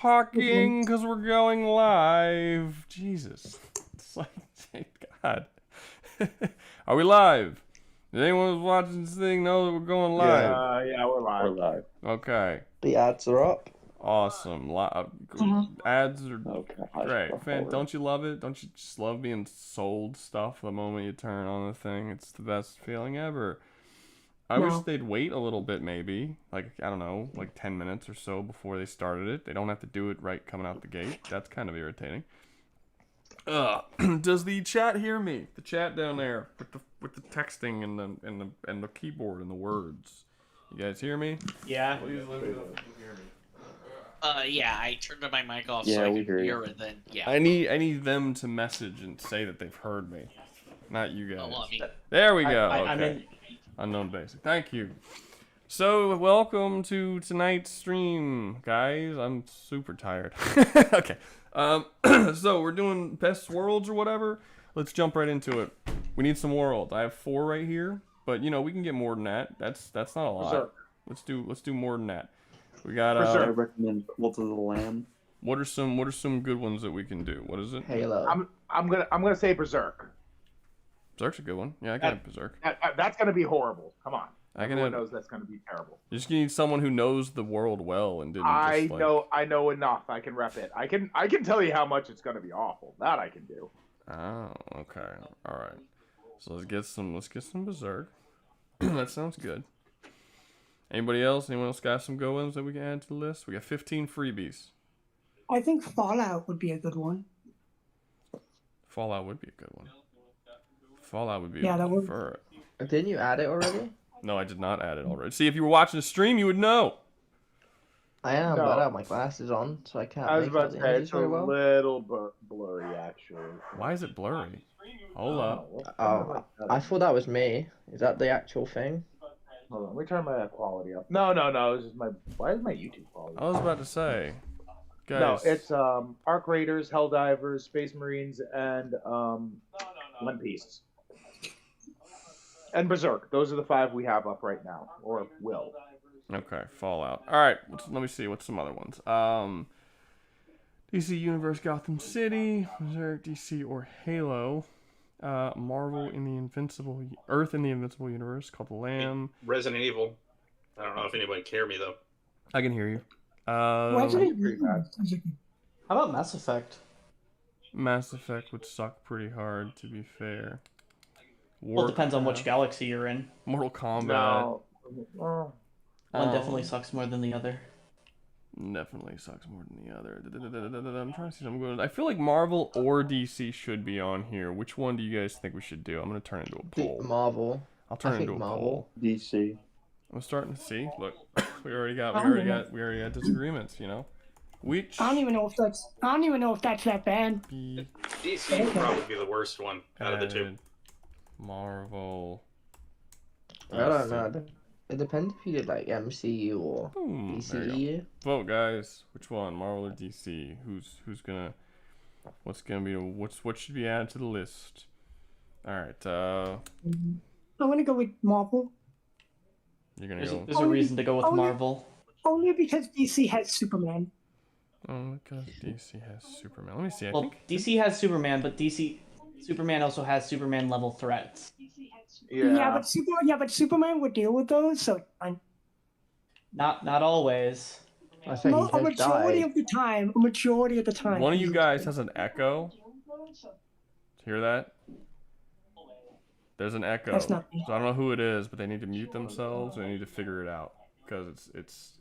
talking because we're going live. Jesus. It's like, thank God. Are we live? Does anyone who's watching this thing know that we're going live? Yeah, we're live. We're live. Okay. The ads are up. Awesome. Ads are Okay. great. Fan, don't you love it? Don't you just love being sold stuff the moment you turn on the thing? It's the best feeling ever. I wish they'd wait a little bit, maybe. Like, I don't know, like 10 minutes or so before they started it. They don't have to do it right coming out the gate. That's kind of irritating. Does the chat hear me? The chat down there with the texting and the keyboard and the words. You guys hear me? Yeah. Please let me know if you hear me. Yeah, I turned my mic off Yeah, so I we could hear you. hear it then. Yeah. I need them to message and say that they've heard me. Not you guys. Oh, well, I mean, There we go. I'm Okay. in. Unknown basic. Thank you. So, welcome to tonight's stream, guys. I'm super tired. Okay. So we're doing best worlds or whatever. Let's jump right into it. We need some worlds. I have 4 right here, but you know we can get more than that. That's not a lot. Let's do more than that. We got I recommend Cult of the Lamb. What are some good ones that we can do? What is it? Halo. I'm gonna say Berserk. Berserk's a good one. Yeah, I can have Berserk. That's gonna be horrible. Come on. Everyone have. knows that's gonna be terrible. You just need someone who knows the world well and didn't. I just, like... I know enough. I can rep it. I can tell you how much it's gonna be awful. That I can do. Oh, okay. All right. So let's get some Berserk. That sounds good. Anybody else? Anyone else got some good ones that we can add to the list? We got 15 freebies. I think Fallout would be a good one. Fallout would be a good one. Fallout would be. Yeah, that would. Didn't you add it already? No, I did not add it already. See, if you were watching the stream, you would know. I am, No. but I have my glasses on, so I can't. I was make about out to the say images it's a very well. little blurry actually. Why is it blurry? Hold up. Oh, I thought that was me. Is that the actual thing? Hold on, let me turn my quality up. No, it's just my. Why is my YouTube quality? I was about to say, guys. No, it's Arc Raiders, Helldivers, Space Marines, and One Piece. And Berserk. Those are the 5 we have up right now, or will. Okay, Fallout. All right, let me see. What's some other ones? DC Universe, Gotham City, Berserk, DC, or Halo. Marvel in the Invincible, Earth in the Invincible Universe, called the Lamb. Resident Evil. I don't know if anybody can hear me though. I can hear you. Resident Evil. How about Mass Effect? Mass Effect would suck pretty hard, to be fair. Well, it depends on which galaxy you're in. Mortal Kombat. No. One definitely sucks more than the other. Definitely sucks more than the other. I'm trying to see something good. I feel like Marvel or DC should be on here. Which one do you guys think we should do? I'm gonna turn it into a poll. Marvel. I'll turn it into a poll. DC. I'm starting to see. Look, we already got disagreements. You know, which I don't even know if that's that bad. DC would probably be the worst one out of the 2. Marvel. I don't know. It depends if you did like MCU or DCEU. Vote, guys. Which one, Marvel or DC? Who's gonna? What's gonna be? What should be added to the list? All right. I'm gonna go with Marvel. You're gonna go. There's a reason to go with Marvel. Only because DC has Superman. Oh, because DC has Superman. Let me see. Well, DC has Superman, but Superman also has Superman level threats. Yeah, but Superman would deal with those, so it's fine. Not always. I think A majority of the time. One of you guys has an echo. Hear that? There's an echo. That's not me. So I don't know who it is, but they need to mute themselves and they need to figure it out because it's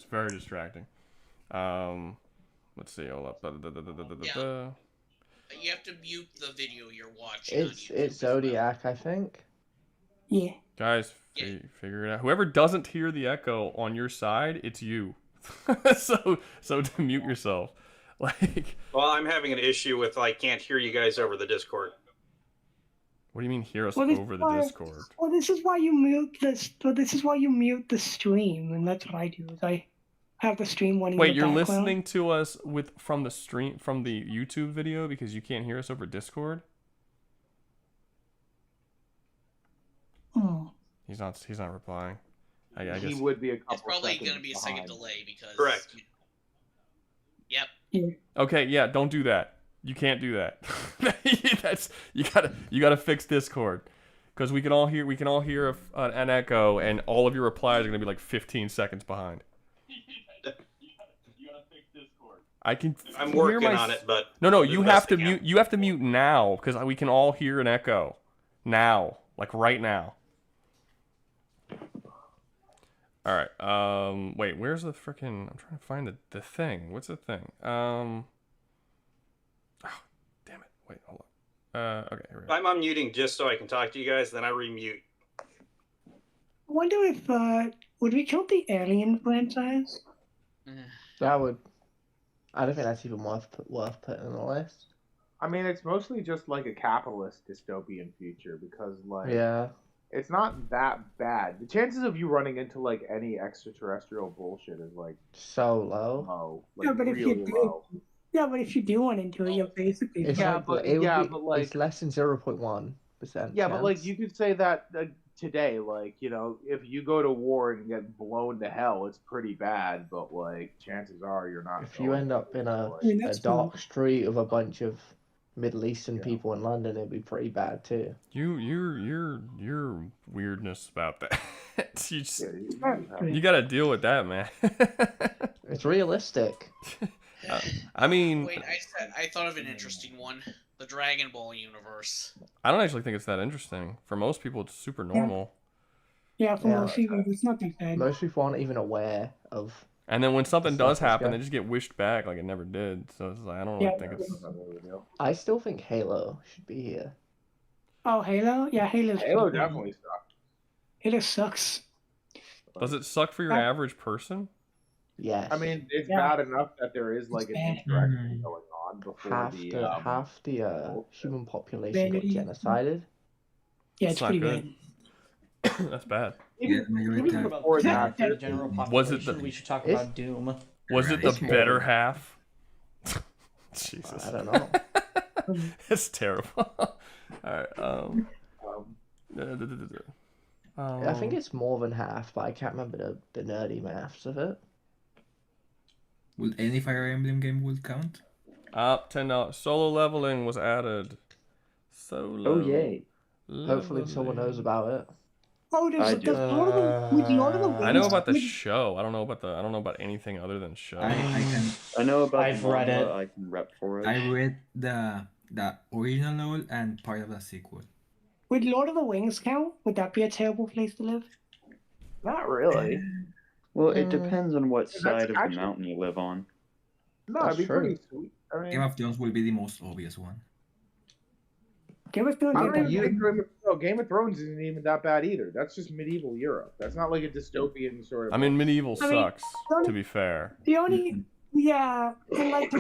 very distracting. Let's see. Hold up. Yeah. You have to mute the video you're watching on YouTube. It's Zodiac, I think. Yeah. Guys, figure it out. Whoever doesn't hear the echo on your side, it's you. so to mute yourself. Like. Well, I'm having an issue with I can't hear you guys over the Discord. What do you mean hear us over the Discord? Well, this is why you mute this. So this is why you mute the stream, and that's what I do. Is I have the stream running. Wait, in the you're background. listening to us from the YouTube video because you can't hear us over Discord? Oh. He's not replying. I guess he would be a couple. It's probably going to be a second delay because. Correct. Yeah. Okay, yeah, don't do that. You can't do that. That's you gotta fix Discord, because we can all hear an echo, and all of your replies are gonna be like 15 seconds behind. I can. I'm hear working my... on it, but No, I'll do you the have best to I can. mute. You have to mute now, because we can all hear an echo. Now, like right now. All right. Wait. Where's the freaking? I'm trying to find the thing. What's the thing? Oh, damn it. Wait. Hold on. Okay. Here we go. I'm unmuting just so I can talk to you guys. Then I remute. I wonder if would we count the Alien franchise? That would. I don't think that's even worth putting on the list. I mean, it's mostly just like a capitalist dystopian future because, like, Yeah. it's not that bad. The chances of you running into like any extraterrestrial bullshit is like So low. low, like Yeah, but if you really do, low. yeah, but if you do run into it, you're basically It's Yeah, like, but- it would yeah, be, but, like- it's less than 0.1%. Yeah, but like chance. you could say that today, like, you know, if you go to war and get blown to hell, it's pretty bad. But like, chances are you're not. If you end up in a mean, that's dark street of a bunch of Middle Eastern Yeah. people in London, it'd be pretty bad too. Your weirdness about that. you, just, Yeah, you gotta deal with that, man. It's realistic. I mean, Wait, I thought of an interesting one. The Dragon Ball universe. I don't actually think it's that interesting. For most people, it's super normal. yeah, for Yeah, most people, it's not that bad. Most people aren't even aware of. And then when something It's does not this happen, guy. they just get wished back like it never did. So it's like I don't Yeah. really think it's. I still think Halo should be here. Oh, Halo? Yeah, Halo's Halo pretty bad. definitely sucks. Halo sucks. Does it suck for your average person? Yes. I mean, it's Yeah. bad enough that there is like an It's bad. insurrection going on before half the the human population got Vanity. genocided. Yeah, It's it's not pretty good. bad. That's bad. even before that, the general Was it population, the- we should talk It's- about Doom. Was it the It's more better than- half? Jesus. I don't know. It's terrible. Alright, um, I think it's more than half, but I can't remember the nerdy maths of it. Will any Fire Emblem game will count? up $10. Solo leveling was added. Solo. Oh yay! Hopefully someone knows about it. Oh, I there's do. Lord of the, with Lord of the Rings. I know about the with- show. I don't know about anything other than show. I know about I've the read manga, it. I can rep for it. I read the original novel and part of the sequel. Would Lord of the Rings count? Would that be a terrible place to live? not really. Well, it Mm. depends on what That's side of actually- the mountain you live on. No, That's it'd be true. pretty sweet. I mean, Game of Thrones will be the most obvious one. Game of Thrones. I ain't don't that even bad. think Game of Thrones isn't even that bad either. That's just medieval Europe. That's not like a dystopian sort of. I mean, medieval I mean, sucks, to be fair. The only, yeah, and like,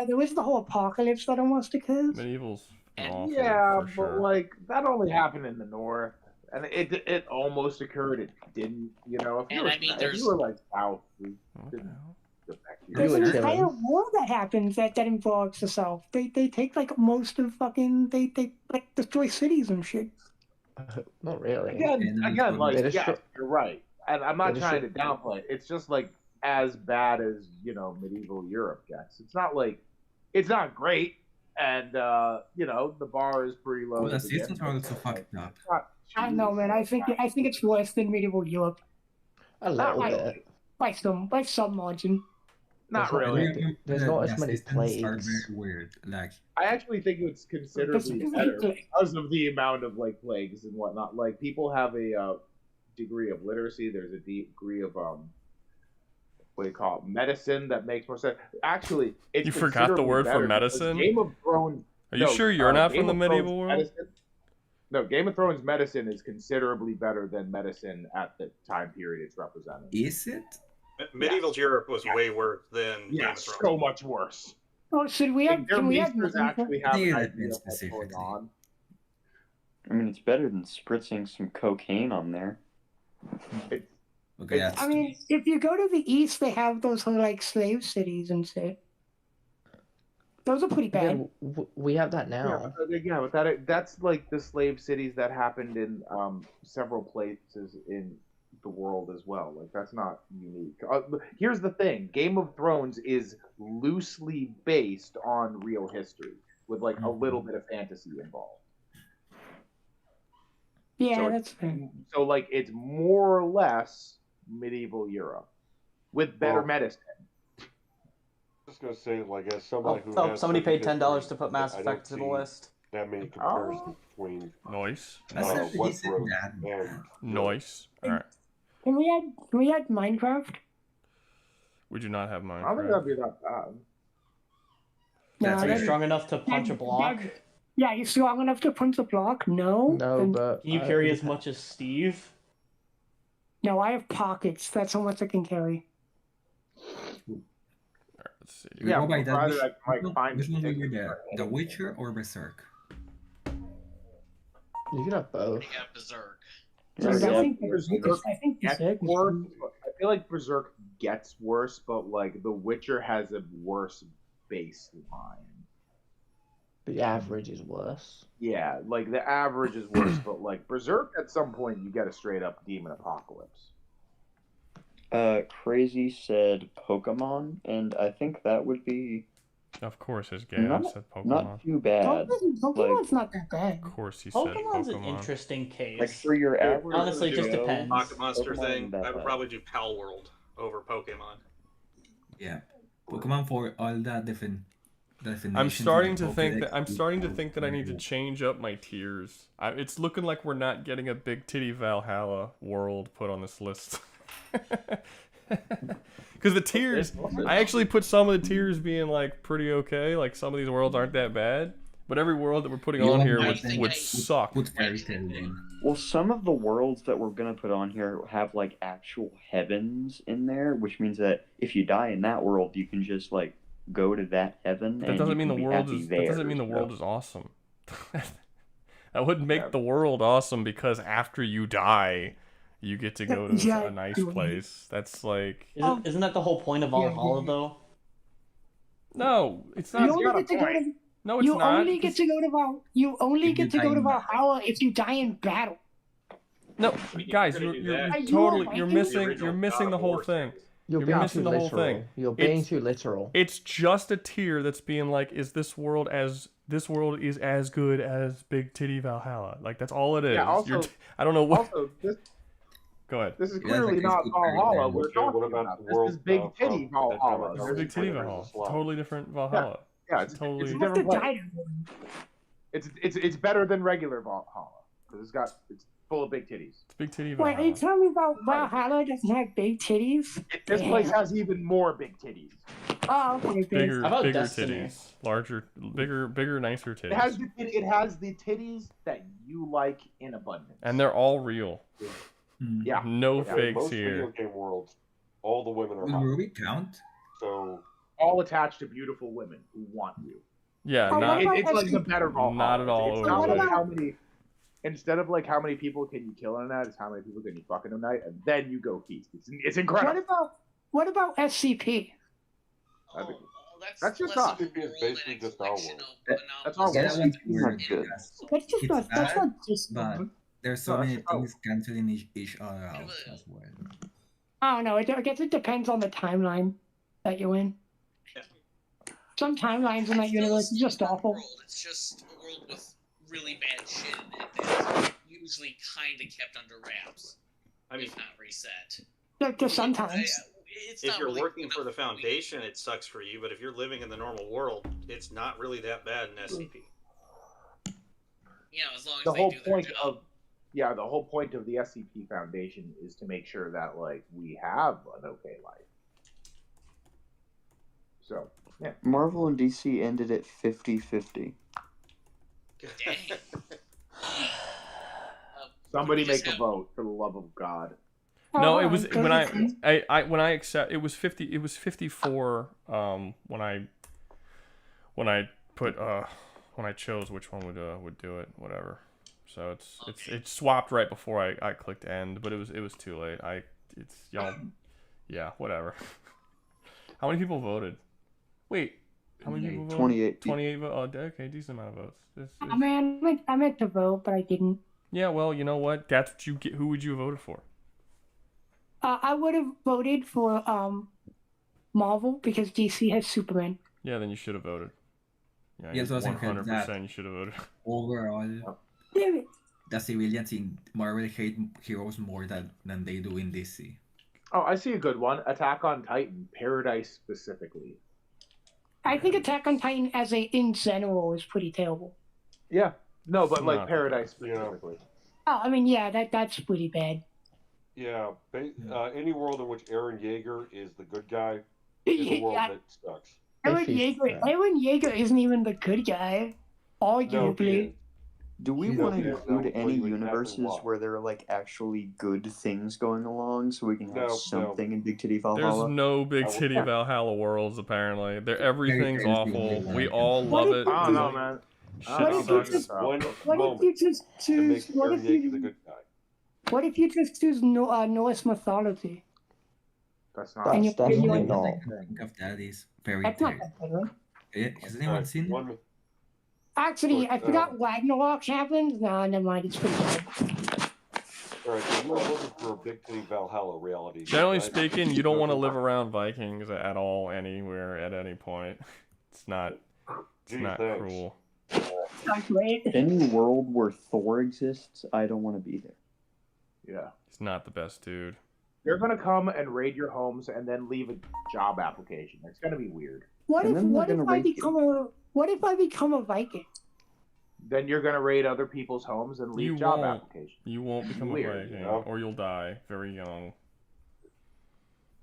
there was the whole apocalypse that almost occurs. Medieval's And- awful, yeah, for but sure. like that only happened in the north, and it almost occurred. It didn't, you know. If you And were, I mean, if there's- you were like south, it What the didn't hell? affect you. There's You an were entire chilling. war that happens that involves the South. They take like most of fucking they like destroy cities and shit. Not really. Again, like They yes, destroy- you're right, and I'm not They trying to downplay it. It's just like as bad as medieval Europe gets. It's not like it's not great, and the bar is pretty low. Well, the to begin systems are with. also fucked up. It's not I know, man. I think it's worse than medieval Europe A little Not bit. by some margin. Not There's really. There's not as many systems are plagues. very weird. Like I actually think it's considerably That's- better because of the amount of like plagues and whatnot. Like people have a degree of literacy. There's a degree of what do you call it, medicine that makes more sense. Actually, it's You forgot the considerably word for better because medicine? Game of Thrones. Are you sure you're not Game from the of medieval Thrones world? medicine- No, Game of Thrones medicine is considerably better than medicine at the time period it's representing. is it? Medieval Europe was way worse than Game Yeah, of Thrones. so much worse. Oh, should we have? Like, their Can we have? maesters actually have an Yeah, idea of what's specifically. going on. I mean, it's better than spritzing some cocaine on there. Okay, It's- that's I mean, if you go to the east, they have those whole like slave cities and shit. Those are pretty Yeah, bad. we have that Yeah, now. but that's like the slave cities that happened in several places in the world as well. Like that's not unique. Here's the thing: Game of Thrones is loosely based on real history, with like a little bit of fantasy involved. Yeah, So that's fair. So like it's more or less medieval Europe with better medicine. Just gonna say, like, as somebody who Oh, has somebody studied paid $10 history, to put Mass I Effect to don't the see list. that many comparisons between Nice. Westeros and Nice. All right. Can we add Minecraft? We do not have I don't think Minecraft. that'd be that bad. No, Are you that'd- strong enough to punch a block? Yeah, you strong enough to punch a block? No. No, Then- but Can you carry as much as Steve? No, I have pockets. That's how much I can carry. Let's see. We go by that. rather Which, like find which one it. will be there? The Witcher or Berserk? you can have both. Yeah, Berserk. Yeah, I think Gets Berserk is worse. I feel like Berserk gets worse, but like The Witcher has a worse baseline. The average is worse. Yeah, like the average is worse, but like Berserk at some point you get a straight up demon apocalypse. Crazy said Pokemon, and I think that would be Of course, his game said Pokemon. not too bad. Pokemon's not that bad. Of course, he Pokemon's said an Pokemon. interesting case. Like for your average, Honestly, it just Joe, depends. Pocket Monster Pokemon thing, ain't that I would bad. probably do Pal World over Pokemon. Yeah, Pokemon for all the different definitions. I'm starting to like think Pokédex, that I need to change up my tiers. It's looking like we're not getting a big titty Valhalla world put on this list. Because the tiers, I actually put some of the tiers being like pretty okay. Like some of these worlds aren't that bad, but every world that we're putting on here would suck. Put fairy tale then. Well, some of the worlds that we're gonna put on here have like actual heavens in there, which means that if you die in that world, you can just like go to that heaven. That and doesn't you mean the can be world happy is. there, That doesn't mean the so- world is awesome. That wouldn't make the world awesome because after you die, you get to go to a nice place. That's like. Isn't that the whole point of Valhalla, though? No, it's You not. only get to go to. No, it's you not. only get to go to You only If get you to die go to in battle. Valhalla if you die in battle. No, guys, gonna you're do that. Are you totally a you're Viking? missing the whole thing. You're You're being missing too the whole literal. thing. You're being It's- too literal. It's just a tier that's being like, is this world is as good as Big Titty Valhalla? Like that's all it is. Yeah, also- I don't know what. Also, Go ahead. this is Yeah, clearly like not it's good fairy Valhalla. tale. We're Okay, what talking about about. the This world is Big from Titty that Valhalla. This is There's Big Titty a Valhalla. slot. Totally different Valhalla. Yeah, it's Totally- it's a You have to different die place. to It's better than regular Valhalla because it's full of big titties. It's Big Titty Wait, are Valhalla. you telling me about Valhalla doesn't have big titties? This place has even more big titties. Oh, okay. Bigger, How about bigger Destiny? titties, larger, bigger, nicer It has titties, it has the titties that you like in abundance. and they're all real. yeah. No Yeah, fakes Most video here. game worlds, all the women are Will hot. Ruby count? So all attached to beautiful women who want you. Yeah, Oh, not. what It's like the better Valhalla. Not at all It's not over like it. how many. Instead of like how many people can you kill in a night, it's how many people can you fuck in a night, and then you go feast. It's incredible. What about SCP? I think- That's That's just less us. of a It's world basically and a just our collection world. of That's our Yeah, anomalies. that one's Not weird. good. Yes. That's just It's not. That's bad, not just. But there's so No, many that's how- things canceling each other out as well. I don't know. I guess it depends on the timeline that you're in. Some timelines in that universe is just awful. World. It's just a world with really bad shit in it that's usually kind of kept under wraps, I mean, if not reset. Just sometimes. It's if not you're really working for the enough movie. Foundation, it sucks for you. But if you're living in the normal world, it's not really that bad in SCP. Yeah, as long as The they whole do their point job. the whole point of the SCP Foundation is to make sure that like we have an okay life. So yeah, Marvel and DC ended at 50-50. Dang. somebody we just make a have- vote for the love of God. No, it Oh, was okay. when I accept. It was 50. It was 54. When I put when I chose which one would do it. Whatever. So it swapped right before I clicked end, but it was too late. It's y'all. Yeah, whatever. How many people voted? Wait, how many people voted? 28. 28 votes. Oh, okay, decent amount of votes. I mean, I meant to vote, but I didn't. Yeah, well, you know what? That's what you get. Who would you have voted for? I would have voted for Marvel because DC has Superman. Yeah, then you should have voted. Yeah, Yes, I was thinking 100% that you should have voted. overall, Damn it. the civilians in Marvel hate heroes more than they do in DC. Oh, I see a good one. Attack on Titan, Paradise specifically. I think Attack on Titan as in general is pretty terrible. Yeah. No, but like Not the Paradise best. Yeah. specifically. Oh, I mean, yeah, that's pretty bad. Yeah, any world in which Eren Yeager is the good guy is a world that sucks. Eren Yeager isn't even the good guy, arguably. Do we He's want okay. to include No, any well, you universes exactly why. where there are like actually good things going along, so we can have No, something in Big Titty There's Valhalla? no Big Titty Valhalla worlds, apparently. Everything's awful. We all love it. I don't know, man. What if you just choose? What if you just choose Norse mythology? That's not. That's definitely not. I think of that is very That's not terrible. that good, right? Has anyone seen it? Actually, I forgot Ragnarok happened. No, never mind. It's pretty good. Alright, so you're looking for a Big Titty Valhalla reality. Generally right? speaking, you don't want to live around Vikings at all, anywhere, at any point. It's not Thanks. cruel. Any world where Thor exists, I don't want to be there. Yeah. He's not the best dude. They're gonna come and raid your homes and then leave a job application. It's gonna be weird. What if I become a Viking? Then you're gonna raid other people's homes and leave job applications. You won't become a Weird, Viking, you know? or you'll die very young.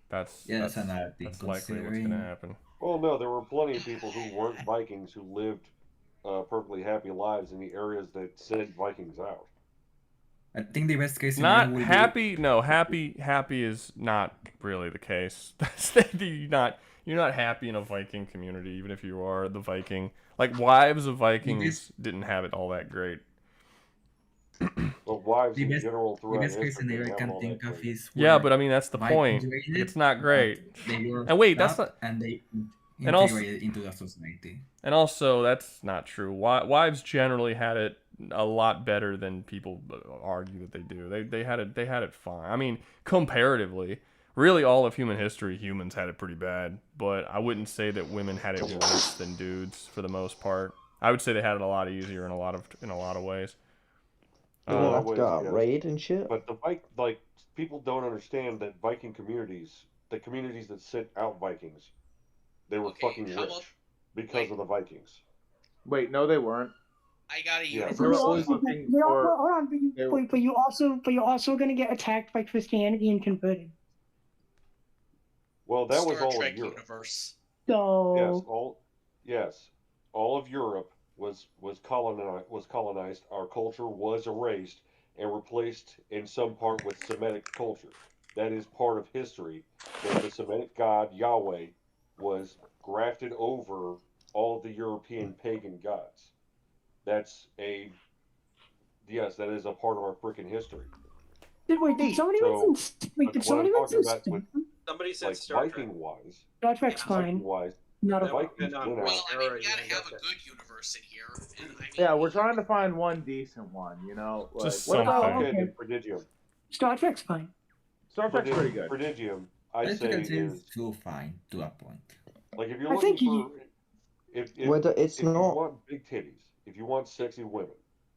That's another thing that's likely what's considering. gonna happen. Well, no, there were plenty of people who weren't Vikings who lived perfectly happy lives in the areas that sent Vikings out. I think the best case scenario Not would happy. No, happy is not really the case. You're not happy in a Viking community, even if you are the Viking. Like wives of Vikings didn't have it all that great. But wives The in best- general the throughout best case history scenario I didn't have can all think that of great. is Yeah, where but I mean that's the Vikings point. raided, It's not great. but They were And wait, that's stopped not. and they And also- integrated into the society. And also, that's not true. Wives generally had it a lot better than people argue that they do. They had it fine. I mean, comparatively, really all of human history, humans had it pretty bad. But I wouldn't say that women had it worse than dudes for the most part. I would say they had it a lot easier in a lot of ways. You don't have to go Always, out yes. raid and shit. But people don't understand that Viking communities, the communities that sent out Vikings, they were fucking how rich about- because of the Vikings. Wait, no, they weren't. I got a Yeah, universe. They were always looking for. Hold on, but you're also gonna get attacked by Christianity and converted. Well, that was Star all Trek of Europe. universe. So Yes, all of Europe was colonized. Our culture was erased and replaced in some part with Semitic culture. That is part of history. That the Semitic god Yahweh was grafted over all of the European pagan gods. That is a part of our freaking history. did somebody mention? Wait, did What somebody I'm talking mention? about with, Somebody said like Star Trek. Viking wise, Star Trek's fine. Not a That would Vikings depend on went Well, out. I mean, era we gotta you have a got good universe in here. And I mean, Yeah, we're trying to find one decent one. You know, like, Just what about something. Okay, okay. then Prodigium. Star Trek's fine. Star Trek's pretty good. Prodigium, I I'd think say it's is still fine to a point. like if you're I looking think for if you not. want big titties, if you want sexy women,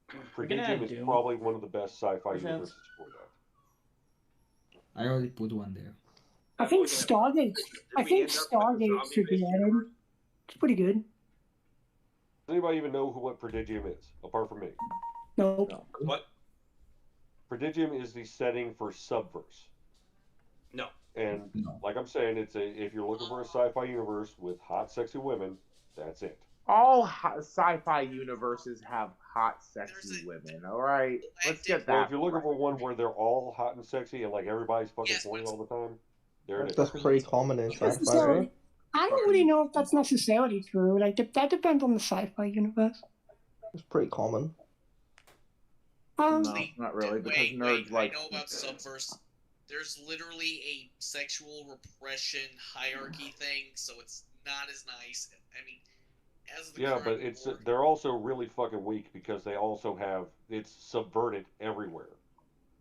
We're gonna Prodigium add is Doom. probably one of the best sci-fi Perchance. universes for that. I already put one there. I think Stargate. I we think end up with a Stargate should be zombie-based added. universe? It's pretty good. Does anybody even know what Prodigium is, apart from me? No. What? Prodigium is the setting for Subverse. No. And No. like I'm saying, if you're looking for a sci-fi universe with hot, sexy women, that's it. All sci-fi universes have hot, sexy women. All right, let's get that. Well, if you're looking for one where they're all hot and sexy and like everybody's fucking Yes, horny but- all the time, there it is. That's pretty common in sci-fi, So, right? I don't really know if that's necessarily true. Like that depends on the sci-fi universe. It's pretty common. No, not really, because Wait, nerds like. I know about Subverse. There's literally a sexual repression hierarchy thing, so it's not as nice. I mean, as the Yeah, current but board- they're also really fucking weak because they also have it's subverted everywhere.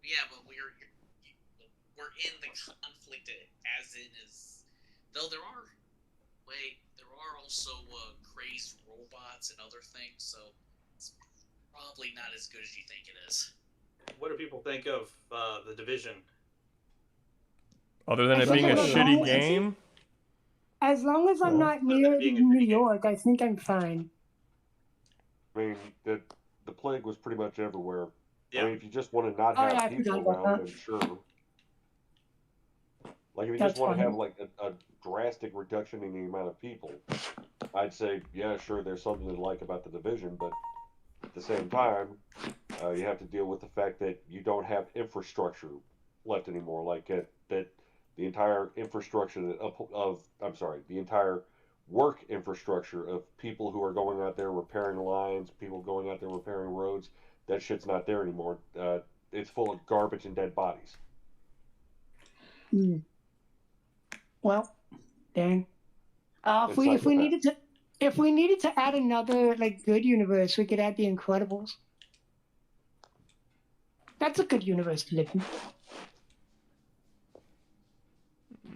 yeah, but we're we're in the conflict as in is. Though there are also crazed robots and other things, so it's probably not as good as you think it is. What do people think of the Division? Other than I it being a think shitty game? As long as I'm not near New York, I think I'm fine. I mean, the plague was pretty much everywhere. Yeah. I mean, if you just want to not Oh, have yeah, I people forgot about around, that. then sure. Like, if you That's just want to have, fine. like, a drastic reduction in the amount of people, I'd say, yeah, sure, there's something to like about the Division, but at the same time, you have to deal with the fact that you don't have infrastructure left anymore. Like, that the entire infrastructure the entire work infrastructure of people who are going out there repairing lines, people going out there repairing roads, that shit's not there anymore. It's full of garbage and dead bodies. Well, dang. It's like If we needed to add another like good universe, we could add the Incredibles. That's a good universe to live in.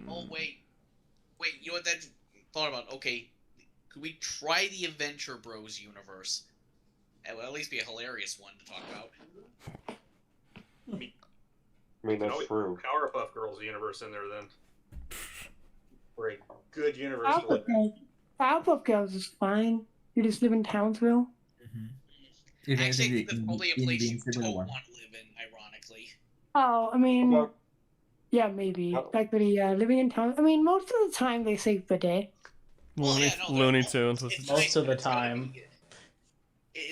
Oh wait, you know what that thought about? Okay, could we try the Adventure Bros universe? It would at least be a hilarious one to talk about. I mean, that's true. Powerpuff Girls universe in there then. For a good universe to live in. Powerpuff Girls is fine. You just live in Townsville. Actually, I think that's probably a place you don't want to live in, ironically. Oh, I mean, yeah, maybe. Like living in town. I mean, most of the time they say bidet. Looney Tunes. Most of the time.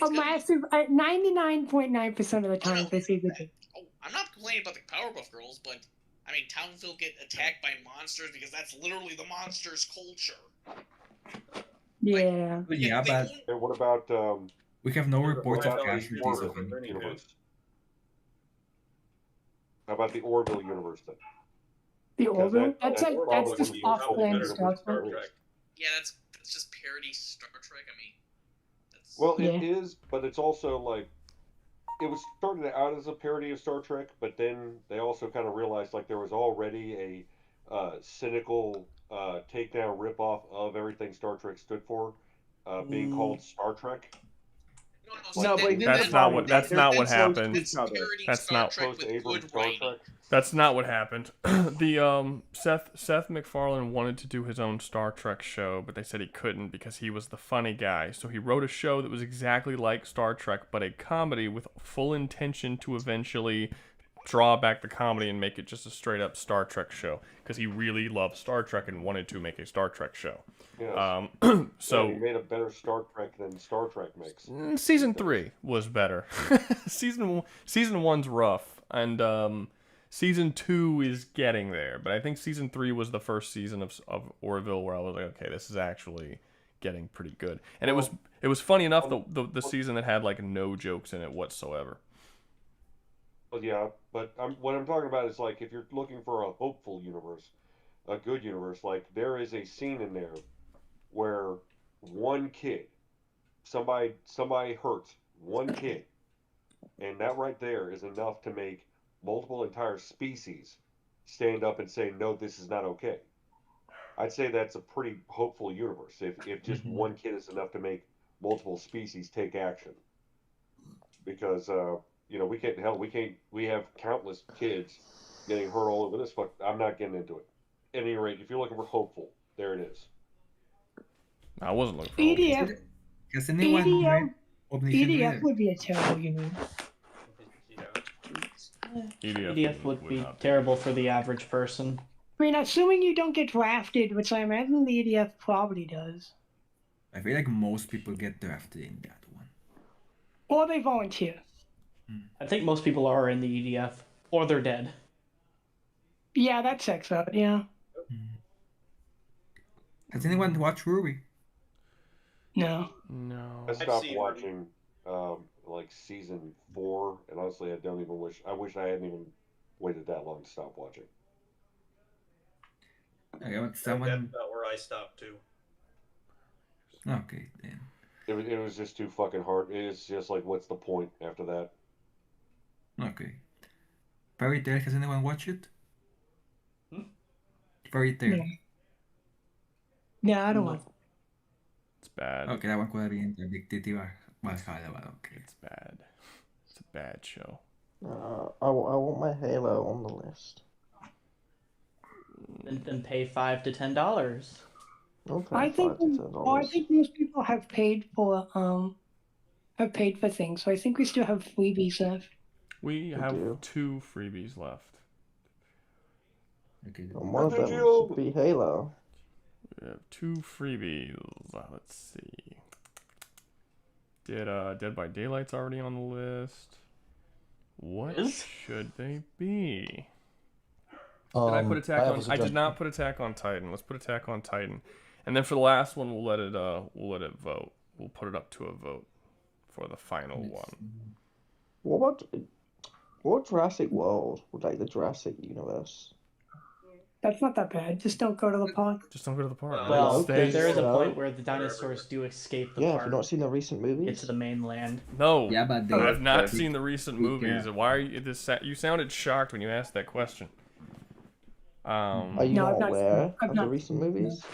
A massive 99.9% of the time they say bidet. Oh, I'm not complaining about the Powerpuff Girls, but I mean, Townsville get attacked by monsters because that's literally the monsters' culture. Yeah. Yeah, but And what about we have no reports of what about the casualties of Orville any. universe? How about the Orville universe then? The Orville? That's probably just would be off-brand better Star than Trek. Yeah, that's just parody Star Trek. I mean, that's... Well, it is, but it's also like it was started out as a parody of Star Trek, but then they also kind of realized like there was already a cynical takedown ripoff of everything Star Trek stood for, being called Star Trek. No, but that's not what happened. That's not That's not what happened. The Seth MacFarlane wanted to do his own Star Trek show, but they said he couldn't because he was the funny guy. So he wrote a show that was exactly like Star Trek, but a comedy with full intention to eventually draw back the comedy and make it just a straight up Star Trek show because he really loved Star Trek and wanted to make a Star Trek show. Yes. So he made a better Star Trek than Star Trek makes. Season 3 was better. season 1's rough, and season 2 is getting there. But I think season 3 was the first season of Orville where I was like, okay, this is actually getting pretty good. And it was funny enough the season that had like no jokes in it whatsoever. Well, yeah, but what I'm talking about is like if you're looking for a hopeful universe, a good universe, like there is a scene in there where one kid, somebody hurts one kid, and that right there is enough to make multiple entire species stand up and say, no, this is not okay. I'd say that's a pretty hopeful universe if just one kid is enough to make multiple species take action. Because we have countless kids getting hurt all over this, but I'm not getting into it. At any rate, if you're looking for hopeful, there it is. I wasn't looking for EDF. Has anyone read Omniscient EDF Reader? would be a terrible universe. EDF would be terrible for the average person. I mean, assuming you don't get drafted, which I imagine the EDF probably does. I feel like most people get drafted in that one. Or they volunteer. I think most people are in the EDF, or they're dead. Yeah, that checks out, yeah. Has anyone watched Ruby? No. I stopped watching like season 4, and honestly, I wish I hadn't even waited that long to stop watching. Okay, That's about where I stopped too. Okay, then. It was just too fucking hard. It's just like, what's the point after that? Okay. Fairy Tail, has anyone watched it? Fairytale. Yeah, I don't want. It's bad. Oh, kailangan ko na rin yung Addictive Valhalla ba? Okay. It's bad. It's a bad show. I want my Halo on the list. Then pay $5 to $10. I think most people have paid for things, so I think we still have freebies left. We have 2 freebies left. Okay. And one of them should be Halo. We have 2 freebies. Let's see. Dead by Daylight's already on the list. What should they be? Did I put Attack on? I did not put Attack on Titan. Let's put Attack on Titan, and then for the last one, we'll let it vote. We'll put it up to a vote for the final one. What Jurassic World? Like the Jurassic universe? That's not that bad. Just don't go to the park. Just don't go to the park. Well, there is a point where the dinosaurs do escape the park. Have you not seen the recent movies? Get to the mainland. No. Yeah, but I've not seen the recent movies. Why are you You sounded shocked when you asked that question. Are you not aware of the recent movies?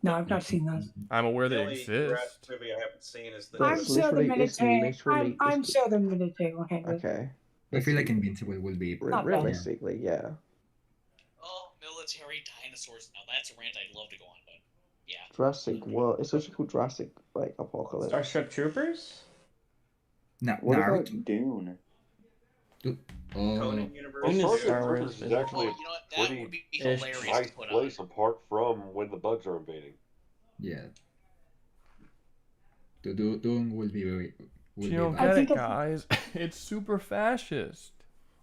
No, I've not seen those. I'm aware The they only exist. Jurassic movie I haven't seen is the. I'm sure the military. I'm sure the military will handle it. Okay. I feel like Invincible will be realistically, yeah. Oh, military dinosaurs. Now that's a rant I'd love to go on, but yeah. Jurassic World. It's such a cool Jurassic apocalypse. Starship Troopers. No, what about Dune? Conan Universe. Dune is Star Wars. Is actually a pretty nice place apart from when the bugs are invading. Yeah. The Dune will be very. You don't get it, guys. It's super fascist.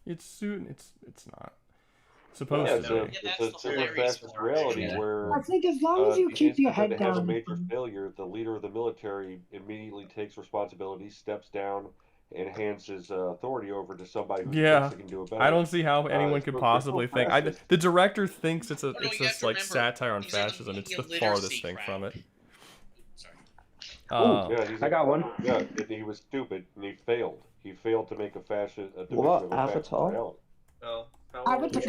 It's not supposed to be. It's a super fascist reality where I think as long as you keep your head they have a down. major failure, the leader of the military immediately takes responsibility, steps down, and hands his authority over to somebody who thinks they can do it better. I don't see how anyone could possibly think. The director thinks it's just like satire on fascism. It's the farthest thing from it. I got one. Yeah, and he was stupid and he failed. He failed to make a fascist. What about Avatar? Oh. Avatar.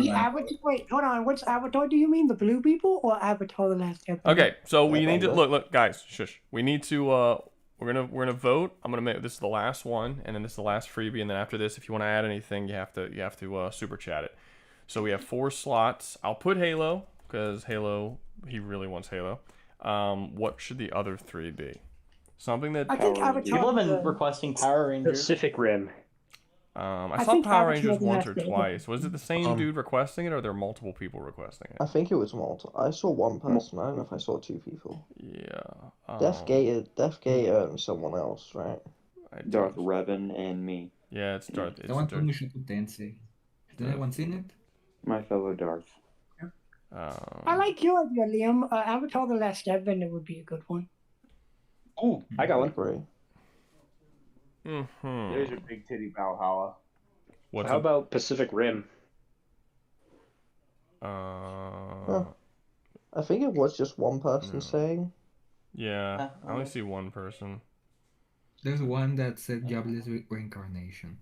Wait, hold on. Which Avatar do you mean? The blue people or Avatar: The Last Airbender? Okay, so we need to look, guys. Shush. We need to. We're gonna vote. I'm gonna make this is the last one, and then this is the last freebie, and then after this, if you want to add anything, you have to super chat it. So we have 4 slots. I'll put Halo because Halo. He really wants Halo. What should the other 3 be? Something that people have been requesting Power Rangers. Pacific Rim. I saw Power Rangers once or twice. Was it the same dude requesting it, or are there multiple people requesting it? I think it was multiple. I saw one person. I don't know if I saw 2 people. Yeah. Death Gator, and someone else, right? Darth Revan and me. Yeah, it's Darth. I want to Mushoku Tensei. Has anyone seen it? My fellow Darth. I like your idea, Liam. Avatar: The Last Airbender would be a good one. Oh, I got one. Great. There's your big titty Valhalla. How about Pacific Rim? I think it was just one person saying. Yeah, I only see one person. There's one that said Goblin's Reincarnation.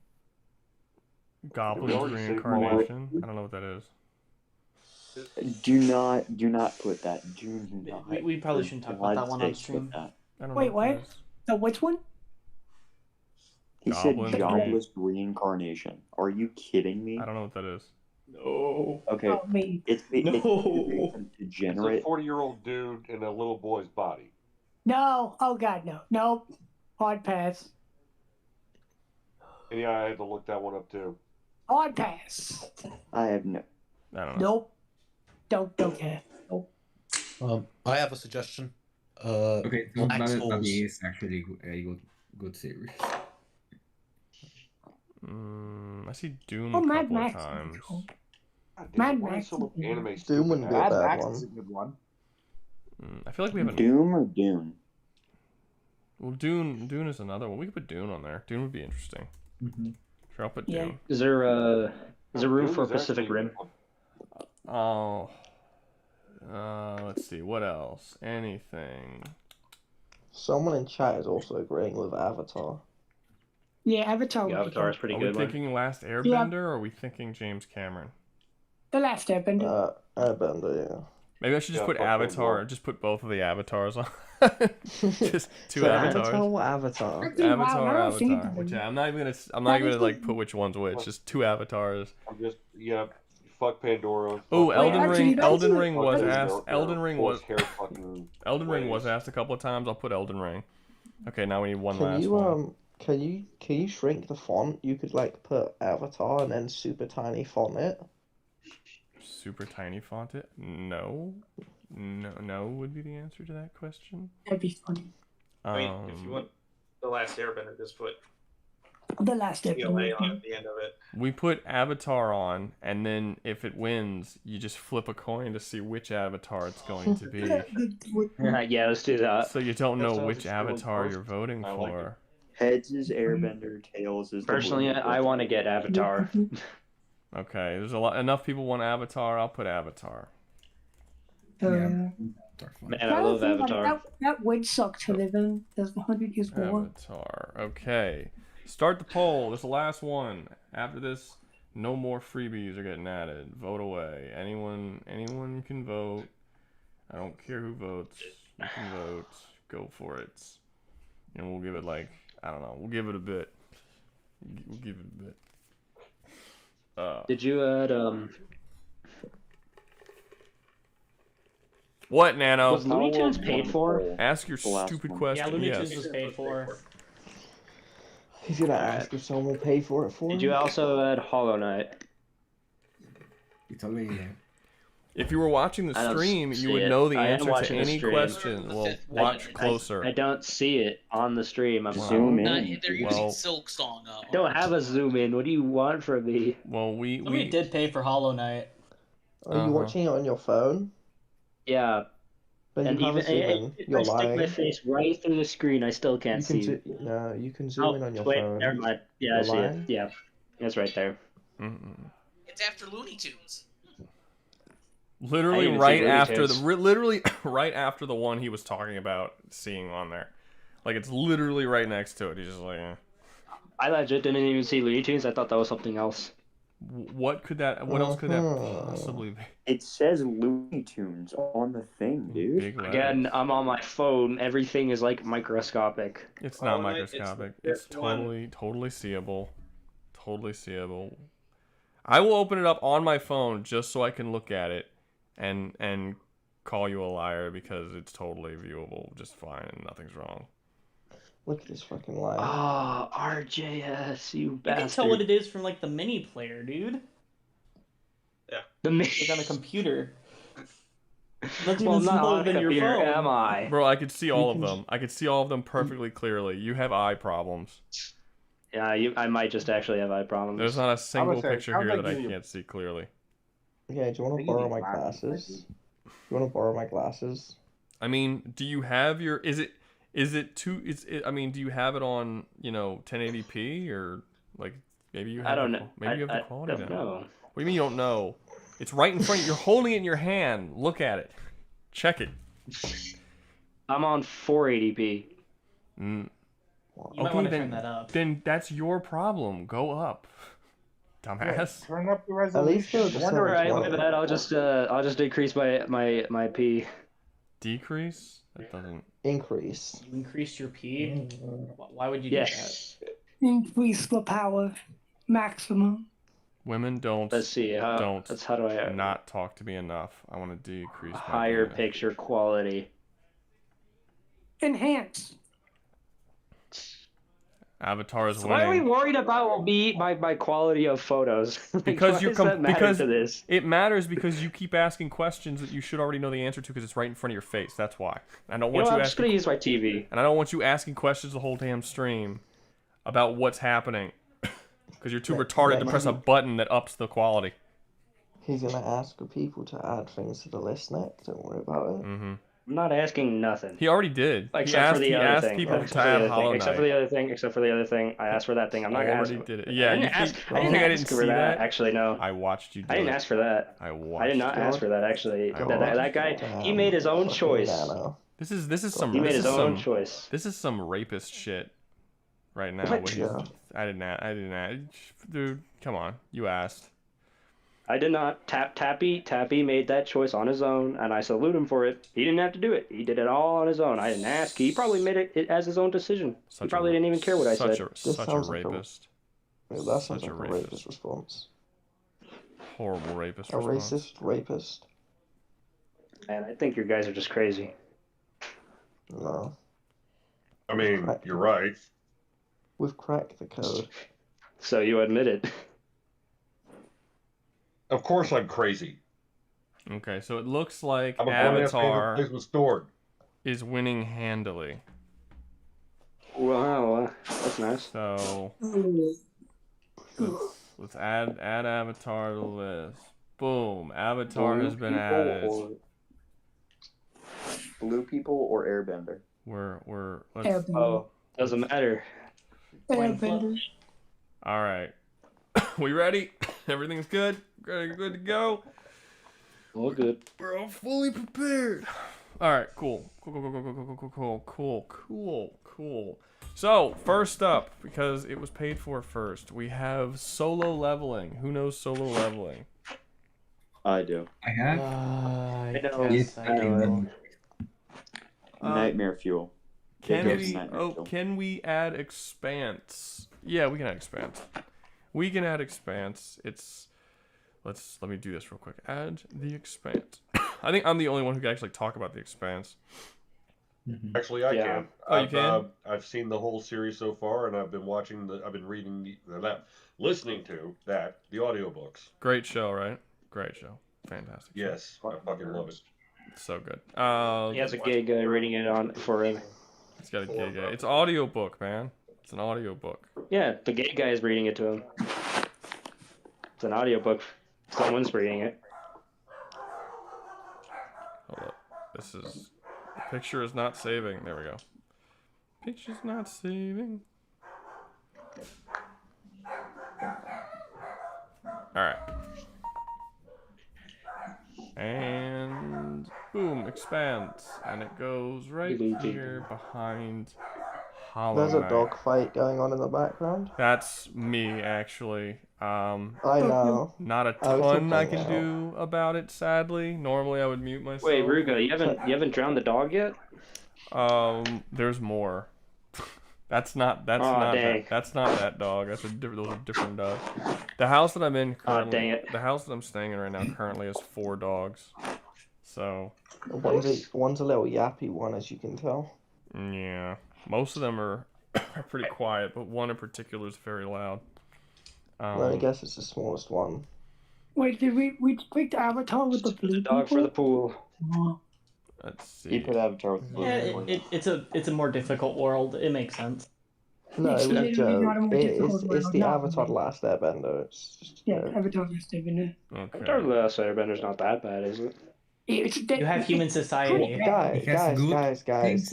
Goblin's Reincarnation? I don't know what that is. Do not put that. Do not. We probably shouldn't talk about that one on stream. Wait, what? So which one? He said jobless reincarnation. Are you kidding me? I don't know what that is. No. Okay. Oh, me. It's degenerate. It's a 40-year-old dude in a little boy's body. No. Oh God, no. Nope. Hard pass. And yeah, I had to look that one up too. Hard pass. I have no. I don't know. Nope. Don't care. Nope. I have a suggestion. Okay, so Bobby is actually a good series. I see Doom a couple of times. Mad Max. Doom wouldn't be a bad one. Is a good one. I feel like we haven't. Doom or Dune? Well, Dune is another one. We could put Dune on there. Dune would be interesting. Sure, I'll put Dune. Is there room for Pacific Rim? Oh. Let's see. What else? Anything? Someone in chat is also agreeing with Avatar. Yeah, Avatar. Yeah, Avatar is pretty good. Are we thinking Last Airbender, or are we thinking James Cameron? The Last Airbender. Airbender, yeah. Maybe I should just put fuck Avatar. Pandora. Just put both of the avatars on. Just two So avatars. Avatar or Avatar? Actually, wow, Avatar, now I'm thinking Avatar. about Which it. I'm not even gonna like put which one's which. Just two avatars. I'm just fuck Pandora. Oh, fuck Elden actually, Ring. that's Elden a- Ring was fucking asked. hair- Elden Ring was. fucking Elden Ring was ways. asked a couple of times. I'll put Elden Ring. Okay, now we need one Can last you one. can you shrink the font? You could like put Avatar and then super tiny font it. Super tiny font it? No. No would be the answer to that question. That'd be funny. I mean, if you want the Last Airbender, just put The Last ELA Airbender. on at the end of it. We put Avatar on, and then if it wins, you just flip a coin to see which Avatar it's going to be. Yeah, let's do that. So you don't know sounds which like avatar first. you're voting I like for. Heads is Airbender, tails is. Personally, I want to get Avatar. Okay, there's enough people want Avatar. I'll put Avatar. Man, I love Avatar. That would suck to live in. There's 100 years more. Avatar. Okay. Start the poll. This is the last one. After this, no more freebies are getting added. Vote away. Anyone can vote. I don't care who votes. You can vote. Go for it. And we'll give it like, I don't know. We'll give it a bit. We'll give it a bit. Did you add What, Nano? Was Looney Tunes paid for? Ask your stupid question. Yeah, Looney Yes. Tunes was paid for. He's gonna ask if someone will pay for it for him. Did you also add Hollow Knight? It's already there. If you were watching the I don't stream, see you would it. know the I am answer to watching the any stream. question. Well, watch closer. I don't see it on the stream. I'm Zoom They're in. using Well- Silk Song. I don't have a zoom in. What do you want from me? Well, Somebody did pay for Hollow Knight. Are you watching it on your phone? Yeah. But And you have even a zoom in. if You're I stick my lying. face right through the screen, I still can't You can see. no, you can zoom in on your wait, phone. never mind. Yeah, I You're see lying? it. Yeah, it's right there. It's after Looney Tunes. Literally I didn't right see after Looney Tunes. literally right after the one he was talking about seeing on there. Like it's literally right next to it. He's just like, I legit didn't even see Looney Tunes. I thought that was something else. what could that? What else could that possibly be? It says Looney Tunes on the thing, dude. Big letters. Again, I'm on my phone. Everything is like microscopic. It's not Hollow Knight, it's the microscopic. It's fifth one. totally seeable. Totally seeable. I will open it up on my phone just so I can look at it and call you a liar because it's totally viewable just fine and nothing's wrong. Look at this fucking lie. Oh, RJS, you You bastard. can tell what it is from like the mini player, dude. The Like on the computer. Looks well, even not smaller on a than your computer, phone. am I? Bro, I could see all of can them. I could see all of them perfectly clearly. You have eye problems. Yeah, I might just actually have eye problems. There's not a single say, picture sounds here like that I you- can't see clearly. Yeah, do you want to think you borrow need my glasses, glasses? You want to borrow my glasses? I mean, do you have your I mean, do you have it on, 1080p or like maybe you have I don't know. Maybe you have I the quality don't now. know. What do you mean you don't know? It's right in front of you. You're holding it in your hand. Look at it. Check it. I'm on 480p. Mm. You might want to turn that up. Then that's your problem. Go up. Dumbass. Turn up the At least resolution. the All right, Well, my bad. I'll just decrease my p. Decrease? That doesn't. increase. You increased your P? Why would you do Yes. Increase the power. Maximum. Women don't. Let's see. Don't. That's how do I not talk to me enough. I want to decrease my higher data. picture quality. Enhance. Avatar is Why are we winning. worried about my quality of photos? Like, Because why you're does that matter because to this? it matters because you keep asking questions that you should already know the answer to because it's right in front of your face. That's why. I don't You want know, you I'm just asking, gonna use my TV. and I don't want you asking questions the whole damn stream about what's happening because you're too retarded to press a button that ups the quality. He's gonna ask for people to add things to the list next. Don't worry about it. Mm-hmm. I'm not asking nothing. He already did. Except for the he other asked thing. people Except to for the add other Hollow thing. Except for Knight. the other thing. Except for the other thing. I asked for that thing. I'm not gonna ask. Already did it. Yeah, I you didn't ask. think, I you didn't think I ask didn't for see that. that? Actually, no. I watched you do I didn't it. ask for that. I watched. I did not ask for that. Actually, I that guy. He made his own choice. This is some. He made this his is own some, choice. This is some rapist shit. Right now, What? what he's, I didn't. Dude, come on. You asked. I did not. Tappy made that choice on his own, and I salute him for it. He didn't have to do it. He did it all on his own. I didn't ask. He probably made it as his own decision. He probably didn't even care what I said. Such a rapist. That sounds like a rapist response. Horrible rapist A response. racist rapist. Man, I think your guys are just crazy. No. I mean, you're right. We've cracked the code. So you admit it. Of course I'm crazy. Okay, so it looks like I'm a grown-ass man Avatar who plays with sword. is winning handily. Wow, that's nice. So let's add Avatar to the list. Boom, Avatar has been added. Blue people or airbender? Let's. Oh, doesn't matter. Airbenders. All right, we ready? Everything's good. Good to go. All good. We're all fully prepared. All right, cool. So first up, because it was paid for first, we have solo leveling. Who knows solo leveling? I do. I have. I know. Yes, I know. Nightmare fuel. Can we add expanse? Yeah, we can add expanse. We can add expanse. Let me do this real quick. Add the expanse. I think I'm the only one who can actually talk about the expanse. Actually, I can. Oh, you can? I've seen the whole series so far, and I've been listening to the audiobooks. Great show, right? Great show. Fantastic. Yes, I fucking love it. It's so good. He has a gay guy reading it on for him. He's got a gay guy. It's audiobook, man. It's an audiobook. Yeah, the gay guy is reading it to him. It's an audiobook. Someone's reading it. Hold up. The picture is not saving. There we go. Picture's not saving. Alright. And boom, expands. And it goes right here behind Hollow There's a Knight. dog fight going on in the background. That's me, actually. I know. Not a ton I can do about it, sadly. Normally I would mute myself. Wait, Rouga, you haven't drowned the dog yet? There's more. That's not that dog. Those are different dogs. The house that I'm in currently, dang it. the house that I'm staying in right now currently has 4 dogs. So One's a little yappy one, as you can tell. yeah, most of them are pretty quiet, but one in particular is very loud. I guess it's the smallest one. Wait, did we pick the Avatar with the blue Dog for the pool. Let's see. He put Avatar with the blue people. Yeah, it's a more difficult world. It makes sense. No, It's it was a literally not a joke. more difficult It's world, the no. Avatar: The Last Airbender. It's just, Yeah, Avatar Last Airbender. Avatar The Last Airbender's not that bad, is it? You have human society. Guys.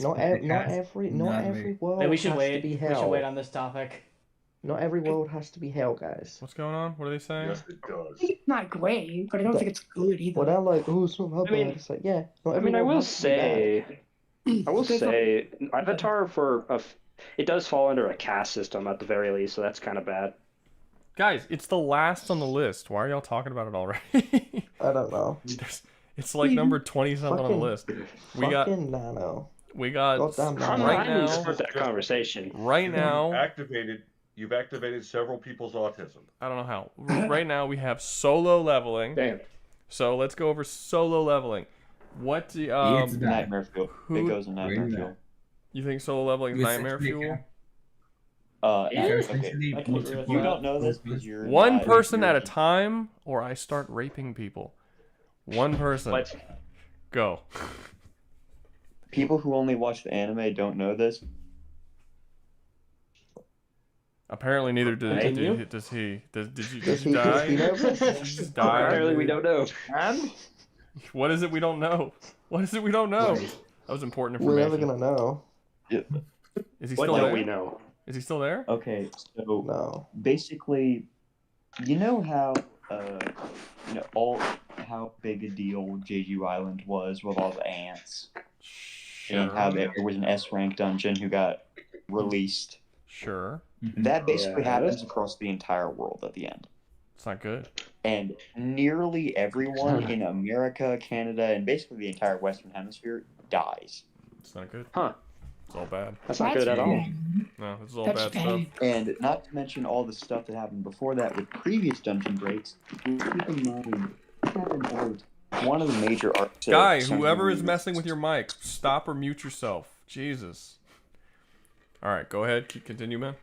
Not every world Wait, we should has wait. to be We hell. should wait on this topic. Not every world has to be hell, guys. What's going on? What are they saying? Yes, it does. It's not great, but I don't think it's good either. Well, they're like, oh, it's not that bad. It's like, yeah, not every I world will has to be bad. say, Avatar it does fall under a caste system at the very least, so that's kind of bad. Guys, it's the last on the list. Why are y'all talking about it already? I don't know. It's like number 20 something on the list. Fucking Nano. We got Goddamn Nano. right I didn't now. start that conversation. Right now, You've activated several people's autism. I don't know how. Right now we have solo leveling. Damn. So let's go over solo leveling. What do It's bad. Nightmare fuel. It goes in nightmare Really fuel. bad. you think solo leveling is nightmare fuel? Because Okay. essentially I can agree with You that. don't know this because you're One not- person at a time, or I start raping people. One person. What? Go. People who only watch the anime don't know this. Apparently neither does Thank he. you. Does he? Did you Does just he die? know? Did you just die? Apparently we don't know. And What is it we don't know? What is it we don't know? That was important We're information. never gonna know. Is he What still don't there? we know? Is he still there? Okay, so No. basically, you know how how big a deal Jeju Island was with all the ants, and how there was an S-rank dungeon who got released. Sure. That basically Yeah. happens across the entire world at the end. It's not good. And nearly everyone in America, Canada, and basically the entire Western Hemisphere dies. It's not good. Huh. It's all bad. That's not good at all. No, it's all That's bad bad. stuff. And not to mention all the stuff that happened before that with previous dungeon breaks. Keep in mind, one of the major arcs. Guy, whoever is messing with your mic, stop or mute yourself. Jesus. All right, go ahead. Continue, man.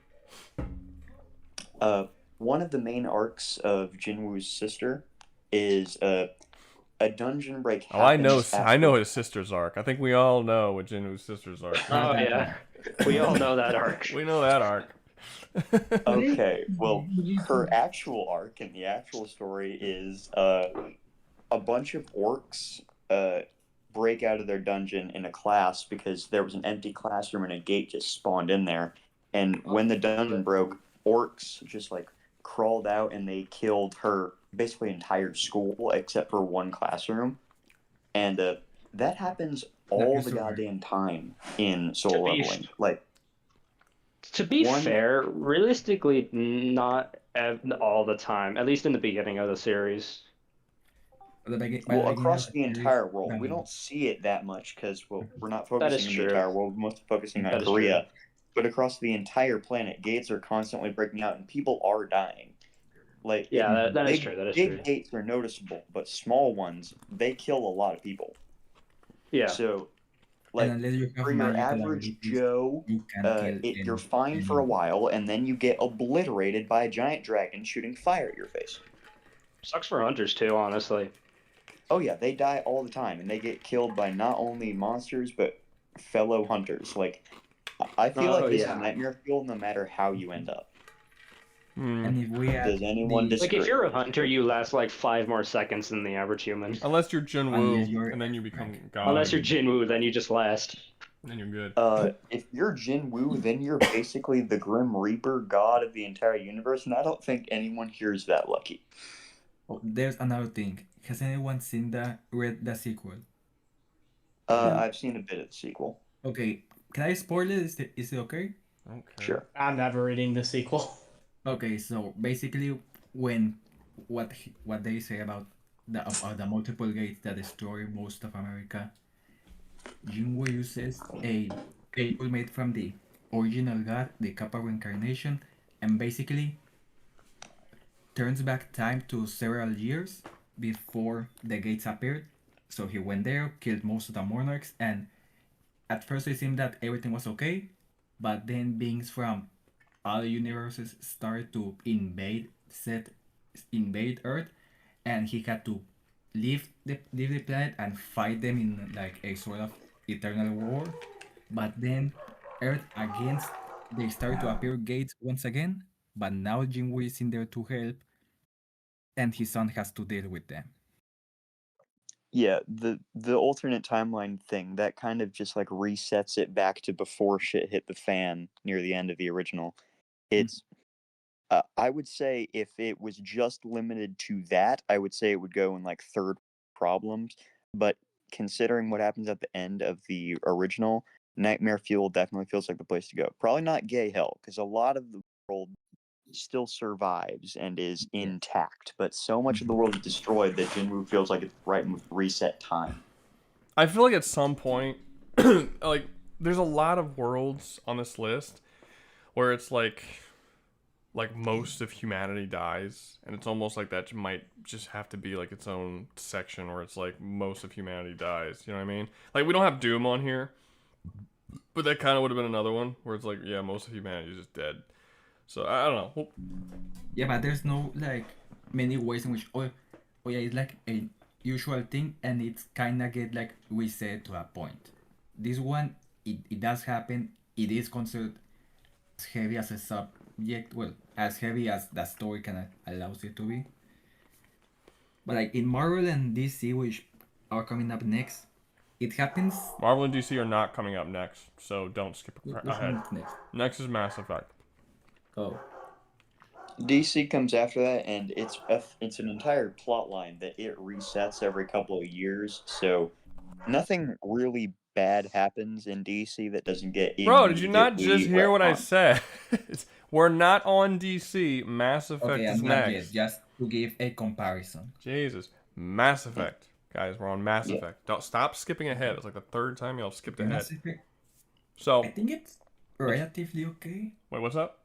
One of the main arcs of Jinwoo's sister is a dungeon break. Oh, I know his sister's arc. I think we all know what Jinwoo's sister's arc. Oh yeah, we all know that arc. We know that arc. Okay, well, her actual arc in the actual story is a bunch of orcs break out of their dungeon in a class because there was an empty classroom and a gate just spawned in there. And when the dungeon broke, orcs just like crawled out and they killed her basically entire school except for one classroom. And that happens all the goddamn time in solo leveling. Like, to be fair, realistically, not all the time. At least in the beginning of the series. Well, across the entire world, we don't see it that much because we're not focusing on the entire world. We're mostly focusing on Korea. But across the entire planet, gates are constantly breaking out, and people are dying. Like, yeah, that is true. That is big true. gates are noticeable, but small ones, they kill a lot of people. Yeah. So, like, for your average Joe, you're fine for a while, and then you get obliterated by a giant dragon shooting fire at your face. Sucks for hunters too, honestly. Oh yeah, they die all the time, and they get killed by not only monsters but fellow hunters. Like, I feel like this is nightmare fuel no matter how you end up. And if we Does anyone disagree? Like, if you're a hunter, you last like 5 more seconds than the average human. Unless you're Jinwoo, and then you become God. Unless you're Jinwoo, then you just last. Then you're good. If you're Jinwoo, then you're basically the Grim Reaper, god of the entire universe, and I don't think anyone here is that lucky. Oh, there's another thing. Has anyone read the sequel? I've seen a bit of the sequel. Okay, can I spoil it? Is it okay? Okay. Sure. I'm never reading the sequel. Okay, so basically, what they say about the multiple gates that destroy most of America, Jinwoo uses a cable made from the original god, the Kappa reincarnation, and basically turns back time to several years before the gates appeared. So he went there, killed most of the monarchs, and at first it seemed that everything was okay, but then beings from other universes started to invade Earth, and he had to leave the planet and fight them in like a sort of eternal war. But then Earth again, they started to appear gates once again, but now Jinwoo is in there to help, and his son has to deal with them. Yeah, the alternate timeline thing, that kind of just like resets it back to before shit hit the fan near the end of the original. It's I would say if it was just limited to that, I would say it would go in like third problems. But considering what happens at the end of the original, Nightmare Fuel definitely feels like the place to go. Probably not Gay Hell, because a lot of the world still survives and is intact, but so much of the world is destroyed that Jinwoo feels like it's right in reset time. I feel like at some point, like, there's a lot of worlds on this list where it's like most of humanity dies, and it's almost like that might just have to be like its own section where it's like most of humanity dies. You know what I mean? Like, we don't have Doom on here, but that kind of would have been another one where it's like, yeah, most of humanity is just dead. So I don't know. Yeah, but there's no like many ways in which oh yeah, it's like a usual thing, and it's kind of get like reset to a point. This one, it does happen. It is considered as heavy as a subject, well, as heavy as the story can allows it to be. But like in Marvel and DC, which are coming up next, it happens. Marvel and DC are not coming up next, so don't skip ahead. Next is Mass Effect. Oh. DC comes after that, and it's an entire plot line that it resets every couple of years, so nothing really bad happens in DC that doesn't get Bro, did you not just hear what I said? We're not on DC. Mass Effect is next. to give a comparison. Jesus. Mass Effect. Guys, we're on Mass Yeah. Effect. Don't stop skipping ahead. It's like the third time y'all skipped ahead. Mass Effect, So, I think it's relatively okay. wait, what's up?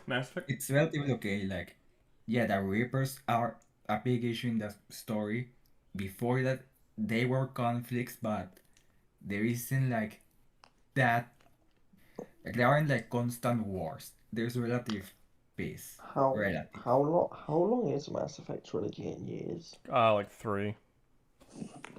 Mass Effect? It's relatively okay. Like, yeah, the Reapers are a big issue in the story. Before that, they were conflicts, but there isn't like that. Like, there aren't like constant wars. There's relative peace. How Relative. how long is Mass Effect trilogy in years? Like 3.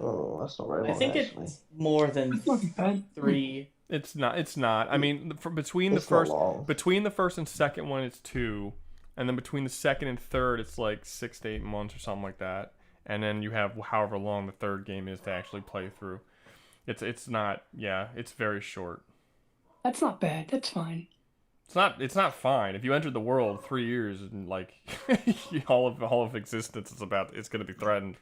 Oh, that's not very I long think actually. it's more than That's not bad. 3. It's not. It's not. I mean, between the It's not first, long. between the first and second one, it's 2, and then between the second and third, it's like 6 to 8 months or something like that. And then you have however long the third game is to actually play through. It's not. Yeah, it's very short. That's not bad. That's fine. It's not fine. If you entered the world 3 years and like all of existence is about, it's gonna be threatened.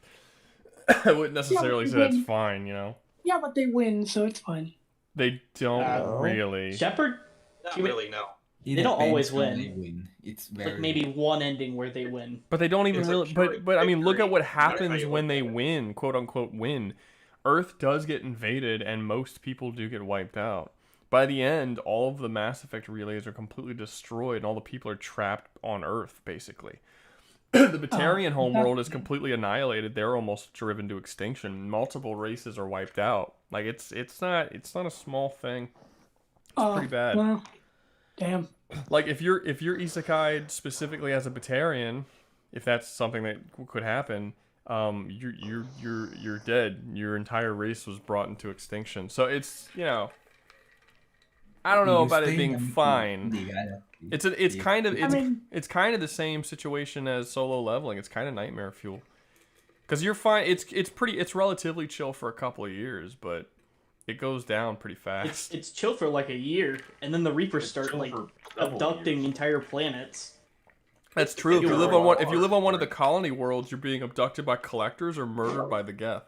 I wouldn't necessarily say that's fine. You know. Yeah, but they win, so it's fine. They don't No. really. Shepard, Not You- really, no. It They don't depends always how win. they win. It's very like maybe one ending where they win. But they don't even It's a really. pure But I mean, look at victory, what no matter how happens you when look they at it. win, quote unquote win. Earth does get invaded, and most people do get wiped out. By the end, all of the Mass Effect relays are completely destroyed, and all the people are trapped on Earth, basically. The Batarian homeworld is completely annihilated. They're almost driven to extinction. Multiple races are wiped out. Like it's not a small thing. It's pretty bad. Well, damn. Like if you're Isekaied specifically as a Batarian, if that's something that could happen, you're dead. Your entire race was brought into extinction. So it's, you know, I don't know You about it stay being in fine. the galaxy. It's Yeah. kind of I mean- it's kind of the same situation as solo leveling. It's kind of nightmare fuel. Cuz you're fine. It's relatively chill for a couple of years, but it goes down pretty fast. It's chill for like a year, and then the Reapers It's start chill like for several abducting years. entire planets. That's true. If you You're live right. on one of the colony worlds, you're being abducted by collectors or murdered by the Geth.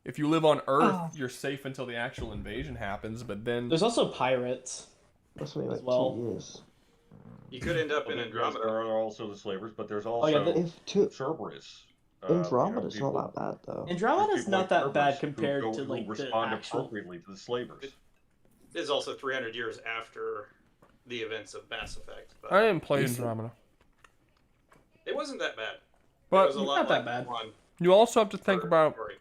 If you live on Earth, Oh. you're safe until the actual invasion happens, but then There's also pirates. That's only like well. 2 years. You could end up in There Andromeda. are also the slavers, but there's yeah, also If two Cerberus. Andromeda's people- not that bad though. Andromeda's people not like that bad Cerberus who compared go- to who like the respond actual. appropriately to the slavers. It's also 300 years after the events of Mass Effect. But I didn't play Is- Andromeda. it wasn't that bad. But it was a lot not that like bad. one you also have to think for about story.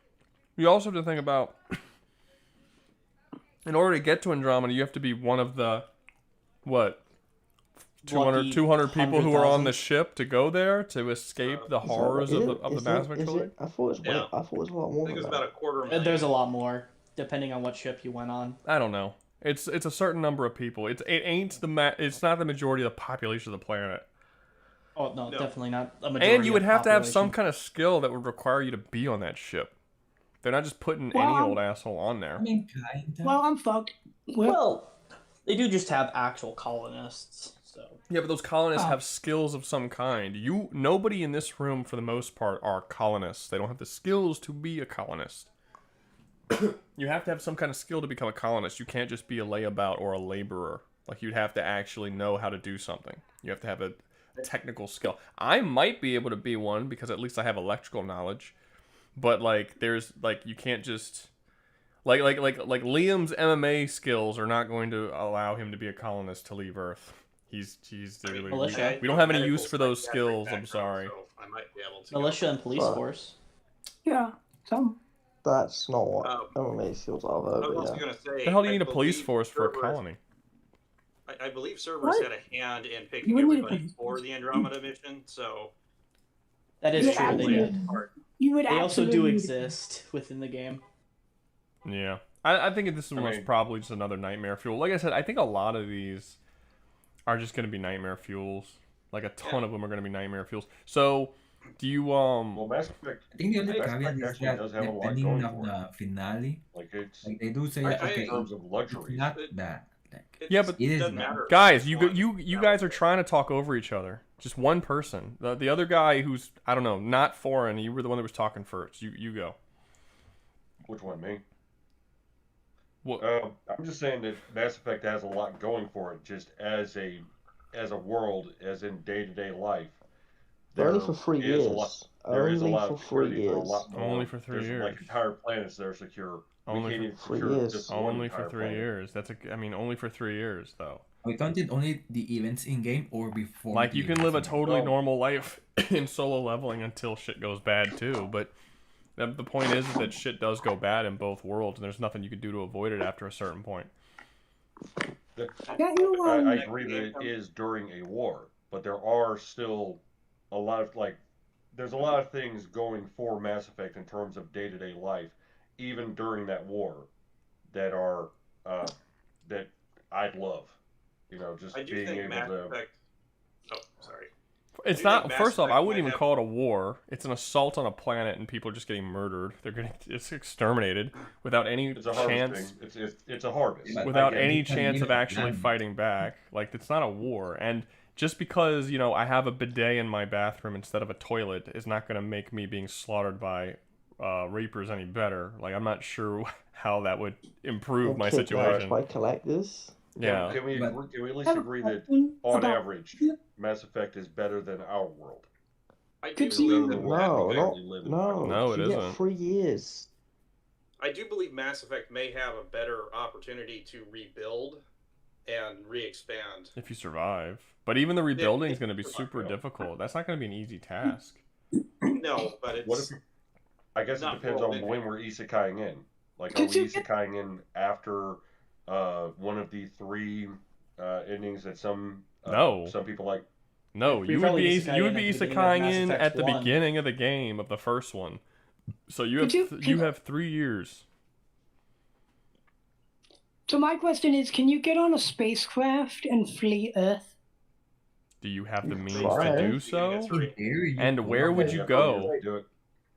in order to get to Andromeda, you have to be one of the what 200, Lucky 200 people who are on the 100,000. ship to go there to escape the Is that- horrors is of the it- of the is Mass it- Effect is trilogy. it? I thought it was Yeah. I thought it was a lot I more think it than was that. about a quarter million. There's a lot more, depending on what ship you went on. I don't know. It's a certain number of people. It's not the majority of the population of the planet. Oh no, No. definitely not a majority. And you would of have to have some population. kind of skill that would require you to be on that ship. They're not just putting any Well, old asshole on there. I mean, kinda. Well, I'm fucked. Well, they do just have actual colonists, so. Yeah, but those colonists Oh. have skills of some kind. Nobody in this room, for the most part, are colonists. They don't have the skills to be a colonist. You have to have some kind of skill to become a colonist. You can't just be a layabout or a laborer. Like, you'd have to actually know how to do something. You have to have a technical skill. I might be able to be one because at least I have electrical knowledge. But like, there's like, you can't just like Liam's MMA skills are not going to allow him to be a colonist to leave Earth. He's Militia. we don't have any Medical use for those psychiatric skills. I'm background, sorry. So I might be able to Militia and police Fuck. force. Yeah, some. That's not what Um, MMA skills are I was though, also but yeah. going to say. The hell do you I need a police believe force for a Cerberus- colony? I believe Cerberus What? had a hand in You picking wouldn't need a everybody police for the Andromeda mission, so That is Yeah, true. They absolutely. did. You would They also do absolutely- exist within the game. Yeah, I think this one was mean- probably just another nightmare fuel. Like I said, I think a lot of these are just going to be nightmare fuels. Like a ton of them are going to be nightmare fuels. So, do you Well, Mass Effect, I think the only Mass caveat Effect is actually that does have a lot depending going on for it. the finale, Like it's like they do say, I- okay, in terms of it's luxuries. not It- that. Like, it, Yeah, but- It is doesn't not. matter. guys, One, you guys are trying to talk over each other. Just one person. The other guy who's, I don't know, not foreign. You were the one that was talking first. You go. Which one, me? Well, I'm just saying that Mass Effect has a lot going for it, just as a world, as in day-to-day life. But only for 3 is a lot. years. There is a Only lot for of 3 security for a years. lot more. Only for 3 There's years. like entire planets that are secure. We Only can't for even 3 secure years. just one Only for entire 3 planet. years. I mean, only for 3 years though. We counted only the events in game or before. Like the you can events live a in game? totally normal life in solo leveling until shit goes bad too. But the point is that shit does go bad in both worlds, and there's nothing you can do to avoid it after a certain point. I agree that it is during a war, but there are still a lot of there's a lot of things going for Mass Effect in terms of day-to-day life, even during that war, that are that I'd love. You know, just being able Mass to. Effect... Oh, sorry. It's not. First off, I wouldn't even call it a war. It's an assault on a planet, and people are just getting murdered. It's exterminated without any It's a chance. It's a harvest. Without any chance of actually fighting back. Like, it's not a war. And just because, you know, I have a bidet in my bathroom instead of a toilet is not going to make me being slaughtered by Reapers any better. Like, I'm not sure how that would improve my situation. By collectors. Yeah. Can we at least agree that on average, Mass Effect is better than our world? No, it you isn't. Get 3 years. I do believe Mass Effect may have a better opportunity to rebuild and re-expand. If you survive. But even the rebuilding is going to be super difficult. That's not going to be an easy task. No, but it's... I guess it depends on when we're isekaiing in. Like, are we isekaiing in after one of the 3 endings that some people like? No, you would be isekaiing in at the beginning of the game of the first one. So you have 3 years. So my question is, can you get on a spacecraft and flee Earth? Do you have the means to do so? And where would you go? Wait,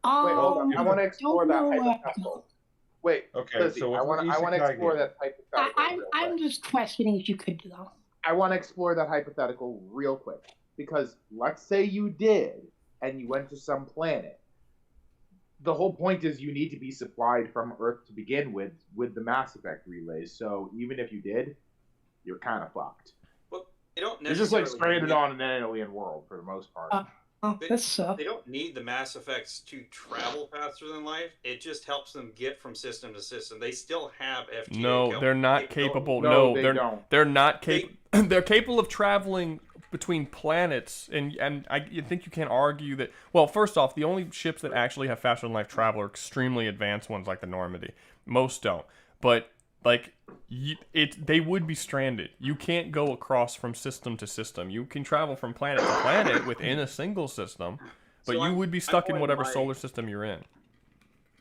hold on. I want to explore that hypothetical. Wait, okay, Lizzie, so I want to explore that hypothetical. I'm just questioning if you could do that. I want to explore that hypothetical real quick. Because let's say you did, and you went to some planet. The whole point is you need to be supplied from Earth to begin with the Mass Effect relays. So even if you did, you're kind of fucked. Well, they don't You're just like stranded on an alien world for the most part. They don't need the Mass Effects to travel faster than light. It just helps them get from system to system. They still have FTA. No, they're not capable. No, No, they don't. They're not capable. They're capable of traveling between planets, and I think you can't argue that. Well, first off, the only ships that actually have faster than light travel are extremely advanced ones like the Normandy. Most don't, but like they would be stranded. You can't go across from system to system. You can travel from planet to planet within a single system, but you would be stuck in whatever solar system you're in.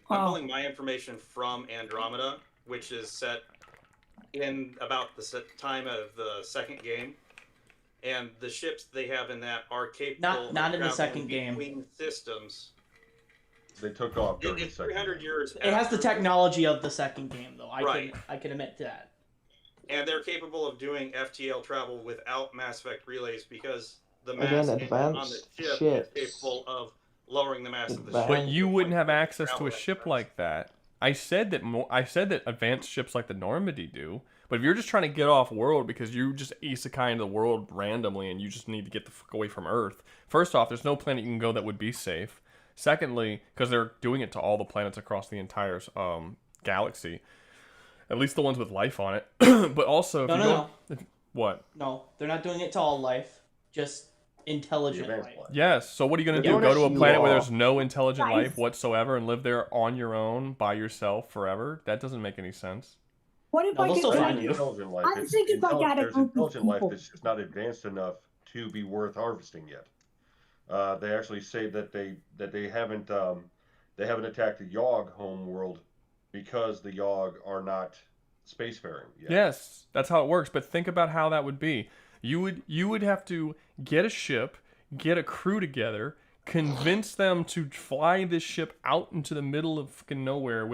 I'm pulling my information from Andromeda, which is set in about the time of the second game. And the ships they have in that are capable not of in the second between game. systems. They took off during the second 300 years It has the after. technology of the second game, though. Right. I can admit to that. And they're capable of doing FTL travel without Mass Effect relays because the Again, mass on the advanced ship ships. is capable of lowering the mass of the ship. But you wouldn't have access to a ship like that. I said that advanced ships like the Normandy do. But if you're just trying to get off world because you just isekai into the world randomly and you just need to get the fuck away from Earth, first off, there's no planet you can go that would be safe. Secondly, because they're doing it to all the planets across the entire galaxy, at least the ones with life on it. But also, what? No, they're not doing it to all life, just intelligent life. Yes. So what are you going to do? Go to a planet where there's no intelligent life whatsoever and live there on your own by yourself forever? That doesn't make any sense. What if I get intelligent life? I think if I got There's intelligent life that's just not advanced enough to be worth harvesting yet. They actually say that they haven't attacked the Yogg homeworld because the Yogg are not spacefaring yet. Yes, that's how it works. But think about how that would be. You would have to get a ship, get a crew together, convince them to fly this ship out into the middle of fucking nowhere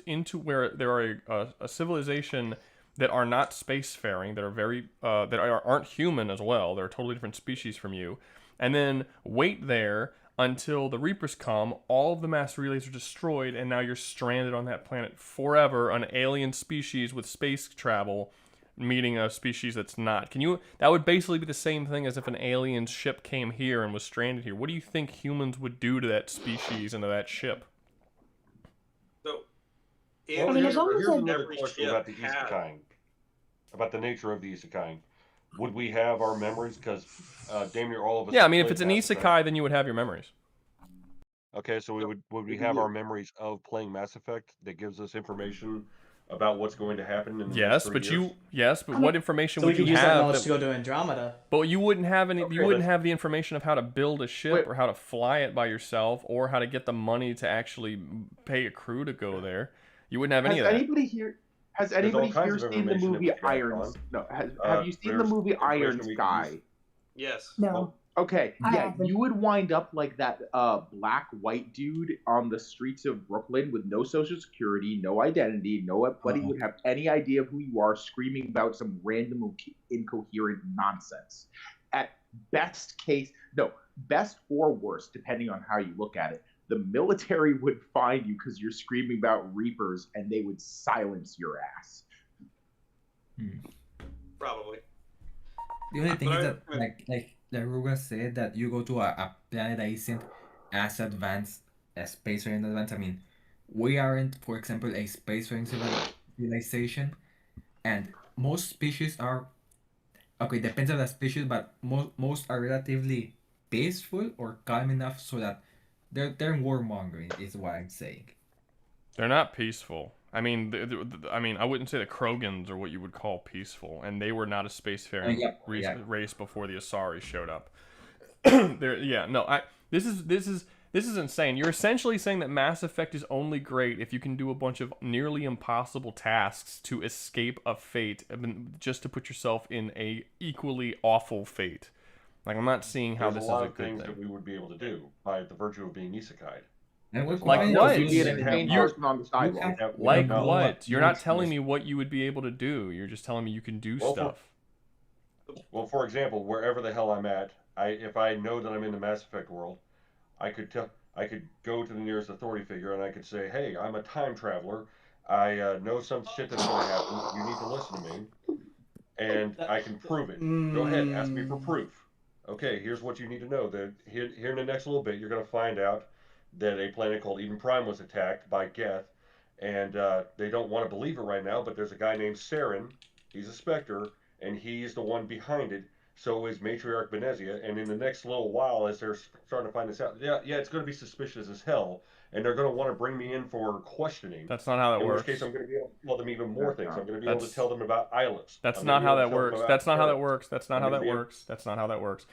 into where there are a civilization that are not spacefaring, that are very aren't human as well. They're a totally different species from you, and then wait there until the Reapers come. All of the mass relays are destroyed, and now you're stranded on that planet forever, an alien species with space travel, meeting a species that's not. That would basically be the same thing as if an alien ship came here and was stranded here. What do you think humans would do to that species and to that ship? So, Well, mean, as long as here's they- another every question ship about the had- Isekaied, about the nature of the Isekaied. Would we have our memories? Because damn near all of us. Yeah, I have mean, if played it's an Mass Effect. isekai, then you would have your memories. Okay, so would we have our memories of playing Mass Effect that gives us information about what's going to happen in the next 3 years? But what information So we would you could use that have? knowledge to go to Andromeda. But you wouldn't have any. Okay, You wouldn't but- have the information of how to build a ship or how to fly it by yourself or how to get the money to actually pay a crew to go there. You wouldn't have any of that. Has There's all anybody kinds here of seen the information movie that we can Iron? find. No, have you seen the There's movie Iron information we can Sky? use. Yes. No. Okay, I yeah, haven't. you would wind up like that black-white dude on the streets of Brooklyn with no social security, no identity, nobody would have any idea of who you are, screaming about some random incoherent nonsense. At best or worst, depending on how you look at it, the military would find you because you're screaming about Reapers, and they would silence your ass. Probably. The only thing But is I- that, like Rouga said, that you go to a planet that isn't as advanced as space-faring advanced. I mean, we aren't, for example, a space-faring civilization, and most species are, okay, depends on the species, but most are relatively peaceful or calm enough so that they're warmongering, is what I'm saying. They're not peaceful. I mean, I wouldn't say the Krogans are what you would call peaceful, and they were not a spacefaring race before the Asari showed up. This is insane. You're essentially saying that Mass Effect is only great if you can do a bunch of nearly impossible tasks to escape a fate, just to put yourself in a equally awful fate. Like, I'm not seeing how There's this a lot is a of good things thing. that we would be able to do by the virtue of being Isekaied. And we're Like quite what? You'd be an insane person on the sidewalk. Like No. what? You're not telling me what you would be able to do. You're just telling me you can do stuff. Well, for example, wherever the hell I'm at, if I know that I'm in the Mass Effect world, I could go to the nearest authority figure and I could say, "Hey, I'm a time traveler. I know some shit that's going to happen. You need to listen to me, and I can prove it. Go ahead, ask me for proof. Okay, here's what you need to know. That here in the next little bit, you're going to find out that a planet called Eden Prime was attacked by Geth, and they don't want to believe it right now, but there's a guy named Saren. He's a Spectre, and he's the one behind it. So is Matriarch Benezia, and in the next little while, as they're starting to find this out, it's going to be suspicious as hell, and they're going to want to bring me in for questioning. That's not how that works. In which case, I'm going to be able to tell them even more things. I'm going to be able to tell them about Islets. That's not how that works. That's not how that works. That's not how that works. That's not how that works.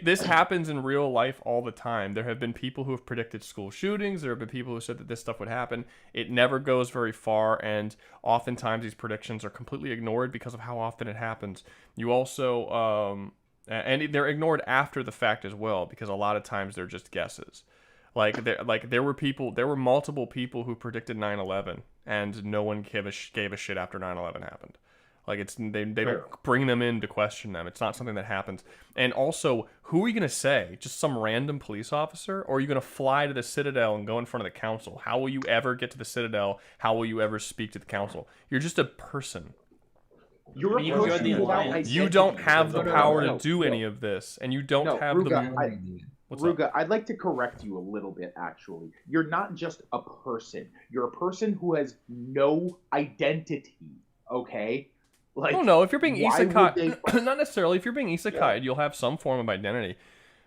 This happens in real life all the time. There have been people who have predicted school shootings. There have been people who said that this stuff would happen. It never goes very far, and oftentimes these predictions are completely ignored because of how often it happens. You also, and they're ignored after the fact as well, because a lot of times they're just guesses. There were multiple people who predicted 9/11, and no one gave a shit after 9/11 happened. Like, they don't bring them in to question them. It's not something that happens. And also, who are you gonna say? Just some random police officer, or are you gonna fly to the Citadel and go in front of the council? How will you ever get to the Citadel? How will you ever speak to the council? You're just a person. You're a person without identity. You don't have the No, power no, to do any of this, and you don't have Rouga, What's up? Rouga, I'd like to correct you a little bit, actually. You're not just a person. You're a person who has no identity, okay? Like, no, if you're being why would isekai, not necessarily. If you're being isekai, you'll have some form of identity.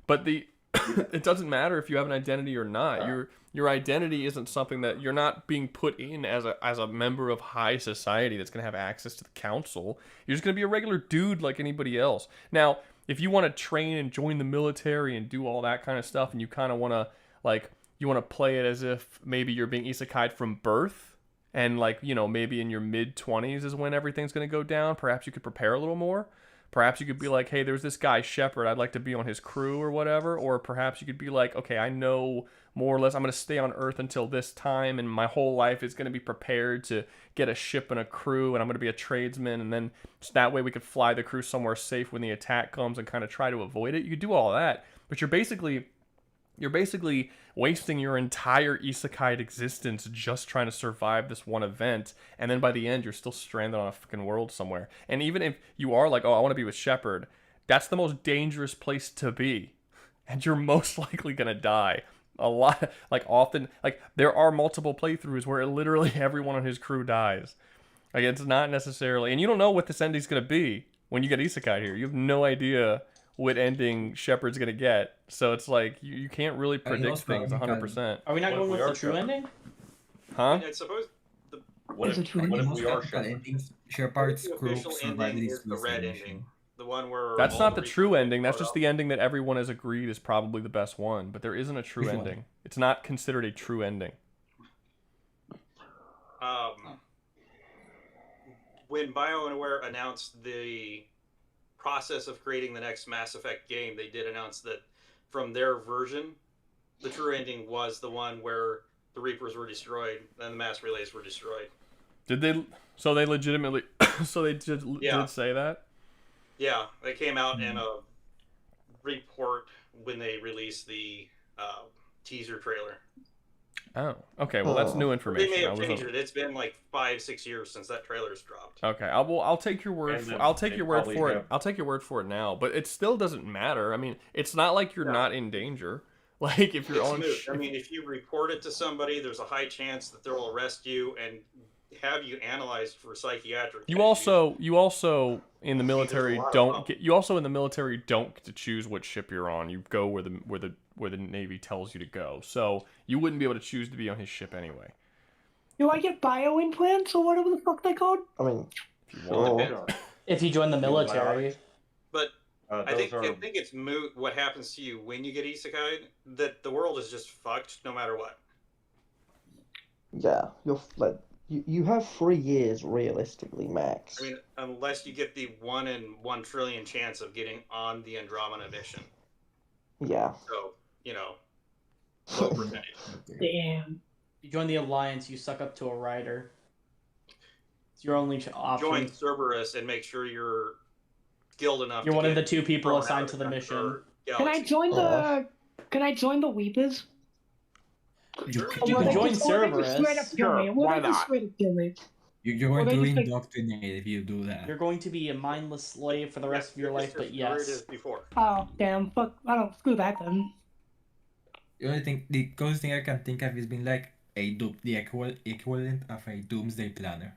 But it doesn't matter if you have an identity or not. Your identity isn't something that you're not being put in as a member of high society that's going to have access to the council. You're just going to be a regular dude like anybody else. Now, if you want to train and join the military and do all that kind of stuff, and you kind of want to play it as if maybe you're being isekai'd from birth, and maybe in your mid-20s is when everything's going to go down, perhaps you could prepare a little more. Perhaps you could be like, hey, there's this guy Shepard, I'd like to be on his crew or whatever. Or perhaps you could be like, okay, I know more or less I'm going to stay on Earth until this time, and my whole life is going to be prepared to get a ship and a crew, and I'm going to be a tradesman, and then just that way we could fly the crew somewhere safe when the attack comes and kind of try to avoid it. You could do all that, but you're basically you're basically wasting your entire Isekaied existence just trying to survive this one event, and then by the end, you're still stranded on a fucking world somewhere. And even if you are like, oh, I want to be with Shepard, that's the most dangerous place to be. And you're most likely gonna die. A lot, like often, like there are multiple playthroughs where literally everyone on his crew dies. Like it's not necessarily, and you don't know what this ending's gonna be when you get Isekaied here. You have no idea what ending Shepard's gonna get. So it's like you can't really predict things 100%. Are we not going with the true ending? Huh? I suppose What if we are Shepard? Shepard's the crew official survived ending this is the red mission. ending. The one where That's all not the true Reapers ending. That's start just off. the ending that everyone has agreed is probably the best one. But there isn't a true Which one? ending. It's not considered a true ending. When BioWare announced the process of creating the next Mass Effect game, they did announce that from their version, the true ending was the one where the Reapers were destroyed and the mass relays were destroyed. Did they? So they legitimately? So they did say that? Yeah, they came out in a report when they released the teaser trailer. Oh, okay. Well, that's new information. They may I have wasn't- changed it. It's been like 5-6 years since that trailer's dropped. Okay, I'll take your word. And For, then I'll take they your word probably for it. have- I'll take your word for it now. But it still doesn't matter. I mean, it's not like you're not in danger. Like if you're It's on. moot. I mean, if you report it to somebody, there's a high chance that they'll arrest you and have you analyzed for psychiatric. You issues. also in the military lot of don't them. get. You also in the military don't get to choose what ship you're on. You go where the Navy tells you to go. So you wouldn't be able to choose to be on his ship anyway. Do I get bio implants or whatever the fuck they called? I mean, If you want. sure. If you join the military. But I think Those are it's moot what happens to you when you get isekai'd. That the world is just fucked no matter what. Yeah, you're like you have 3 years realistically, max. I mean, unless you get the 1 in 1 trillion chance of getting on the Andromeda mission. Yeah. So, you know, low percentage. Damn. If you join the Alliance, you suck up to a rider. It's your only option. Join Cerberus and make sure you're skilled enough. You're to one of get the 2 people thrown out assigned of to the mission. or Can I galaxy. join the? Can I join the Weepers? Sure. You Or can they join just- or they just straight up Cerberus. kill me. Sure, Or why they just not? straight up kill me. You're Or going they to just, like- indoctrinate if you do that. You're going to be a mindless slave for the rest of your life, but Where it yes. is before. Oh damn! Fuck! I don't screw that then. The only thing, the closest thing I can think of is being like the equivalent of a doomsday planner.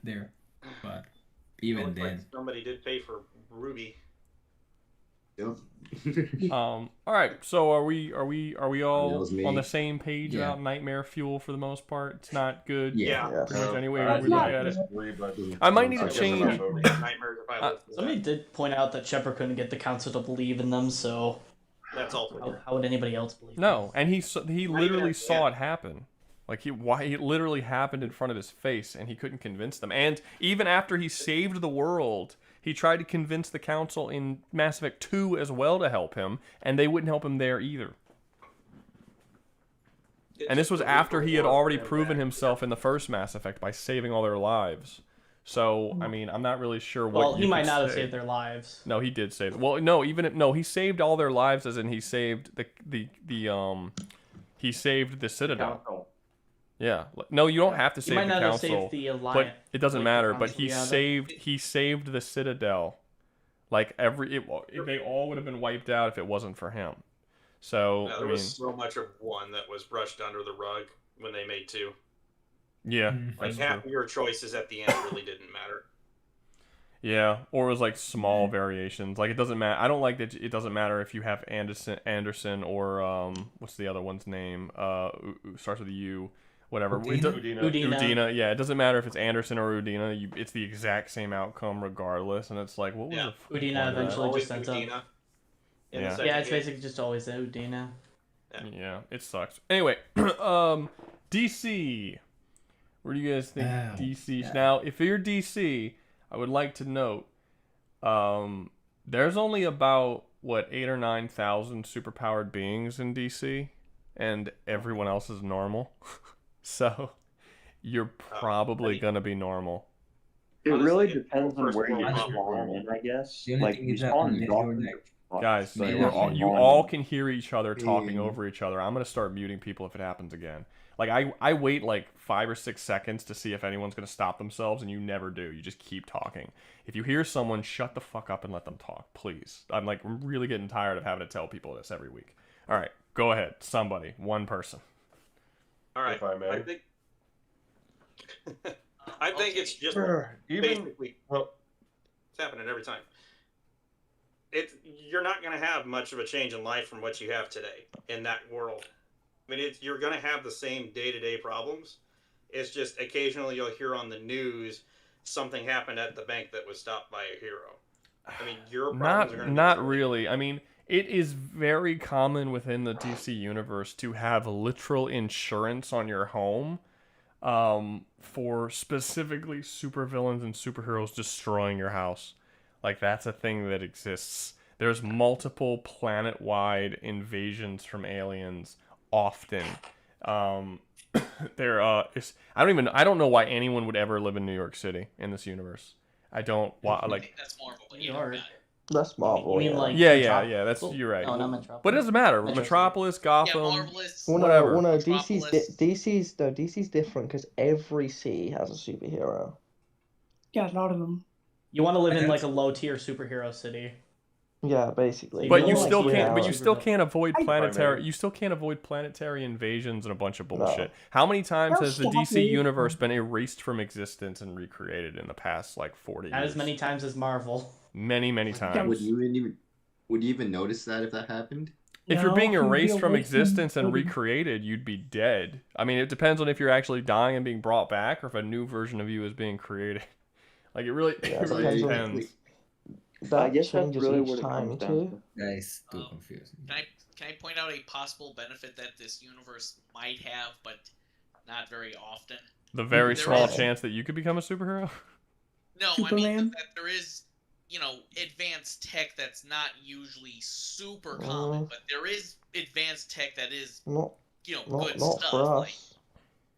There, but even Looks like then, somebody did pay for Ruby. All right. So are we all That was me. on the same page Yeah. about nightmare fuel for the most part? It's not good. yeah. Yeah. Pretty much any way That's we look not at it. good. I might need to I guess change. I'm not voting. Nightmares if I Uh, listened to Somebody that. did point out that Shepard couldn't get the council to believe in them, so That's also true. how would anybody else believe? No, and he literally at the saw end. it happen. Like it literally happened in front of his face, and he couldn't convince them. And even after he saved the world, he tried to convince the council in Mass Effect 2 as well to help him, and they wouldn't help him there either. It's And this just was the after Reaper he had War already and proven that. himself in the first Mass Effect by saving all their lives. So, I mean, I'm not really sure what Well, you he might could not have say. saved their lives. No, he did save. Well, no, he saved all their lives, as in he saved he saved the Citadel. Council. Yeah. No, you don't have to He save might the not have council. saved the Alliance. But it doesn't like the matter. But council, he saved the Citadel. Like they all would have been wiped out if it wasn't for him. So Yeah, I there mean, was so much of 1 that was brushed under the rug when they made 2. yeah, Mm. Like that's half true. your choices at the end really didn't matter. Yeah, or it was like small variations. Like it doesn't matter. I don't like that. It doesn't matter if you have Anderson or what's the other one's name? Starts with a U. Whatever. Udina. Yeah, it doesn't matter if it's Anderson or Udina. It's the exact same outcome regardless. And it's like, what was Yeah. the fuck Udina point of that? eventually Always just ends up. Udina in the Yeah. second Yeah, it's game. basically just always Udina. Yeah, it sucks. Anyway, DC. Where do you guys think Oh, DC? yeah. Now, if you're DC, I would like to note, there's only about 8,000 or 9,000 superpowered beings in DC, and everyone else is normal. So, you're probably gonna be normal. It Honestly, really it- depends on first where you world spawn problem. in, I guess. The only Like thing you is that spawn unless dark you're like Guys, But you all can hear each other talking over each other. I'm gonna start muting people if it happens again. Like I wait like 5 or 6 seconds to see if anyone's gonna stop themselves, and you never do. You just keep talking. If you hear someone, shut the fuck up and let them talk, please. I'm really getting tired of having to tell people this every week. All right, go ahead. Somebody, one person. All right. If I may. I think it's just basically it's happening every time. You're not going to have much of a change in life from what you have today in that world. I mean, you're going to have the same day-to-day problems. It's just occasionally you'll hear on the news something happened at the bank that was stopped by a hero. I mean, your problems are going to not really. I mean, it is very common within the DC universe to have literal insurance on your home for specifically supervillains and superheroes destroying your house. Like, that's a thing that exists. There's multiple planet-wide invasions from aliens often. I don't know why anyone would ever live in New York City in this universe. I don't like. That's Marvel, but New York. That's Marvel. You mean like yeah. That's you're right. No, not Metropolis. But it doesn't matter. Metropolis, Gotham. Well, no, DC's different because every city has a superhero. Yeah, a lot of them. You want to live in like a low-tier superhero city. Yeah, basically. But you still can't. But you still can't avoid planetary. You still can't avoid planetary invasions and a bunch of bullshit. No. How many times has the DC universe been erased from existence and recreated in the past 40 years? Not as many times as Marvel. Many times. Would you even notice that if that happened? If you're being erased from existence and recreated, you'd be dead. I mean, it depends on if you're actually dying and being brought back, or if a new version of you is being created. Like, it really depends. That I guess that's changes really each what it time comes down too. That is too confusing. Can I point out a possible benefit that this universe might have, but not very often? The very small chance that you could become a superhero? No, Superman? I mean that there is, advanced tech that's not usually super common, but there is advanced tech that is, good not stuff. For us.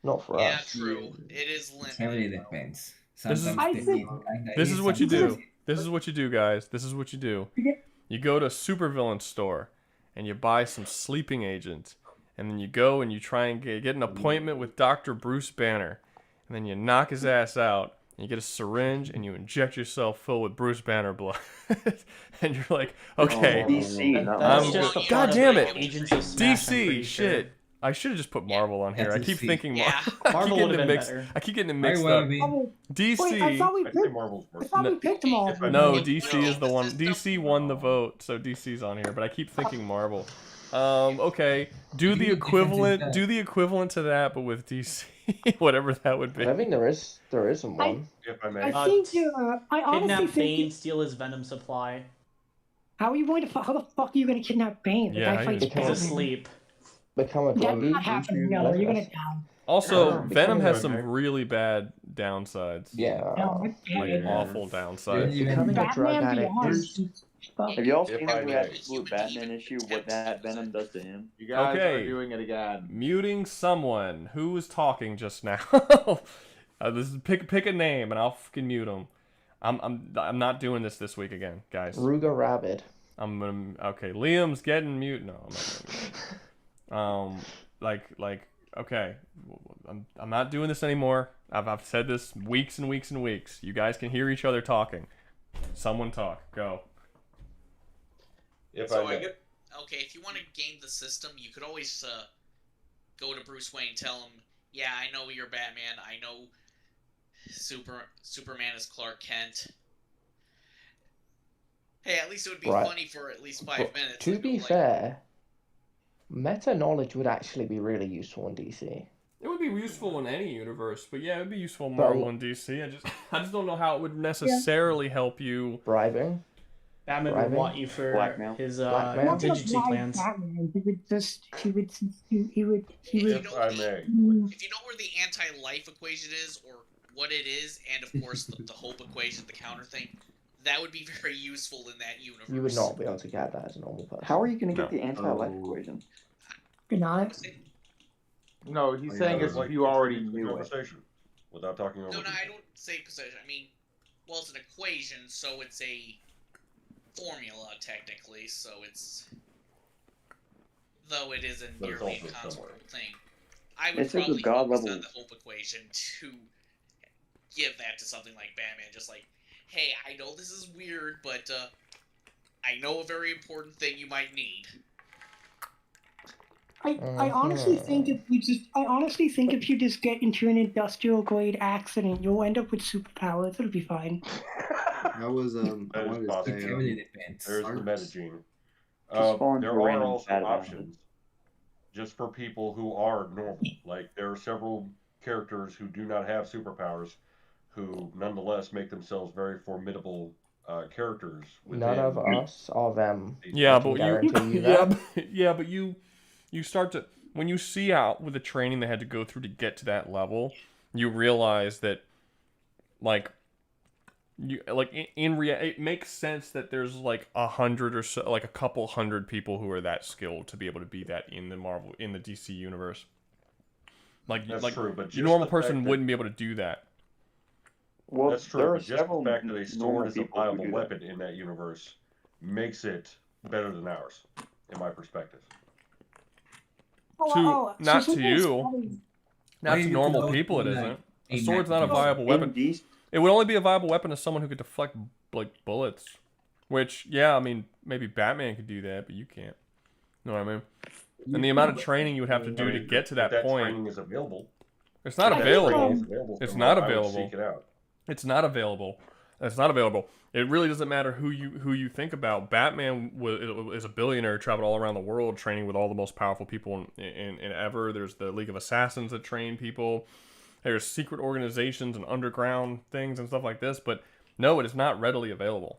Not for us. Yeah, true. It is limited. It really depends. This is what you do. This is what you do, guys. This is what you do. You go to a supervillain store, and you buy some sleeping agent, and then you go and you try and get an appointment with Dr. Bruce Banner, and then you knock his ass out, and you get a syringe, and you inject yourself full with Bruce Banner blood, and you're like, okay, God damn it, DC, shit. I should have just put Marvel on here. I keep thinking Marvel would have been better. I keep getting it mixed up. DC. Wait, I thought we picked them all. No, DC is the one. DC won the vote, so DC's on here. But I keep thinking Marvel. Okay. Do the equivalent. Do the equivalent to that, but with DC, whatever that would be. I think there isn't one. If I may. I think I honestly Kidnap think. Bane, steal his venom supply. How are you going to? How the fuck are you going to kidnap Bane? The Yeah, guy fights He's asleep. Become a That's druggie. not happening. No, you're going to down. Also, Venom has some really bad downsides. Yeah. No, it's Like bad. awful downsides. Becoming a drug Batman addict Beyond. is Have y'all seen I the may. absolute Batman issue? What that Venom does to him? You guys Okay. are doing it again. Muting someone. Who was talking just now? This is pick a name and I'll fucking mute them. I'm not doing this week again, guys. Rouga Rabid. I'm gonna okay. Liam's getting mute. No, I'm not gonna mute. Okay. I'm not doing this anymore. I've said this weeks and weeks and weeks. You guys can hear each other talking. Someone talk. Go. If So I may. okay, if you want to game the system, you could always go to Bruce Wayne and tell him, "Yeah, I know you're Batman. I know Superman is Clark Kent." Hey, at least it would be funny for at least 5 minutes. To be fair, meta knowledge would actually be really useful in DC. It would be useful in any universe, but yeah, it would be useful in Marvel and DC. I just don't know how it would necessarily help you. Bribing. Batman would want you for Blackmail. his Blackmail. contingency plans. Batman. He would. If you know where the anti-life equation is, or what it is, and of course the hope equation, the counter thing, that would be very useful in that universe. You would not be able to get that as a normal person. How are you going to get the anti-life equation? Good night. No, he's saying as if you already knew it. Conversation without talking over. No, I don't say because I mean, well, it's an equation, so it's a formula technically, so though it is a But it's nearly also impossible somewhere. thing. I would It's like probably with God focus level. on the hope equation to give that to something like Batman, just like, hey, I know this is weird, but I know a very important thing you might need. I honestly think if you just get into an industrial grade accident, you'll end up with superpowers. It'll be fine. I was That I is wanted to possible. say It really depends. There's the Arts. metagene. Just fall into There a are random also bad event. options just for people who are normal. Like, there are several characters who do not have superpowers who nonetheless make themselves very formidable characters within. None of us, all of them. Yeah, I can but guarantee you yeah, that. yeah, but you start to, when you see out with the training they had to go through to get to that level, you realize that, like, it makes sense that there's like 100 or so, like a couple hundred people who are that skilled to be able to be that in the DC universe. That's true, but your just normal the person fact that- wouldn't be able to do that. Well, That's there true, are but just the several fact that a sword normal is a people who viable do that. weapon in that universe makes it better than ours, in my perspective. Not to you. Not Why to you normal go people, it to, like, isn't. A a sword's not a mechanism? viable weapon. In It would only be a viable weapon to someone who could deflect like bullets. Which, yeah, I mean, maybe Batman could do that, but you can't. You know what I mean? And the amount of training you would have to do to get to that point. Training is available. It's not If that available. training is available It's somewhere, not I would available. seek it out. It's not available. It's not available. It really doesn't matter who you think about. Batman is a billionaire, traveled all around the world, training with all the most powerful people in ever. There's the League of Assassins that train people. There's secret organizations and underground things and stuff like this. But no, it is not readily available.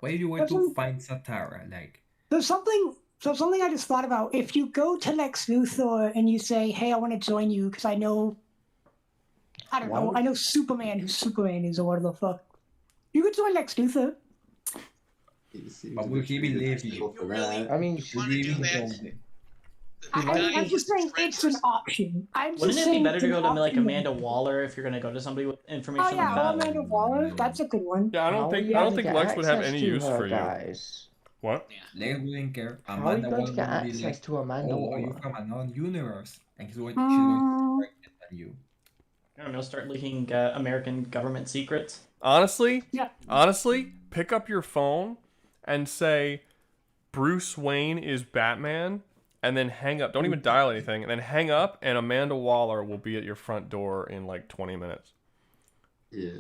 Why do you want to find Satara? Like, There's something I just thought about. If you go to Lex Luthor and you say, "Hey, I want to join you because I know Superman, who Superman is, or what the fuck," you could join Lex Luthor. but will he believe you? I mean, I'm just saying it's an option. Wouldn't it be better to go to like Amanda Waller if you're gonna go to somebody with information Oh yeah, like that? Amanda Waller. That's a good one. Yeah, I don't think Lex would have any use for you. Guys. What? Lex wouldn't care. How are you Amanda going to get Waller would be access like, to Amanda "Oh, are you Waller?" from another universe?" And she's going to be pregnant on you. I don't know. Start leaking American government secrets. Honestly, pick up your phone and say, Bruce Wayne is Batman, and then hang up. Don't even dial anything, and then hang up, and Amanda Waller will be at your front door in like 20 minutes. Yeah.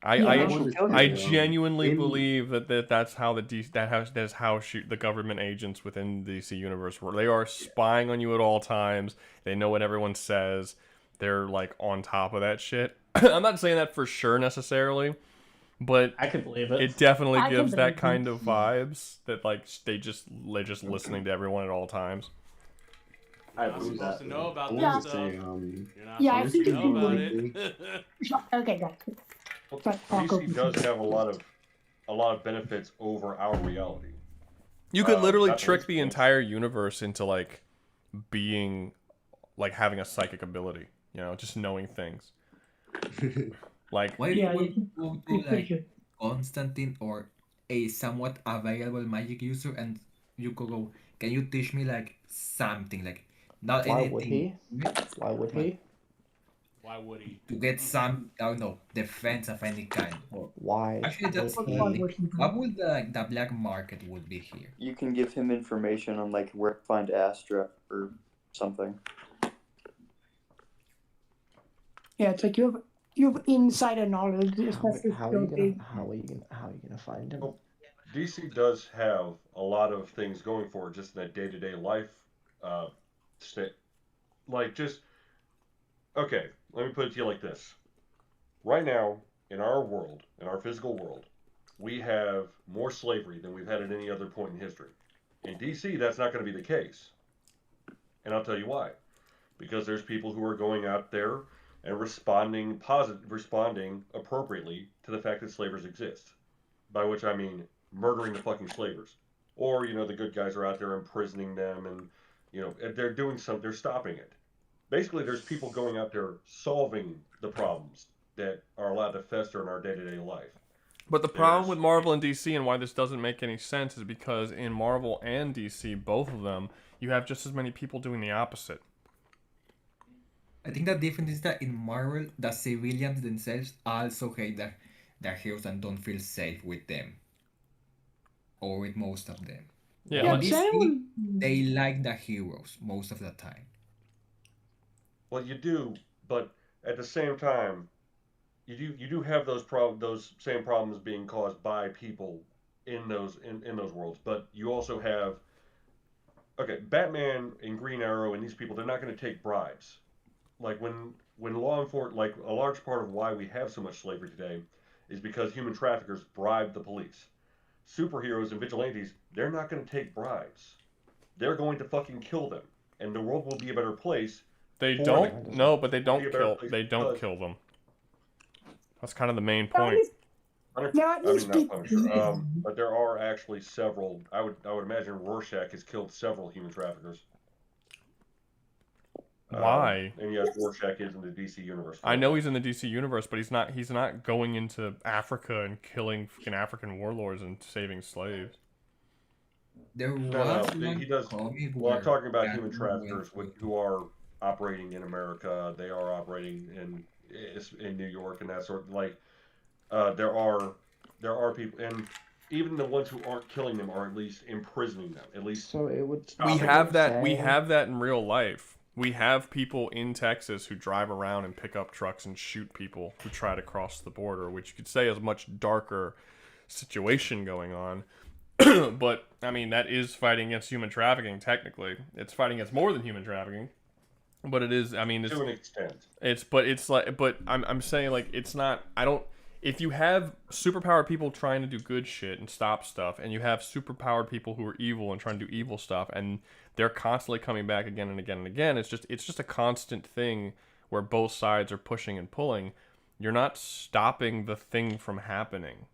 I genuinely believe that's how the government agents within the DC universe work. They are spying on you at all times. They know what everyone says. They're like on top of that shit. I'm not saying that for sure necessarily, but I could believe it. It definitely I gives can that believe kind of vibes that like they're just listening to everyone at all times. I You're not believe supposed that. to know about I this wanted to stuff. say, You're not Yeah, I supposed think to it's know about good. it. Okay, gotcha. Well, But Paco- DC does have a lot of benefits over our reality. You could literally not trick least the entire universe into like being like having a psychic ability, you know, just knowing things. Like Why Yeah, do you you go to like Constantine or a somewhat available magic user and you go, can you teach me like something, like not Why anything? would he? Why would he? Why would he? To get some, I don't know, defense of any kind. Or Why actually, that's would he? what would the black market would be here? You can give him information on like where to find Astra or something. Yeah, it's like you have insider knowledge, especially How so are you big. gonna find him? Well, DC does have a lot of things going for it just in that day-to-day life state. Like, just... Okay, let me put it to you like this. Right now, in our world, in our physical world, we have more slavery than we've had at any other point in history. In DC, that's not going to be the case. And I'll tell you why. Because there's people who are going out there and responding appropriately to the fact that slavers exist. By which I mean murdering the fucking slavers. Or, you know, the good guys are out there imprisoning them and, you know, they're doing something, they're stopping it. Basically, there's people going out there solving the problems that are allowed to fester in our day-to-day life. But the problem with Marvel and DC and why this doesn't make any sense is because in Marvel and DC, both of them, you have just as many people doing the opposite. I think the difference is that in Marvel, the civilians themselves also hate the heroes and don't feel safe with them. Or with most of them. Yeah, in DC, they like the heroes most of the time. Well, you do, but at the same time, you do have those same problems being caused by people in those worlds. But you also have, okay, Batman and Green Arrow and these people, they're not going to take bribes. Like when law enforcement, like a large part of why we have so much slavery today is because human traffickers bribe the police. Superheroes and vigilantes, they're not going to take bribes. They're going to fucking kill them, and the world will be a better place. They don't. No, but they don't kill. They don't kill them. That's kind of the main point. But there are actually several. I would imagine Rorschach has killed several human traffickers. Why? And yes, Rorschach is in the DC universe. I know he's in the DC universe, but he's not going into Africa and killing fucking African warlords and saving slaves. He does. Well, I'm talking about human traffickers who are operating in America. They are operating in New York and that sort. There are people, and even the ones who aren't killing them are at least imprisoning them. At least so it would. We have that. We have that in real life. We have people in Texas who drive around and pick up trucks and shoot people who try to cross the border, which you could say is a much darker situation going on. But, I mean, that is fighting against human trafficking, technically. It's fighting against more than human trafficking. But it is, I mean... to an extent. But I'm saying, like, it's not... If you have superpowered people trying to do good shit and stop stuff, and you have superpowered people who are evil and trying to do evil stuff, and they're constantly coming back again and again and again, it's just a constant thing where both sides are pushing and pulling. You're not stopping the thing from happening.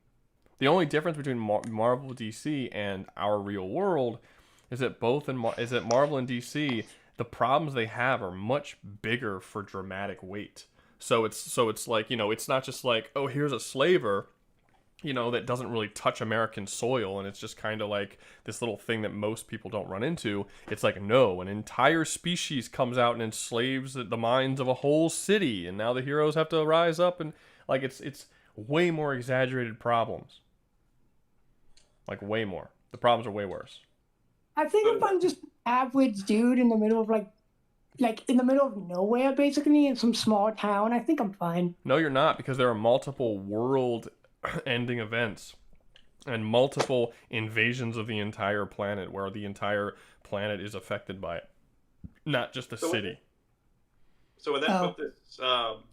The only difference between Marvel, DC, and our real world is that Marvel and DC, the problems they have are much bigger for dramatic weight. So it's like, you know, it's not just like, oh, here's a slaver, you know, that doesn't really touch American soil, and it's just kind of like this little thing that most people don't run into. It's like, no, an entire species comes out and enslaves the minds of a whole city, and now the heroes have to rise up, and like it's way more exaggerated problems. Like way more. The problems are way worse. I think if I'm just an average dude in the middle of like in the middle of nowhere, basically, in some small town, I think I'm fine. No, you're not, because there are multiple world-ending events and multiple invasions of the entire planet where the entire planet is affected by it, not just the city. So would that put this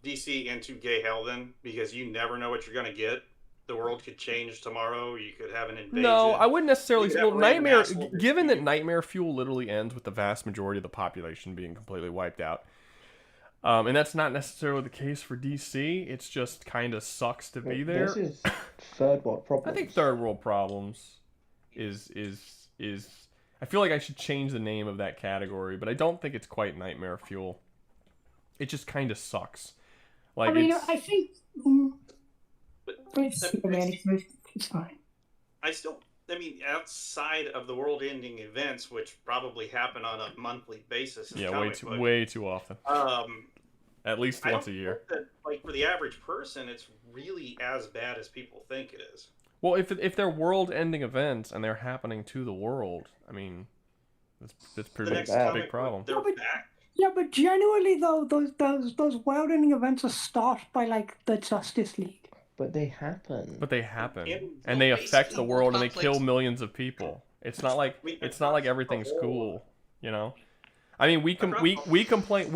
DC into gay hell then? Because you never know what you're going to get. The world could change tomorrow. You could have an invasion. No, I wouldn't necessarily. Well, Nightmare, given that Nightmare Fuel literally ends with the vast majority of the population being completely wiped out, and that's not necessarily the case for DC. It's just kind of sucks to be there. This is third world problems. I think third world problems is. I feel like I should change the name of that category, but I don't think it's quite Nightmare Fuel. It just kind of sucks. Like, I mean, I think. It's fine. I mean, outside of the world-ending events, which probably happen on a monthly basis. Yeah, way too often. At least once a year. That, like, for the average person, it's really as bad as people think it is. Well, if they're world-ending events and they're happening to the world, I mean, it's pretty big problem. Yeah, but generally though, those world-ending events are stopped by like the Justice League. But they happen. And they affect the world, and they kill millions of people. It's not like everything's cool, you know. I mean, we complain.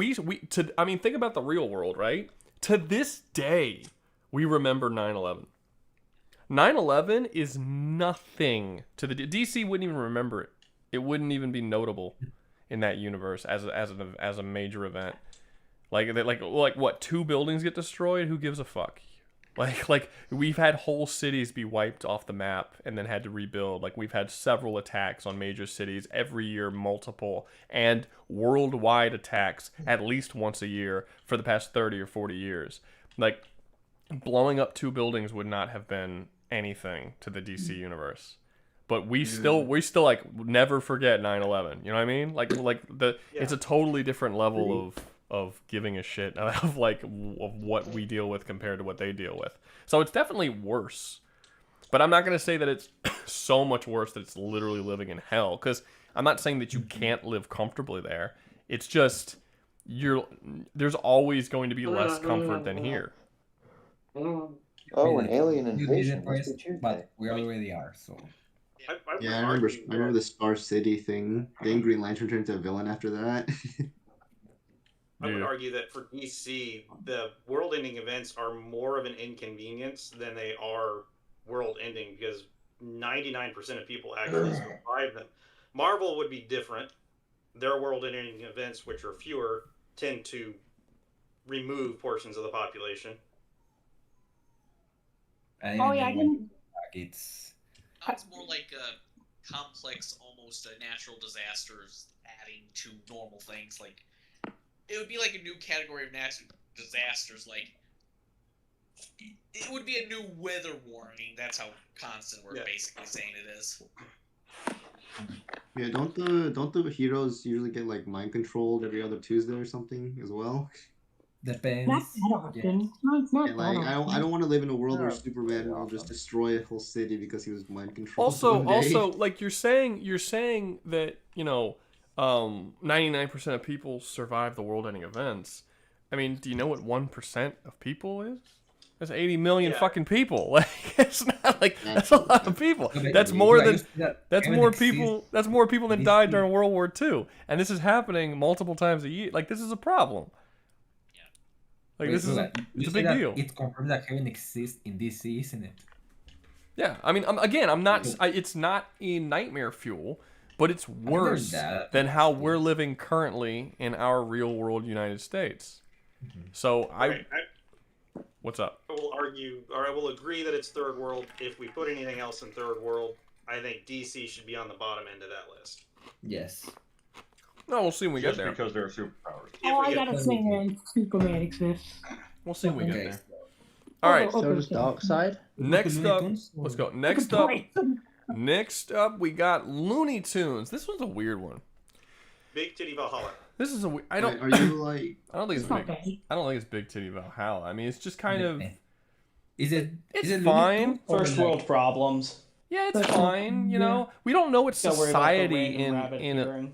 I mean, think about the real world, right? To this day, we remember 9/11. 9/11 is nothing to the DC. Wouldn't even remember it. It wouldn't even be notable in that universe as a major event. Like what? 2 buildings get destroyed? Who gives a fuck? Like we've had whole cities be wiped off the map and then had to rebuild. Like we've had several attacks on major cities every year, multiple, and worldwide attacks at least once a year for the past 30 or 40 years. Like blowing up 2 buildings would not have been anything to the DC universe. But we still like never forget 9/11. You know what I mean? It's a totally different level of giving a shit of what we deal with compared to what they deal with. So it's definitely worse. But I'm not gonna say that it's so much worse that it's literally living in hell, because I'm not saying that you can't live comfortably there. It's just there's always going to be less comfort than here. Oh, an alien invasion. But we already are, so. Yeah, I remember the Star City thing. Then Green Lantern turned into a villain after that. I would argue that for DC, the world-ending events are more of an inconvenience than they are world-ending, because 99% of people actually survive them. Marvel would be different. Their world-ending events, which are fewer, tend to remove portions of the population. It's more like a complex, almost natural disasters adding to normal things. Like, it would be like a new category of natural disasters. Like, it would be a new weather warning. That's how constant we're basically saying it is. Yeah, don't the heroes usually get like mind controlled every other Tuesday or something as well? Depends. Not that often. No, it's not And like that often. I don't want to live in a world where Superman will just destroy a whole city because he was mind controlled. Also, like you're saying that 99% of people survive the world-ending events. I mean, do you know what 1% of people is? That's 80 million fucking people. Like, it's not like that's a lot of people. That's more people. That's more people than died during World War II. And this is happening multiple times a year. Like, this is a problem. Like, it's a big deal. It's confirmed that heaven exists in DC, isn't it? Yeah, I mean, I'm not. It's not a nightmare fuel, but it's worse than how we're living currently in our real world United States. Mm-hmm. So what's up? I will argue, or I will agree that it's third world. If we put anything else in third world, I think DC should be on the bottom end of that list. Yes. No, we'll see when we get there. Because they're superpowers. Oh, I gotta say, man, Superman exists. We'll see when we get there. All right. So does Darkseid. Next up, let's go. Next up, we got Looney Tunes. This one's a weird one. Big Titty Valhalla. This is a. I don't. Are you like? I don't think it's big. I don't think it's Big Titty Valhalla. I mean, it's just kind of. Is it? It's fine. First world problems. Yeah, it's fine. You know, we don't know what society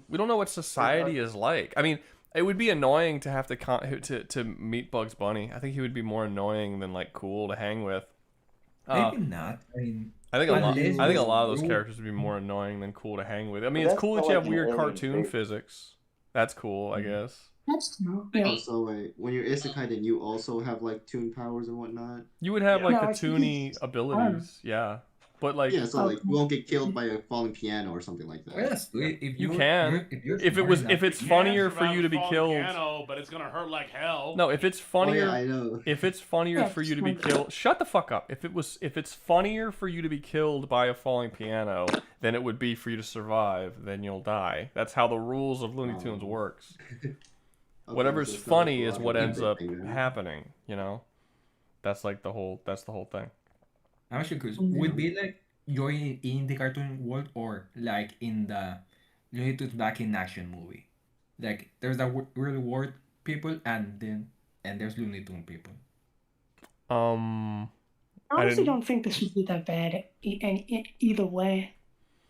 we don't know what society is like. I mean, it would be annoying to have to meet Bugs Bunny. I think he would be more annoying than like cool to hang with. Maybe not. I mean, I think a lot of those characters would be more annoying than cool to hang with. I mean, it's cool that you have weird cartoon physics. That's cool, I guess. That's cool. Yeah. So like, when you're Isekaied, then you also have like toon powers and whatnot. You would have like the toony abilities, yeah. But like, so like you won't get killed by a falling piano or something like that. Yes, if you can. If it's funnier for you to be killed. Piano, but it's gonna hurt like hell. No, if it's funnier. Oh, yeah, I know. If it's funnier for you to be killed, shut the fuck up. If it's funnier for you to be killed by a falling piano than it would be for you to survive, then you'll die. That's how the rules of Looney Tunes works. Whatever's funny is what ends up happening. You know, that's like the whole thing. I'm actually curious. Would be like you're in the cartoon world or like in the Looney Tunes Back in Action movie? Like there's the real world people and there's Looney Tunes people. I honestly don't think this would be that bad either way.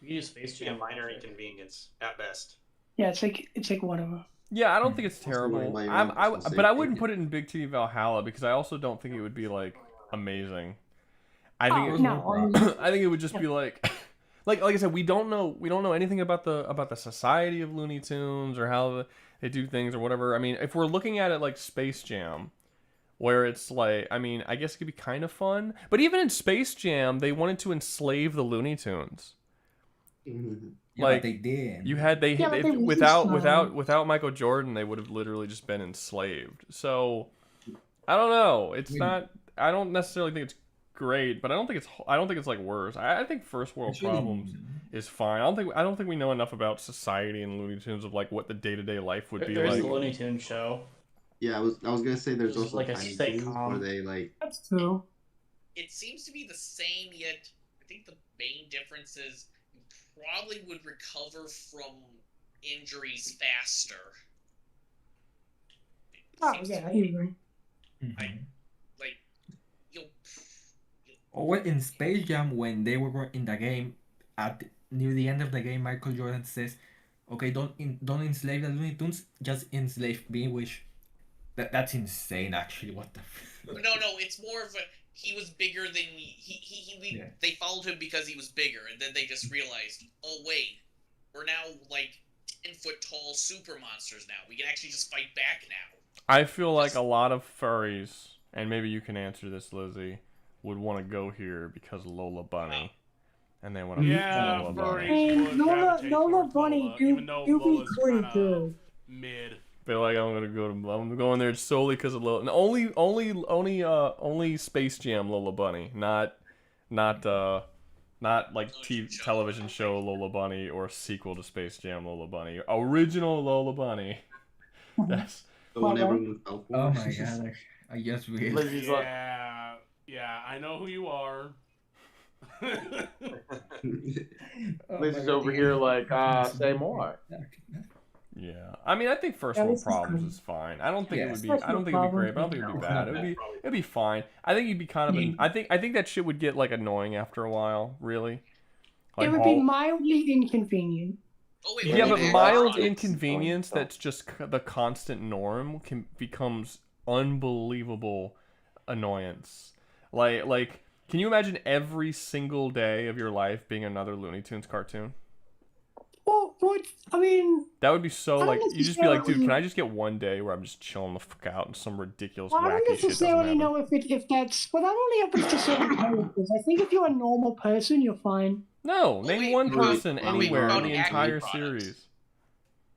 You use Space Jam. A minor inconvenience at best. Yeah, it's like one of them. Yeah, I don't think it's terrible. But I wouldn't put it in Big Titty Valhalla because I also don't think it would be like amazing. I think it would just be like I said, we don't know anything about the society of Looney Tunes or how they do things or whatever. I mean, if we're looking at it like Space Jam, where it's like, I mean, I guess it could be kind of fun. But even in Space Jam, they wanted to enslave the Looney Tunes. Yeah, like they did. Without Michael Jordan, they would have literally just been enslaved. So I don't know. It's not. I don't necessarily think it's great, but I don't think it's like worse. I think First World Problems is fine. I don't think we know enough about society and Looney Tunes of like what the day-to-day life would be like. There's a Looney Tunes show. Yeah, I was gonna say there's also like a Tiny Toons sitcom where they like. That's true. it seems to be the same, yet I think the main difference is you probably would recover from injuries faster. Oh yeah, I agree. Like you'll. Or well, in Space Jam, when they were in the game, near the end of the game, Michael Jordan says, "Okay, don't enslave the Looney Tunes, just enslave me." Which that's insane, actually. What the? No, it's more of a he was bigger than he they followed him because he was bigger, and then they just realized, oh wait, we're now like 10-foot tall super monsters now. We can actually just fight back now. I feel like a lot of furries, and maybe you can answer this, Lizzie, would want to go here because of Lola Bunny. And they want to Lola Bunny. Hey, Lola Bunny do be pretty good. Mid. Feel like I'm going there solely because of Lola. And only Space Jam Lola Bunny, not like television show Lola Bunny or a sequel to Space Jam Lola Bunny. Original Lola Bunny. That's the one everyone fell for. Oh my god! I just realized. Yeah, I know who you are. Lizzie's over here like, say more. Yeah, I mean, I think First World Problems is fine. I don't think it would be. I don't think it'd be great, but I don't think it'd be bad. It'd be fine. I think you'd be kind of. I think that shit would get like annoying after a while. Really. Like, it would be mildly inconvenient. Yeah, but mild inconvenience that's just the constant norm becomes unbelievable annoyance. Like, can you imagine every single day of your life being another Looney Tunes cartoon? Well, what? I mean, that would be so like you just be like, dude, can I just get one day where I'm just chilling the fuck out and some ridiculous wacky shit doesn't happen? I don't necessarily know if that's. Well, that only happens to certain characters. I think if you're a normal person, you're fine. No, name one person anywhere in the entire series.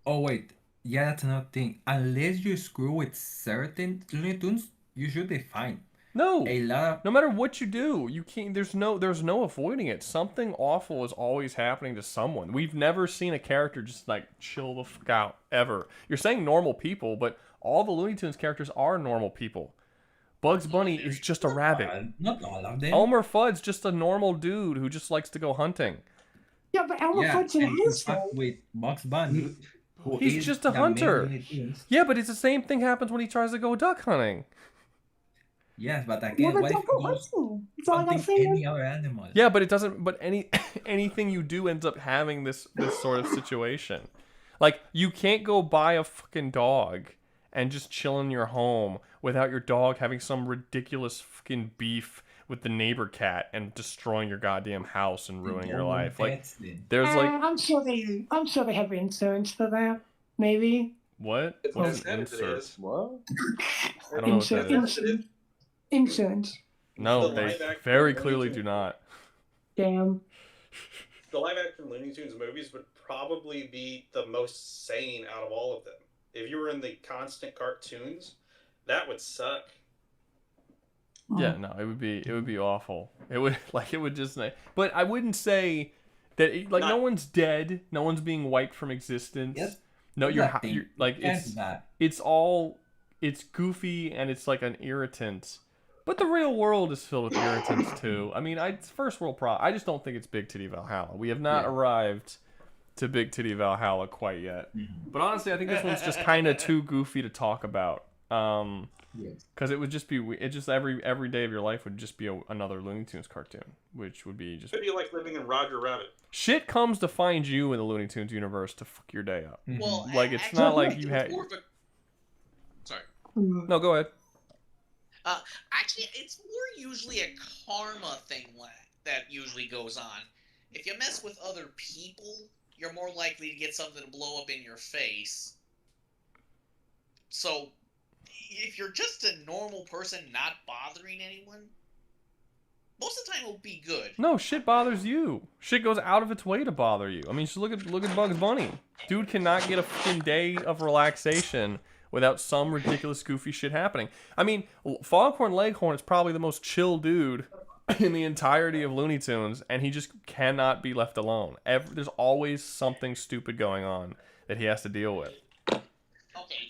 Oh wait, yeah, that's another thing. Unless you screw with certain Looney Tunes, you should be fine. No, no matter what you do, you can't. There's no avoiding it. Something awful is always happening to someone. We've never seen a character just like chill the fuck out ever. You're saying normal people, but all the Looney Tunes characters are normal people. Bugs Bunny is just a rabbit. Not all of them. Elmer Fudd's just a normal dude who just likes to go hunting. Yeah, but Elmer Fudd's in his with Bugs Bunny. He's just a hunter. Yeah, but it's the same thing happens when he tries to go duck hunting. Yes, but again, what if it goes hunting any other animal? Yeah, but it doesn't. But anything you do ends up having this sort of situation. Like, you can't go buy a fucking dog and just chill in your home without your dog having some ridiculous fucking beef with the neighbor cat and destroying your goddamn house and ruining your life. Like, there's like, I'm sure they have insurance for that. Maybe. What? What's an insert? What? I don't know what that is. Insurance. No, they very clearly do not. Damn. The live-action Looney Tunes movies would probably be the most sane out of all of them. If you were in the constant cartoons, that would suck. Yeah, no, it would be awful. It would just. But I wouldn't say that no one's dead, no one's being wiped from existence. Yes. No, you're like it's goofy and it's like an irritant. But the real world is filled with irritants too. I mean, it's first world problem. I just don't think it's Big Titty Valhalla. We have not arrived to Big Titty Valhalla quite yet. Mm-hmm. But honestly, I think this one's just kind of too goofy to talk about. Because it would just be, every day of your life would just be another Looney Tunes cartoon, which would be just. It'd be like living in Roger Rabbit. Shit comes to find you in the Looney Tunes universe to fuck your day up. Well, like it's not like you had. Sorry. No, go ahead. Actually, it's more usually a karma thing that usually goes on. If you mess with other people, you're more likely to get something to blow up in your face. So, if you're just a normal person not bothering anyone, most of the time it'll be good. No, shit bothers you. Shit goes out of its way to bother you. I mean, just look at Bugs Bunny. Dude cannot get a fucking day of relaxation without some ridiculous goofy shit happening. I mean, Foghorn Leghorn is probably the most chill dude in the entirety of Looney Tunes, and he just cannot be left alone. There's always something stupid going on that he has to deal with. Okay,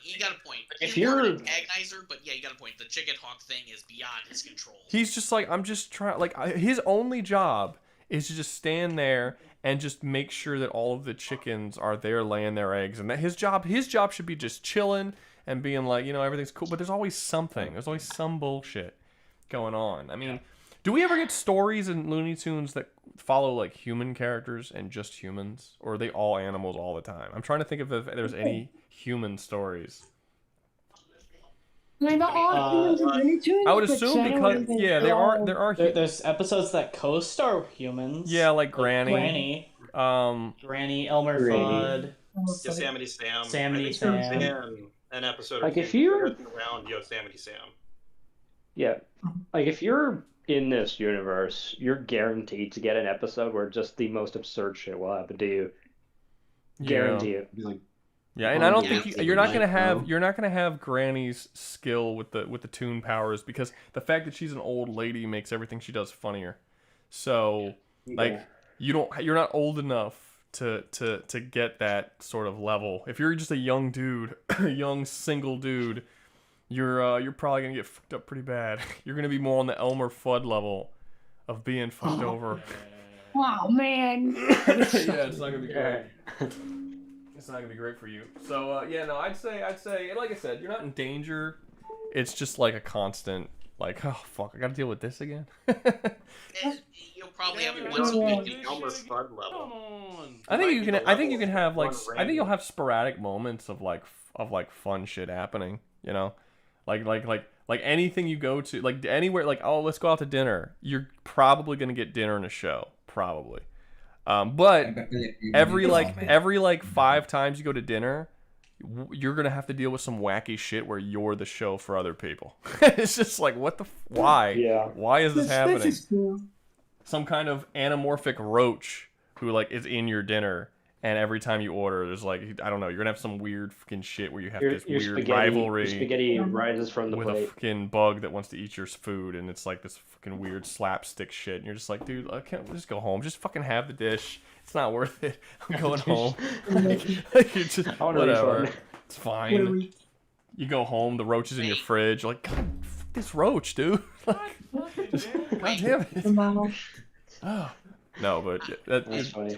you got a point. He's more of an antagonizer, but yeah, you got a point. The chicken hawk thing is beyond his control. He's just like, I'm just trying, like, his only job is to just stand there and just make sure that all of the chickens are there laying their eggs, and that his job should be just chilling and being like, everything's cool, but there's always something. There's always some bullshit going on. I mean, do we ever get stories in Looney Tunes that follow, like, human characters and just humans? Or are they all animals all the time? I'm trying to think if there's any human stories. Like, not all humans in Looney Tunes, I would but assume because, generally yeah, there are There's episodes that co-star humans. Yeah, like Granny. Granny, Elmer Fudd. Yosemite Sam. Yosemite Sam. And an episode Like, or if two you're- around Yosemite Sam. Yeah. Like, if you're in this universe, you're guaranteed to get an episode where just the most absurd shit will happen to you. Guarantee it. Yeah, and I don't think you're not gonna have Granny's skill with the toon powers, because the fact that she's an old lady makes everything she does funnier. So like you're not old enough to get that sort of level. If you're just a young dude, a young single dude, you're probably gonna get fucked up pretty bad. You're gonna be more on the Elmer Fudd level of being fucked over. Wow, man. Yeah, it's not gonna be great. It's not gonna be great for you. So yeah, no, I'd say, like I said, you're not in danger. It's just like a constant, like, oh fuck, I gotta deal with this again. You'll probably have it once a week. Elmer Fudd level. I think you can have like, I think you'll have sporadic moments of like fun shit happening. Like anything you go to, like anywhere, like, oh, let's go out to dinner. You're probably gonna get dinner and a show, probably. But every 5 times you go to dinner, you're gonna have to deal with some wacky shit where you're the show for other people. It's just like, what the why? Yeah. Why is this happening? This is true. Some kind of anamorphic roach who like is in your dinner, and every time you order, there's like, I don't know, you're gonna have some weird fucking shit where you have this weird rivalry. Your spaghetti rises from the with plate. a fucking bug that wants to eat your food, and it's like this fucking weird slapstick shit, and you're just like, dude, I can't just go home, just fucking have the dish. It's not worth it. I'm going home. Like, you're just whatever. It's fine. You go home, the roach is in your fridge. You're like, God, fuck this roach, dude. Like, God damn it. Oh. No, but That's funny.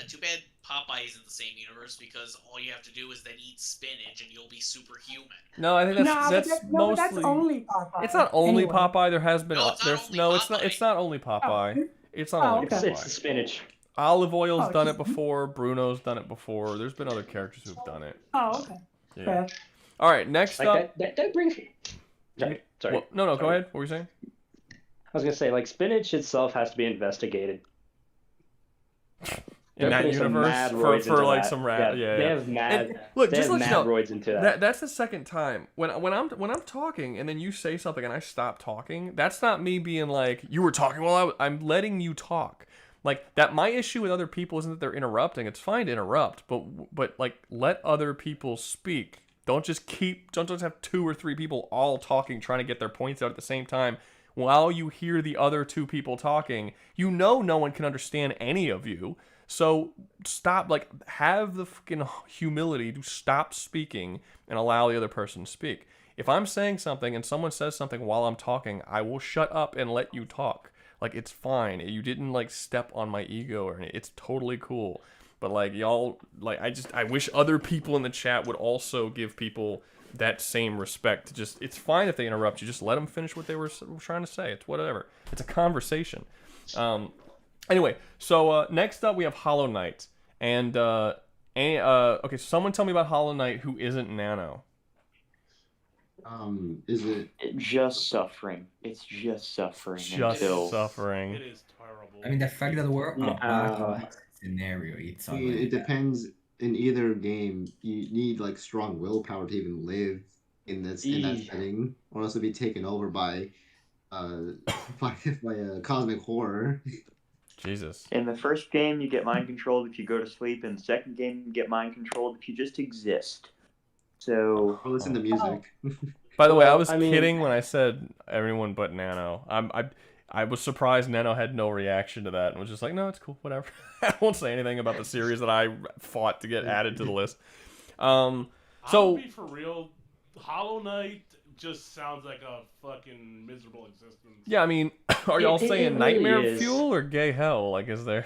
Too bad Popeye isn't the same universe, because all you have to do is then eat spinach and you'll be superhuman. No, I think that's mostly. That's only Popeye. It's not only Anyway. Popeye. There has been. No, It's not only Popeye. It's not only Popeye. It's spinach. Olive Oil's done it before. Bruno's done it before. There's been other characters who've done it. Oh, okay. Yeah. Fair. All right, next up. That brings. Sorry. Well, no, go ahead. What were you saying? I was gonna say, like, spinach itself has to be investigated. In that universe, for like some rat, yeah. They have mad. Look, they just have let you know, roids into that. That's the second time when I'm talking and then you say something and I stop talking. That's not me being like, you were talking while I'm letting you talk. Like that. My issue with other people isn't that they're interrupting. It's fine to interrupt, but like let other people speak. Don't just have 2 or 3 people all talking, trying to get their points out at the same time. While you hear the other 2 people talking, no one can understand any of you. So stop, like, have the fucking humility to stop speaking and allow the other person to speak. If I'm saying something and someone says something while I'm talking, I will shut up and let you talk. Like, it's fine. You didn't, like, step on my ego or anything. It's totally cool. But, like, y'all, like, I wish other people in the chat would also give people that same respect. It's fine if they interrupt you. Just let them finish what they were trying to say. It's whatever. It's a conversation. Anyway, so next up we have Hollow Knight, and okay, so someone tell me about Hollow Knight who isn't Nano. Is it just suffering? It's just suffering. Suffering. It is terrible. I mean, the fact that we're a scenario, it's. I mean, it depends. In either game, you need like strong willpower to even live in that setting, or else it'll be taken over by a cosmic horror. Jesus. In the first game, you get mind controlled if you go to sleep. In the second game, you get mind controlled if you just exist. So listen to music. By the way, I was kidding when I said everyone but Nano. I was surprised Nano had no reaction to that and was just like, no, it's cool, whatever. I won't say anything about the series that I fought to get added to the list. So, be for real, Hollow Knight just sounds like a fucking miserable existence. yeah, I mean, are y'all saying really nightmare is. fuel or gay hell? Like, is there?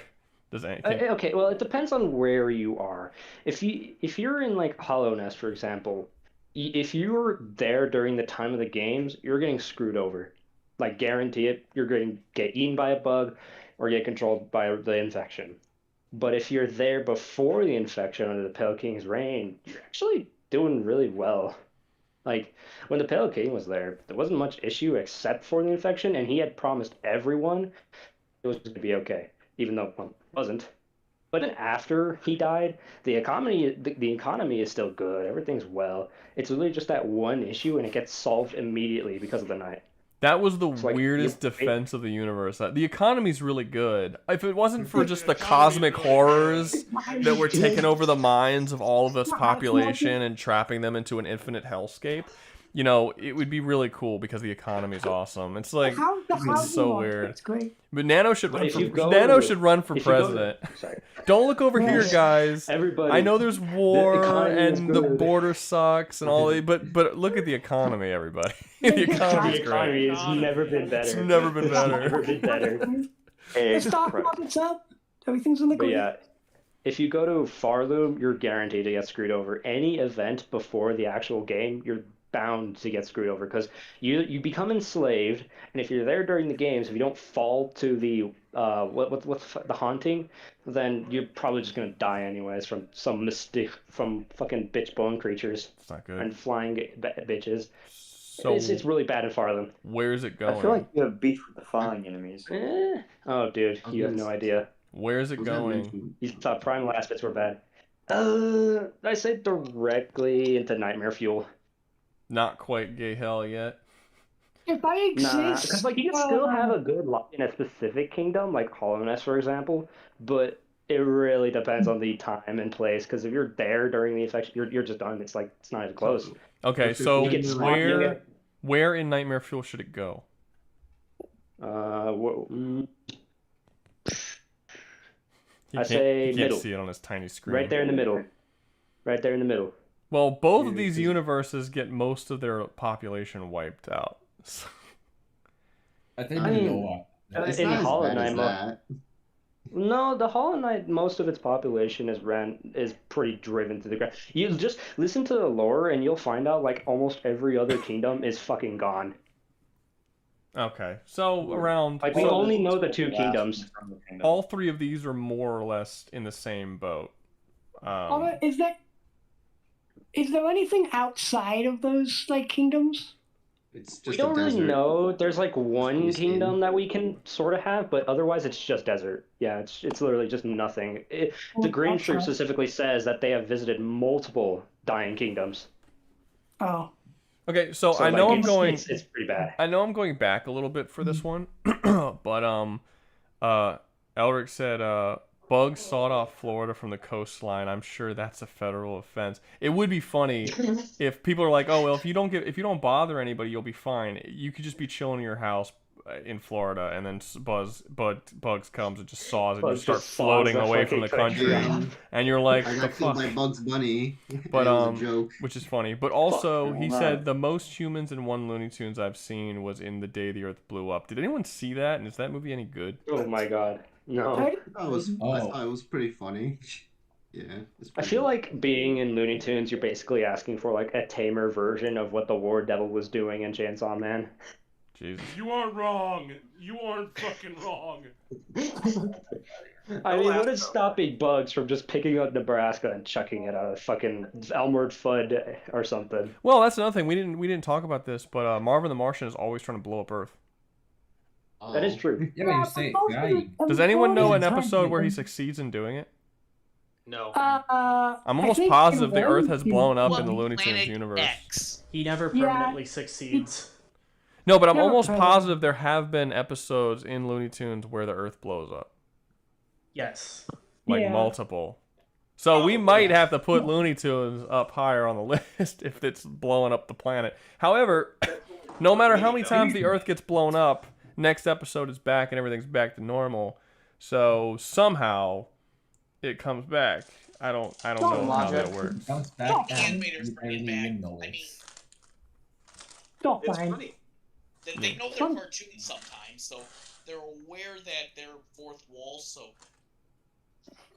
Does anything? Okay, well, it depends on where you are. If you're in like Hollow Nest, for example, if you were there during the time of the games, you're getting screwed over. Like, guarantee it, you're going to get eaten by a bug or get controlled by the infection. But if you're there before the infection under the Pale King's reign, you're actually doing really well. Like, when the Pale King was there wasn't much issue except for the infection, and he had promised everyone it was going to be okay, even though it wasn't. But then after he died, the economy is still good. Everything's well. It's really just that one issue, and it gets solved immediately because of the night. That was the weirdest defense of the universe. The economy's really good. If it wasn't for just the cosmic horrors that were taking over the minds of all of this population and trapping them into an infinite hellscape, you know, it would be really cool because the economy's awesome. It's like, it's so weird. It's great. But Nano should run for president. Don't look over here, guys. Everybody, I know there's war and the border sucks and all that, but look at the economy, everybody. The economy has never been better. It's never been better. Never been better. The stock market's up. Everything's in the green. Yeah, if you go to Farloom, you're guaranteed to get screwed over. Any event before the actual game, you're bound to get screwed over because you become enslaved, and if you're there during the games, if you don't fall to the what's the haunting, then you're probably just gonna die anyways from some mistake from fucking bitch bone creatures. It's not good. And flying bitches. So It's really bad in Farloom. Where's it going? I feel like you have beef with the flying enemies. Oh, dude, you have no idea. Where's it going? You thought Prime last bits were bad. I say directly into Nightmare Fuel. Not quite gay hell yet. If I exist, because like you can still have a good lock in a specific kingdom, like Hollow Nest, for example, but it really depends on the time and place. Because if you're there during the infection, you're just done. It's like it's not even close. Okay, so where in Nightmare Fuel should it go? I say he can't middle. see it on his tiny screen. Right there in the middle. Right there in the middle. Well, both of these universes get most of their population wiped out. So. I think in Hollow Knight, no, the Hollow Knight, most of its population is pretty driven to the ground. You just listen to the lore, and you'll find out like almost every other kingdom is fucking gone. Okay, so around like we only know the two kingdoms. All three of these are more or less in the same boat. Is there anything outside of those like kingdoms? It's just we don't really know. There's like one kingdom that we can sort of have, but otherwise it's just desert. Yeah, it's literally just nothing. The Green Troop specifically says that they have visited multiple dying kingdoms. Oh. Okay, so I know I'm going. It's pretty bad. I know I'm going back a little bit for this one, but Elric said bugs sawed off Florida from the coastline. I'm sure that's a federal offense. It would be funny if people are like, oh well, if you don't bother anybody, you'll be fine. You could just be chilling in your house in Florida, and then Bugs comes and just saws it, and you start floating away from the country, and you're like, I got killed by Bugs Bunny. But it was a joke. Which is funny. But also, he said the most humans in one Looney Tunes I've seen was in The Day the Earth Blew Up. Did anyone see that? And is that movie any good? Oh my god, no. I thought it was pretty funny. Yeah. I feel like being in Looney Tunes, you're basically asking for like a tamer version of what the War Devil was doing in Chainsaw Man. Jesus. You aren't wrong. You aren't fucking wrong. I mean, what is stopping Bugs from just picking up Nebraska and chucking it out of fucking Elmwood Fudd or something? Well, that's another thing. We didn't talk about this, but Marvin the Martian is always trying to blow up Earth. That is true. Yeah, but you say guy. Does anyone know an episode where he succeeds in doing it? No. I'm almost positive the Earth has blown up in the Looney Tunes universe. X. He never permanently succeeds. No, but I'm almost positive there have been episodes in Looney Tunes where the Earth blows up. Yes. Like multiple. So we might have to put Looney Tunes up higher on the list if it's blowing up the planet. However, no matter how many times the Earth gets blown up, next episode is back and everything's back to normal. So somehow it comes back. I don't Don't know how logic. that works. Bounce back Don't and Animators bring literally it back. knows. I mean, Don't it's fine. funny. They know they're cartoons sometimes, so they're aware that they're fourth wall. So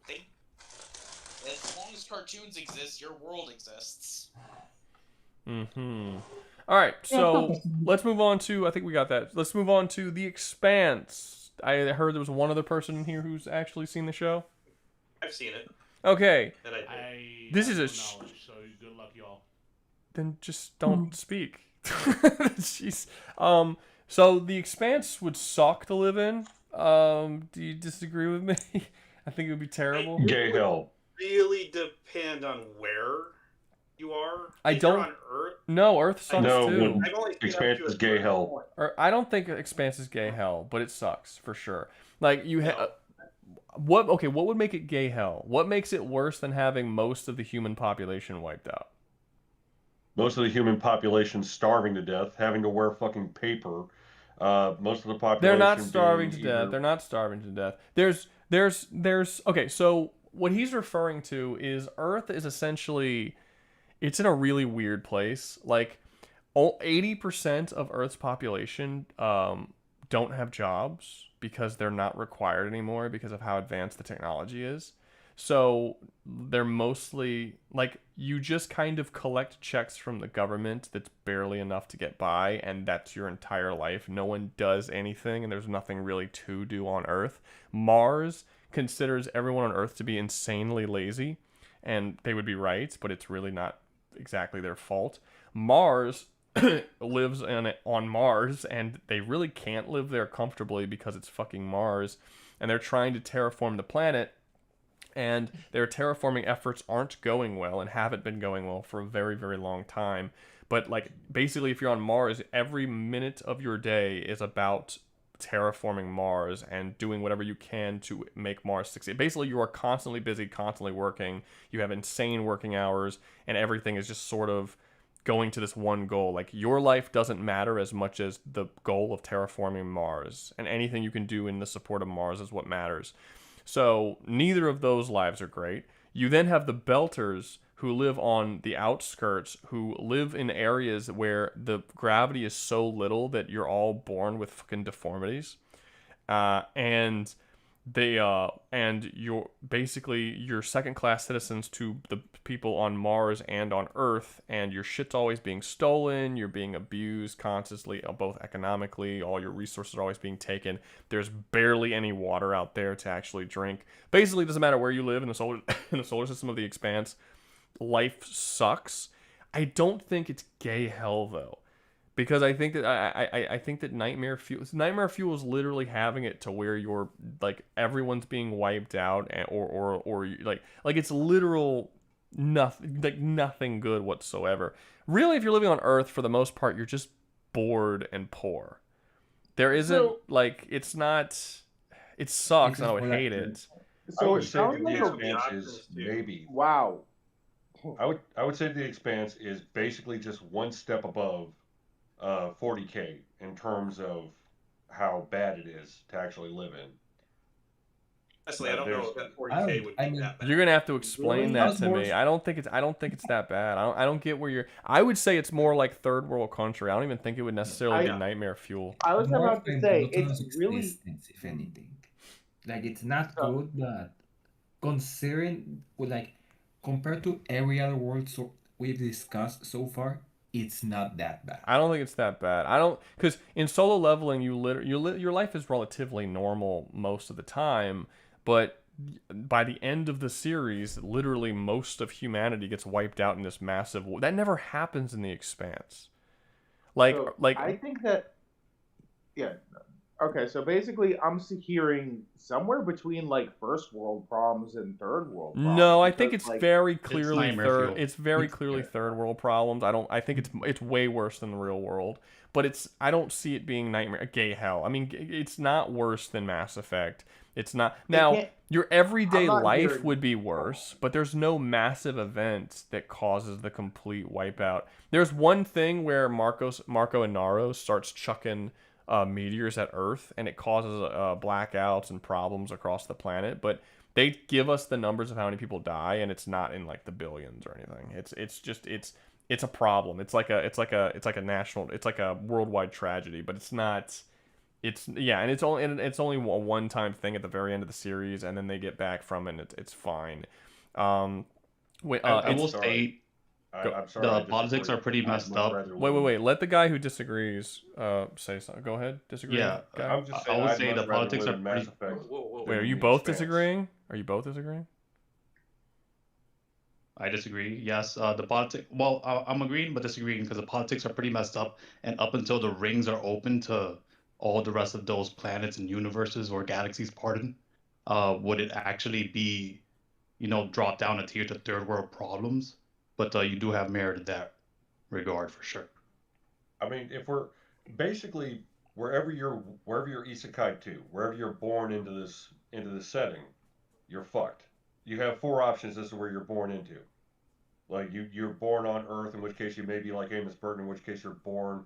they, as long as cartoons exist, your world exists. Mm-hmm. All right, so let's move on to. I think we got that. Let's move on to The Expanse. I heard there was one other person in here who's actually seen the show. I've seen it. Okay. And I This have is a. no knowledge, so good luck, y'all. Then just don't speak. Jeez. So The Expanse would suck to live in. Do you disagree with me? I think it would be terrible. Gay hell. Really depend on where you are. I If don't. You're on Earth. No, Earth sucks too. I've only seen Expanse up to is a gay certain hell. point. Or I don't think Expanse is gay hell, but it sucks for sure. Like you what would make it gay hell? What makes it worse than having most of the human population wiped out? Most of the human population starving to death, having to wear fucking paper. Most of the population. They're not starving to being death. either- They're not starving to death. There's okay, so what he's referring to is Earth is essentially it's in a really weird place. Like 80% of Earth's population don't have jobs because they're not required anymore because of how advanced the technology is. So they're mostly like you just kind of collect checks from the government that's barely enough to get by, and that's your entire life. No one does anything, and there's nothing really to do on Earth. Mars considers everyone on Earth to be insanely lazy, and they would be right, but it's really not exactly their fault. Mars lives on Mars, and they really can't live there comfortably because it's fucking Mars, and they're trying to terraform the planet. And their terraforming efforts aren't going well and haven't been going well for a very, very long time. But, like, basically, if you're on Mars, every minute of your day is about terraforming Mars and doing whatever you can to make Mars succeed. Basically, you are constantly busy, constantly working. You have insane working hours, and everything is just sort of going to this one goal. Like, your life doesn't matter as much as the goal of terraforming Mars. And anything you can do in the support of Mars is what matters. So neither of those lives are great. You then have the Belters who live on the outskirts, who live in areas where the gravity is so little that you're all born with fucking deformities. And you're basically second-class citizens to the people on Mars and on Earth, and your shit's always being stolen, you're being abused constantly, both economically, all your resources are always being taken. There's barely any water out there to actually drink. Basically, it doesn't matter where you live in the solar system of the Expanse. Life sucks. I don't think it's gay hell though. Because I think that I think that Nightmare Fuel is literally having it to where you're like everyone's being wiped out or like it's literal nothing good whatsoever. Really, if you're living on Earth, for the most part, you're just bored and poor. There isn't it's not. It sucks. And I would hate it. I would say that like The a- Expanse is maybe. Wow. I would say The Expanse is basically just one step above 40K in terms of how bad it is to actually live in. Honestly, I don't know if that 40K would be that bad. You're gonna have to explain that to me. I don't think it's that bad. I don't get where you're. I would say it's more like third world country. I don't even think it would necessarily be Nightmare Fuel. I was More about to say it's really existence, if anything. Like it's not good, but considering compared to every other world we've discussed so far, it's not that bad. I don't think it's that bad. I don't because in solo leveling, your life is relatively normal most of the time, but by the end of the series, literally most of humanity gets wiped out in this massive war. That never happens in The Expanse. I think that okay, so basically I'm hearing somewhere between like first world problems and third world problems. No, I think it's because, very clearly Nightmare third. Fuel. It's very clearly third world problems. I think it's way worse than the real world. But I don't see it being nightmare gay hell. I mean, it's not worse than Mass Effect. It's not. Now, your everyday life would be worse, but there's no massive event that causes the complete wipeout. There's one thing where Marco Inaro starts chucking meteors at Earth, and it causes blackouts and problems across the planet. But they give us the numbers of how many people die, and it's not in like the billions or anything. It's a problem. It's like a worldwide tragedy, but it's not. And it's only a one-time thing at the very end of the series, and then they get back from it, and it's fine. I will say I'm sorry, the politics are pretty messed up. Wait. Let the guy who disagrees say something. Go ahead. Disagree. Yeah, guy? I'm just I saying, would I'd say much the rather politics live are in Mass pretty. Effect Wait, are you than both Expanse. disagreeing? Are you both disagreeing? I disagree. Yes, the politics. Well, I'm agreeing but disagreeing because the politics are pretty messed up, and up until the rings are open to all the rest of those planets and universes or galaxies, pardon, would it actually be, drop down a tier to third world problems? But you do have merit in that regard for sure. I mean, if we're basically wherever you're Isekaied to, wherever you're born into this setting, you're fucked. You have four options as to where you're born into. Like you're born on Earth, in which case you may be like Amos Burton, in which case you're born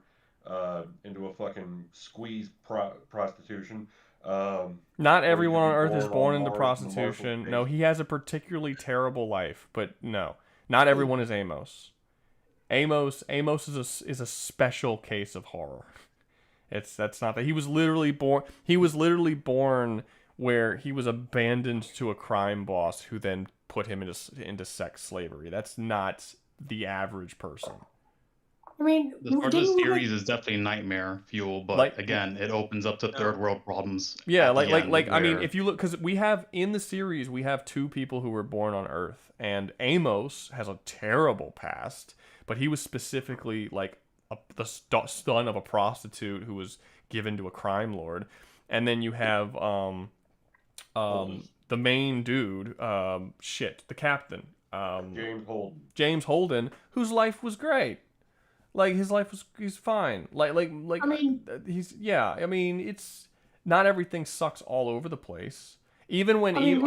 into a fucking squeeze prostitution. Not or you everyone could on be Earth is born into Mars in the prostitution. Marshall No, Space. he has a particularly terrible life, but no, not everyone is Amos. Amos is a special case of horror. That's not that he was literally born. He was literally born where he was abandoned to a crime boss who then put him into sex slavery. That's not the average person. I mean, The first didn't we, series is definitely nightmare fuel, but again, it opens up to third world problems. Yeah, at the end I mean, where- if you look, because we have in the series, we have two people who were born on Earth, and Amos has a terrible past, but he was specifically like the son of a prostitute who was given to a crime lord, and then you have the main dude, the captain, James Holden, whose life was great. Like his life he's fine. I mean, I mean, it's not everything sucks all over the place. Even when I'm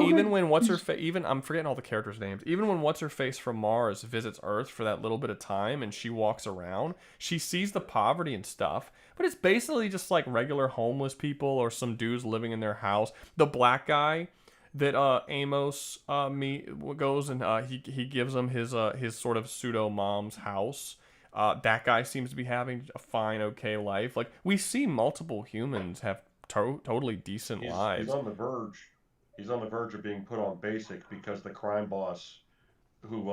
forgetting all the characters' names. Even when what's her face from Mars visits Earth for that little bit of time and she walks around, she sees the poverty and stuff, but it's basically just like regular homeless people or some dudes living in their house. The black guy that Amos goes and he gives him his sort of pseudo mom's house. That guy seems to be having a fine, okay life. Like we see multiple humans have totally decent lives. He's on the verge. He's on the verge of being put on basic because the crime boss, who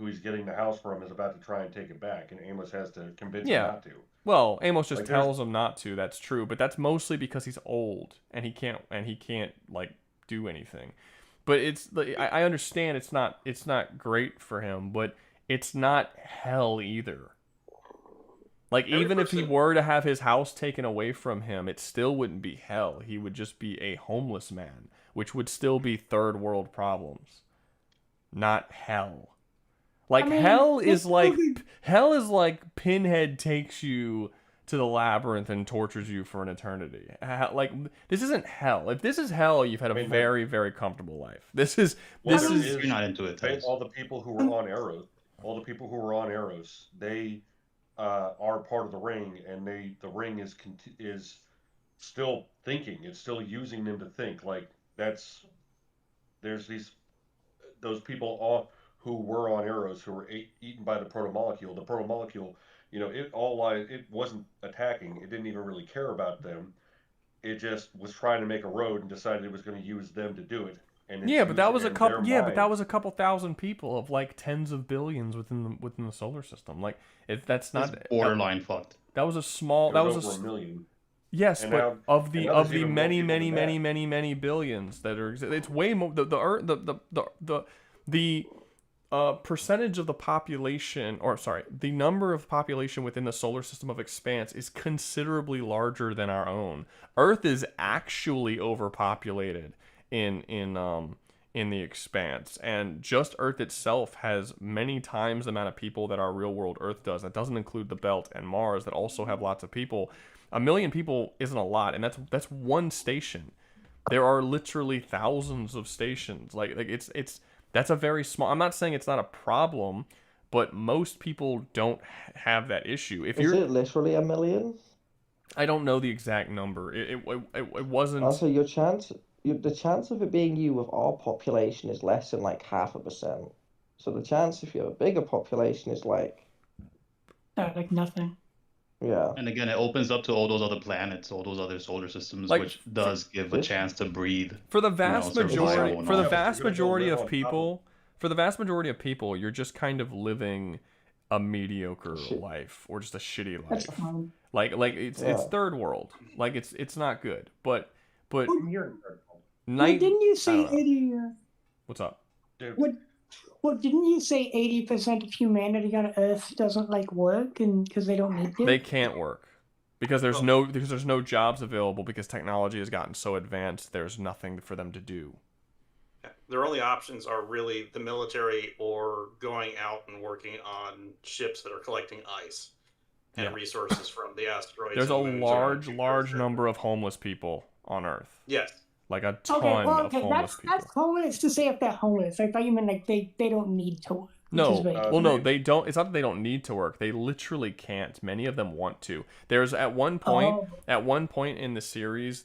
he's getting the house from, is about to try and take it back, and Amos has to convince him not to. Well, Amos just tells him not to. That's true, but that's mostly because he's old and he can't like do anything. But I understand it's not great for him, but it's not hell either. Like, even if he were to have his house taken away from him, it still wouldn't be hell. He would just be a homeless man, which would still be third world problems. Not hell. Like, I mean, hell is like Pinhead takes you to the labyrinth and tortures you for an eternity. Like, this isn't hell. If this is hell, you've had a very, very comfortable life. You're not into it. All the people who were on Arrows, they are part of the ring, and the ring is still thinking. It's still using them to think. Like there's those people who were on Arrows who were eaten by the protomolecule. The protomolecule, it wasn't attacking. It didn't even really care about them. It just was trying to make a road and decided it was going to use them to do it. And but that was a couple. Yeah, but that was a couple thousand people of like tens of billions within the solar system. Like that's not borderline fucked. That was a small. That was over a million. Yes, and but of the many billions that are, it's way more. The percentage of the population, or sorry, the number of population within the solar system of Expanse is considerably larger than our own. Earth is actually overpopulated in the Expanse, and just Earth itself has many times the amount of people that our real world Earth does. That doesn't include the Belt and Mars that also have lots of people. 1 million people isn't a lot, and that's one station. There are literally thousands of stations. Like that's a very small. I'm not saying it's not a problem, but most people don't have that issue. Is it literally 1 million? I don't know the exact number. It wasn't. Also, the chance of it being you with our population is less than like 0.5%. So the chance if you have a bigger population is like like nothing. Yeah. And again, it opens up to all those other planets, all those other solar systems, Like, which does give a chance to breathe. For the vast majority, and for the all. vast majority of people, you're just kind of living a mediocre life or just a shitty That's life. fine. Like it's third world. Like it's not good. But I'm here in third world. Wait, didn't you I say don't know. 80? What's up? What didn't you say 80% of humanity on Earth doesn't like work and because they don't need to? They can't work because there's no jobs available because technology has gotten so advanced. There's nothing for them to do. Their only options are really the military or going out and working on ships that are collecting ice and resources from the asteroids. There's a and moons around large number of homeless people on Earth. Yes. Like a ton of homeless people. That's homeless to say if they're homeless. I thought you meant like they don't need to work. No, no, they don't. It's not that they don't need to work. They literally can't. Many of them want to. There's at one point in the series,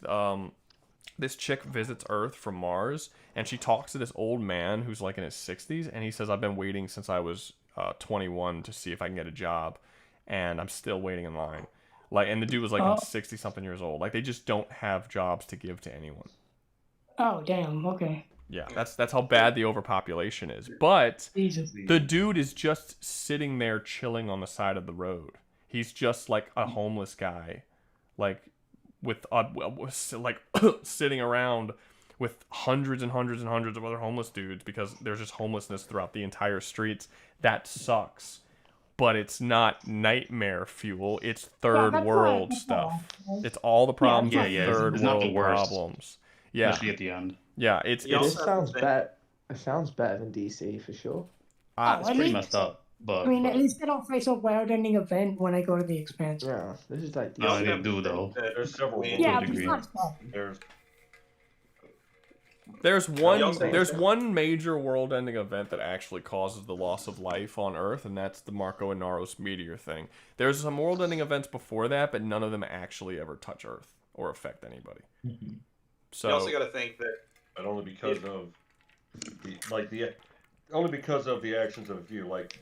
this chick visits Earth from Mars, and she talks to this old man who's like in his 60s, and he says, "I've been waiting since I was 21 to see if I can get a job, and I'm still waiting in line." Like, and the dude was like 60-something years old. Like, they just don't have jobs to give to anyone. Oh damn. Okay. Yeah, that's how bad the overpopulation is. But Jesus. the dude is just sitting there chilling on the side of the road. He's just like a homeless guy, like with like sitting around with hundreds and hundreds and hundreds of other homeless dudes because there's just homelessness throughout the entire streets. That sucks. But it's not nightmare fuel. It's third world stuff. It's all the problems with third world problems. Yeah. Especially at the end. Yeah, It sounds better. It sounds better than DC for sure. It's pretty messed up, but I mean, at least I don't face a world-ending event when I go to the Expanse. Yeah, this is like. no, they do though. There's several. Yeah, but it's not stuff. There's one major world-ending event that actually causes the loss of life on Earth, and that's the Marco and Naros meteor thing. There's some world-ending events before that, but none of them actually ever touch Earth or affect anybody. So you also got to think that, and only because of only because of the actions of a few, like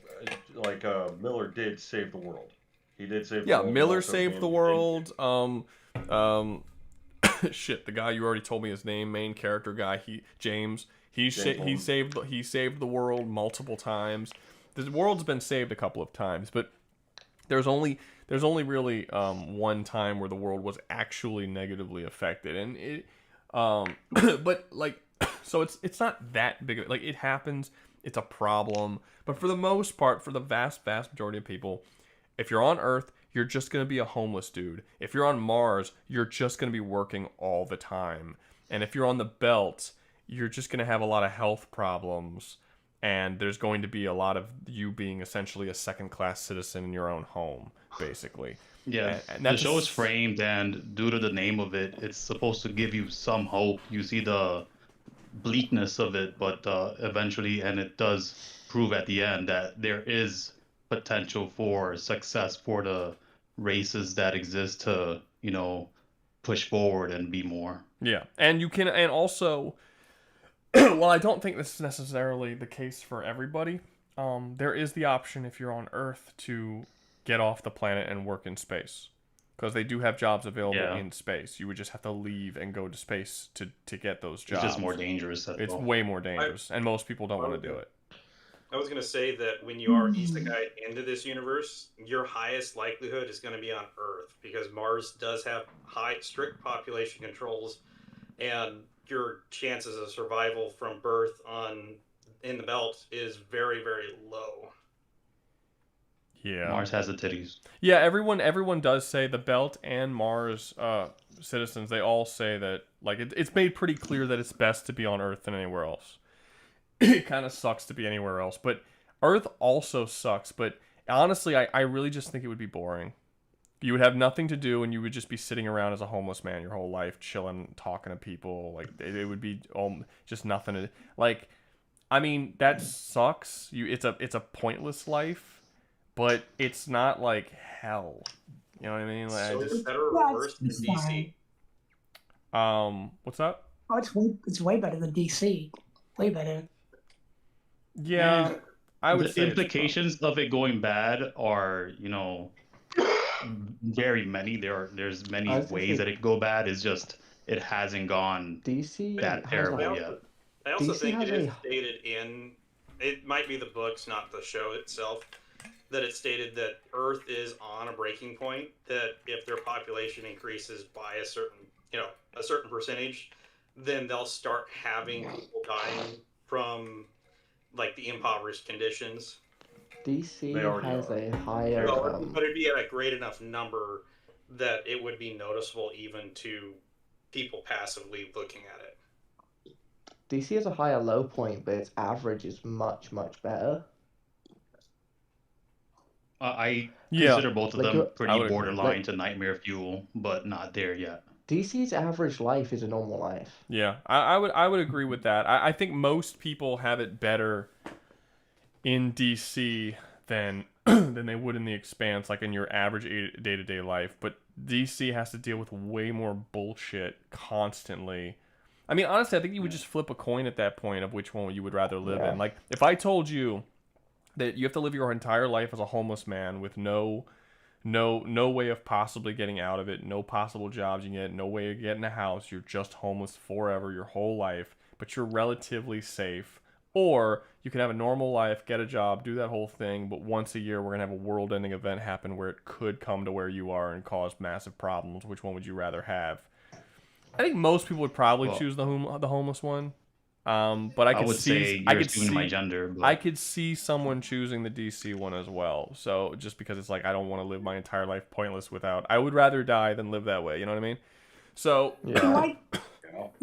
Miller did save the world. He did save. Yeah, the world. Miller saved the world. Shit, the guy you already told me his name, main character guy, James. He saved the world multiple times. The world's been saved a couple of times, but there's only really one time where the world was actually negatively affected, and it but like so it's not that big of, like it happens, it's a problem, but for the most part, for the vast majority of people, if you're on Earth, you're just going to be a homeless dude. If you're on Mars, you're just going to be working all the time. And if you're on the belt, you're just going to have a lot of health problems. And there's going to be a lot of you being essentially a second-class citizen in your own home, basically. Yeah, and the show is framed, and due to the name of it, it's supposed to give you some hope. You see the bleakness of it, but eventually, and it does prove at the end that there is potential for success for the races that exist to, push forward and be more. Yeah, and you can, and also, well, I don't think this is necessarily the case for everybody. There is the option, if you're on Earth, to get off the planet and work in space, because they do have jobs available in space. You would just have to leave and go to space to get those jobs. It's just more dangerous. It's way more dangerous, and most people don't want to do it. I was going to say that when you are Isekaied into this universe, your highest likelihood is going to be on Earth, because Mars does have strict population controls, and your chances of survival from birth in the belt is very, very low. Yeah, Mars has the titties. Yeah, everyone does say the belt and Mars citizens. They all say that, like, it's made pretty clear that it's best to be on Earth than anywhere else. It kind of sucks to be anywhere else, but Earth also sucks. But honestly, I really just think it would be boring. You would have nothing to do, and you would just be sitting around as a homeless man your whole life, chilling, talking to people. Like, it would be just nothing to, like. I mean, that sucks. It's a pointless life, but it's not like hell. You know what I mean? Like, So I it's just, better or worse than DC? What's up? Oh, it's way better than DC. Way better. Yeah, I would the say it's implications of it going bad are, very many. There's many I was gonna ways say- that it could go bad. It's just it hasn't gone DC that has terrible a- yet. I also DC think has it is a- stated in, it might be the books, not the show itself, that it stated that Earth is on a breaking point, that if their population increases by a certain percentage, then they'll start having people dying from like the impoverished conditions. DC They already has are. a higher. But it'd be at a great enough number that it would be noticeable even to people passively looking at it. DC has a higher low point, but its average is much better. I Yeah. consider both of Like, them I pretty would agree. borderline Like- to nightmare fuel, but not there yet. DC's average life is a normal life. Yeah, I would agree with that. I think most people have it better in DC than than they would in the Expanse, like in your average day-to-day life. But DC has to deal with way more bullshit constantly. I mean, honestly, I think you would just flip a coin at that point of which one you would rather live in. Like, if I told you that you have to live your entire life as a homeless man with no way of possibly getting out of it, no possible jobs you can get, no way of getting a house, you're just homeless forever your whole life, but you're relatively safe. Or you can have a normal life, get a job, do that whole thing, but once a year we're going to have a world-ending event happen where it could come to where you are and cause massive problems. Which one would you rather have? I think most people would probably choose the homeless one. But I could my gender. But... I could see someone choosing the DC one as well. So just because it's like I don't want to live my entire life pointless without. I would rather die than live that way. You know what I mean? So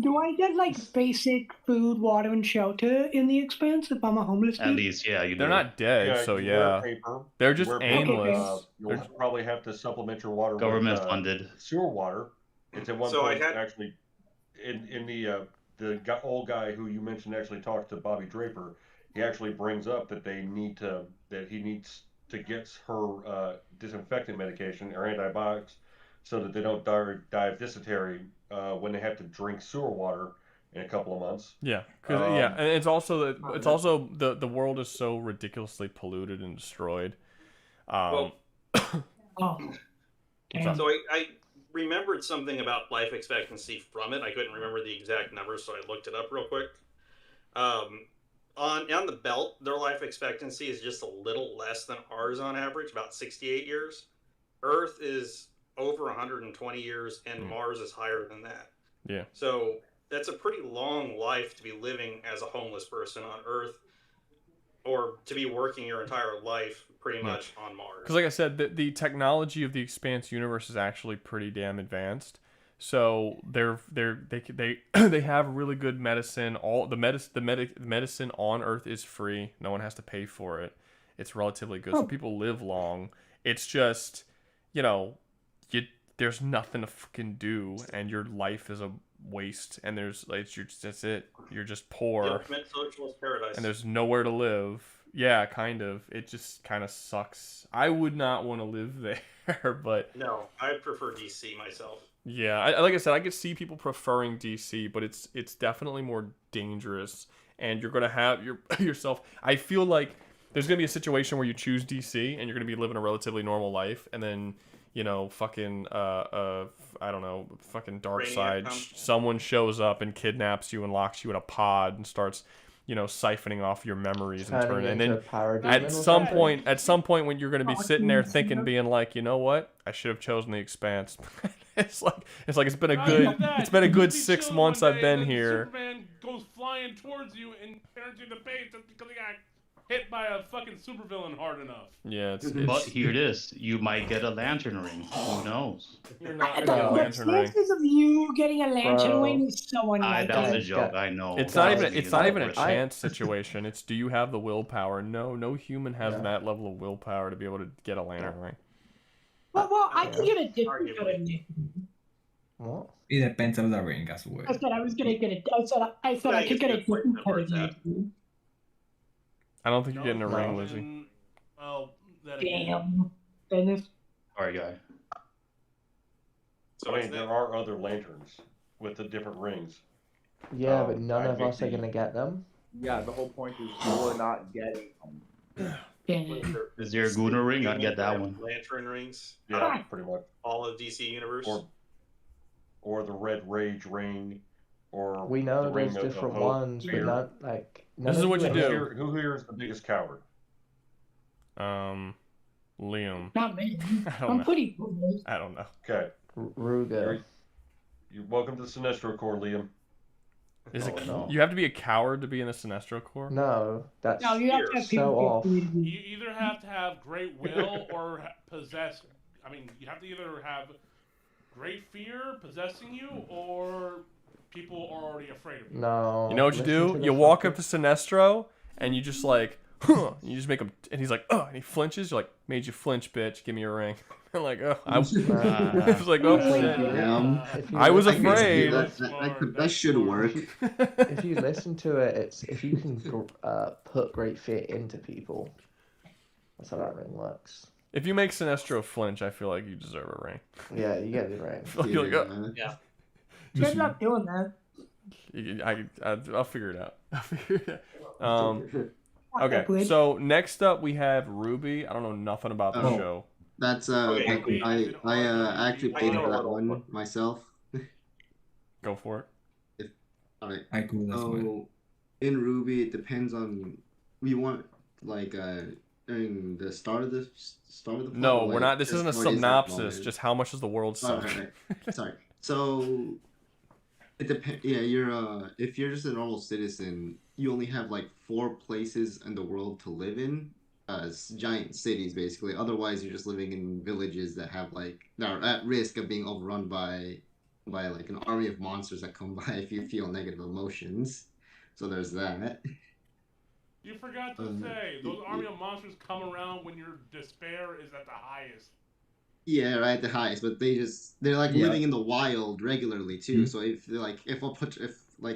Do I get like basic food, water, and shelter in the Expanse if I'm a homeless dude? At least, yeah, you do. They're not dead, so you wear yeah. paper, They're just you wear paper, aimless. You'll probably have to supplement your water Government with, funded sewer water. It's at one So point actually in the old guy who you mentioned actually talked to Bobby Draper. He actually brings up that he needs to get her disinfectant medication or antibiotics so that they don't die of dysentery when they have to drink sewer water in a couple of months. Yeah, and it's also the world is so ridiculously polluted and destroyed. So I remembered something about life expectancy from it. I couldn't remember the exact numbers, so I looked it up real quick. On the belt, their life expectancy is just a little less than ours on average, about 68 years. Earth is over 120 years, and Mars is higher than that. Yeah. So that's a pretty long life to be living as a homeless person on Earth, or to be working your entire life pretty much on Mars. Because like I said, the technology of the Expanse universe is actually pretty damn advanced. So they have really good medicine. All the medicine on Earth is free. No one has to pay for it. It's relatively good, so people live long. It's just, there's nothing to fucking do, and your life is a waste. And that's it. You're just poor. The ultimate socialist paradise. And there's nowhere to live. Yeah, kind of. It just kind of sucks. I would not want to live there, but No, I prefer DC myself. yeah, like I said, I could see people preferring DC, but it's definitely more dangerous, and you're gonna have yourself. I feel like there's gonna be a situation where you choose DC, and you're gonna be living a relatively normal life, and then fucking I don't know, fucking dark side. Someone shows up and kidnaps you and locks you in a pod and starts siphoning off your memories and then at some point when you're going to be sitting there thinking, being like, you know what, I should have chosen the Expanse. it's been a good 6 months I've been here. Superman goes flying towards you and turns you in the face just because he got hit by a fucking supervillain hard enough. Yeah, but here it is. You might get a lantern ring. Who knows? You're not gonna get a lantern ring. The chances of you getting a lantern ring is so unlikely. That was a joke. I know. It's not even a chance situation. It's, do you have the willpower? No human has that level of willpower to be able to get a lantern ring. Well, I could get a different kind of ring. What? It depends on the ring as well. I said I was gonna get it. I said I could get a different kind of ring. I don't think you're getting a ring, Lizzie. Well, damn. Dennis. Sorry, guy. So I mean, there are other lanterns with the different rings. Yeah, but none I'd of make us are the- gonna get them. Yeah, the whole point is you're not getting them. Is there a Guna ring? I'd get that one. Lantern rings. Yeah, pretty much. All of DC Universe. Or the Red Rage ring, or We know the ring there's of different hope, ones, but fear. not like. This is what you do. Who here is the biggest coward? Liam. Not me. I don't I'm know. pretty good. I don't know. Okay. Rouga. You're welcome to the Sinestro Corps, Liam. Is it? no. You have to be a coward to be in the Sinestro Corps? No, that's No, you have to have so people off. You either have to have great will or possess. I mean, you have to either have great fear possessing you, or people are already afraid of you. No. You know what you do? You walk up to Sinestro and you just like, huh, you just make him, and he's like, oh, and he flinches. You're like, made you flinch, bitch. Give me your ring. I'm like, oh, I was like, oh shit. I was afraid. That should work. If you listen to it, it's if you can put great fear into people. That's how that ring works. If you make Sinestro flinch, I feel like you deserve a ring. Yeah, you get the ring. You're like, oh. Yeah. Just- Good luck doing that. I'll figure it out. I'll figure it out. Okay, so next up we have Ruby. I don't know nothing about the show. That's I actually paid for that one myself. Go for it. Alright. I cool as well. So in Ruby, it depends on we want like during the start of the plot, No, like, we're not. This the isn't a story synopsis. moment. Just how much does the world suck? Right. Sorry. So it depends. Yeah, you're if you're just a normal citizen, you only have like 4 places in the world to live in. Giant cities, basically. Otherwise, you're just living in villages that have like that are at risk of being overrun by like an army of monsters that come by if you feel negative emotions. So there's that. You forgot to say those army of monsters come around when your despair is at the highest. Yeah, right at the highest, but they're like living in the wild regularly too. So if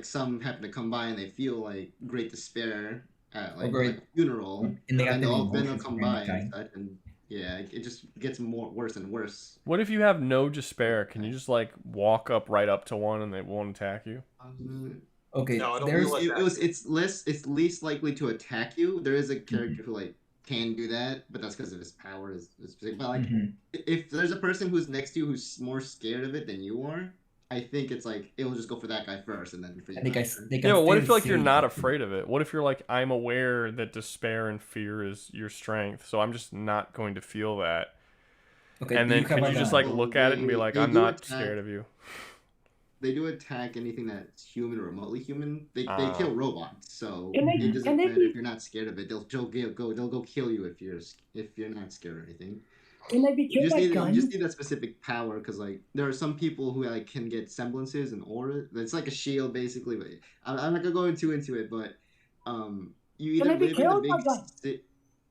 some happen to come by and they feel like great despair at like a funeral, And they have then to they'll come by and such, and yeah, it just gets worse and worse. What if you have no despair? Can you just like walk up right up to one and they won't attack you? Okay, it's least likely to attack you. There is a character who like can do that, but that's because of his power is specific. But like, if there's a person who's next to you who's more scared of it than you are, I think it's like it'll just go for that guy first, and then for you. Yeah, but what if like you're not afraid of it? What if you're like, I'm aware that despair and fear is your strength, so I'm just not going to feel that. Okay, and then can you just like look at it and be like, I'm not scared of you? They do attack anything that's human or remotely human. They kill robots, so Can they- it doesn't can they matter be- if you're not scared of it. They'll go kill you if you're not scared or anything. Can they be You killed just by need guns? that specific power because like there are some people who like can get semblances and aura. It's like a shield basically, but I'm not gonna go into it. But you Can either they be live in killed a by big guns?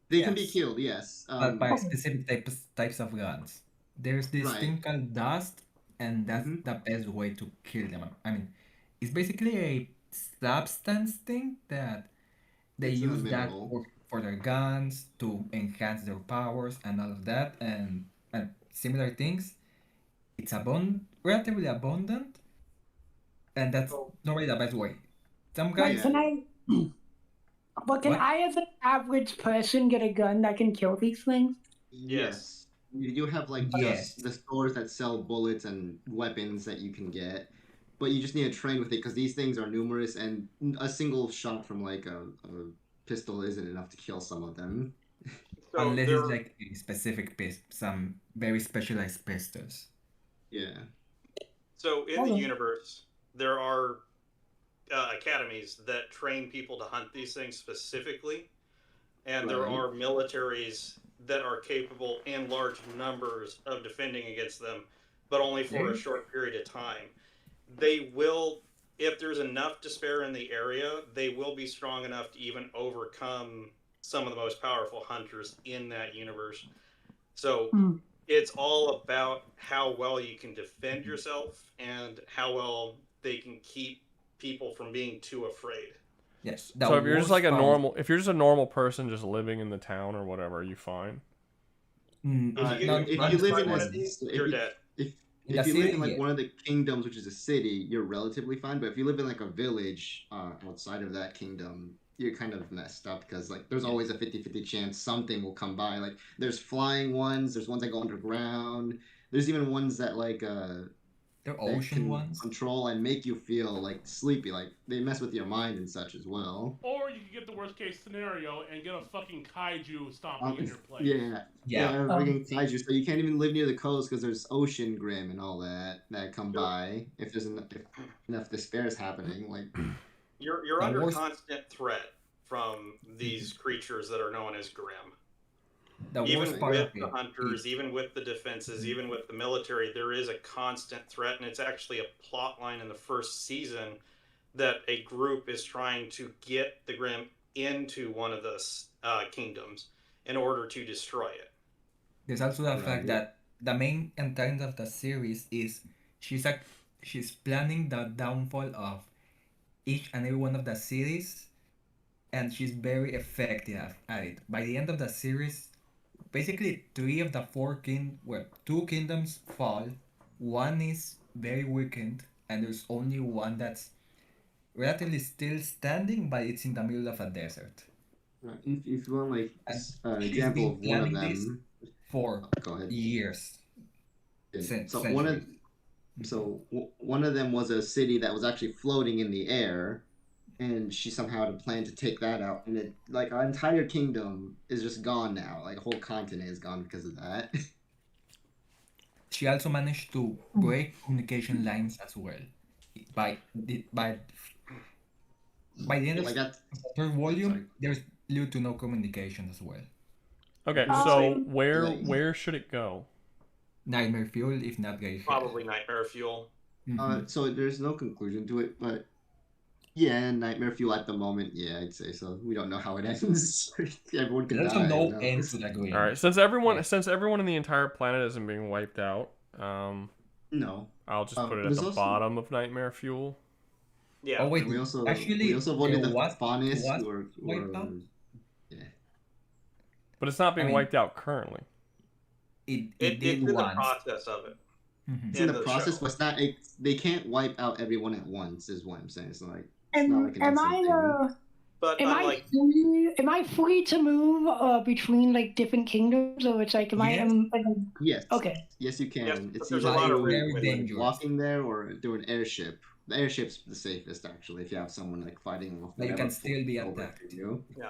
they can be killed, yes. But by specific types of guns. There's this Right. thing called dust, and that's the best way to kill them. I mean, it's basically a substance thing that they It's a use that mineral. for their guns to enhance their powers and all of that, and similar things. It's relatively abundant, and that's not really the best way. Some Wait, guys. can I? But can What? I, as an average person, get a gun that can kill these things? Yes. You have like the stores that sell bullets and weapons that you can get, but you just need to train with it because these things are numerous, and a single shot from like a pistol isn't enough to kill some of them. Unless it's like a specific some very specialized pistols. Yeah. So in the universe, there are academies that train people to hunt these things specifically, and there Right. are militaries that are capable in large numbers of defending against them, but only for a short period of time. They will, if there's enough despair in the area, they will be strong enough to even overcome some of the most powerful hunters in that universe. So it's all about how well you can defend yourself and how well they can keep people from being too afraid. Yes. So if you're just like if you're just a normal person just living in the town or whatever, are you fine? If you live in a you're dead. if you live in like one of the kingdoms, which is a city, you're relatively fine. But if you live in like a village outside of that kingdom, you're kind of messed up because like there's always a 50-50 chance something will come by. Like there's flying ones, there's ones that go underground. There's even ones that like They're that ocean can ones. control and make you feel like sleepy. Like they mess with your mind and such as well. Or you could get the worst case scenario and get a fucking kaiju stomping in your place. Yeah, bringing kaiju. So you can't even live near the coast because there's ocean grim and all that come by. If there's enough despair is happening, like you're under constant threat from these creatures that are known as grim. Even with the hunters, even with the defenses, even with the military, there is a constant threat, and it's actually a plot line in the first season that a group is trying to get the Grim into one of the kingdoms in order to destroy it. There's also the fact that the main intent of the series is she's planning the downfall of each and every one of the cities, and she's very effective at it. By the end of the series, basically 3 of the 4 2 kingdoms fall, 1 is very weakened, and there's only 1 that's relatively still standing, but it's in the middle of a desert. If you want like an example of one of them, for years. One of them was a city that was actually floating in the air, and she somehow had a plan to take that out, and it like our entire kingdom is just gone now. Like a whole continent is gone because of that. She also managed to break communication lines as well. By the end of the third volume, there's little to no communication as well. Okay, so where should it go? Nightmare Fuel, if not Gay. Probably Nightmare Fuel. So there's no conclusion to it, but yeah, Nightmare Fuel at the moment, yeah, I'd say so. We don't know how it ends. Everyone could die. No end to the game. All right, since everyone in the entire planet isn't being wiped out, no, I'll just put it at the bottom of Nightmare Fuel. Yeah. Oh wait, we also actually voted the Faunus were yeah. But it's not being wiped out currently. It's in the process of it. It's in the process, but it's not. They can't wipe out everyone at once, is what I'm saying. It's like it's not like an am I free to move between like different kingdoms, or it's like yes. Okay. Yes, you can. Yes, it's there's either a lot of walking there or doing airship. The airship's the safest actually if you have someone like fighting off. But you can still be attacked. Yeah. I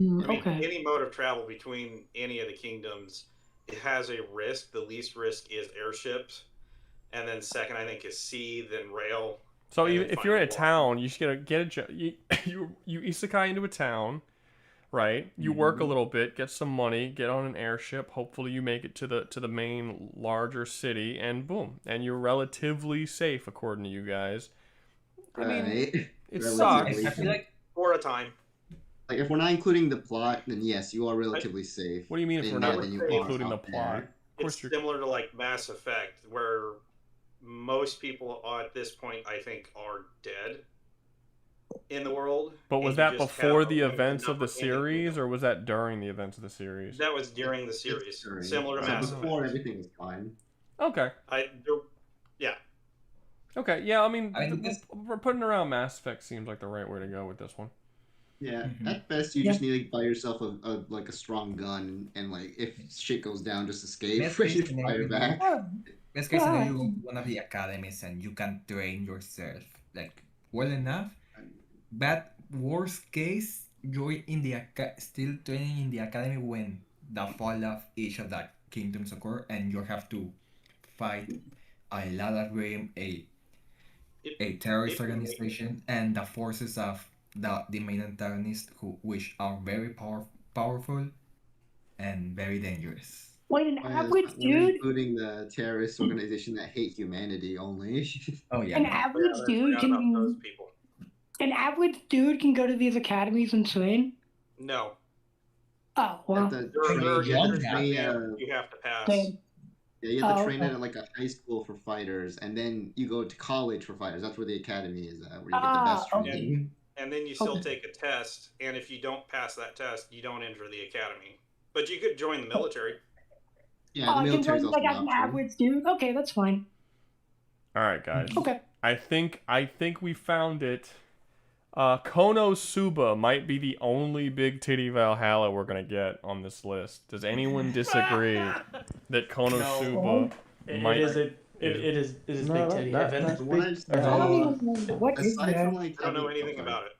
Mm, mean, okay. any mode of travel between any of the kingdoms, it has a risk. The least risk is airships, and then second, I think, is sea, then rail. So even if you're in a town, you should get a you isekai into a town, right? You work a little bit, get some money, get on an airship. Hopefully, you make it to the main larger city, and boom, and you're relatively safe according to you guys. I mean, it sucks. I feel like for a time. Like if we're not including the plot, then yes, you are relatively safe. What do you mean if we're not including the plot? It's similar to like Mass Effect, where most people at this point, I think, are dead in the world. But was that before the events of the series, or was that during the events of the series? That was during the series, similar to Mass Effect. Before everything was fine. Okay. Yeah. Okay, yeah, I mean, we're putting around Mass Effect seems like the right way to go with this one. Yeah, at best you just need to buy yourself a strong gun and like if shit goes down, just escape. Fire back. Best case scenario, you go to one of the academies and you can train yourself like well enough. But worst case, you're in the still training in the academy when the fall of each of the kingdoms occur, and you have to fight a lot of Grim, a terrorist organization, and the forces of the main antagonist, which are very powerful and very dangerous. Wait, an average we're dude? including the terrorist organization that hate humanity only. Oh yeah. An average dude can. An average dude can go to these academies and train. No. Oh well. You have to pass. Yeah, you have to train at like a high school for fighters, and then you go to college for fighters. That's where the academy is at, where you get the best training. And then you still take a test, and if you don't pass that test, you don't enter the academy. But you could join the military. Yeah, the military's also like an average dude. Okay, that's fine. All right, guys. Okay. I think we found it. Konosuba might be the only big titty Valhalla we're gonna get on this list. Does anyone disagree that Konosuba might? It is No, big titty that- heaven. that's What big- I, I don't even know what is aside that. from like I don't know having- anything about it.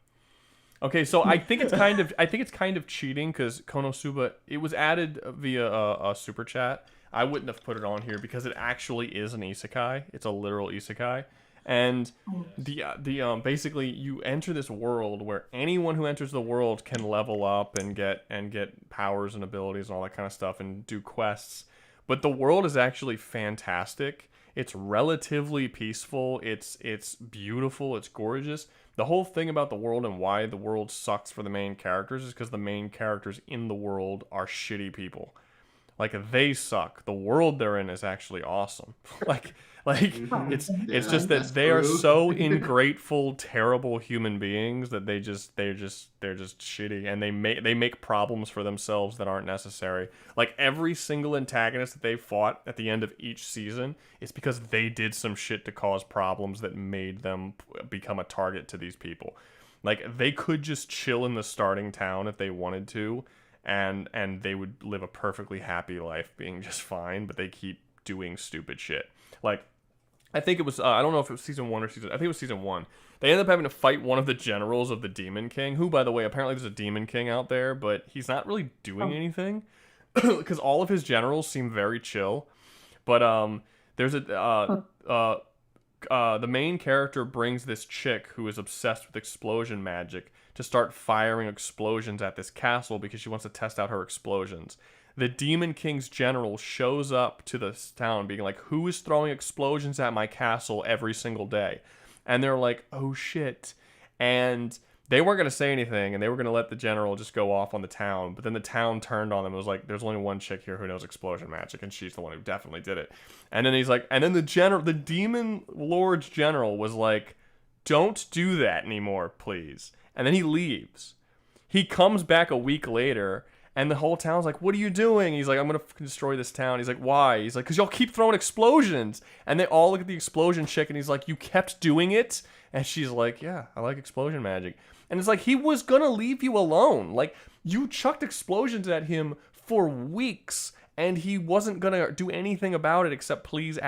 Okay, so I think it's kind of cheating because Konosuba, it was added via a super chat. I wouldn't have put it on here because it actually is an isekai. It's a literal isekai, and the basically you enter this world where anyone who enters the world can level up and get powers and abilities and all that kind of stuff and do quests. But the world is actually fantastic. It's relatively peaceful. It's beautiful. It's gorgeous. The whole thing about the world and why the world sucks for the main characters is because the main characters in the world are shitty people. Like, they suck. The world they're in is actually awesome. like it's just that they are so ungrateful, terrible human beings that they're just shitty, and they make problems for themselves that aren't necessary. Like, every single antagonist that they fought at the end of each season is because they did some shit to cause problems that made them become a target to these people. Like, they could just chill in the starting town if they wanted to, and they would live a perfectly happy life being just fine, but they keep doing stupid shit. Like, I think it was, I don't know if it was season 1 or I think it was season 1. They ended up having to fight one of the generals of the Demon King, who, by the way, apparently there's a Demon King out there, but he's not really doing anything, because all of his generals seem very chill. But there's the main character brings this chick who is obsessed with explosion magic to start firing explosions at this castle because she wants to test out her explosions. The Demon King's general shows up to this town being like, who is throwing explosions at my castle every single day? And they're like, oh shit. And they weren't going to say anything, and they were going to let the general just go off on the town. But then the town turned on them and was like, there's only one chick here who knows explosion magic, and she's the one who definitely did it. And then he's like, and then the Demon Lord's general was like, don't do that anymore, please. And then he leaves. He comes back a week later, and the whole town's like, what are you doing? He's like, I'm going to destroy this town. He's like, why? He's like, because y'all keep throwing explosions. And they all look at the explosion chick, and he's like, you kept doing it? And she's like, yeah, I like explosion magic. And it's like, he was going to leave you alone. Like, you chucked explosions at him for weeks, and he wasn't going to do anything about it except please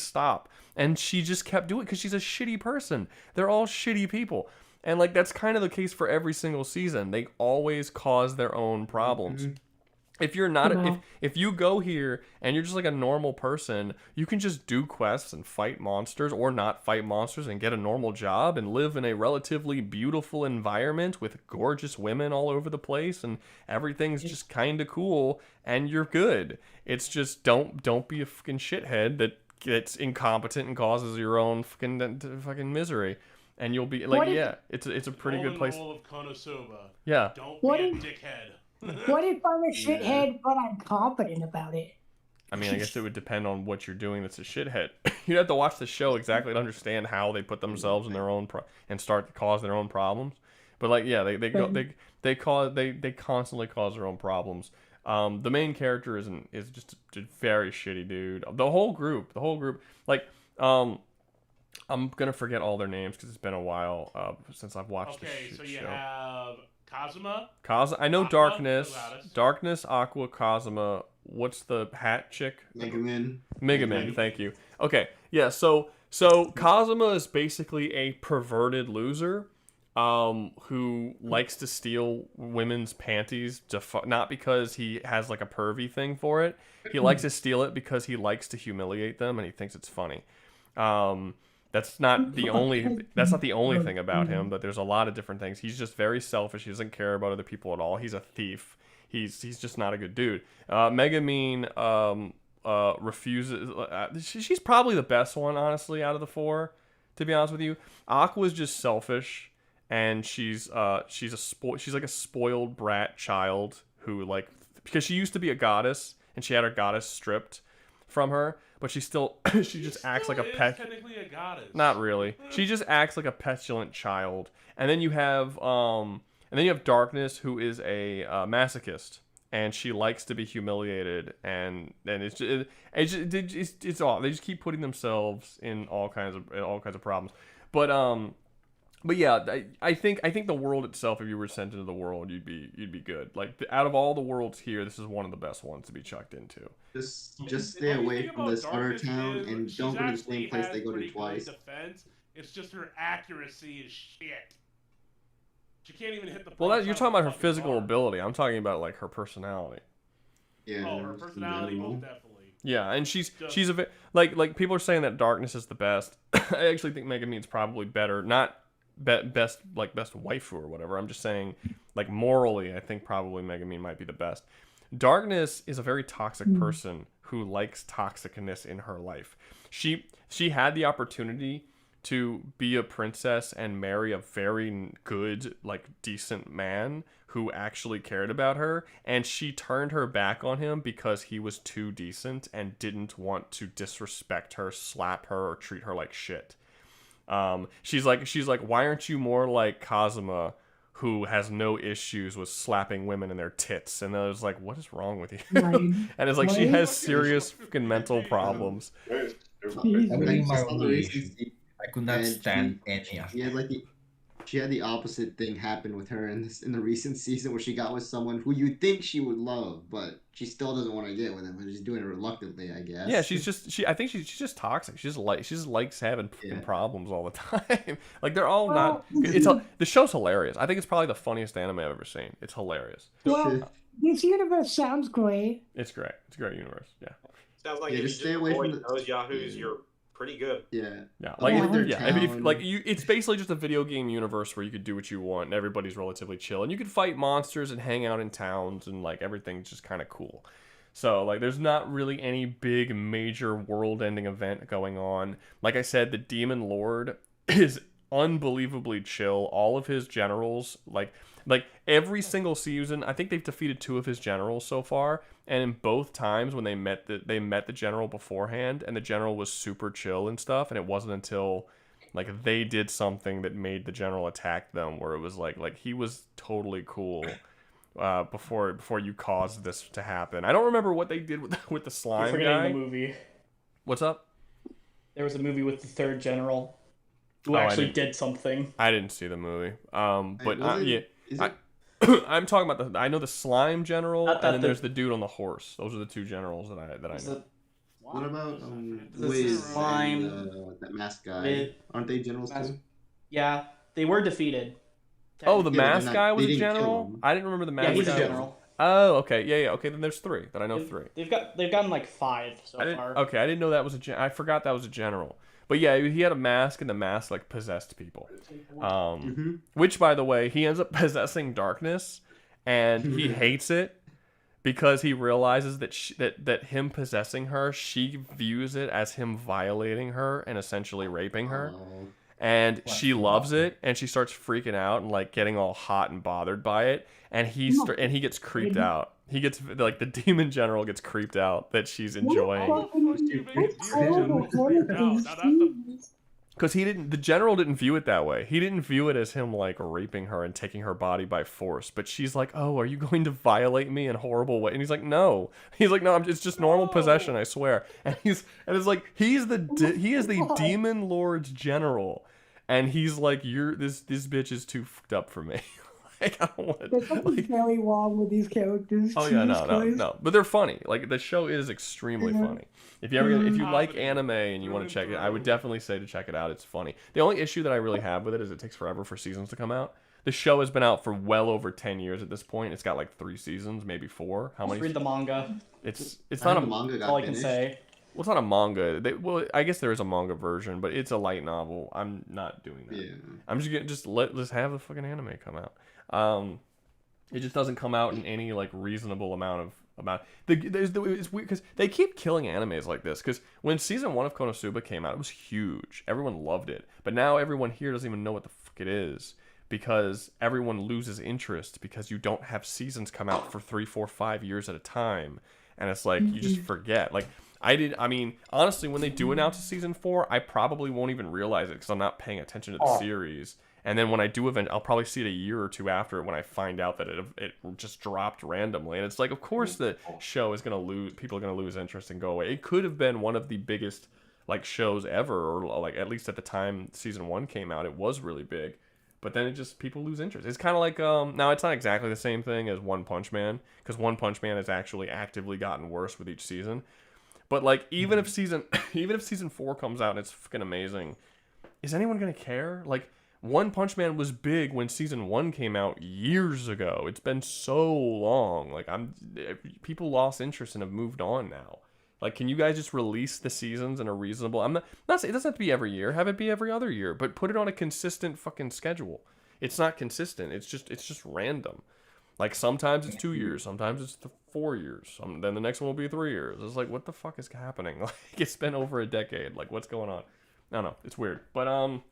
stop. And she just kept doing it because she's a shitty person. They're all shitty people. And, like, that's kind of the case for every single season. They always cause their own problems. Mm-hmm. If you're not, if you go here and you're just like a normal person, you can just do quests and fight monsters or not fight monsters and get a normal job and live in a relatively beautiful environment with gorgeous women all over the place and everything's just kind of cool and you're good. It's just don't be a fucking shithead that gets incompetent and causes your own fucking misery. And you'll be like, it's a pretty good place. Rule of Konosuba. Yeah. Don't be a dickhead. What if I'm a shithead, but I'm competent about it? I mean, I guess it would depend on what you're doing that's a shithead. You'd have to watch the show exactly to understand how they put themselves in their own and start to cause their own problems. But like, yeah, they constantly cause their own problems. The main character is just a very shitty dude. The whole group, like, I'm gonna forget all their names because it's been a while since I've watched. Okay, so you show. have Kazuma. I know Aqua, Darkness, Aqua, Kazuma. What's the hat chick? Megaman. Thank you. Okay, yeah. So Kazuma is basically a perverted loser, who likes to steal women's panties not because he has like a pervy thing for it. He likes to steal it because he likes to humiliate them and he thinks it's funny. That's not the only thing about him, but there's a lot of different things. He's just very selfish. He doesn't care about other people at all. He's a thief. He's just not a good dude. Megamine refuses. She's probably the best one, honestly, out of the four. To be honest with you, Aqua's just selfish, and she's like a spoiled brat child who, like, because she used to be a goddess and she had her goddess stripped from her, but she just acts like a pet. Technically a goddess. Not really. She just acts like a petulant child. And then you have Darkness, who is a masochist, and she likes to be humiliated, and it's all, they just keep putting themselves in all kinds of problems. But yeah, I think the world itself, if you were sent into the world, you'd be good. Like out of all the worlds here, this is one of the best ones to be chucked into. Just stay away from this other town and don't go to the same place they go to twice. Defense. It's just her accuracy is shit. She can't even hit the. Well, you're talking about her physical ability. I'm talking about like her personality. Yeah. Oh, her personality most definitely. Yeah, and she's a bit like people are saying that Darkness is the best. I actually think Megumin's probably better. Not best waifu or whatever. I'm just saying, like morally, I think probably Megumin might be the best. Darkness is a very toxic person who likes toxicness in her life. She had the opportunity to be a princess and marry a very good, like decent man who actually cared about her, and she turned her back on him because he was too decent and didn't want to disrespect her, slap her, or treat her like shit. She's like, why aren't you more like Kazuma, who has no issues with slapping women in their tits? And I was like, what is wrong with you? And it's like she has serious fucking mental problems. I could not stand any of it. She had the opposite thing happen with her in the recent season, where she got with someone who you think she would love, but she still doesn't want to get with him, and she's doing it reluctantly, I guess. Yeah, I think she's just toxic. She just likes having problems all the time. Like they're all not. The show's hilarious. I think it's probably the funniest anime I've ever seen. It's hilarious. Well, this universe sounds great. It's great. It's a great universe. Yeah. Sounds like if you just avoid those yahoos, you're pretty good. Yeah. It's basically just a video game universe where you could do what you want and everybody's relatively chill, and you could fight monsters and hang out in towns, and like everything's just kind of cool. So like there's not really any big major world-ending event going on. Like I said, the Demon Lord is unbelievably chill. All of his generals, like every single season, I think they've defeated 2 of his generals so far, and in both times when they met the general beforehand, and the general was super chill and stuff, and it wasn't until like they did something that made the general attack them, where it was like he was totally cool before you caused this to happen. I don't remember what they did with the slime You're forgetting guy. the movie. What's up? There was a movie with the 3rd general who actually did something. I didn't see the movie. I'm talking about I know the slime general, and then there's the dude on the horse. Those are the 2 generals that I know. What about Wiz and that mask guy? Aren't they generals too? Yeah, they were defeated. Oh, the mask guy was a general? I didn't remember the mask guy. Yeah, he's a general. Oh, okay. Yeah. Okay, then there's 3 that I know. 3. They've gotten like 5 so far. Okay, I didn't know that was I forgot that was a general. But yeah, he had a mask, and the mask like possessed people. Which, by the way, he ends up possessing Darkness, and he hates it because he realizes that him possessing her, she views it as him violating her and essentially raping her. And she loves it, and she starts freaking out and like getting all hot and bothered by it, and he gets creeped out. He gets like the demon general gets creeped out that she's enjoying. Because the general didn't view it that way. He didn't view it as him like raping her and taking her body by force. But she's like, "Oh, are you going to violate me in a horrible way?" And he's like, "No." He's like, "No, it's just normal possession, I swear." And it's like he is the demon lord's general, and he's like, this bitch is too fucked up for me." Like, I don't want. There's something very wrong with these characters. Oh yeah, no. But they're funny. Like the show is extremely funny. If you like anime and you want to check it, I would definitely say to check it out. It's funny. The only issue that I really have with it is it takes forever for seasons to come out. The show has been out for well over 10 years at this point. It's got like 3 seasons, maybe 4. How many? Just read the manga. It's not a manga. That's all I can say. Well, it's not a manga. I guess there is a manga version, but it's a light novel. I'm not doing that. Yeah. I'm just gonna let's have the fucking anime come out. It just doesn't come out in any like reasonable amount. It's weird because they keep killing animes like this. Because when season 1 of Konosuba came out, it was huge. Everyone loved it, but now everyone here doesn't even know what the fuck it is because everyone loses interest because you don't have seasons come out for 3, 4, 5 years at a time, and it's like you just forget. Like I mean, honestly, when they do announce a season 4, I probably won't even realize it because I'm not paying attention to the series. And then when I do event, I'll probably see it a year or two after when I find out that it just dropped randomly. And it's like, of course the show is going to lose, people are going to lose interest and go away. It could have been one of the biggest like shows ever, or like at least at the time season 1 came out, it was really big. But then it just, people lose interest. It's kind of like, now it's not exactly the same thing as One Punch Man, because One Punch Man has actually actively gotten worse with each season. But like, even if season 4 comes out and it's fucking amazing, is anyone going to care? Like, One Punch Man was big when season 1 came out years ago. It's been so long. Like, people lost interest and have moved on now. Like, can you guys just release the seasons in a reasonable... I'm not saying it doesn't have to be every year. Have it be every other year. But put it on a consistent fucking schedule. It's not consistent. It's just random. Like, sometimes it's 2 years. Sometimes it's 4 years. Then the next one will be 3 years. It's like, what the fuck is happening? Like, it's been over a decade. Like, what's going on? I don't know. It's weird. But,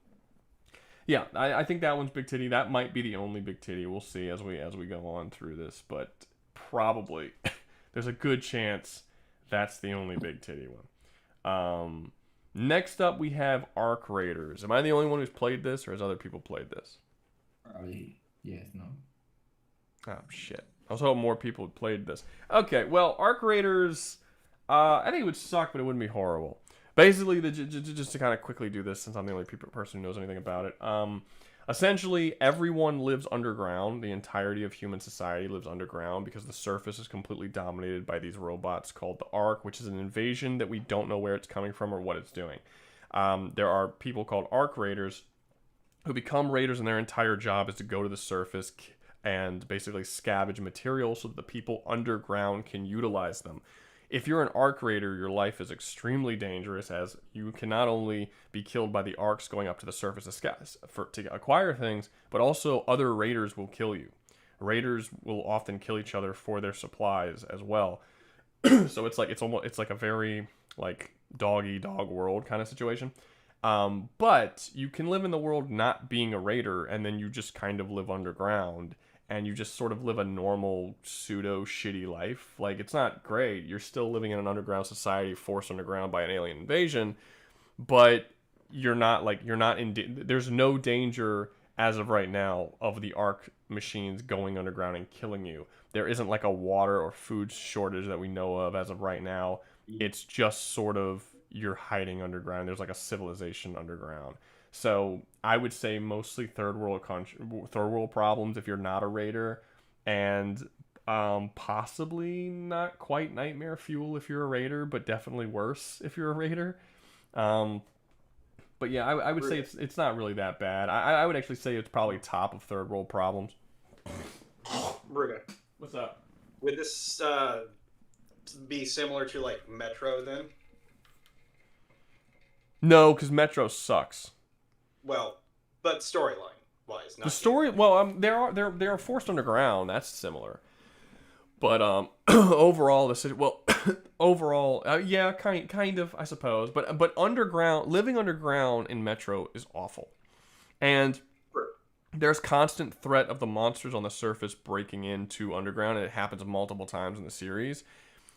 yeah, I think that one's big titty. That might be the only big titty. We'll see as we go on through this. But probably there's a good chance that's the only big titty one. Next up, we have Arc Raiders. Am I the only one who's played this, or has other people played this? Probably, yes, no. Oh, shit. I was hoping more people had played this. Okay, well, Arc Raiders, I think it would suck, but it wouldn't be horrible. Basically, just to kind of quickly do this, since I'm the only person who knows anything about it, essentially, everyone lives underground. The entirety of human society lives underground because the surface is completely dominated by these robots called the Ark, which is an invasion that we don't know where it's coming from or what it's doing. There are people called Arc Raiders who become raiders, and their entire job is to go to the surface and basically scavenge materials so that the people underground can utilize them. If you're an Arc Raider, your life is extremely dangerous, as you can not only be killed by the Arcs going up to the surface to acquire things, but also other Raiders will kill you. Raiders will often kill each other for their supplies as well. So it's like a very like dog-eat-dog world kind of situation. But you can live in the world not being a Raider, and then you just kind of live underground. And you just sort of live a normal, pseudo-shitty life. Like, it's not great. You're still living in an underground society forced underground by an alien invasion. But you're not there's no danger, as of right now, of the Arc machines going underground and killing you. There isn't, like, a water or food shortage that we know of as of right now. It's just sort of, you're hiding underground. There's, like, a civilization underground. So I would say mostly third world problems if you're not a Raider, and possibly not quite nightmare fuel if you're a Raider, but definitely worse if you're a Raider. But yeah, I would say it's not really that bad. I would actually say it's probably top of third world problems. Rouga, what's up? Would this be similar to like Metro then? No, because Metro sucks. Well, but storyline wise, not the story. Well, they are forced underground. That's similar, but overall the city. Well, overall, yeah, kind of, I suppose. But underground, living underground in Metro is awful, and there's constant threat of the monsters on the surface breaking into underground, and it happens multiple times in the series.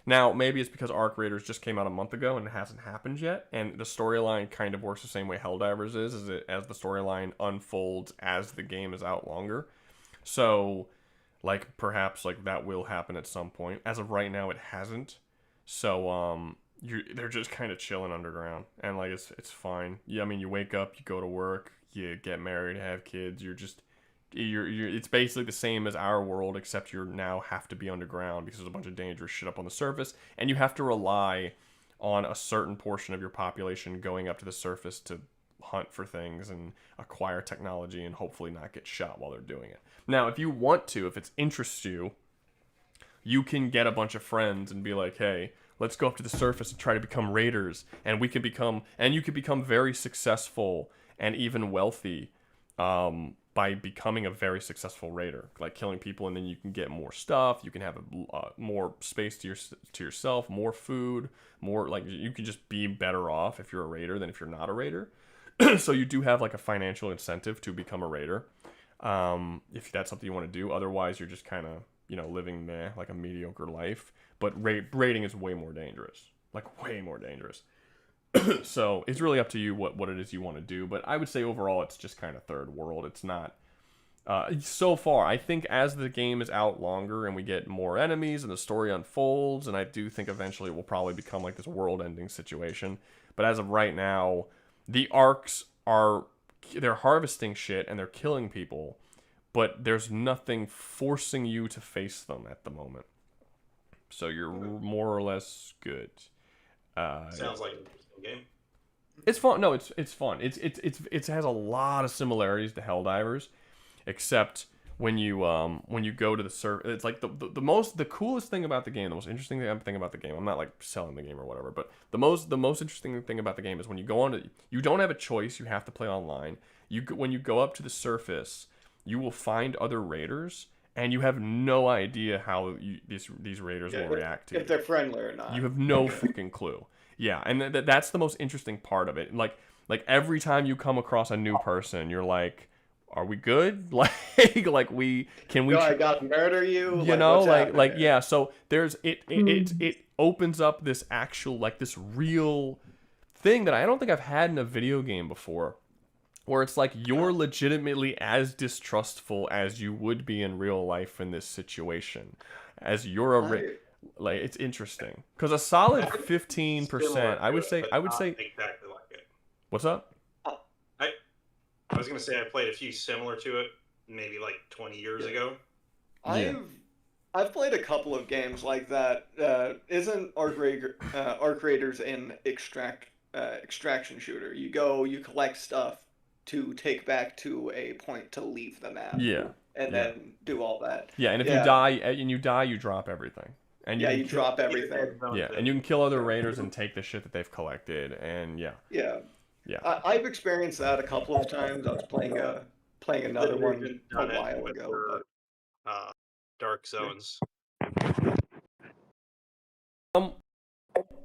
Now, maybe it's because Arc Raiders just came out a month ago and it hasn't happened yet, and the storyline kind of works the same way Helldivers is as the storyline unfolds as the game is out longer. So, like, perhaps, like, that will happen at some point. As of right now, it hasn't. So, they're just kind of chilling underground, and, like, it's fine. Yeah, I mean, you wake up, you go to work, you get married, have kids, it's basically the same as our world, except you now have to be underground because there's a bunch of dangerous shit up on the surface, and you have to rely on a certain portion of your population going up to the surface to hunt for things and acquire technology and hopefully not get shot while they're doing it. Now, if you want to, if it interests you, you can get a bunch of friends and be like, hey, let's go up to the surface and try to become raiders, and you can become very successful and even wealthy by becoming a very successful raider, like killing people, and then you can get more stuff. You can have more space to yourself, more food, more, like, you can just be better off if you're a raider than if you're not a raider. So you do have like a financial incentive to become a raider, if that's something you want to do. Otherwise, you're just kind of living like a mediocre life. But raiding is way more dangerous, like way more dangerous. So it's really up to you what it is you want to do. But I would say overall it's just kind of third world. It's not. So far, I think as the game is out longer and we get more enemies and the story unfolds, and I do think eventually it will probably become like this world-ending situation. But as of right now, the arcs they're harvesting shit and they're killing people, but there's nothing forcing you to face them at the moment. So you're more or less good. Sounds like an interesting game. It's fun. No, it's fun. It has a lot of similarities to Helldivers, except when you go to the server, it's like the coolest thing about the game, the most interesting thing about the game. I'm not like selling the game or whatever, but the most interesting thing about the game is when you go on to, you don't have a choice. You have to play online. When you go up to the surface, you will find other raiders, and you have no idea how these raiders will react to you. If they're friendly or not. You have no fucking clue. Yeah, and that's the most interesting part of it. Like every time you come across a new person, you're like, are we good? Like we can we? No, I gotta murder you. You know, like yeah. So there's it opens up this actual this real thing that I don't think I've had in a video game before, where it's like you're legitimately as distrustful as you would be in real life in this situation, as you're a it's interesting because a solid 15%. I would say exactly like it. What's up? I was gonna say I played a few similar to it, maybe like 20 years ago. I've played a couple of games like that. Isn't Arc Raiders an extraction shooter? You go, you collect stuff to take back to a point to leave the map. Yeah. And then do all that. Yeah, and if you die, you drop everything. And you drop everything. Yeah, and you can kill other raiders and take the shit that they've collected, and yeah. I've experienced that a couple of times. I was playing another one a while ago. Dark Zones.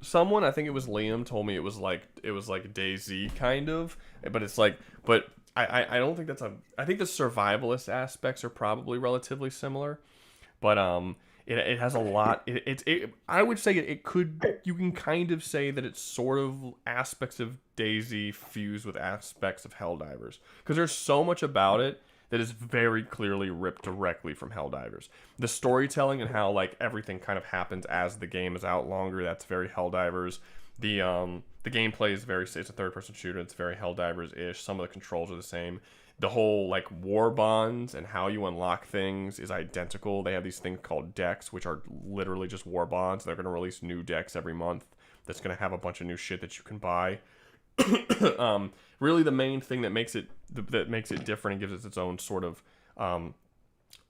Someone, I think it was Liam, told me it was like DayZ kind of, but it's like, but I don't think that's I think the survivalist aspects are probably relatively similar, but it has a lot. I would say you can kind of say that it's sort of aspects of DayZ fused with aspects of Helldivers, because there's so much about it that is very clearly ripped directly from Helldivers. The storytelling and how everything kind of happens as the game is out longer, that's very Helldivers. The gameplay is it's a third-person shooter. It's very Helldivers-ish. Some of the controls are the same. The whole war bonds and how you unlock things is identical. They have these things called decks, which are literally just war bonds. They're going to release new decks every month. That's going to have a bunch of new shit that you can buy. Really, the main thing that makes it different and gives it its own sort of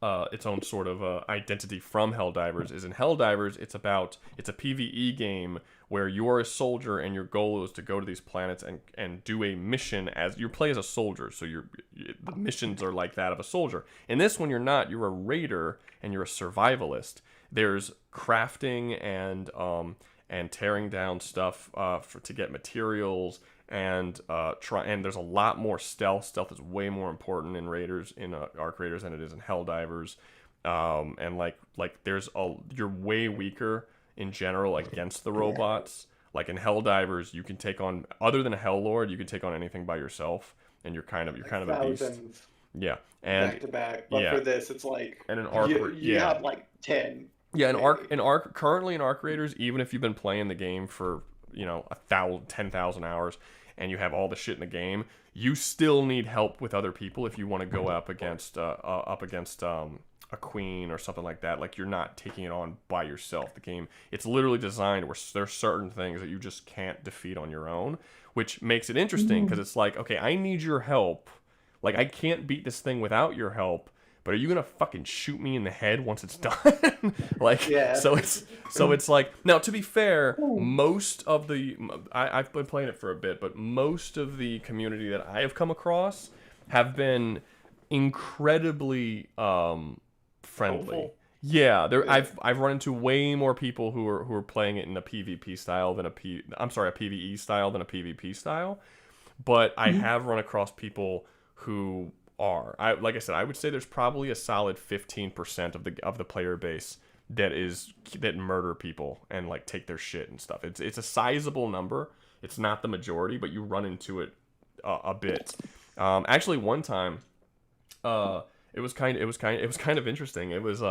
identity from Helldivers is in Helldivers. It's a PvE game where you are a soldier and your goal is to go to these planets and do a mission as you play as a soldier. So the missions are like that of a soldier. In this one, you're not. You're a raider and you're a survivalist. There's crafting and tearing down stuff to get materials. And there's a lot more stealth. Stealth is way more important in Raiders, in Arc Raiders, than it is in Helldivers. And you're way weaker in general against the robots. Like in Helldivers, you can take on, other than a Hell Lord, you can take on anything by yourself, and you're kind of a beast. Yeah, and back to back. But for this, it's and an Arc, you have 10. Yeah, currently in Arc Raiders, even if you've been playing the game for 10,000 hours and you have all the shit in the game, you still need help with other people if you want to go up against a queen or something like that. Like, you're not taking it on by yourself. The game, it's literally designed where there's certain things that you just can't defeat on your own, which makes it interesting because it's like, okay, I need your help. Like, I can't beat this thing without your help. But are you gonna fucking shoot me in the head once it's done? So it's like, now, to be fair, most of I've been playing it for a bit, but most of the community that I have come across have been incredibly friendly. Hopeful. Yeah, I've run into way more people who are playing it in a PvP style than a PvE style than a PvP style. But I have run across people who like I said, I would say there's probably a solid 15% of the player base that murder people and take their shit and stuff. It's a sizable number, it's not the majority, but you run into it a bit. Actually, one time, it was kind of interesting. It was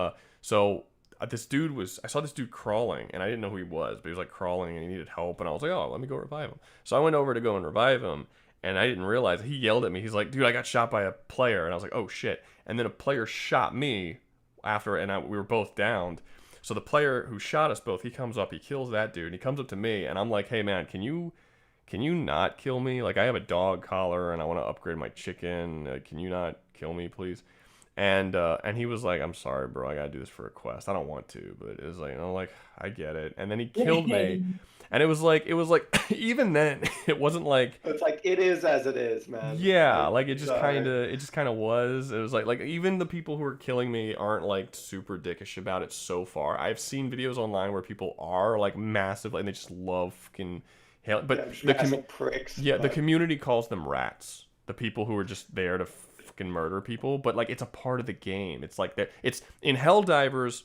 this dude I saw this dude crawling, and I didn't know who he was, but he was like crawling and he needed help, and I was like, oh, let me go revive him. So I went over to go and revive him, and I didn't realize he yelled at me. He's like, dude, I got shot by a player, and I was like, oh shit. And then a player shot me after, and we were both downed. So the player who shot us both, he comes up, he kills that dude, and he comes up to me, and I'm like, hey man, can you not kill me? Like, I have a dog collar and I want to upgrade my chicken. Can you not kill me, please? And he was like, I'm sorry, bro. I gotta do this for a quest. I don't want to, but it was like, like, I get it. And then he killed me. And it was like, even then, it wasn't like. It's like it is as it is, man. Yeah, like it just kind of was. It was like even the people who are killing me aren't like super dickish about it so far. I've seen videos online where people are like massive, like, and they just love fucking. But the community calls them rats. The people who are just there to fucking murder people. But like, it's a part of the game. It's like it's in Helldivers,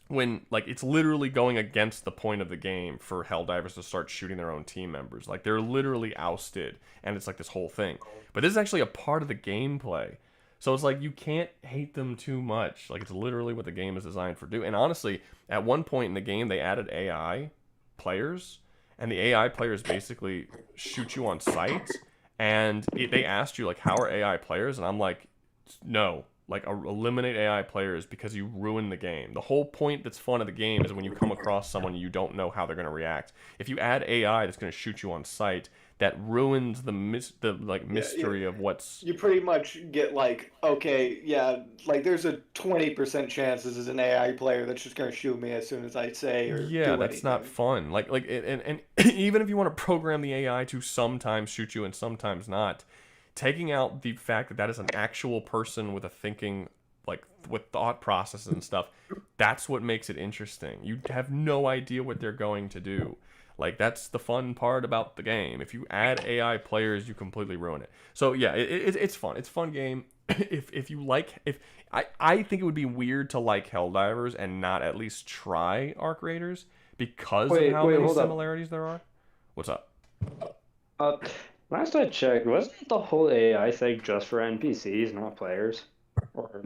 when like it's literally going against the point of the game for Helldivers to start shooting their own team members. Like, they're literally ousted, and it's like this whole thing. But this is actually a part of the gameplay. So it's like, you can't hate them too much. Like, it's literally what the game is designed for. And honestly, at one point in the game, they added AI players. And the AI players basically shoot you on sight, and they asked you, like, how are AI players? And I'm like, no, like, eliminate AI players because you ruin the game. The whole point that's fun of the game is when you come across someone you don't know how they're going to react. If you add AI that's going to shoot you on sight, that ruins the mystery of what's. You pretty much get like, okay, yeah, like there's a 20% chance this is an AI player that's just gonna shoot me as soon as I say or yeah, do that's anything. not fun. And even if you want to program the AI to sometimes shoot you and sometimes not, taking out the fact that is an actual person with a thinking, like with thought processes and stuff, that's what makes it interesting. You have no idea what they're going to do. Like, that's the fun part about the game. If you add AI players, you completely ruin it. So yeah, it's fun. It's a fun game. I think it would be weird to like Helldivers and not at least try Arc Raiders because of how many similarities there are. What's up? Last I checked, wasn't the whole AI thing just for NPCs, not players? Or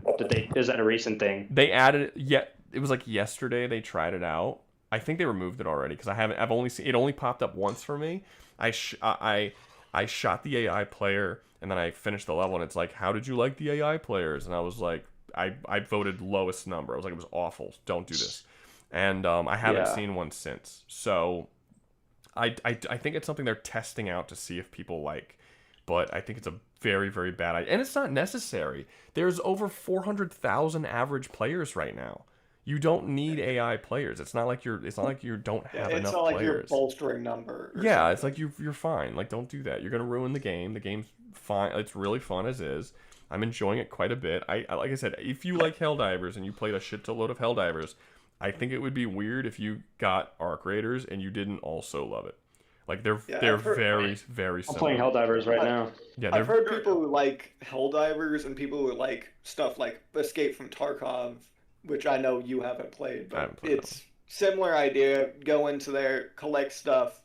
is that a recent thing? They added it, it was like yesterday they tried it out. I think they removed it already because I've only seen it. Only popped up once for me. I shot the AI player and then I finished the level and it's like, how did you like the AI players? And I was like, I voted lowest number. I was like, it was awful. Don't do this. And I haven't seen one since. So I think it's something they're testing out to see if people like. But I think it's a very, very bad idea. And it's not necessary. There's over 400,000 average players right now. You don't need AI players. It's not like you don't have enough players. It's not like you're bolstering number. Yeah, it's like you're fine. Like, don't do that. You're gonna ruin the game. The game's fine. It's really fun as is. I'm enjoying it quite a bit. I like I said, if you like Helldivers and you played a shit load of Helldivers, I think it would be weird if you got Arc Raiders and you didn't also love it. Like, they're very, very similar. I'm playing Helldivers right now. Yeah, I've heard people who like Helldivers and people who like stuff like Escape from Tarkov, which I know you haven't played, but it's similar idea. Go into there, collect stuff,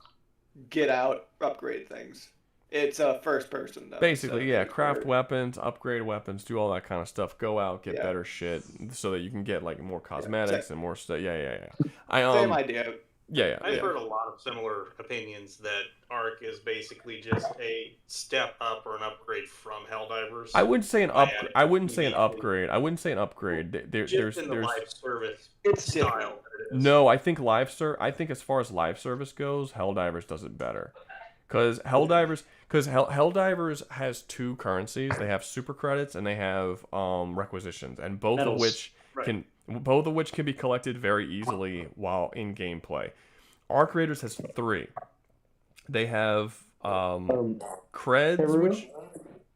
get out, upgrade things. It's a first person though. Basically, yeah, craft weapons, upgrade weapons, do all that kind of stuff. Go out, get better shit, so that you can get like more cosmetics and more stuff. Yeah. Same idea. Yeah. I've heard a lot of similar opinions that Arc is basically just a step up or an upgrade from Helldivers. I wouldn't say an upgrade. I wouldn't say an upgrade. There's in the live service style. No, I think as far as live service goes, Helldivers does it better. Because Helldivers has two currencies. They have super credits and they have requisitions, and both of which can be collected very easily while in gameplay. Arc Raiders has 3. They have creds, hey, which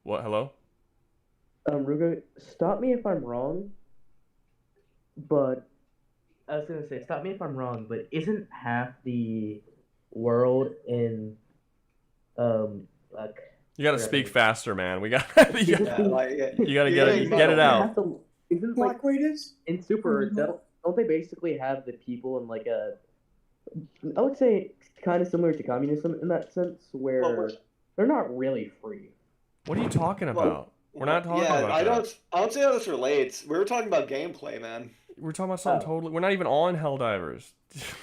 what? Hello. Rouga, stop me if I'm wrong. But I was gonna say, stop me if I'm wrong. But isn't half the world in You gotta speak faster, man. We got you gotta get it out. Isn't like in Super? Don't they basically have the people in like a I would say kind of similar to communism in that sense, where they're not really free. What are you talking about? We're not talking yeah, about I that. don't see how this relates. We were talking about gameplay, man. We're talking about something totally. We're not even on Helldivers.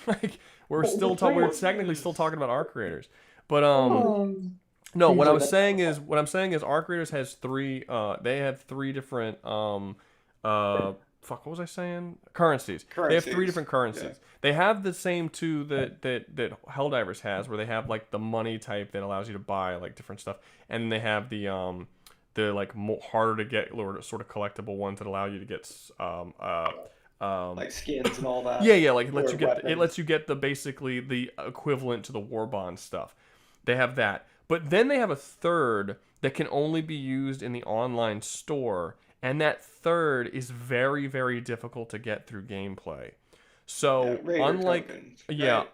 Like we're still talking. We're technically still talking about Arc Creators, but no. What I'm saying is Arc Creators has three. They have three different fuck. What was I saying? Currencies. They have three different currencies. Yeah. They have the same two that Helldivers has, where they have like the money type that allows you to buy like different stuff, and they have the like harder to get sort of collectible ones that allow you to get like skins and all that. Yeah, like it lets you get the basically the equivalent to the war bond stuff. They have that. But then they have a third that can only be used in the online store, and that third is very, very difficult to get through gameplay. So unlike tokens, right?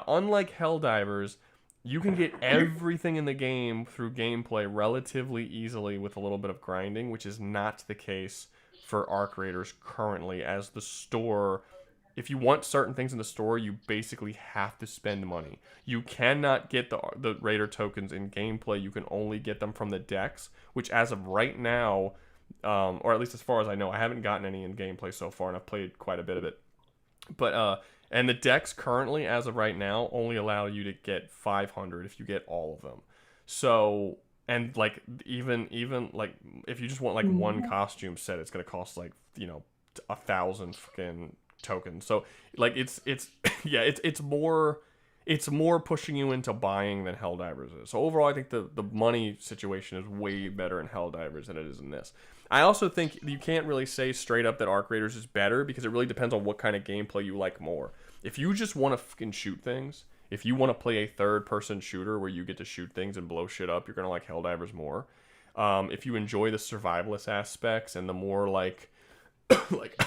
Unlike Helldivers, you can get everything in the game through gameplay relatively easily with a little bit of grinding, which is not the case for Arc Raiders currently, as the store, if you want certain things in the store, you basically have to spend money. You cannot get the Raider tokens in gameplay. You can only get them from the decks, which as of right now, or at least as far as I know, I haven't gotten any in gameplay so far, and I've played quite a bit of it. But and the decks currently, as of right now, only allow you to get 500 if you get all of them. So, and like even like if you just want like one costume set, it's gonna cost like 1,000 fucking tokens. So like it's yeah, it's more pushing you into buying than Helldivers is. So overall, I think the money situation is way better in Helldivers than it is in this. I also think you can't really say straight up that Arc Raiders is better, because it really depends on what kind of gameplay you like more. If you just want to fucking shoot things, if you want to play a third-person shooter where you get to shoot things and blow shit up, you're gonna like Helldivers more. If you enjoy the survivalist aspects and the more like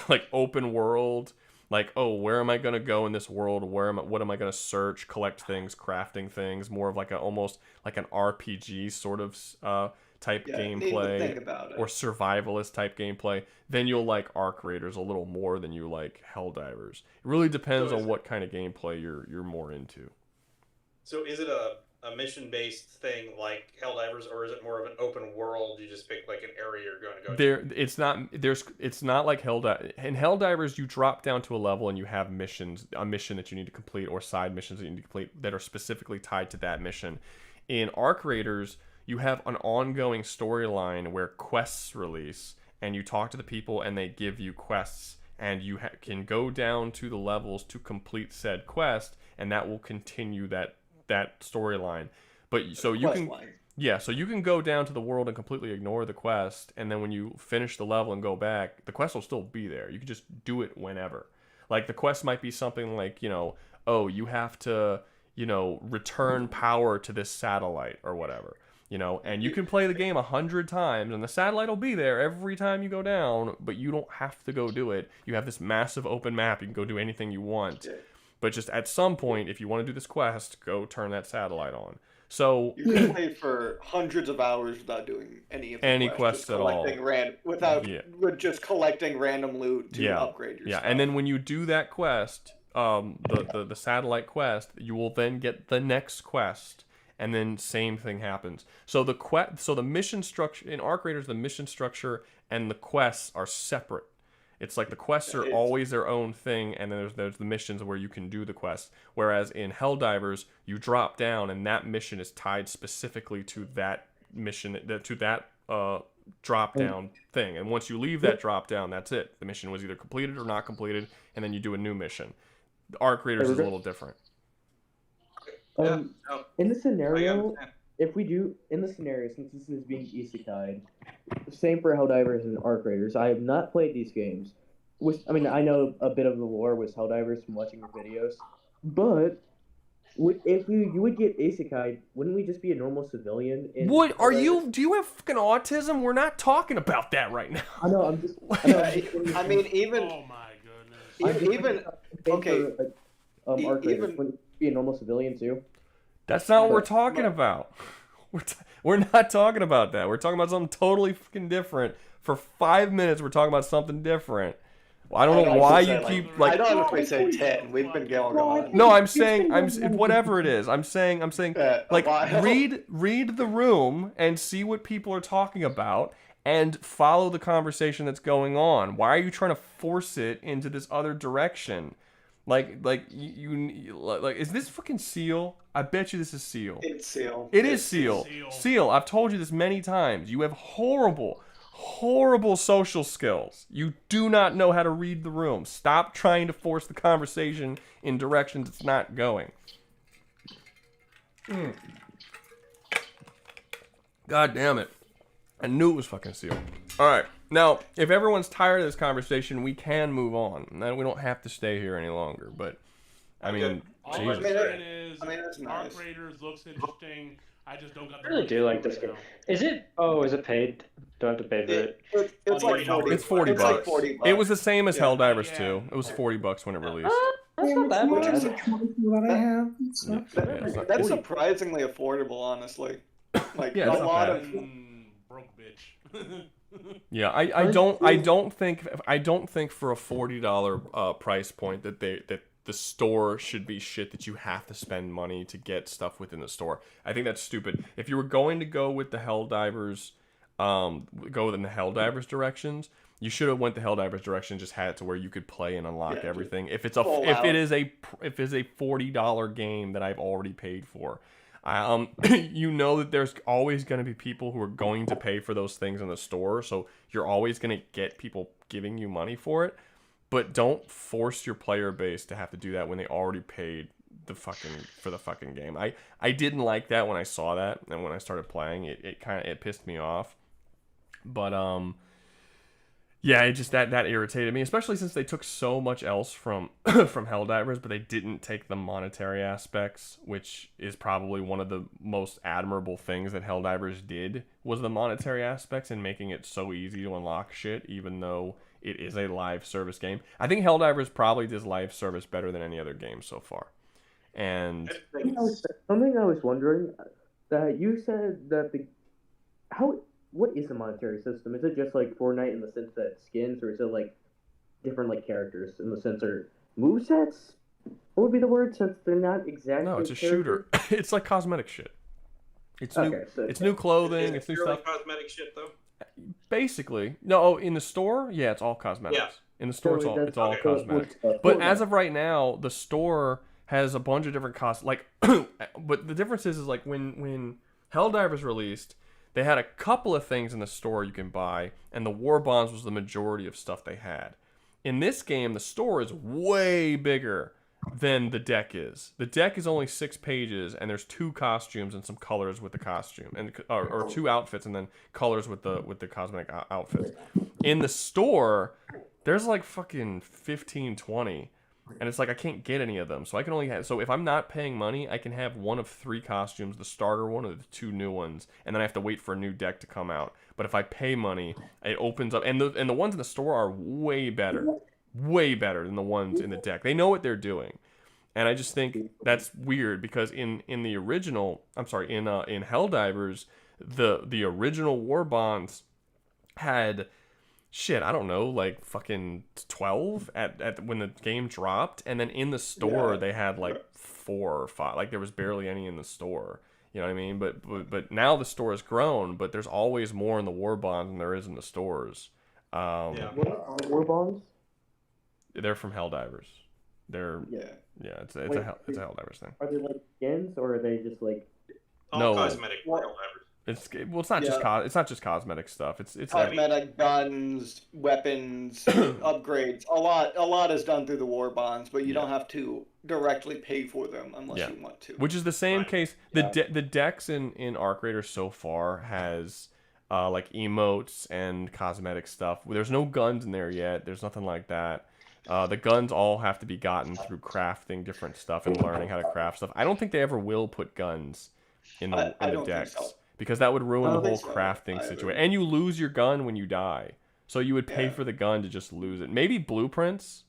like open world, like, oh, where am I gonna go in this world? What am I gonna search, collect things, crafting things? More of like almost like an RPG sort of type gameplay, or survivalist type gameplay, then you'll like Arc Raiders a little more than you like Helldivers. It really depends on what kind of gameplay you're more into. So is it a mission based thing like Helldivers, or is it more of an open world? You just pick like an area you're going to go to? It's not like Helldivers. In Helldivers, you drop down to a level and you have a mission that you need to complete, or side missions that you need to complete that are specifically tied to that mission. In Arc Raiders, you have an ongoing storyline where quests release, and you talk to the people and they give you quests, and you can go down to the levels to complete said quest, and that will continue that storyline. But so you can so you can go down to the world and completely ignore the quest, and then when you finish the level and go back, the quest will still be there. You can just do it whenever. Like the quest might be something like, oh, you have to, return power to this satellite or whatever. And you can play the game 100 times, and the satellite will be there every time you go down, but you don't have to go do it. You have this massive open map. You can go do anything you want. But just at some point, if you want to do this quest, go turn that satellite on. So you can play for hundreds of hours without doing any quests at all. With just collecting random loot to upgrade your stuff. And then when you do that quest, the satellite quest, you will then get the next quest. And then same thing happens. So the mission structure in Arc Raiders, the mission structure and the quests are separate. It's like the quests are always their own thing, and then there's the missions where you can do the quests. Whereas in Helldivers, you drop down, and that mission is tied specifically to that mission, to that drop down thing. And once you leave that drop down, that's it. The mission was either completed or not completed, and then you do a new mission. The Arc Raiders is a little different. In the scenario, since this is being Isekaied, same for Helldivers and Arc Raiders. I have not played these games. I know a bit of the lore with Helldivers from watching your videos, but if you would get Isekaied, wouldn't we just be a normal civilian? Do you have fucking autism? We're not talking about that right now. I know. I'm just. I mean, even. Oh my goodness. Okay. Arc Raiders wouldn't be a normal civilian too. That's not what we're talking about. We're not talking about that. We're talking about something totally fucking different. For 5 minutes, we're talking about something different. I don't know why you keep like. I don't know if we say 10. We've been going on. No, I'm saying whatever it is. I'm saying like while. read the room and see what people are talking about and follow the conversation that's going on. Why are you trying to force it into this other direction? Like you like is this fucking Seal? I bet you this is Seal. It's Seal. It is Seal. Seal, I've told you this many times. You have horrible social skills. You do not know how to read the room. Stop trying to force the conversation in directions it's not going. God damn it. I knew it was fucking Seal. Alright. Now, if everyone's tired of this conversation, we can move on. Then we don't have to stay here any longer. But, I mean, all Jesus. I'm saying is, that's Arc nice. Raiders looks interesting. I just don't got the I really do like this game. Is it? Oh, is it paid? Do I have to pay for it? It's like 40. It's 40 It's bucks. like 40 bucks. It was the same as Helldivers 2. It was 40 bucks when it released. That's not that Which is bad. what I have. It's not it's not- That's surprisingly affordable, honestly. Like Yeah, it's a not lot bad. of. Broke bitch. Yeah, I don't think for a $40 price point that the store should be shit that you have to spend money to get stuff within the store. I think that's stupid. If you were going to go with the Helldivers, go in the Helldivers directions, you should have went the Helldivers direction. Just had it to where you could play and unlock everything. If it is a $40 game that I've already paid for. You know that there's always going to be people who are going to pay for those things in the store, so you're always going to get people giving you money for it. But don't force your player base to have to do that when they already paid for the fucking game. I didn't like that when I saw that, and when I started playing, it pissed me off. But yeah, it just that irritated me, especially since they took so much else from from Helldivers, but they didn't take the monetary aspects, which is probably one of the most admirable things that Helldivers did, was the monetary aspects and making it so easy to unlock shit, even though it is a live service game. I think Helldivers probably does live service better than any other game so far. And Something I was wondering, that you said that what is the monetary system? Is it just like Fortnite in the sense that skins, or is it like different like characters in the sense or movesets? What would be the word, since they're not exactly no, it's a characters? shooter. It's like cosmetic shit. It's new. Okay, so It's new clothing. It's new purely stuff. cosmetic shit, though. Basically, no. In the store, yeah, it's all cosmetics. Yeah. In the store, So it's all that's- cosmetics. so it's, But Fortnite. as of right now, the store has a bunch of different costs. Like, but the difference is like when Helldivers released, they had a couple of things in the store you can buy, and the War Bonds was the majority of stuff they had. In this game, the store is way bigger than the deck is. The deck is only 6 pages, and there's 2 costumes and some colors with the costume, and or 2 outfits and then colors with the cosmetic outfits. In the store, there's like fucking 15, 20. And it's like I can't get any of them, so I can only have. So if I'm not paying money, I can have one of 3 costumes, the starter one or the 2 new ones, and then I have to wait for a new deck to come out. But if I pay money, it opens up, and the ones in the store are way better than the ones in the deck. They know what they're doing, and I just think that's weird because in the original, in Helldivers, the original War Bonds had. Shit, I don't know, like fucking 12 at when the game dropped, and then in the store they had like 4 or 5. Like there was barely any in the store. You know what I mean? But now the store has grown, but there's always more in the War Bonds than there is in the stores. What are War Bonds? They're from Helldivers. They're it's Wait, a Helldivers thing. Are they like skins, or are they just like No. Cosmetic Helldivers. It's not just cosmetic stuff. It's Cosmetic guns, weapons, upgrades. A lot is done through the War Bonds, but you don't have to directly pay for them unless you want to. Which is the same case. The decks in Arc Raiders so far has like emotes and cosmetic stuff. There's no guns in there yet. There's nothing like that. The guns all have to be gotten through crafting different stuff and learning how to craft stuff. I don't think they ever will put guns in the decks. Because that would ruin the whole crafting situation. And you lose your gun when you die. So you would pay for the gun to just lose it. Maybe blueprints.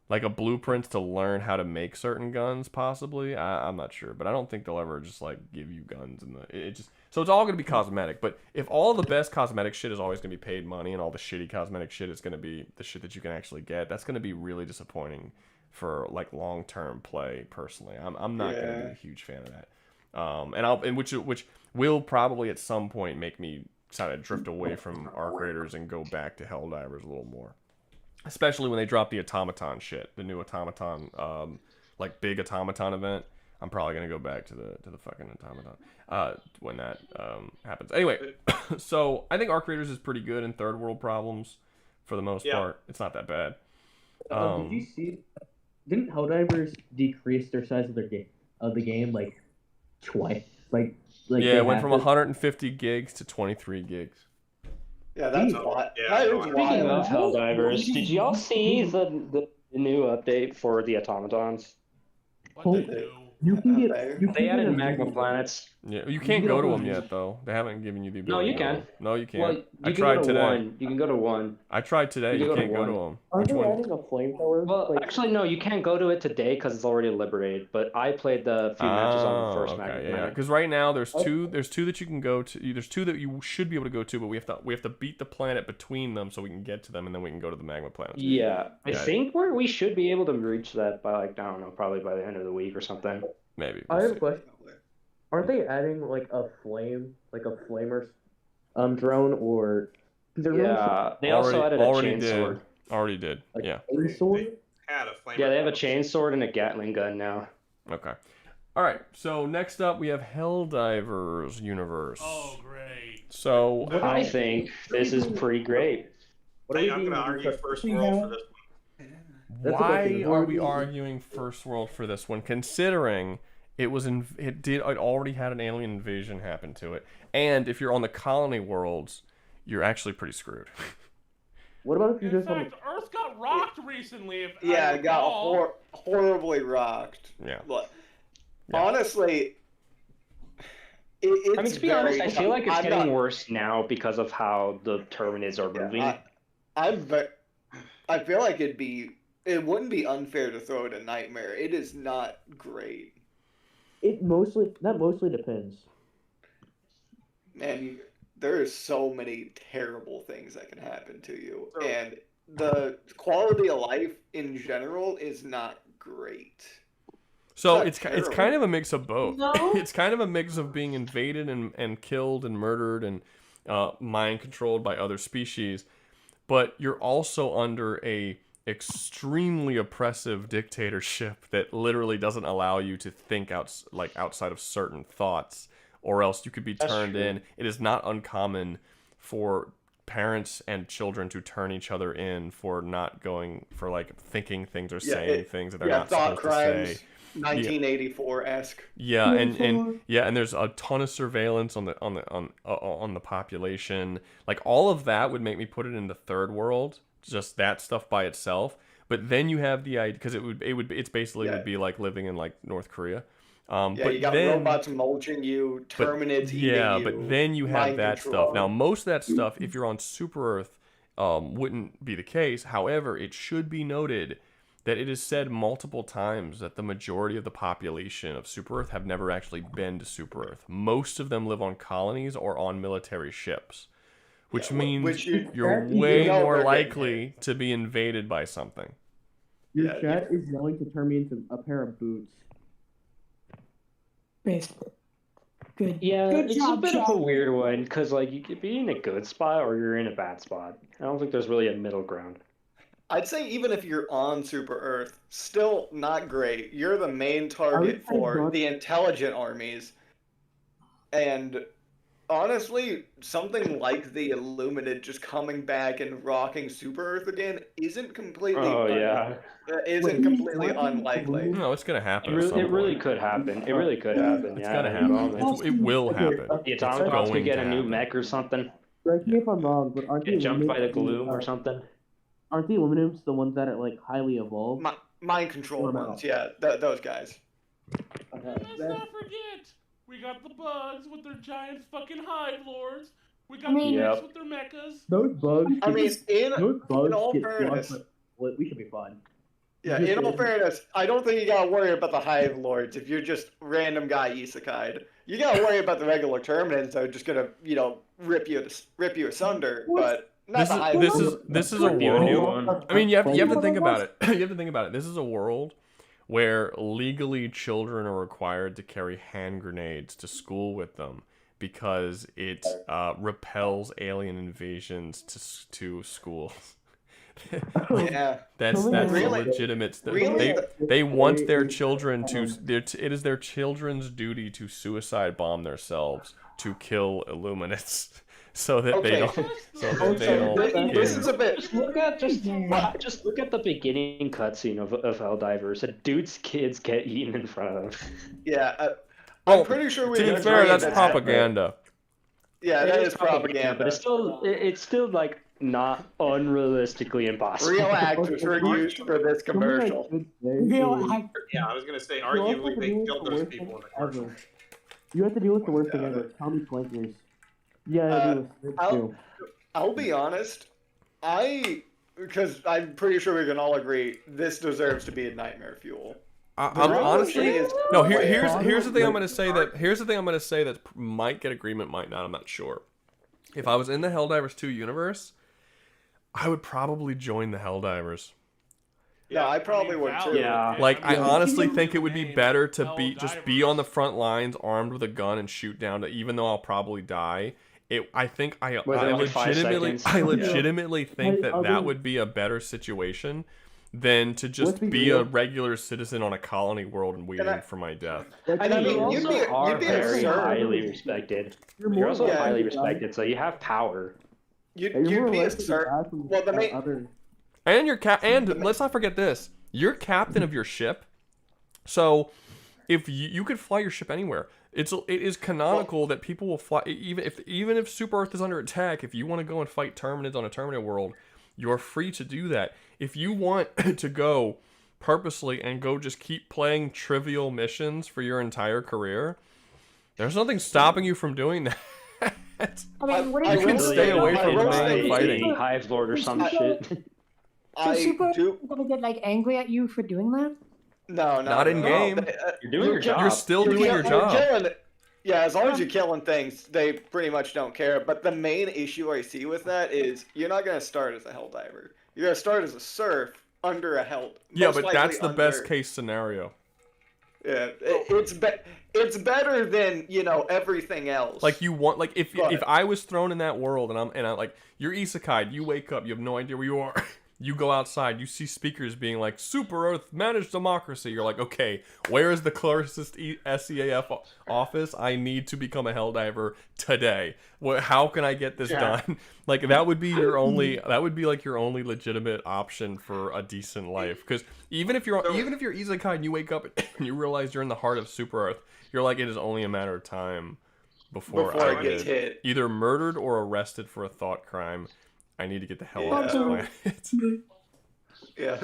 like a blueprint to learn how to make certain guns, possibly. I'm not sure, but I don't think they'll ever just like give you guns in the. So it's all gonna be cosmetic. But if all the best cosmetic shit is always gonna be paid money, and all the shitty cosmetic shit is gonna be the shit that you can actually get, that's gonna be really disappointing for like long-term play. Personally, I'm not gonna be a huge fan of that. And which will probably at some point make me kind of drift away from Arc Raiders and go back to Helldivers a little more. Especially when they drop the automaton shit, the new automaton, like big automaton event. I'm probably gonna go back to the fucking automaton when that happens. Anyway, so I think Arc Raiders is pretty good in third world problems for the most part. It's not that bad. Did you see? Didn't Helldivers decrease their size of the game like twice? Like yeah, it went from 150 gigs to 23 gigs. Yeah, that's a lot. That is Speaking of wild. Helldivers, did y'all see the new update for the automatons? You can get. They added magma planets. Yeah, you can't go to them yet though. They haven't given you the No, ability. you can. No, you can't. Well, you I can tried go to today. one. You can go to one. I tried today. You can't go to them. Aren't they adding a flamethrower? Well, actually, no, you can't go to it today because it's already liberated. But I played the few matches on the first magma planet. Because right now there's two that you can go to. There's two that you should be able to go to, but we have to beat the planet between them so we can get to them, and then we can go to the magma planets. Yeah, I think we should be able to reach that by like, I don't know, probably by the end of the week or something. Maybe. I have a question. Aren't they adding like a flamer, drone or? Yeah, they also added a chainsword. Already did. Yeah. Sword? Had a flame. Yeah, they have a chainsword and a Gatling gun now. Okay. All right. So next up we have Helldivers universe. Oh, great. So I think this is pretty great. I'm going to argue first world for this one. Why are we arguing first world for this one, considering it already had an alien invasion happen to it, and if you're on the colony worlds, you're actually pretty screwed. What about if you In fact, Earth got rocked recently. If Yeah, I it got recall. horribly rocked. Yeah. But honestly, it's I mean, to be honest, I feel like it's getting worse now because of how the Terminids are moving. I feel like it wouldn't be unfair to throw it a nightmare. It is not great. That mostly depends. Man, there are so many terrible things that can happen to you, and the quality of life in general is not great. So it's kind of a mix of both. No? It's kind of a mix of being invaded and killed and murdered and mind controlled by other species, but you're also under a extremely oppressive dictatorship that literally doesn't allow you to think outside of certain thoughts, or else you could be turned in. It is not uncommon for parents and children to turn each other in for not going for like thinking things or saying things that they're not supposed to say. 1984-esque. Yeah, and there's a ton of surveillance on the population. Like all of that would make me put it in the third world, just that stuff by itself. But then you have the idea, because it's basically would be like living in like North Korea. But you got robots mulching you, Terminids eating you. Yeah, but then you have that control. stuff. Now, most of that stuff, if you're on Super Earth, wouldn't be the case. However, it should be noted that it is said multiple times that the majority of the population of Super Earth have never actually been to Super Earth. Most of them live on colonies or on military ships, which means you're way more likely to be invaded by something. Your chat is going to turn me into a pair of boots. Basically. Good. Yeah, Good it's job, a bit of a Sean. weird one because like you could be in a good spot or you're in a bad spot. I don't think there's really a middle ground. I'd say even if you're on Super Earth, still not great. You're the main target for the intelligent armies. And honestly, something like the Illuminid just coming back and rocking Super Earth again isn't completely completely unlikely. No, it's gonna happen. It really could happen. It really could happen. It's gonna happen. It will happen. The automatons could get a new mech or something. Correct me if I'm wrong, but aren't Get the jumped by the Illuminati, gloom or something. Aren't the Illuminums the ones that are like highly evolved? Mind control ones, yeah, those guys. Let's not forget, we got the bugs with their giant fucking hive lords. We got the mechs with their mechas. Those bugs. I mean, in those bugs all get fairness, flush, but we should be fine. Yeah, in all fairness, I don't think you gotta worry about the Hive Lords if you're just random guy Isekaied. You gotta worry about the regular Terminans that are just gonna, rip you asunder, but not the Hive Lords. This is a world. I mean, you have to think about it. You have to think about it. This is a world where legally children are required to carry hand grenades to school with them because it repels alien invasions to schools. Yeah, that's really? a legitimate. Really? They want their children to. It is their children's duty to suicide bomb themselves to kill Illuminates, so that they don't. So that they don't. This is a bit. Just look at the beginning cutscene of Helldivers. A dude's kids get eaten in front of him. Yeah, I'm pretty sure we. To be fair, that's propaganda. Yeah, that is propaganda, but it's still like not unrealistically impossible. Real actors were used for this commercial. Yeah, I was gonna say, arguably they killed those people in the commercial. You have to deal with the worst thing ever. Tommy Flankers. Yeah, I'll be honest. Because I'm pretty sure we can all agree this deserves to be a nightmare fuel. I'm honestly no. Here's the thing I'm gonna say that might get agreement, might not. I'm not sure. If I was in the Helldivers 2 universe, I would probably join the Helldivers. Yeah, I probably would too. Yeah. Like, I honestly think it would be better to be on the front lines, armed with a gun, and shoot down to. Even though I'll probably die, I legitimately think that would be a better situation than to just be a regular citizen on a colony world and waiting for my death. I mean, you also are very highly respected. You're also highly respected, so you have power. You'd be a sir. Well, the main. And and let's not forget this: you're captain of your ship, so if you could fly your ship anywhere. It is canonical that people will fly even if Super Earth is under attack. If you want to go and fight Terminids on a Terminid world, you're free to do that. If you want to go purposely and go just keep playing trivial missions for your entire career, there's nothing stopping you from doing that. I mean, what you can stay away from the main fighting. Hive Lord or some shit. So Super gonna get like angry at you for doing that? No, not in game. You're doing your job. You're still doing your job. Yeah, as long as you're killing things, they pretty much don't care. But the main issue I see with that is you're not going to start as a Helldiver. You're going to start as a Serf under a Held. Yeah, but that's the best case scenario. Yeah, it's better than, everything else. Like you want, like if I was thrown in that world and I'm like, you're Isekaied, you wake up, you have no idea where you are. You go outside, you see speakers being like, Super Earth managed democracy. You're like, okay, where is the closest SEAF office? I need to become a Helldiver today. How can I get this done? Like that would be your only legitimate option for a decent life. Because even if you're Isekaied and you wake up and you realize you're in the heart of Super Earth, you're like, it is only a matter of time before I get hit. Either murdered or arrested for a thought crime. I need to get the hell out of this planet. Yeah,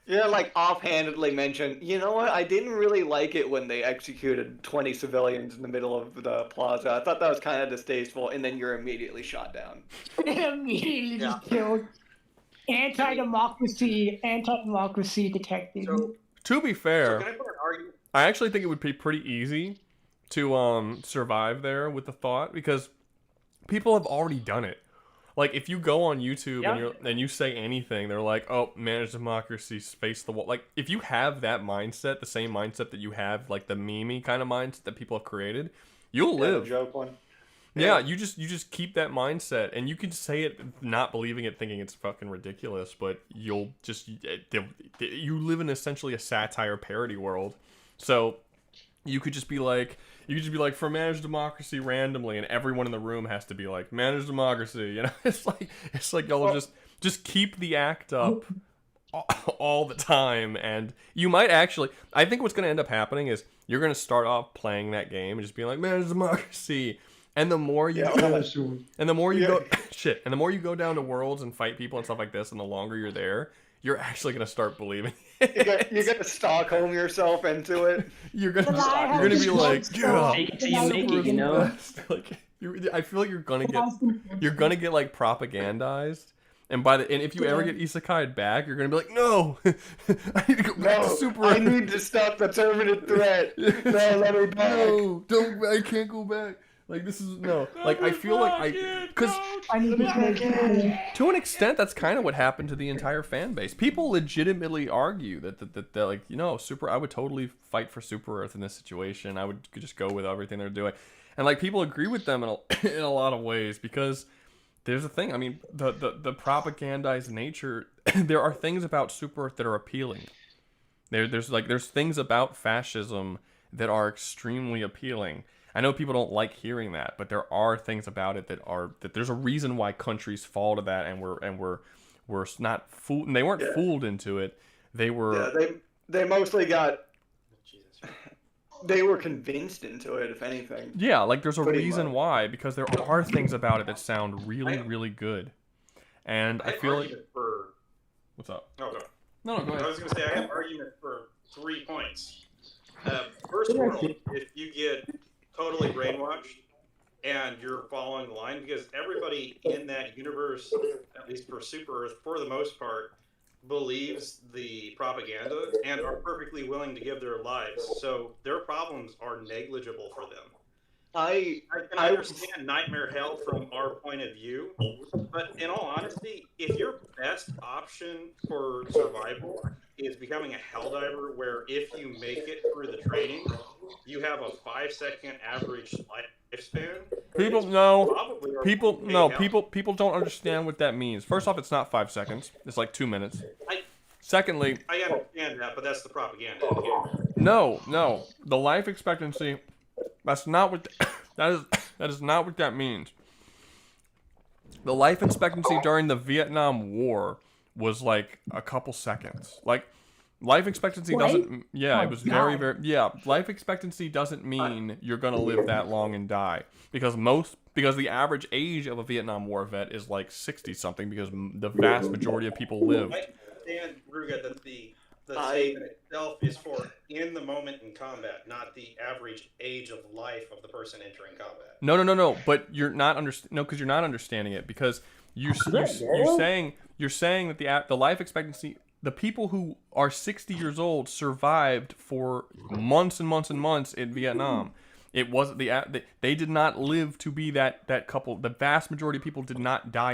you're like offhandedly mentioned, you know what? I didn't really like it when they executed 20 civilians in the middle of the plaza. I thought that was kind of distasteful, and then you're immediately shot down. Immediately just killed. Anti-democracy detected. So, to be fair, I actually think it would be pretty easy to survive there with the thought, because people have already done it. Like, if you go on YouTube and you say anything, they're like, oh, manage democracy, face the wall. Like, if you have that mindset, the same mindset that you have, like, the meme kind of mindset that people have created, you'll live. The joke one. Yeah, you just keep that mindset, and you can say it not believing it, thinking it's fucking ridiculous, but you live in essentially a satire parody world. So you could just be like, for manage democracy randomly, and everyone in the room has to be like, manage democracy. You know, it's like y'all just keep the act up all the time, and you might actually. I think what's going to end up happening is you're going to start off playing that game and just being like, manage democracy, and the more you go down to worlds and fight people and stuff like this, and the longer you're there, you're actually going to start believing it. You're going to Stockholm yourself into it. You're going to be like, yeah, you know? Like, I feel like you're going to get like propagandized And if you ever get Isekaied back, you're gonna be like, no, I need to go back to Super Earth. I need to stop the permanent threat. No, let me back. No, I can't go back. Like this is no. Like I feel like because to an extent that's kind of what happened to the entire fan base. People legitimately argue that like I would totally fight for Super Earth in this situation. I would just go with everything they're doing, and like people agree with them in a lot of ways because there's a thing. I mean the propagandized nature. There are things about Super Earth that are appealing. There's things about fascism that are extremely appealing. I know people don't like hearing that, but there are things about it that there's a reason why countries fall to that, and we're not fooled. And they weren't fooled into it. They were. Yeah, they mostly got. They were convinced into it, if anything. Yeah, like there's a reason why, because there are things about it that sound really, really good, and I feel like. What's up? Oh, go. No, go ahead. I was going to say I have an argument for 3 points. First world, if you get totally brainwashed and you're following the line, because everybody in that universe, at least for Super Earth, for the most part, believes the propaganda and are perfectly willing to give their lives. So their problems are negligible for them. I can understand Nightmare Hell from our point of view, but in all honesty, if your best option for survival is becoming a Helldiver, where if you make it through the training, you have a 5-second average lifespan. People don't understand what that means. First off, it's not 5 seconds. It's like 2 minutes. Secondly, I understand that, but that's the propaganda. No, the life expectancy. That's not what that is not what that means. The life expectancy during the Vietnam War was like a couple seconds. Like life expectancy doesn't. Yeah, it was very. Yeah, life expectancy doesn't mean you're gonna live that long and die because the average age of a Vietnam War vet is like 60 something because the vast majority of people live. I understand, Rouga, that the statement itself is for in the moment in combat, not the average age of life of the person entering combat. No. But you're not because you're not understanding it because you're saying that the life expectancy, the people who are 60 years old survived for months and months and months in Vietnam. It wasn't they did not live to be that couple. The vast majority of people did not die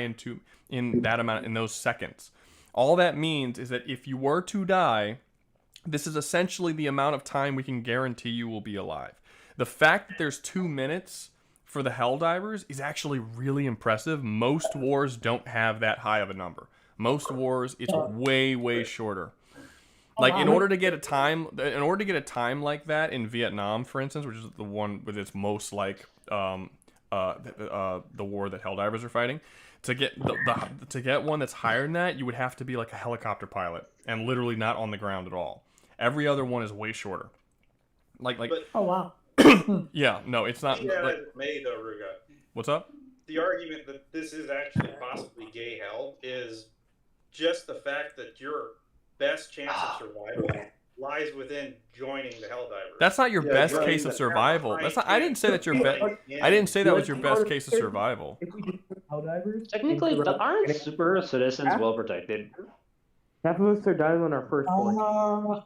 in that amount in those seconds. All that means is that if you were to die, this is essentially the amount of time we can guarantee you will be alive. The fact that there's 2 minutes for the Helldivers is actually really impressive. Most wars don't have that high of a number. Most wars, it's way, way shorter. Like in order to get a time like that in Vietnam, for instance, which is the one with its most like the war that Helldivers are fighting. To get one that's higher than that, you would have to be like a helicopter pilot and literally not on the ground at all. Every other one is way shorter. Oh wow. Yeah, no, it's not. Made though, Rouga. What's up? The argument that this is actually possibly gay hell is just the fact that your best chance of survival lies within joining the Helldivers. That's not your best case of survival. That's not. I didn't say that your best. I didn't say that was your best case of survival. Technically, aren't Super citizens well protected? Half of us are dying on our first point.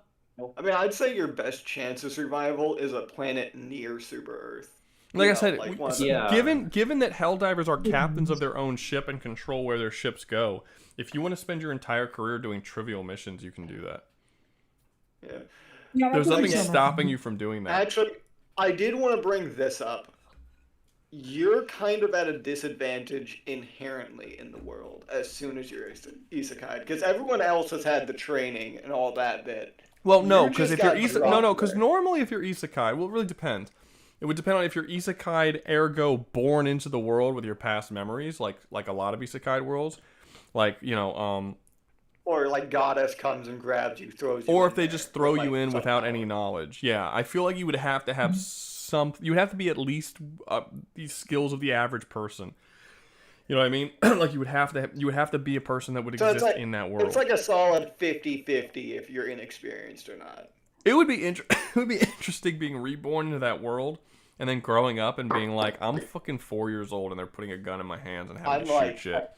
I mean, I'd say your best chance of survival is a planet near Super Earth. Like I said, yeah. given that Helldivers are captains of their own ship and control where their ships go, if you want to spend your entire career doing trivial missions, you can do that. Yeah. There's nothing stopping you from doing that. Actually, I did want to bring this up. You're kind of at a disadvantage inherently in the world as soon as you're Isekaied, because everyone else has had the training and all that bit. Well, no, because if you're because normally if you're Isekaied, well, it really depends. It would depend on if you're Isekaied, ergo born into the world with your past memories, like a lot of Isekaied worlds, Or like Goddess comes and grabs you, throws you. Or if they just throw you in without any knowledge. Yeah, I feel like you would have to have you would have to be at least these skills of the average person. You know what I mean? Like you would have to be a person that would exist in that world. It's like a solid 50-50 if you're inexperienced or not. It would be interesting being reborn into that world and then growing up and being like, I'm fucking 4 years old and they're putting a gun in my hands and having to shoot shit.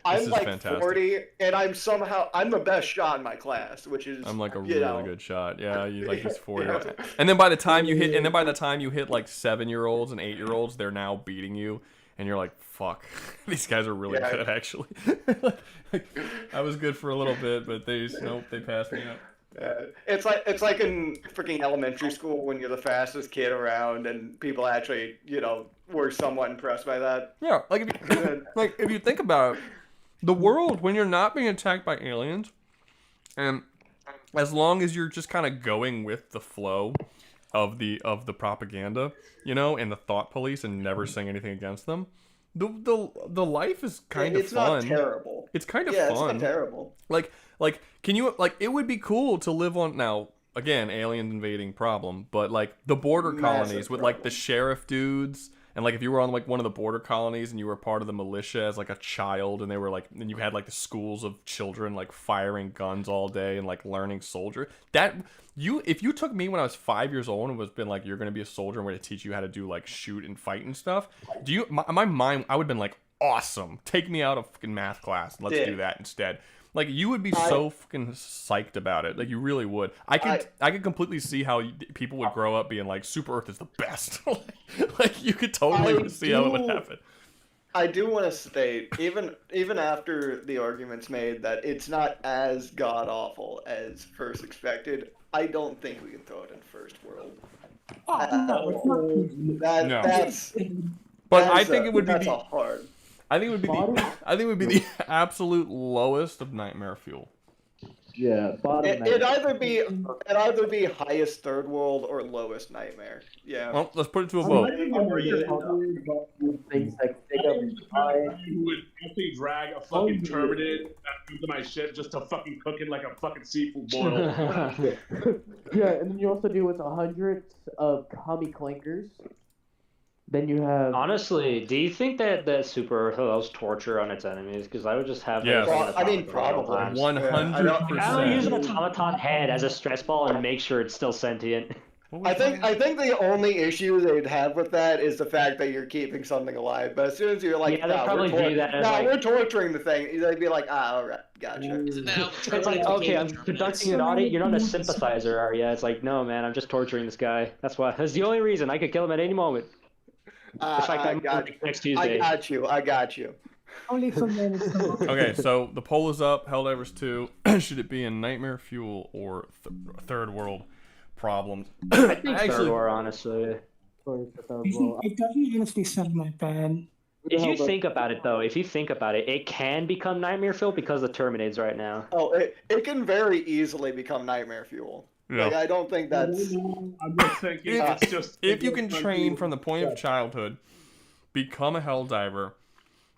I'm like fantastic. 40, and I'm the best shot in my class, which is I'm like a you really know. good shot. Yeah, you like this 4 year old. Yeah. And then by the time you hit like 7-year-olds and 8-year-olds, they're now beating you, and you're like, fuck, these guys are really good actually. I was good for a little bit, but they passed me up. It's like in freaking elementary school when you're the fastest kid around, and people actually were somewhat impressed by that. Yeah, like if you think about it, the world when you're not being attacked by aliens, and as long as you're just kind of going with the flow of the propaganda, and the thought police, and never saying anything against them, the life is kind of fun. It's not terrible. It's kind of fun. It's not terrible. Like, can you it would be cool to live on now. Again, aliens invading problem, but like the border colonies with like the sheriff dudes. And like if you were on like one of the border colonies and you were part of the militia as like a child, and they were like, and you had like the schools of children like firing guns all day and like learning soldier. If you took me when I was 5 years old and was been like, you're gonna be a soldier and we're gonna teach you how to do like shoot and fight and stuff, my mind, I would have been like, awesome, take me out of fucking math class and let's do that instead. Like, you would be so fucking psyched about it. Like, you really would. I could completely see how people would grow up being like, Super Earth is the best. Like, you could totally see how it would happen. I do want to state, even after the argument's made that it's not as god-awful as first expected, I don't think we can throw it in first world. No, it's not. That's... But I think it would be hard... I think it would be the absolute lowest of nightmare fuel. Yeah, it'd either be highest third world or lowest nightmare. Yeah. Well, let's put it to a vote. Things like who would actually drag a fucking turbidid into my ship just to fucking cook it like a fucking seafood boil. Yeah, and then you also do with 100 of commie clankers. Then you have. Honestly, do you think that Super Earth allows torture on its enemies? Because I would just have. Yeah, probably 100%. I would use an automaton head as a stress ball and make sure it's still sentient. I think the only issue they'd have with that is the fact that you're keeping something alive. But as soon as you're like, yeah, they'd probably view that as we're torturing the thing, they'd be like, all right, gotcha. It's like, okay, I'm conducting an audit. You're not a sympathizer, are you? It's like, no, man, I'm just torturing this guy. That's the only reason. I could kill him at any moment. In fact, I got you. Next Tuesday. I got you. Only for men. Okay, so the poll is up. Helldivers 2. Should it be in Nightmare Fuel or Third World Problems? I think Third World, honestly. It doesn't honestly sound like bad. If you think about it, though, it can become Nightmare Fuel because of Terminids right now. Oh, it can very easily become Nightmare Fuel. Yeah. Like, I don't think that's... I'm just thinking if you can train from the point of childhood, become a Helldiver,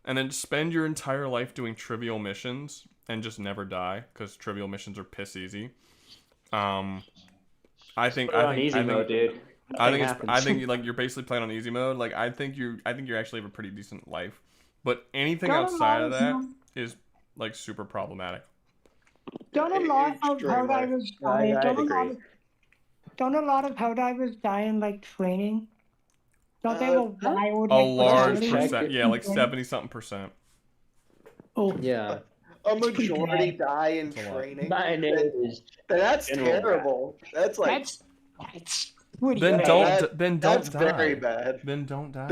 and then spend your entire life doing trivial missions and just never die, because trivial missions are piss easy. I think dude. I think like you're basically playing on easy mode. Like I think you actually have a pretty decent life, but anything outside of that is like super problematic. Don't a lot of Helldivers die? Don't a lot of Helldivers die in like training? Don't they have a wild? A large percent, yeah, like 70-something%. Oh yeah. A majority die in training. That's terrible. That's like that's then don't that's die. Very bad. Then don't die.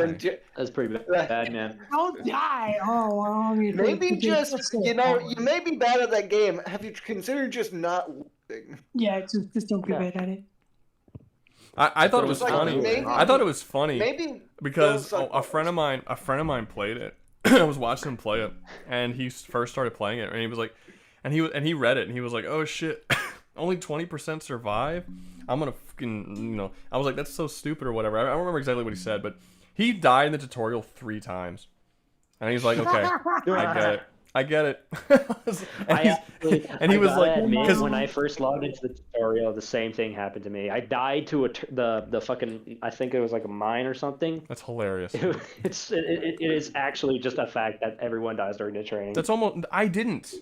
That's pretty bad, man. Don't die. Oh well. Maybe just you may be bad at that game. Have you considered just not losing? Yeah, just don't be bad at it. I thought it was funny. I thought it was funny. Maybe because a friend of mine played it. I was watching him play it, and he first started playing it, and he was like, and he read it, and he was like, oh shit, only 20% survive. I'm gonna fucking I was like, that's so stupid or whatever. I don't remember exactly what he said, but he died in the tutorial 3 times, and he's like, okay, I get it. And he was like, because when I first logged into the tutorial, the same thing happened to me. I died to the fucking, I think it was like a mine or something. That's hilarious. It is actually just a fact that everyone dies during the training. That's almost. I didn't.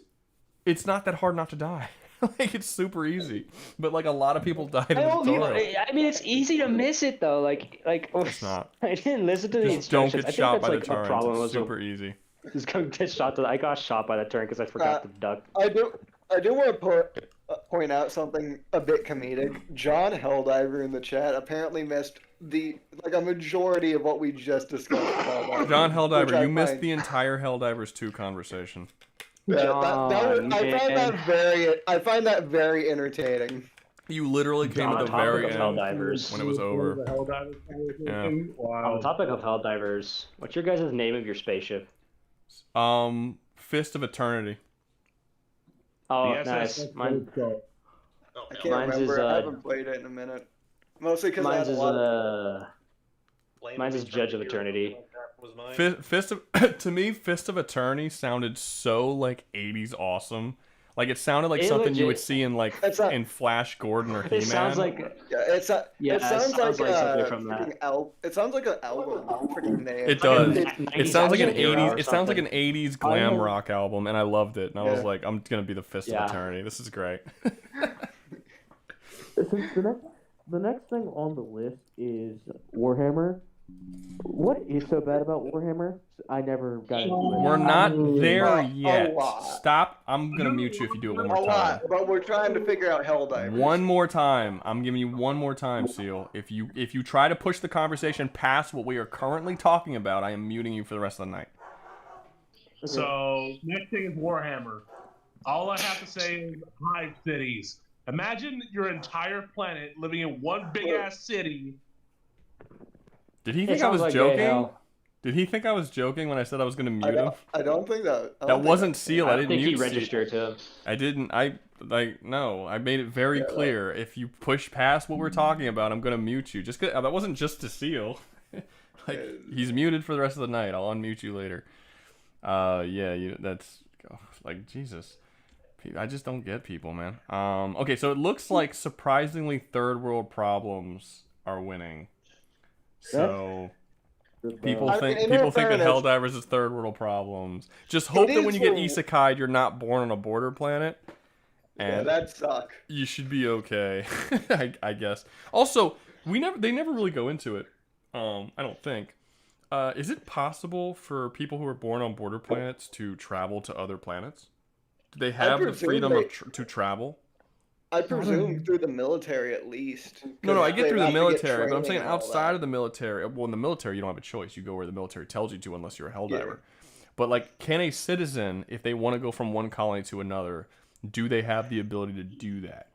It's not that hard not to die. Like it's super easy, but like a lot of people died in the tutorial. I mean, it's easy to miss it though. Like it's not. I didn't listen to the Just don't instructions. get shot by the a problem. It's super easy. Just go get shot. I got shot by that turret because I forgot to duck. I do want to point out something a bit comedic. John Helldiver in the chat apparently missed a majority of what we just discussed. About John Helldiver, you missed the entire Helldivers 2 conversation. Yeah, I find that very entertaining. You literally came at the very end Helldivers. when it was over. Yeah. On the topic of Helldivers, what's your guys' name of your spaceship? Fist of Eternity. Oh, nice. I can't remember. I haven't played it in a minute. Mostly because I had a lot of... Mine's is Judge of Eternity. Fist of to me, Fist of Eternity sounded so like 80s awesome. Like it sounded like something you would see in in Flash Gordon or He-Man. It sounds like it sounds like something from that. It sounds like an album freaking name. It does. It sounds like an 80s. It sounds like an 80s glam rock album, and I loved it. And I was like, I'm gonna be the Fist of Eternity. This is great. The next thing on the list is Warhammer. What is so bad about Warhammer? I never got into it. We're not there yet. Stop. I'm gonna mute you if you do it one more time. But we're trying to figure out Helldivers. One more time. I'm giving you one more time, Seal. If you try to push the conversation past what we are currently talking about, I am muting you for the rest of the night. So next thing is Warhammer. All I have to say is hive cities. Imagine your entire planet living in one big ass city. Did he think I was joking? Did he think I was joking when I said I was going to mute him? I don't think that. That wasn't Seal. I didn't think mute he registered him. I didn't. No. I made it very clear. If you push past what we're talking about, I'm going to mute you. That wasn't just to Seal. He's muted for the rest of the night. I'll unmute you later. That's like Jesus. I just don't get people, man. Okay, so it looks like surprisingly third world problems are winning. So people think the Helldivers is third world problems. Just hope that when you get Isekaied, you're not born on a border planet. And that'd suck. You should be okay, I guess. Also, they never really go into it. I don't think. Is it possible for people who are born on border planets to travel to other planets? Do they have the freedom to travel? I presume through the military at least. No, I get through the military, but I'm saying outside of the military. Well, in the military, you don't have a choice. You go where the military tells you to, unless you're a Helldiver. Yeah. But like, can a citizen, if they want to go from one colony to another, do they have the ability to do that?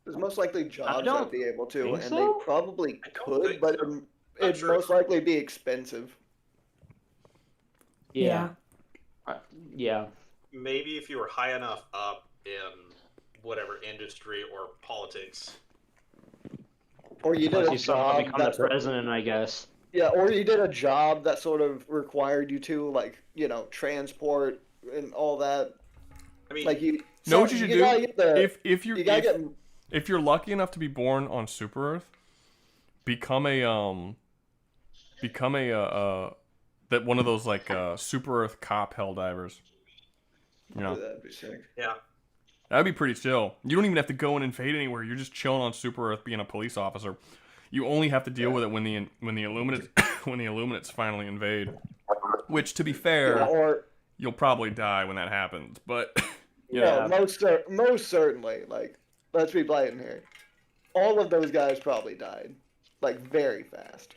There's most likely jobs that'd be able to, and they probably could, but it'd most likely be expensive. Yeah. Maybe if you were high enough up in whatever industry or politics, or you did a job become the president, I guess. Yeah, or you did a job that sort of required you to, like, transport and all that. I mean, like you know what you should do if you're lucky enough to be born on Super Earth, become a that one of those like Super Earth cop Helldivers. That'd be sick. Yeah. That'd be pretty chill. You don't even have to go and invade anywhere. You're just chilling on Super Earth being a police officer. You only have to deal with it when the Illuminates finally invade. Which, to be fair, you'll probably die when that happens. But most certainly. Like, let's be blatant here. All of those guys probably died, like, very fast.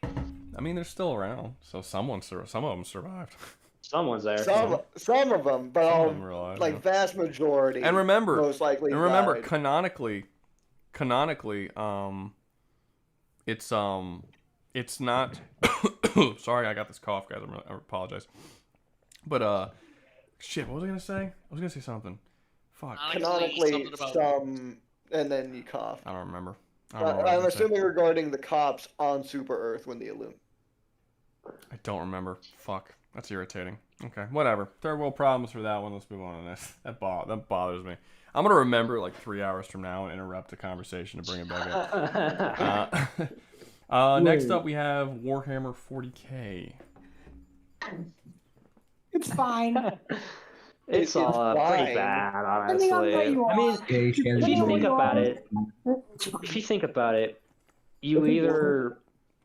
I mean, they're still around, so some of them survived. Someone's there. Some of them, but vast majority. And remember, most likely died. canonically, it's not. Sorry, I got this cough, guys. I apologize. But shit, what was I gonna say? I was gonna say something. Fuck. Canonically, and then you cough. I don't remember. I'm assuming regarding the cops on Super Earth when the Illum. I don't remember. Fuck. That's irritating. Okay, whatever. Third world problems for that one. Let's move on to this. That bothers me. I'm gonna remember like 3 hours from now and interrupt the conversation to bring it back up. Next up, we have Warhammer 40K. It's fine. It's pretty bad, honestly. I mean, if you think about it, you either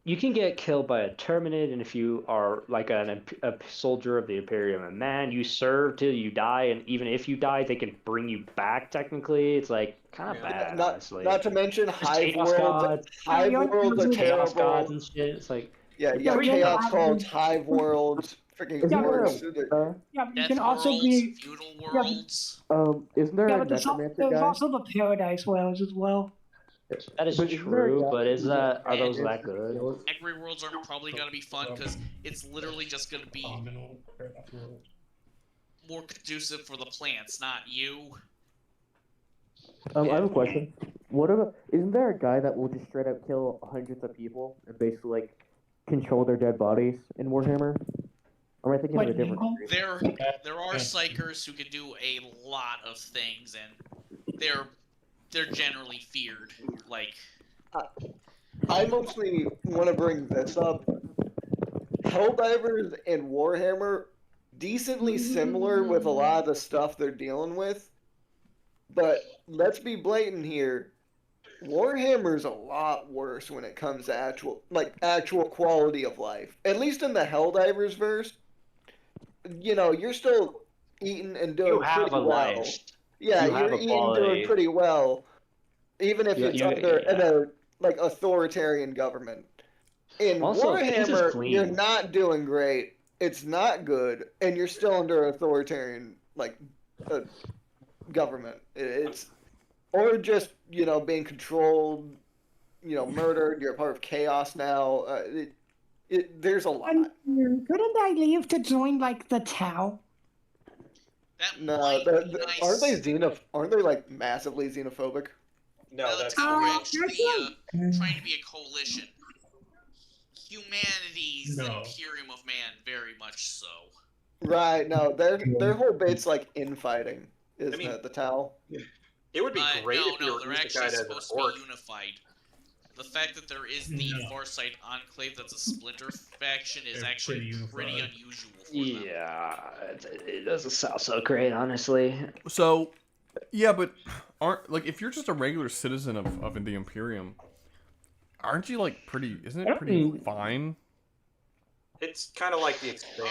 you can get killed by a Terminid, and if you are like a soldier of the Imperium, a man, you serve till you die, and even if you die, they can bring you back. Technically, it's like kind of bad, honestly. Not to mention Hive Chaos Worlds. gods. Hive Worlds are Chaos terrible. gods and shit. It's like Yeah, you got Chaos Worlds, Hive Worlds, freaking Worlds. Yeah, but you Death can also worlds, be feudal worlds. Isn't there yeah, a but necromancer there's guy? also the Paradise Worlds as well. that is But isn't there a true, guy but who's a are those necromancer that good? skills? Angry worlds are probably gonna be fun because it's literally just gonna be more conducive for the plants, not you. I have a question. What about? Isn't there a guy that will just straight up kill hundreds of people and basically like control their dead bodies in Warhammer? Or am I thinking of a different? There are psychers who can do a lot of things, and they're generally feared. Like, I mostly want to bring this up. Helldivers and Warhammer, decently similar with a lot of the stuff they're dealing with. But let's be blatant here. Warhammer's a lot worse when it comes to actual quality of life. At least in the Helldivers verse, you're still eating and doing You have pretty a well. life. Yeah, You have you're a eating quality. doing pretty well, even if it's under yeah. an authoritarian government. In Also, things is Warhammer, clean. you're not doing great. It's not good, and you're still under authoritarian government. It's or just being controlled, murdered. You're a part of chaos now. There's a lot. Couldn't I leave to join like the Tau? No, aren't they Aren't they like massively xenophobic? No, that's we're actually trying to be a coalition. Humanity's the Imperium of Man, very much so. Right. No, their whole bit's like infighting, isn't it? The Tau. It would be great if you were they're actually Isekaied as an supposed to orc. be unified. The fact that there is the Farsight Enclave that's a splinter faction is actually pretty unusual for them. Yeah, it doesn't sound so great, honestly. So, yeah, but if you're just a regular citizen of the Imperium, aren't you like pretty? Isn't it pretty fine? It's kind of like the Expanse.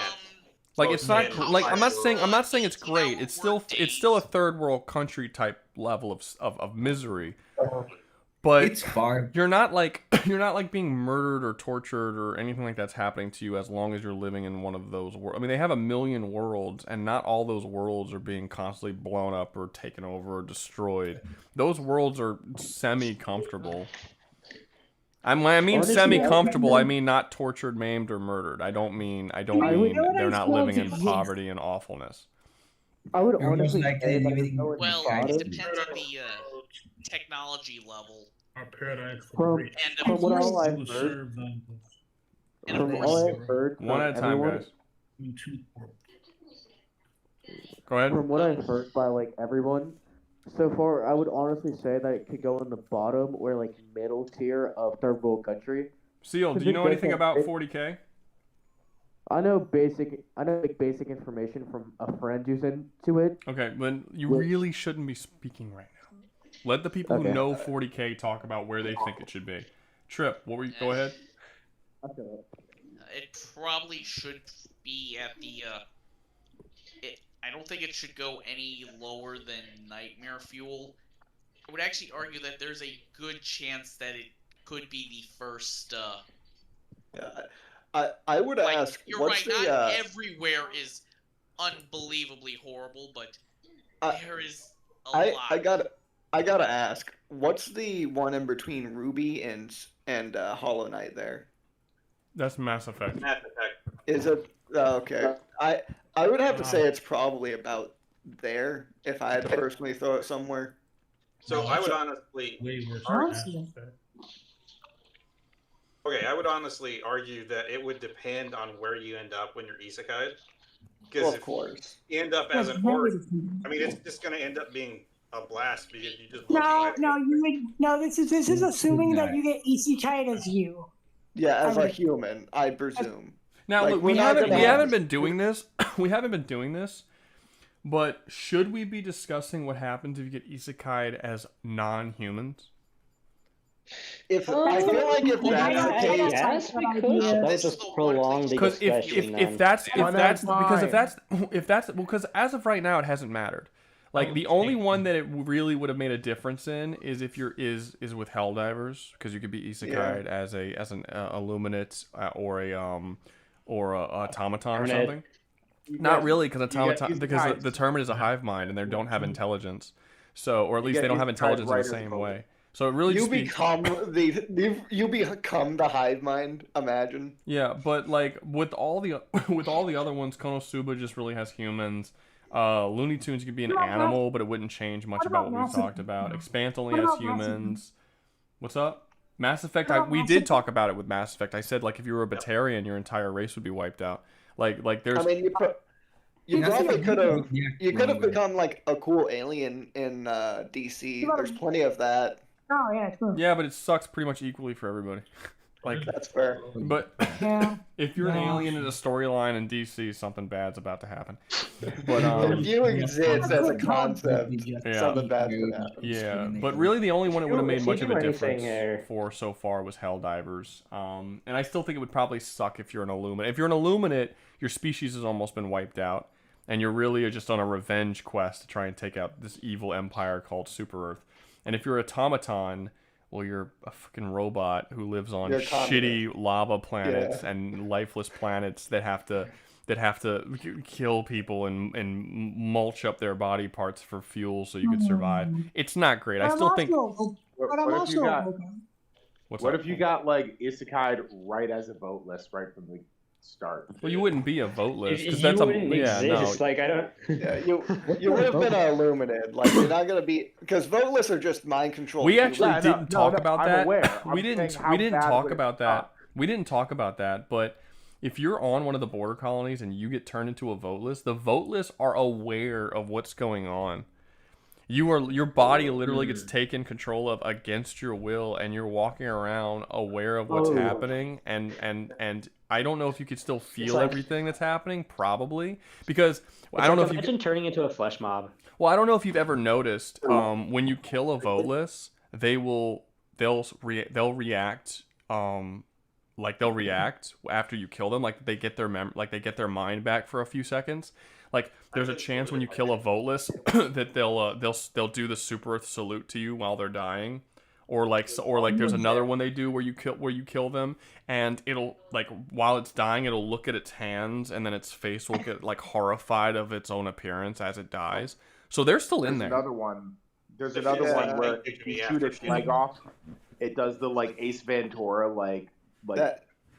Like So it's not in like I'm not High saying it's great. It's still a third world country type level of misery. But it's far. You're not like being murdered or tortured or anything like that's happening to you as long as you're living in one of those worlds. I mean, they have 1 million worlds, and not all those worlds are being constantly blown up or taken over or destroyed. Those worlds are semi-comfortable. I mean semi-comfortable. I mean not tortured, maimed, or murdered. I don't mean they're not living in poverty and awfulness. I would honestly like say that living Well, bottom. it depends on the technology level. From what all I've heard, One at a time, everyone, guys. Go ahead. From what I've heard by like everyone so far, I would honestly say that it could go in the bottom or like middle tier of third world country. Seal, do you know anything about 40K? I know basic information from a friend who's into it. Okay, then you really shouldn't be speaking right now. Let the people who know 40K talk about where they think it should be. Trip, what were you? Go ahead. It probably should be at the. I don't think it should go any lower than Nightmare Fuel. I would actually argue that there's a good chance that it could be the first. I would ask. You're what's right. the, Not everywhere is unbelievably horrible, but there is a lot. I gotta ask. What's the one in between Ruby and Hollow Knight there? That's Mass Effect. Mass Effect. Is it okay? I would have to say it's probably about there if I had to personally throw it somewhere. So I would honestly I would honestly argue that it would depend on where you end up when you're Isekaied. Because of course. You end up as an orc, I mean, it's just going to end up being a blast because you just This is assuming that you get Isekaied as you. Yeah, as a human, I presume. Now, Like, look, we're we not haven't gonna- been doing this. We haven't been doing this. But should we be discussing what happens if you get Isekaied as non-humans? If I feel like if that's the case, yes, we could. But that would just prolong the Because discussion. if that's because as of right now it hasn't mattered. Like the only one that it really would have made a difference in is if you're is with Helldivers, because you could be Isekaied as an Illuminate or a automaton or something. Not really, because automaton because the Terminate is a hive mind and they don't have intelligence. So, or at least they don't have intelligence in the same way. So it really you just become you become the hive mind. Imagine. Yeah, but like with all the other ones, Konosuba just really has humans. Looney Tunes could be an animal, but it wouldn't change much about what we talked about. Expand only has humans. What's up? Mass Effect. We did talk about it with Mass Effect. I said like if you were a Batarian, your entire race would be wiped out. Like there's. I mean, you probably could have. You could have become like a cool alien in DC. There's plenty of that. Oh yeah, true. Yeah, but it sucks pretty much equally for everybody. Like that's fair. But if you're an alien in a storyline in DC, something bad's about to happen. But if you exist as a concept, something bad's gonna happen. Yeah, but really the only one it would have made much of a difference for so far was Helldivers. And I still think it would probably suck if you're an Illuminate. If you're an Illuminate, your species has almost been wiped out, and you're really just on a revenge quest to try and take out this evil empire called Super Earth. And if you're automaton, well, you're a fucking robot who lives on shitty lava planets and lifeless planets that have to kill people and mulch up their body parts for fuel so you could survive. It's not great. I still think. What if you got like Isekaied right as a vote list right from the start? Well, you wouldn't be a vote list because you that's wouldn't exist. Like I don't. Yeah, you would have been illuminated. Like you're not gonna be because vote lists are just mind control. We actually didn't talk about that. We didn't talk about that. We didn't talk about that. But if you're on one of the border colonies and you get turned into a vote list, the vote lists are aware of what's going on. Your body literally gets taken control of against your will, and you're walking around aware of what's happening. And I don't know if you could still feel everything that's happening. Probably because I don't know if you imagine turning into a flesh mob. Well, I don't know if you've ever noticed when you kill a voteless, they'll react after you kill them, like they get their mind back for a few seconds. Like there's a chance when you kill a voteless that they'll do the Super Earth salute to you while they're dying, or like there's another one they do where you kill them and it'll like while it's dying it'll look at its hands and then its face will get like horrified of its own appearance as it dies. So they're still in there. There's another one where if you shoot its leg off, it does the like Ace Ventura like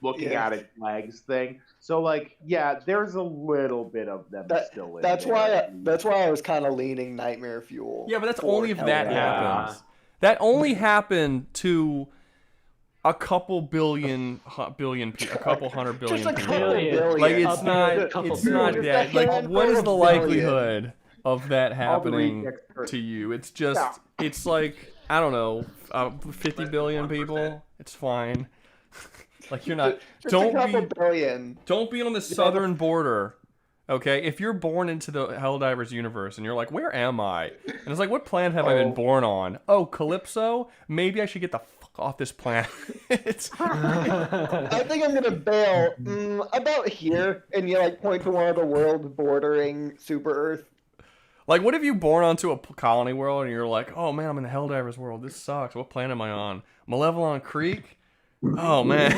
looking at its legs thing. So like there's a little bit of them still in that's there. That's why I was kind of leaning Nightmare Fuel. Yeah, but that's only if that happens. That only happened to a couple billion people, a couple 100 billion Just a people. couple billion. Like it's not that. Like what is the likelihood of that happening to you? It's just it's like I don't know, 50 billion people. It's fine. Like you're not. Don't be on the southern border. Okay, if you're born into the Helldivers universe and you're like, where am I? And it's like, what planet have I been born on? Oh, Calypso? Maybe I should get the fuck off this planet. I think I'm gonna bail about here, and you like point to one of the worlds bordering Super Earth. Like, what if you born onto a colony world and you're like, oh man, I'm in the Helldivers world. This sucks. What planet am I on? Malevelon Creek? Oh man,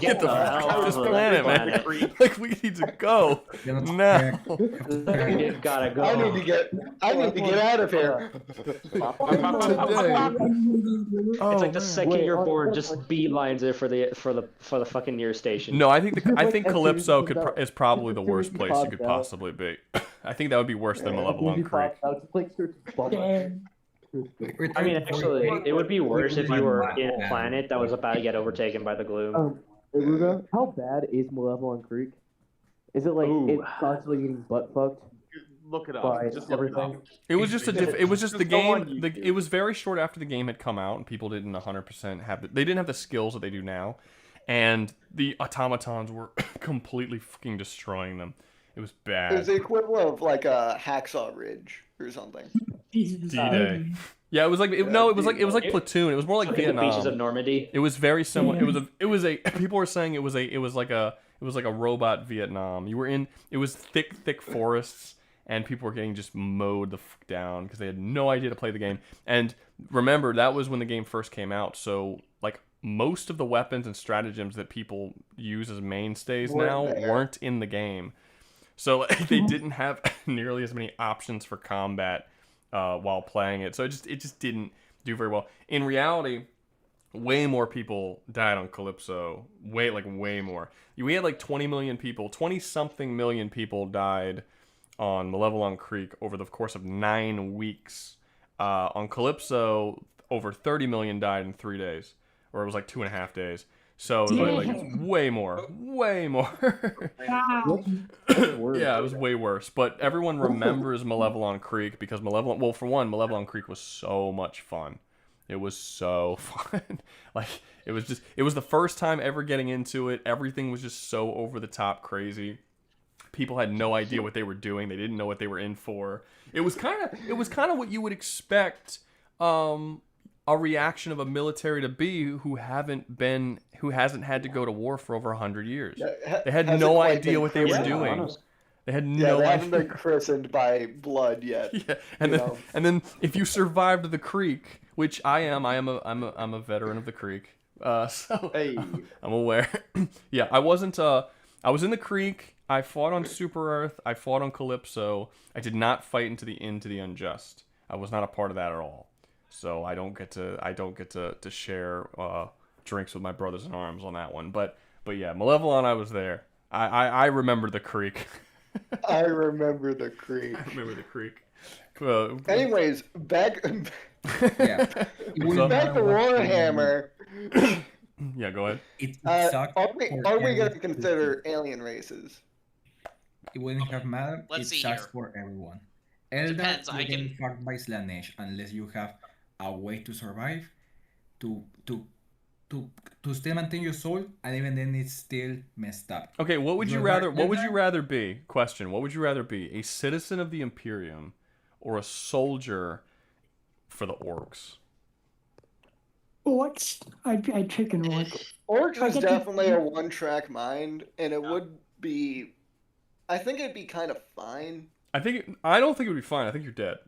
get the fuck off this planet, man! Like we need to go now. You gotta go. I need to get out of here. It's like the second you're born, just beelines it for the fucking near station. No, I think Calypso is probably the worst place you could possibly be. I think that would be worse than Malevelon Creek. I mean, actually, it would be worse if you were in a planet that was about to get overtaken by the gloom. Rouga, how bad is Malevelon Creek? Is it like it's constantly getting butt fucked? Look it up. Just look it up. It was just the game. It was very short after the game had come out, and people didn't 100% have they didn't have the skills that they do now, and the automatons were completely fucking destroying them. It was bad. It was the equivalent of like a Hacksaw Ridge or something. D-Day. Yeah, it was like it was like Platoon. It was more like Like the Vietnam. beaches of Normandy. It was very similar. It was a people were saying it was like a robot Vietnam. It was thick forests, and people were getting just mowed the fuck down because they had no idea to play the game. And remember, that was when the game first came out, so like most of the weapons and stratagems that people use as mainstays weren't in the game. So like, they didn't have nearly as many options for combat while playing it. So it just didn't do very well. In reality, way more people died on Calypso. Way more. We had like 20 million people, 20-something million people died on Malevelon Creek over the course of 9 weeks. On Calypso, over 30 million died in 3 days. Or it was like 2.5 days. So it was like way more. Wow. Yeah, it was way worse. But everyone remembers Malevelon Creek because Malevelon Creek was so much fun. It was so fun. Like it was the first time ever getting into it. Everything was just so over the top crazy. People had no idea what they were doing. They didn't know what they were in for. It was kind of what you would expect a reaction of a military to be who hasn't had to go to war for over 100 years. They had no idea what they were doing. They had no idea. They haven't been christened by blood yet. Yeah, and then if you survived the creek, which I'm a veteran of the creek, so hey. I'm aware. Yeah, I wasn't. I was in the creek. I fought on Super Earth. I fought on Calypso. I did not fight into the Unjust. I was not a part of that at all. So I don't get to share drinks with my brothers in arms on that one. But yeah, Malevelon, I was there. I remember the creek. I remember the creek. Anyways, back to Warhammer. Yeah, go ahead. Are we going to consider alien races? It wouldn't have mattered. Let's see sucks here. for everyone. Eldar Depends, I getting can- fucked by Slanesh unless you have a way to survive, to still maintain your soul, and even then it's still messed up. Okay, what would you Eldar- rather be? Question: what would you rather be, a citizen of the Imperium, or a soldier for the Orcs? Orcs? I'd pick an orc. Orcs I is get to- definitely a one-track mind, and it would be. I think it'd be kind of fine. I don't think it would be fine. I think you're dead.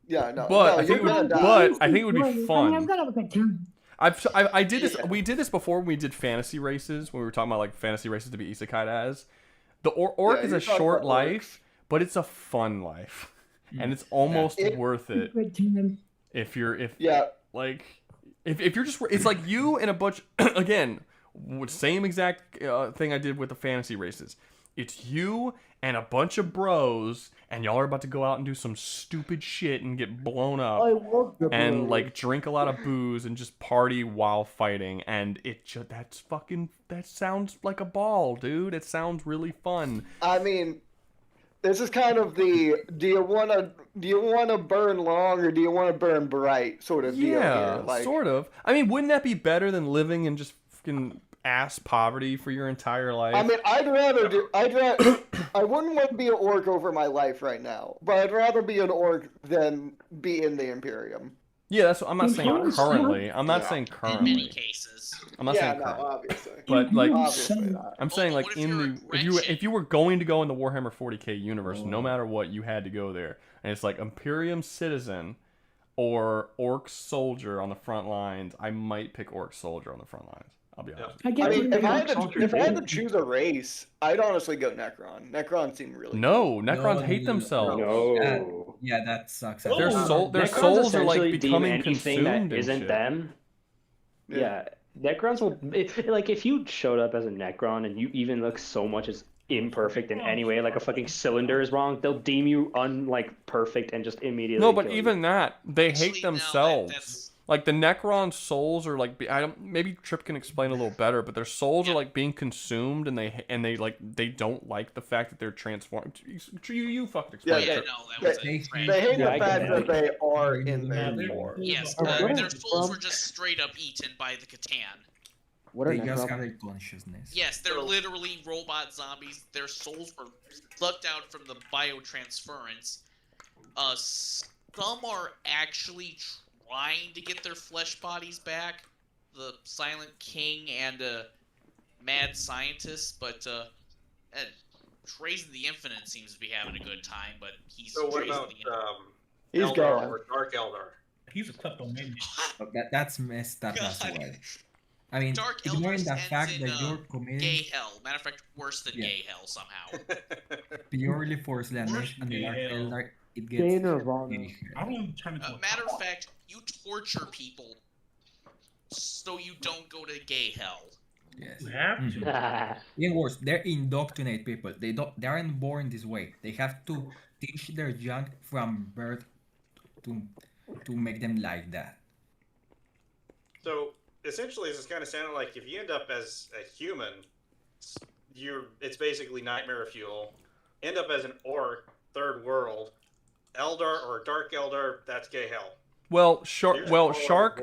Yeah, no. But no, I think you're gonna die. I think it would be I mean, fun. I'm gonna have a good time. I did this. We did this before when we did fantasy races. When we were talking about like fantasy races to be isekai'd as. The orc Yeah, is you're a talking short about life, but it's a fun life, and it's almost worth it Good time. if you're if you're just, it's like you and a bunch again, same exact thing I did with the fantasy races. It's you and a bunch of bros, and y'all are about to go out and do some stupid shit and get blown up, and like drink a lot of booze and just party while fighting, and that sounds like a ball, dude. It sounds really fun. I mean, this is kind of the do you want to burn long or do you want to burn bright sort of deal Yeah, here. Like, sort of. I mean, wouldn't that be better than living in just fucking ass poverty for your entire life? I mean, I wouldn't want to be an orc over my life right now, but I'd rather be an orc than be in the Imperium. Yeah, that's what I'm not saying currently. I'm not saying In currently. many cases. I'm not saying no, currently. obviously. But like, Obviously not. I'm saying like if you were going to go in the Warhammer 40k universe, no matter what, you had to go there. And it's like Imperium citizen or orc soldier on the front lines. I might pick orc soldier on the front lines. I'll be honest. I mean, if I had to choose a race, I'd honestly go Necron. Necron seemed really No, Necrons hate themselves. Yeah, that sucks. Their Necrons souls are like essentially deem becoming anything consumed that and isn't shit. them. Yeah. Necrons will if you showed up as a Necron and you even look so much as imperfect in any way, like a fucking cylinder is wrong, they'll deem you perfect and just immediately No, but kill even you. that, they hate themselves. Like the Necron souls are like, maybe Trip can explain a little better, but their souls are like being consumed, and they don't like the fact that they're transformed. You fucking explain. Yeah, Trip. they hate the fact that they are in their form. Yes, Where their is souls from? were just straight up eaten by the Catan. What are They just have Necrons? a consciousness. Yes, they're literally robot zombies. Their souls were plucked out from the biotransference. some are actually trying to get their flesh bodies back. The Silent King and Mad Scientist, but Trace the Infinite seems to be having a good time, but he's So what Trace about He's Eldar gone. or Dark Eldar? He's a kleptomaniac. That's messed up as well. I mean, Dark ignoring Eldar the ends fact in that you're committing gay hell. Matter of fact, worse than gay hell somehow. purely for Slanesh and the Dark Eldar, it gets Gay Nirvana. really Matter of fact, you torture people so you don't go to gay hell. Yes. You have to. Mhm. Even worse, they indoctrinate people. They aren't born this way. They have to teach their young from birth to make them like that. So essentially, this is kind of sounding like if you end up as a human, it's basically nightmare fuel. End up as an orc, third world, Eldar or Dark Eldar, that's gay hell. Well, Here's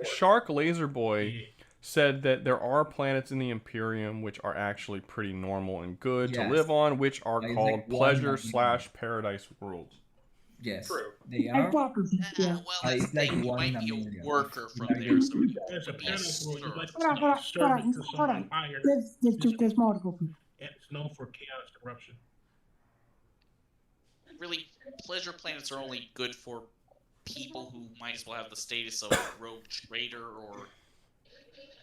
Shark Laser Boy said that there are planets in the Imperium which are actually pretty normal and good to Yes. live on, which are Like called one pleasure/paradise worlds. Yes. True. They I are. thought yeah. Well, that's It's the like thing. You one might in a be a million. worker from Like there, so you There's a be paradise world. You served. like Hold on, to serve to hold someone on. higher. There's multiple people. It's known for chaos and corruption. Really, pleasure planets are only good for people who might as well have the status of rogue trader or.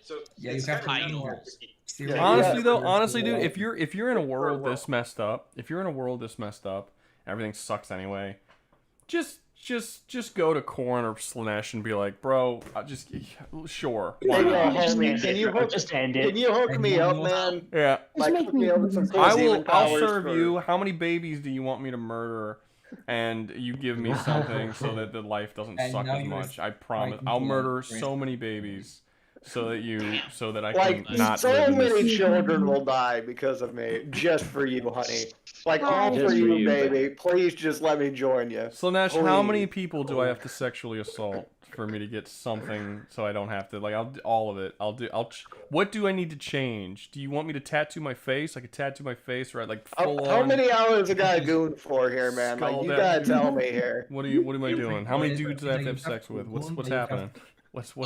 So Yeah, you it's have kind to of know. Honestly, dude, if you're in a world this messed up, everything sucks anyway. Just go to Korn or Slanesh and be like, bro, sure. Hey, why yo, not?" homie, can you hook me up, man? Yeah. Like, hook me up with some cool I'll demon powers serve for- you. How many babies do you want me to murder? And you give me something so that the life doesn't And suck now as you're much. I promise. fighting I'll for murder race. so many babies so that I Like, can not so live in many this. children will die because of me, just for you, honey. Like, all Just for for you, you. baby. Please just let me join you. Slanesh, how many Please. people do I have to sexually assault for me to get something so I don't have to? Like, I'll do all of it. What do I need to change? Do you want me to tattoo my face? I could tattoo my face, right? Like full How on. many hours a guy goon for here, man? Like, skull you down. gotta tell me here. What am I doing? How many dudes do I have to have You have sex with? to What's go, what's you have happening? What's the?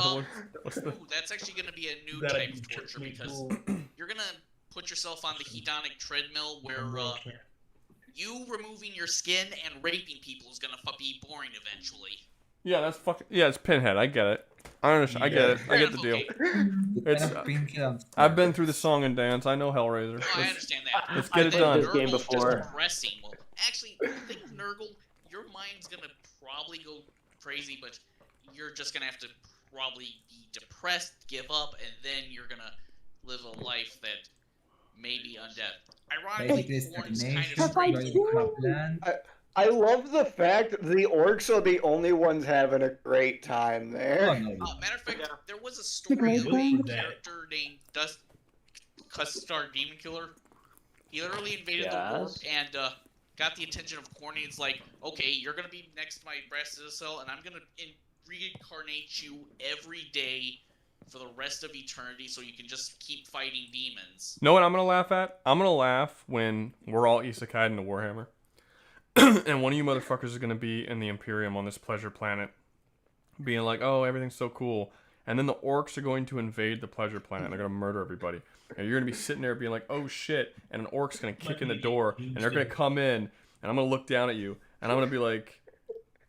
Ooh, that's actually going to be a new gotta type of be torture me because cool. you're going to put yourself on the hedonic treadmill where you removing your skin and raping people is going to be boring eventually. Yeah, that's fucking. Yeah, it's Pinhead. I get it. I understand. I get it. I get the deal. It's. I've been through the song and dance. I know Hellraiser. No, I understand that. Let's get it Then done. Nurgle just depressing. Well, actually, I think Nurgle, your mind's going to probably go crazy, but you're just going to have to probably be depressed, give up, and then you're going to live a life that may be undead. Ironically, Korn's kind of I love the fact the orcs are the only ones having a great time there. matter of fact, there was a story of a character named Custar Demon Killer. He literally invaded the warp and got the attention of Corny. It's like, okay, you're gonna be next to my breast cell, and I'm gonna reincarnate you every day for the rest of eternity, so you can just keep fighting demons. Know what I'm gonna laugh at? I'm gonna laugh when we're all Isekaied into Warhammer, and one of you motherfuckers is gonna be in the Imperium on this pleasure planet, being like, "Oh, everything's so cool," and then the orcs are going to invade the pleasure planet. And they're gonna murder everybody, and you're gonna be sitting there being like, "Oh shit!" And an orc's gonna kick in the door, and they're gonna come in, and I'm gonna look down at you, and I'm gonna be like,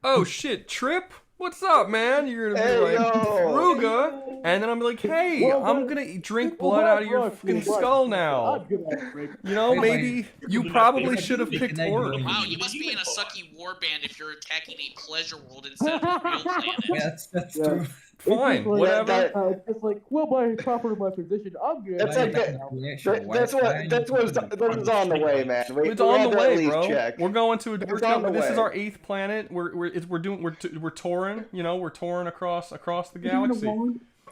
"Oh shit, Trip? What's up, man?" You're gonna be like, "Rouga," and then I'm like, "Hey, I'm gonna drink blood out of your fucking skull now." You know, maybe you probably should have picked orc. Wow, you must be in a sucky warband if you're attacking a pleasure world instead of a real planet. That's true. Fine, whatever. It's like, well, by proper my position, I'm good. That's like that's what's on the way, man. It's on the way, bro. Check. We're going to It's on the this is way. our 8th planet. We're touring. You know, we're touring across the galaxy.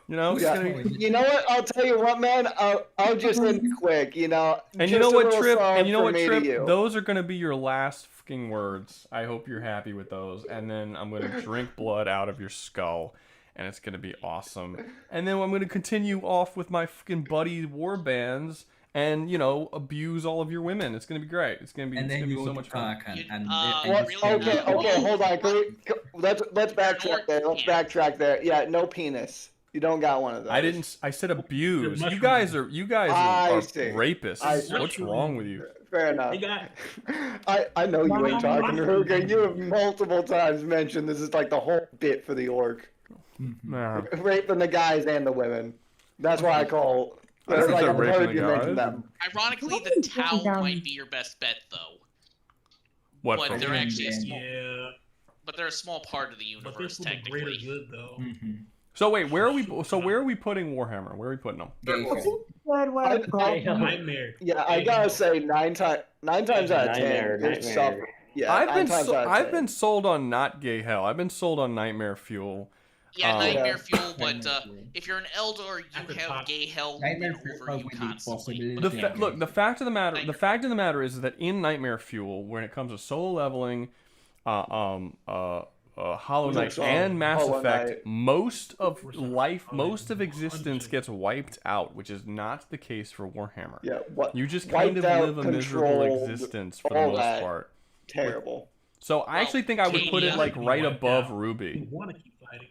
You know, it's Yeah. gonna- You know what? I'll tell you what, man. I'll just end quick. You know. and you just know a what, little Trip? song And you know from what, me to Trip? you. Those are gonna be your last fucking words. I hope you're happy with those. And then I'm gonna drink blood out of your skull, and it's gonna be awesome. And then I'm gonna continue off with my fucking buddy war bands, and abuse all of your women. It's gonna be great. It's gonna be so much fun. Okay, hold on. Let's backtrack there. Let's backtrack there. Yeah, no penis. You don't got one of those. I said abuse. You guys are rapists. What's wrong with you? Fair enough. I know you ain't talking to Rouga. You have multiple times mentioned this is like the whole bit for the orc. Nah. Raping the guys and the women. That's why I call. I think Like, they're I've heard raping you the mention guys. them. Ironically, the Tau might be your best bet, though. What? But they're actually a small, Yeah. but they're a small part of the universe, technically. Good though. So wait, where are we putting Warhammer? Where are we putting them? Nightmare. Yeah, I gotta say, nine times out of 10, you'll suffer. Yeah, I've been sold on not gay hell. I've been sold on Nightmare Fuel. Yeah, Nightmare Fuel, but if you're an Eldar, you have gay hell looming over you constantly. Look, the fact of the matter is that in Nightmare Fuel, when it comes to solo leveling, Hollow Knight and Mass Effect, most of existence gets wiped out, which is not the case for Warhammer. Yeah, you just kind of live a miserable existence for the most part. Terrible. So I actually think I would put it like right above Ruby. Want to keep fighting?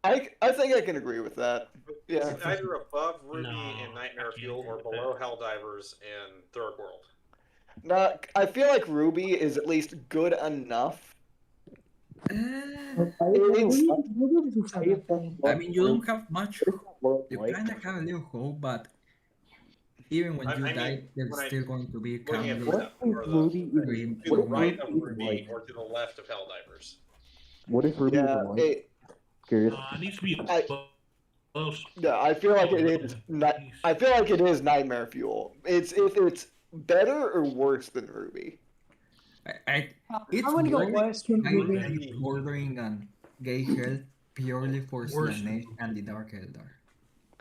I think I can agree with that. Yeah. It's either above Ruby and Nightmare Fuel or below Helldivers and Third World. No, I feel like Ruby is at least good enough. I mean, you don't have much. You kind of have a little hope, but even when you die, there's still going to be To the right of Ruby or to the left of Helldivers. What if Ruby is alive? Curious. It needs to be close. Yeah, I feel like it is. I feel like it is Nightmare Fuel. It's better or worse than Ruby. It's bordering on gay hell purely for Slanesh and the Dark Eldar.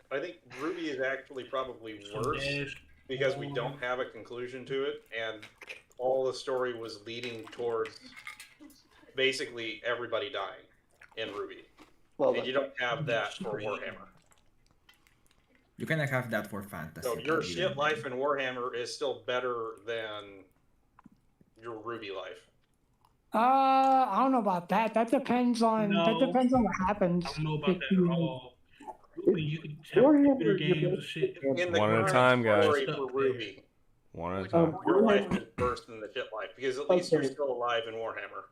I think Ruby is actually probably worse because we don't have a conclusion to it, and all the story was leading towards basically everybody dying in Ruby. And you don't have that for Warhammer. You cannot have that for fantasy. So your shit life in Warhammer is still better than your Ruby life. I don't know about that. That depends on what happens. I don't know about that at all. Ruby, you can have computer games and shit. One at a time, guys. For Ruby, One at a time. your life is worse than the shit life because at least you're still alive in Warhammer.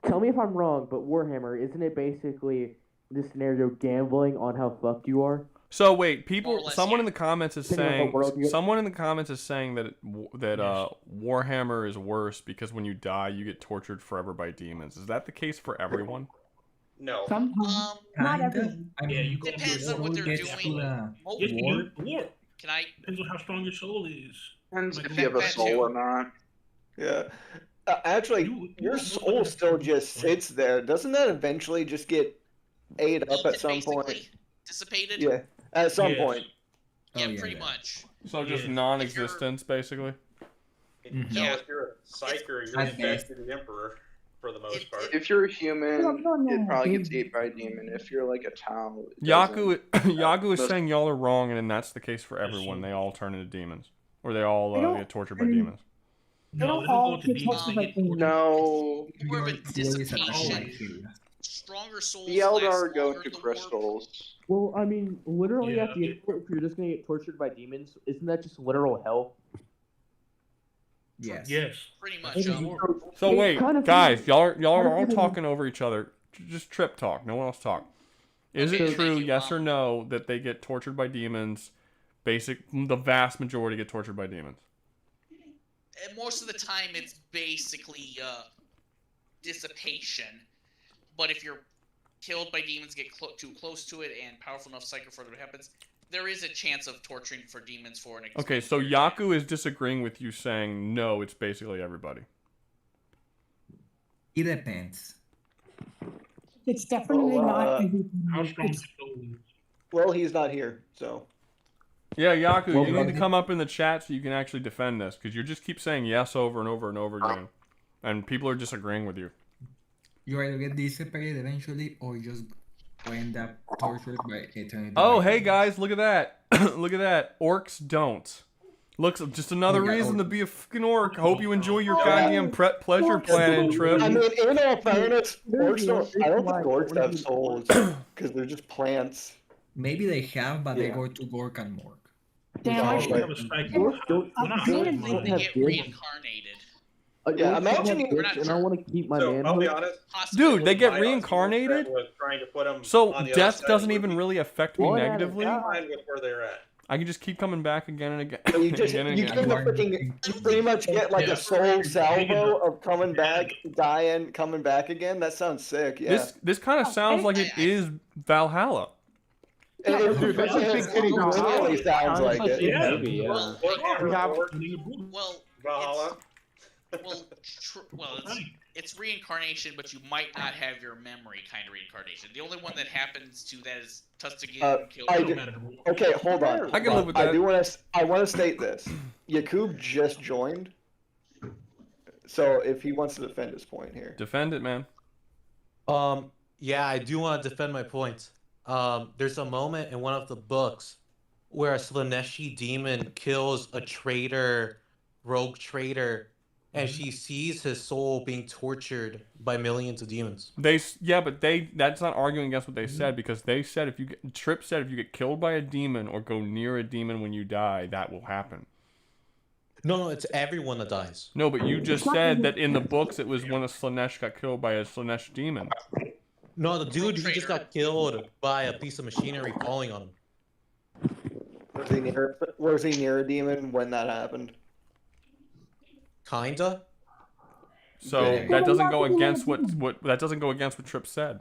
Tell me if I'm wrong, but Warhammer, isn't it basically this scenario gambling on how fucked you are? So wait, someone in the comments is saying that Warhammer is worse because when you die you get tortured forever by demons. Is that the case for everyone? No. Not everyone. I mean, depends on what they're doing. Can I? Depends on how strong your soul is. Depends if you have a soul or not. Yeah. Actually, your soul still just sits there. Doesn't that eventually just get ate up at some point? Dissipated? Yeah, at some point. Yeah, pretty much. So just non-existence, basically. Yeah. If you're a psyker, you're fed to the Emperor for the most part. If you're a human, it probably gets ate by a demon. If you're like a Tau, Yagu is saying y'all are wrong, and that's the case for everyone. They all turn into demons, or they all get tortured by demons. They don't all get tortured by demons. No. More of a dissipation. Stronger souls. The Eldar go to crystals. Well, I mean, literally at the end, if you're just gonna get tortured by demons, isn't that just literal hell? Yes. Yes. Pretty much. So wait, guys, y'all are all talking over each other. Just trip talk. No one else talk. Is it true, yes or no, that they get tortured by demons? The vast majority get tortured by demons. And most of the time, it's basically dissipation. But if you're killed by demons, get too close to it, and powerful enough psycho for it happens, there is a chance of torturing for demons for an. Okay, so Yaku is disagreeing with you, saying no, it's basically everybody. It depends. It's definitely not. How strong Well, he's not here, so. Yeah, Yaku, you need to come up in the chat so you can actually defend this, because you just keep saying yes over and over and over again, and people are disagreeing with you. You either get dissipated eventually, or you just end up tortured by eternity. Oh, hey guys, look at that! Look at that. Orcs don't. Looks just another reason to be a fucking orc. Hope you enjoy your goddamn pleasure planning trip. I mean, in all fairness, orcs don't. I don't think orcs have souls because they're just plants. Maybe they have, but they go to Gork and Mork. Damn, I should. They get reincarnated. Yeah, imagine you. And I want to keep my manhood. I'll be honest. Dude, they get reincarnated? Was trying to put 'em So on the other death side doesn't of the even movie. really affect me negatively? Fine with where they're at. I can just keep coming back again and again. You just again and you again. pretty much get like a soul salvo of coming back, dying, coming back again. That sounds sick. Yeah. This kind of sounds like it is Valhalla. It really sounds like it. Valhalla. It's reincarnation, but you might not have your memory kind of reincarnation. The only one that happens to that is Tuskegee. Okay, hold on. I can live with that. I want to state this. Yakub just joined, so if he wants to defend his point here, defend it, man. Yeah, I do want to defend my point. There's a moment in one of the books where a Slaneshi demon kills a traitor, rogue traitor, and she sees his soul being tortured by millions of demons. That's not arguing against what they said, because they said Trip said if you get killed by a demon or go near a demon when you die, that will happen. No, it's everyone that dies. No, but you just said that in the books it was when a Slanesh got killed by a Slanesh demon. No, the dude he just got killed by a piece of machinery falling on him. was he near a demon when that happened? Kinda. So that doesn't go against what Trip said.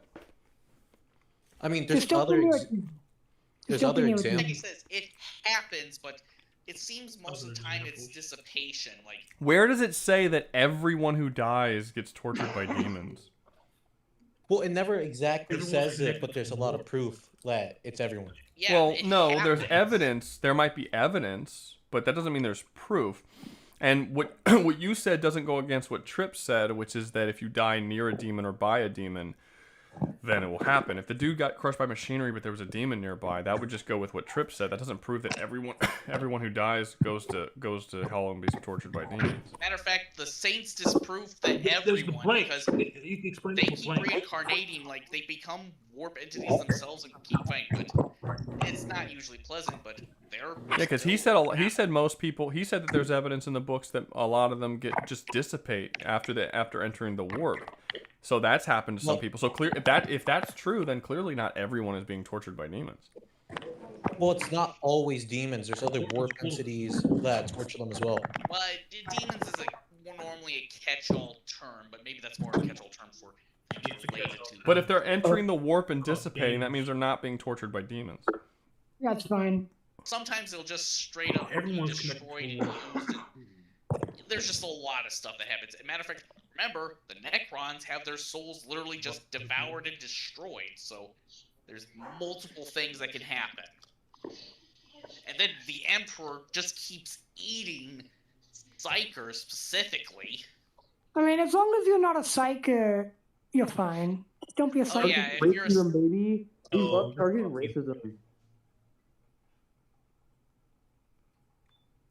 I mean, there's other examples. Like he says, it happens, but it seems most of the time it's dissipation. Like, Where does it say that everyone who dies gets tortured by demons? Well, it never exactly says it, but there's a lot of proof that it's everyone. Yeah, well, no, there's evidence. There might be evidence, but that doesn't mean there's proof. And what what you said doesn't go against what Tripp said, which is that if you die near a demon or by a demon, then it will happen. If the dude got crushed by machinery, but there was a demon nearby, that would just go with what Tripp said. That doesn't prove that everyone who dies goes to hell and be tortured by demons. Matter of fact, the Saints disprove that everyone, because they keep reincarnating, like they become warp entities themselves and keep fighting. But it's not usually pleasant, but they're Yeah, because he said most people. He said that there's evidence in the books that a lot of them just dissipate after entering the warp. So that's happened to some people. So if that's true, then clearly not everyone is being tortured by demons. Well, it's not always demons. There's other warp entities that torture them as well. Well, demons is normally a catch-all term, but maybe that's more a catch-all term for related to. But if they're entering the warp and dissipating, that means they're not being tortured by demons. That's fine. Sometimes they'll just straight up be destroyed and used. There's just a lot of stuff that happens. As a matter of fact, remember, the Necrons have their souls literally just devoured and destroyed. So there's multiple things that can happen. And then the Emperor just keeps eating Psyker specifically. I mean, as long as you're not a psyker, you're fine. Don't be a psyker. Oh yeah, if you're Racism, baby. We love targeting racism.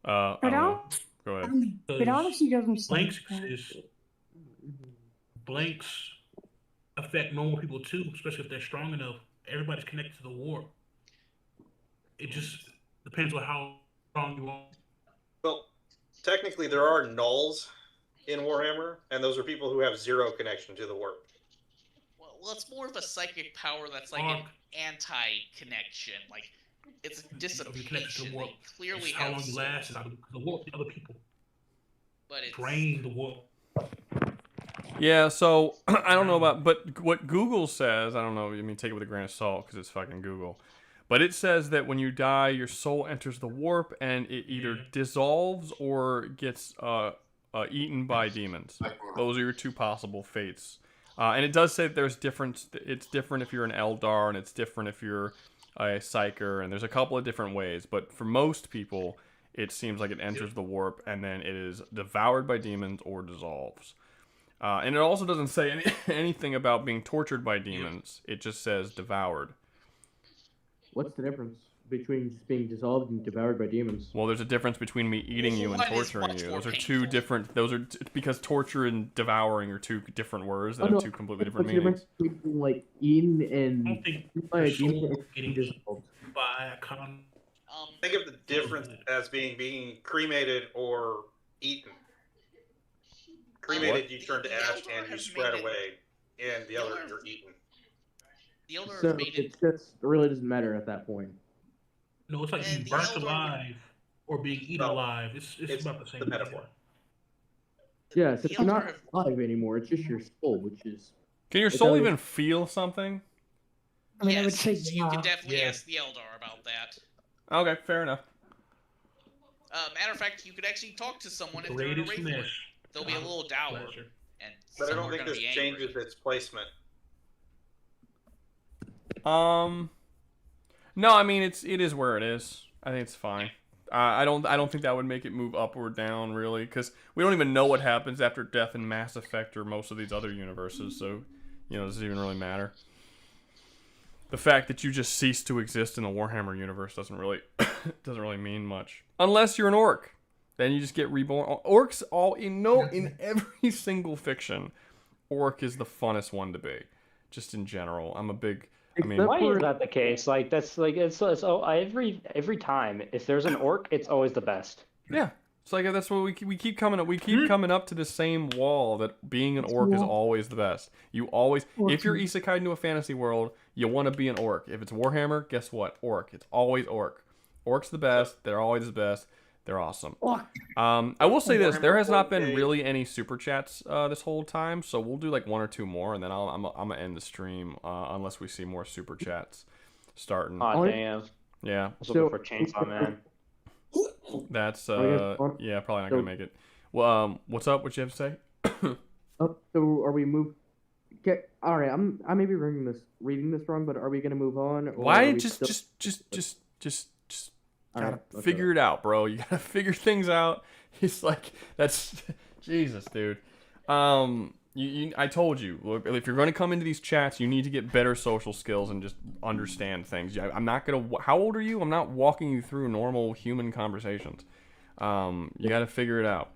I don't know. Go ahead. It honestly doesn't Blanks exist. Blanks affect normal people too, especially if they're strong enough. Everybody's connected to the warp. It just depends on how strong you are. Well, technically there are nulls in Warhammer, and those are people who have zero connection to the warp. Well, it's more of a psychic power that's like an anti-connection. Like, it's a dissipation. They clearly it's how have long you last, and the warp to other people. But it's drain the warp. Yeah, so I don't know about, but what Google says, I don't know. I mean, take it with a grain of salt because it's fucking Google. But it says that when you die, your soul enters the warp and it either dissolves or gets eaten by demons. Those are your two possible fates. And it does say that there's difference. It's different if you're an Eldar, and it's different if you're a Psyker, and there's a couple of different ways. But for most people, it seems like it enters the warp and then it is devoured by demons or dissolves. And it also doesn't say anything about being tortured by demons. It just says devoured. What's the difference between just being dissolved and devoured by demons? Well, there's a difference between me eating you and One is torturing much you. more Those are two different. Because torture and devouring are two different words that Oh, have no, two completely different what's the meanings. difference between like eaten I and don't think by a your demon soul and getting dissolved? by a con. Think of the difference as being cremated or eaten. Cremated, you turn to ash and you spread away, and the other you're eaten. The Elder So have made it. it just really doesn't matter at that point. No, it's like being the burnt Elder- alive or being eaten alive. It's about the same metaphor. Yeah, so The it's not Elder alive anymore. It's just your soul, which is. Can your it's soul always- even feel something? I mean, I would Yes, say so you can yeah. definitely ask the Eldar about that. Okay, fair enough. Matter of fact, you could actually talk to someone if they're in a Greatest race war. miss. There'll be a little dour, Pleasure. and But I some don't are think gonna this be angry. changes its placement. No, I mean it is where it is. I think it's fine. I don't think that would make it move up or down really, because we don't even know what happens after death in Mass Effect or most of these other universes. So, does it even really matter? The fact that you just cease to exist in the Warhammer universe doesn't really mean much, unless you're an orc. Then you just get reborn. Orcs in every single fiction, orc is the funnest one to be. Just in general, I'm a big. I mean, Why is that the case? Like that's like it's every time if there's an orc, it's always the best. Yeah, it's like that's what we keep coming up. We keep coming up to the same wall that being an orc is always the best. You always, if you're isekai into a fantasy world, you want to be an orc. If it's Warhammer, guess what? Orc. It's always orc. Orc's the best. They're always the best. They're awesome. I will say this: there has not been really any super chats this whole time, so we'll do like one or two more, and then I'm gonna end the stream unless we see more super chats starting. Oh damn! Yeah. I was looking for Chainsaw Man. That's yeah, probably not gonna make it. Well, what's up? What you have to say? So are we move? Okay, all right. I may be reading this wrong, but are we gonna move on? Or Why are we just All gotta right, let's figure go. it out, bro. You gotta figure things out. It's like that's Jesus, dude. I told you, look, if you're gonna come into these chats, you need to get better social skills and just understand things. I'm not gonna. How old are you? I'm not walking you through normal human conversations. You gotta figure it out.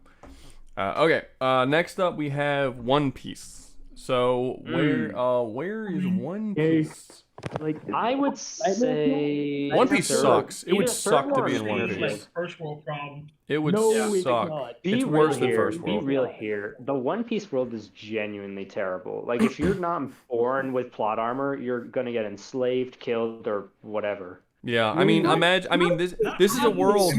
Okay. Next up, we have One Piece. So where is One Piece? Like I would say One Piece sucks. It would either suck third to or be in One fourth. Piece. First world problem. It would No, suck. Be It's real worse than here. First World. Be real here. The One Piece world is genuinely terrible. Like if you're not born with plot armor, you're gonna get enslaved, killed, or whatever. Yeah, I mean, imagine. I mean, this is a world.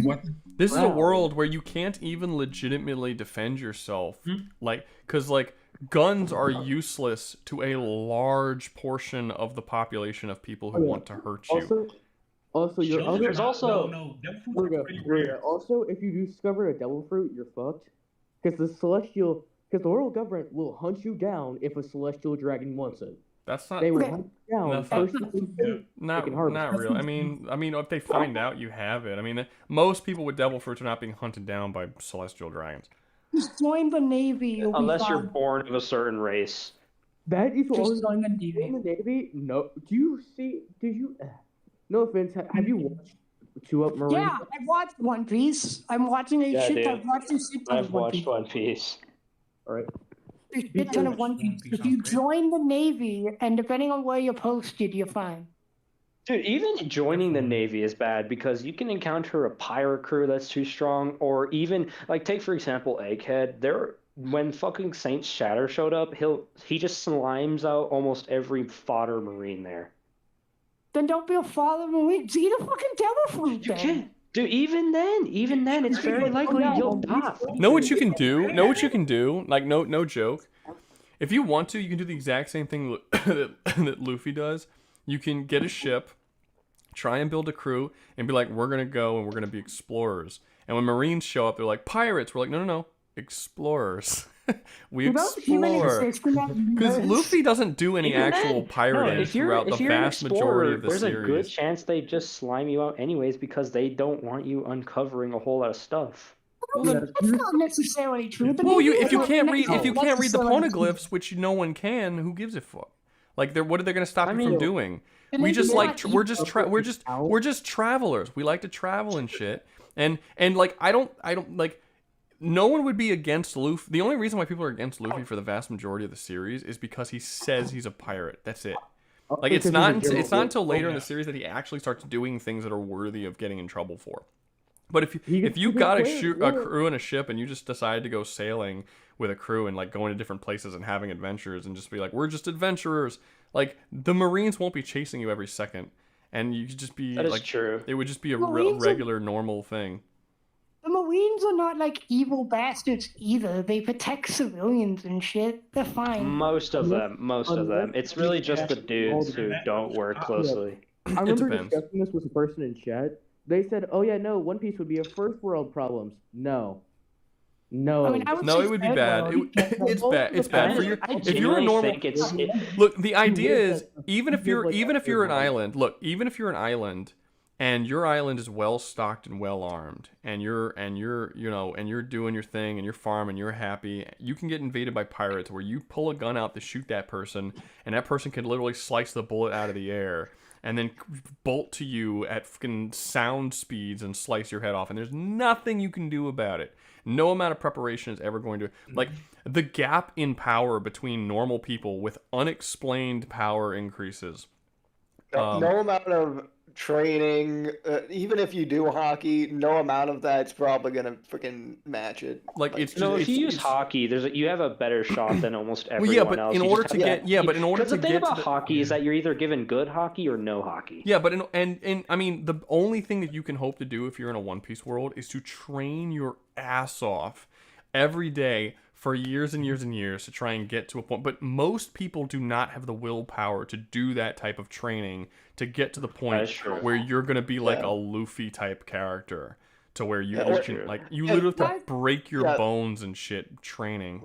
This is a world where you can't even legitimately defend yourself, like, cause like guns are useless to a large portion of the population of people who want to hurt you. Also, your other. There's also Also, if you discover a devil fruit, you're fucked. Because the world government will hunt you down if a celestial dragon wants it. That's not. They will hunt you down That's first. not real. I mean, if they find out you have it, I mean, most people with devil fruits are not being hunted down by celestial dragons. Just join the Navy. You'll unless be you're fine. born of a certain race. That is Just all. join the Navy. In the Navy? No. Do you see? Did you? No offense. Have you watched Two Up Marine? Yeah, I watched One Piece. I'm watching a Yeah, shit. dude. I've watched a shit ton I've of One watched Piece. One Piece. All right. A shit ton of One Piece. If you join the Navy, and depending on where you're posted, you're fine. Dude, even joining the Navy is bad because you can encounter a pirate crew that's too strong, or even like take for example Egghead. When fucking Saint Shatter showed up, he just slimes out almost every fodder marine there. Then don't be a father marine. Eat a fucking devil fruit. You can't, dude. Even then, it's very likely you'll die. Know what you can do? Know what you can do? Like no joke. If you want to, you can do the exact same thing that Luffy does. You can get a ship, try and build a crew, and be like, we're gonna go and we're gonna be explorers. And when Marines show up, they're like, pirates. We're like, no, explorers. We explore. Because Luffy doesn't do any Even actual then, pirating if you're throughout the an vast explorer, majority of the there's series. a good chance they just slime you out anyways because they don't want you uncovering a whole lot of stuff. That's not necessarily true. Well, if you can't read the poneglyphs, which no one can, who gives a fuck? Like, what are they going to stop you from doing? And We they just do like not we're eat just proper we're just travelers. We like to travel and shit. And like I don't like. No one would be against Luffy. The only reason why people are against Luffy for the vast majority of the series is because he says he's a pirate. That's it. Like it's not until later in the series that he actually starts doing things that are worthy of getting in trouble for. But if you got a crew in a ship and you just decide to go sailing with a crew and like going to different places and having adventures and just be like, we're just adventurers, like the Marines won't be chasing you every second, and you could just be like, true. It would just be a regular normal thing. The Marines are not like evil bastards either. They protect civilians and shit. They're fine. Most of them. It's really just the dudes who don't work closely. I remember discussing this with a person in chat. They said, "Oh yeah, no, One Piece would be a first world problems." No. No, it would be bad. It's bad. It's bad for you. If you're a normal, look. The idea is even if you're an island. Look, even if you're an island, and your island is well stocked and well armed, and you're doing your thing and you're farming, you're happy. You can get invaded by pirates where you pull a gun out to shoot that person, and that person can literally slice the bullet out of the air and then bolt to you at fucking sound speeds and slice your head off, and there's nothing you can do about it. No amount of preparation is ever going to... Like, the gap in power between normal people with unexplained power increases. No amount of training, even if you do hockey, no amount of that's probably gonna freaking match it. Like it's just, if you use hockey, you have a better shot than almost everyone yeah, but else. In order to get because the thing about hockey is that you're either given good hockey or no hockey. Yeah, but I mean, the only thing that you can hope to do if you're in a One Piece world is to train your ass off every day for years and years and years to try and get to a point. But most people do not have the willpower to do that type of training to get to the point where you're going to be like a Luffy type character, to where you can, like, you literally have to break your bones and shit training.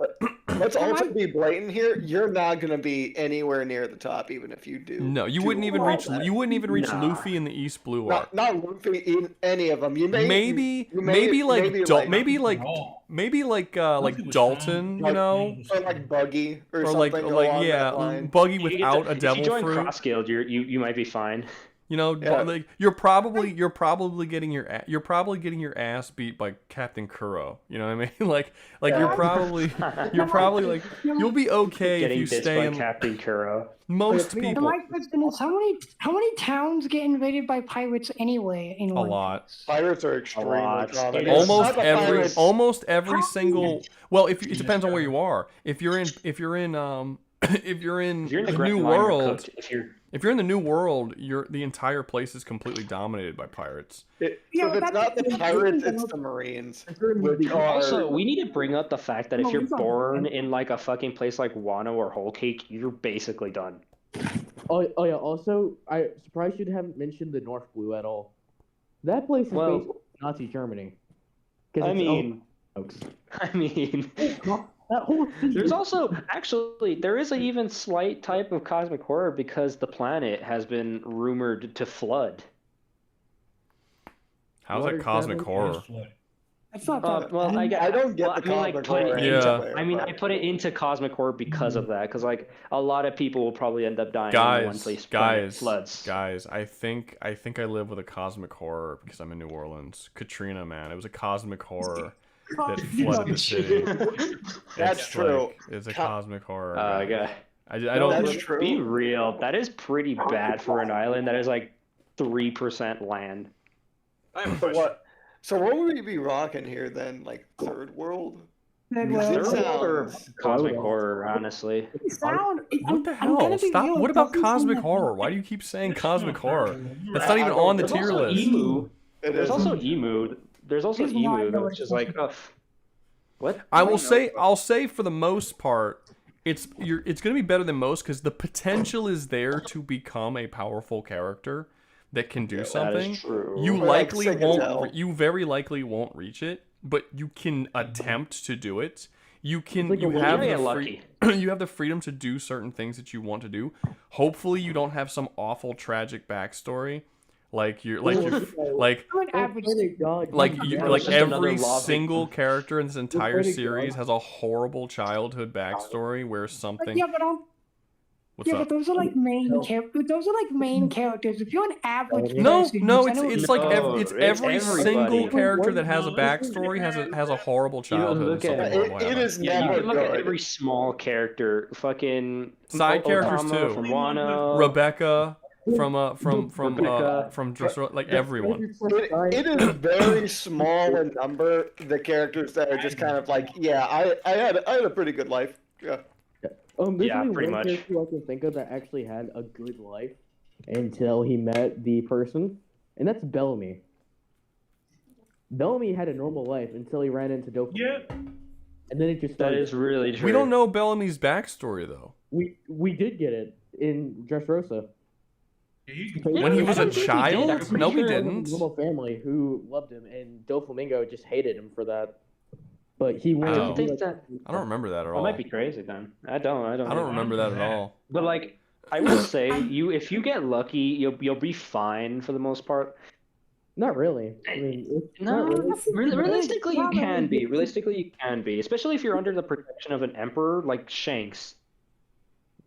Let's also be blatant here. You're not going to be anywhere near the top, even if you do. No, you wouldn't even reach. You wouldn't even reach Luffy in the East Blue Arc. Not Luffy in any of them. You maybe like Dalton, you know, or like Buggy, or something. Like Buggy without a devil fruit. If you join Cross Guild, you might be fine. You know, like you're probably getting your ass beat by Captain Kuro. You know what I mean? like you're probably like you'll be okay if you stay in Captain Kuro. Most people. My question is, how many towns get invaded by pirates anyway? In a lot. Pirates are extremely common. Almost every single. Well, it depends on where you are. If you're in the New World, if you're in the New World, the entire place is completely dominated by pirates. If it's not the pirates, it's the Marines. Also, we need to bring up the fact that if you're born in like a fucking place like Wano or Whole Cake, you're basically done. Oh yeah. Also, I'm surprised you haven't mentioned the North Blue at all. That place is basically Nazi Germany. I mean. There's also there is an even slight type of cosmic horror because the planet has been rumored to flood. How's that cosmic horror? That's not that. I don't get the cosmic horror. I put it into cosmic horror because of that, because like a lot of people will probably end up dying in one place. Floods. Guys, I think I live with a cosmic horror because I'm in New Orleans. Katrina, man, it was a cosmic horror. That flooded the city. That's true. It's a cosmic horror. I don't. That's true. Be real. That is pretty bad for an island that is like 3% land. So what would we be rocking here then? Like third world? Third world or cosmic horror, honestly. What the hell? Stop. What about cosmic horror? Why do you keep saying cosmic horror? That's not even on the tier list. There's also Emu. There's also Emu, which is like, what? I'll say for the most part, it's going to be better than most because the potential is there to become a powerful character that can do something. That is true. You very likely won't reach it, but you can attempt to do it. You have the freedom to do certain things that you want to do. Hopefully, you don't have some awful tragic backstory. Every single character in this entire series has a horrible childhood backstory where something. What's Yeah, up? but those are like main characters. Those are like main characters. If you're an average No, person, no, I know it's what like you're every everybody. single character that has a backstory has a horrible You childhood. look and at something horrible happens. Yeah, you can look at every small character. Fucking Side characters Otama too. from Wano. Rebecca from Rebecca. like everyone. It is very small in number. The characters that are just kind of like, yeah, I had a pretty good life. Yeah. There's Yeah, only pretty one much. character I can think of that actually had a good life until he met the person, and that's Bellamy. Bellamy had a normal life until he ran into Doflamingo. Yeah. And then it just That started. is really true. We don't know Bellamy's backstory though. We did get it in Dressrosa. When he was a child? No, we He had a didn't. normal family who loved him, and Doflamingo just hated him for that. But he wanted Oh. to be think like, that. I don't remember that at I all. might be crazy then. I don't remember that at all. But like, I will say, if you get lucky, you'll be fine for the most part. Not really. I mean, it's No, not really. realistically you can be. Realistically you can be, especially if you're under the protection of an emperor like Shanks,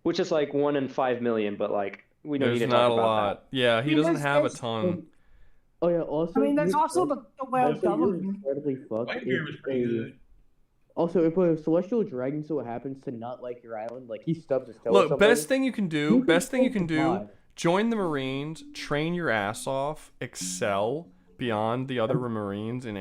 which is like 1 in 5 million. But like, we don't There's need to not talk a about lot. that. Yeah, he doesn't have a ton. Oh yeah. Also, I mean, that's you're- also the way of also, you're government. incredibly fucked. Whitebeard was pretty good. Also, if a celestial dragon so happens to not like your island, like he stubs his toe. or Look, something, best thing you can do, survive. join the Marines, train your ass off, excel beyond the other Marines in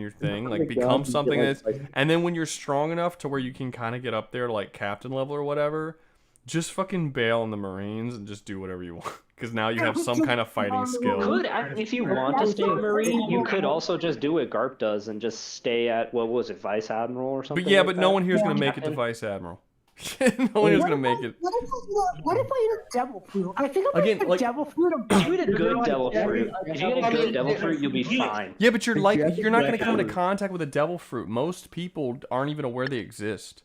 your thing, like become something that's, and then when you're strong enough to where you can kind of get up there to like captain level or whatever, just fucking bail on the Marines and just do whatever you want, because now you have some kind of fighting skill. If you want to stay a Marine, you could also just do what Garp does and just stay at, what was it, Vice Admiral or something. But yeah, like but that? no one here is gonna make it to Captain. Vice Admiral. No one here is gonna make it. What if I eat a devil fruit? I think I'm Again, gonna like- devil fruit. If you get a good devil fruit, if you get a good devil fruit, you'll be fine. Yeah, but you're not gonna come into contact with a devil fruit. Most people aren't even aware they exist.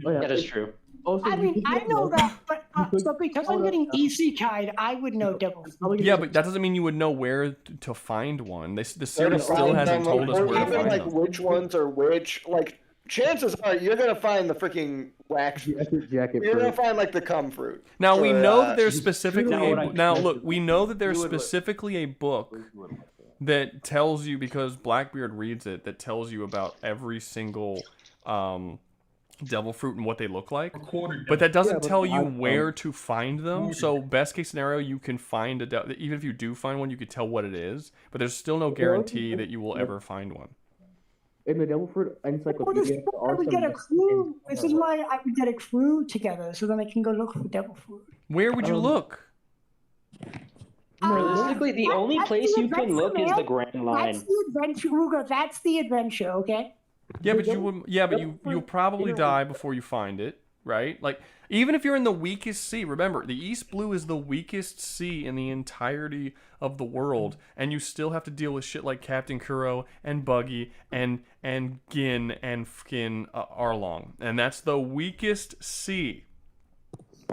That is true. I mean, I know that, but so because I'm getting Isekaied, I would know devil fruit. Yeah, but that doesn't mean you would know where to find one. The series still Find hasn't them, told us or where to even find like them. which ones are which. Like, chances are you're gonna find the freaking wax. Jacket You're gonna fruit. find like the cum fruit. Now we Or, know that there's you specifically know what I- now look, we know that there's specifically a book that tells you, because Blackbeard reads it, that tells you about every single devil fruit and what they look like. But that doesn't tell you where to find them. So best case scenario, you can find even if you do find one, you could tell what it is. But there's still no guarantee that you will ever find one. In the devil fruit encyclopedia, there I are would some get a crew. This is why I would get a crew together, so then I can go look for devil fruit. Where would you look? Realistically, the only That's place the you can adventure, look is man. the Grand Line. That's the adventure, Rouga. That's the adventure, okay? Yeah, but you would. Yeah, but you'll probably die before you find it, right? Like even if you're in the weakest sea. Remember, the East Blue is the weakest sea in the entirety of the world, and you still have to deal with shit like Captain Kuro and Buggy and Gin and fucking Arlong, and that's the weakest sea.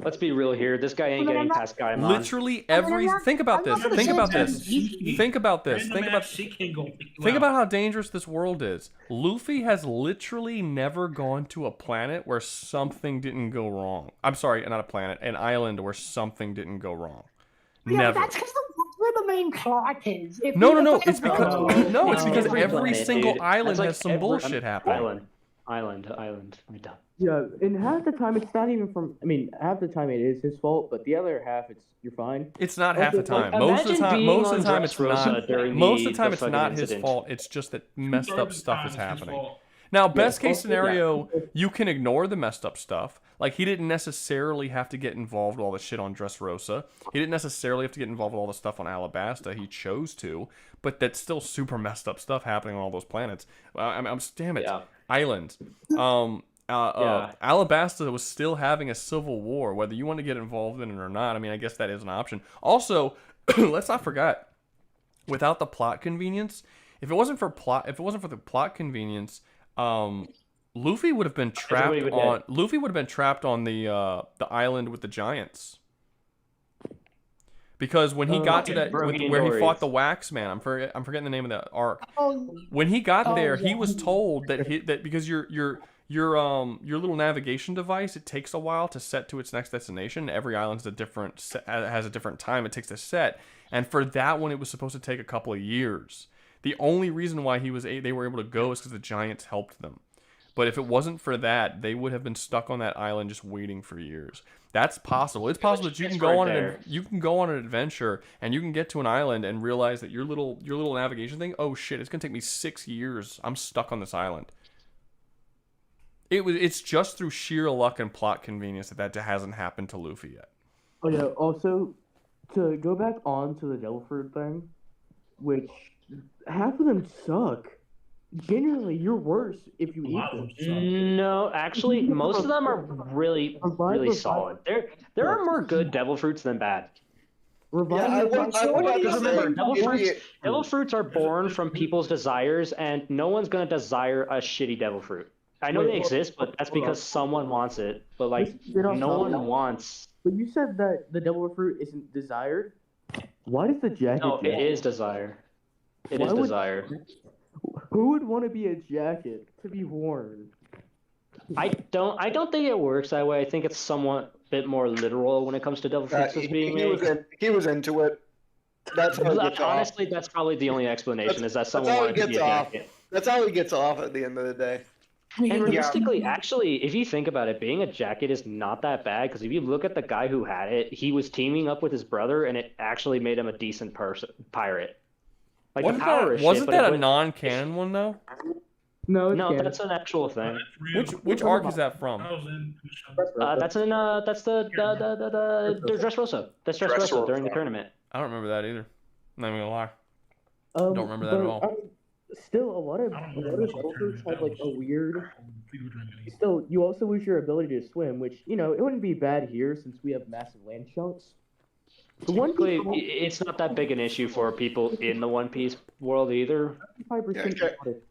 Let's be real here. This guy ain't getting past Gaimon. Literally every. Think about this. Think about this. Think about this. Think about. Think about how dangerous this world is. Luffy has literally never gone to a planet where something didn't go wrong. I'm sorry, not a planet, an island where something didn't go wrong. Yeah, Never. but that's because where the main plot is. If No, you no, no. look at It's because every planet, single dude. island That's like has some every- bullshit happening. Island. I'm done. Yeah, and half the time it's not even from. I mean, half the time it is his fault, but the other half you're fine. It's not half the time. Like, Most of the imagine time, being most of on the time it's Dressrosa not. during Most the- of the time the it's fucking not his incident. fault. It's just that messed up stuff is his happening. fault. Now, best case also, scenario, you can ignore the messed up stuff. Like, he didn't necessarily have to get involved with all the shit on Dressrosa. He didn't necessarily have to get involved with all the stuff on Alabasta. He chose to, but that's still super messed up stuff happening on all those planets. Damn it, islands. Alabasta was still having a civil war, whether you want to get involved in it or not. I mean, I guess that is an option. Also, let's not forget, without the plot convenience, if it wasn't for the plot convenience, Luffy would have been trapped on. Luffy would have been trapped on the island with the giants. Because when he got to that, where he fought the Wax Man, I'm forgetting the name of that arc. When he got there, he was told that because your little navigation device, it takes a while to set to its next destination. Every island has a different time it takes to set, and for that one, it was supposed to take a couple of years. The only reason why they were able to go is because the giants helped them. But if it wasn't for that, they would have been stuck on that island just waiting for years. That's possible. It's possible that you can go on an adventure and you can get to an island and realize that your little navigation thing, oh shit, it's gonna take me 6 years. I'm stuck on this island. It's just through sheer luck and plot convenience that hasn't happened to Luffy yet. Oh yeah. Also, to go back on to the devil fruit thing, which half of them suck. Generally, you're worse if you eat them. No, actually, most of them are really solid. There are more good devil fruits than bad. Remember, devil fruits are born from people's desires, and no one's gonna desire a shitty devil fruit. I know they exist, but that's because someone wants it. But like, no one wants. But you said that the devil fruit isn't desired. Why does the jacket? No, it is desired. It is desired. Who would want to be a jacket to be worn? I don't think it works that way. I think it's somewhat bit more literal when it comes to devil fruits being made. He was into it. That's honestly, that's probably the only explanation is that someone wanted to be a jacket. That's how he gets off at the end of the day. And realistically, actually, if you think about it, being a jacket is not that bad because if you look at the guy who had it, he was teaming up with his brother, and it actually made him a decent pirate. Like wasn't that a non-canon one though? No, that's an actual thing. Which arc is that from? That's the Dressrosa. That's Dressrosa during the tournament. I don't remember that either. I'm not even gonna lie. Don't remember that at all. Still, a lot of devil fruits have like a weird. Still, you also lose your ability to swim, which it wouldn't be bad here since we have massive land chunks. It's not that big an issue for people in the One Piece world either.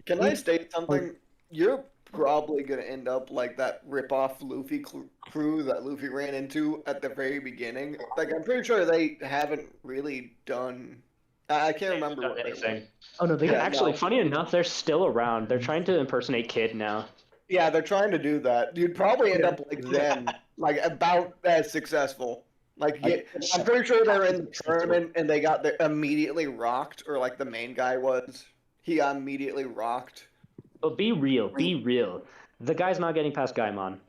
Can I state something? You're probably gonna end up like that rip-off Luffy crew that Luffy ran into at the very beginning. Like I'm pretty sure they haven't really done. I can't remember what anything. Oh no, actually, funny enough, they're still around. They're trying to impersonate Kid now. Yeah, they're trying to do that. You'd probably end up like them, like about as successful. Like, I'm pretty sure they're in the tournament and they got immediately rocked, or like the main guy was. He got immediately rocked. But be real. The guy's not getting past Gaimon.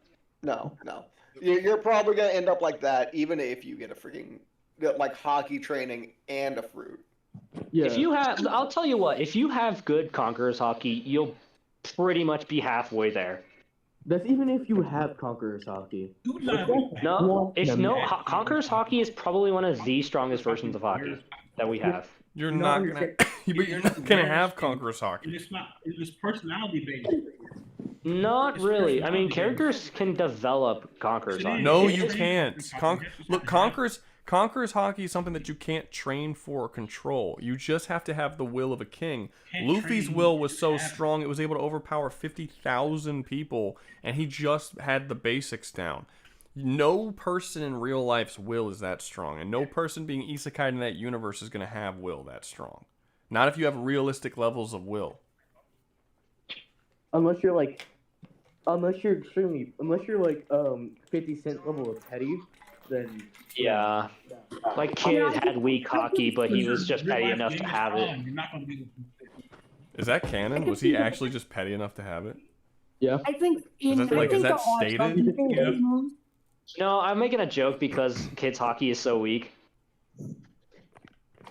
No. You're probably gonna end up like that, even if you get a freaking like hockey training and a fruit. Yeah. I'll tell you what. If you have good Conqueror's hockey, you'll pretty much be halfway there. That's even if you have Conqueror's hockey. Conqueror's hockey is probably one of the strongest versions of hockey that we have. You're not gonna have Conqueror's hockey. It's personality based. Not really. I mean, characters can develop Conqueror's hockey. No, you can't. Conqueror's hockey is something that you can't train for or control. You just have to have the will of a king. Luffy's will was so strong it was able to overpower 50,000 people, and he just had the basics down. No person in real life's will is that strong, and no person being Isekaied in that universe is going to have will that strong. Not if you have realistic levels of will. Unless you're like 50 Cent level of petty, then yeah. Like Kid had weak hockey, but he was just petty enough to have it. Is that canon? Was he actually just petty enough to have it? Yeah. I think is that stated? No, I'm making a joke because Kid's hockey is so weak.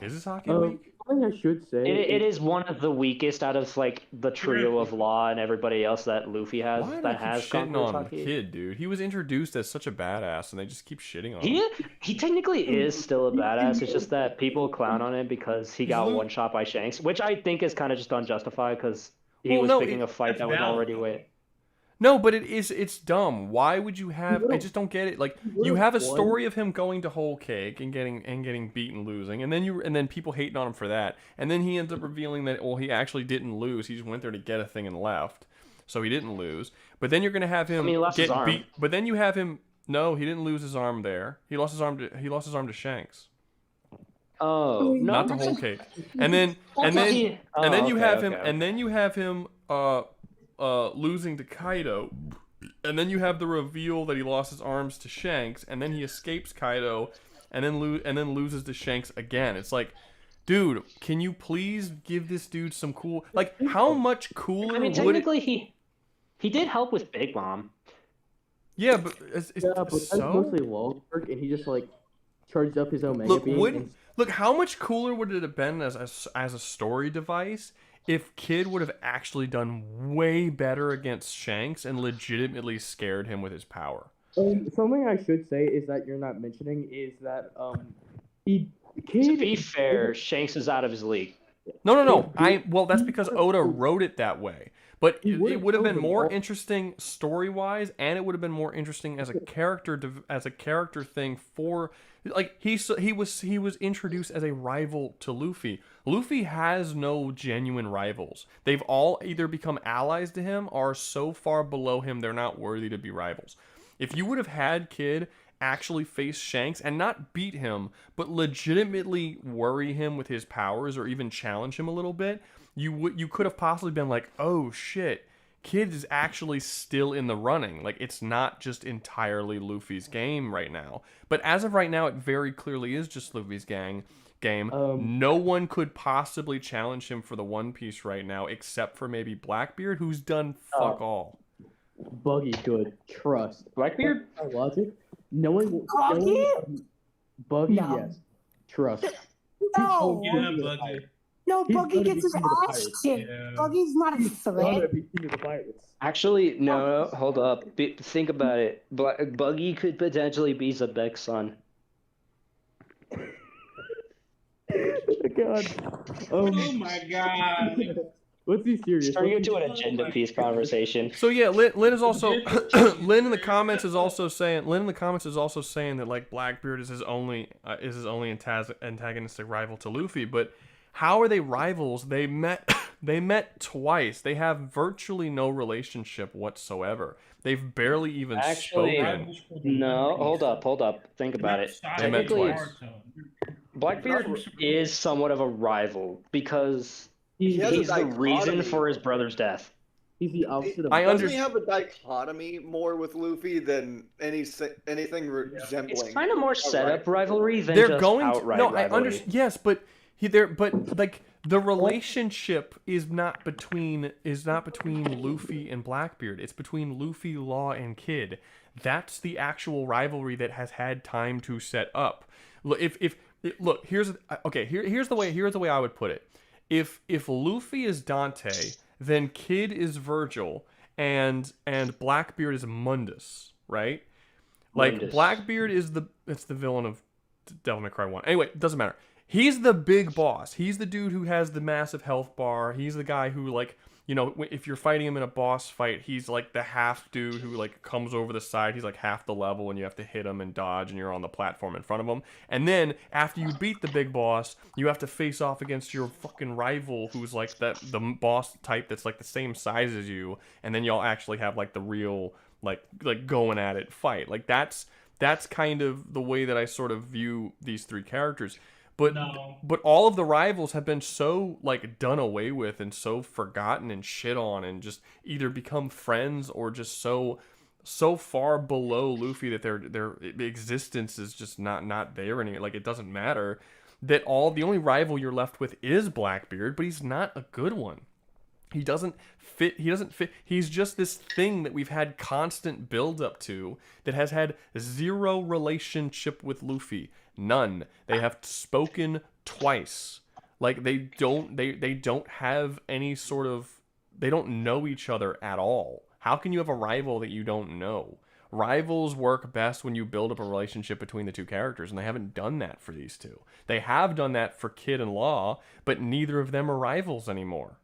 Is his hockey weak? I think I should say it is one of the weakest out of like the trio of Law and everybody else that Luffy has has shitting on Kid, dude. He was introduced as such a badass, and they just keep shitting on him. He technically is still a badass. It's just that people clown on him because he got one shot by Shanks, which I think is kind of just unjustified because he was picking a fight that was already win. No, but it's dumb. Why would you have? I just don't get it. Like you have a story of him going to Whole Cake and getting beaten, losing, and then people hating on him for that, and then he ends up revealing that he actually didn't lose. He just went there to get a thing and left, so he didn't lose. But then you're gonna have him get beat. But then you have him. No, he didn't lose his arm there. He lost his arm to Shanks. Oh, not the Whole Cake. And then you have him. losing to Kaido, and then you have the reveal that he lost his arms to Shanks, and then he escapes Kaido, and then loses to Shanks again. It's like, dude, can you please give this dude some cool... Like, how much cooler I mean, would technically, he did help with Big Mom. Yeah, but it's but that's so... mostly log work, and he just like charged up his Omega Beam. Look, how much cooler would it have been as a story device if Kid would have actually done way better against Shanks and legitimately scared him with his power? Something I should say is that you're not mentioning is that To be fair, Shanks is out of his league. No. Well, that's because Oda wrote it that way. But it would have been more interesting story-wise, and it would have been more interesting as a character thing for, like, he was introduced as a rival to Luffy. Luffy has no genuine rivals. They've all either become allies to him or are so far below him they're not worthy to be rivals. If you would have had Kid actually face Shanks and not beat him, but legitimately worry him with his powers or even challenge him a little bit, you could have possibly been like, oh shit, Kid is actually still in the running. Like, it's not just entirely Luffy's game right now. But as of right now, it very clearly is just Luffy's game. No one could possibly challenge him for the One Piece right now, except for maybe Blackbeard, who's done fuck all. Buggy could trust Blackbeard. Logic. No one. Buggy, No. yes. Trust. No. Yeah, Buggy. No, He's Buggy gonna gets be his king of the ass pirates. kicked. Yeah. Buggy's not a threat. Be king of the pirates. Actually, no, hold up. Think about it. Buggy could potentially be Zebek's son. God. Oh my god. Let's be serious. Turning into an agenda piece conversation. So yeah, Lynn is also Lynn in the comments is also saying that like Blackbeard is his only antagonistic rival to Luffy. But how are they rivals? They met twice. They have virtually no relationship whatsoever. They've barely even spoken. No, hold up. Think about it. They met Technically, twice. Blackbeard is somewhat of a rival because He has a he's the reason dichotomy. for his brother's death. He's the opposite of. Doesn't he have a dichotomy more with Luffy than anything resembling? It's kind of more setup rivalry than They're just going to, outright no, rivalry. I understand. Yes, but like the relationship is not between Luffy and Blackbeard. It's between Luffy, Law, and Kid. That's the actual rivalry that has had time to set up. Look, here's the way I would put it. If Luffy is Dante, then Kid is Virgil, and Blackbeard is Mundus, right? Like Mundus. Blackbeard is the villain of Devil May Cry 1. Anyway, it doesn't matter. He's the big boss. He's the dude who has the massive health bar. He's the guy who, like, you know, if you're fighting him in a boss fight, he's like the half dude who like comes over the side. He's like half the level and you have to hit him and dodge and you're on the platform in front of him. And then after you beat the big boss, you have to face off against your fucking rival who's like the boss type that's like the same size as you. And then y'all actually have like the real like going at it fight. Like that's kind of the way that I sort of view these three characters. But all of the rivals have been so like done away with and so forgotten and shit on and just either become friends or just so far below Luffy that their existence is just not there anymore. Like it doesn't matter. That the only rival you're left with is Blackbeard, but he's not a good one. He doesn't fit. He's just this thing that we've had constant build up to that has had zero relationship with Luffy. None. They have spoken twice. Like they don't have any sort of, they don't know each other at all. How can you have a rival that you don't know? Rivals work best when you build up a relationship between the two characters, and they haven't done that for these two. They have done that for Kid and Law, but neither of them are rivals anymore.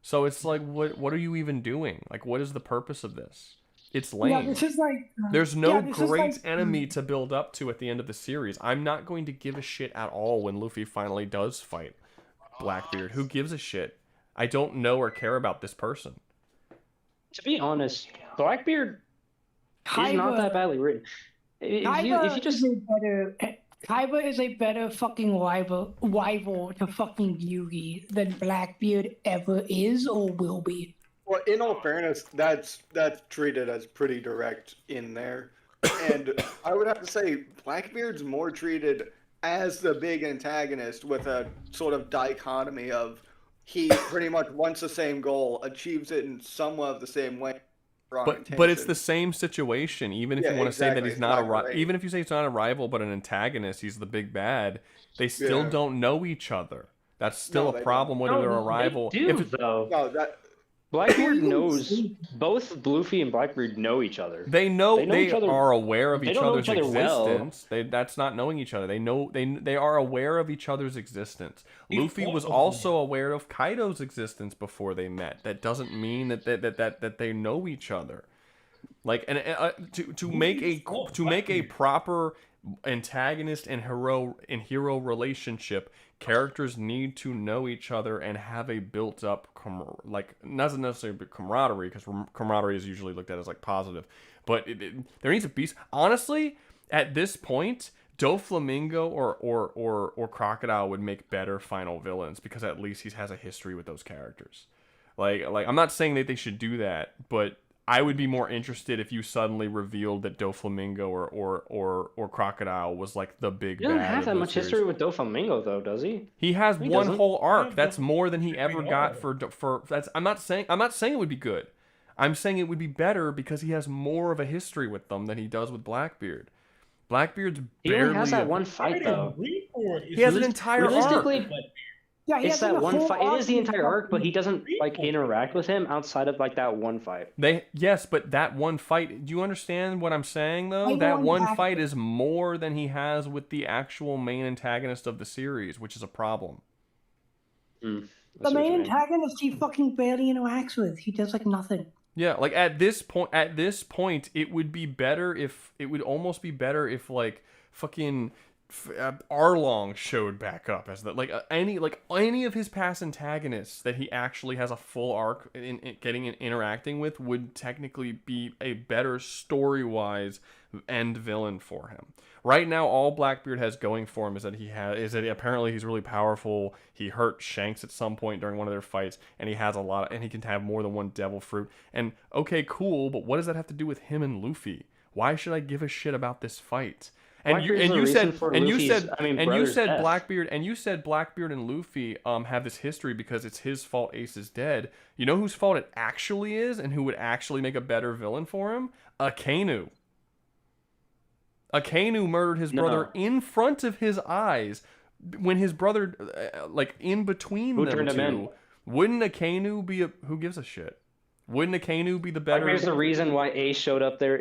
So it's like, what are you even doing? Like, what is the purpose of this? It's lame. Yeah, this is like, there's no this is great like- enemy to build up to at the end of the series. I'm not going to give a shit at all when Luffy finally does fight Blackbeard. Who gives a shit? I don't know or care about this person. To be honest, Blackbeard is not that badly written. If you just Kaiba is a better fucking rival to fucking Yugi than Blackbeard ever is or will be. Well, in all fairness, that's treated as pretty direct in there, and I would have to say Blackbeard's more treated as the big antagonist with a sort of dichotomy of he pretty much wants the same goal, achieves it in somewhat of the same way. But it's the same situation. Even if you want to say that he's not even if you say it's not a rival but an antagonist, he's the big bad. They still don't know each other. That's still a problem whether they're a rival. They do, though. No, that Blackbeard knows both Bluffy and Blackbeard know each other. They know they each other, are aware of they each don't know other's each other well. existence. That's not knowing each other. They are aware of each other's existence. Luffy was also aware of Kaido's existence before they met. That doesn't mean that they know each other. Like to make a proper antagonist and hero relationship, characters need to know each other and have a built-up not necessarily camaraderie, because camaraderie is usually looked at as like positive, but there needs to be, honestly, at this point, Doflamingo or Crocodile would make better final villains, because at least he has a history with those characters. Like I'm not saying that they should do that, but I would be more interested if you suddenly revealed that Doflamingo or Crocodile was like the big bad. He doesn't have that much series. history with Doflamingo, though, does he? He has He one doesn't. whole arc. That's more than he ever got for that's. I'm not saying it would be good. I'm saying it would be better because he has more of a history with them than he does with Blackbeard. Blackbeard's barely. He only has that one fight, though. He has an entire arc. Yeah, he it's has that a one whole fight. It is the arc. entire arc, but he doesn't like interact with him outside of like that one fight. Yes, but that one fight. Do you understand what I'm saying though? I That know one exactly. fight is more than he has with the actual main antagonist of the series, which is a problem. The main antagonist he fucking barely interacts with. He does like nothing. Yeah, like at this point, it would be better if almost be better if like fucking Arlong showed back up as that any of his past antagonists that he actually has a full arc in getting and interacting with would technically be a better story-wise end villain for him. Right now, all Blackbeard has going for him is that apparently he's really powerful. He hurt Shanks at some point during one of their fights, and he has and he can have more than one devil fruit. And okay, cool, but what does that have to do with him and Luffy? Why should I give a shit about this fight? And you said Blackbeard and Luffy have this history because it's his fault Ace is dead. You know whose fault it actually is, and who would actually make a better villain for him? Akainu. Akainu murdered his brother in front of his eyes when his brother, in between Who them turned him two. in? Wouldn't Akainu be who gives a shit? Wouldn't Akainu be the better? Here's the reason why Ace showed up there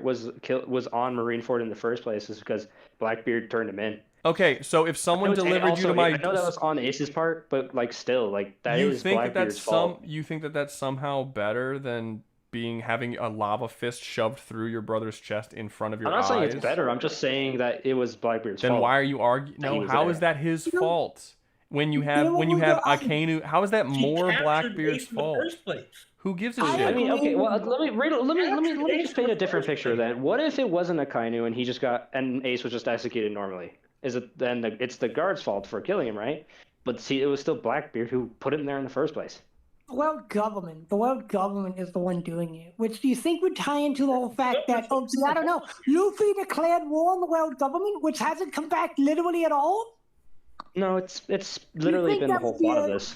was on Marineford in the first place is because Blackbeard turned him in. Okay, so if someone delivered you to my, I know that was on Ace's part, but still, that is Blackbeard's fault. You think that that's somehow better than having a lava fist shoved through your brother's chest in front of your eyes? I'm not saying it's better. I'm just saying that it was Blackbeard's fault. Then why are you arguing? No, how is that his fault? When you have Akainu, how is that more Blackbeard's fault? Who gives a shit? I mean, okay, well, let me just paint a different picture then. What if it wasn't Akainu and Ace was just executed normally? Is it then it's the guard's fault for killing him, right? But see, it was still Blackbeard who put him there in the first place. The world government is the one doing it, which do you think would tie into the whole fact that, I don't know, Luffy declared war on the world government, which hasn't come back literally at all? No, it's literally been the whole plot of this.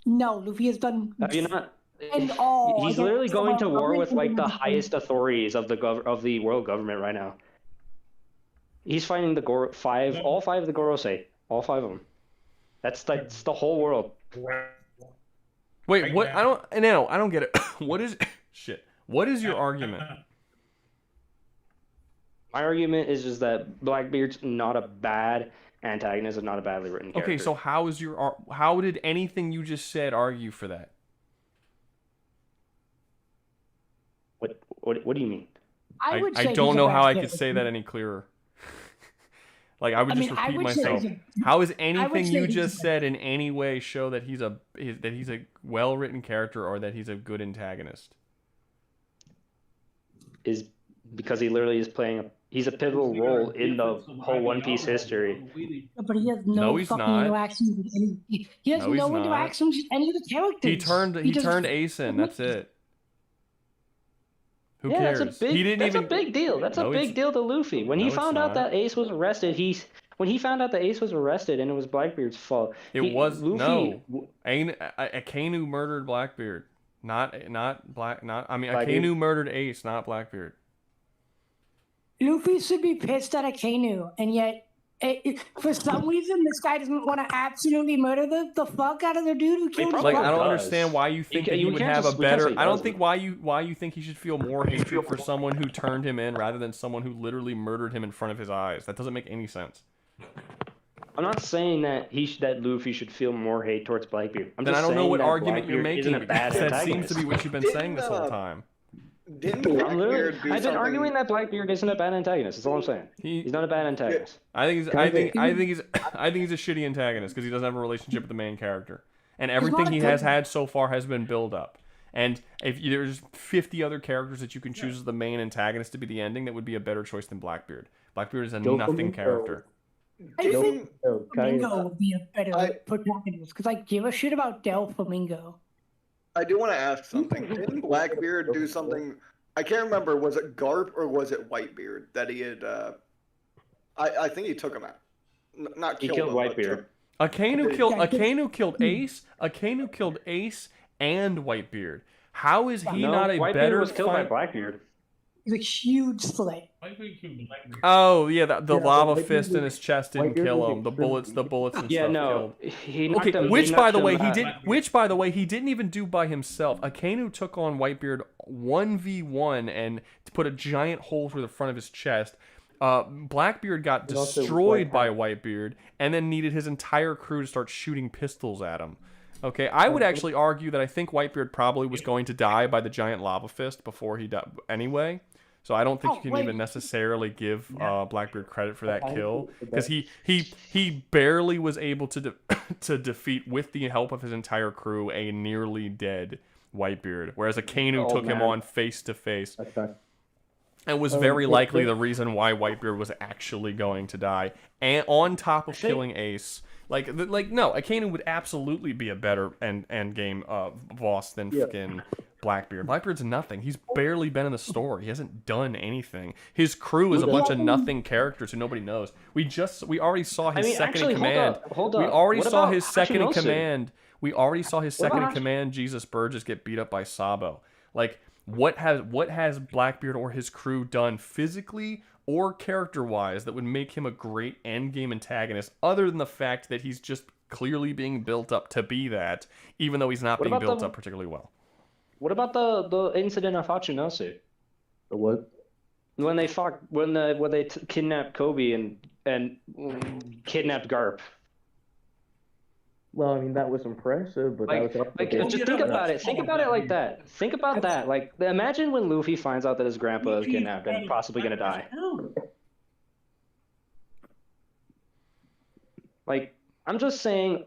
No, Luffy has done. Have you not? And all. He's literally going to war with the highest authorities of the world government right now. He's fighting all five of the Gorosei, all five of them. That's the whole world. Wait, what? I don't get it. What is shit? What is your argument? My argument is just that Blackbeard's not a bad antagonist and not a badly written character. Okay, so how did anything you just said argue for that? What do you mean? I don't know how I could say that any clearer. I would just repeat myself. How is anything you just said in any way show that he's a well-written character or that he's a good antagonist? Is because he literally is playing He's a pivotal role in the whole One Piece history. But he has no, No, he's fucking not. interactions with any. He has No, he's no not. interactions with any of the characters. He just- turned Ace in. That's it. Who Yeah, cares? that's a big. He didn't that's even. a big deal. That's No, a it's- big deal to Luffy. When he no, it's found out not. that Ace was arrested, when he found out that Ace was arrested and it was Blackbeard's fault. It he, was Luffy, no. Akainu murdered Blackbeard. Not Black. Not. I mean, Blackbeard. Akainu murdered Ace, not Blackbeard. Luffy should be pissed at Akainu, and yet, for some reason, this guy doesn't want to absolutely murder the fuck out of the dude who killed his Like, I brother. don't understand why you think that he you would can't have a just- we can't better. say he I don't doesn't. think why you think he should feel more hatred for someone who turned him in rather than someone who literally murdered him in front of his eyes. That doesn't make any sense. I'm not saying that that Luffy should feel more hate towards Blackbeard. I'm Then just I don't know saying what that argument you're Blackbeard making. isn't a bad That seems antagonist. to be what you've been saying this whole time. Didn't I'm Blackbeard literally, do I've been something? arguing that Blackbeard isn't a bad antagonist. That's all I'm saying. He's not a bad antagonist. I think he's a shitty antagonist because he doesn't have a relationship with the main character, and everything not a he good- has had so far has been build up. And if there's 50 other characters that you can choose as the main antagonist to be the ending, that would be a better choice than Blackbeard. Blackbeard is a Go nothing Flamingo. character. I Del think Flamingo, Flamingo would be a better protagonist because I give a shit about Del Flamingo. I do want to ask something. Didn't Blackbeard do something? I can't remember. Was it Garp or was it Whitebeard that he had? I think he took him out. Not He killed killed him, but Whitebeard. took- Akainu killed Ace. Akainu killed Ace and Whitebeard. How is he No, not a Whitebeard better was killed by fight- Blackbeard. It's a huge split. Oh yeah, the Yeah, lava Whitebeard fist in was- his chest didn't Whitebeard kill was him. The bullets and Yeah, stuff no. killed. He knocked Okay, him. which he by knocked the way him he out. did. Which by the way he didn't even do by himself. Akainu took on Whitebeard 1v1 and put a giant hole through the front of his chest. Blackbeard got And also destroyed by Whitebeard and then needed his entire crew to start shooting pistols at him. Okay, I would actually argue that I think Whitebeard probably was going to die by the giant lava fist before he died anyway. So I don't think you can even necessarily give Blackbeard credit for that kill because he barely was able to to defeat with the help of his entire crew a nearly dead Whitebeard, whereas Akainu took him on face to face. And was very likely the reason why Whitebeard was actually going to die. And on top of killing Ace, no, Akainu would absolutely be a better end game boss than fucking Blackbeard. Blackbeard's nothing. He's barely been in the story. He hasn't done anything. His crew is a bunch of nothing characters who nobody knows. We already saw his second in command. Hold up. We already What saw about his second in Hashinosu? command. We already saw his second in about- command, Jesus Burgess, get beat up by Sabo. Like, what has Blackbeard or his crew done physically or character-wise that would make him a great endgame antagonist, other than the fact that he's just clearly being built up to be that, even though he's not What being about built the- up particularly well? What about the incident of Hachinosu? The what? When they kidnapped Kobe and kidnapped Garp. Well, I mean that was impressive, but that was Just think about it. Think about it like that. Think about that. Like, imagine when Luffy finds out that his grandpa is kidnapped and possibly gonna die. Like, I'm just saying,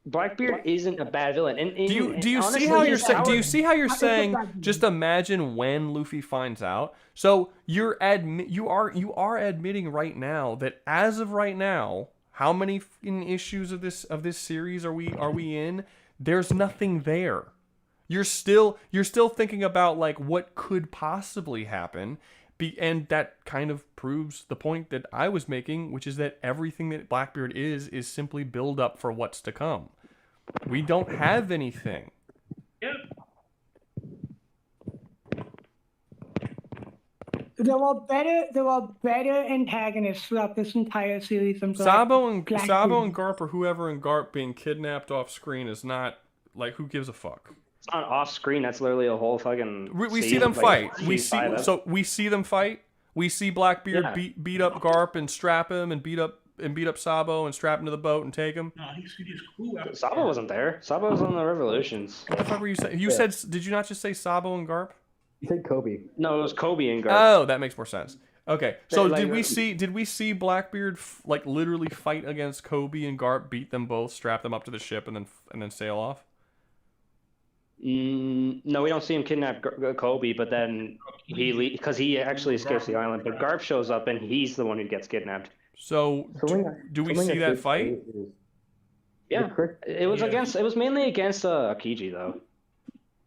Blackbeard isn't a bad villain. And Do you honestly, see how you're his saying? Do power- you see how you're saying? Just imagine when Luffy finds out. So you are admitting right now that as of right now, how many issues of this series are we in? There's nothing there. You're still thinking about like what could possibly happen. And that kind of proves the point that I was making, which is that everything that Blackbeard is simply build up for what's to come. We don't have anything. There are better antagonists throughout this entire series than Sabo and Blackbeard. Garp or whoever in Garp being kidnapped off screen is not like, who gives a fuck? It's not off screen. That's literally a whole fucking. We see scene, them like, fight. We see them fight. We see Blackbeard Yeah. beat up Garp and strap him and beat up Sabo and strap him to the boat and take him. No, he his crew out. Sabo wasn't there. Sabo was on the Revolutions. What the fuck were you saying? You said, did you not just say Sabo and Garp? You said Kobe. No, it was Kobe and Garp. Oh, that makes more sense. Okay, so Like, did we see Blackbeard like literally fight against Kobe and Garp, beat them both, strap them up to the ship, and then sail off? No, we don't see him kidnap Kobe, but then because he actually escapes the island. But Garp shows up and he's the one who gets kidnapped. So do we see that fight? Yeah, it was mainly against Akiji though.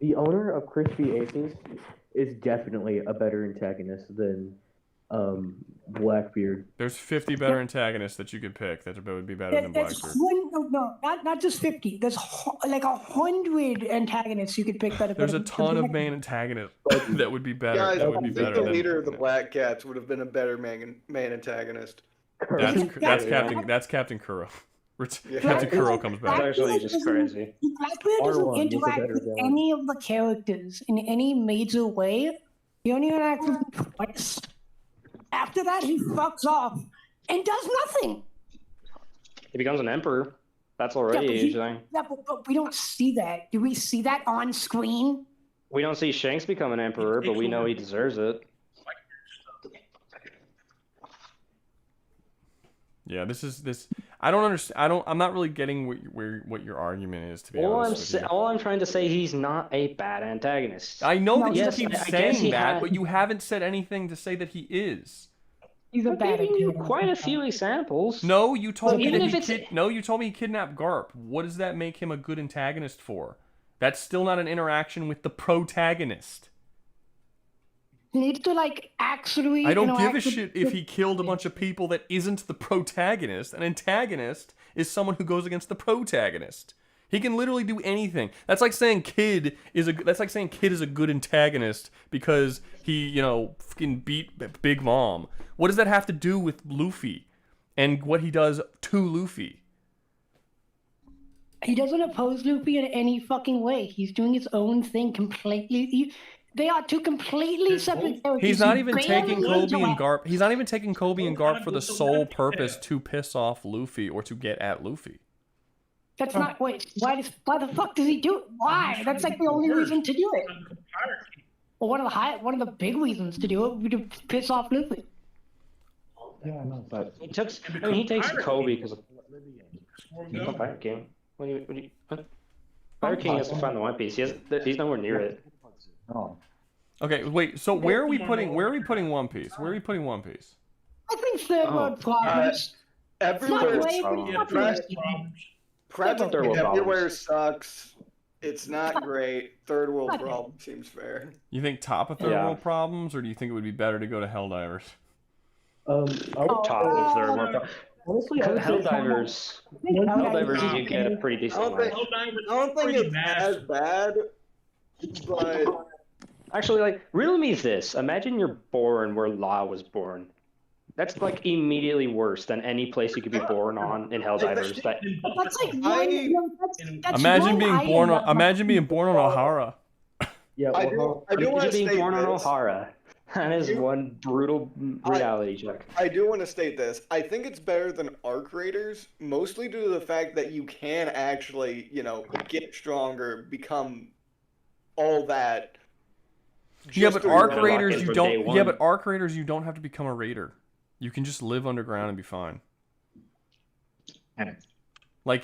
The owner of Crispy Aces is definitely a better antagonist than Blackbeard. There's 50 better antagonists that you could pick that would be better than Blackbeard. No, not just 50. There's like 100 antagonists you could pick that. There's a ton of main antagonists that would be better. Guys, that I would be think better the than. leader of the Black Cats would have been a better main antagonist. That's Captain Kuro. Captain Kuro comes back. That's actually just crazy. Blackbeard doesn't interact with any of the characters in any major way. He only interacts with them twice. After that, he fucks off and does nothing. He becomes an emperor. That's already Yeah, but we don't see that. Do we see that on screen? We don't see Shanks become an emperor, but we know he deserves it. Yeah, this. I don't understand. I'm not really getting what your argument is, to be honest with you. All I'm trying to say, he's not a bad antagonist. I know that you keep saying that, but you haven't said anything to say that he is. He's a bad antagonist. Quite a few examples. No, you told me even that if you told me he kidnapped Garp. What does that make him a good antagonist for? That's still not an interaction with the protagonist. He needs to actually. I don't give a shit if he killed a bunch of people that isn't the protagonist. An antagonist is someone who goes against the protagonist. He can literally do anything. That's like saying Kid is a good antagonist because he, fucking beat Big Mom. What does that have to do with Luffy and what he does to Luffy? He doesn't oppose Luffy in any fucking way. He's doing his own thing completely. They are two completely separate characters. He's not even taking Kobe and Garp. He's not even taking Kobe and Garp for the sole purpose to piss off Luffy or to get at Luffy. That's not why the fuck does he do it? Why? That's like the only reason to do it. Well, one of the big reasons to do it would be to piss off Luffy. Yeah, I know, but he takes Kobe because of Fire King. Fire King has to find the One Piece. He's nowhere near it. Oh. Okay, wait. So where are we putting One Piece? Where are we putting One Piece? I think third world problems. Everywhere Practically everywhere sucks. It's not great. Third world problem seems fair. You think top of third world problems, or do you think it would be better to go to Helldivers? Top of third world problems. Honestly, Helldivers, you get a pretty decent life. I don't think it's as bad, but actually, riddle me this: imagine you're born where Law was born. That's immediately worse than any place you could be born on in Helldivers. That's like that's imagine being born on O'Hara. Yeah, I do want to being state born on this. O'Hara. That is one brutal reality check. I do want to state this. I think it's better than Arc Raiders, mostly due to the fact that you can actually, get stronger, become all that. Yeah, but Arc Raiders you don't. Yeah, but Arc Raiders you don't have to become a raider. You can just live underground and be fine.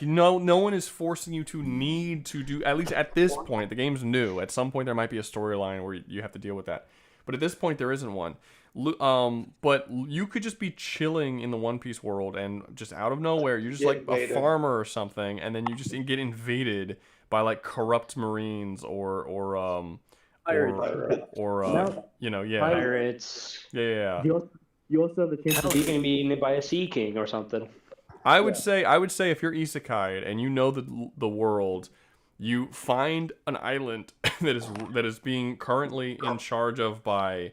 No one is forcing you to need to do. At least at this point, the game's new. At some point, there might be a storyline where you have to deal with that. But at this point, there isn't one. But you could just be chilling in the One Piece world, and just out of nowhere, you're just like a farmer or something, and then you just get invaded by corrupt Marines or Pirates. Yeah. You also have the chance to be eaten by a Sea King or something. I would say if you're Isekaied and you know the world, you find an island that is being currently in charge of by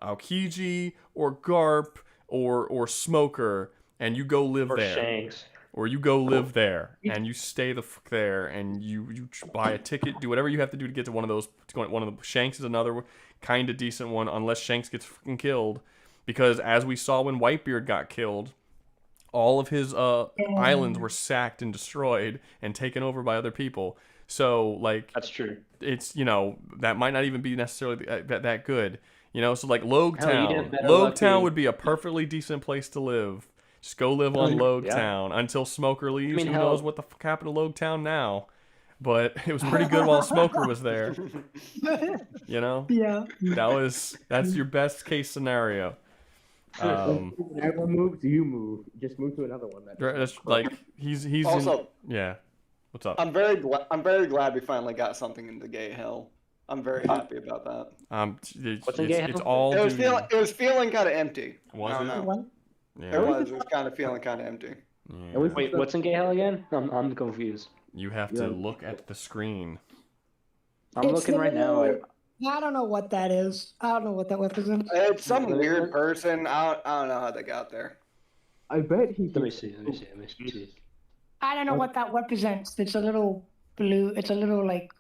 Aokiji or Garp or Smoker, and you go live there. Shanks. Or you go live there and you stay the fuck there and you buy a ticket, do whatever you have to do to get to one of those. One of the Shanks is another kind of decent one, unless Shanks gets fucking killed, because as we saw when Whitebeard got killed, all of his islands were sacked and destroyed and taken over by other people. So that's true. It's that might not even be necessarily that good. So Logue Town would be a perfectly decent place to live. Just go live on Logue Town until Smoker leaves. Who knows what the fuck happened to Logue Town now? but it was pretty good while Smoker was there. You know? Yeah. That's your best case scenario. When everyone moves, you move. Just move to another one. That's like he's Also, yeah. What's up? I'm very glad we finally got something into gay hell. I'm very happy about that. What's in gay hell? It's all it was feeling kind of empty. Was I don't it? know. Yeah. It was kind of feeling kind of empty. Yeah. Wait, what's in gay hell again? I'm confused. You have to look at the screen. I'm looking right now. I don't know what that is. I don't know what that represents. It's some weird person. I don't know how they got there. I bet he. Let me see. I don't know what that represents. It's a little blue. It's a little like.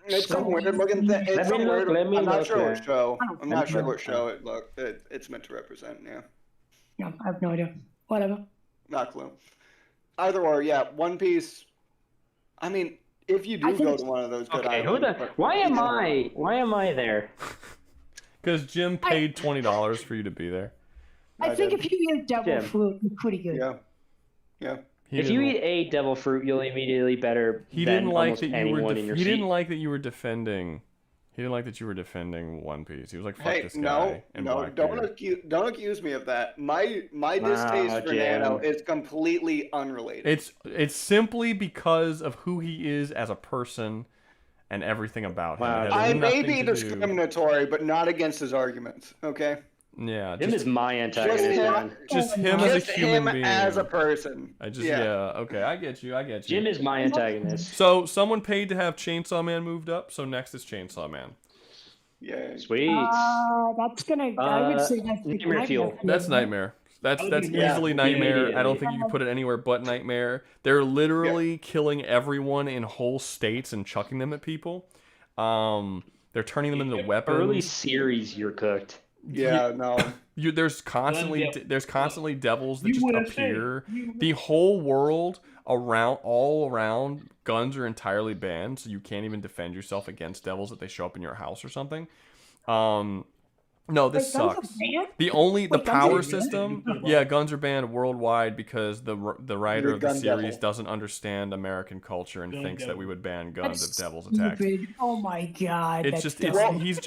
It's some weird looking thing. It's some weird. I'm not sure what show. I'm not sure what show it's meant to represent. Yeah. Yeah, I have no idea. Whatever. Not a clue. Either or, yeah. One Piece. I mean, if you do go to one of those good islands. Why am I there? Because Jim paid $20 for you to be there. I think if you eat devil Jim. fruit, you're pretty good. Yeah. If you eat a devil fruit, you'll immediately better He than didn't like almost that you anyone were. in your He seat. didn't like that you were defending. He didn't like that you were defending One Piece. He was like, "Fuck this guy." No, don't accuse me of that. My distaste for Nano is completely unrelated. It's simply because of who he is as a person and everything about him. It has I may nothing be to do- discriminatory, but not against his arguments. Okay. Yeah, Jim is my antagonist. Just him as a human being. as a person. Okay, I get you. Jim is my antagonist. So someone paid to have Chainsaw Man moved up. So next is Chainsaw Man. Yeah. Sweet. That's gonna. I would say that's Nightmare Fuel. That's Nightmare. That's easily Nightmare. I don't think you can put it anywhere but Nightmare. They're literally killing everyone in whole states and chucking them at people. They're turning them into weapons. Early series, you're cooked. Yeah, no. There's constantly devils that just appear. The whole world all around, guns are entirely banned, so you can't even defend yourself against devils if they show up in your house or something. No, this sucks. The power system. Yeah, guns are banned worldwide because the writer of the series doesn't understand American culture and thinks that we would ban guns if devils attack. Oh my god. It's just he's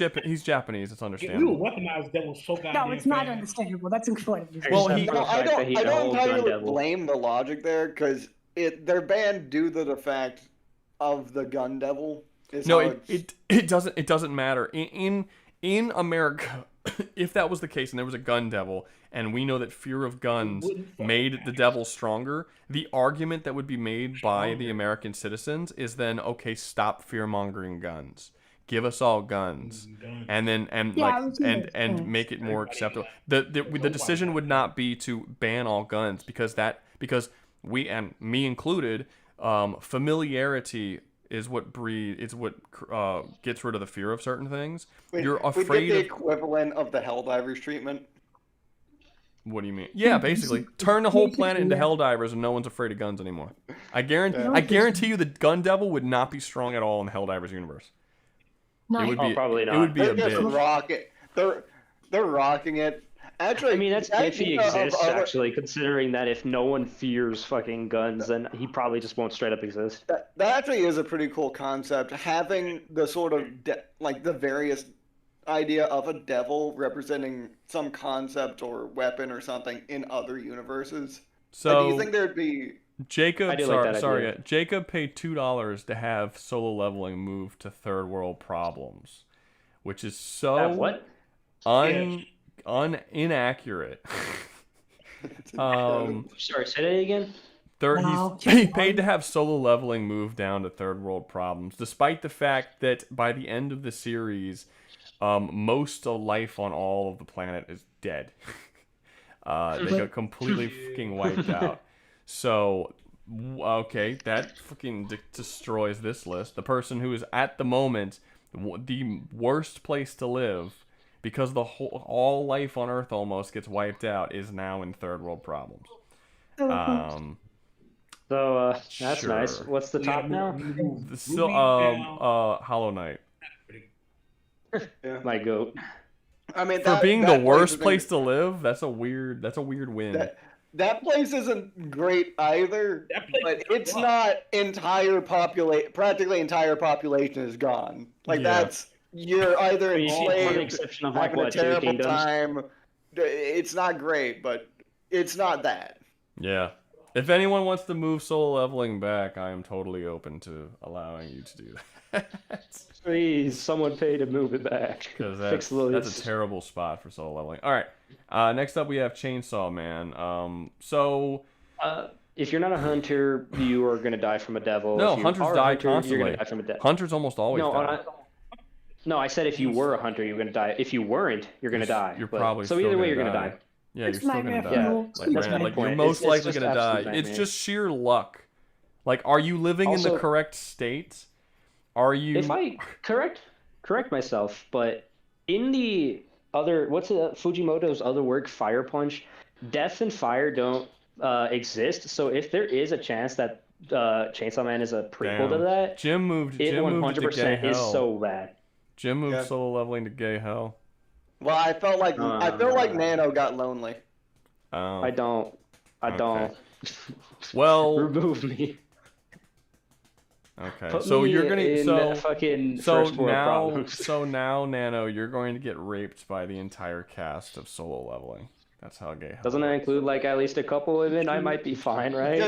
Japanese. It's We understandable. will weaponize devils so goddamn No, it's not fast. understandable. That's incredible. Well, I don't entirely blame the logic there because they're banned due to the fact of the gun devil. No, it doesn't matter in America. If that was the case and there was a gun devil and we know that fear of guns made the devil stronger, the argument that would be made by the American citizens is then, okay, stop fear-mongering guns. Give us all guns. And then make it more acceptable. The decision would not be to ban all guns because we, and me included, familiarity is what gets rid of the fear of certain things. You're afraid we did the equivalent of the Helldivers treatment. What do you mean? Yeah, basically, turn the whole planet into Helldivers and no one's afraid of guns anymore. I guarantee you, the gun devil would not be strong at all in the Helldivers universe. No, it would be probably not. It would be They're a just bitch. rocking. They're rocking it. Actually, I mean, that's if he of exists, other- actually, considering that if no one fears fucking guns, then he probably just won't straight up exist. That actually is a pretty cool concept. Having the sort of the various idea of a devil representing some concept or weapon or something in other universes. So do you think there'd be? Jacob, I do like that sorry, idea. Jacob paid $2 to have solo leveling move to third world problems, which is so Have what? inaccurate. Sorry, say that again. He paid to have solo leveling move down to third world problems, despite the fact that by the end of the series, most of life on all of the planet is dead. They got completely fucking wiped out. So, okay, that fucking destroys this list. The person who is at the moment the worst place to live, because all life on Earth almost gets wiped out, is now in third world problems. So that's sure. nice. What's the top now? Still, Hollow Knight. My goat. I mean, for being the worst place to live, that's a weird win. that place isn't great either, but it's not practically entire population is gone. Like that's you're either For the enslaved, exception of like having a what, Two terrible Kingdoms? time. It's not great, but it's not that. Yeah. If anyone wants to move solo leveling back, I am totally open to allowing you to do that. Please, someone pay to move it back. Because Fix that's a terrible spot for solo leveling. All right. Next up, we have Chainsaw Man. If you're not a hunter, you are gonna die from a devil. No, If you hunters are a die hunter, constantly. You're gonna die from a devil. Hunters almost always die. No, I said if you were a hunter, you're gonna die. If you weren't, you're gonna die. You're But- probably so still either way, gonna you're gonna die. die. Yeah, you're It's still gonna nightmare die. fuel. That's my Like you're point. most It's likely just gonna die. absolute It's nightmare. just sheer luck. Like, are you living in the Also- correct state? Are you? If I correct myself, but in the other, what's Fujimoto's other work, Fire Punch, death and fire don't exist. So if there is a chance that Chainsaw Man is a prequel to Damn. that, Jim moved. it Jim moved to gay 100% is hell. so bad. Jim moved Yeah. solo leveling to gay hell. Well, I felt like Nano got lonely. I don't. Well, remove me. Okay, Put so me you're gonna in fucking first world problems. so now Nano, you're going to get raped by the entire cast of solo leveling. That's how gay hell. Doesn't that include like at least a couple women? I might be fine, right?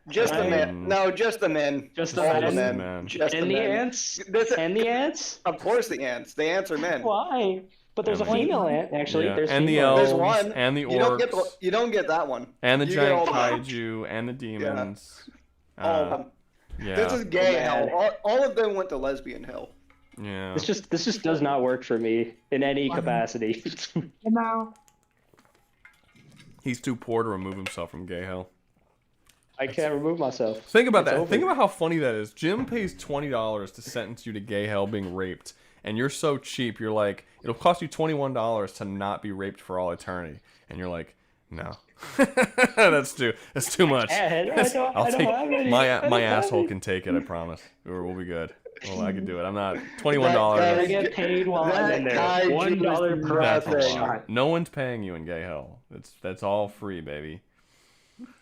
Just the men. No, just the men. Just the All men. the men. Just And the men. ants? And the ants? Of course the ants. The ants are men. Why? But there's a female ant, actually. Yeah, There's and the female elves, There's one. and the You don't get orcs, you don't get that one. and the You get all giant the- kaiju, and the demons. All of them. Yeah. This is gay Oh, man. hell. All of them went to lesbian hell. Yeah. This just does not work for me in any capacity. Now, He's too poor to remove himself from gay hell. I can't remove myself. Think about It's that. over. Think about how funny that is. Jim pays $20 to sentence you to gay hell being raped, and you're so cheap. You're like, it'll cost you $21 to not be raped for all eternity, and you're like, no, that's too much. I don't I'll have take any. my I don't my have asshole any. can take it. I promise. Or we'll be good. Well, I can do it. I'm not $21. I get paid while I'm in there. $1 per That's a lot. shot. No one's paying you in gay hell. That's all free, baby.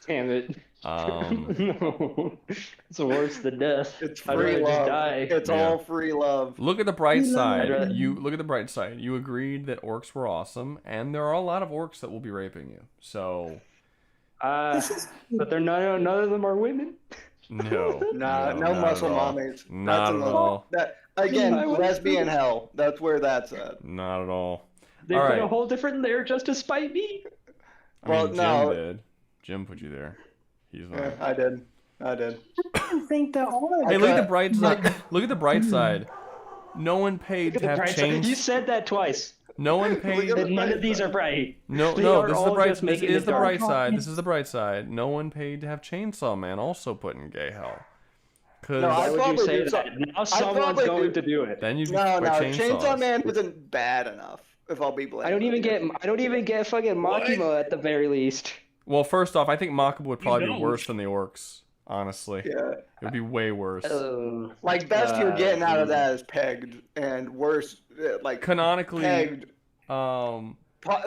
Damn it. Um, It's worse than death. It's I'd free rather just love. die. It's Yeah. all free love. Look at the bright side. rather- You look at the bright side. You agreed that orcs were awesome, and there are a lot of orcs that will be raping you. So But they're none of them are women. no, No not muscle at all. mommies. Not That's at all. That again, I would- lesbian hell. That's where that's at. Not at all. They All put right. a whole different layer just to spite me. I Well, mean, no. Jim did. Jim put you there. He's not. Yeah, I did. I think that all of Hey, look at the bright side. Look at the bright side. No one paid to have Bright side. changed. You said that twice. No one paid. That none of these are bright. No, They no. are This is the all bright. just This making is it the dark. bright side. This is the bright side. No one paid to have Chainsaw Man also put in gay hell. Cause No, Why I would you probably say do that? some- Now I someone's probably going do- to do it. then you No, buy Chainsaw chainsaws. Man isn't bad enough. If I'll be blamed. I don't even get fucking Makima at the very least. Well, first off, I think Makima would probably be don't. worse than the orcs. Honestly, Yeah. it would be way worse. Like best you're getting out of that is pegged, and worse, like Canonically, pegged,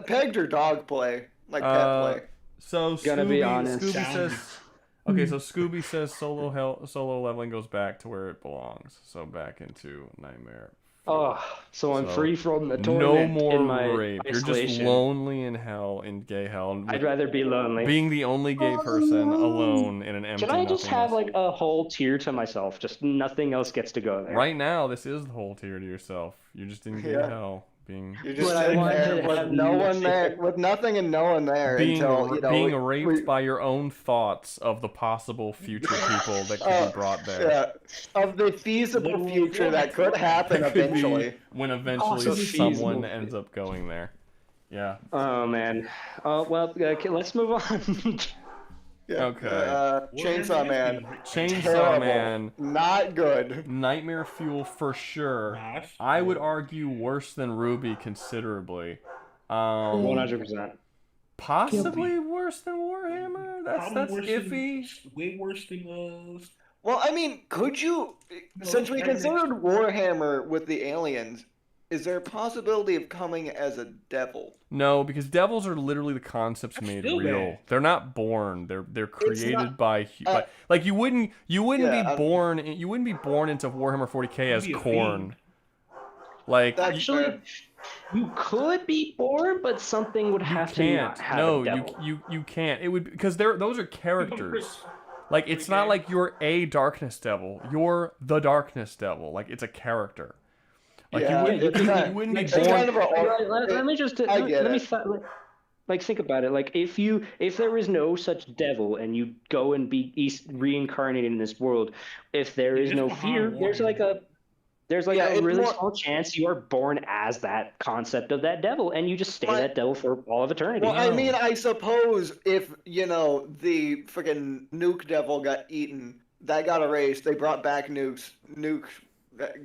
pegged or dog play, like pet play. So Gonna be Scooby, honest. Scooby says. Okay, so Scooby says solo leveling goes back to where it belongs. So back into Nightmare. Oh, so I'm So, free from the No torment more in my rape. You're just isolation. lonely in hell, in gay hell. and I'd rather be lonely. being the only gay person alone in an empty Can I just have nothingness. like a whole tier to myself? Just nothing else gets to go there. Right now, this is the whole tier to yourself. You're just in gay Yeah. hell, being You're just But I sitting want there to with have no one nothing. there, with nothing and no one there being, until you know being we- raped we- by your own thoughts of the possible future people that could be brought there. Yeah, of the feasible future that could happen That could be eventually. when eventually Awesome. someone Feasible. ends up going there. Yeah. Oh man. Well, okay, let's move on. Yeah. Okay. Chainsaw Man. Chainsaw Terrible. Man. Not good. Nightmare Fuel for sure. I would argue worse than Ruby considerably. 100%. Possibly worse than Warhammer. That's Probably worse than- iffy. Way worse than Well, I mean, could you, since we considered Warhammer with the aliens, is there a possibility of coming as a devil? No, because devils are literally the concepts made still real. bad. They're not born. They're created not- by like you wouldn't Yeah, be born into Warhammer 40K as be a Khorne. Like That's Actually, fair. you could be born, but something would you have to not can't. have No, a devil. you can't. It would because those are characters. Like it's not like you're a darkness devil. You're the darkness devil. Like it's a character. Like Yeah, you it's not- wouldn't be it's born. kind of a- Let me just I get let me it. like think about it. Like if there is no such devil and you go and be reincarnated in this world, if there is It's no behind fear, there's like a Yeah, it's really more- small chance you are born as that concept of that devil, and you just stay Right. that devil for all of eternity. Well, I mean, I suppose if, the freaking nuke devil got eaten, that got erased, they brought back nukes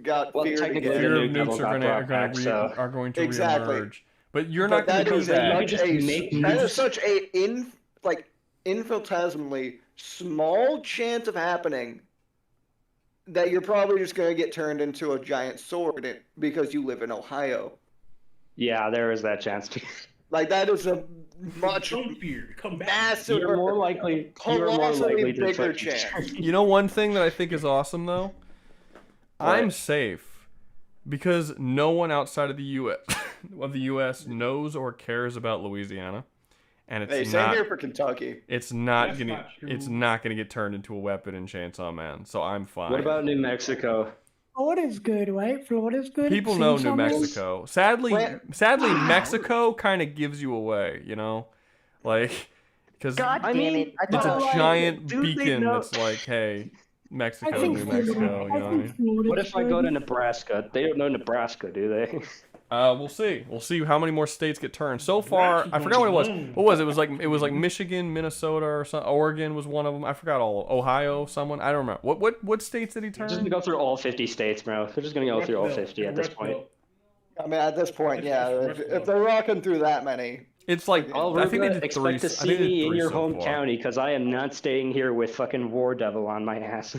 got Well, feared technically, again. Fear of nuke devil nukes got brought back, so- are going to Exactly. reemerge. But you're But not going that to do is that. You could just make that nukes. is such a infinitesimally small chance of happening that you're probably just going to get turned into a giant sword because you live in Ohio. Yeah, there is that chance. Like that is a much Don't fear. Come back. massive, You're more likely colossally to bigger fucking- chance. You know one thing that I think is awesome though? I'm safe because no one outside of the US knows or cares about Louisiana, and it's Hey, same not here for Kentucky. it's not That's gonna not true. it's not gonna get turned into a weapon in Chainsaw Man, so I'm fine. What about New Mexico? Florida's good, right? Florida's good. People know Chainsaw New Man? Mexico. Sadly, Mexico kind of gives you away, like because God damn it! it's a giant Dude, they beacon know- that's like, hey, Mexico, think New Florida- Mexico. You know what I mean? What if I go to Nebraska? They don't know Nebraska, do they? We'll see. We'll see how many more states get turned. So far, I forgot what it was. What was it? It was like Michigan, Minnesota, or something. Oregon was one of them. I forgot all. Ohio, someone. I don't remember. What states did he turn? Just gonna go through all 50 states, bro. They're just gonna go through all 50 at this point. I mean, at this point, yeah, if they're rocking through that many, It's like Oh, I think they Rouga, did three. expect to I see think they did me in three your so home far. county because I am not staying here with fucking War Devil on my ass.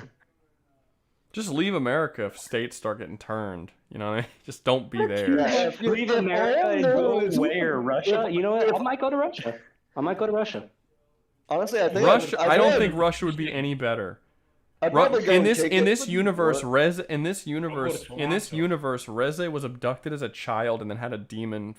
Just leave America if states start getting turned. You know what I mean? Just don't be there. yeah, if you Leave America and go where? Russia? if- You know what? if- I might go to Russia. honestly, I think Russia. I don't think think Russia would be any better. I'd probably go In and this kick in it. this universe, Toronto. Reze was abducted as a child and then had a demon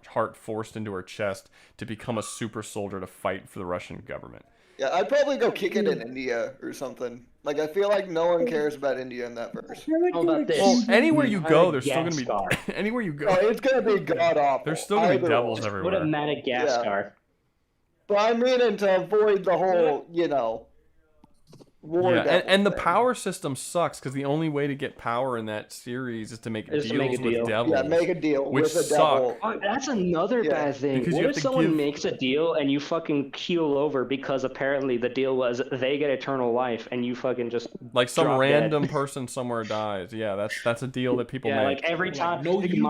heart forced into her chest to become a super soldier to fight for the Russian government. Yeah, I'd probably go kick it in India or something. Like, I feel like no one cares about India in that verse. How about this? Well, anywhere you go, there's still gonna be Madagascar. anywhere you go. Oh, it's gonna be god awful. There's still gonna be Either devils way. What everywhere. a Madagascar. But I'm meaning to avoid the whole, war. Yeah, devil and the thing. power system sucks because the only way to get power in that series is to make Is deals to make a with deal. devils. Yeah, make a deal which with a suck. devil. Oh, that's another Yeah, bad thing. because you What have if to someone give- makes a deal and you fucking keel over because apparently the deal was they get eternal life and you fucking just Like some drop random dead? person somewhere dies. Yeah, that's a deal that people Yeah, make. like every time, no like use.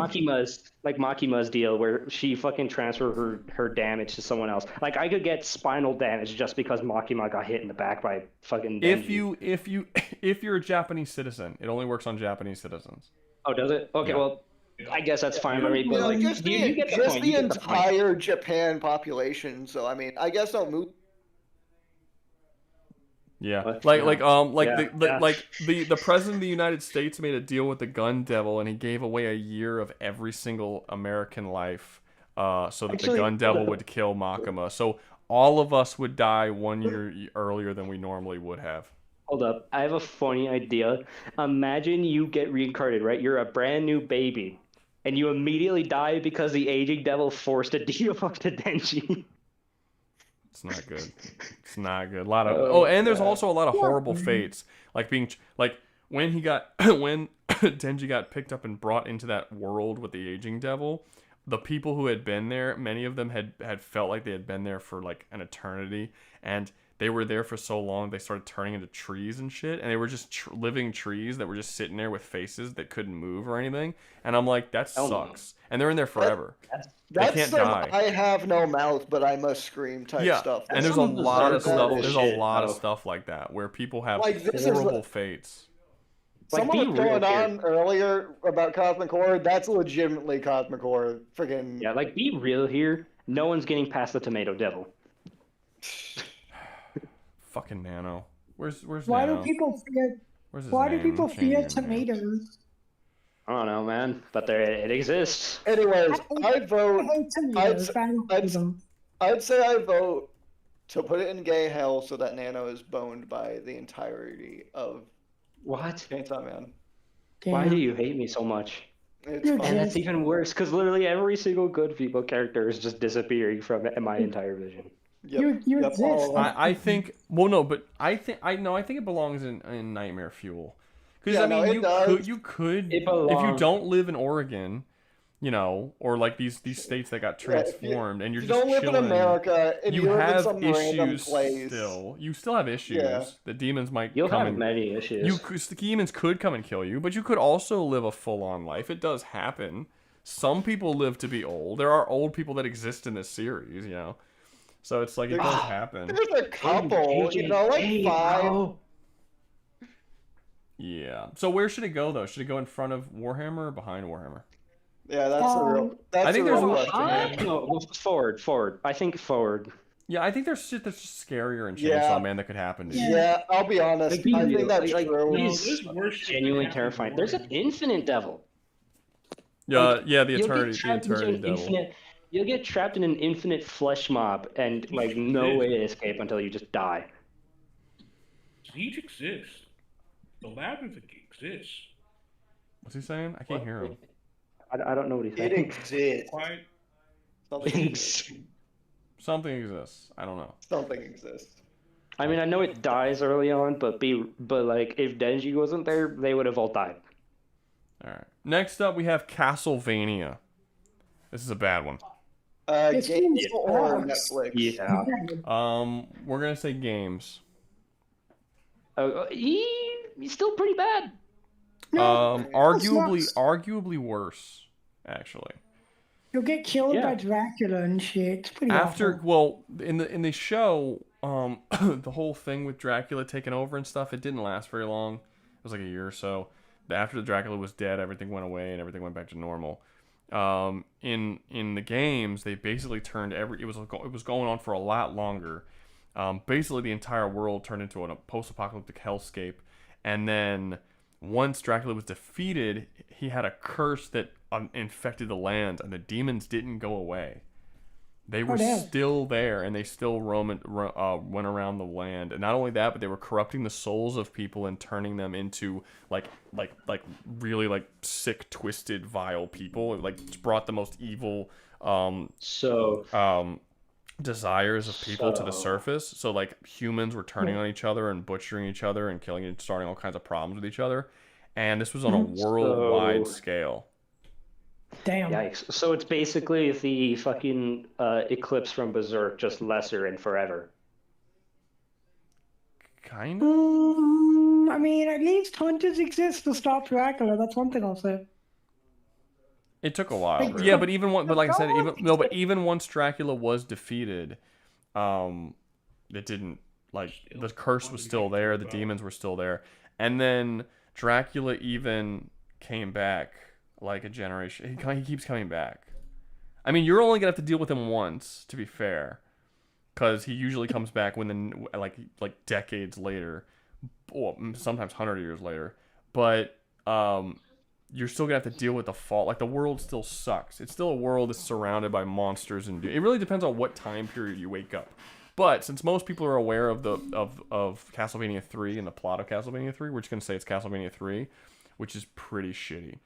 Makima's deal where she fucking transferred her damage to someone else. Like I could get spinal damage just because Makima got hit in the back by fucking. Denji. If you're a Japanese citizen, it only works on Japanese citizens. Oh, does it? Okay, Yeah. well, I guess that's fine by me. But like, just you get the just point. the You get the point. entire Japan population. So I mean, I guess I'll move. Yeah, What? like Yeah. like Yeah, the yeah. like the president of the United States made a deal with the gun devil, and he gave away a year of every single American life, so that Actually, the gun devil would kill Makima. So all of us would die 1 year earlier than we normally would have. Hold up, I have a funny idea. Imagine you get reincarnated, right? You're a brand new baby, and you immediately die because the aging devil forced a deal to Denji. It's not good. It's not good. A lot of and there's also a lot of horrible fates, like being like when he got when Denji got picked up and brought into that world with the aging devil. The people who had been there, many of them had felt like they had been there for like an eternity, and they were there for so long they started turning into trees and shit, and they were just living trees that were just sitting there with faces that couldn't move or anything. And I'm like, that sucks. And they're in there forever. They That's can't some die. I have no mouth, but I must scream type Yeah, stuff. and there's a lot of stuff. There's a shit, lot of though. stuff like that where people have Like, this is horrible like- fates. Like, Someone be was real going here. on earlier about Cosmic Horror. That's legitimately Cosmic Horror. Friggin' Yeah, like be real here. No one's getting past the Tomato Devil. Fucking Nano. Where's Why Nano? do people fear? Where's his Why do name? people Change fear your name. tomatoes? I don't know, man, but it exists. Anyways, I vote. I hate tomatoes. but I don't eat them. I'd say I vote to put it in gay hell so that Nano is boned by the entirety of What? Chainsaw Man. Why do you hate me so much? It's And fine. that's even worse, because literally every single good female character is just disappearing from my entire vision. Yep. You exist. I think. Well, no, but I think it belongs in Nightmare Fuel. Because Yeah, I mean, no, it does. you could It if you belongs. don't live in Oregon, you know, or like these states that got Yeah, if you- transformed, and you're if just you don't live in chilling, America and you you live in have some random issues place. still. You still have issues. Yeah. The demons might You'll come have and many issues. the demons could come and kill you, but you could also live a full-on life. It does happen. Some people live to be old. There are old people that exist in this series, you know. So it's like it does happen. There's a couple, you know, like 5. Yeah. So where should it go though? Should it go in front of Warhammer or behind Warhammer? Yeah, that's the real. That's I think the there's real a- question. No, forward. I think forward. Yeah, I think there's shit that's just scarier in Chainsaw Yeah. Man that could happen to you. Yeah, I'll be honest. Like, be I real. think that's like, true. He's genuinely terrifying. There's an infinite devil. Yeah, Like, yeah, the you'll get eternity trapped into an devil. infinite. You'll get trapped in an infinite flesh mob and like no way to escape until you just die. Siege exists. The labyrinth exists. What's he saying? I can't hear him. I don't know what he's It saying. exists. Quite. Something exists. I don't know. Something exists. I mean, I know it dies early on, but like if Denji wasn't there, they would have all died. All right. Next up, we have Castlevania. This is a bad one. Games or Netflix? Yeah. We're gonna say games. He's still pretty bad. Arguably worse, actually. You'll get killed by Dracula and shit. It's pretty After awful. well, in the show, the whole thing with Dracula taking over and stuff, it didn't last very long. It was like a year or so. After the Dracula was dead, everything went away and everything went back to normal. In the games, they basically turned it was going on for a lot longer. Basically, the entire world turned into a post-apocalyptic hellscape, and then once Dracula was defeated, he had a curse that infected the land, and the demons didn't go away. They were still there, and they still went around the land. And not only that, but they were corrupting the souls of people and turning them into like really like sick, twisted, vile people. It like brought the most evil desires of people to the surface. So like humans were turning on each other and butchering each other and killing and starting all kinds of problems with each other. And this was on a worldwide scale. Damn. Yikes. So it's basically the fucking Eclipse from Berserk, just lesser and forever. Kind of? I mean, at least hunters exist to stop Dracula. That's one thing I'll say. It took a while. Like, Yeah, but like I said, no, even once Dracula was defeated, it didn't, like, the curse was still there, the demons were still there. And then Dracula even came back like a generation. He keeps coming back. I mean, you're only gonna have to deal with him once, to be fair, because he usually comes back when like decades later, or sometimes 100 years later. But you're still gonna have to deal with the fault. Like, the world still sucks. It's still a world that's surrounded by monsters, and it really depends on what time period you wake up. But since most people are aware of of Castlevania 3 and the plot of Castlevania 3, we're just gonna say it's Castlevania 3, which is pretty shitty.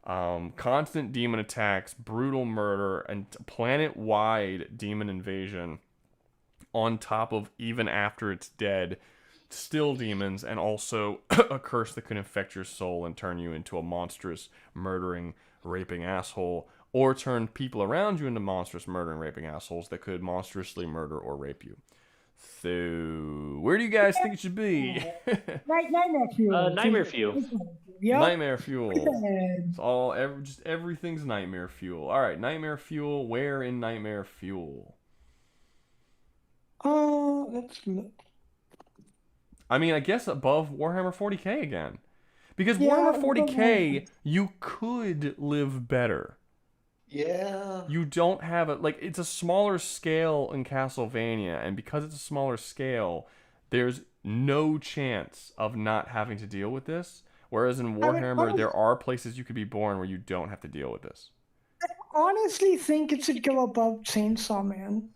Constant demon attacks, brutal murder, and planet-wide demon invasion on top of, even after it's dead, still demons, and also a curse that could infect your soul and turn you into a monstrous, murdering, raping asshole, or turn people around you into monstrous, murdering, raping assholes that could monstrously murder or rape you. So, where do you guys think it should be? Nightmare Fuel. Nightmare Fuel. Yep. Nightmare Fuel. It's all just everything's Nightmare Fuel. All right, Nightmare Fuel. Where in Nightmare Fuel? Let's look. I mean, I guess above Warhammer 40k again, Because Warhammer 40K, you could live better. Yeah. You don't have it, like, it's a smaller scale in Castlevania, and because it's a smaller scale, there's no chance of not having to deal with this. Whereas in Warhammer, there are places you could be born where you don't have to deal with this. I honestly think it should go above Chainsaw Man.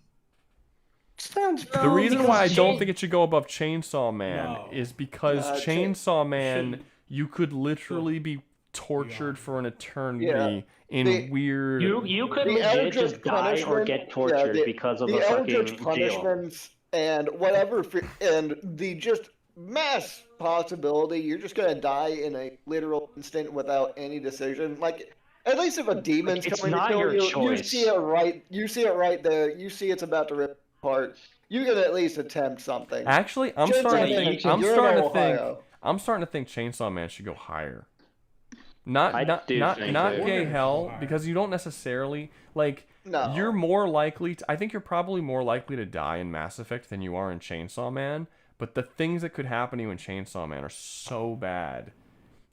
Sounds The reason why I don't think it should go above Chainsaw Man is because Chainsaw Man, you could literally be tortured for an eternity in weird. You could The legit Eldritch just die or punishment- get tortured yeah, because of the a fucking Eldritch deal. punishments and whatever, and the just mass possibility you're just gonna die in a literal instant without any decision. Like, at least if a demon's It's coming not to kill your you, you choice. see it right. You see it right there. You see it's about to rip apart. You can at least attempt something. Actually, I'm Chainsaw starting to Man, think. you're in Ohio. I'm starting to think Chainsaw Man should go higher. Not I do not think not so. gay hell, because you don't necessarily like. No. You're more likely. I think you're probably more likely to die in Mass Effect than you are in Chainsaw Man. But the things that could happen to you in Chainsaw Man are so bad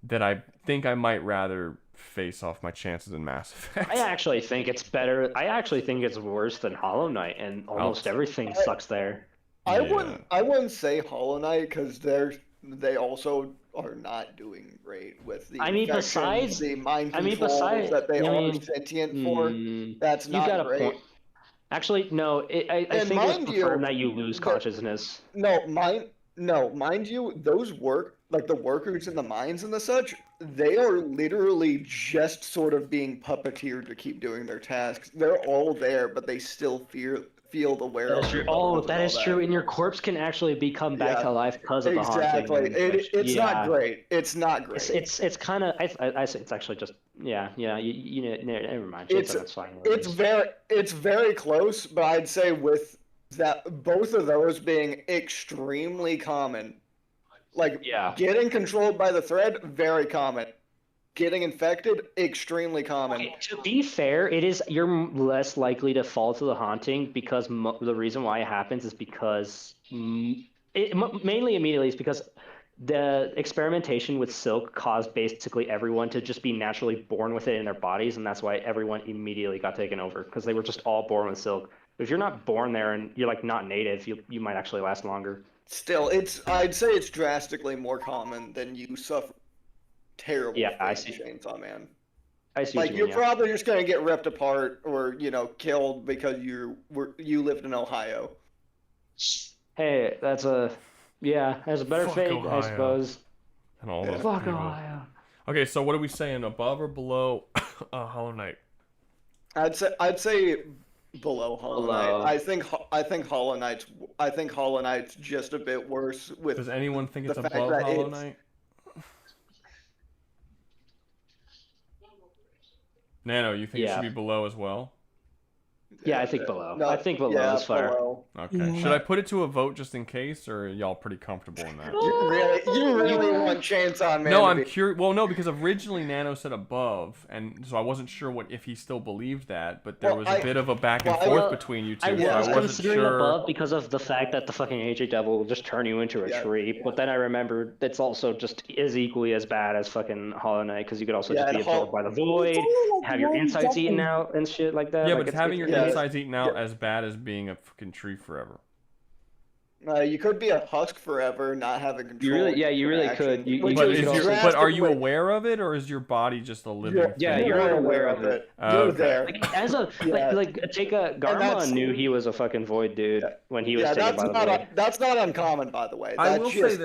that I think I might rather face off my chances in Mass Effect. I actually think it's better. I actually think it's worse than Hollow Knight, and almost everything sucks there. I wouldn't say Hollow Knight because they also are not doing great with the I mean, infections, besides- the mind I mean, controls besides- that they I are mean, sentient for. That's you not got a great. point. Actually, no. I And think it's mind confirmed you, that you lose consciousness. Mind you, those the workers in the mines and the such, they are literally just sort of being puppeteered to keep doing their tasks. They're all there, but they still feel the wear. That is of true. their Oh, bones that and is all true. And your corpse can actually become back to life because of the haunting. Exactly. It's not great. It's not great. It's kind of. I say it's actually just. Yeah. You know. Never mind. That's fine. It's very close, but I'd say with that, both of those being extremely common. Like, getting controlled by the thread, very common. Getting infected, extremely common. Okay, to be fair, you're less likely to fall to the haunting because the reason why it happens is because mainly immediately is because the experimentation with silk caused basically everyone to just be naturally born with it in their bodies, and that's why everyone immediately got taken over because they were just all born with silk. But if you're not born there and you're like not native, you might actually last longer. Still, I'd say it's drastically more common than you suffer terrible. Yeah, I see. Chainsaw Man. I see. Like, what you you're mean, probably just gonna get ripped apart or killed because you lived in Ohio. Hey, that's a better Fuck fate, Ohio. I suppose. And all those Fuck people. Ohio. Okay, so what are we saying? Above or below Hollow Knight? I'd say below Hollow Knight. I think Hollow Knight's just a bit worse with. Does anyone think it's the fact above that Hollow it's- Knight? Nano, you think it should be below as well? Yeah, I think below. No, I think below yeah, is fair. below. Okay. Should I put it to a vote just in case, or are y'all pretty comfortable in that? You really want Chainsaw Man? No, to I'm be- curious. Well, no, because originally Nano said above, and so I wasn't sure if he still believed that. But there Well, was a bit of a back and well, forth between you two. I so I was wasn't considering sure. above because of the fact that the fucking AJ Devil will just turn you into a tree. But then I remembered it's also just as equally as bad as fucking Hollow Knight because you could also just be and absorbed by the void, have your insides eaten out and shit like that. Yeah, like, but having your insides eaten out as bad as being a fucking tree forever. You could be a husk forever, not having control. You really could. But are you aware of it, or is your body just a living? thing? You're aware of it. You're there. Like, as a like take a Garma knew he was a fucking void dude when he was taken by the void. That's not uncommon, by the way. I will say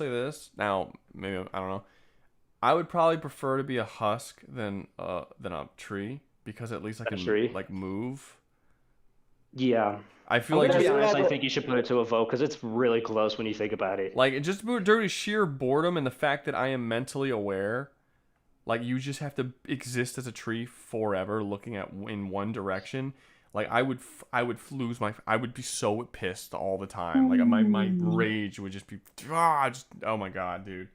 this. Now, maybe I don't know. I would probably prefer to be a husk than a tree because at least I can like move. Yeah. I feel I'm like gonna be honest, I think you should put it to a vote because it's really close when you think about it. Like just due to sheer boredom and the fact that I am mentally aware, like you just have to exist as a tree forever, looking at in one direction. Like I would lose I would be so pissed all the time. Like my rage would just be oh my god, dude.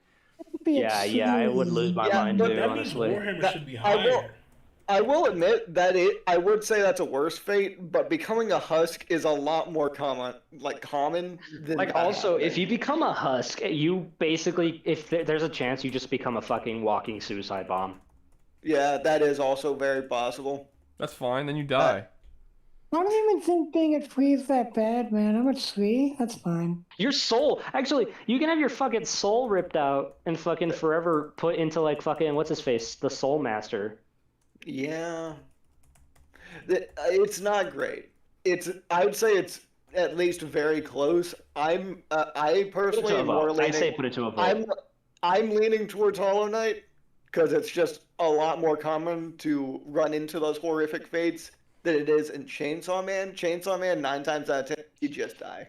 Yeah, I would lose my mind too, honestly. Warhammer should be higher. I will admit that I would say that's a worse fate, but becoming a husk is a lot more common than Like that also, if happening. you become a husk, you basically, if there's a chance, you just become a fucking walking suicide bomb. Yeah, that is also very possible. That's fine. Then you die. I don't even think being a tree is that bad, man. I'm a tree. That's fine. Your soul, actually, you can have your fucking soul ripped out and fucking forever put into like fucking what's his face, the Soul Master. Yeah. It's not great. I would say it's at least very close. I personally am more leaning. I'd say put it to a vote. I'm leaning towards Hollow Knight because it's just a lot more common to run into those horrific fates than it is in Chainsaw Man. Chainsaw Man, 9 times out of 10, you just die.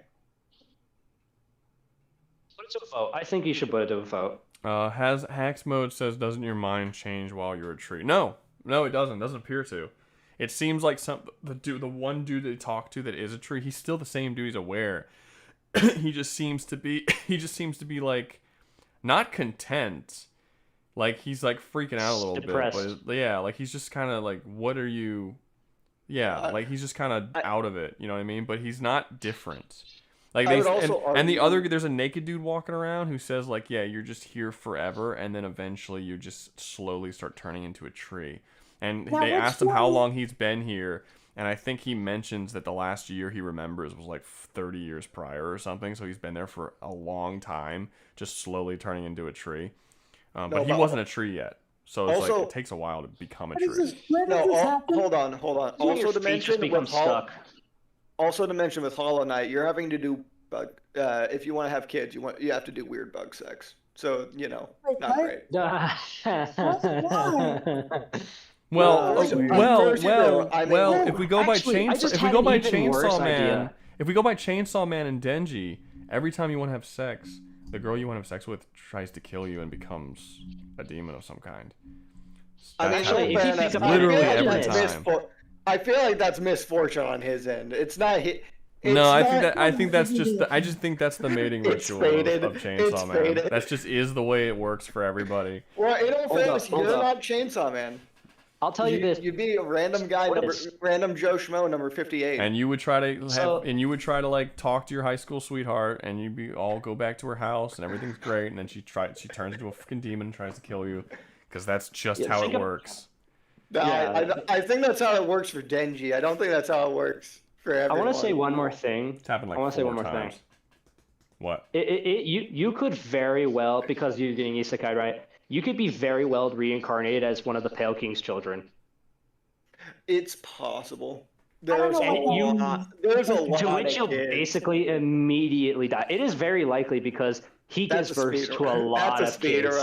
Put it to a vote. I think you should put it to a vote. Has Hacks mode says, doesn't your mind change while you're a tree? No, it doesn't. It doesn't appear to. It seems like the one dude they talk to that is a tree, he's still the same dude. He's aware. he just seems to be like not content. Like he's like freaking out a little bit. But yeah, like he's just kind of like, what are you? Yeah, like he's just kind of out of it. You know what I mean? But he's not different. Like there's a naked dude walking around who says like, yeah, you're just here forever, and then eventually you just slowly start turning into a tree. And they asked him how long he's been here, and I think he mentions that the last year he remembers was like 30 years prior or something. So he's been there for a long time, just slowly turning into a tree. But he wasn't a tree yet, so it's like it takes a while to become a tree. Hold on. Also to mention with Hollow Knight, you're having to do if you want to have kids, you have to do weird bug sex. So not great. Well, if we go by Chainsaw Man and Denji, every time you want to have sex, the girl you want to have sex with tries to kill you and becomes a demon of some kind. Literally every time. I feel like that's misfortune on his end. It's not. I think that's the mating ritual of Chainsaw Man. That just is the way it works for everybody. Well, in all fairness, you're not Chainsaw Man. I'll tell you this: you'd be a random guy, random Joe Schmo, number 58. And you would try to like talk to your high school sweetheart, and you'd all go back to her house, and everything's great, and then she turns into a fucking demon and tries to kill you, because that's just how it works. I think that's how it works for Denji. I don't think that's how it works for everyone. I want to say one more thing. It's happened like I want to say one 4 more times. thing. What? You could very well, because you're doing Isekaied, right? You could be very well reincarnated as one of the Pale King's children. It's possible. There's a lot to which you'll basically immediately die. It is very likely because he gives birth to a lot of kids.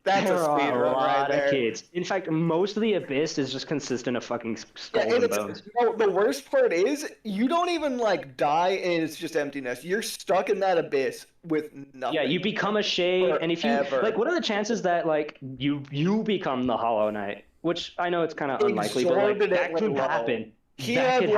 That's a speed run right there. Kids. In fact, most of the Abyss is just consistent of fucking skulls and bones. The worst part is you don't even like die and it's just emptiness. You're stuck in that abyss with nothing. Yeah, you become a shade, and if you like, what are the chances that like you become the Hollow Knight? Which I know it's kind of unlikely, but like that could happen. He had a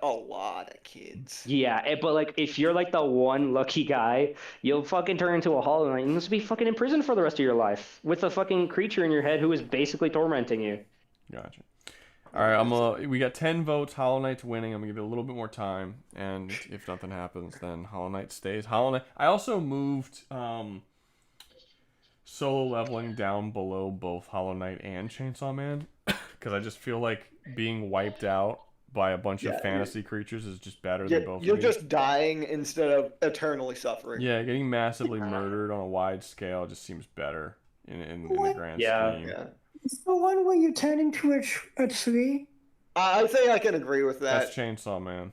lot of kids. Yeah, but like if you're like the one lucky guy, you'll fucking turn into a Hollow Knight and you'll just be fucking in prison for the rest of your life with a fucking creature in your head who is basically tormenting you. Gotcha. All right, we got 10 votes. Hollow Knight's winning. I'm gonna give it a little bit more time, and if nothing happens, then Hollow Knight stays. Hollow Knight. I also moved solo leveling down below both Hollow Knight and Chainsaw Man, because I just feel like being wiped out by a bunch of fantasy creatures is just better than both. You're just dying instead of eternally suffering. Yeah, getting massively murdered on a wide scale just seems better in the grand scheme. Yeah. It's the one where you turn into a tree. I think I can agree with that. That's Chainsaw Man.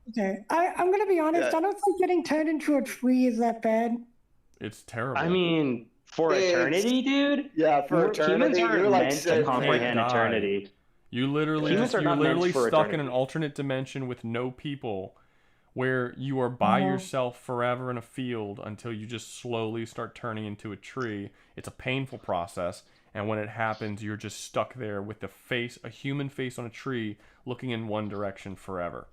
Okay, I'm gonna be honest. I don't think getting turned into a tree is that bad. It's terrible. I mean, for eternity, dude. Yeah, for eternity. Humans aren't meant to comprehend eternity. You're literally stuck in an alternate dimension with no people, where you are by yourself forever in a field until you just slowly start turning into a tree. It's a painful process, and when it happens, you're just stuck there with a human face on a tree, looking in one direction forever.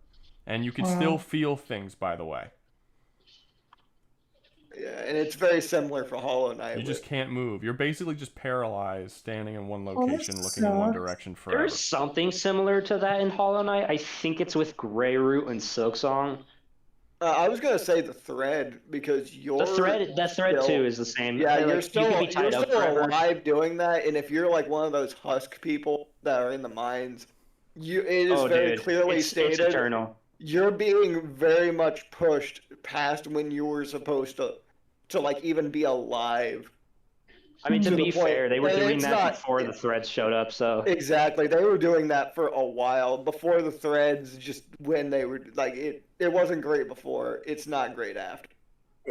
And you can still feel things, by the way. Yeah, and it's very similar for Hollow Knight. You just can't move. You're basically just paralyzed, standing in one Oh, location, that looking in one sucks. direction forever. There's something similar to that in Hollow Knight. I think it's with Greyroot and Silksong. I was gonna say the thread because you're That thread still, too is the same. Yeah, Like, you're you still can be tied up forever. alive doing that, and if you're like one of those husk people that are in the mines, it is very clearly stated. It's eternal. You're being very much pushed past when you were supposed to like even be alive. I mean, to be fair, they were and doing it's that not- before the threads showed up, so. Exactly, they were doing that for a while before the threads. Just when they were like it wasn't great before. It's not great after.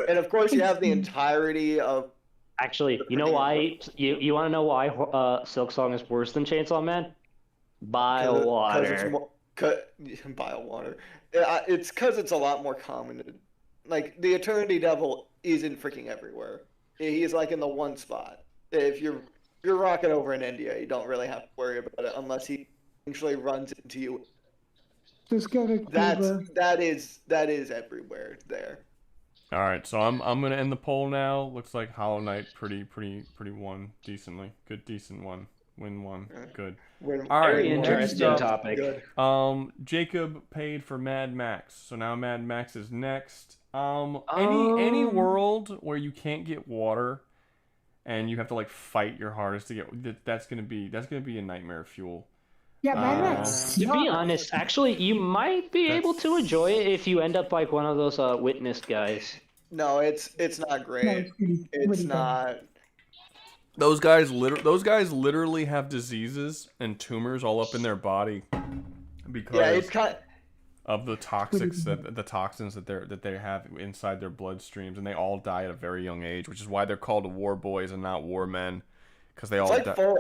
And of course, you have the entirety of. Actually, you know why? You want to know why Silksong is worse than Chainsaw Man? Bile water. Bile water. It's because it's a lot more common. Like the Eternity Devil isn't freaking everywhere. He's like in the one spot. If you're rocking over in India, you don't really have to worry about it unless he actually runs into you. Just go to Cuba. That is everywhere there. All right, so I'm gonna end the poll now. Looks like Hollow Knight pretty won decently. Good, decent one. Win one. Good. Win. All right. Very interesting topic. Good. Jacob paid for Mad Max, so now Mad Max is next. Any world where you can't get water, and you have to like fight your hardest to get that's gonna be a nightmare fuel. Yeah, Mad Max. To be honest, actually, you might be able to enjoy it if you end up like one of those witness guys. No, it's not great. It's not. Those guys literally have diseases and tumors all up in their body because it's kind of the toxins that they have inside their bloodstreams, and they all die at a very young age, which is why they're called war boys and not war men, because they all die.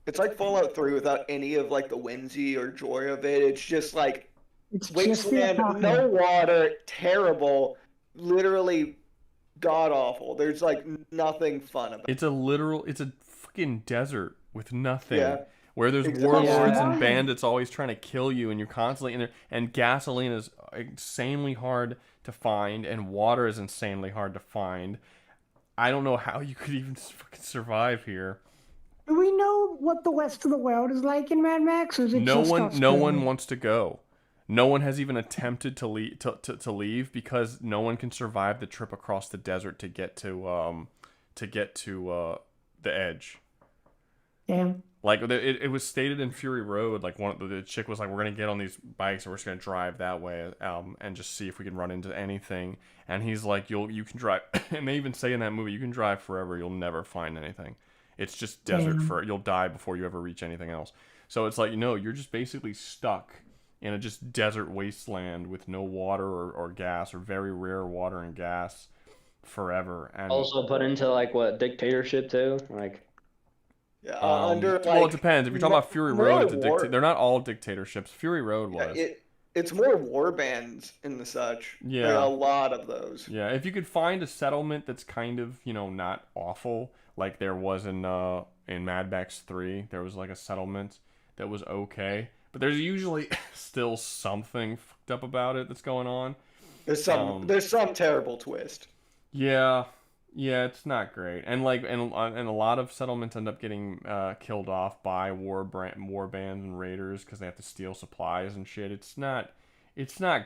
It's like Fallout 3 without any of like the whimsy or joy of it. It's just like wasteland, no water, terrible, literally god awful. There's like nothing fun about it. It's a fucking desert with nothing. Yeah. Where there's Exactly. warlords Yeah. and bandits always trying to kill you, and you're constantly in there. And gasoline is insanely hard to find, and water is insanely hard to find. I don't know how you could even fucking survive here. Do we know what the rest of the world is like in Mad Max? Or is it No just one Australia? wants to go. No one has even attempted to leave because no one can survive the trip across the desert to get to the edge. Damn. Like it was stated in Fury Road, like the chick was like, "We're gonna get on these bikes and we're just gonna drive that way, and just see if we can run into anything." And he's like, "You can drive," and they even say in that movie, "You can drive forever, you'll never find anything. It's just desert you'll die before you ever reach anything else." So it's like, you're just basically stuck in a just desert wasteland with no water or gas, or very rare water and gas forever. And Also put into like what, dictatorship too? Like. Yeah, well, it depends. If you're talking about Fury Road, they're not all dictatorships. Fury Road was. It's more war bands in the such. Yeah. There are a lot of those. Yeah, if you could find a settlement that's kind of, not awful, like there was in Mad Max 3, there was like a settlement that was okay, but there's usually still something fucked up about it that's going on. There's some terrible twist. Yeah, it's not great, and a lot of settlements end up getting killed off by war bands and raiders because they have to steal supplies and shit. It's not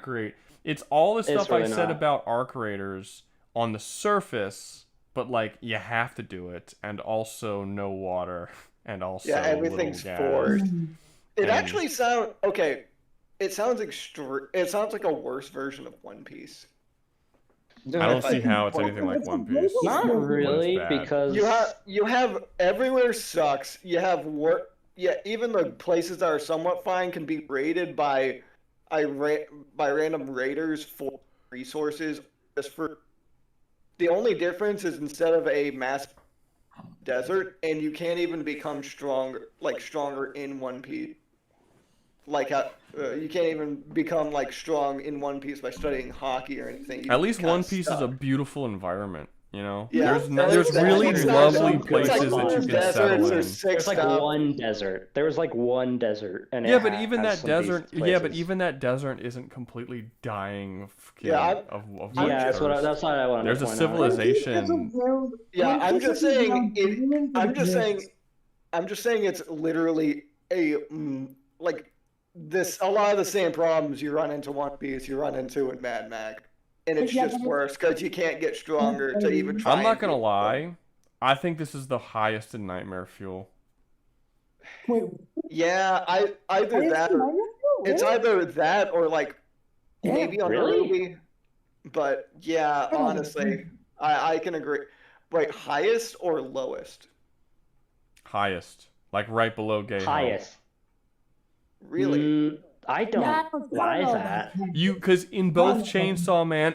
great. It's all the stuff I said about Arc Raiders on the surface, but like you have to do it, and also no water, and also everything's forced. It actually sounds okay. It sounds It sounds like a worse version of One Piece. I don't see how it's anything like One Piece. Not really, because you have everywhere sucks. You have even the places that are somewhat fine can be raided by random raiders for resources. Just for the only difference is instead of a mass desert, and you can't even become stronger in One Piece. Like you can't even become strong in One Piece by studying hockey or anything. At least One Piece is a beautiful environment. You know, Yeah, there's really it's not lovely some- places it's like that you four can settle deserts, in. there's six There's like stuff. one desert. There was like one desert, and Yeah, it but even has that some decent desert, yeah, but places. even that desert isn't completely dying of fucking Yeah, of Yeah, that's what thirst. that's what I wanted There's to a point out. civilization. Yeah, I'm just saying. I'm just saying. Exists. I'm just saying it's literally a like this. A lot of the same problems you run into One Piece, you run into in Mad Max, and it's Yeah, just but- worse because you can't get stronger to even try. I'm not and gonna beat them. lie. I think this is the highest in Nightmare Fuel. Wait, Yeah, either Highest that in or Nightmare Fuel? it's Really? either that or like Damn, maybe on really? Ruby. But yeah, Oh, honestly, I can agree. Wait, highest or lowest? Highest, like right below Gay Hell. Highest. Really? I don't Yeah, buy I don't know that. about You, because in both Oh. Chainsaw Man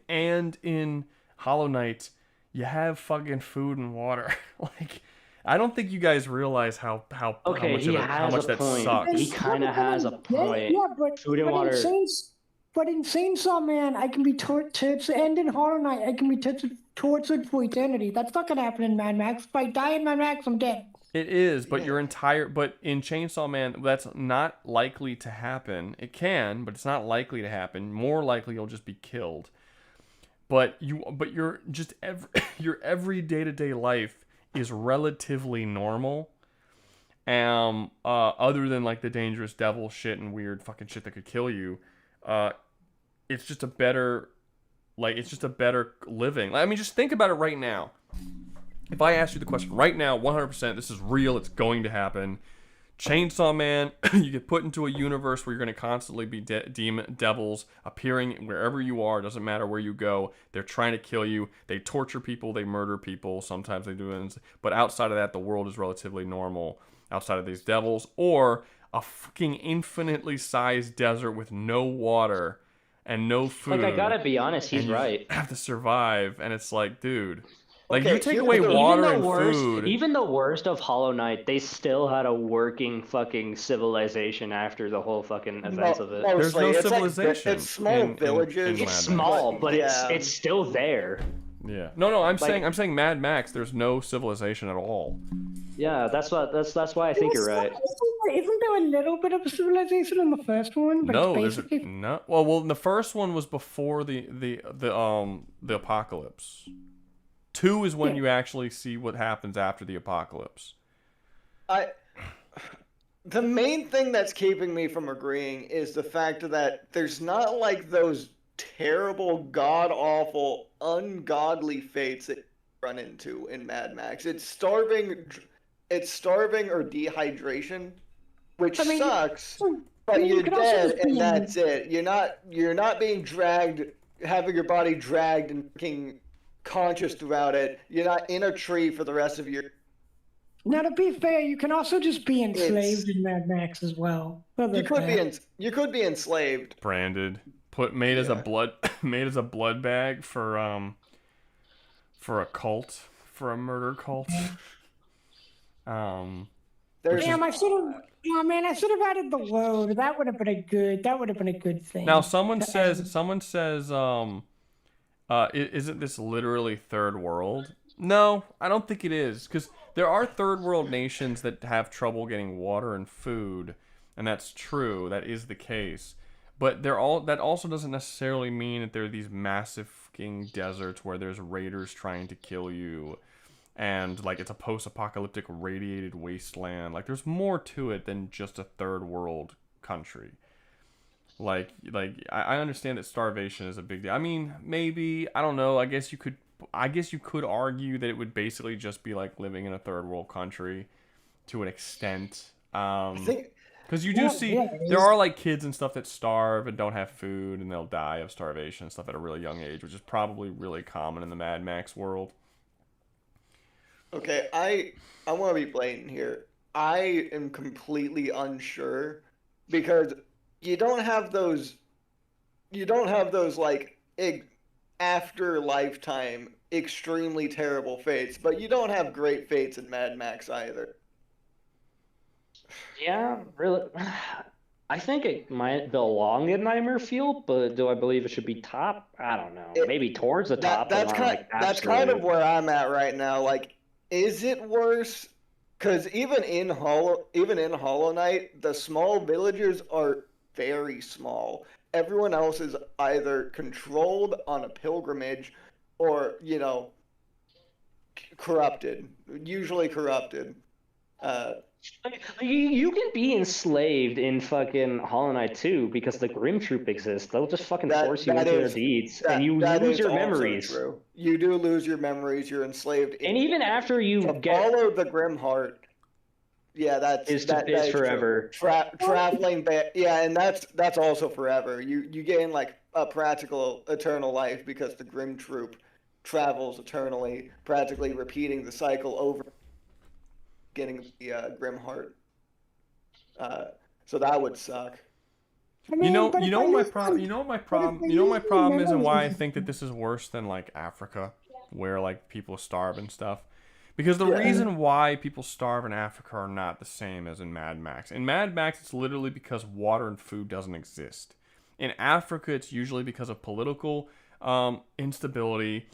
and in Hollow Knight, you have fucking food and water. Like, I don't think you guys realize how Okay, much he of it, how has much a that point. sucks. He kind of has a point. Yeah, but Food and but water. in Chainsaw Man, I can be tortured, and in Hollow Knight, I can be tortured for eternity. That's not gonna happen in Mad Max. If I die in Mad Max, I'm dead. It is, but but in Chainsaw Man, that's not likely to happen. It can, but it's not likely to happen. More likely, you'll just be killed. But you're just your every day-to-day life is relatively normal. Other than like the dangerous devil shit and weird fucking shit that could kill you, it's just a better living. I mean, just think about it right now. If I asked you the question right now, 100%, this is real, it's going to happen. Chainsaw Man, you get put into a universe where you're going to constantly be devils appearing wherever you are. Doesn't matter where you go. They're trying to kill you. They torture people. They murder people. Sometimes they do it. But outside of that, the world is relatively normal outside of these devils. Or a fucking infinitely sized desert with no water and no food. Like, I gotta be honest, he's and you right. have to survive. And it's like, dude. Like, Okay, you take here's away the- water even and the worst, food. even the worst of Hollow Knight, they still had a working fucking civilization after the whole fucking events of it. There's no Mostly, it's civilization. it's small in villages. Mad It's Max. small, but yeah. it's still there. Yeah. No, I'm Like- saying Mad Max, there's no civilization at all. Yeah, that's why I think you're right. Isn't there a little bit of a civilization in the first one? But No, it's there's basically no. Well, the first one was before the apocalypse. 2 is when you actually see what happens after the apocalypse. The main thing that's keeping me from agreeing is the fact that there's not like those terrible, god awful, ungodly fates that you run into in Mad Max. It's starving or dehydration, which I mean, sucks. I But mean, you you're could also dead, just be and in- that's it. You're not being dragged, having your body dragged and being conscious throughout it. You're not in a tree for the rest of your. Now, to be fair, you can also just be enslaved in Mad Max as well. You could be enslaved. Branded, made as a blood bag for a cult, for a murder cult. Damn, I should have. Oh man, I should have added the load. That would have been a good thing. Now someone says, isn't this literally third world? No, I don't think it is, because there are third world nations that have trouble getting water and food, and that's true. That is the case. But that also doesn't necessarily mean that there are these massive fucking deserts where there's raiders trying to kill you, and like it's a post-apocalyptic radiated wasteland. Like there's more to it than just a third world country. Like I understand that starvation is a big deal. I mean, maybe, I don't know. I guess you could argue that it would basically just be like living in a third world country to an extent. Because you do there are like kids and stuff that starve and don't have food and they'll die of starvation and stuff at a really young age, which is probably really common in the Mad Max world. Okay, I want to be blatant here. I am completely unsure because you don't have those like after lifetime extremely terrible fates, but you don't have great fates in Mad Max either. Yeah, really. I think it might belong in Nightmare Field, but do I believe it should be top? I don't know. Maybe towards the top, but not like That's kind of absolute. where I'm at right now. Like, is it worse? Because even in Hollow Knight, the small villagers are very small. Everyone else is either controlled on a pilgrimage, or corrupted. Usually corrupted. You can be enslaved in fucking Hollow Knight 2 because the Grim Troop exists. They'll just fucking force you into their deeds, and you that lose is your also memories. true. You do lose your memories. You're enslaved. And even after you follow the Grim Heart, yeah, that is forever. Traveling back, yeah, and that's also forever. You gain like a practical eternal life because the Grim Troop travels eternally, practically repeating the cycle over, getting the Grim Heart. So that would suck. You know what my problem is, and why I think that this is worse than like Africa, where like people starve and stuff. Because the reason why people starve in Africa are not the same as in Mad Max. In Mad Max, it's literally because water and food doesn't exist. In Africa, it's usually because of political instability,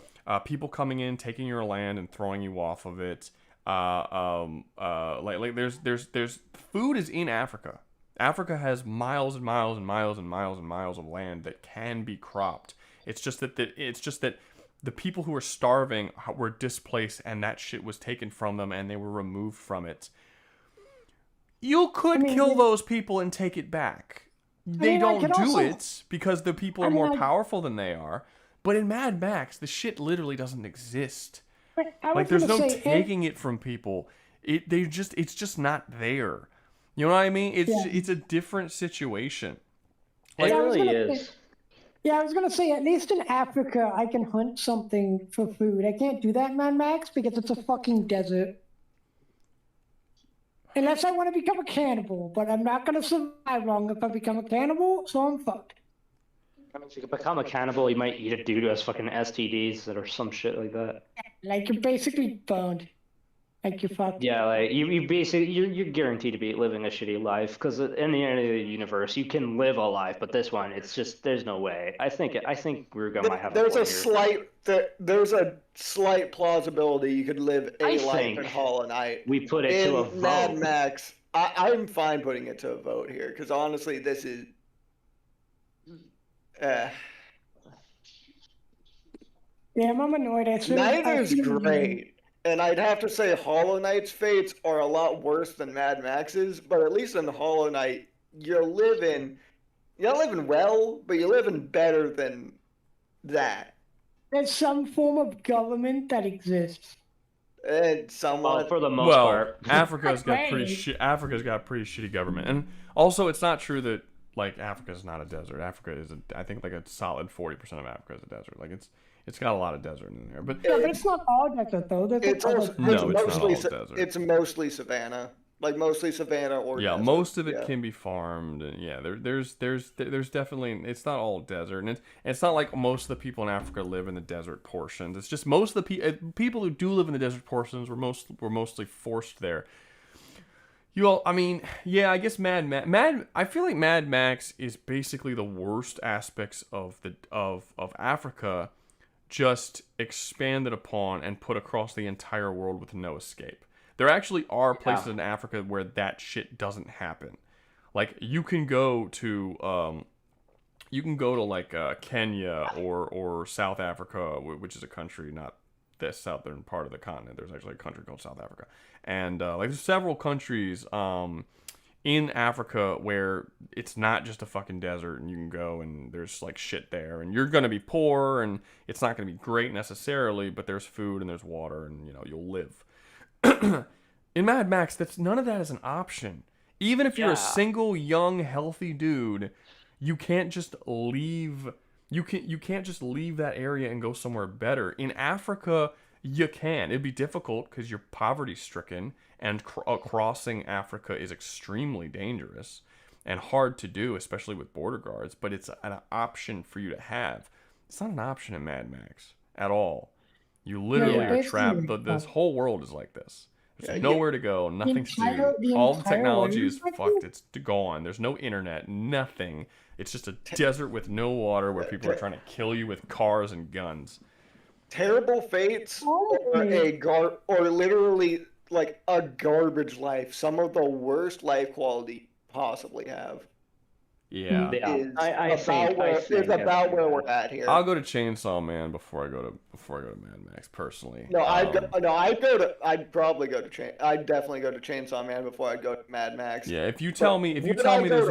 people coming in, taking your land, and throwing you off of it. Like there's food is in Africa. Africa has miles and miles and miles and miles and miles of land that can be cropped. It's just that the people who were starving were displaced, and that shit was taken from them, and they were removed from it. You could kill those people and take it back. They don't do it because the people are more powerful than they are. But in Mad Max, the shit literally doesn't exist. Like, there's no taking it from people. It's just not there. You know what I mean? It's a different situation. Like, it really is. Yeah, I was gonna say, at least in Africa, I can hunt something for food. I can't do that in Mad Max because it's a fucking desert. Unless I want to become a cannibal, but I'm not gonna survive long if I become a cannibal, so I'm fucked. I mean, if you become a cannibal, you might eat a dude who has fucking STDs or some shit like that. Like, you're basically boned. Like, you're fucked. Yeah, like you basically you're guaranteed to be living a shitty life because in the end of the universe you can live a life, but this one it's just there's no way. I think Rouga might have There's a point here. There's a slight plausibility you could live a life in Hollow Knight. We put it to a vote. Mad Max, I'm fine putting it to a vote here because honestly, this is. Yeah, I'm annoyed. Night is great. And I'd have to say Hollow Knight's fates are a lot worse than Mad Max's, but at least in Hollow Knight, you're not living well, but you're living better than that. There's some form of government that exists. And somewhat for the most part. Africa's got a pretty shitty government. And also, it's not true that like Africa's not a desert. Africa is I think like a solid 40% of Africa is a desert. Like it's got a lot of desert in there, but it's not all desert though. it's not all desert. It's mostly savanna, like mostly savanna or desert. Most of it can be farmed, and there's definitely it's not all desert, and it's not like most of the people in Africa live in the desert portions. It's just most of the people who do live in the desert portions were mostly forced there. I guess I feel like Mad Max is basically the worst aspects of Africa, just expanded upon and put across the entire world with no escape. There actually are places in Africa where that shit doesn't happen. Like you can go to like Kenya or South Africa, which is a country, not the southern part of the continent. There's actually a country called South Africa, and like there's several countries in Africa where it's not just a fucking desert and you can go and there's like shit there and you're gonna be poor and it's not gonna be great necessarily, but there's food and there's water and you'll live. In Mad Max, none of that is an option. Even if you're a single young healthy dude, you can't just leave. You can't just leave that area and go somewhere better. In Africa, you can. It'd be difficult because you're poverty stricken, and crossing Africa is extremely dangerous and hard to do, especially with border guards. But it's an option for you to have. It's not an option in Mad Max at all. You literally are trapped. This whole world is like this. There's nowhere to go, nothing to do. All the technology is fucked. It's gone. There's no internet, nothing. It's just a desert with no water where people are trying to kill you with cars and guns. Terrible fates or literally like a garbage life. Some of the worst life quality possibly have. Yeah. It's about where we're at here. I'll go to Chainsaw Man before I go to Mad Max personally. No, I'd probably go to I'd definitely go to Chainsaw Man before I'd go to Mad Max. Yeah, if you tell me there's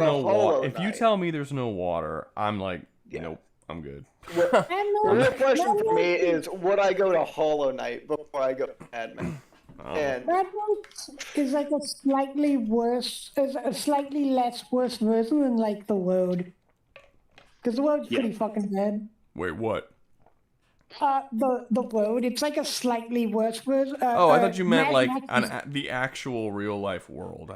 no water, I'm like, nope, I'm good. The real question for me is, would I go to Hollow Knight before I go to Mad Max? Mad Max is like a slightly less worse version than like the Road, because the Road's pretty fucking bad. Wait, what? The Road, it's like a slightly worse version. I thought you meant like the actual real life world.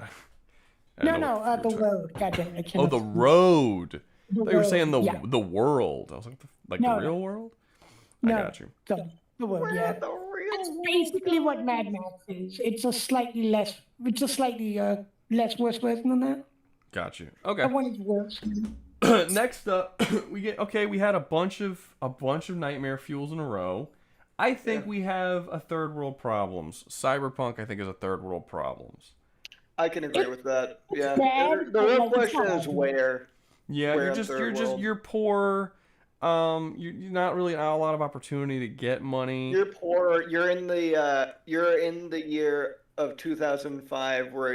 The Road. Gotcha. The Road. I thought you were saying the world. I was like, the real world? I got you. The Road, yeah. That's basically what Mad Max is. It's a slightly less worse version than that. Got you. Okay. That one is worse. Next up, we had a bunch of nightmare fuels in a row. I think we have a third world problems. Cyberpunk, I think, is a third world problems. I can agree with that. Yeah. The real question is where. Yeah, you're poor. You're not really a lot of opportunity to get money. You're poor. You're in the year of 2005 where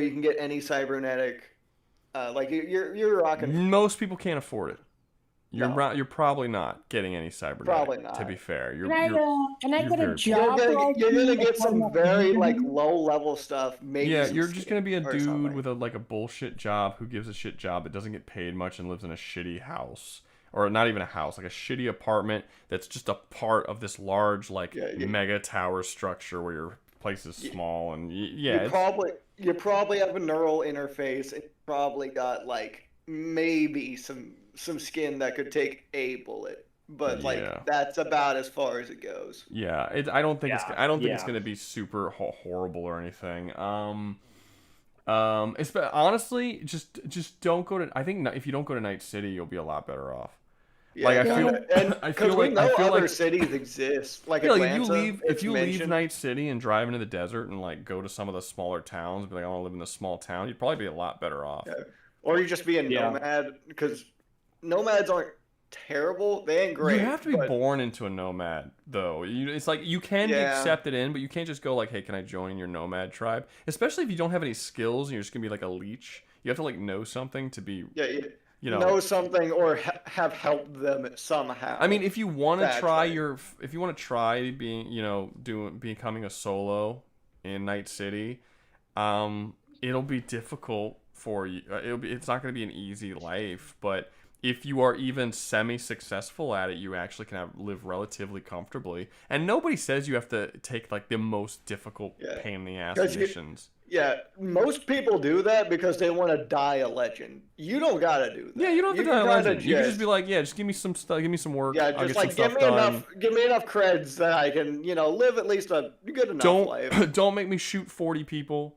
you can get any cybernetic. You're rocking. Most people can't afford it. You're probably not getting any cybernetic. Probably not. To be fair, Can I get a job? You're gonna get some very low level stuff. Maybe. Yeah, you're just gonna be a dude with a bullshit job who gives a shit job that doesn't get paid much and lives in a shitty house. Or not even a house, like a shitty apartment that's just a part of this large mega tower structure where your place is small and you probably have a neural interface and you probably got maybe some skin that could take a bullet, but that's about as far as it goes. Yeah, I don't think it's gonna be super horrible or anything. Honestly, just don't go to. I think if you don't go to Night City, you'll be a lot better off. Yeah, I feel like cities exist. Like Atlanta, if you leave Night City and drive into the desert and go to some of the smaller towns, and be like, I want to live in a small town, you'd probably be a lot better off. Yeah. Or you just be a nomad, because nomads aren't terrible. They ain't great. You have to be born into a nomad, though. It's like you can be accepted in, but you can't just go hey, can I join your nomad tribe? Especially if you don't have any skills and you're just gonna be like a leech. You have to know something to be. Yeah. Know something or have helped them somehow. I mean, if you want to try becoming a solo in Night City, it'll be difficult for you. It's not going to be an easy life, but if you are even semi-successful at it, you actually can live relatively comfortably. And nobody says you have to take the most difficult pain in the ass missions. Most people do that because they want to die a legend. You don't gotta do that. Yeah, you don't have to die a legend. You can just be just give me some stuff, give me some work. Yeah, just give me enough creds that I can, live at least a good enough life. Don't make me shoot 40 people,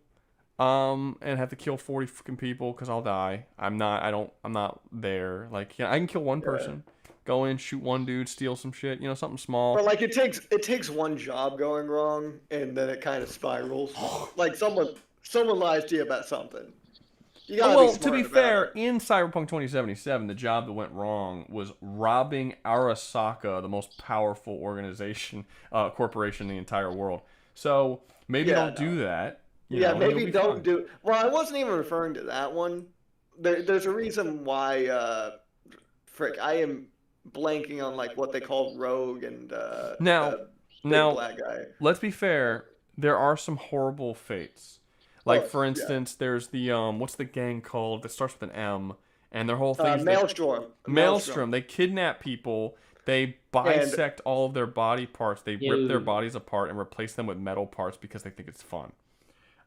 and have to kill 40 fucking people because I'll die. I'm not there. I can kill one person. Go in, shoot one dude, steal some shit, something small. But it takes one job going wrong, and then it kind of spirals. Someone lies to you about something. You gotta to be fair, in Cyberpunk 2077, the job that went wrong was robbing Arasaka, the most powerful corporation in the entire world. So maybe don't do that. Maybe don't do. Well, I wasn't even referring to that one. There's a reason why. I am blanking on what they call Rogue and now black guy. Let's be fair. There are some horrible fates. For instance, there's the what's the gang called that starts with an M, and their whole thing is Maelstrom. They kidnap people. They bisect all of their body parts. They rip their bodies apart and replace them with metal parts because they think it's fun.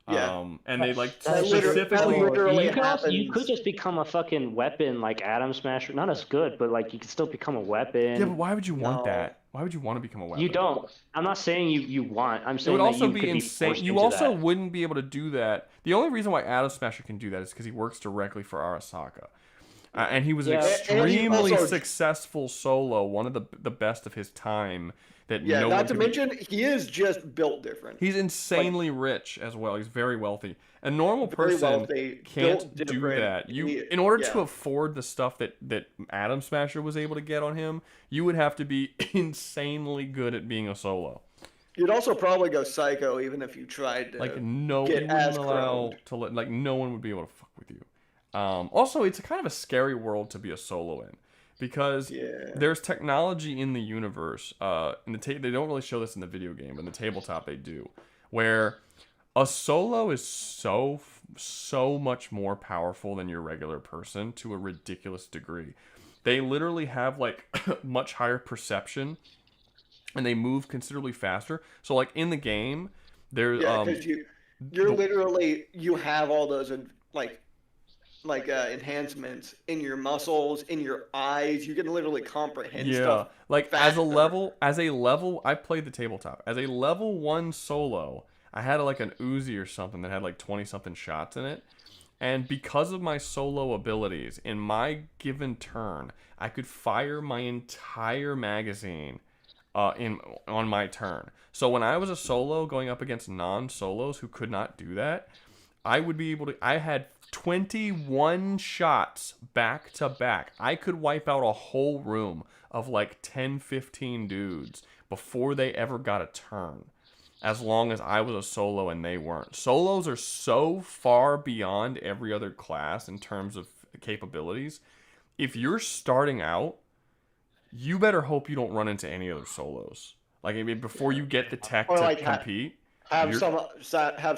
Yeah. And they specifically. You could just become a fucking weapon like Atom Smasher. Not as good, but you could still become a weapon. Yeah, but why would you want that? Why would you want to become a weapon? You don't. I'm not saying you want. I'm It saying would that also you be could insane. Be You also wouldn't be able to do that. The only reason why Atom Smasher can do that is because he works directly for Arasaka. And he was an extremely successful solo, one of the best of his time. That yeah, no not one to mention, he is just built different. He's insanely rich as well. He's very wealthy. A normal person can't do that. In order to afford the stuff that Atom Smasher was able to get on him, you would have to be insanely good at being a solo. You'd also probably go psycho even if you tried to like no, get you wouldn't as allow chroned. to like no one would be able to fuck with you. Also, it's a kind of a scary world to be a solo in. Because there's technology in the universe, they don't really show this in the video game, but in the tabletop they do, where a solo is so much more powerful than your regular person to a ridiculous degree. They literally have like much higher perception, and they move considerably faster. So like in the game, there's because you're literally you have all those enhancements in your muscles, in your eyes. You can literally comprehend stuff. Like faster. as a level, I played the tabletop. As a level 1 solo, I had like an Uzi or something that had like 20 something shots in it. And because of my solo abilities, in my given turn, I could fire my entire magazine on my turn. So when I was a solo going up against non-solos who could not do that, I would be able to. I had 21 shots back to back. I could wipe out a whole room of like 10, 15 dudes before they ever got a turn, as long as I was a solo and they weren't. Solos are so far beyond every other class in terms of capabilities. If you're starting out, you better hope you don't run into any other solos. Like, I mean, before you get the tech to compete. Have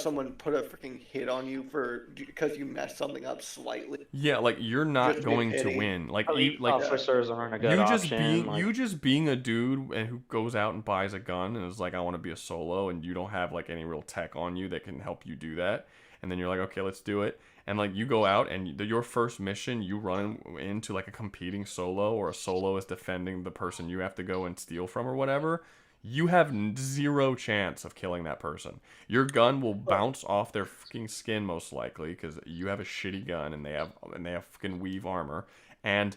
someone put a freaking hit on you because you messed something up slightly. Yeah, like you're not going to win. Like officers aren't a good option. You just being a dude and who goes out and buys a gun and is like, I want to be a solo, and you don't have like any real tech on you that can help you do that. And then you're like, okay, let's do it. And like you go out and your first mission, you run into like a competing solo, or a solo is defending the person you have to go and steal from or whatever. You have zero chance of killing that person. Your gun will bounce off their fucking skin most likely because you have a shitty gun and they have fucking weave armor, and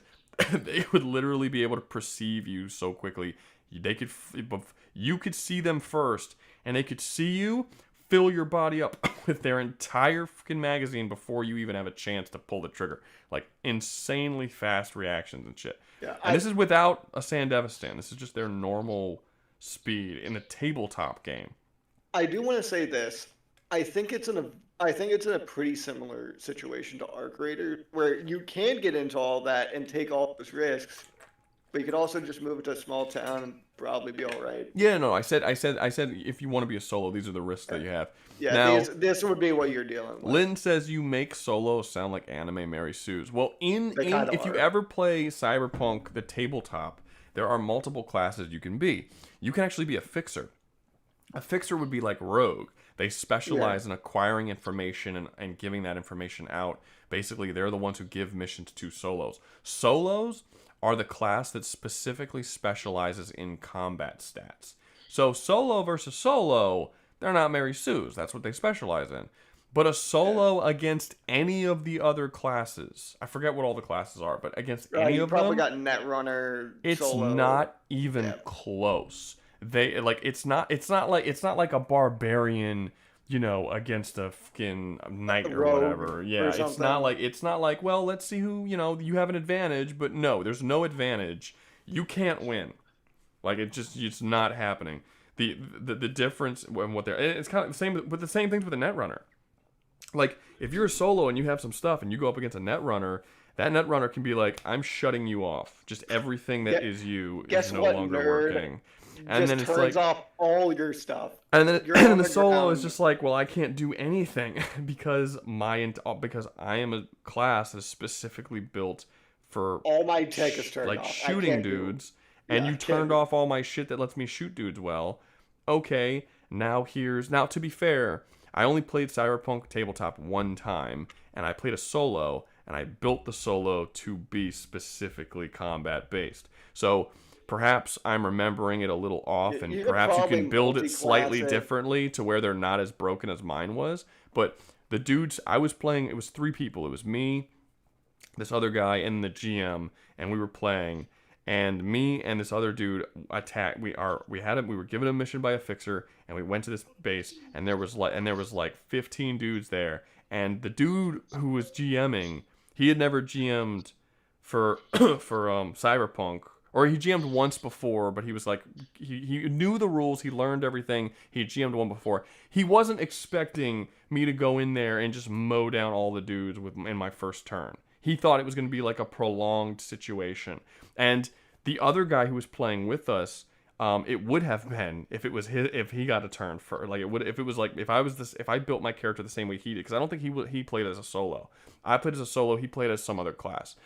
they would literally be able to perceive you so quickly. You could see them first, and they could see you, fill your body up with their entire fucking magazine before you even have a chance to pull the trigger. Like insanely fast reactions and shit. Yeah, and this is without a Sandevistan. This is just their normal speed in a tabletop game. I do want to say this. I think it's in a pretty similar situation to Arc Raider, where you can get into all that and take all those risks, but you could also just move to a small town and probably be all right. Yeah, no, I said if you want to be a solo, these are the risks that you have. Yeah, now, this would be what you're dealing with. Lynn says you make solos sound like anime Mary Sue's. Well, if you ever play Cyberpunk the tabletop, there are multiple classes you can be. You can actually be a fixer. A fixer would be like Rogue. They specialize in acquiring information and giving that information out. Basically, they're the ones who give missions to solos. Solos are the class that specifically specializes in combat stats. So solo versus solo, they're not Mary Sue's. That's what they specialize in. But a solo against any of the other classes, I forget what all the classes are, but against any of them, you probably got Netrunner. It's solo. not even close. They like it's not like a barbarian, against a fucking knight or whatever. Yeah, it's not like well, let's see who you have an advantage, but no, there's no advantage. You can't win. Like it's not happening. The difference in what it's kind of the same with the same things with a Netrunner. Like, if you're a solo and you have some stuff and you go up against a Netrunner, that Netrunner can be like, I'm shutting you off. Just everything that is you is no longer working. And then it's turns like off all your stuff. And then the solo is just like, well, I can't do anything because I am a class that is specifically built for all my tech is turned like off. shooting dudes, and you turned off all my shit that lets me shoot dudes well. Okay, now to be fair, I only played Cyberpunk tabletop one time, and I played a solo, and I built the solo to be specifically combat based. So perhaps I'm remembering it a little off, and You're perhaps you probably can build it slightly multi-class it. differently to where they're not as broken as mine was. But the dudes I was playing, it was 3 people. It was me, this other guy, and the GM, and we were playing. And me and this other dude attacked. We were given a mission by a fixer, and we went to this base, and there was like 15 dudes there. And the dude who was GMing, he had never GM'd for Cyberpunk, or he GM'd once before, but he was like, he knew the rules, he learned everything. He GM'd one before. He wasn't expecting me to go in there and just mow down all the dudes in my first turn. He thought it was going to be like a prolonged situation. And the other guy who was playing with us, it would have been if he got a turn for, like, it would, if it was like, if I built my character the same way he did, because I don't think he played as a solo. I played as a solo. He played as some other class.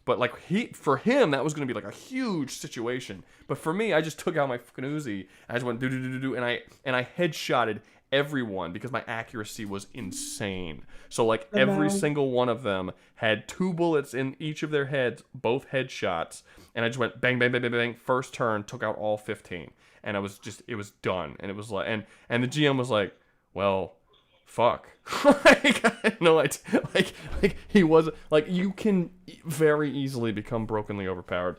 But like for him, that was going to be like a huge situation. But for me, I just took out my fucking Uzi, and I just went do, and I headshotted everyone because my accuracy was insane. So like every single one of them had 2 bullets in each of their heads, both headshots, and I just went bang, bang, bang, bang, bang. First turn, took out all 15, and it was done. And it was like, and the GM was like, well, fuck. Like, no, like he was like, you can very easily become brokenly overpowered.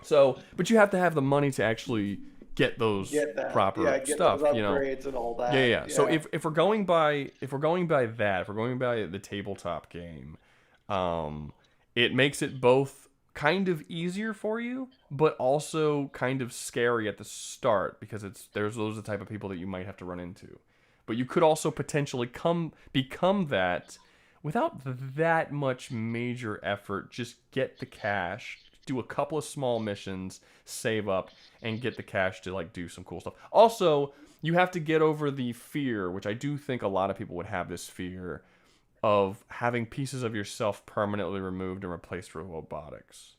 So, but you have to have the money to actually get those proper stuff, those you know. upgrades and all that. Yeah. So if we're going by the tabletop game, it makes it both kind of easier for you, but also kind of scary at the start, because those are the type of people that you might have to run into. But you could also potentially become that without that much major effort. Just get the cash, do a couple of small missions, save up, and get the cash to like do some cool stuff. Also, you have to get over the fear, which I do think a lot of people would have, this fear of having pieces of yourself permanently removed and replaced with robotics.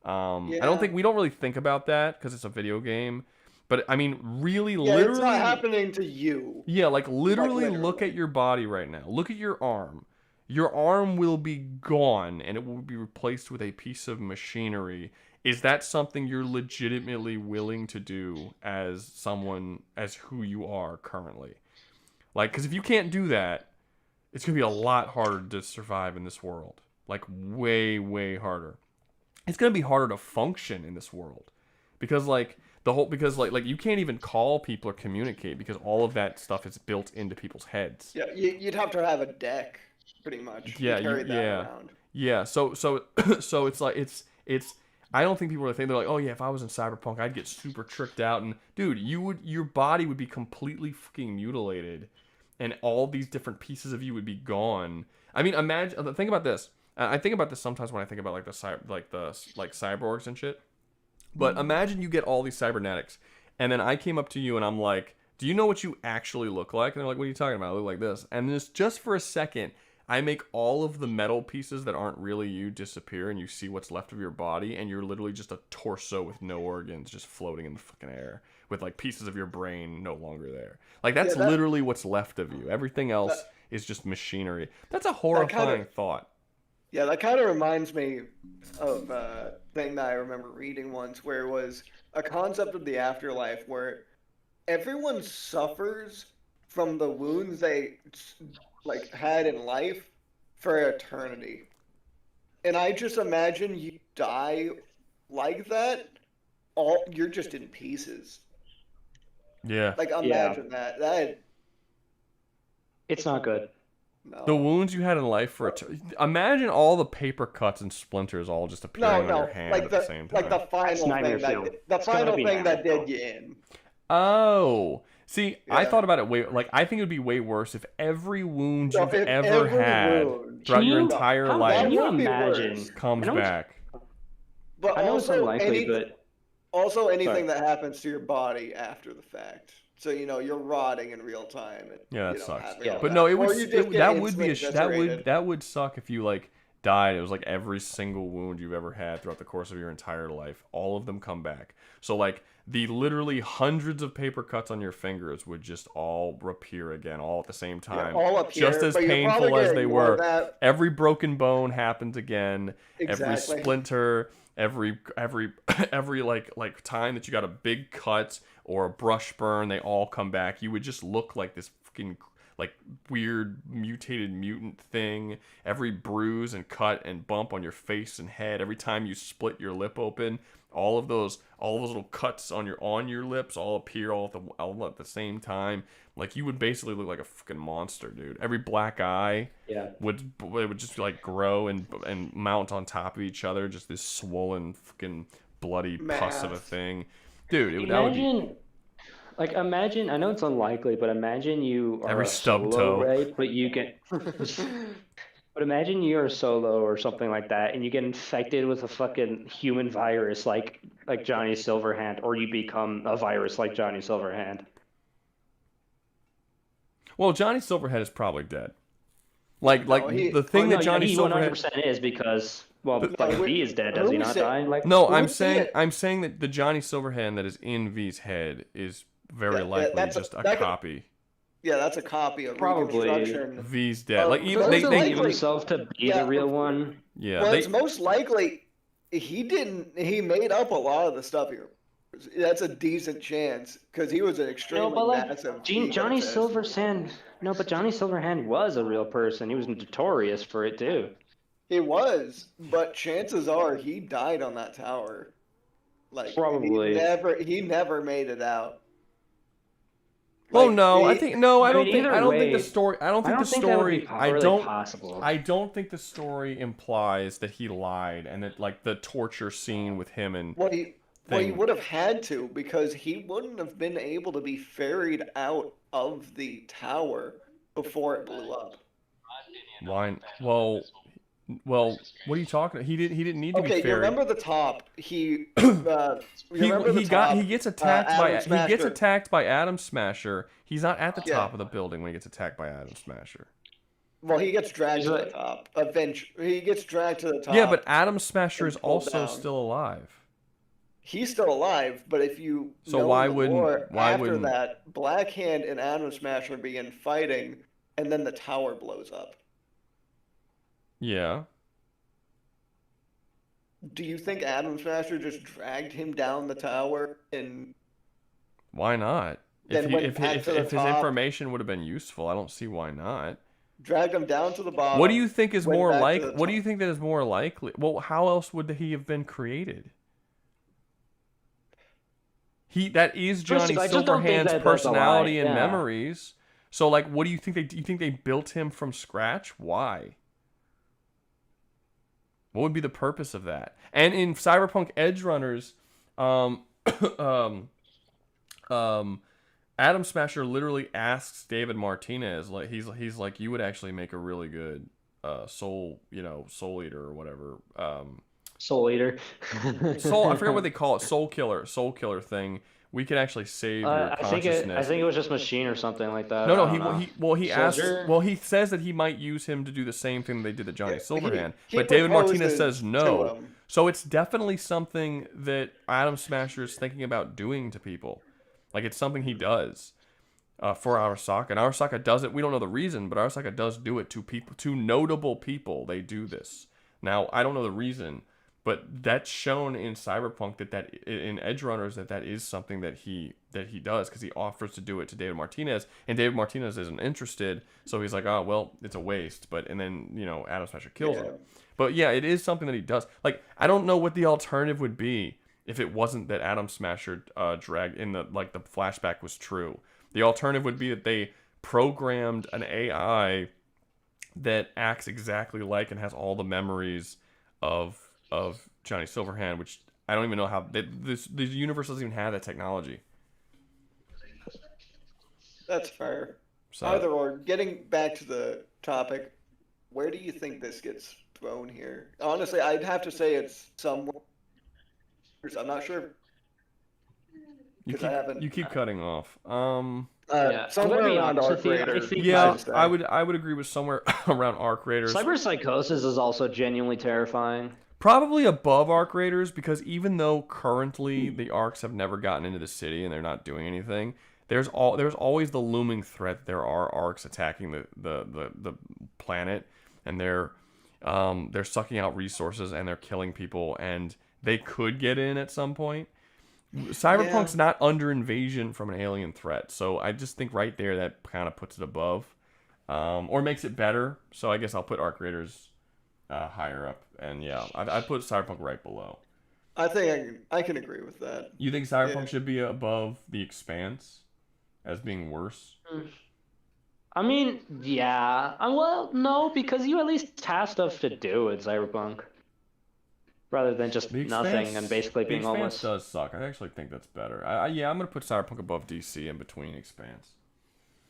I don't really think about that because it's a video game. But I mean, really, literally, it's not happening to you. Yeah, like literally look at your body right now. Look at your arm. Your arm will be gone, and it will be replaced with a piece of machinery. Is that something you're legitimately willing to do as who you are currently? Like, because if you can't do that, it's going to be a lot harder to survive in this world. Like, way, way harder. It's going to be harder to function in this world. Because, like, you can't even call people or communicate, because all of that stuff is built into people's heads. Yeah, you'd have to have a deck, pretty much. Yeah, around. Yeah. So it's like it's. I don't think people are thinking, they're like, oh yeah, if I was in Cyberpunk, I'd get super tricked out, and dude, your body would be completely fucking mutilated, and all these different pieces of you would be gone. I mean, think about this. I think about this sometimes when I think about like the cyborgs and shit. But imagine you get all these cybernetics, and then I came up to you and I'm like, do you know what you actually look like? And they're like, what are you talking about? I look like this. And just for a second, I make all of the metal pieces that aren't really you disappear, and you see what's left of your body, and you're literally just a torso with no organs just floating in the fucking air, with like pieces of your brain no longer there. Like that's literally what's left of you. Everything else is just machinery. That's a horrifying thought. Yeah, that kind of reminds me of a thing that I remember reading once, where it was a concept of the afterlife where everyone suffers from the wounds they like had in life for eternity. And I just imagine you die like that, you're just in pieces. Yeah. Like imagine that. It's not good. No. The wounds you had in life imagine all the paper cuts and splinters all just appearing on your hand at the same time. Like the final thing that did you in. Oh. See, I thought about it I think it would be way worse if every wound you've ever had throughout your entire life comes back. But I know it's unlikely, but also anything that happens to your body after the fact. So you're rotting in real time. And, yeah, that sucks. But no, that would suck if you like died, it was like every single wound you've ever had throughout the course of your entire life, all of them come back. So like the literally hundreds of paper cuts on your fingers would just all appear again, all at the same time, all appear, just as but you're probably painful as gonna they ignore were. that. Every broken bone happens again. Every Exactly. splinter, every like time that you got a big cut or a brush burn, they all come back. You would just look like this fucking like weird mutated mutant thing. Every bruise and cut and bump on your face and head, every time you split your lip open, all of those little cuts on your lips all appear all at the same time. Like you would basically look like a fucking monster, dude. Every black eye would just like grow and mount on top of each other, just this swollen fucking bloody pus of a thing, dude. That would be... Imagine, I know it's unlikely, but imagine you are every a stub solo, toe, right? But you get, but imagine you're a solo or something like that, and you get infected with a fucking human virus like Johnny Silverhand, or you become a virus like Johnny Silverhand. Well, Johnny Silverhead is probably dead. The thing that Johnny Silverhead 100% is because V is dead. Does he not die? No, I'm saying that the Johnny Silverhand that is in V's head is very likely just a copy. Yeah, that's a copy of Probably Reconstruction. V's dead. Like even they give himself to be the real one. Yeah, well, it's most likely he didn't. He made up a lot of the stuff here. That's a decent chance because he was an extremely massive. Johnny Silverhand. No, but Johnny Silverhand was a real person. He was notorious for it too. He was, but chances are he died on that tower. Like probably he never made it out. Oh no, I think no, I don't think the story. I don't think the story implies that he lied and that like the torture scene with him and Well, he would have had to because he wouldn't have been able to be ferried out of the tower before it blew up. Why? Well, what are you talking about? He didn't need to be ferried. Okay, you remember the top? He gets attacked by Atom Smasher. He's not at the top of the building when he gets attacked by Atom Smasher. Well, he gets dragged to the top. Eventually, he gets dragged to the top. Yeah, but Atom Smasher is also still alive. He's still alive, but if you after that, Black Hand and Atom Smasher begin fighting, and then the tower blows up. Yeah. Do you think Atom Smasher just dragged him down the tower and? Why not? If his information would have been useful, I don't see why not. Dragged him down to the bottom. What do you think is more likely? What do you think that is more likely? Well, how else would he have been created? That is Johnny Silverhand's personality and memories. So, like, what do you think? Do you think they built him from scratch? Why? What would be the purpose of that? And in Cyberpunk Edge Runners, Atom Smasher literally asks David Martinez, like he's like, you would actually make a really good soul eater or whatever. Soul eater. I forget what they call it. Soul killer thing. We can actually save your consciousness. I think it was just machine or something like that. He says that he might use him to do the same thing they did to Johnny Silverhand, but David Martinez says no. So it's definitely something that Atom Smasher is thinking about doing to people. Like it's something he does for Arasaka, and Arasaka does it. We don't know the reason, but Arasaka does do it to people, to notable people. They do this. Now I don't know the reason. But that's shown in Cyberpunk that in Edge Runners that is something that he does because he offers to do it to David Martinez, and David Martinez isn't interested, so he's like, oh well, it's a waste. And then Atom Smasher kills him. But yeah, it is something that he does. Like I don't know what the alternative would be if it wasn't that Atom Smasher dragged in the flashback was true. The alternative would be that they programmed an AI that acts exactly like and has all the memories of Johnny Silverhand, which I don't even know how this universe doesn't even have that technology. That's fair. So, either or. Getting back to the topic, where do you think this gets thrown here? Honestly, I'd have to say it's somewhere. I'm not sure. because I haven't. You keep cutting off. Somewhere around Arc Raider. Yeah, I would agree with somewhere around Arc Raiders. Cyber Psychosis is also genuinely terrifying. Probably above Arc Raiders, because even though currently the Arcs have never gotten into the city and they're not doing anything, there's always the looming threat that there are Arcs attacking the planet, and they're sucking out resources and they're killing people, and they could get in at some point. Cyberpunk's not under invasion from an alien threat, so I just think right there that kind of puts it above, or makes it better. So I guess I'll put Arc Raiders higher up, and yeah, I put Cyberpunk right below. I think I can agree with that. You think Cyberpunk should be above The Expanse as being worse? I mean, yeah. Well, no, because you at least have stuff to do in Cyberpunk. Rather than just nothing and basically being homeless. The Expanse does suck. I actually think that's better. Yeah, I'm going to put Cyberpunk above DC in between Expanse.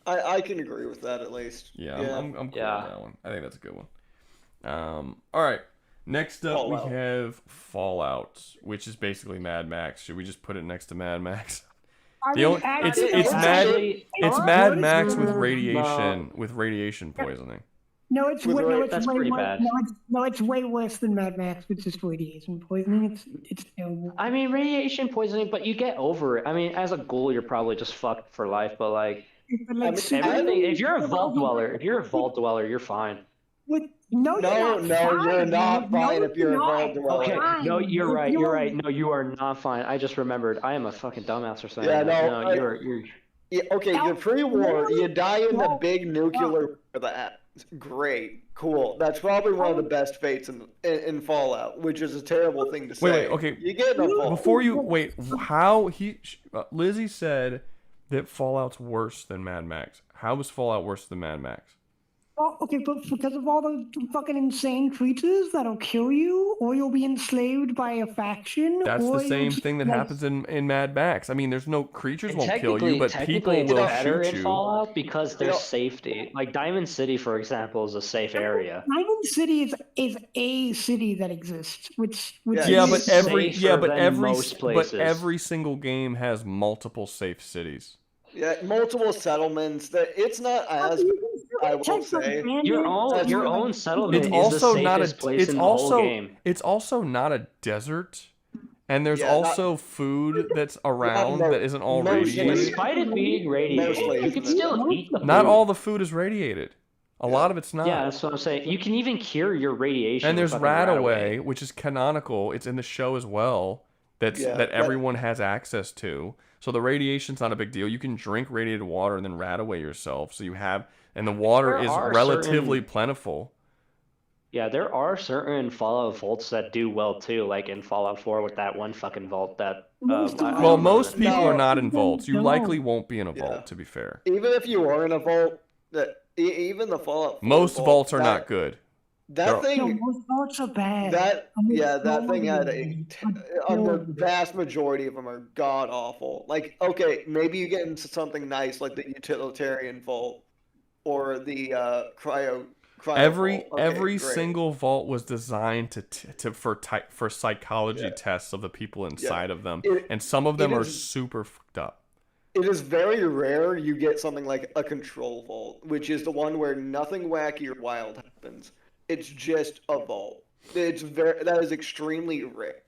I can agree with that at least. Yeah, I'm cool with that one. I think that's a good one. All right. Next up, we have Fallout, which is basically Mad Max. Should we just put it next to Mad Max? It's Mad Max with radiation poisoning. No, it's way pretty worse. bad. No, it's way worse than Mad Max, which is radiation poisoning. It's terrible. I mean, radiation poisoning, but you get over it. I mean, as a ghoul, you're probably just fucked for life. But like, everything. If you're a vault dweller, you're fine. No, you're not fine if you're a vault dweller. Okay, no, you're right. You're right. No, you are not fine. I just remembered. I am a fucking dumbass for saying Yeah, that. no, you're. Yeah, okay, you're pre-war. You die in the big nuclear for that. Great, cool. That's probably one of the best fates in Fallout, which is a terrible thing to say. Wait, okay. You get in a vault. Before you Lizzie said that Fallout's worse than Mad Max. How is Fallout worse than Mad Max? Well, okay, but because of all the fucking insane creatures that'll kill you, or you'll be enslaved by a faction. That's or the same thing that happens in Mad Max. I mean, there's no creatures won't kill you, but people it's will better shoot in you. Fallout because there's safety. Like Diamond City, for example, is a safe area. Diamond City is a city that exists, which Yeah, but every most places. but every single game has multiple safe cities. Yeah, multiple settlements. That it's not as I will say. Your own settlement It's also is the not safest place in the whole game. It's also not a desert, and there's also food that's around that isn't all radiated. Despite it being radiated, you can still eat the food. Not all the food is radiated. A lot of it's not. Yeah, that's what I'm saying. You can even cure your radiation. And there's with fucking Radaway, which is canonical. It's in the show as well. That everyone has access to. So the radiation's not a big deal. You can drink radiated water and then Radaway yourself. So you have, and the water is relatively plentiful. Yeah, there are certain Fallout vaults that do well too, like in Fallout 4 with that one fucking vault that. Most people are not in vaults. You likely won't be in a vault, to be fair. Even if you are in a vault, even the Fallout 4 most vaults are not good. That thing. Most vaults are bad. That thing had the vast majority of them are god awful. Like, okay, maybe you get into something nice like the utilitarian vault or the cryo Every single vault was designed for psychology tests of the people inside of them, and some of them are super fucked up. It is very rare you get something like a control vault, which is the one where nothing wacky or wild happens. It's just a vault. That is extremely rare.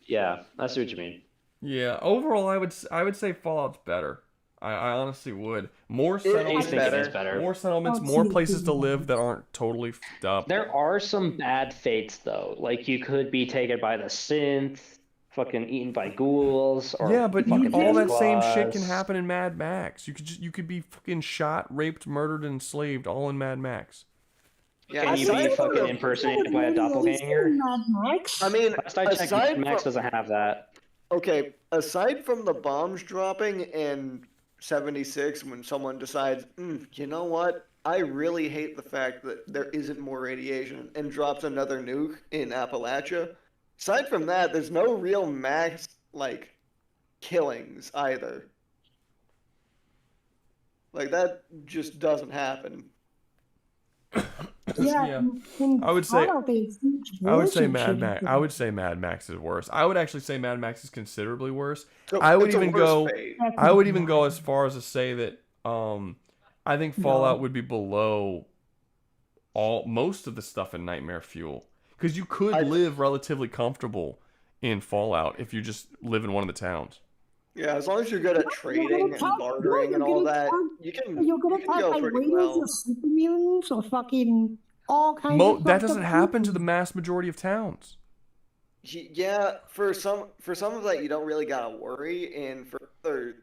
Yeah, I see what you mean. Yeah, overall, I would say Fallout's better. I honestly would. More settlements, more settlements, more places to live that aren't totally fucked up. There are some bad fates though. Like you could be taken by the synth, fucking eaten by ghouls, or but all that same shit can happen in Mad Max. You could be fucking shot, raped, murdered, and enslaved all in Mad Max. Yeah, can you be fucking impersonated by a doppelganger? I mean, aside Max doesn't have that. Okay, aside from the bombs dropping in 76 when someone decides, you know what? I really hate the fact that there isn't more radiation and drops another nuke in Appalachia. Aside from that, there's no real mass, killings either. Like, that just doesn't happen. Yeah, in I would say Fallout, they huge I would wars say and Mad shit. Max. I would say Mad Max is worse. I would actually say Mad Max is considerably worse. So I would it's a even worse go. fate. I would even go as far as to say that I think Fallout No. would be below most of the stuff in Nightmare Fuel, because you could live relatively comfortable in Fallout if you just live in one of the towns. Yeah, as long as you're good at trading and bartering and all that, you can You're gonna go have like pretty raiders well. or super mutants or fucking all kinds of That fucked doesn't up happen to people. the mass majority of towns. Yeah, for some of that you don't really gotta worry, and for other,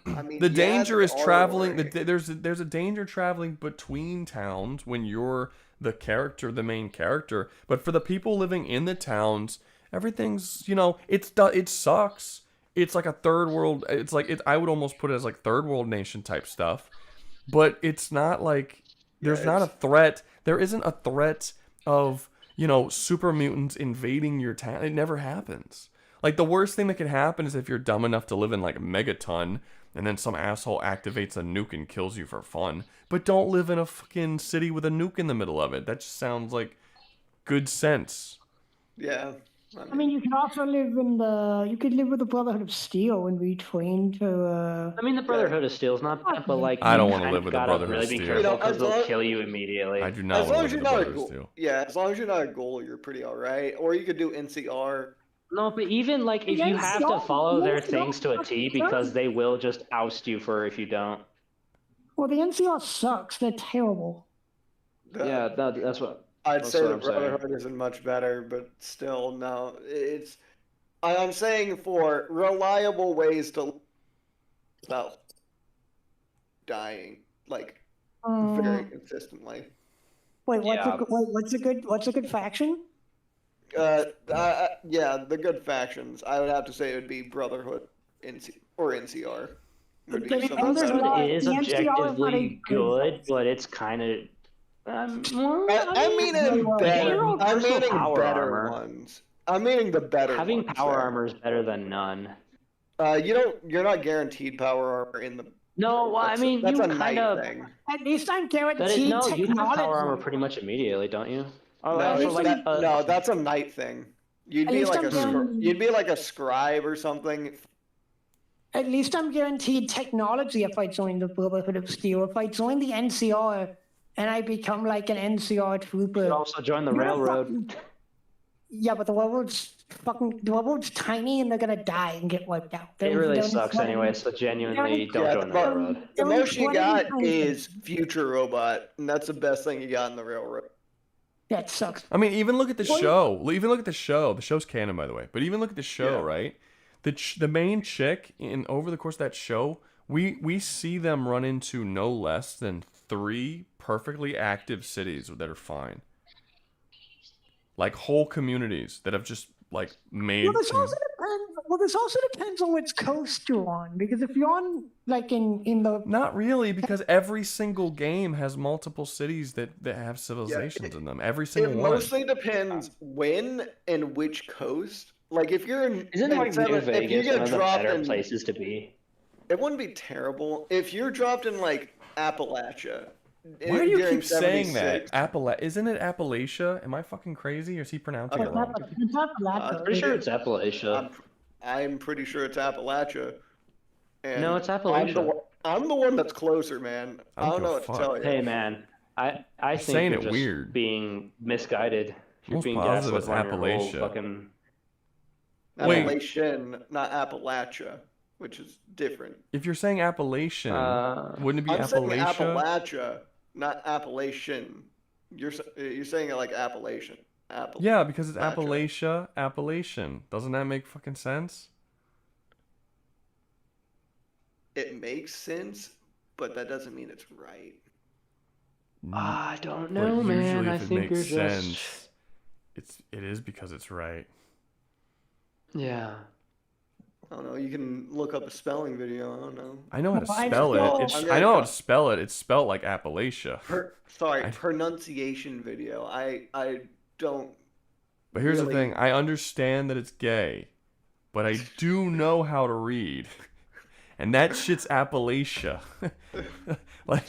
I mean, The yeah, danger they is are traveling. worrying. There's a danger traveling between towns when you're the main character. But for the people living in the towns, everything's it sucks. It's like a third world. It's like I would almost put it as like third world nation type stuff. But it's not like there's not a threat. There isn't a threat of super mutants invading your town. It never happens. Like, the worst thing that could happen is if you're dumb enough to live in like Megaton, and then some asshole activates a nuke and kills you for fun. But don't live in a fucking city with a nuke in the middle of it. That just sounds like good sense. Yeah. I mean, you can also live you could live with the Brotherhood of Steel and be trained to. I mean, the Brotherhood of Steel is not bad, but like I don't you want to kind live of with the gotta Brotherhood really of be Steel. careful because as they'll long- kill you immediately. I do not As want long to as live you're with the not a Brotherhood of ghoul, Steel. yeah, as long as you're not a ghoul, you're pretty all right. Or you could do NCR. No, but even like if you have to follow their things to a T, because they will just oust you if you don't. Well, the NCR sucks. They're terrible. Yeah, that's what. I'd that's say what the I'm saying. Brotherhood isn't much better, but still, no. I'm saying for reliable ways to without dying, like very consistently. Wait, what's a good faction? Yeah, the good factions. I would have to say it would be Brotherhood, or NCR. Would be The some of the better. Brotherhood is the NCR is not a objectively good, but it's kind of. I'm meaning better. I'm meaning better ones. I'm meaning the better Having ones. power armor is better than none. You're not guaranteed power armor in the. No, well, I mean, that's you a kind night of. thing. At least I'm No, guaranteed you have technology. power armor pretty much immediately, don't you? Oh, No, for like no, that's a night thing. You'd At be least like I'm you'd be like a scribe or something. At least I'm guaranteed technology if I join the Brotherhood of Steel. If I join the NCR and I become like an NCR trooper. You should also join the you're railroad. Yeah, but the railroad's tiny and they're gonna die and get wiped out. It really sucks anyway, so genuinely don't join the railroad. The most you got is Future Robot, and that's the best thing you got in the railroad. That sucks. I mean, even look at the show. Even look at the show. The show's canon, by the way. But even look at the show, Yeah. right? The main chick over the course of that show, we see them run into no less than 3 perfectly active cities that are fine. Like whole communities that have just like made. Well, this also depends on which coast you're on. Because if you're on like in the Not really, because every single game has multiple cities that have civilizations in them. Every single It one. mostly depends when and which coast. Like if you're in, Isn't like New if you Vegas get one of the dropped better in, places to be? it wouldn't be terrible if you're dropped in like Appalachia. Why do you during keep saying 76. that? Isn't it Appalachia? Am I fucking crazy, or is he pronouncing it wrong? I'm pretty sure it's Appalachia. I'm pretty sure it's Appalachia. And No, it's Appalachia. I'm the one that's closer, man. I don't know what to tell you. Hey man, I think saying you're it just weird. being misguided. You're Most being positive gaslit it's on your whole Appalachia. fucking. Wait. Appalachian, not Appalachia, which is different. If you're saying Appalachian, wouldn't it be I'm saying Appalachia? Appalachia, not Appalachian. You're saying it like Appalachian. Yeah, because it's Appalachia, Appalachian. Doesn't that make fucking sense? It makes sense, but that doesn't mean it's right. I don't But know, man. usually I if it think you're makes just. sense, it is because it's right. Yeah. I don't know. You can look up a spelling video. I don't know. I know how to Well, I spell know- it. I'm I know how gonna- to spell it. It's spelled like Appalachia. Pronunciation video. I don't. But here's the really- thing. I understand that it's gay, but I do know how to read. and that shit's Appalachia. like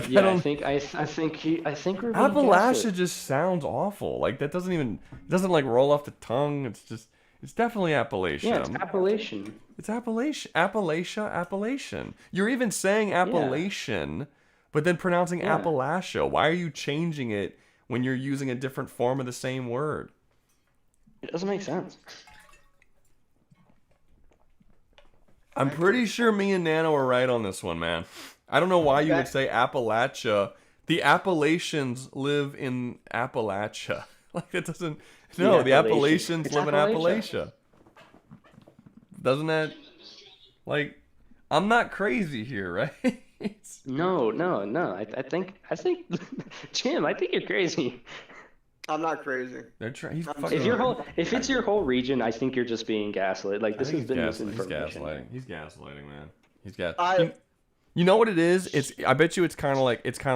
Yeah, I don't. I think we're being Appalachia gaslit. just sounds awful. Like that doesn't even it doesn't like roll off the tongue. It's definitely Appalachia. Yeah, it's Appalachian. It's Appalachian. You're even saying Appalachian, but then pronouncing Yeah. Appalachia. Why are you changing it when you're using a different form of the same word? It doesn't make sense. I'm pretty sure me and Nano are right on this one, man. I don't know why you would say Appalachia. The Appalachians live in Appalachia. Like it doesn't. No, the Appalachians It's live in Appalachia. Appalachia. Doesn't that? Like, I'm not crazy here, right? No. I think, Jim, I think you're crazy. I'm not crazy. They're he's I'm fucking. If it's your whole region, I think you're just being gaslit. Like, this has been misinformation. He's gaslighting, man. He's gas. I- You know what it is? I bet you it's kind of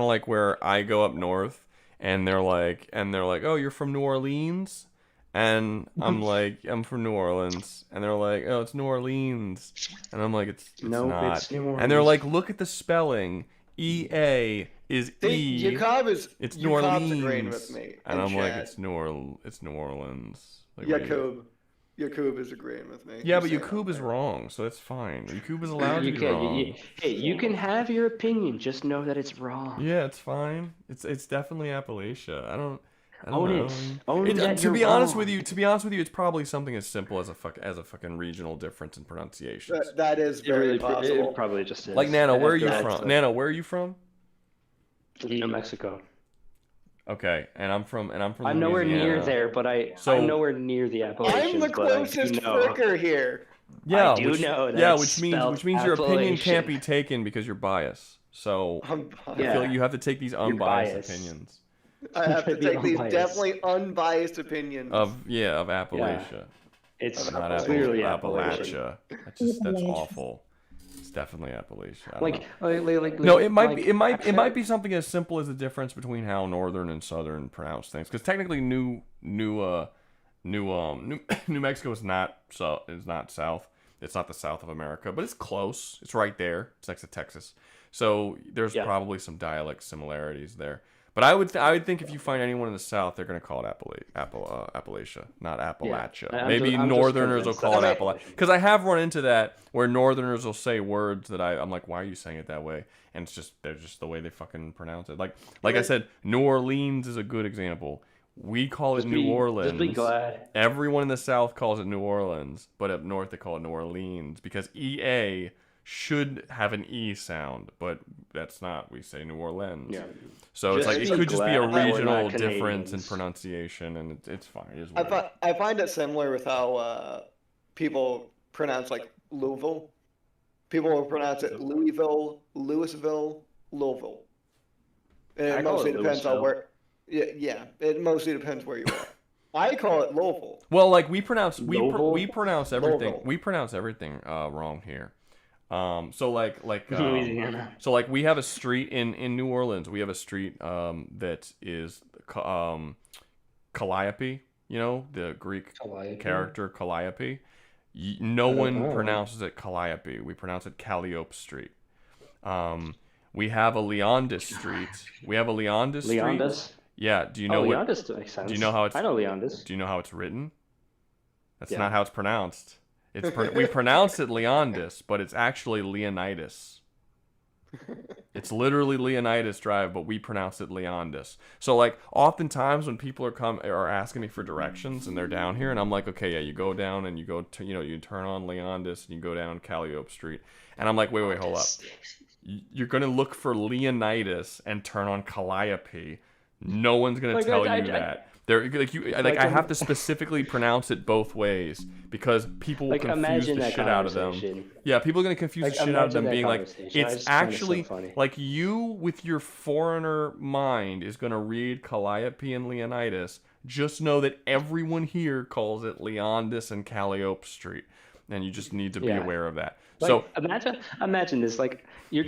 like where I go up north and they're like, oh, you're from New Orleans, and I'm like, I'm from New Orleans, and they're like, oh, it's New Orleans, and I'm like, it's Nope, not. it's New Orleans. And they're like, look at the spelling. EA is E. Jacob is It's New Jacob's Orleans. agreeing with me And in I'm like, chat. it's New Orleans. Like, what do you- Yakub is agreeing with me. Yeah, He's but saying Yakub is wrong, so that's fine. Yakub is allowed to be wrong. You can have your opinion, just know that it's wrong. Yeah, it's fine. It's definitely Appalachia. I don't Own know. it. Own that To you're be honest wrong. with you, it's probably something as simple as a fucking regional difference in pronunciations. That is very possible. It probably just is. Like Nano, where are you After that, from? Nano, where are you from? New Mexico. Okay, and I'm from I'm nowhere near Louisiana. there, but So- I'm nowhere near the Appalachians. I'm the but I do closest know. fricker here. Yeah, I do know that yeah, it's which means your opinion can't be taken because you're biased. So I feel like you have to take these unbiased biased. opinions I have to Be take these unbiased. definitely unbiased opinions. of Appalachia. It's not clearly Appalachia. That's awful. It's definitely Appalachia. I don't Like, know. No, it might like, be. It might be something as simple as the difference between how northern and southern pronounce things. Because technically, New Mexico is not south. It's not the south of America, but it's close. It's right there. It's next to Texas. So there's probably some dialect similarities there. But I would think if you find anyone in the south, they're gonna call it Appalachia, not Appalachia. I'm Maybe just northerners will convinced call it that's Appalachia. Because I have run into that where northerners will say words that I'm like, why are you saying it that way? And they're just the way they fucking pronounce it. Like I said, New Orleans is a good example. We call it New Orleans. Just be glad. Everyone in the south calls it New Orleans, but up north they call it New Orleans because EA should have an E sound, but that's not. We say New Orleans. Yeah. So Just it be could just be a glad that we're regional not difference in Canadians. pronunciation, and it's fine. It is what it is. I find it similar with how people pronounce like Louisville. People will pronounce it Louisville, Louisville, Louisville. And I it call mostly it depends on Louisville. where. Yeah, it mostly depends where you are. I call it Louisville. Well, like we pronounce Louisville? we pronounce everything Louisville. we pronounce everything wrong here. So Louisiana. so like we have a street in New Orleans. We have a street that is Calliope. You know, the Greek Calliope? character Calliope. No one know. pronounces it Calliope. We pronounce it Calliope Street. We have a Leondis Street. We have a Leondis Street. Leondis? Yeah. Do you know what? Leondis makes sense. Do you know how it's? I know Leondis. Do you know how it's written? That's Yeah. not how it's pronounced. We pronounce it Leondis, but it's actually Leonidas. It's literally Leonidas Drive, but we pronounce it Leondis. So like oftentimes when people are asking me for directions and they're down here and I'm like, okay, yeah, you go down and you go to, you turn on Leondis and you go down Calliope Street. And I'm like, wait, hold up. You're going to look for Leonidas and turn on Calliope. No one's going to Like, tell I- you I- that. I have to specifically pronounce it both ways because people will Like, confuse imagine the that shit out of them. conversation. Yeah, people are gonna confuse Like, the shit out of them, imagine that being like, conversation. I it's just find it so actually funny. like you with your foreigner mind is gonna read Calliope and Leonidas. Just know that everyone here calls it Leondis and Calliope Street. and you just need to be Yeah. aware of that. Like, So imagine this. Like I'm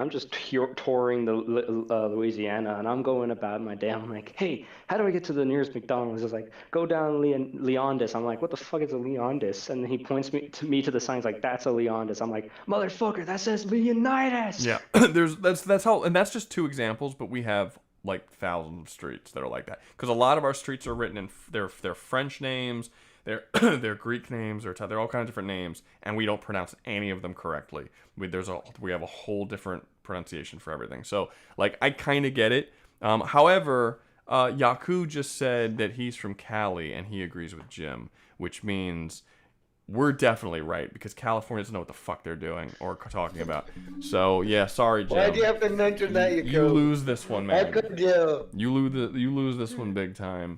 just touring the Louisiana, and I'm going about my day. I'm like, hey, how do I get to the nearest McDonald's? It's like, go down Leondis. I'm like, what the fuck is a Leondis? And then he points me to the signs like, that's a Leondis. I'm like, motherfucker, that says Leonidas. yeah, that's how, and that's just two examples, but we have like thousands of streets that are like that because a lot of our streets are written in they're French names. They're Greek names, they're all kinds of different names, and we don't pronounce any of them correctly. We have a whole different pronunciation for everything. So, like, I kind of get it. However, Yaku just said that he's from Cali, and he agrees with Jim, which means we're definitely right, because California doesn't know what the fuck they're doing or talking about. So, yeah, sorry, Jim. Why'd you have to mention that, You lose this one, man. How could you? You lose this one big time.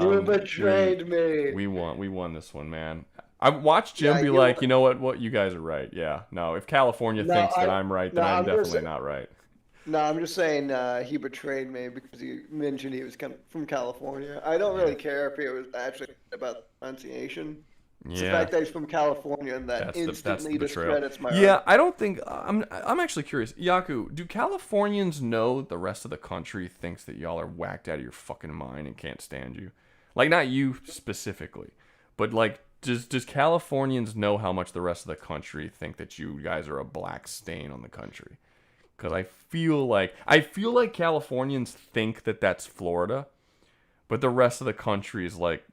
You betrayed me. We won this one, man. I watched Jim be like, you know what, you guys are right. Yeah, no, if California thinks that I'm right, then I'm definitely not right. No, I'm just saying he betrayed me because he mentioned he was from California. I don't really care if it was actually about pronunciation. It's the fact that he's from California and that instantly discredits my Yeah, I don't think I'm actually curious. Yaku, do Californians know that the rest of the country thinks that y'all are whacked out of your fucking mind and can't stand you? Like, not you specifically, but like, does Californians know how much the rest of the country think that you guys are a black stain on the country? Because I feel like Californians think that that's Florida. But the rest of the country is like,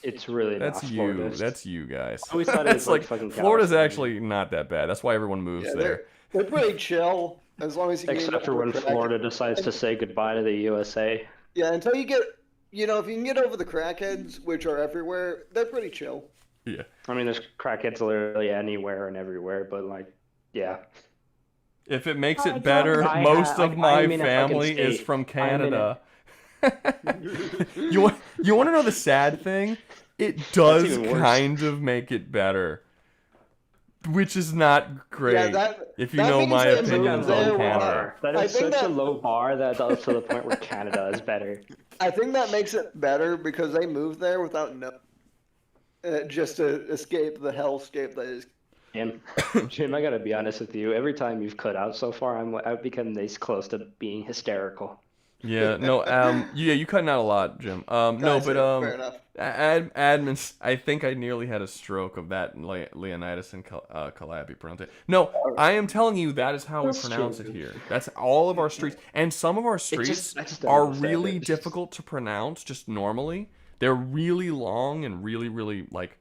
it's really that's not you. Florida. That's you guys. I always thought it was like fucking Florida's California. actually not that bad. That's why everyone moves there. They're pretty chill as long as you Except for when Florida decides to say goodbye to the USA. Yeah, until you get, if you can get over the crackheads, which are everywhere, they're pretty chill. Yeah. I mean, there's crackheads literally anywhere and everywhere, but like, yeah. If it makes it better, most of my family is from Canada. You want to know the sad thing? It does kind of make it better, which is not great. If you know my opinions on Canada, that is such a low bar that to the point where Canada is better. I think that makes it better because they moved there without just to escape the hellscape that is. Jim, I gotta be honest with you. Every time you've cut out so far, I've become this close to being hysterical. Yeah, no, you cutting out a lot, Jim. No, but fair enough. admins, I think I nearly had a stroke of that Leonidas and Calabi pronunciation. No, I am telling you that is how we pronounce it here. That's all of our streets, and some of our streets are really difficult to pronounce just normally. They're really long and really, really like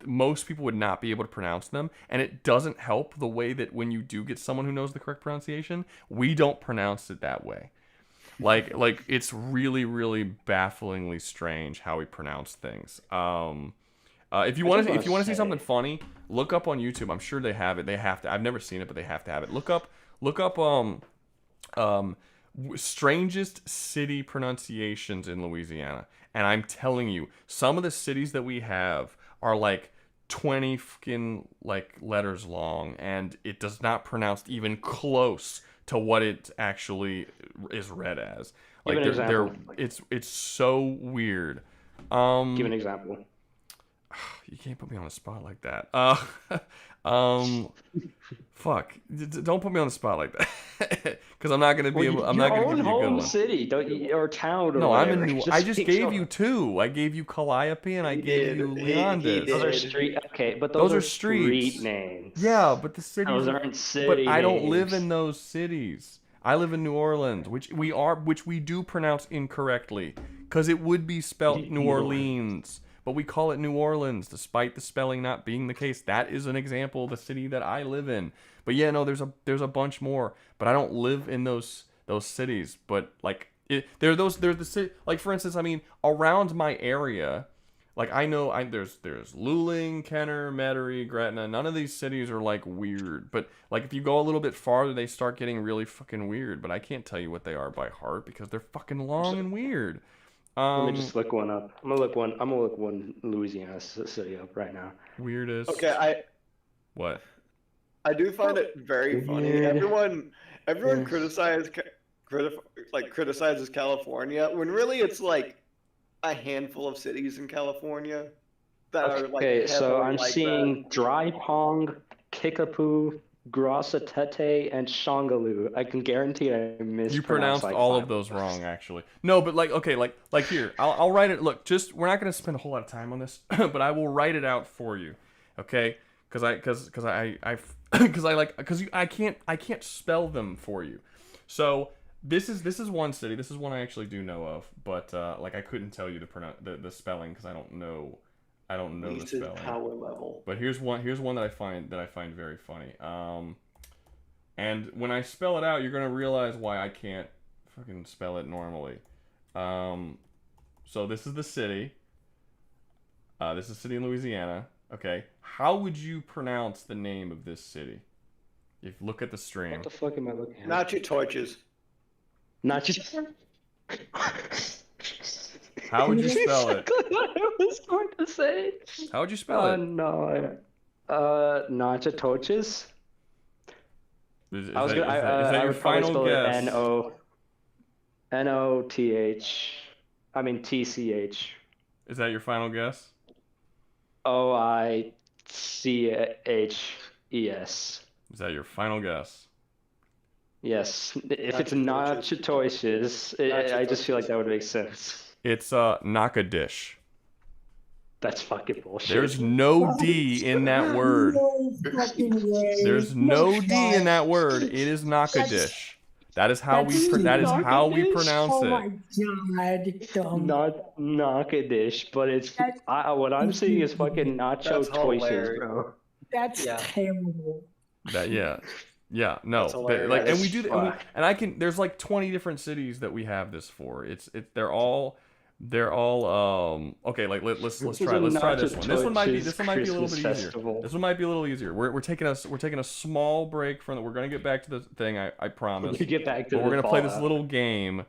most people would not be able to pronounce them, and it doesn't help the way that when you do get someone who knows the correct pronunciation, we don't pronounce it that way. Like it's really, really bafflingly strange how we pronounce things. If you want to see something funny, look up on YouTube. I'm sure they have it. They have to. I've never seen it, but they have to have it. Look up strangest city pronunciations in Louisiana, and I'm telling you, some of the cities that we have are like 20 fucking like letters long, and it does not pronounce even close to what it actually is read as. Like it's so weird. Give an example. You can't put me on the spot like that. Fuck. Don't put me on the spot like that, because I'm not gonna be able. I'm not gonna give you a good one. City, or town. Or no, whatever. I'm in. I just gave you two. I gave you Calliope and I gave you Leondis. Those are street. Okay, but those are street names. Yeah, but the cities. Those aren't city But I don't names. live in those cities. I live in New Orleans, which we do pronounce incorrectly, because it would be spelled New Orleans. But we call it New Orleans, despite the spelling not being the case. That is an example of the city that I live in. But yeah, no, there's a bunch more. But I don't live in those cities. But like, they're the city. Like, for instance, I mean, around my area, like there's Luling, Kenner, Metairie, Gretna. None of these cities are like weird. But like, if you go a little bit farther, they start getting really fucking weird. But I can't tell you what they are by heart because they're fucking long and weird. Let me just look one up. I'm gonna look one Louisiana city up right now. Weirdest. Okay, What? I do find it very funny. Everyone criticizes California when really it's like a handful of cities in California. that are like. Okay, so heavily I'm like seeing Dry Pong, Kickapoo, Grossatete, and Shongaloo. I can guarantee I mispronounced You pronounced like all 5 of those wrong, actually. No, but like, okay, like here, I'll write it. Look, just we're not gonna spend a whole lot of time on this, but I will write it out for you, okay? Because I can't spell them for you. So this is one city. This is one I actually do know of, but like I couldn't tell you the spelling because I don't know the spelling. Power level. But here's one that I find very funny. And when I spell it out, you're gonna realize why I can't fucking spell it normally. So this is the city. This is a city in Louisiana. Okay. How would you pronounce the name of this city? If you look at the stream. What the fuck am I looking at? Not your torches. Not your. How would you spell it? What I was going to say. How would you spell it? No. Nacho torches. Is I was that, gonna. is that I your would probably final spell guess? it N-O-T-H. I mean T-C-H. Is that your final guess? O-I-C-H-E-S. Is that your final guess? Yes. If it's nacho torches, I just feel like that would make sense. It's Nakadish. That's fucking bullshit. There's no D in that word. There's no D in that word. It is Nakadish. That is how we pronounce it. God. Not Nakadish, but it's what I'm seeing is fucking nacho That's torches, hilarious. bro. That's terrible. Yeah, no, That's like, and we do, hilarious. and I can. There's like 20 different cities that we have this for. They're all okay. Like let's try this one. This one might be a little bit easier. This one might be a little easier. We're taking a small break from. We're gonna get back to the thing. I promise. We get back to. But we're gonna play this little game.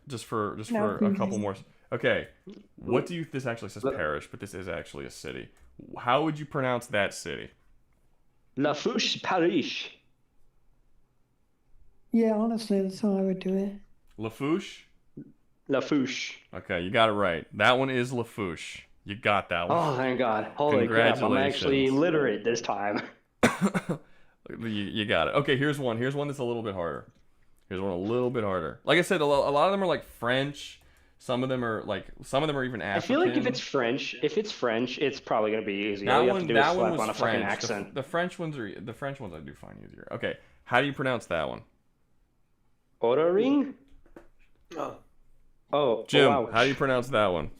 Just for a couple more. Okay, what do you? This actually says parish, but this is actually a city. How would you pronounce that city? Lafourche Parish. Yeah, honestly, that's how I would do it. Lafourche? Lafourche. Okay, you got it right. That one is Lafourche. You got that one. Oh, thank God. Holy crap, I'm actually literate this time. You got it. Okay, here's one. Here's one that's a little bit harder. Like I said, a lot of them are like French. Some of them are even African. I feel like if it's French, it's probably gonna be easy. That All you one, have to do is that one slap was on a French. fucking accent. The French ones I do find easier. Okay, how do you pronounce that one? Ordering? Oh, Jim, wow. how do you pronounce that one?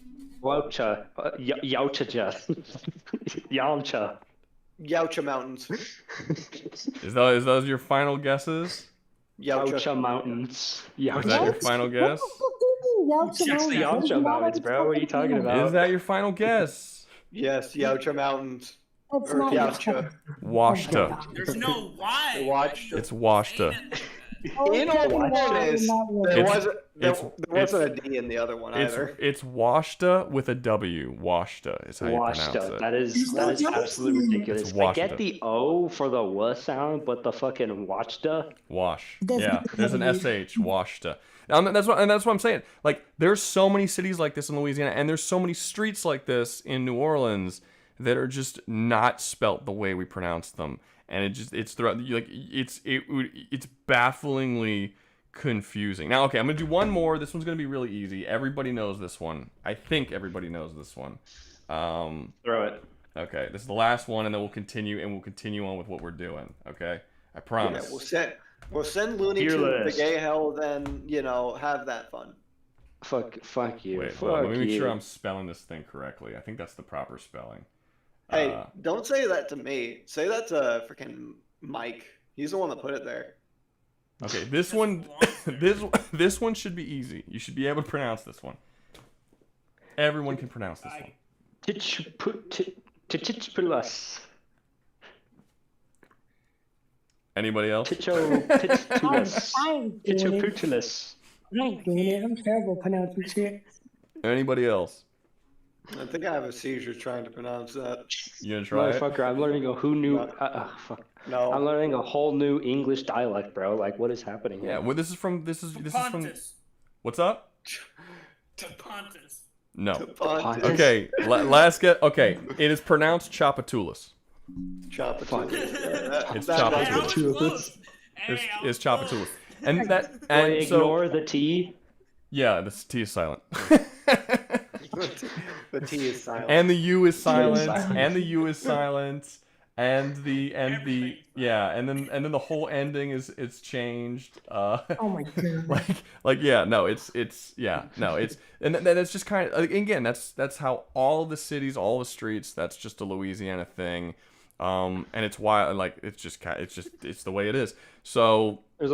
Waucha. Yaucha. Yamcha. Yaucha Mountains. Is those your final guesses? Yaucha Mountains. Is that your final guess? Yaucha Mountains, bro. What are you talking about? Is that your final guess? Yes, Yaucha Mountains. It's Or not Yaucha. Washta. There's no why. Watched. It's Washta. In all fairness, there wasn't a D in the other one It's either. Washta with a W. Washta is how you pronounce it. That is absolutely ridiculous. It's I get Washta. the O for the W sound, but the fucking Washta. Wash. Yeah, there's an SH. Washta. That's what I'm saying. Like, there's so many cities like this in Louisiana, and there's so many streets like this in New Orleans that are just not spelt the way we pronounce them, and it's bafflingly confusing. Now, okay, I'm gonna do one more. This one's gonna be really easy. Everybody knows this one. I think everybody knows this one. Throw it. Okay, this is the last one, and then we'll continue on with what we're doing. Okay, I promise. Yeah, we'll send Looney to the gay hell, then have that fun. Fuck you. Wait, hold on, let me make sure I'm spelling this thing correctly. I think that's the proper spelling. Hey, don't say that to me. Say that to freaking Mike. He's the one that put it there. Okay, this one this one should be easy. You should be able to pronounce this one. Everyone can pronounce this one. Tichpulas. Anybody else? Tichoputulus. I'm doing it. I'm terrible pronouncing shit. Anybody else? I think I have a seizure trying to pronounce that. You gonna try it? Motherfucker, I'm learning a who knew. Fuck. No. I'm learning a whole new English dialect, bro. Like, what is happening here? Yeah, well, this is from. What's up? To Pontus. No. Pontus. Okay, last get. Okay, it is pronounced Chapatoulas. Chapatoulas. It's That- that's Chapatoulas. It's Chapatoulas. And that Wait, and ignore so the T. yeah, the T is silent. The T is silent. And the U is silent. silent. And the U is silent. And the yeah, and then the whole ending is it's changed. Oh my god. And that's just kind of again that's how all the cities, all the streets. That's just a Louisiana thing. And it's why it's the way it is. So I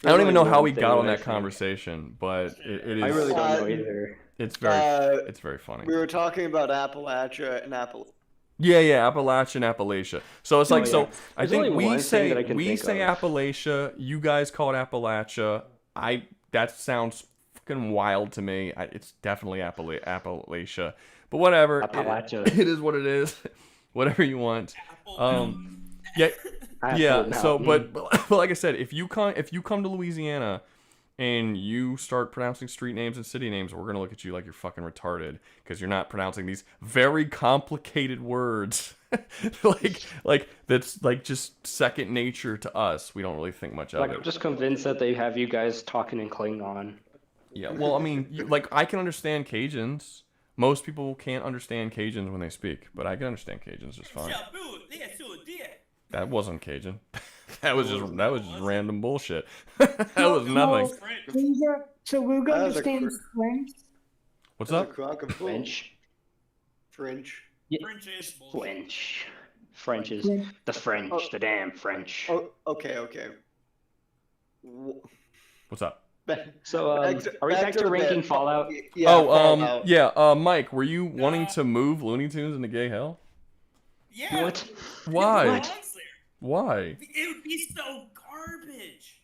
don't even know how we got on that conversation, but it is. I really don't know either. It's very funny. We were talking about Appalachia and Yeah, Appalachia. So it's like yeah. I There's think only we one thing that I say can think of. Appalachia. You guys call it Appalachia. That sounds fucking wild to me. It's definitely Appalachia. But whatever. Appalachia. It is what it is. Whatever you want. Yeah. Apple So, Mountain. but like I said, if you come to Louisiana and you start pronouncing street names and city names, we're gonna look at you like you're fucking retarded because you're not pronouncing these very complicated words. like that's like just second nature to us. We don't really think much of Like, it. I'm just convinced that they have you guys talking in Klingon. Yeah, well, I mean, I can understand Cajuns. Most people can't understand Cajuns when they speak, but I can understand Cajuns just fine. That wasn't Cajun. that was just random bullshit. that was nothing. So Rouga understands French. What's up? French. French. Yeah. French is French. French is the French, the damn French. Oh, okay. What's up? So, are we back to ranking Fallout? Yeah, Fallout. Yeah. Mike, were you wanting to move Looney Tunes into gay hell? Yeah. What? Why? What? Why? It would be so garbage.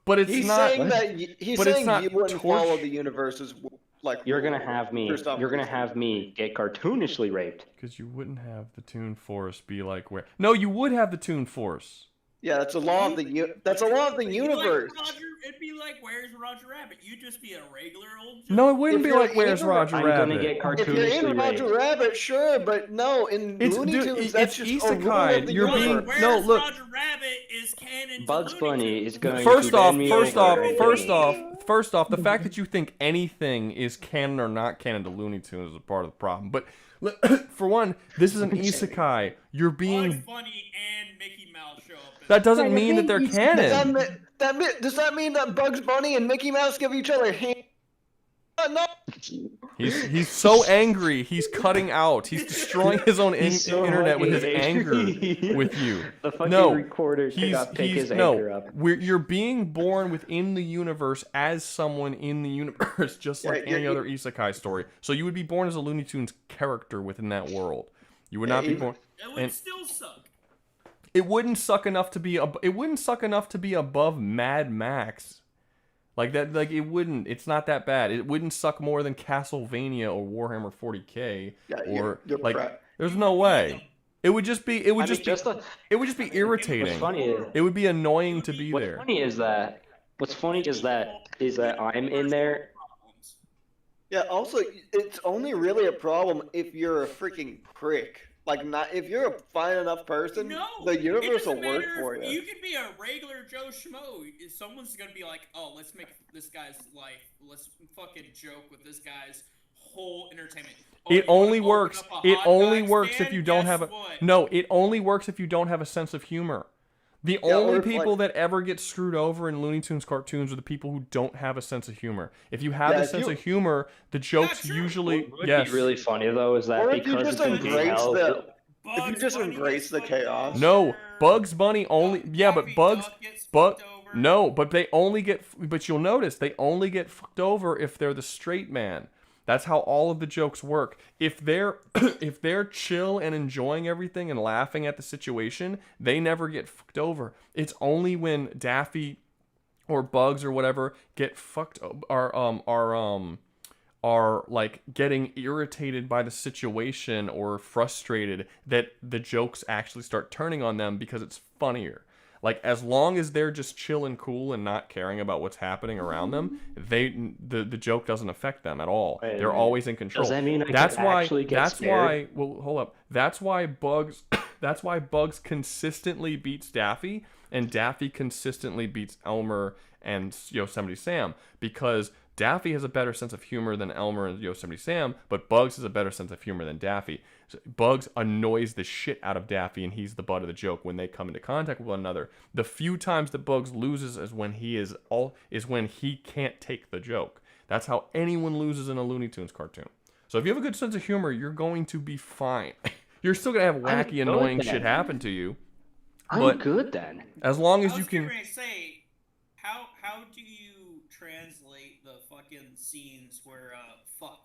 But it's he's not. saying that he's but it's saying not you wouldn't torture. follow the universe's like. You're gonna have me. for some You're gonna reason. have me get cartoonishly raped. Because you wouldn't have the Toon Force be like where? No, you would have the Toon Force. Yeah, that's a law of the universe. It'd be like, where's Roger Rabbit? You'd just be a regular old. No, it wouldn't If be you're like Where's in- Roger I'm Rabbit. gonna get If you're cartoonishly in raped. Roger Rabbit, sure, but no, in Looney Tunes, that's it's just a rule Isekaied. of the You're being universe. no look. Roger Rabbit is canon. to Bugs Looney Bunny Tunes. is going First to off, bend me first over. off, the fact that you think anything is canon or not canon to Looney Tunes is a part of the problem. But for one, this is an isekai. You're Bugs being. Bunny and Mickey Mouse show up. That doesn't mean that they're Does canon. does that mean that Bugs Bunny and Mickey Mouse give each other hands? No. He's so angry. He's cutting out. He's destroying his own He's so internet with his fucking anger angry. with you. The fucking No, recorder cannot pick his no. anger up. You're being born within the universe as someone in the universe, just like any other isekai story. So you would be born as a Looney Tunes character within that world. You would not be born. It would still suck. It wouldn't suck enough to be. It wouldn't suck enough to be above Mad Max. Like that. Like it wouldn't. It's not that bad. It wouldn't suck more than Castlevania or Warhammer 40K. Yeah, or you're like. correct. There's no way. It would just be. It would I mean, just be. It would just be irritating. What's funny is It would be annoying to be there. What's funny is that I'm in there. Yeah. Also, it's only really a problem if you're a freaking prick. Like, not if you're a fine enough person, No, the universe will it doesn't work matter for if you. You could be a regular Joe Schmo. Someone's gonna be like, "Oh, let's make this guy's life. Let's fucking joke with this guy's whole entertainment." Oh, It you wanna only open works. up a It hot only dog works if stand? you don't Guess have a. what? No, it only works if you don't have a sense of humor. The Yeah, only or if, people like- that ever get screwed over in Looney Tunes cartoons are the people who don't have a sense of humor. If you have Yeah, a if sense you- of humor, the jokes usually What would yes. be really funny though is that Or if you because just it's in gay embrace hell, if you just embrace the chaos. No, Bugs Bunny only. Yeah, but No, but they only get. But you'll notice they only get fucked over if they're the straight man. That's how all of the jokes work. If they're if they're chill and enjoying everything and laughing at the situation, they never get fucked over. It's only when Daffy or Bugs or whatever get fucked are like getting irritated by the situation or frustrated that the jokes actually start turning on them because it's funnier. Like, as long as they're just chilling cool and not caring about what's happening around them, the joke doesn't affect them at all. Wait a They're minute. always in control. Does that mean I that's could why actually get that's scared? why well, hold up. That's why Bugs that's why Bugs consistently beats Daffy, and Daffy consistently beats Elmer and Yosemite Sam, because Daffy has a better sense of humor than Elmer and Yosemite Sam, but Bugs has a better sense of humor than Daffy. So Bugs annoys the shit out of Daffy, and he's the butt of the joke when they come into contact with one another. The few times that Bugs loses is when he can't take the joke. That's how anyone loses in a Looney Tunes cartoon. So if you have a good sense of humor, you're going to be fine. You're still gonna have wacky, annoying shit happen to you. I'm good then. As long as you can. I was gonna say, how do you translate the fucking scenes where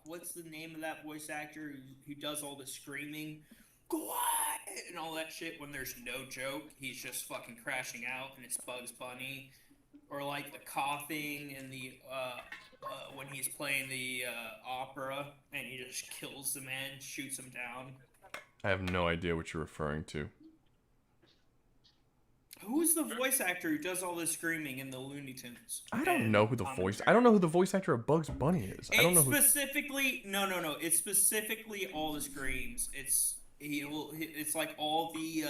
what's the name of that voice actor who does all the screaming, quiet, and all that shit when there's no joke? He's just fucking crashing out, and it's Bugs Bunny, or like the coughing and the when he's playing the opera and he just kills the man, shoots him down. I have no idea what you're referring to. Who's the voice actor who does all the screaming in the Looney Tunes? I don't know who the voice. I don't know who the voice actor of Bugs Bunny is. I don't know who. Specifically, no. It's specifically all the screams. It's like all the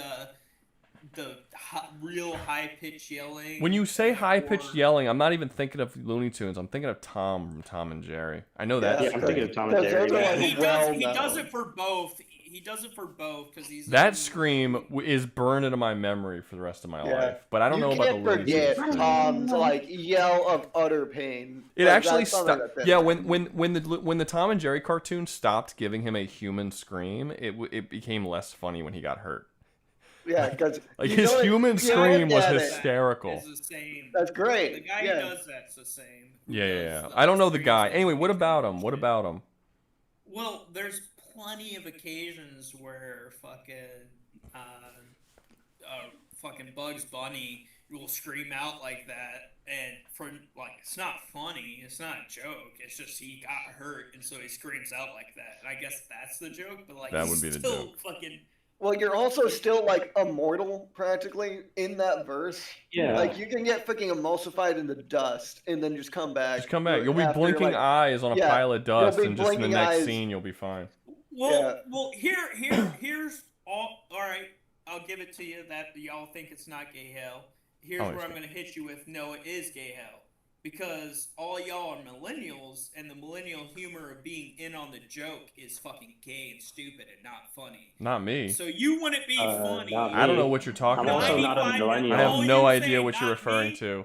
real high pitched yelling. When you say high pitched yelling, I'm not even thinking of Looney Tunes. I'm thinking of Tom from Tom and Jerry. I know that. Yeah, I'm thinking of Tom and Jerry. He does it for both. He does it for both because he's that scream is burned into my memory for the rest of my life. But I don't know about the Looney Tunes. You can't scream. forget Tom's like yell of utter pain. It Like, actually that's something stopped. that- Yeah, when the Tom and Jerry cartoon stopped giving him a human scream, it became less funny when he got hurt. Yeah, because his human scream was hysterical. It's the same. That's great. The guy Yeah. who does that's the same. Yeah. I don't know the guy. Anyway, what about him? What about him? Well, there's plenty of occasions where fucking Bugs Bunny will scream out like that, and it's not funny, it's not a joke, it's just he got hurt, and so he screams out like that, and I guess that's the joke, but like that he's would be the still joke. fucking. Well, you're also still like immortal practically in that verse. Yeah. Like you can get fucking emulsified in the dust and then just come back. Just come back. You'll be after, blinking like- eyes on a yeah, pile of dust, you'll be and just in the blinking next eyes. scene, you'll be fine. Well, here's all right. I'll give it to you that y'all think it's not gay hell. Here's Oh, where it's I'm gonna hit you with no, it is gay hell. Because all y'all are millennials, and the millennial humor of being in on the joke is fucking gay and stupid and not funny. Not me. So you wouldn't be funny. I don't know what you're talking I'm about. also not a millennial. I have no idea what you're referring to.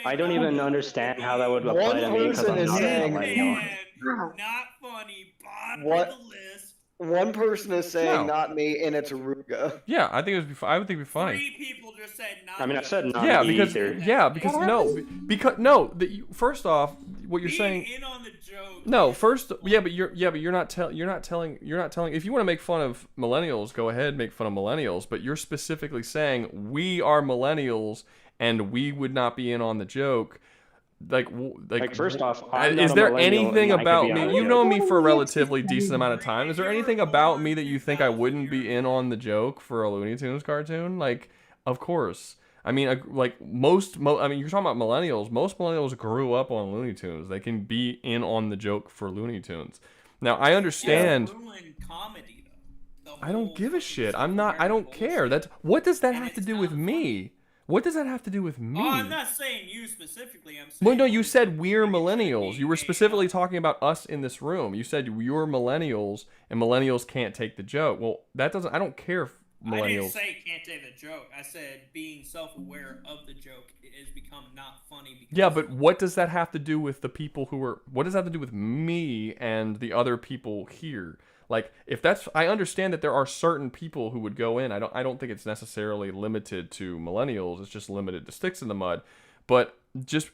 I don't even understand how that would One apply to me because person I'm is not a saying- millennial. Not funny. Bottom What? of the list. One person is saying No. not me, and it's Rouga. Yeah, I think it would be. I would think it'd be funny. Three people just said not. I mean, I said not Yeah, me because either. because no. First off, what you're saying. In on the joke. No, first, but you're not telling. If you want to make fun of millennials, go ahead, make fun of millennials. But you're specifically saying we are millennials and we would not be in on the joke. Like first off, I'm not is a there millennial anything and I could about be on me? the You've joke. known me for a relatively decent amount of time. Is there anything about me that you think I wouldn't be in on the joke for a Looney Tunes cartoon? Like, of course. I mean, like I mean, you're talking about millennials. Most millennials grew up on Looney Tunes. They can be in on the joke for Looney Tunes. Now, I understand. I don't give a shit. I don't care. What does that have to do with me? What does that have to do with me? Oh, I'm not saying you specifically. I'm saying. Well, no, you said we're millennials. You were specifically talking about us in this room. You said you're millennials and millennials can't take the joke. Well, that doesn't. I don't care if millennials. I didn't say can't take the joke. I said being self-aware of the joke has become not funny. Because Yeah, but what does that have to do with the people who are? What does that have to do with me and the other people here? Like, if that's, I understand that there are certain people who would go in. I don't think it's necessarily limited to millennials. It's just limited to sticks in the mud. But just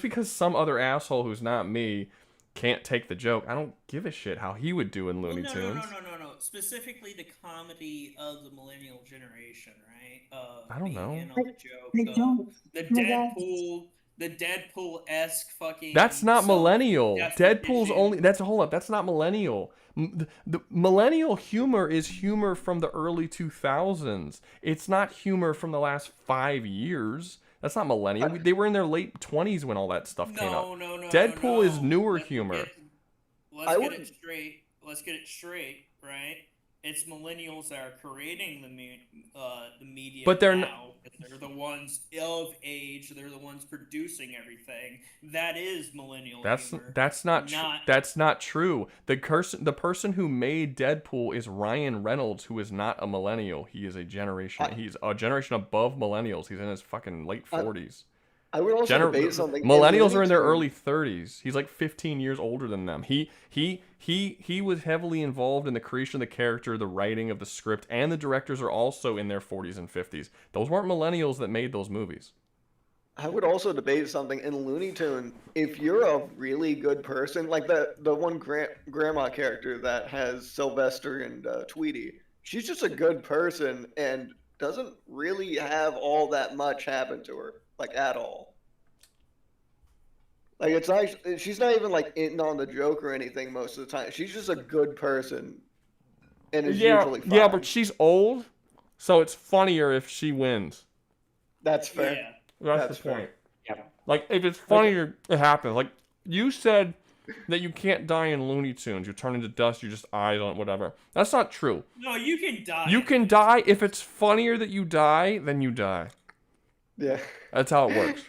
because some other asshole who's not me can't take the joke, I don't give a shit how he would do in Looney Tunes. No. Specifically, the comedy of the millennial generation, right? I don't know. In on the joke. The Deadpool the Deadpool-esque fucking. That's not millennial. self-definition. Deadpool's only. Hold up. That's not millennial. The millennial humor is humor from the early 2000s. It's not humor from the last 5 years. That's not millennial. They were in their late 20s when all that stuff came out. No. Deadpool is newer humor. Let's get it straight. Let's get it straight, right? It's millennials that are creating the media, But they're now. They're the ones of age. They're the ones producing everything. That is millennial humor. That's not true. The person who made Deadpool is Ryan Reynolds, who is not a millennial. He is a generation. He's a generation above millennials. He's in his fucking late 40s. I would also debate something. Millennials are in their early 30s. He's like 15 years older than them. He was heavily involved in the creation of the character, the writing of the script, and the directors are also in their 40s and 50s. Those weren't millennials that made those movies. I would also debate something in Looney Tunes. If you're a really good person, like the one grandma character that has Sylvester and Tweety, she's just a good person and doesn't really have all that much happen to her. Like, at all. Like, it's not, she's not even, like, in on the joke or anything most of the time. She's just a good person. And is usually fine. Yeah, but she's old, so it's funnier if she wins. That's fair. Yeah. That's the point. Yeah. Like, if it's funnier, it happens. Like, you said that you can't die in Looney Tunes. You turn into dust, you just eyes on whatever. That's not true. No, you can die. You can die. If it's funnier that you die, then you die. Yeah. That's how it works.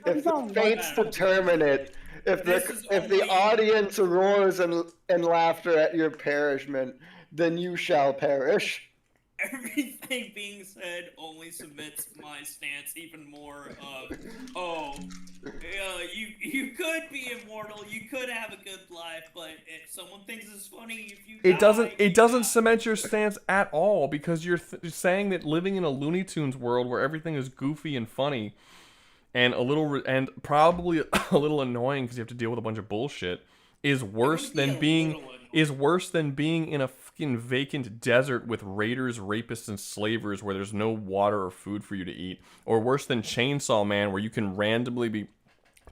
If the fates determine it, if the audience roars and laughter at your perishment, then you shall perish. Everything being said only cements my stance even more of, you could be immortal, you could have a good life, but if someone thinks it's funny, if you It doesn't cement your stance at all, because you're saying that living in a Looney Tunes world where everything is goofy and funny and probably a little annoying because you have to deal with a bunch of bullshit is worse than being in a fucking vacant desert with raiders, rapists, and slavers where there's no water or food for you to eat, or worse than Chainsaw Man, where you can randomly be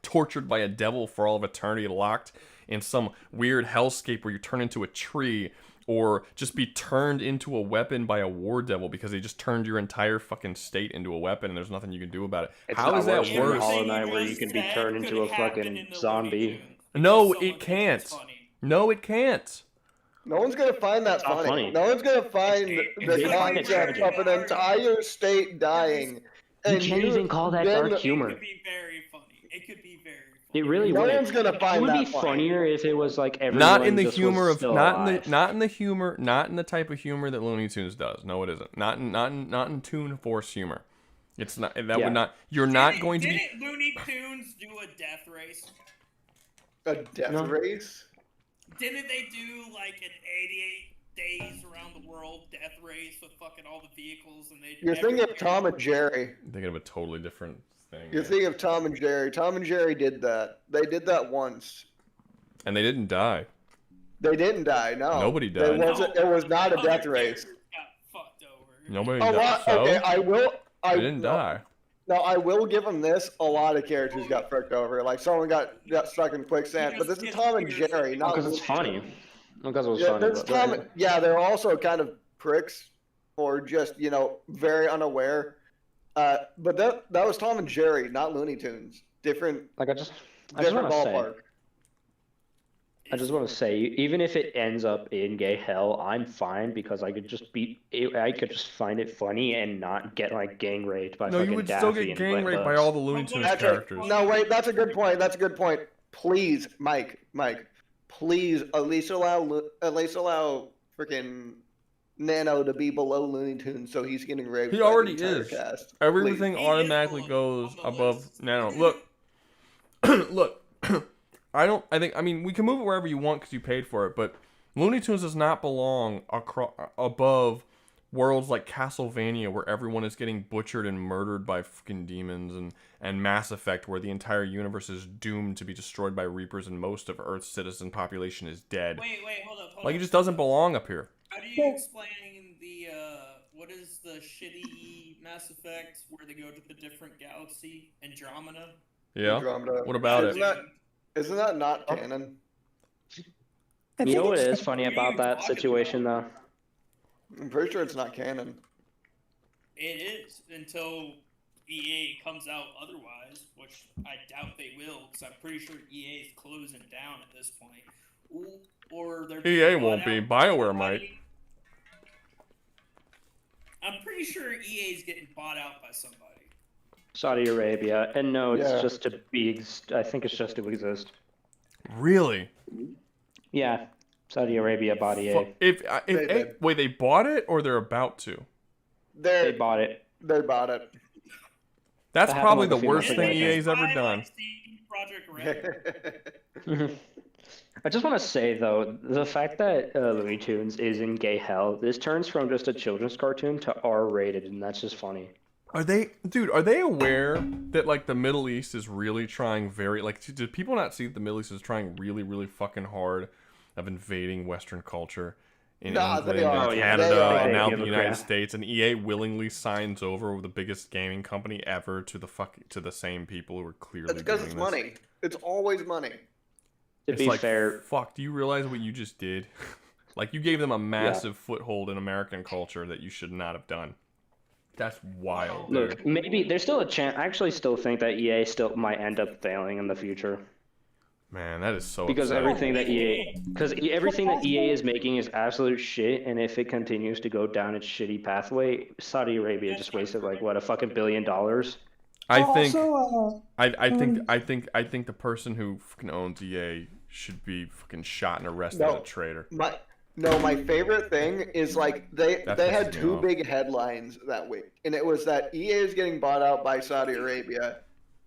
tortured by a devil for all of eternity, locked in some weird hellscape where you turn into a tree, or just be turned into a weapon by a war devil because they just turned your entire fucking state into a weapon and there's nothing you can do about it. How is that worse? Hollow Knight, where you can be turned into a fucking zombie. No, it can't. No, it can't. No one's gonna find that funny. No one's gonna find the concept of an entire state dying. You can't even call that dark humor. It could be very funny. It could be very funny. It really No would. one's gonna find It would that be funny. funnier if it was like everyone Not in the just humor was of still not alive. in the type of humor that Looney Tunes does. No, it isn't. Not in Toon Force humor. It's not that would not. You're not going to be. Didn't Looney Tunes do a death race? A death race? Didn't they do like an 88 days around the world death race with fucking all the vehicles and they? You're thinking of Tom and Jerry. I'm thinking of a totally different thing. You're thinking of Tom and Jerry. Tom and Jerry did that. They did that once. And they didn't die. They didn't die. No. Nobody died. It was not a death race. Nobody A died. lot. So Okay, they didn't die. No, I will give them this. A lot of characters got fricked over. Like someone got stuck in quicksand. But this is Tom and Jerry, not Because it's funny. Because it was Yeah, funny. there's Tom. Yeah, they're also kind of pricks, or just very unaware. But that was Tom and Jerry, not Looney Tunes. Different. Like I just different want to ballpark. I just want to say, even if it ends up in gay hell, I'm fine because I could just find it funny and not get like gang raped by No, fucking you would Daffy still get and gang raped by Bugs. all the Looney Tunes characters. No, wait, that's a good point. That's a good point. Please, Mike, please at least allow freaking Nano to be below Looney Tunes, so he's getting raped. He by the already entire is. Cast. Everything Please. automatically goes above Nano. Look, look. I mean, we can move it wherever you want because you paid for it, but Looney Tunes does not belong above worlds like Castlevania, where everyone is getting butchered and murdered by fucking demons, and Mass Effect, where the entire universe is doomed to be destroyed by Reapers and most of Earth's citizen population is dead. Wait, hold up. Like, it just doesn't belong up here. How do you explain the what is the shitty Mass Effect where they go to the different galaxy, Andromeda? Yeah. Andromeda. What about isn't it? Isn't that not canon? You know what is funny about that situation, though? I'm pretty sure it's not canon. It is until EA comes out otherwise, which I doubt they will, because I'm pretty sure EA is closing down at this point. Or they're EA won't be. BioWare might. I'm pretty sure EA is getting bought out by somebody. Saudi Arabia, and no, it's Yeah. just to be. I think it's just to exist. Really? Yeah, Saudi Arabia bought EA. Wait, they bought it or they're about to? They bought it. They bought it. That's That happened probably like a the few worst months thing ago, I EA's ever done. I just want to say though, the fact that Looney Tunes is in gay hell, this turns from just a children's cartoon to R-rated, and that's just funny. Are they aware that like the Middle East is really trying do people not see that the Middle East is trying really, really fucking hard of invading Western culture in Nah, England they are. and They Canada are. and now They the give a United crap. States, and EA willingly signs over with the biggest gaming company ever to the same people who are clearly That's because doing it's this. money. It's always money. To It's be like, fair, fuck, do you realize what you just did? Like, you gave them a massive foothold in American culture that you should not have done. That's wild, dude. look, maybe there's still a chance. I actually still think that EA still might end up failing in the future. Man, that is so Because upsetting. everything that EA is making is absolute shit, and if it continues to go down its shitty pathway, Saudi Arabia just wasted like what, a fucking $1 billion. I think Also, I think the person who fucking owns EA should be fucking shot and arrested as a traitor. My favorite thing is like they That had pisses me two off. big headlines that week, and it was that EA is getting bought out by Saudi Arabia,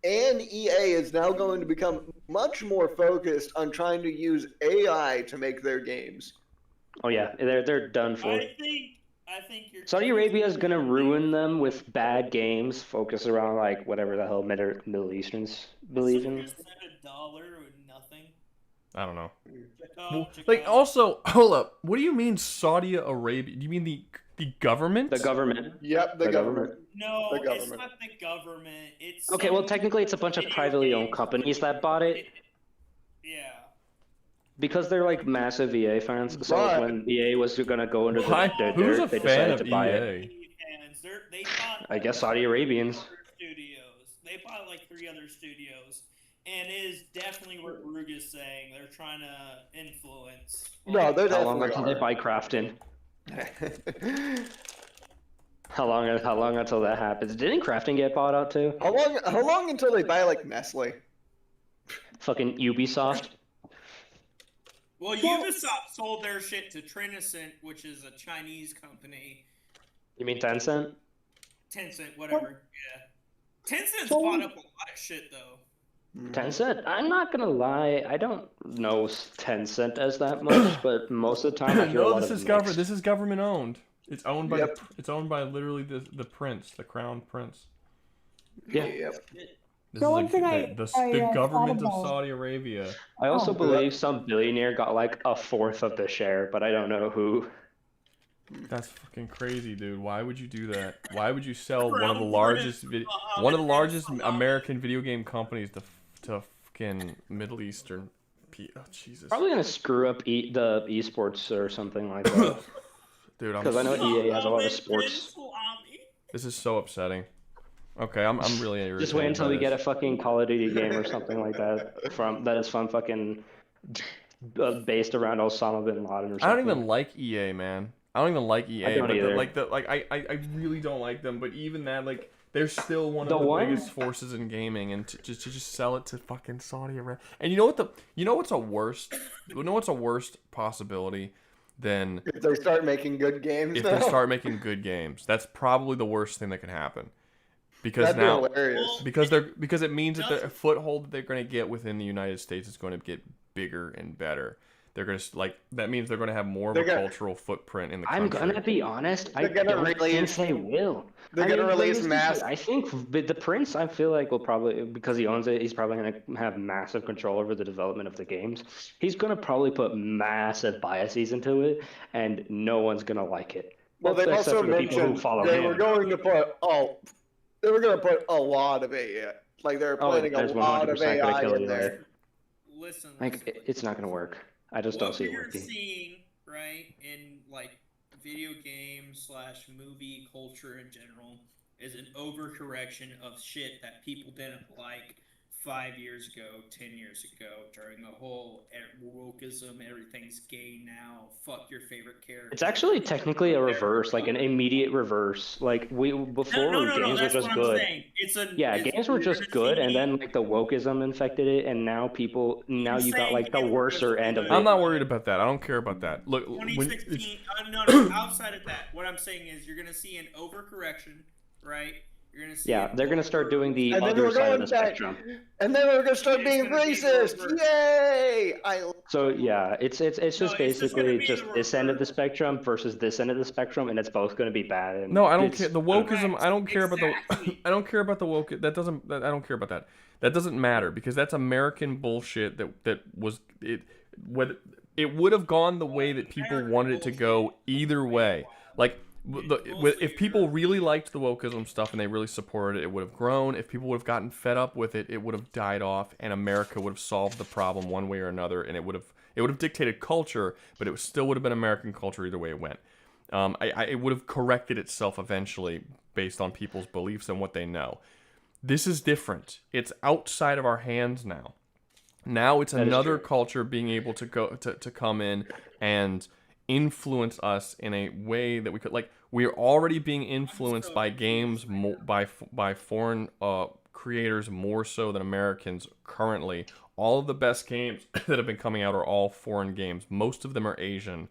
and EA is now going to become much more focused on trying to use AI to make their games. Oh yeah, they're done for. I think you're. Saudi Arabia is gonna ruin them with bad games focused around like whatever the hell Middle Easterns believe in. Just $1 with nothing. I don't know. Well, Like, also, hold up. What do you mean Saudi Arabia? Do you mean the government? The government. Yep, the government. No, The it's government. not the government. It's Okay, well technically it's a bunch of privately owned companies that bought it. Yeah. Because they're like massive EA fans, so But- when EA was gonna go under Why? the Who's a dirt, they fan decided of to buy it. EA? They bought I guess Saudi Arabians. studios. They bought like 3 other studios, and it is definitely what Rouga's saying. They're trying to influence. No, they're How long definitely until they buy Crafton? How long until that happens? Didn't Crafton get bought out too? How long until they buy like Nestle? Fucking Ubisoft. Well, Ubisoft sold their shit to Trinicent, which is a Chinese company. You mean Tencent? Tencent, whatever. Yeah. Tencent's bought up a lot of shit though. Tencent? I'm not gonna lie, I don't know Tencent as that much, but most of the time I hear a No, lot this of is mixed. This is government owned. It's owned by Yep. it's owned by literally the prince, the crown prince. Yeah. This The is one like thing the government of thought about- Saudi Arabia. I also Oh. believe some billionaire got like a fourth of the share, but I don't know who. That's fucking crazy, dude. Why would you do that? Why would you sell one of the largest American video game companies to fucking Middle Eastern? Oh, Jesus. Probably gonna screw up the esports or something like that. Dude, Because I know EA has a lot of sports. This is so upsetting. Okay, I'm really irritated. Just wait until by we get a this. fucking Call of Duty game or something like that that is from fucking based around Osama bin Laden or something. I don't even like EA, man. I don't even like EA. I don't but either. I really don't like them. But even that, like, they're still one of The the one- biggest forces in gaming, and to just sell it to fucking Saudi Arabia. And you know what's a worst possibility than If they start making good games if now. they start making good games. That's probably the worst thing that can happen. Because That'd be now, hilarious. because it means that the foothold that they're going to get within the United States is going to get bigger and better. They're going to that means they're going to have more of a cultural footprint in the country. I'm gonna be honest. I They're gonna don't think release- they will. They're gonna release mass. I think the Prince. I feel like will probably, because he owns it, he's probably gonna have massive control over the development of the games. He's gonna probably put massive biases into it, and no one's gonna like it. Well, they Except also for the people who mentioned follow they him. were going to put a lot of AI, Like they're planning a That's lot of 100% gonna AI kill in you there. there. Listen, Like it's not gonna work. I just don't what see it we're working. seeing, right, in like video game / movie culture in general is an overcorrection of shit that people didn't like 5 years ago, 10 years ago, during the whole wokeism, everything's gay now, fuck your favorite character. It's actually technically a reverse, like an immediate reverse. Like before games were that's just what good. I'm saying. Games were just good, and then like the wokeism infected it, and now you got like the worser end of it. I'm not worried about that. I don't care about that. Look, 2016. No. Outside of that, what I'm saying is you're gonna see an overcorrection, right? You're gonna see. Yeah, they're gonna start doing the And then other we're side of going the spectrum. And then we're gonna start being racist. Yay! So yeah, it's just basically just this end of the spectrum versus this end of the spectrum, and it's both going to be bad. And no, I don't care. The wokeism. I don't care about the. I don't care about the woke. That doesn't. I don't care about that. That doesn't matter because that's American bullshit. That was it. Whether it would have gone the way that people wanted it to go either way. Like. If people really liked the wokeism stuff and they really supported it, it would have grown. If people would have gotten fed up with it, it would have died off, and America would have solved the problem one way or another, and it would have dictated culture, but it still would have been American culture either way it went. It would have corrected itself eventually based on people's beliefs and what they know. This is different. It's outside of our hands now. Now it's another culture being able to go to come in and influence us in a way that we could, like, we are already being influenced by games by foreign creators more so than Americans currently. All of the best games that have been coming out are all foreign games. Most of them are Asian.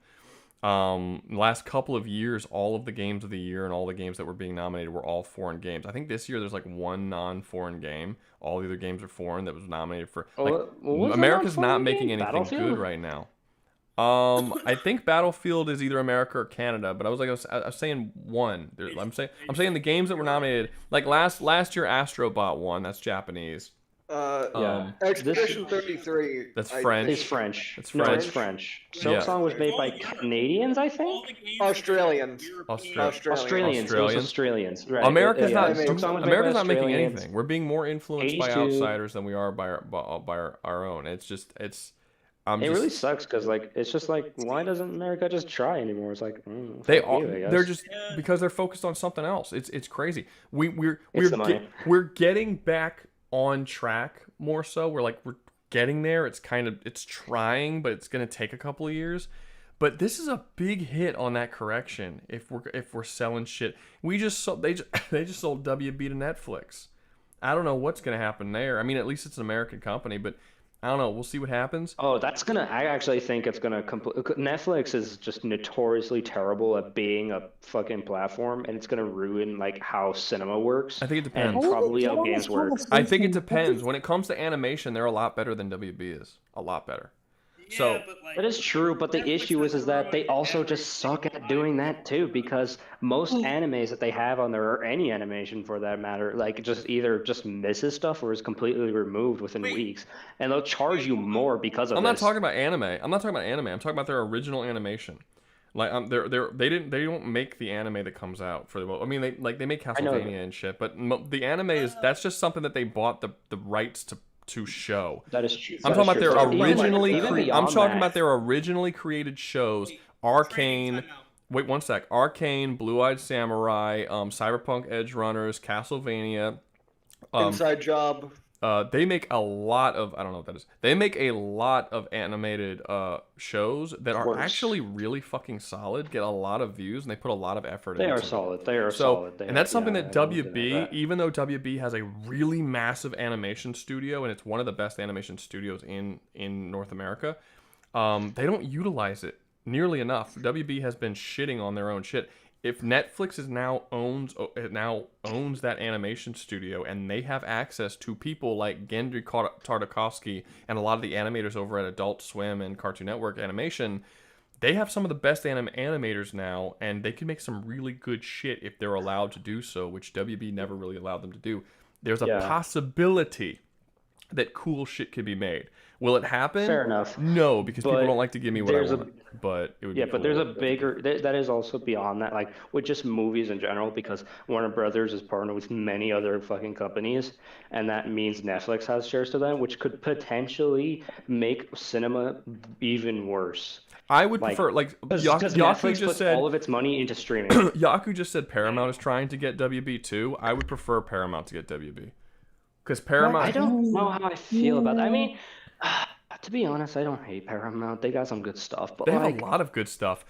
Last couple of years, all of the games of the year and all the games that were being nominated were all foreign games. I think this year there's like one non-foreign game. All the other games are foreign that was nominated for. America's not making anything good right now. I think Battlefield is either America or Canada, but I was saying one. I'm saying the games that were nominated, like last year, Astrobot won. That's Japanese. Expedition 33. That's French. It's French. It's No, French. it's French. Silksong was made by Canadians, I think. Australians. Australians. Right. America's Silksong not making Australians. anything. We're being more influenced by 82. outsiders than we are by our own. It really sucks because like it's just like why doesn't America just try anymore? It's like they're just because they're focused on something else. It's crazy. We're getting back on track more so. We're getting there. It's trying, but it's gonna take a couple of years. But this is a big hit on that correction. If we're selling shit, they just sold WB to Netflix. I don't know what's gonna happen there. I mean, at least it's an American company, but I don't know. We'll see what happens. Oh, I actually think it's gonna Netflix is just notoriously terrible at being a fucking platform, and it's gonna ruin like how cinema works. I think it depends. And probably how games work. I think it depends. When it comes to animation, they're a lot better than WB is. A lot better. So that is true, but the issue is that they also just suck at doing that too, because most animes that they have on there, or any animation for that matter, like just either just misses stuff or is completely removed within weeks, and they'll charge you more because of I'm this. not talking about anime. I'm talking about their original animation. Like they don't make the anime that comes out for the. I mean they make Castlevania and shit, but the anime that's just something that they bought the rights to show. That is true. I'm talking about their originally created shows. Arcane. Wait one sec. Arcane, Blue Eyed Samurai, Cyberpunk Edge Runners, Castlevania. Inside Job. They make a lot of, I don't know what that is. They make a lot of animated shows that are actually really fucking solid, get a lot of views, and they put a lot of effort into They them. are solid. They are solid. And that's something that WB, even though WB has a really massive animation studio, and it's one of the best animation studios in North America, they don't utilize it nearly enough. WB has been shitting on their own shit. If Netflix owns that animation studio, and they have access to people like Gendry Tartakovsky and a lot of the animators over at Adult Swim and Cartoon Network Animation, they have some of the best animators now, and they can make some really good shit if they're allowed to do so, which WB never really allowed them to do. There's a possibility that cool shit could be made. Will it happen? Fair enough. No, because people But don't like to give me what I there's a- want. But it would Yeah, be but cool. there's a bigger that is also beyond that, like with just movies in general, because Warner Brothers is partnered with many other fucking companies, and that means Netflix has shares to them, which could potentially make cinema even worse. I would prefer because Yaku Netflix just puts said all of its money into streaming. Yaku just said Paramount is trying to get WB too. I would prefer Paramount to get WB. Because Paramount I don't know how I feel about that. I mean, to be honest, I don't hate Paramount. They got some good stuff, but they have like, a lot of good stuff.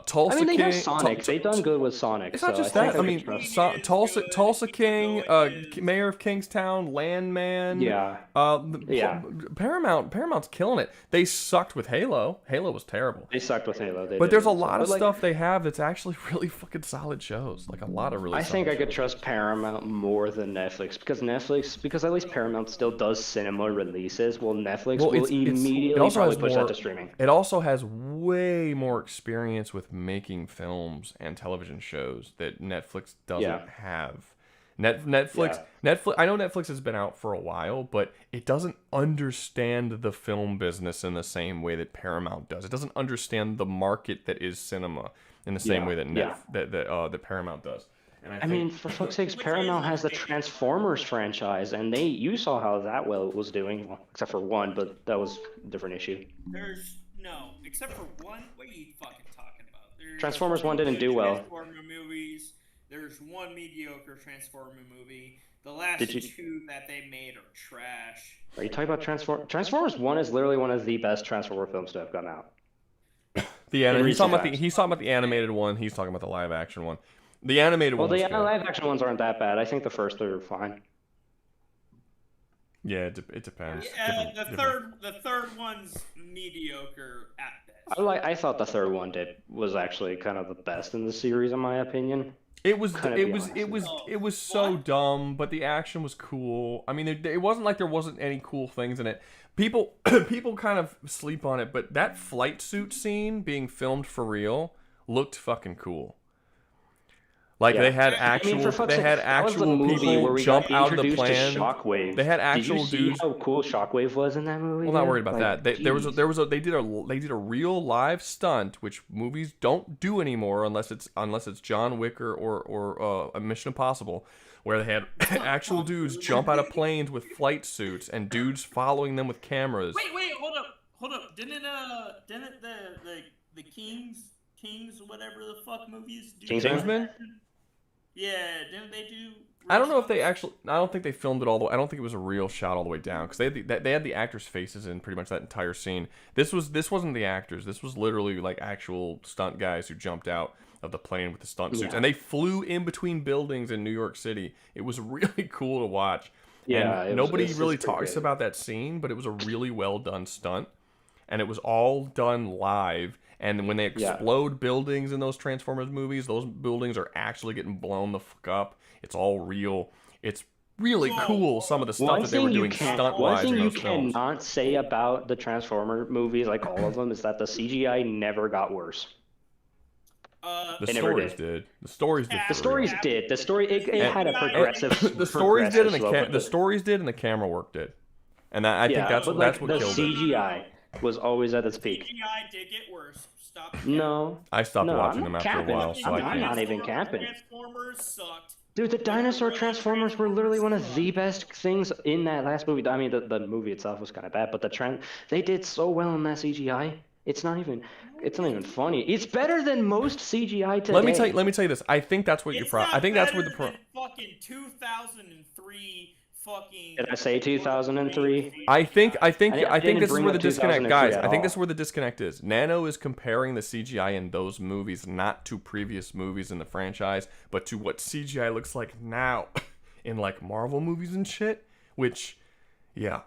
Tulsa I mean, they King. have Sonic. They've done good with Sonic. It's not so just I think that. I could mean, trust. Tulsa King, Mayor of Kingstown, Landman. Yeah. Paramount's killing it. They sucked with Halo. Halo was terrible. They sucked with Halo. But there's a lot of stuff they have that's actually really fucking solid shows. Like a lot of really. I think I could trust Paramount more than Netflix because at least Paramount still does cinema releases. Well, Netflix will immediately probably push that to streaming. It also has way more experience with making films and television shows that Netflix doesn't have. Netflix. I know Netflix has been out for a while, but it doesn't understand the film business in the same way that Paramount does. It doesn't understand the market that is cinema in the same way that Paramount does. And I mean, for fuck's sakes, Paramount has the Transformers franchise, and you saw how that was doing, well, except for one, but that was a different issue. Except for one. What are you fucking talking about? Transformers 1 didn't do well. Transformer movies. There's one mediocre Transformer movie. The last two that they made are trash. Are you talking about Transformers 1 is literally one of the best Transformer films to have come out. He's talking about the animated one. He's talking about the live action one. The animated one. Well, the live action ones aren't that bad. I think the first are fine. Yeah, it depends. Yeah, the third one's mediocre at best. I thought the third one was actually kind of the best in the series, in my opinion. It was so dumb, but the action was cool. I mean, it wasn't like there wasn't any cool things in it. People kind of sleep on it, but that flight suit scene being filmed for real looked fucking cool. Like they had actual people jump out of the plane. Shockwave. They had actual dudes. Did you see how cool Shockwave was in that movie? Well, not worried about that. They did a real live stunt, which movies don't do anymore unless it's John Wick or a Mission Impossible, where they had actual dudes jump out of planes with flight suits and dudes following them with cameras. Wait, hold up. Didn't the Kings whatever the fuck movies do? Kingsman? Yeah, didn't they do? I don't know if they actually. I don't think they filmed it all the way. I don't think it was a real shot all the way down because they had the actors' faces in pretty much that entire scene. This wasn't the actors. This was literally like actual stunt guys who jumped out of the plane with the stunt suits, and they flew in between buildings in New York City. It was really cool to watch. Yeah, and nobody really talks about that scene, but it was a really well done stunt, and it was all done live. And when they explode buildings in those Transformers movies, those buildings are actually getting blown the fuck up. It's all real. It's really cool, some of the stuff that they were doing stunt-wise in those films. One thing you cannot say about the Transformer movies, like all of them, is that the CGI never got worse. The stories did. The stories did. The stories did. The story it had a progressive. The stories did, and the stories did, and the camera work did. And I think that's what killed it. The CGI was always at its peak. CGI did get worse. Stop. No. I stopped watching them after a while, so I'm not even capping. Transformers sucked. Dude, the dinosaur Transformers were literally one of the best things in that last movie. I mean, the movie itself was kind of bad, but they did so well in that CGI. It's not even funny. It's better than most CGI today. Let me tell you this. I think that's what I think that's where the fucking 2003 fucking. Did I say 2003? I think this is where the disconnect, guys. I think this is where the disconnect is. Nano is comparing the CGI in those movies not to previous movies in the franchise, but to what CGI looks like now in like Marvel movies and shit. Which, yeah,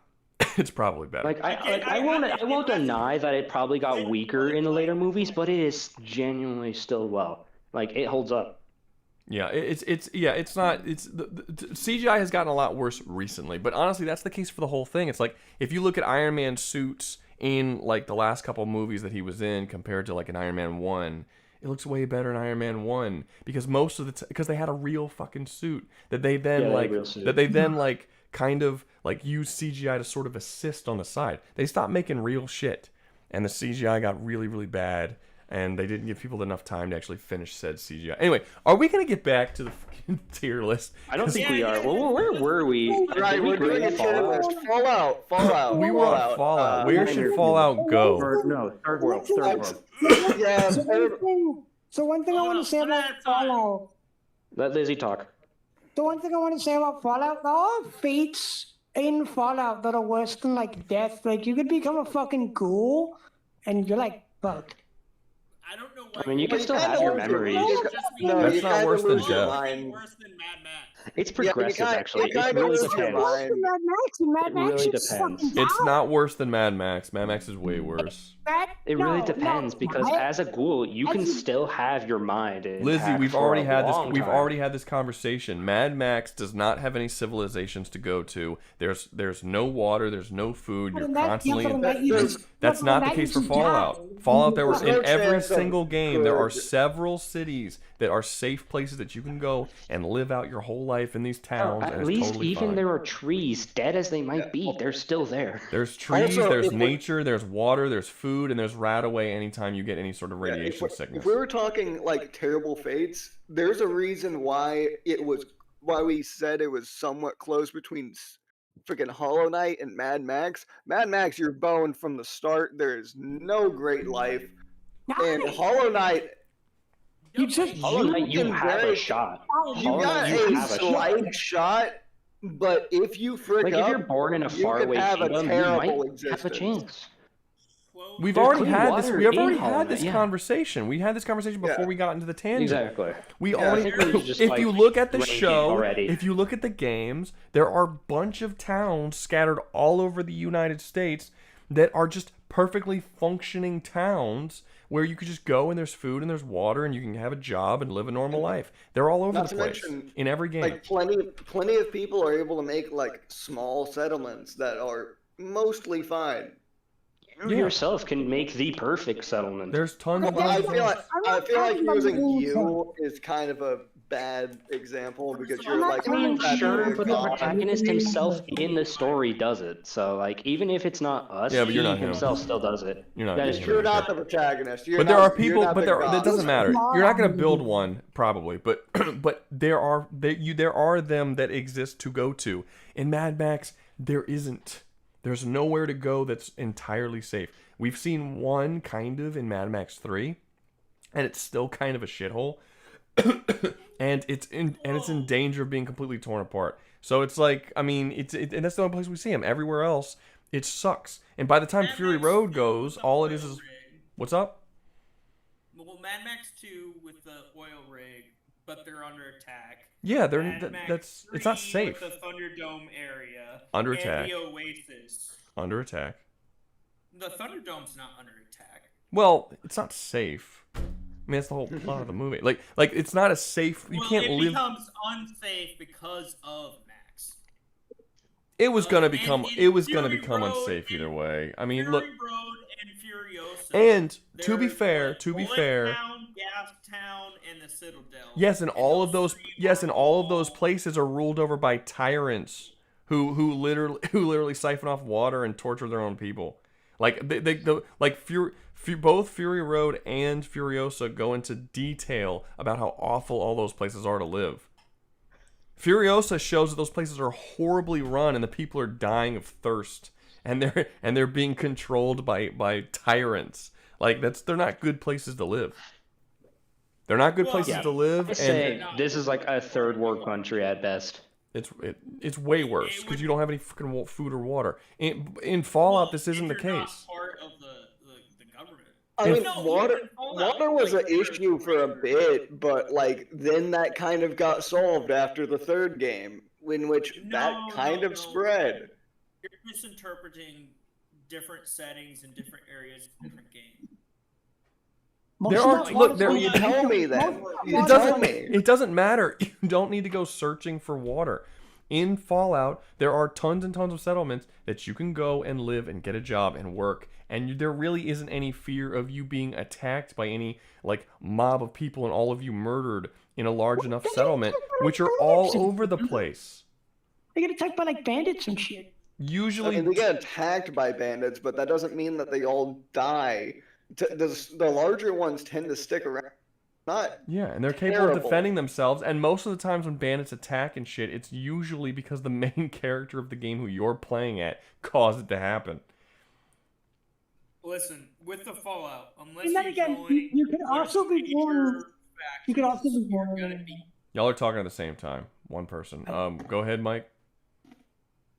it's probably better. Like I won't deny that it probably got weaker in the later movies, but it is genuinely still well. Like it holds up. Yeah, it's not. The CGI has gotten a lot worse recently, but honestly, that's the case for the whole thing. It's like if you look at Iron Man suits in like the last couple movies that he was in compared to like an Iron Man 1, it looks way better in Iron Man 1 because most of because they had a real fucking suit that they then kind of like used CGI to sort of assist on the side. They stopped making real shit, and the CGI got really, really bad, and they didn't give people enough time to actually finish said CGI. Anyway, are we gonna get back to the fucking tier list? I don't think we are. Well, where were we? Right, Did we're we doing a grade tier list. Fallout. We were on Fallout. Where should Fallout go? No, third world. Yeah, So one thing I want to say about Fallout. Let Lizzie talk. The one thing I want to say about Fallout, there are fates in Fallout that are worse than like death. Like you could become a fucking ghoul, and you're like fucked. I don't know. I mean, you can still have your memories. That's not worse than death. It's progressive, actually. It really depends. It really depends. It's not worse than Mad Max. Mad Max is way worse. It really depends because as a ghoul, you can still have your mind. Lizzie, we've already had this. We've already had this conversation. Mad Max does not have any civilizations to go to. There's no water. There's no food. You're constantly. That's not the case for Fallout. Fallout, there were in every single game there are several cities that are safe places that you can go and live out your whole life in these towns. At and least it's totally even fine. there are trees, dead as they might be, they're still there. There's trees, Also, there's if we- nature, there's water, there's food, and there's rat away anytime you get any sort of radiation sickness. If we were talking like terrible fates, there's a reason why we said it was somewhat close between freaking Hollow Knight and Mad Max. Mad Max, you're boned from the start. There is no great life, and Hollow Knight. You have a shot. You got a slight shot, but if you frick Like up, if you're born in a you faraway can have a kingdom, you terrible might existence. have a chance. We've There's already clean had this. water We have in already Hollow had Knight, this yeah. conversation. We had this conversation before we got into the tangent. Exactly. We Yeah, I already. think we were just, If like, you look at the ranking show, already. if you look at the games, there are a bunch of towns scattered all over the United States that are just perfectly functioning towns where you could just go and there's food and there's water and you can have a job and live a normal life. They're all over Not the to place mention, in every game. like plenty of people are able to make like small settlements that are mostly fine. You yourself can make the perfect settlement. There's tons Well, I feel like using you is kind of a bad example because you're like. I mean, sure, but the God. protagonist himself in the story does it. So, like, even if it's not us, Yeah, but you're he not him. himself still does it. You're not That is him. true. You're not the protagonist. But there are people. But that doesn't matter. You're not going to build one probably. But but there are them that exist to go to. In Mad Max, there isn't. There's nowhere to go that's entirely safe. We've seen one kind of in Mad Max 3, and it's still kind of a shithole. and it's in danger of being completely torn apart. So it's like, I mean, and that's the only place we see him. Everywhere else, it sucks. And by the time Fury Road goes, all it is what's up? Well, Mad Max 2 with the oil rig, but they're under attack. Yeah, Mad Max it's not 3 safe. With the Thunderdome area. Under and attack. the Oasis. Under attack. The Thunderdome's not under attack. Well, it's not safe. I mean, that's the whole plot of the movie. Like it's not a safe. You can't it live. becomes unsafe because of Max. It was gonna become. It was gonna Fury become Road unsafe either way. I mean, Fury look. Road and Furiosa. And to be there's, fair, like, to be Bullet fair. Town, Gas Town, and the Citadel. Yes, and all of those places are ruled over by tyrants who literally siphon off water and torture their own people. Like both Fury Road and Furiosa go into detail about how awful all those places are to live. Furiosa shows that those places are horribly run and the people are dying of thirst and they're being controlled by tyrants. Like they're not good places to live. They're not good places to live. I say this is like a third world country at best. It's way worse because you don't have any freaking food or water. In Fallout, this isn't the case. Part of the government. I mean, water was an issue for a bit, but like then that kind of got solved after the third game, in which that kind of spread. You're misinterpreting different settings in different areas of different games. You tell me then. It doesn't matter. You don't need to go searching for water. In Fallout, there are tons and tons of settlements that you can go and live and get a job and work, and there really isn't any fear of you being attacked by any like mob of people and all of you murdered in a large enough settlement, which are all over the place. They get attacked by like bandits and shit. Usually, I mean, they get attacked by bandits, but that doesn't mean that they all die. The larger ones tend to stick around. Not yeah, and they're capable of defending themselves. And most of the times when bandits attack and shit, it's usually because the main character of the game who you're playing at caused it to happen. Listen, with the Fallout, unless And then again, you can also be born. You can also be born. Y'all are talking at the same time. One person. Go ahead, Mike.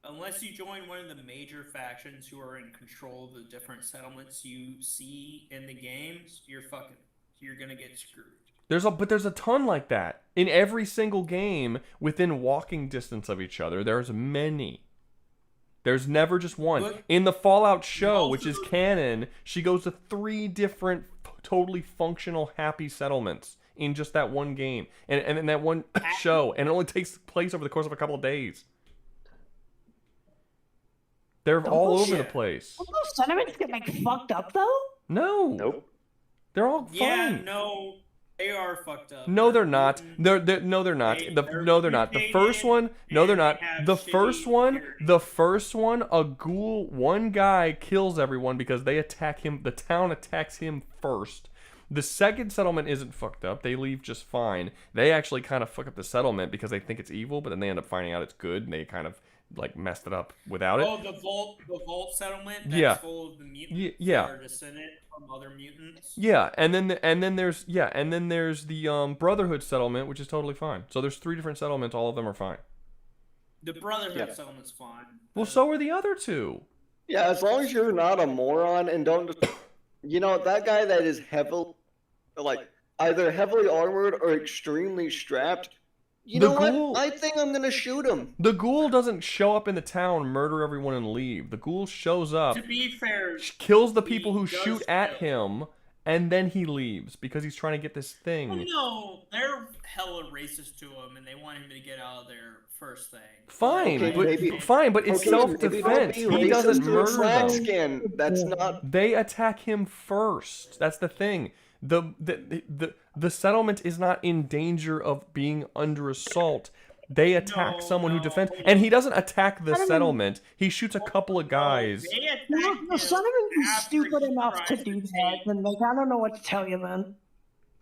Unless you join one of the major factions who are in control of the different settlements you see in the games, you're gonna get screwed. There's a ton like that. In every single game, within walking distance of each other, there's many. There's never just one. In the Fallout show, which is canon, she goes to 3 different totally functional, happy settlements in just that one game. And in that one show. And it only takes place over the course of a couple of days. They're all over the place. Don't those sentiments get like fucked up though? No. Nope. They're all fine. Yeah, no, they are fucked up. No, they're not. No, they're not. No, they're not. The first one, no, they're not. The first one, one guy kills everyone because they attack him. The town attacks him first. The second settlement isn't fucked up. They leave just fine. They actually kind of fuck up the settlement because they think it's evil, but then they end up finding out it's good, and they kind of like messed it up without it. Oh, the vault settlement that's full of the mutants that are descended from other mutants. Yeah, and then there's the Brotherhood settlement, which is totally fine. So there's 3 different settlements. All of them are fine. The Brotherhood settlement's fine. Well, so are the other 2. Yeah, as long as you're not a moron and don't just, that guy that is either heavily armored or extremely strapped. What? I think I'm gonna shoot him. The ghoul doesn't show up in the town, murder everyone, and leave. The ghoul shows up, To be fair, kills the people who shoot at him, and then he leaves because he's trying to get this thing. well, no, they're hella racist to him, and they want him to get out of there first thing. Fine, but it's self-defense. He doesn't murder them. Skin. That's not. They attack him first. That's the thing. The settlement is not in danger of being under assault. They attack someone who defends, and he doesn't attack the settlement. He shoots a couple of guys. The settlement is stupid enough to do that, and like I don't know what to tell you, man.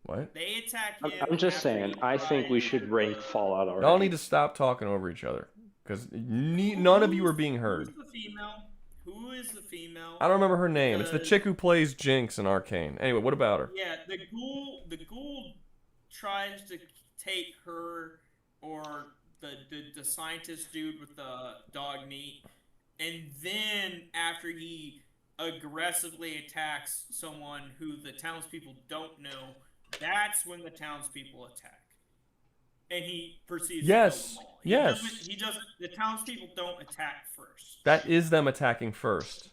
What? They attack him. I'm just saying. I think we should rank Fallout already. Y'all need to stop talking over each other because none of you are being heard. Who's the female? Who is the female? I don't remember her name. It's the chick who plays Jinx in Arcane. Anyway, what about her? Yeah, the ghoul tries to take her or the scientist dude with the dog meat, and then after he aggressively attacks someone who the townspeople don't know, that's when the townspeople attack. And he proceeds to kill them all. He doesn't. The townspeople don't attack first. That is them attacking first.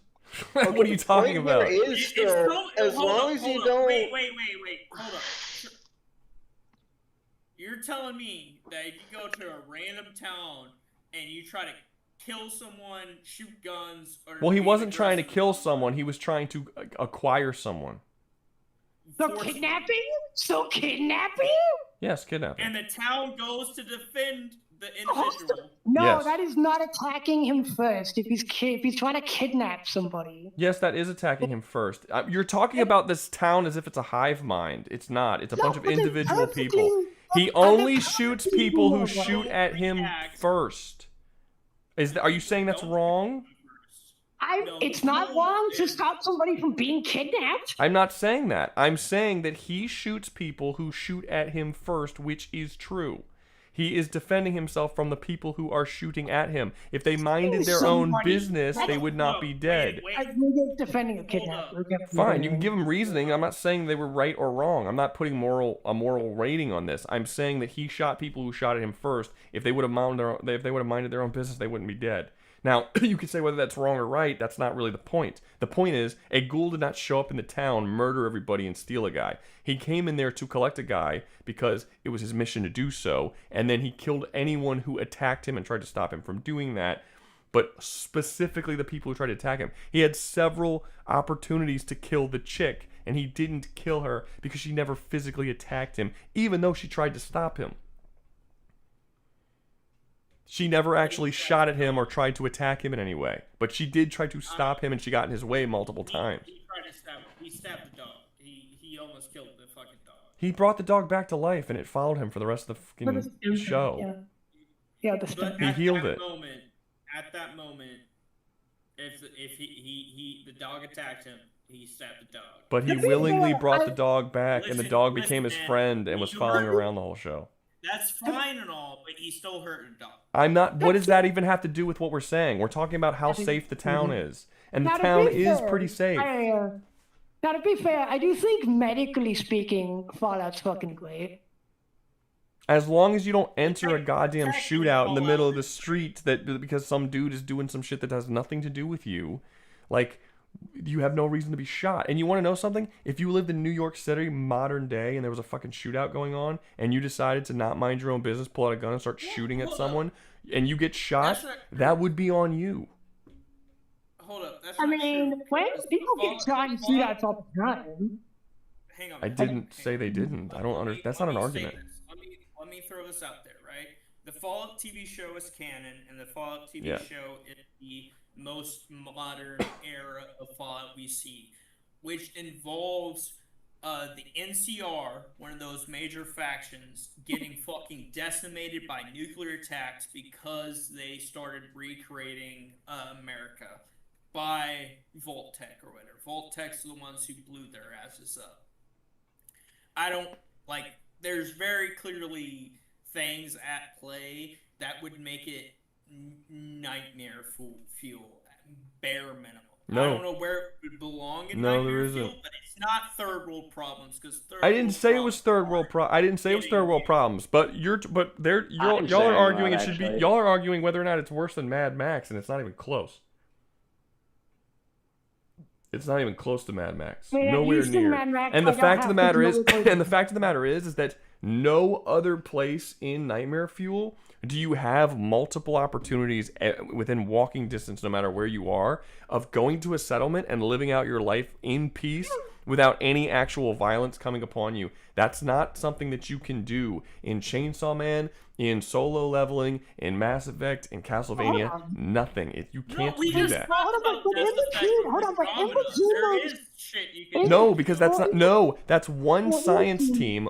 What are you talking about? As long as you don't. Wait. Hold up. You're telling me that if you go to a random town and you try to kill someone, shoot guns, or Well, he wasn't trying to kill someone. He was trying to acquire someone. So kidnapping? Yes, kidnapping. And the town goes to defend the individual. No, Yes. that is not attacking him first. If he's trying to kidnap somebody. Yes, that is attacking him first. You're talking about this town as if it's a hive mind. It's not. It's a bunch of individual people. He only shoots people who shoot at him first. Are you saying that's wrong? It's not wrong to stop somebody from being kidnapped. I'm not saying that. I'm saying that he shoots people who shoot at him first, which is true. He is defending himself from the people who are shooting at him. If they minded their own business, they would not be dead. We're defending a kidnapper. Fine, you can give him reasoning. I'm not saying they were right or wrong. I'm not putting a moral rating on this. I'm saying that he shot people who shot at him first. If they would have minded their own business, they wouldn't be dead. Now, you could say whether that's wrong or right. That's not really the point. The point is, a ghoul did not show up in the town, murder everybody, and steal a guy. He came in there to collect a guy because it was his mission to do so, and then he killed anyone who attacked him and tried to stop him from doing that, but specifically the people who tried to attack him. He had several opportunities to kill the chick, and he didn't kill her because she never physically attacked him, even though she tried to stop him. She never actually shot at him or tried to attack him in any way. But she did try to stop him, and she got in his way multiple times. He tried to stab. He stabbed the dog. He almost killed the fucking dog. He brought the dog back to life, and it followed him for the rest of the fucking show. Yeah, But He at healed that it. At that moment, if the dog attacked him, he stabbed the dog. But he willingly brought the dog back, and the dog became his man, friend and was you following hurt- around the whole show. That's fine and all, but he still hurt a dog. I'm not. What does that even have to do with what we're saying? We're talking about how safe the town is, and the Now, to town be is fair, pretty safe. Now, to be fair, I do think medically speaking, Fallout's fucking great. As long as you don't enter a goddamn shootout in the middle of the street because some dude is doing some shit that has nothing to do with you, like, you have no reason to be shot. And you want to know something? If you lived in New York City modern day and there was a fucking shootout going on and you decided to not mind your own business, pull out a gun and start shooting at someone, and you get shot, that would be on you. Hold up. That's I mean, when people get shot in shootouts all the time. Hang on. I didn't say they didn't. I don't understand. That's not an argument. Let me throw this out there, right? The Fallout TV show is canon, and the Fallout TV Yeah. show is the most modern era of Fallout we see, which involves the NCR, one of those major factions, getting fucking decimated by nuclear attacks because they started recreating America by Vault-Tec or whatever. Vault-Tech's the ones who blew their asses up. I don't, like, there's very clearly things at play that would make it nightmare fuel, bare minimum. No. I don't know where it would belong in No, nightmare there fuel, isn't. but it's not third world problems because I didn't say it was third world I didn't say it was third world problems, but y'all are arguing it should be. Y'all are arguing whether or not it's worse than Mad Max, and it's not even close. It's not even close to Mad Max. Yeah, Nowhere you've seen near. Mad Max, And the I don't fact of the have matter to is, know and the fact of the matter is that no other place in Nightmare Fuel do you have multiple opportunities within walking distance, no matter where you are, of going to a settlement and living out your life in peace without any actual violence coming upon you. That's not something that you can do in Chainsaw Man, in Solo Leveling, in Mass Effect, in Castlevania. Nothing. You can't do that. No, because that's not. No, that's one science team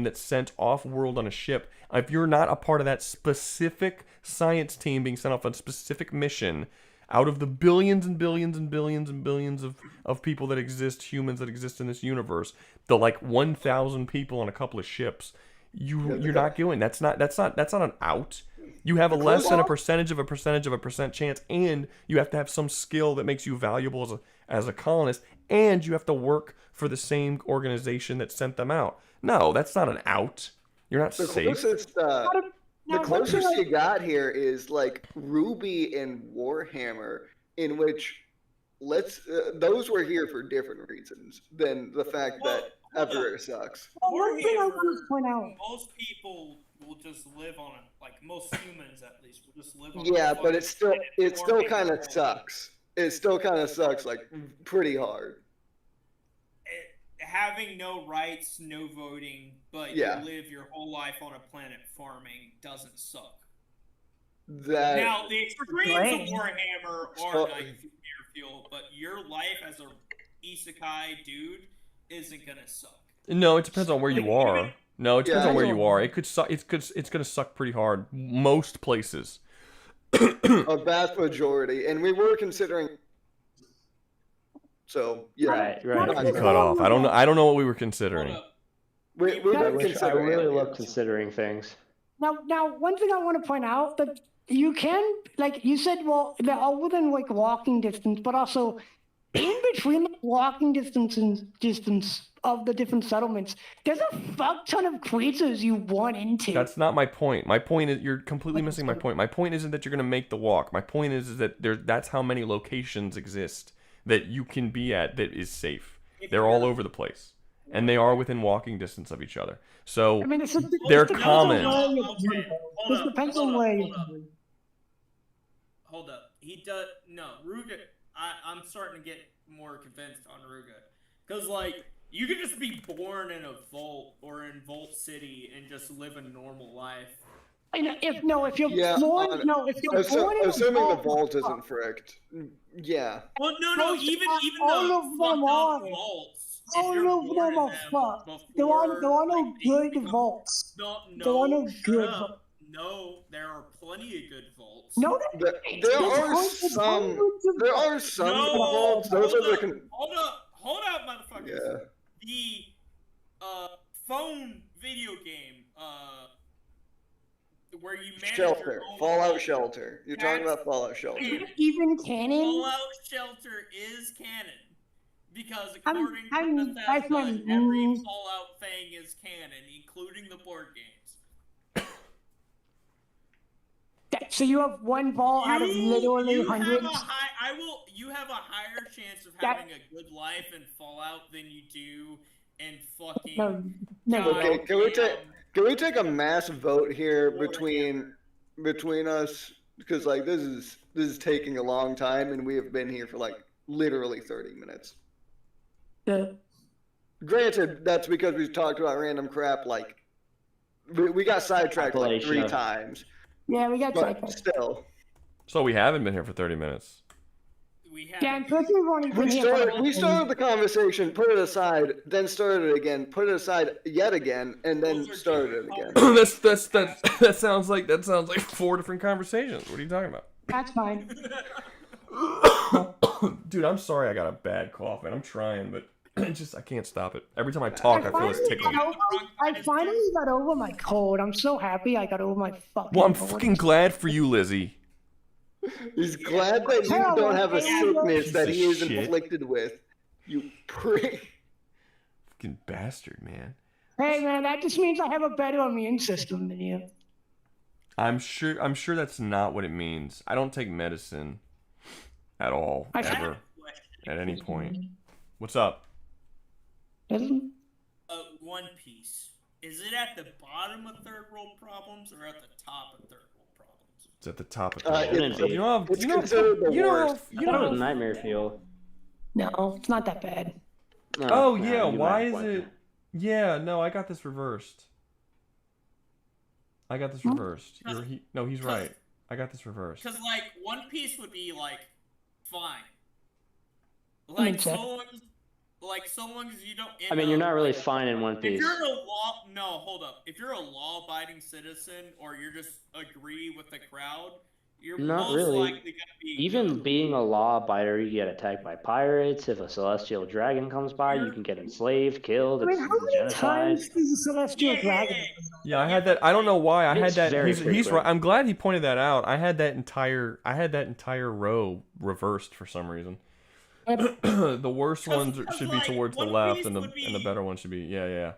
that's sent off world on a ship. If you're not a part of that specific science team being sent off on a specific mission, out of the billions and billions and billions and billions of people that exist, humans that exist in this universe, the like 1,000 people on a couple of ships, you're not doing. That's not an out. You have a less than a percentage of a percent chance, and you have to have some skill that makes you valuable as a colonist, and you have to work for the same organization that sent them out. No, that's not an out. You're not safe. The closest you got here is like Ruby and Warhammer, in which those were here for different reasons than the fact that Everett sucks. One thing I want to point out. Most people will just live on a, like most humans at least, will just live on Yeah, a but it still kind of sucks. It still kind of sucks, like pretty hard. Having no rights, no voting, but Yeah. you live your whole life on a planet farming doesn't suck. Now the extremes of Warhammer are Nightmare Fuel, but your life as a isekai dude isn't gonna suck. No, it depends on where you are. No, it depends Yeah. on where you are. It could suck. It's gonna suck pretty hard. Most places. A vast majority, and we were considering. So yeah, Right. Cut off. I don't know what we were considering. We were I considering. really love considering things. Now, one thing I want to point out that you can, like you said, well, they're all within like walking distance, but also in between the walking distance of the different settlements, there's a fuck ton of creatures you run into. That's not my point. My point is you're completely missing my point. My point isn't that you're gonna make the walk. My point is that that's how many locations exist that you can be at that is safe. They're all over the place, and they are within walking distance of each other. So I mean, it's they're depends common. on where you- It depends on where you. Hold up. He does no Rouga. I'm starting to get more convinced on Rouga, because like you could just be born in a vault or in Vault City and just live a normal life, If you're Yeah, born, if you're born in a assuming the vault, vault isn't fricked. Yeah. Well, no, even all the of them fucked are. up vaults. If All you're of born them in are fucked. There before, are no good vaults. There are no shut good up. vaults. No, there are plenty of good vaults. No, There are some. There are some No, good vaults. Those are the. Hold up, motherfuckers. Yeah. The phone video game where you manage Shelter. your own Fallout vault. Shelter. You're talking about Fallout Shelter. Even canon. Fallout Shelter is canon. Because according to that's my Bethesda, every Fallout thing is canon, including the board games. So you have one vault out of literally hundreds. You have a higher chance of having a good life in Fallout than you do in fucking. Okay, can we take a mass vote here between us? Because like this is taking a long time, and we have been here for like literally 30 minutes. Yeah. Granted, that's because we've talked about random crap. Like we got sidetracked like 3 times. Yeah, we got But sidetracked. still. So we haven't been here for 30 minutes. Yeah, and plus we've only been We here for we started the conversation, put it aside, then started it again, put it aside yet again, and then started it again. that sounds like 4 different conversations. What are you talking about? That's fine. Dude, I'm sorry I got a bad cough, man. I'm trying, but I can't stop it. Every time I talk, I feel this tickling. I finally got over my cold. I'm so happy I got over my fucking Well, I'm cold. fucking glad for you, Lizzie. He's glad that you don't have a sickness that he is Piece of shit. inflicted with. You prick. Fucking bastard, man. Hey man, that just means I have a better immune system than you. I'm sure that's not what it means. I don't take medicine at all, ever, at any point. What's up? One Piece. Is it at the bottom of third world problems or at the top of third world problems? It's at the top of it's you know, it's you know, considered the you know, worst. you I thought it know. was Nightmare Fuel. No, it's not that bad. Oh no, yeah, you why might is it? Yeah, no, I got this reversed. No, he's right. I got this reversed. Because like One Piece would be like fine. Like so long as you don't. I mean, you're not really fine in One Piece. If you're a hold up. If you're a law-abiding citizen or you're just agree with the crowd, you're Not most really. likely gonna be. Even being a law-abider, you get attacked by pirates. If a celestial dragon comes by, you can get enslaved, killed. I mean, It's how many genocide. times does the celestial dragon? Yeah, I had that. I don't know why. I had It's that. very He's frequent. right. I'm glad he pointed that out. I had that entire row reversed for some reason. The worst ones should be towards the left, and the better ones should be yeah.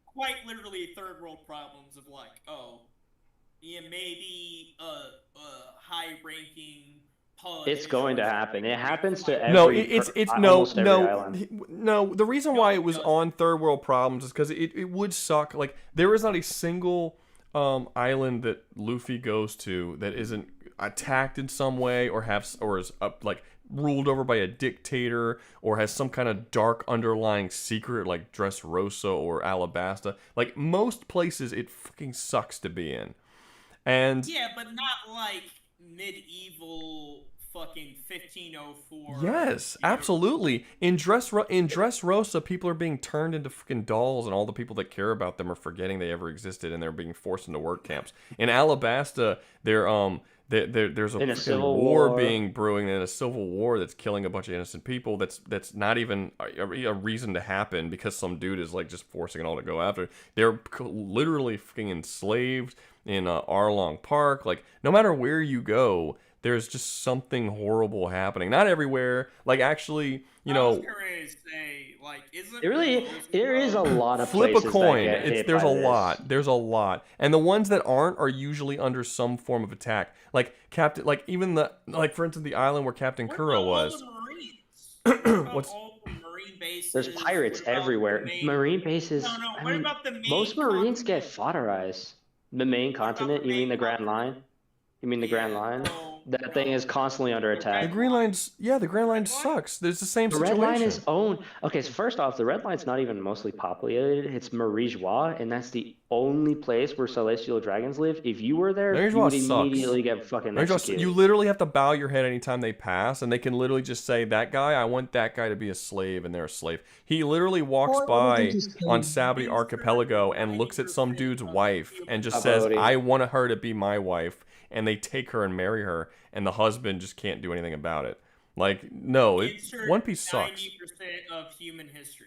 Quite literally third world problems of like, maybe high-ranking politics. It's going to happen. It happens to every. No, it's almost every island. no. The reason why it was on third world problems is because it would suck. Like there is not a single island that Luffy goes to that isn't attacked in some way or is like ruled over by a dictator or has some kind of dark underlying secret like Dressrosa or Alabasta. Like most places, it fucking sucks to be in. And yeah, but not like medieval fucking 1504. yes, absolutely. In Dressrosa, people are being turned into fucking dolls, and all the people that care about them are forgetting they ever existed, and they're being forced into work camps. In Alabasta, there's a civil war war being brewing, and a civil war that's killing a bunch of innocent people. That's not even a reason to happen because some dude is like just forcing it all to go after. They're literally fucking enslaved in Arlong Park. Like no matter where you go, there's just something horrible happening. Not everywhere. Like actually, you know. There is a lot of Flip a places coin. that get hit There's by a this. lot. There's a lot, and the ones that aren't are usually under some form of attack. Like Captain, like even for instance, the island where Captain Kuro was. What's There's pirates everywhere. Marine bases. I mean, most Marines get fodderized. The main continent? You mean the Grand Line? You mean the Grand Line? That thing is constantly under attack. The Green Line's the Green Line sucks. There's the same The situation. Red Line is owned. Okay, so first off, the Red Line's not even mostly populated. It's Marie Joie, and that's the only place where celestial dragons live. If you were there, Marie you would Joie sucks. immediately get fucking Marie Joie, executed. you literally have to bow your head anytime they pass, and they can literally just say, "That guy, I want that guy to be a slave," and they're a slave. He literally walks by on Sabri Archipelago and looks at some dude's wife and just says, "I want her to be my wife," and they take her and marry her, and the husband just can't do anything about it. Like, no, One Piece sucks. 90% of human history.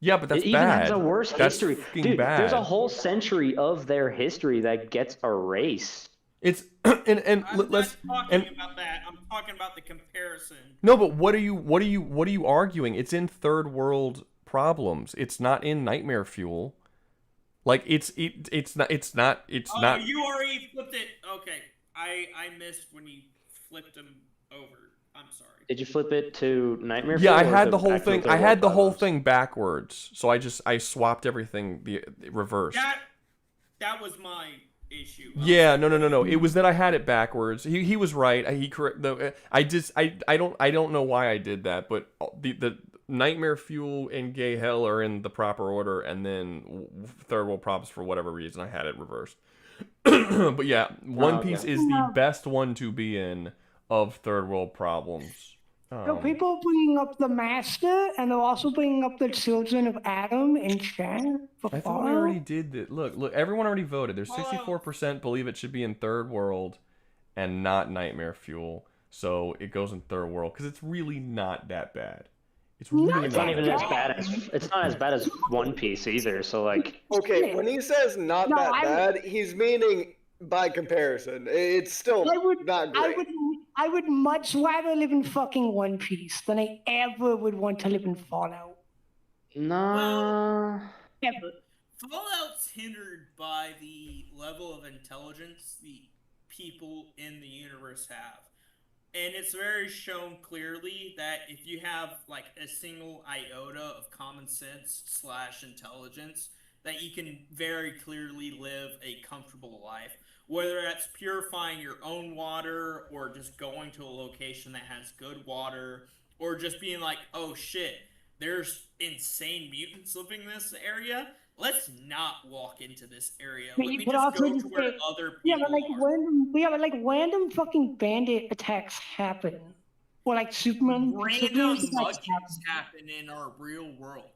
Yeah, but that's it bad. even has a worse That's history. fucking Dude, bad. there's a whole century of their history that gets erased. It's and I'm let's not talking about that. I'm talking about the comparison. No, but what are you arguing? It's in third world problems. It's not in Nightmare Fuel. Like it's not. Oh, you already flipped it. Okay, I missed when you flipped them over. I'm sorry. Did you flip it to Nightmare Yeah, Fuel? I or had to the whole actual thing. third I world had the whole problems? thing backwards. So I swapped everything the reverse. That was my issue. Yeah, no. It was that I had it backwards. He was right. He correct. I don't know why I did that, but the Nightmare Fuel and Gay Hell are in the proper order, and then third world problems for whatever reason I had it reversed. But yeah, One Piece is the best one to be in of third world problems. So people are bringing up the Master, and they're also bringing up the Children of Adam and Shen. I thought we already did that. Look, everyone already voted. There's 64% believe it should be in third world and not Nightmare Fuel. So it goes in third world because it's really not that bad. It's really It's not even as bad as it's not as bad as One Piece either. So like, Okay, when he says not No, that I'm- bad, he's meaning by comparison. It's still not great. I would much rather live in fucking One Piece than I ever would want to live in Fallout. nah. Ever. Fallout's hindered by the level of intelligence the people in the universe have. And it's very shown clearly that if you have like a single iota of common sense / intelligence, that you can very clearly live a comfortable life. Whether that's purifying your own water, or just going to a location that has good water, or just being like, oh shit, there's insane mutants living in this area. Let's not walk into this area. But Let you me could just also go just to where say- other Yeah, people but like random fucking bandit attacks happen, or like Superman. random attacks muggings happen in our real world.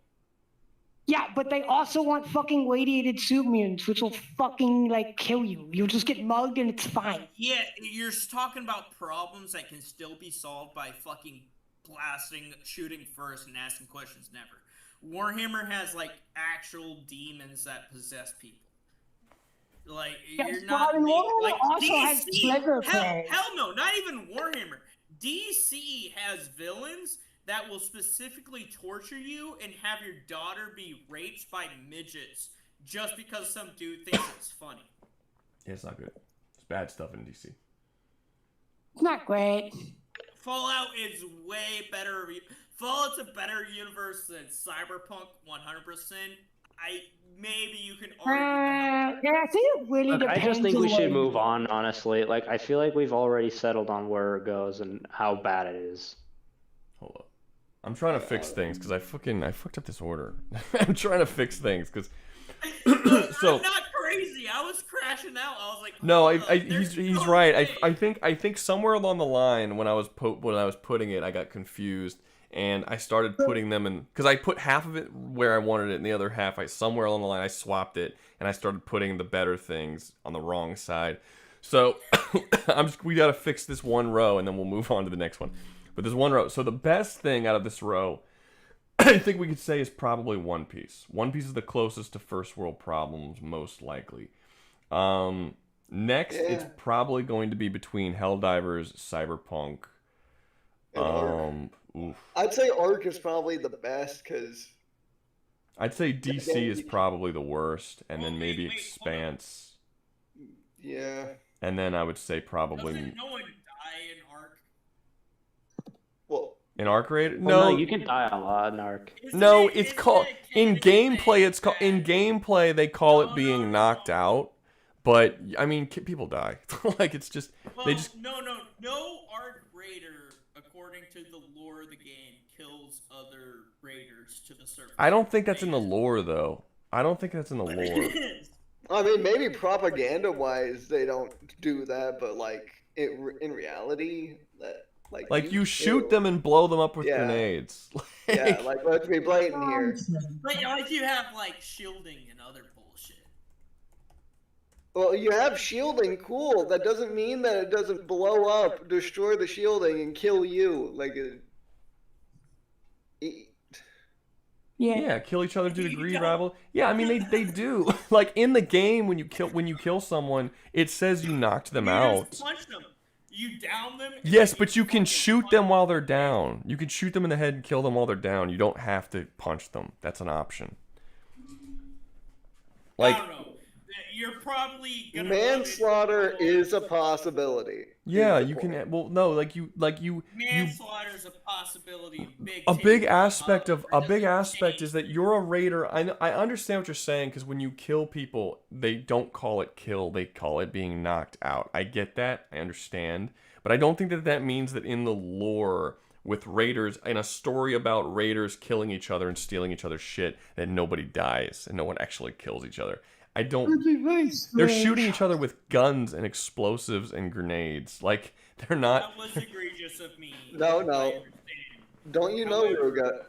Yeah, but they also want fucking radiated suit mutants, which will fucking like kill you. You'll just get mugged and it's fine. Yeah, you're talking about problems that can still be solved by fucking blasting, shooting first, and asking questions never. Warhammer has like actual demons that possess people. Like Yeah, you're not Warhammer like also has trigger hell plays. no, not even Warhammer. DC has villains that will specifically torture you and have your daughter be raped by midgets just because some dude thinks it's funny. Yeah, it's not good. It's bad stuff in DC. It's not great. Fallout is way better. Fallout's a better universe than Cyberpunk, 100%. Maybe you can argue. Yeah, I think it really Look, I depends. just think we on should what- move on. Honestly, like I feel like we've already settled on where it goes and how bad it is. Hold up. I'm trying to fix things because I fucked up this order. I'm trying to fix things because so I'm not crazy. I was crashing out. I was like, no, hold up, he's right. I think somewhere along the line when I was putting it, I got confused and I started putting them in because I put half of it where I wanted it and the other half somewhere along the line I swapped it and I started putting the better things on the wrong side. So we gotta fix this one row and then we'll move on to the next one. But there's one row. So the best thing out of this row, I think we could say, is probably One Piece. One Piece is the closest to first world problems, most likely. Next, it's probably going to be between Helldivers, Cyberpunk. Oof. I'd say Ark is probably the best because I'd say DC is probably the worst, and then maybe Expanse. yeah. And then I would say probably Doesn't no one die in Ark? Well, in Arc Raid. Well, No, you can die a lot in Ark. no, it's called in gameplay. It's called in gameplay. They call it being knocked out, but I mean, people die. Like it's just they just No. no Arc Raider, according to the lore of the game, kills other raiders to the surface. I don't think that's in the lore, though. I don't think that's in the But lore. it is. I mean, maybe propaganda-wise they don't do that, but like in reality, that Like, you shoot them and blow them up with Yeah. grenades. Yeah, like let's be blatant here. But like you have like shielding and other bullshit. Well, you have shielding, cool. That doesn't mean that it doesn't blow up, destroy the shielding, and kill you. Like, Yeah, kill each other to degree rival. Yeah, I mean they do. Like in the game when you kill someone, it says you knocked them out. Just punch them. You down them. Yes, but you can shoot them while they're down. You can shoot them in the head and kill them while they're down. You don't have to punch them. That's an option. Like, I don't know. You're probably gonna manslaughter is a possibility. yeah, you can. Well, no, like you. manslaughter is a possibility. A big aspect is that you're a raider. I understand what you're saying, because when you kill people, they don't call it kill, they call it being knocked out. I get that, I understand, but I don't think that means that in the lore with raiders, in a story about raiders killing each other and stealing each other's shit, that nobody dies and no one actually kills each other. I don't. They're shooting each other with guns and explosives and grenades. Like, they're not. That was egregious of me. No. Don't you know, Rouga?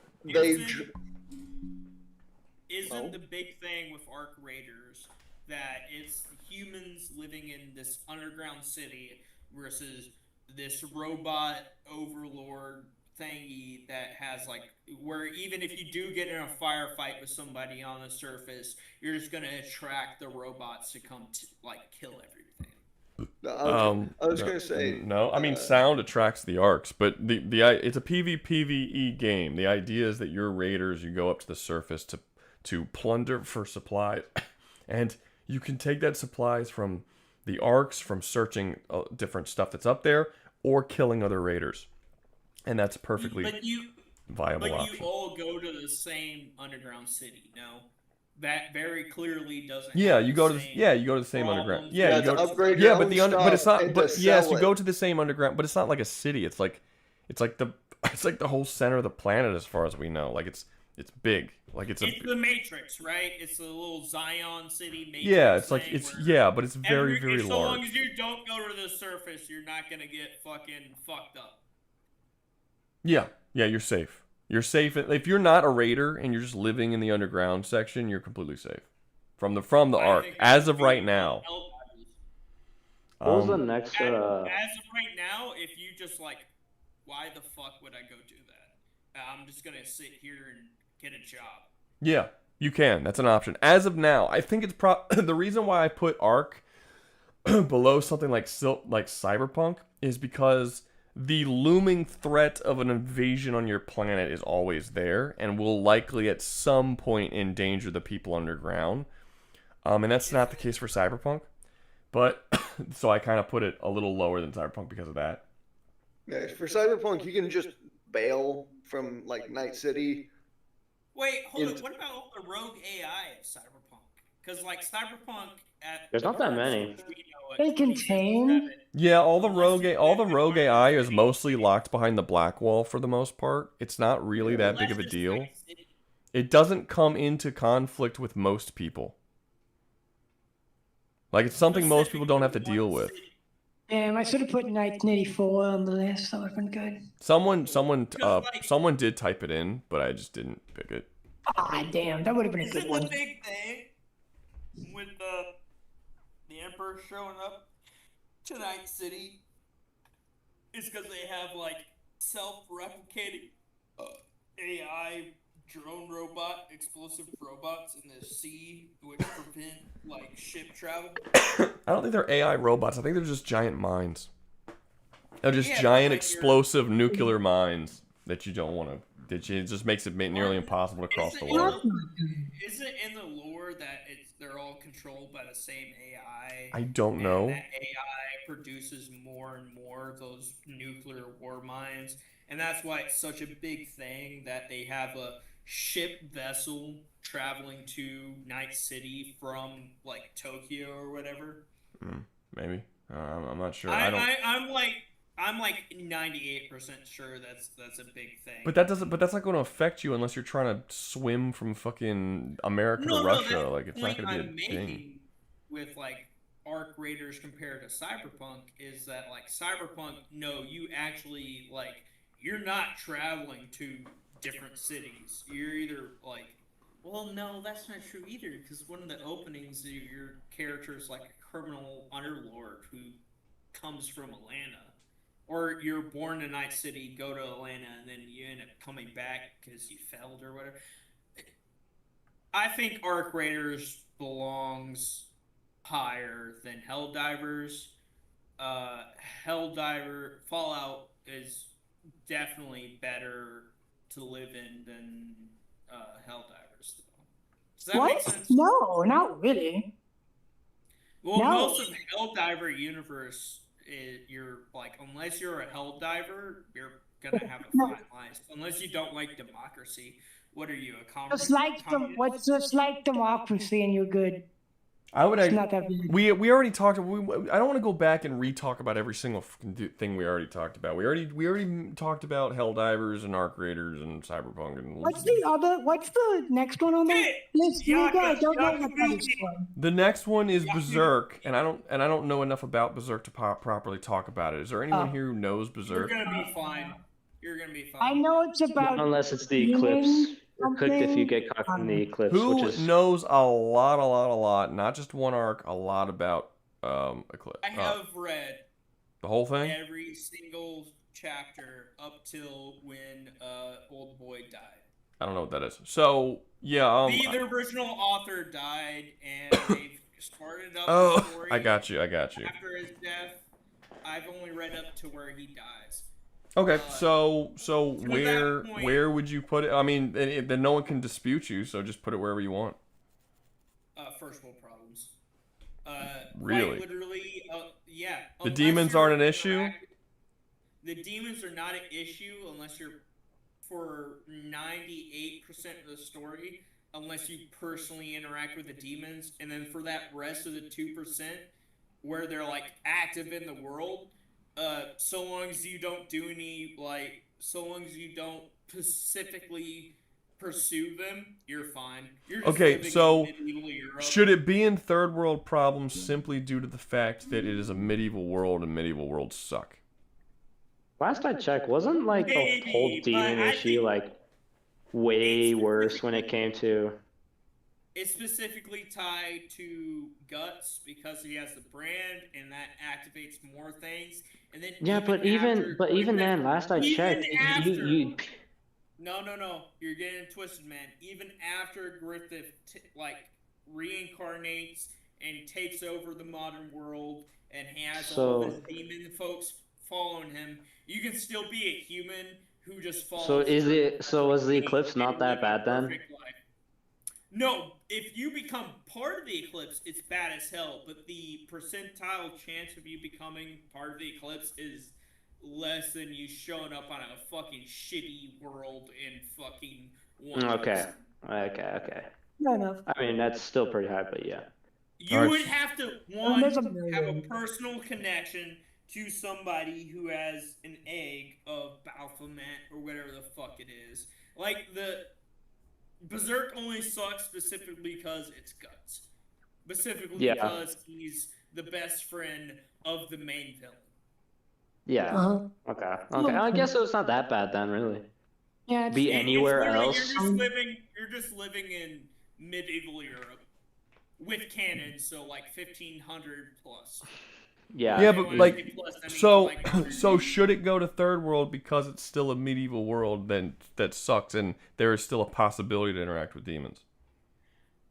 Isn't the big thing with Arc Raiders that it's humans living in this underground city versus this robot overlord thingy that has like, where even if you do get in a firefight with somebody on the surface, you're just gonna attract the robots to come to like kill everything. I was gonna say no. I mean, sound attracts the arcs, but it's a PvPvE game. The idea is that you're raiders. You go up to the surface to plunder for supplies, and you can take that supplies from the arcs, from searching different stuff that's up there, or killing other raiders, and that's perfectly viable option. You all go to the same underground city, no? That very clearly doesn't. Yeah, you go to the same underground. Yeah, you go upgrade but it's not. But yes, you go to the same underground, but it's not like a city. It's like the whole center of the planet, as far as we know. Like it's big. Like it's the Matrix, right? It's the little Zion City Matrix. Yeah, it's like but it's very very large. So long as you don't go to the surface, you're not gonna get fucking fucked up. Yeah, you're safe. You're safe if you're not a raider and you're just living in the underground section. You're completely safe from the arc as of right now. What was the next? As of right now, if you just like, why the fuck would I go do that? I'm just gonna sit here and get a job. Yeah, you can. That's an option. As of now, I think it's the reason why I put Arc below something like Cyberpunk is because the looming threat of an invasion on your planet is always there and will likely at some point endanger the people underground. And that's not the case for Cyberpunk. But so I kind of put it a little lower than Cyberpunk because of that. Yeah, for Cyberpunk, you can just bail from like Night City. Wait, hold on. What about all the rogue AI of Cyberpunk? Because like Cyberpunk there's not that many. They contain. Yeah, all the rogue AI is mostly locked behind the black wall for the most part. It's not really that big of a deal. It doesn't come into conflict with most people. Like, it's something most people don't have to deal with. Damn, I should have put 1984 on the list. That would have been good. Someone did type it in, but I just didn't pick it. Ah, damn, that would have been a good Isn't one. the big thing with the Emperor showing up to Night City is because they have like self-replicating AI drone robot, explosive robots in the sea, which prevent like ship travel. I don't think they're AI robots. I think they're just giant mines. They're just giant explosive nuclear mines that you don't want to. It just makes it nearly impossible to cross the water. Is it in the lore that they're all controlled by the same AI? I don't know. That AI produces more and more of those nuclear war mines, and that's why it's such a big thing that they have a ship vessel traveling to Night City from like Tokyo or whatever. Maybe. I'm not sure. I'm like I'm like 98% sure that's a big thing. But that doesn't. But that's not going to affect you unless you're trying to swim from fucking America to Russia. That's Like it's the not point going to I'm be a thing. making with like Arc Raiders compared to Cyberpunk is that like Cyberpunk, no, you actually like you're not traveling to different cities. You're either like, well, no, that's not true either because one of the openings, your character is like a criminal underlord who comes from Atlanta. Or you're born in Night City, go to Atlanta, and then you end up coming back because you failed or whatever. I think Arc Raiders belongs higher than Helldivers. Fallout is definitely better to live in than Helldivers. Does that make sense? No, not really. Well, No. most of the Helldiver universe, you're like, unless you're a Helldiver, you're gonna have a fine life. Unless you don't like democracy. What are you, a Just like just like democracy, and you're good. I would. It's not that big. We already talked. I don't want to go back and re-talk about every single thing we already talked about. We already talked about Helldivers and Arc Raiders and Cyberpunk and. What's the next one on the list? You guys don't know what that is for. The next one is Berserk, and I don't know enough about Berserk to properly talk about it. Is there anyone here who knows Berserk? You're gonna be fine. You're gonna be fine. I know it's about. Unless it's the eclipse. You're cooked if you get caught in the eclipse. Who which is... knows a lot, not just one arc, a lot about Eclipse? I have read the whole thing. Every single chapter up till when old boy died. I don't know what that is. So yeah, the original author died, and they've started up oh, the story. I got you. After his death, I've only read up to where he dies. Okay, so that point- where would you put it? I mean, then no one can dispute you, so just put it wherever you want. First world problems. Really? Quite literally, yeah. The demons aren't an issue? The demons are not an issue unless you're for 98% of the story, unless you personally interact with the demons, and then for that rest of the 2%, where they're like active in the world. So long as you don't do any, like, so long as you don't specifically pursue them, you're fine. You're just Okay, living so in medieval Europe. should it be in third world problems simply due to the fact that it is a medieval world and medieval worlds suck? Last I checked, wasn't like the whole demon issue like way worse when it came to? It's specifically tied to Guts because he has the brand, and that activates more things. And then Yeah, but even then, last I checked, you No, you're getting it twisted, man. Even after Griffith reincarnates and takes over the modern world, and he has all the demon folks following him, you can still be a human who just follows. So was the eclipse not that bad then? No, if you become part of the eclipse, it's bad as hell. But the percentile chance of you becoming part of the eclipse is less than you showing up on a fucking shitty world in fucking one. Okay. Fair enough. I mean, that's still pretty high, but yeah. You would have to have a personal connection to somebody who has an egg of Baphomet or whatever the fuck it is. Like the Berserk only sucks specifically because it's Guts. Specifically because he's the best friend of the main villain. Yeah. Okay. I guess it's not that bad then, really. Yeah. Be anywhere else. You're just living in medieval Europe with cannons, so like 1500 plus. Yeah. Yeah, but like, so should it go to third world because it's still a medieval world? Then that sucks, and there is still a possibility to interact with demons.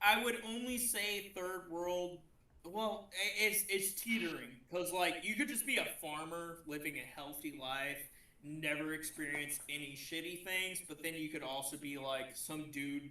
I would only say third world. Well, it's teetering because like you could just be a farmer living a healthy life, never experience any shitty things, but then you could also be like some dude,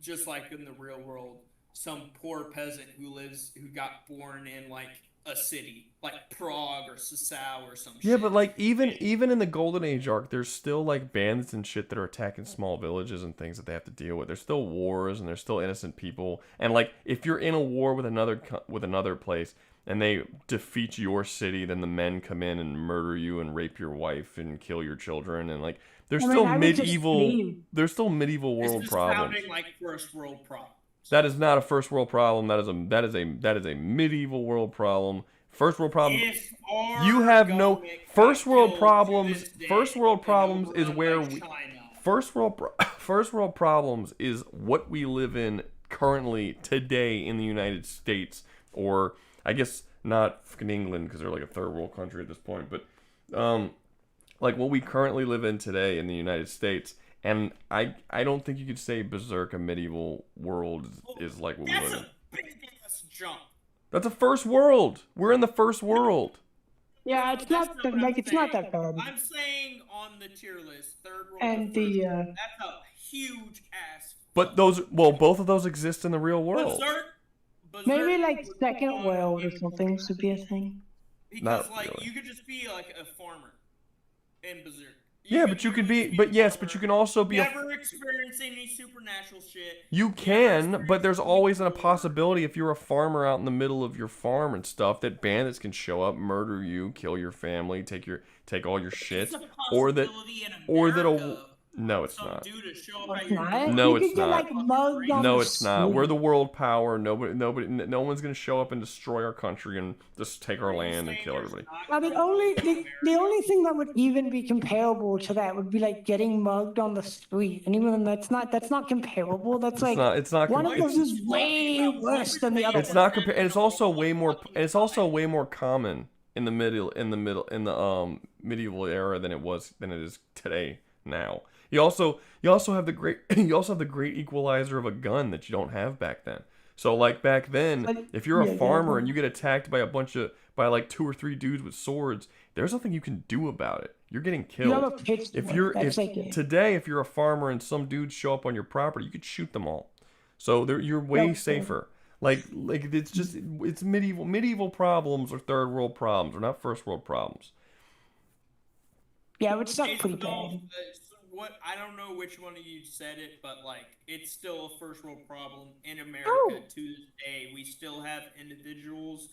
just like in the real world, some poor peasant who got born in like a city like Prague or Sasau or some shit. Yeah, but like even in the Golden Age arc, there's still like bandits and shit that are attacking small villages and things that they have to deal with. There's still wars and there's still innocent people. And like if you're in a war with another place, and they defeat your city, then the men come in and murder you and rape your wife and kill your children, and like there's still medieval world This is problems. sounding like first world problems. That is not a first world problem. That is a medieval world problem. First world problem. You have no first world problems. First world problems is where we. First world problems is what we live in currently today in the United States, or I guess not fucking England because they're like a third world country at this point, but like what we currently live in today in the United States. And I don't think you could say Berserk, a medieval world, is like what we live in. That's a big ass jump. That's a first world. We're in the first world. Yeah, it's not like it's not that bad. I'm saying on the tier list, third world. And that's a huge ass. But both of those exist in the real world. Berserk maybe like second world or something should be a thing. Because you could just be like a farmer in Berserk. Yeah, but you could be, but yes, but you can also be never experience any supernatural shit. You can, but there's always a possibility if you're a farmer out in the middle of your farm and stuff that bandits can show up, murder you, kill your family, take all your shit, or that no, it's not. No, it's not. No, it's not. We're the world power. No one's gonna show up and destroy our country and just take our land and kill everybody. Well, the only thing that would even be comparable to that would be like getting mugged on the street, and even that's not comparable. That's like it's not one of those is way worse than the other. It's not and it's also way more. It's also way more common in the medieval era than it is today now. You also have the great equalizer of a gun that you don't have back then. So like back then, if you're a farmer and you get attacked by like 2 or 3 dudes with swords, there's nothing you can do about it. You're getting killed. Today, if you're a farmer and some dudes show up on your property, you could shoot them all. So you're way safer. Like it's medieval problems or third world problems, or not first world problems. Yeah, it's not pretty bad. I don't know which one of you said it, but like it's still a first world problem in America to this day. We still have individuals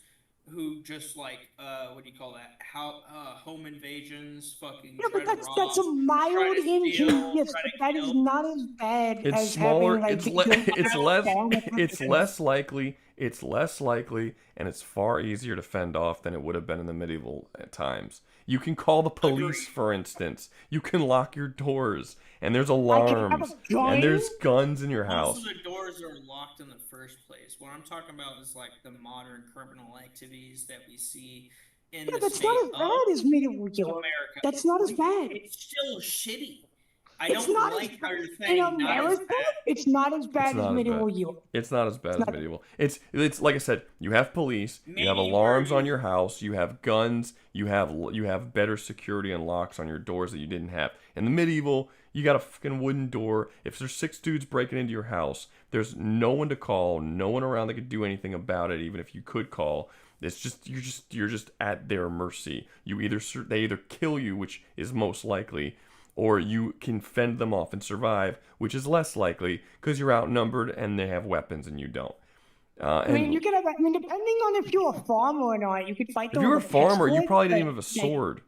who just like what do you call that? Home invasions, fucking. Yeah, but that's a mild injury. Yes, but that is not as bad as smaller. having like It's less likely. It's less likely, and it's far easier to fend off than it would have been in the medieval times. You can call the police, for instance. You can lock your doors, and there's alarms, and there's guns in your house. Most of the doors are locked in the first place. What I'm talking about is like the modern criminal activities that we see in the that's state not as bad as medieval America. That's not as bad. It's still shitty. It's not like how you're saying in America. It's not as bad as medieval Europe. It's not as bad as medieval. It's like I said. You have police. You have alarms on your house. You have guns. You have better security and locks on your doors that you didn't have. In the medieval, you got a fucking wooden door. If there's 6 dudes breaking into your house, there's no one to call. No one around that could do anything about it. Even if you could call, it's just you're just at their mercy. They either kill you, which is most likely, or you can fend them off and survive, which is less likely because you're outnumbered and they have weapons and you don't. You could have. depending on if you're a farmer or not, you could fight them. If you were a with farmer, you pitchfork, probably didn't even have a sword,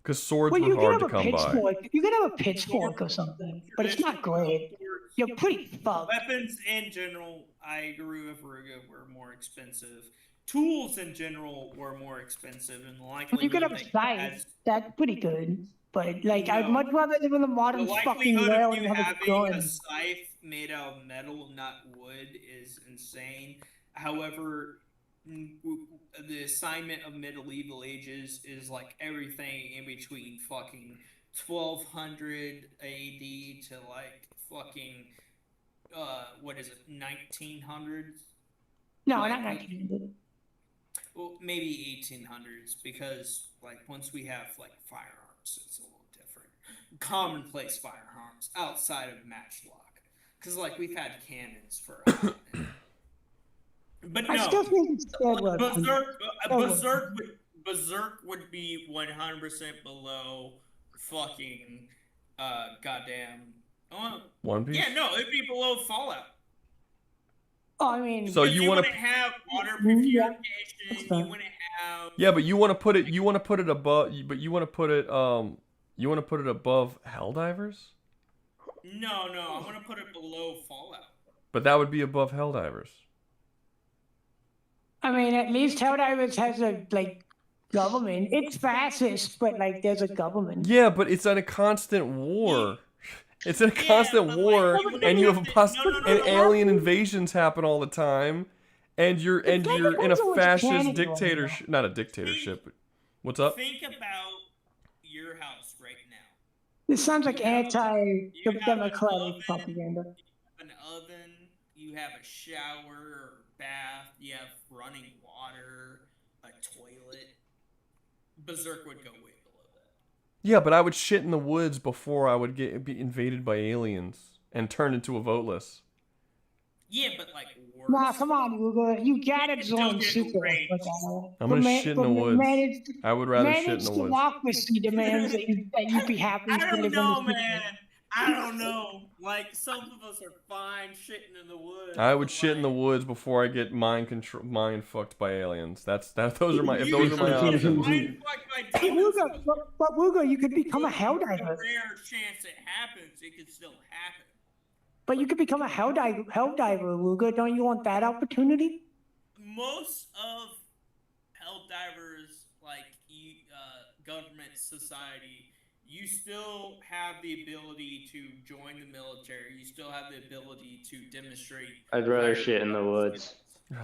because swords were hard to come by. You could have a pitchfork or something, but it's not great. You're pretty fucked. Weapons in general, I agree with Rouga, were more expensive. Tools in general were more expensive, and likely you could have a scythe. That's pretty good. But like, I'd much rather live in the modern fucking world and have a gun. A scythe made out of metal, not wood, is insane. However, the assignment of medieval ages is like everything in between fucking 1200 AD to like fucking what is it, 1900s? No, not 1900. Well, maybe 1800s, because like once we have like firearms, it's a little different. Commonplace firearms outside of matchlock, because like we've had cannons for a minute. But I still think it's Berserk would be 100% below fucking goddamn One Piece. Yeah, no, it'd be below Fallout. I mean, So you want to have water Yeah. purification. You wouldn't have. Yeah, but you want to put it. You want to put it above. But you want to put it. You want to put it above Helldivers. No, I want to put it below Fallout. But that would be above Helldivers. I mean, at least Helldivers has a government. It's fascist, but there's a government. Yeah, but it's in a constant war. It's in a constant war, and you have and alien invasions happen all the time, and you're in a fascist dictatorship. Not a dictatorship. But what's up? Think about your house right now. This sounds like anti-democratic propaganda. An oven. You have a shower or bath. You have running water. A toilet. Berserk would go way below that. Yeah, but I would shit in the woods before I would be invaded by aliens and turn into a voteless. Yeah, but worse. Nah, come on, Rouga. You gotta join Super. I'm gonna shit in the woods. I would rather shit in the woods. Democracy demands that you be happy. I don't know, man. I don't know. Some of us are fine shitting in the woods. I would shit in the woods before I get mind fucked by aliens. Those are my options. But Rouga, you could become a Helldiver. Rare chance it happens. It could still happen. But you could become a Helldiver, Rouga. Don't you want that opportunity? Most of Helldivers, government society, you still have the ability to join the military. You still have the ability to demonstrate. I'd rather shit in the woods.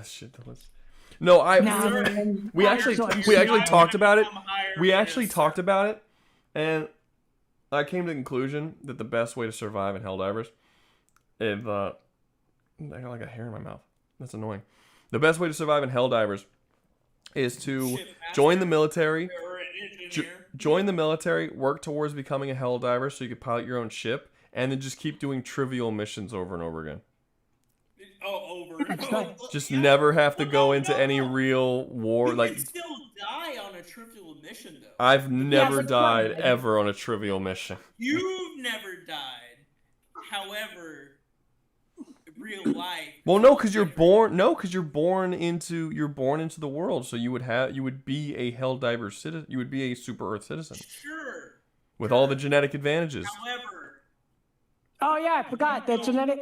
Shit in the woods. No, we actually talked about it. We actually talked about it, and I came to the conclusion that the best way to survive in Helldivers, I got a hair in my mouth. That's annoying. The best way to survive in Helldivers is to join the military. Join the military, work towards becoming a Helldiver so you can pilot your own ship, and then just keep doing trivial missions over and over again. Over and over. Just never have to go into any real war. You can still die on a trivial mission, though. I've never died ever on a trivial mission. You've never died. However, real life. Well, no, because you're born. No, because you're born into the world. So you would be a Helldiver citizen. You would be a Super Earth citizen. Sure. With all the genetic advantages. However. Oh yeah, I forgot.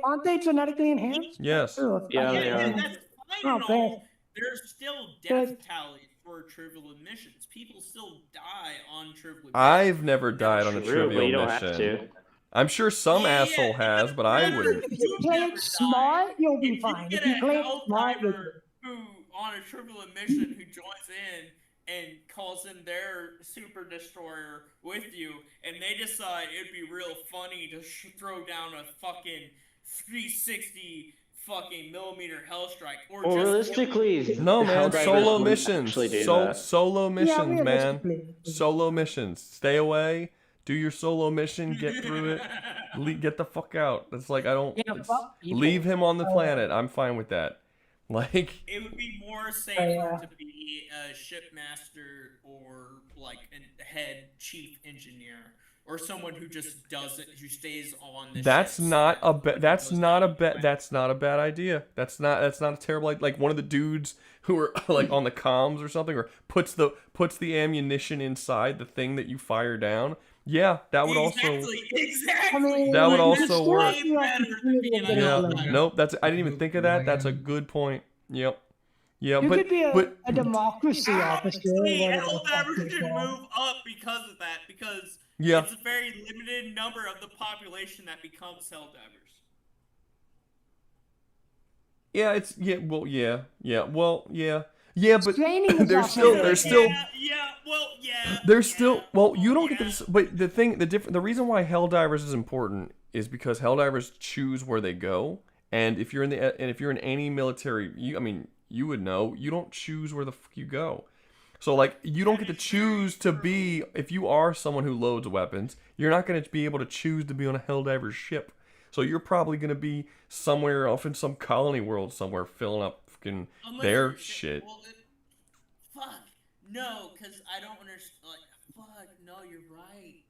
Aren't they genetically enhanced? Yes. Yeah, they are. That's fine and all. There's still death tallies for trivial missions. People still die on trivial missions. I've never died on a trivial you don't mission. have to. I'm sure some asshole has, but I wouldn't. If you play it smart, you'll be fine. If you play it smart, who on a trivial mission who joins in and calls in their super destroyer with you, and they decide it'd be real funny to throw down a fucking 360 fucking millimeter hellstrike, or Well, just realistically, No, man. Helldivers Solo wouldn't missions. actually do that. Solo missions, man. realistically. Solo missions. Stay away. Do your solo mission. Get through it. Get the fuck out. It's like I don't. Leave him on the planet. I'm fine with that. Like. It would be more safer to be a shipmaster or like a head chief engineer or someone who just doesn't, who stays on the That's ships. not a that's not a bad idea. That's not a terrible like one of the dudes who are like on the comms or something, or puts the ammunition inside the thing that you fire down. Yeah, that would Exactly. That would also work. Yeah. Nope. I didn't even think of that. That's a good point. Yep. Yeah, You but could be a democracy officer. Helldivers should move up because of that, because Yeah. it's a very limited number of the population that becomes Helldivers. yeah, but Training is there's also still Yeah. There's still you don't get this, but the reason why Helldivers is important is because Helldivers choose where they go, and if you're in any military, you would know, you don't choose where the fuck you go. So like you don't get to choose to be, if you are someone who loads weapons, you're not going to be able to choose to be on a Helldiver ship. So you're probably going to be somewhere off in some colony world somewhere filling up fucking their shit. Well, fuck no, because I don't understand. Like, fuck no, you're right.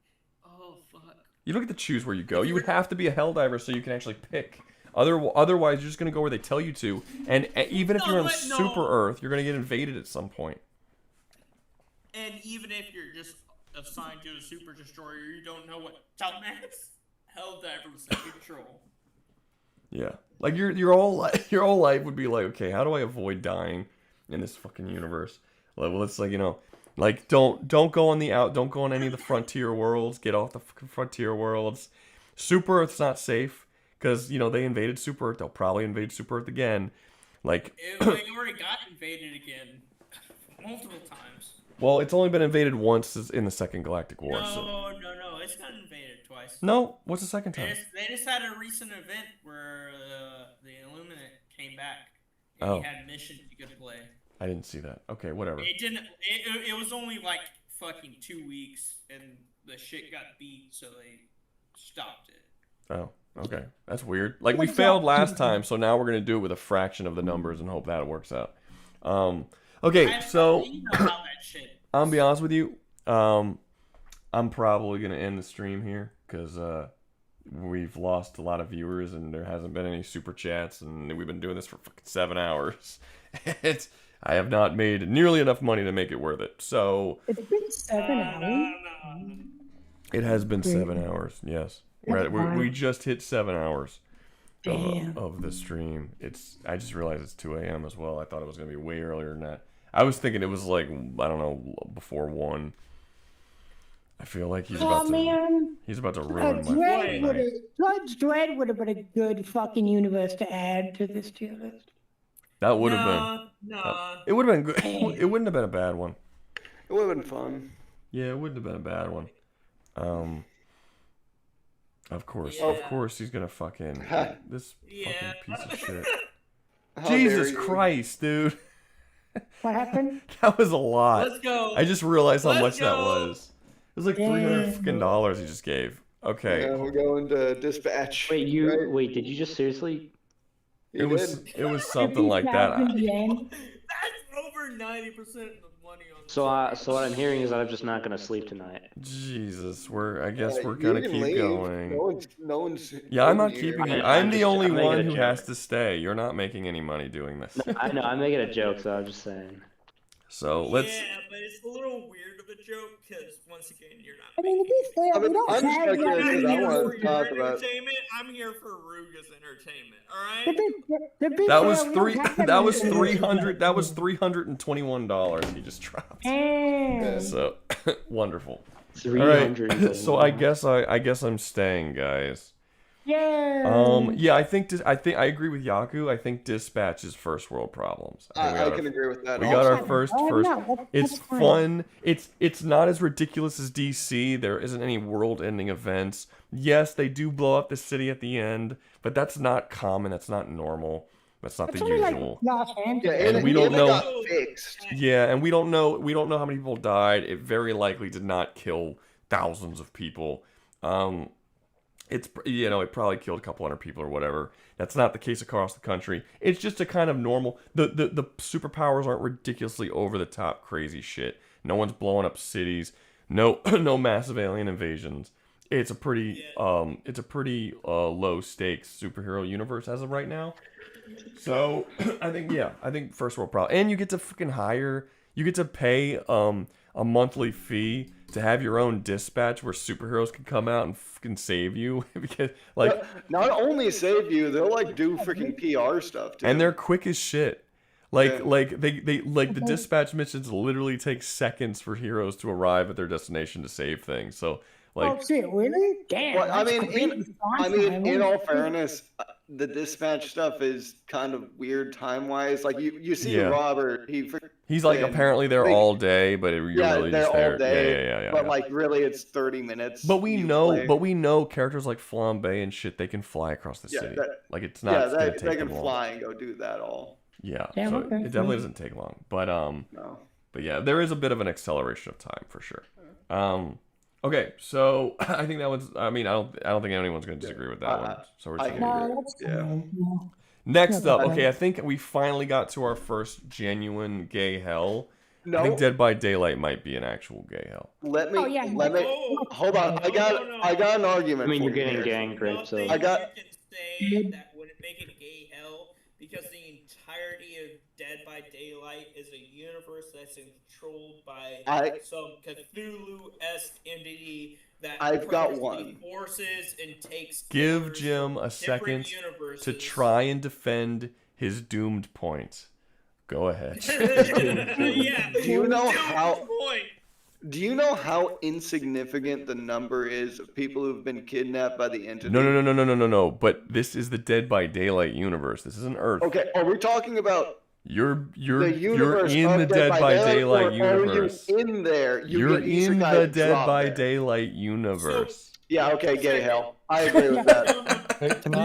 Oh fuck. You don't get to choose where you go. You would have to be a Helldiver so you can actually pick Otherwise, you're just gonna go where they tell you to, and even if you're on Super Earth, you're gonna get invaded at some point. And even if you're just assigned to a super destroyer, you don't know what dumbass Helldivers in control. Yeah, like your whole life would be like, okay, how do I avoid dying in this fucking universe? Like, well, it's like, like don't go on don't go on any of the frontier worlds. Get off the fucking frontier worlds. Super Earth's not safe because they invaded Super Earth. They'll probably invade Super Earth again. Like, They already got invaded again multiple times. well, it's only been invaded once in the Second Galactic War. No, it's got invaded twice. No, what's the second time? They just had a recent event where the Illuminate came back and you had missions you could play. I didn't see that. Okay, whatever. It didn't. It was only like fucking 2 weeks, and the shit got beat, so they stopped it. Oh, okay. That's weird. Like, we failed last time, so now we're going to do it with a fraction of the numbers and hope that works out. Okay, so I'm gonna be honest with you. I'm probably going to end the stream here because we've lost a lot of viewers and there hasn't been any super chats, and we've been doing this for fucking 7 hours. I have not made nearly enough money to make it worth it. So It's been 7 hours. it has been 7 hours. Yes, we just hit 7 hours of the stream. I just realized it's 2 a.m. as well. I thought it was gonna be way earlier than that. I was thinking it was like, I don't know, before 1. I feel like he's about to ruin my night. Judge Dredd would have been a good fucking universe to add to this tier list. That would have been. It would have been good. It wouldn't have been a bad one. It would have been fun. Yeah, it wouldn't have been a bad one. Of course, he's gonna fucking this fucking piece of shit. Jesus Christ, dude. What happened? That was a lot. Let's go. I just realized how much that was. It was like $300 fucking dollars he just gave. Okay. Yeah, we're going to dispatch. Wait, did you just seriously? It was something like that. That's over 90% of the money on. So what I'm hearing is that I'm just not gonna sleep tonight. Jesus, I guess we're gonna keep going. No one's. Yeah, I'm not keeping it. I'm the only one who has to stay. You're not making any money doing this. No, I know, I'm making a joke, so I'm just saying. So let's. Yeah, but it's a little weird of a joke because once again, you're not. I mean, to be fair, we don't I'm just have curious that 'cause I many want to talk about. Entertainment. I'm here for Rouga's entertainment. All right. That was That was $300. That was $321 he just dropped. So wonderful. All right. So I guess I'm staying, guys. Yeah. Yeah, I think I agree with Yaku. I think Dispatch is first world problems. I can agree with that. We got our first. It's fun. It's not as ridiculous as DC. There isn't any world-ending events. Yes, they do blow up the city at the end, but that's not common. That's not normal. That's not the usual. And we don't know. Yeah, and we don't know how many people died. It very likely did not kill thousands of people. It probably killed a couple hundred people or whatever. That's not the case across the country. It's just a kind of normal. The superpowers aren't ridiculously over the top crazy shit. No one's blowing up cities. No massive alien invasions. It's a pretty low stakes superhero universe as of right now. So I think first world problem. And you get to pay a monthly fee to have your own dispatch where superheroes can come out and fucking save you because not only save you, they'll do freaking PR stuff too. And they're quick as shit. They the dispatch missions literally take seconds for heroes to arrive at their destination to save things. So oh shit, really? Damn. Well, in all fairness, the dispatch stuff is kind of weird time wise. Like you see Robert, he's apparently there all day, but you're really just there. All day, yeah. But really, it's 30 minutes. But we know characters like Flambe and shit. They can fly across the city. It's not. Yeah, they can fly and go do that all. Yeah, so it definitely doesn't take long. But no. But yeah, there is a bit of an acceleration of time for sure. Okay, so I think that was. I mean, I don't think anyone's going to disagree with that one. So we're Next up, okay, I think we finally got to our first genuine gay hell. No. I think Dead by Daylight might be an actual gay hell. Let me hold on. I got an argument. I mean, you're getting gang raped, so I got. That wouldn't make it gay hell because the entirety of Dead by Daylight is a universe that's controlled by some Cthulhu-esque entity that I've got purposely one. forces and takes Give killers Jim from a second different universes. to try and defend his doomed point. Go ahead. Yeah. Do you know Doomed how? point. Do you know how insignificant the number is of people who've been kidnapped by the entity? No. But this is the Dead by Daylight universe. This isn't Earth. Okay, are we talking about You're the universe in of the Dead by Daylight universe. Are you in there? You're in the Dead by Daylight universe. Yeah, okay, gay hell. I agree with that. Can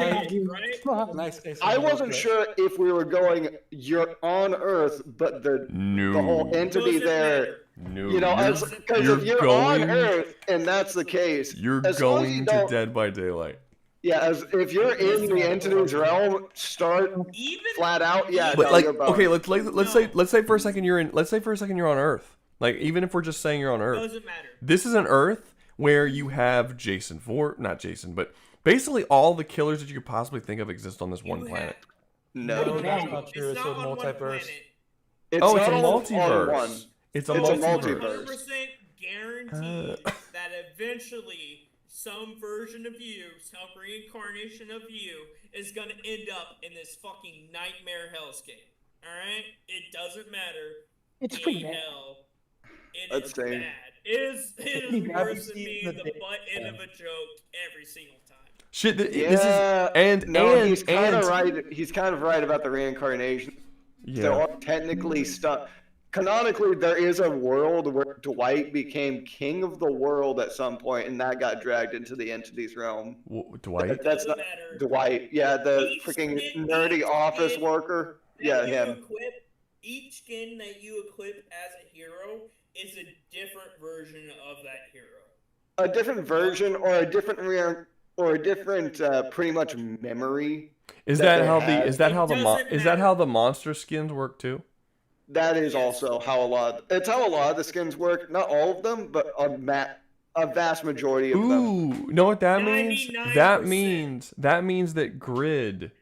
I say I something wasn't real quick? sure if we were going, you're on Earth, but the whole entity there. No, You know, because if you're on Earth and that's the case, You're as long as you going to don't- Dead by Daylight. Yeah, if you're in the entity's realm, start flat out. Yeah, But no, like, you're boned. okay, let's say for a second you're in. Let's say for a second you're on Earth. Like, even if we're just saying you're on Earth, Doesn't matter. This is an Earth where you have not Jason, but basically all the killers that you could possibly think of exist on this one planet. No, that's not true. It's a multiverse. It's oh, not it's a all on multiverse. one. It's a It's a multiverse. multiverse. 100% guaranteed that eventually some version of you, some reincarnation of you, is gonna end up in this fucking nightmare hellscape. Alright? It doesn't matter. It's Gay pretty bad. hell. It Let's is see. bad. It is pretty bad. worse than being the butt end of a joke every single time. Shit, this Yeah, is and no, and he's kind and of right. He's kind of right about the reincarnation. There Yeah. are technically stuff. Canonically, there is a world where Dwight became king of the world at some point, and that got dragged into the entity's realm. Dwight. That's not Dwight. Yeah, the freaking nerdy office worker. Yeah, him. Each skin that you equip as a hero is a different version of that hero. A different version, or a different pretty much memory. Is that they how had. is that how the monster skins work too? That is also how it's how a lot of the skins work. Not all of them, but a vast majority of them. Ooh, know what that means? 99%. That means that Grid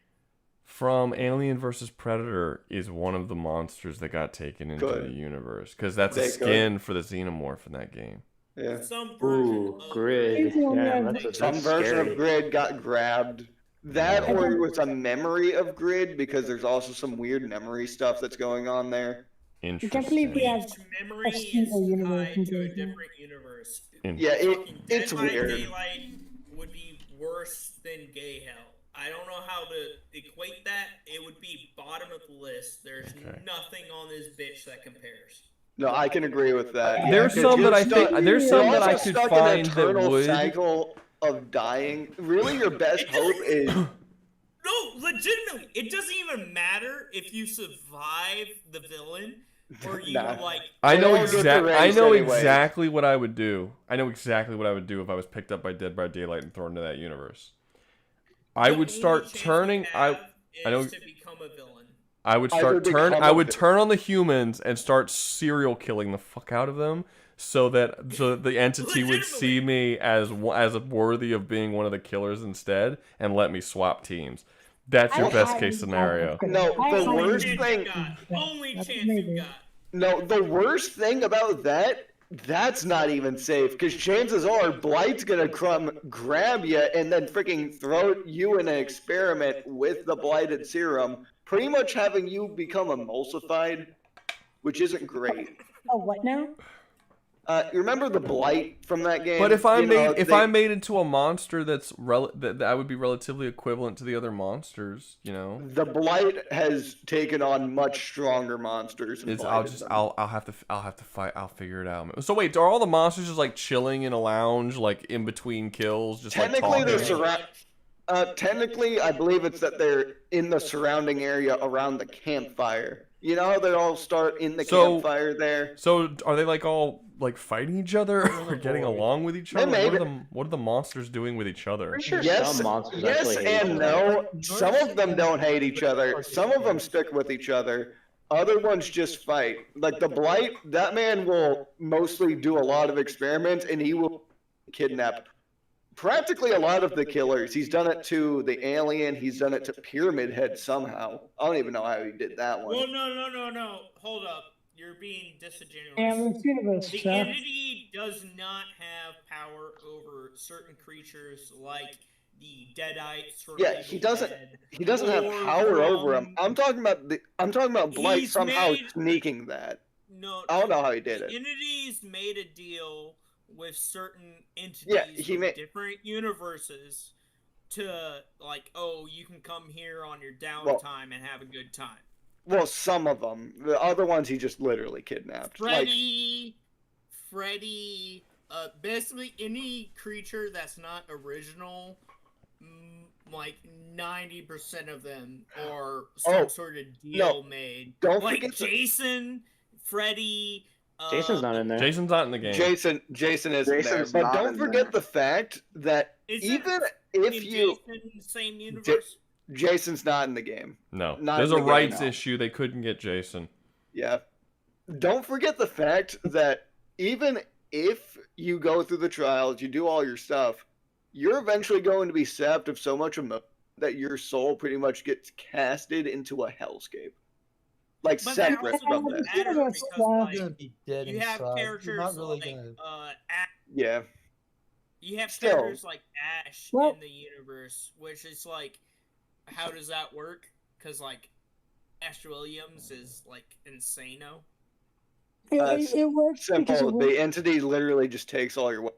from Alien vs Predator is one of the monsters that got taken into Good. the universe, because that's a They skin for the xenomorph in that game. Yeah. Some version Ooh, of Grid. Yeah, Some that's version scary. of Grid got grabbed. That or it was a memory of Grid, because there's also some weird memory stuff that's going on there. I can't believe we have Each memory a single is universe tied in to a Disney. different universe. Yeah, Fucking Dead it's by weird. Daylight would be worse than gay hell. I don't know how to equate that. It would be bottom of the list. There's nothing on this bitch that compares. No, I can agree with that. There's Yeah, 'cause some that you're I stuck- think there's you're some that also I could stuck find in an that eternal would. cycle of dying. Really, your best hope is No, legitimately, it doesn't even matter if you survive the villain or you like. I know all get erased anyway. exactly what I would do. I know exactly what I would do if I was picked up by Dead by Daylight and thrown into that universe. I would start turning. I know. To become a villain. I would Either start turn. become I a would vi- turn on the humans and start serial killing the fuck out of them, so that the entity would see me as worthy of being one of the killers instead, and let me swap teams. That's your best case scenario. no. The worst Chance thing. you got. Only chance you got. No, the worst thing about that's not even safe, because chances are Blight's gonna grab you and then freaking throw you in an experiment with the blighted serum, pretty much having you become emulsified, which isn't great. Oh, what now? You remember the blight from that game? But if I'm You know, I'm made into a monster that I would be relatively equivalent to the other monsters, you know. the blight has taken on much stronger monsters. and blighted them. I'll have to fight. I'll figure it out. So wait, are all the monsters just like chilling in a lounge, like in between kills, just Technically, like they're talking? technically, I believe it's that they're in the surrounding area around the campfire. You know how they all start in the campfire there? So are they like all like fighting each other or getting along with each other? Like, Maybe. what are the monsters doing with each other? Pretty sure Yes, some monsters yes actually hate and each no. Some of them don't hate each other. Some of them stick with each other. Other ones just fight. Like the Blight, that man will mostly do a lot of experiments, and he will kidnap practically a lot of the killers. He's done it to the alien. He's done it to Pyramid Head somehow. I don't even know how he did that one. Well, no. Hold up. You're being disingenuous. Yeah, this universe The sucks. entity does not have power over certain creatures like the Deadites from Yeah, Evil he doesn't. Dead, He doesn't have or power over him. from- I'm talking about Blight He's somehow made- sneaking that. No, I don't know how he did the it. entities made a deal with certain entities Yeah, he from made- different universes to like, oh, you can come here on your downtime and have a good time. Well, some of them. The other ones he just literally kidnapped. Like, Freddy, basically any creature that's not original, like 90% of them are some sort of deal made. Don't like forget Jason, Freddy. Jason's not in there. Jason's not in the game. Jason isn't Jason's there. But not don't in forget there. the fact that even if you Jason, same universe. Jason's not in the game. No, Not there's in a the game, rights no. issue. They couldn't get Jason. Yeah. Don't forget the fact that even if you go through the trials, you do all your stuff, you're eventually going to be sapped of so much emotion that your soul pretty much gets casted into a hellscape. Like But that separate also from doesn't that. matter because like, gonna be dead you have inside. characters You're not really like gonna. Yeah. You have Still. characters like Ash in the universe, which is like, how does that work? Because like, Ash Williams is like insano. It works because Simple. it The entity literally just takes all your.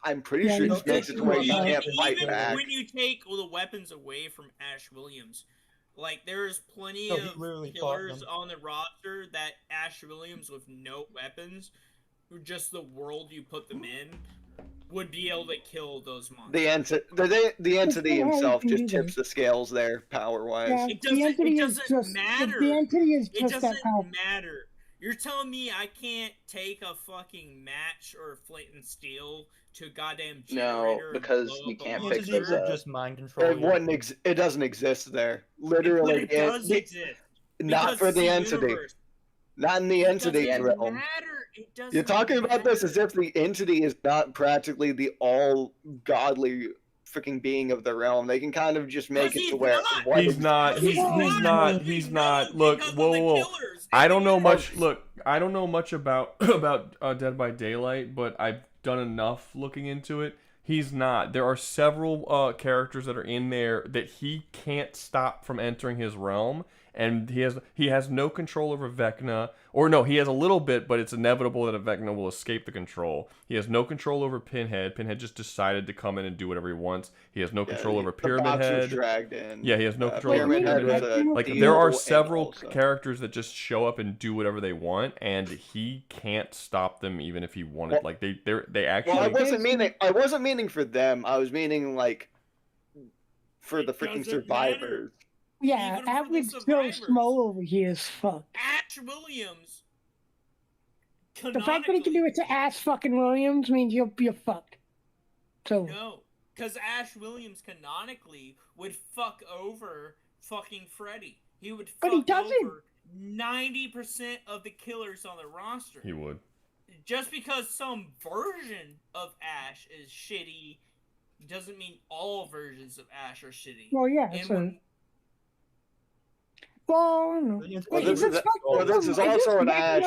I'm pretty sure it just makes it to where you can't fight Even back. when you take all the weapons away from Ash Williams, like there's plenty No, he of literally fought killers them. on the roster that Ash Williams with no weapons, or just the world you put them in, would be able to kill those monsters. The entity Yeah, himself you can just do tips the scales there, power wise. Yeah, It the entity is doesn't just matter. the entity is It just that doesn't powerful. matter. You're telling me I can't take a fucking match or a flint and steel to a goddamn generator? No, because and blow you up a can't monster? fix those up. Just mind control. It wouldn't. It doesn't exist there. Literally, But it does exist. Not Because for it's the the entity. universe. Not in the entity doesn't realm. matter. It doesn't You're talking about this as if the entity is not practically the all godly freaking being of the realm. They can kind of just make it to where He's not. He's not. Look, whoa. I don't know much. Look, I don't know much about Dead by Daylight, but I've done enough looking into it. He's not. There are several characters that are in there that he can't stop from entering his realm, and he has no control over Vecna. Or no, he has a little bit, but it's inevitable that a Vecna will escape the control. He has no control over Pinhead. Pinhead just decided to come in and do whatever he wants. He has no control over Pyramid box was Head. dragged in. Yeah, he has no control over Pyramid Head Pyramid was Head. a Like deal there are and several also- characters that just show up and do whatever they want, and he can't stop them even if he wanted. Well- Like they actually. Well, I wasn't meaning for them. I was meaning like for the freaking doesn't survivors. Yeah, Even for the average Joe survivors. Schmo over here is fucked. Ash Williams. The fact that he can do it to Ash fucking Williams means you're fucked. So No, because Ash Williams canonically would fuck over fucking Freddy. He would fuck But he doesn't. over 90% of the killers on the roster. He would. Just because some version of Ash is shitty doesn't mean all versions of Ash are shitty. Well, yeah, And so- when- well, no. Well, this is also an Ash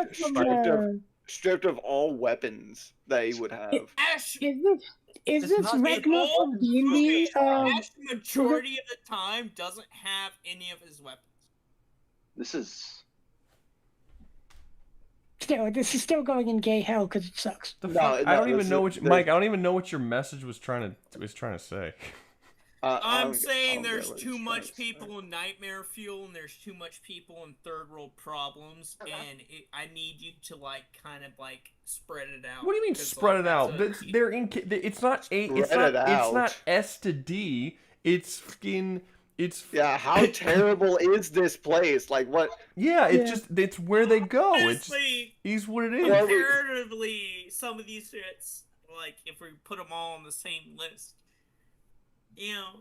stripped of all weapons that he would have. Ash Is this not- Vecna all from D&D? Ash, majority of the time, doesn't have any of his weapons. This is Still, this is still going in gay hell because it sucks. I don't even know what Mike. I don't even know what your message was trying to say. I'm saying there's too much people in Nightmare Fuel, and there's too much people in Third World Problems, and I need you to like kind of like spread it out. What do you mean 'cause, spread like, it out? that's a- They're in. It's not a. It's Spread not. it It's out. not S to D. It's fucking. It's Yeah, how terrible is this place? Like what? Yeah, it's where they go. Honestly, It's what it is. comparatively, some of these shits, like if we put them all on the same list, you know,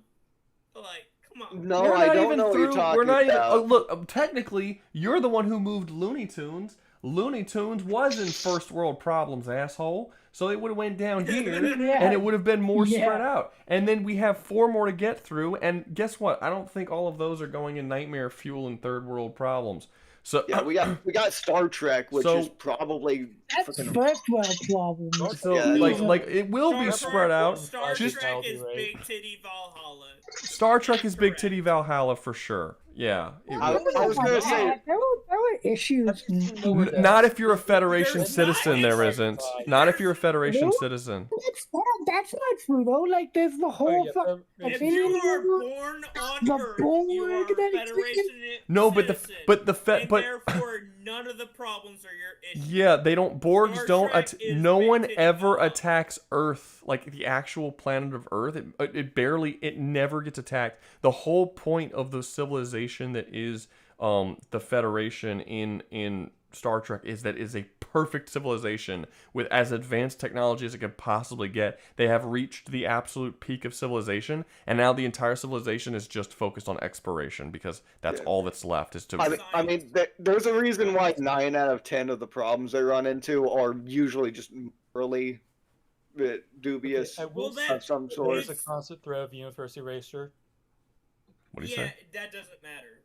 like come on. No, I don't know what you're talking We're not even. about. Look, technically, you're the one who moved Looney Tunes. Looney Tunes was in first world problems, asshole. So it would have went down here, Yeah. and it would have been more Yeah. spread out. And then we have 4 more to get through, and guess what? I don't think all of those are going in nightmare fuel and third world problems. So Yeah, we got Star Trek, which So- is probably That's first world problems. So like it will be spread out. Star Just Trek is Big Titty Valhalla. Star Trek is Big Titty Valhalla for sure. Yeah. It I will. was gonna say there were issues. Not if you're a Federation citizen, there isn't. Not if you're a Federation citizen. That's not true though. Like there's the whole. If you are born on Earth, you are a Federation No, but and but therefore none of the problems are your issue. yeah, they don't. Borgs Star don't. Trek is No Big one Titty ever attacks Earth, like the actual planet of Earth. It never gets attacked. The whole point of the civilization that is the Federation in Star Trek is that is a perfect civilization with as advanced technology as it could possibly get. They have reached the absolute peak of civilization, and now the entire civilization is just focused on exploration because that's all that's left is to. I mean, there's a reason why 9 out of 10 of the problems they run into are usually just morally dubious I will of some sort. There's a constant threat of universe erasure. What do you Yeah, say? that doesn't matter.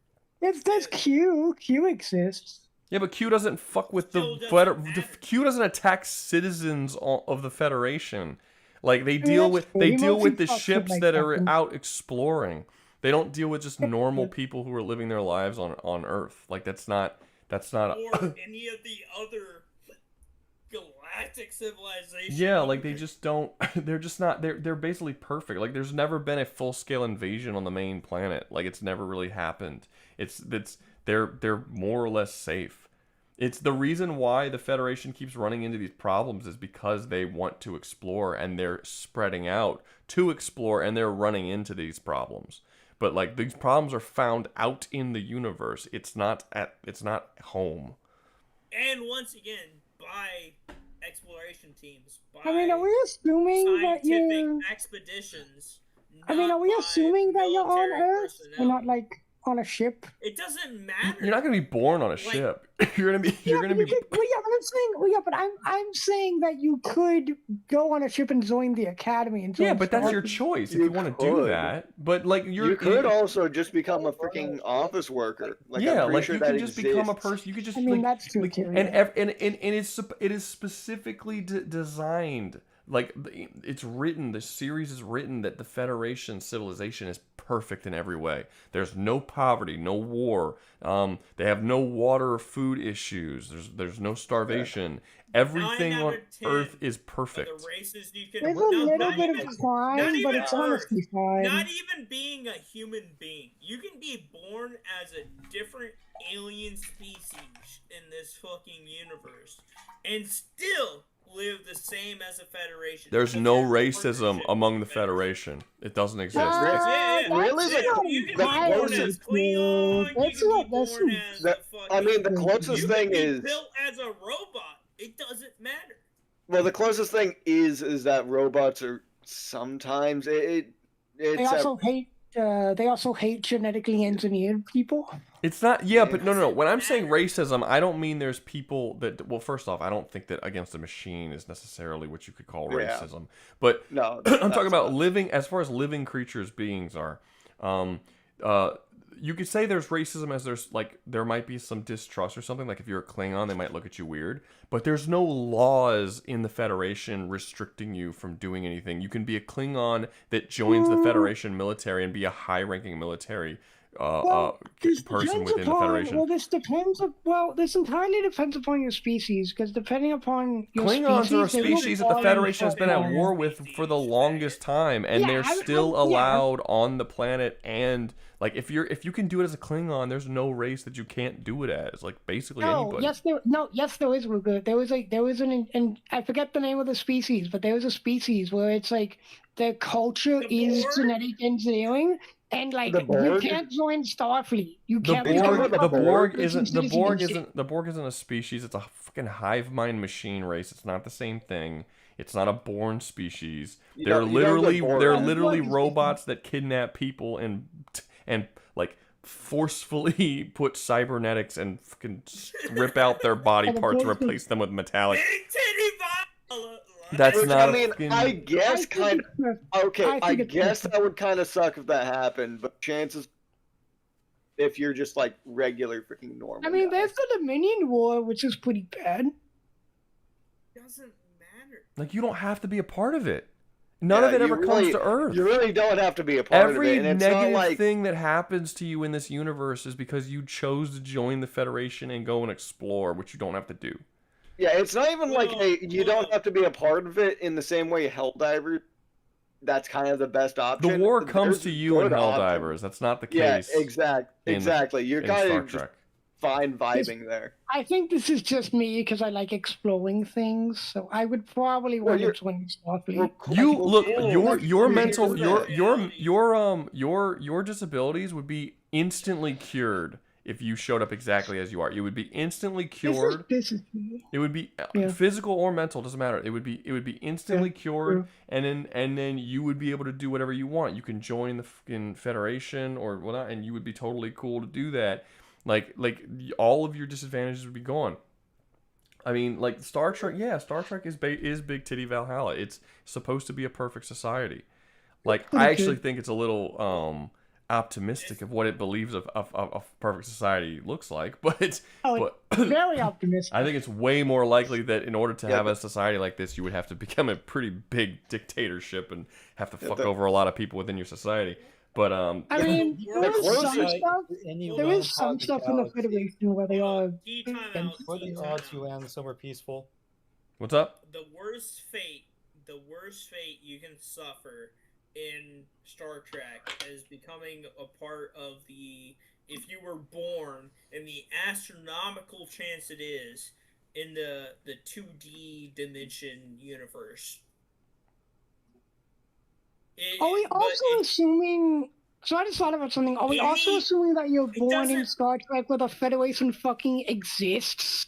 There's Q. Q exists. Yeah, but Q doesn't fuck with Q doesn't attack citizens of the Federation. Like they deal with the ships that are out exploring. They don't deal with just normal people who are living their lives on Earth. Like that's not Or any of the other galactic civilizations. Yeah, like they just don't. They're just not. They're basically perfect. Like there's never been a full scale invasion on the main planet. Like it's never really happened. They're more or less safe. It's the reason why the Federation keeps running into these problems is because they want to explore and they're spreading out to explore and they're running into these problems. But like these problems are found out in the universe. It's not home. And once again, by exploration teams. By I mean, are we assuming that scientific you're? expeditions. I mean, are we assuming that you're on Earth and not like on a ship? It doesn't matter. You're not gonna be born on a ship. You're gonna be. Well, yeah, but I'm saying. Well, yeah, but I'm saying that you could go on a ship and join the academy and join. Yeah, but that's Star your Wars. choice if you want to do that. But like You could also just become a freaking office worker. Like, yeah, I'm pretty like sure you that can just become a exists. person. You could just. I mean, like, that's true like, too. and yeah. it is specifically designed. Like it's written. The series is written that the Federation civilization is perfect in every way. There's no poverty, no war. They have no water or food issues. There's no starvation. Everything on Earth is perfect. The races you can. There's a little bit of crime, but it's honestly fine. Not even being a human being. You can be born as a different alien species in this fucking universe and still live the same as a Federation. There's no racism among the Federation. It doesn't exist. Really? You can be born as Cleon. You can be born as a fucking. I mean, the closest thing is. built as a robot. It doesn't matter. Well, the closest thing is that robots are sometimes it's. They also hate genetically engineered people. It's not, yeah, but no. When I'm saying racism, I don't mean there's people that, well, first off, I don't think that against a machine is necessarily what you could call racism. But no, I'm talking about living, as far as living creatures, beings are. You could say there's racism as there's, like, there might be some distrust or something. Like, if you're a Klingon, they might look at you weird. But there's no laws in the Federation restricting you from doing anything. You can be a Klingon that joins the Federation military and be a high-ranking military person within the Federation. Well, this entirely depends upon your species, because depending upon your Klingons species, are a species that the Federation has been at war with for the longest time, and they're still allowed on the planet. And like, if you can do it as a Klingon, there's no race that you can't do it as. Like, basically anybody. Yes, there is, Rouga. There was and I forget the name of the species, but there was a species where it's like the culture is genetic engineering. And like, you can't join Starfleet. You can't. The Borg isn't a species. It's a fucking hive mind machine race. It's not the same thing. It's not a born species. They're literally robots that kidnap people and like forcefully put cybernetics and fucking rip out their body parts and replace them with metallic. That's Which, not I mean, a fucking... I guess kind of. Okay, I guess perfect. that would kind of suck if that happened, but chances. If you're just like regular freaking normal. I mean, guy. there's the Dominion War, which is pretty bad. Doesn't matter. Like, you don't have to be a part of it. None of it ever comes to Earth. You really don't have to be a part Every of it. And negative it's not like... thing that happens to you in this universe is because you chose to join the Federation and go and explore, which you don't have to do. Yeah, it's not even like, hey, you don't have to be a part of it in the same way Helldivers. That's kind of the best option. The war comes There's to you in good Helldivers. options. That's not the Yeah, case. exactly. You're in kind Star of just Trek. fine vibing there. I think this is just me because I like exploring things, so I would probably want to join Starfleet. You look, your mental, your disabilities would be instantly cured if you showed up exactly as you are. You would be instantly cured. It would be physical or mental, doesn't matter. It would be instantly cured, and then you would be able to do whatever you want. You can join the fucking Federation or whatnot, and you would be totally cool to do that. Like all of your disadvantages would be gone. I mean, like Star Trek, Star Trek is Big Titty Valhalla. It's supposed to be a perfect society. Like, I actually think it's a little optimistic of what it believes of perfect society looks like, but very optimistic. I think it's way more likely that in order to have a society like this, you would have to become a pretty big dictatorship and have to fuck over a lot of people within your society. But I mean, there is some stuff in the Federation where they are. What are the odds you land somewhere peaceful? What's up? The worst fate you can suffer in Star Trek is becoming a part of the. If you were born, and the astronomical chance it is in the 2D dimension universe. Are we also assuming? So I just thought about something. Are we also assuming that you're born in Star Trek where the Federation fucking exists?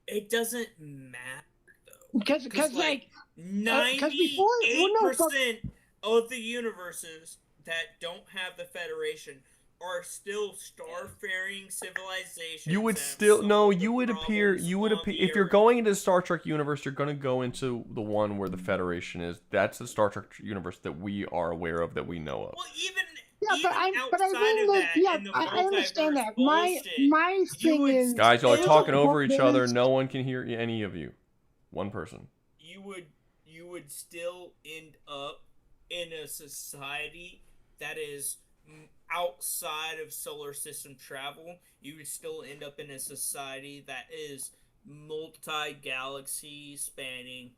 It doesn't matter though. Because like 98% of the universes that don't have the Federation are still starfaring civilizations. You would still you would appear if you're going into the Star Trek universe, you're going to go into the one where the Federation is. That's the Star Trek universe that we are aware of, that we know of. Well, even I understand that. My thing is, guys, y'all are talking over each other. No one can hear any of you. One person. You would still end up in a society that is outside of solar system travel. You would still end up in a society that is multi-galaxy spanning.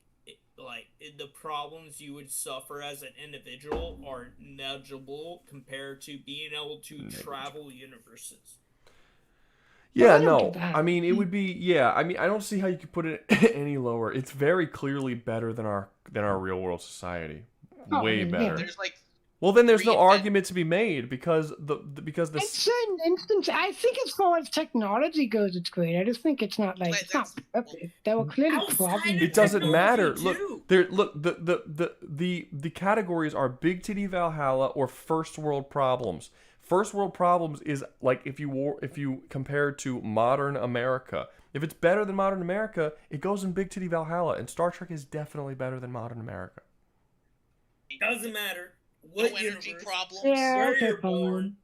Like, the problems you would suffer as an individual are negligible compared to being able to travel universes. Yeah, no. I mean, it would be. I mean, I don't see how you could put it any lower. It's very clearly better than our real world society. Way better. There's like. Well, then there's no argument to be made because the in certain instances, I think as far as technology goes, it's great. I just think it's not it's not perfect. There were clearly problems. It doesn't matter. Look, the categories are Big Titty Valhalla or first world problems. First world problems is like if you compare to modern America. If it's better than modern America, it goes in Big Titty Valhalla, and Star Trek is definitely better than modern America. It doesn't matter. What energy problems? Yeah, okay, fine.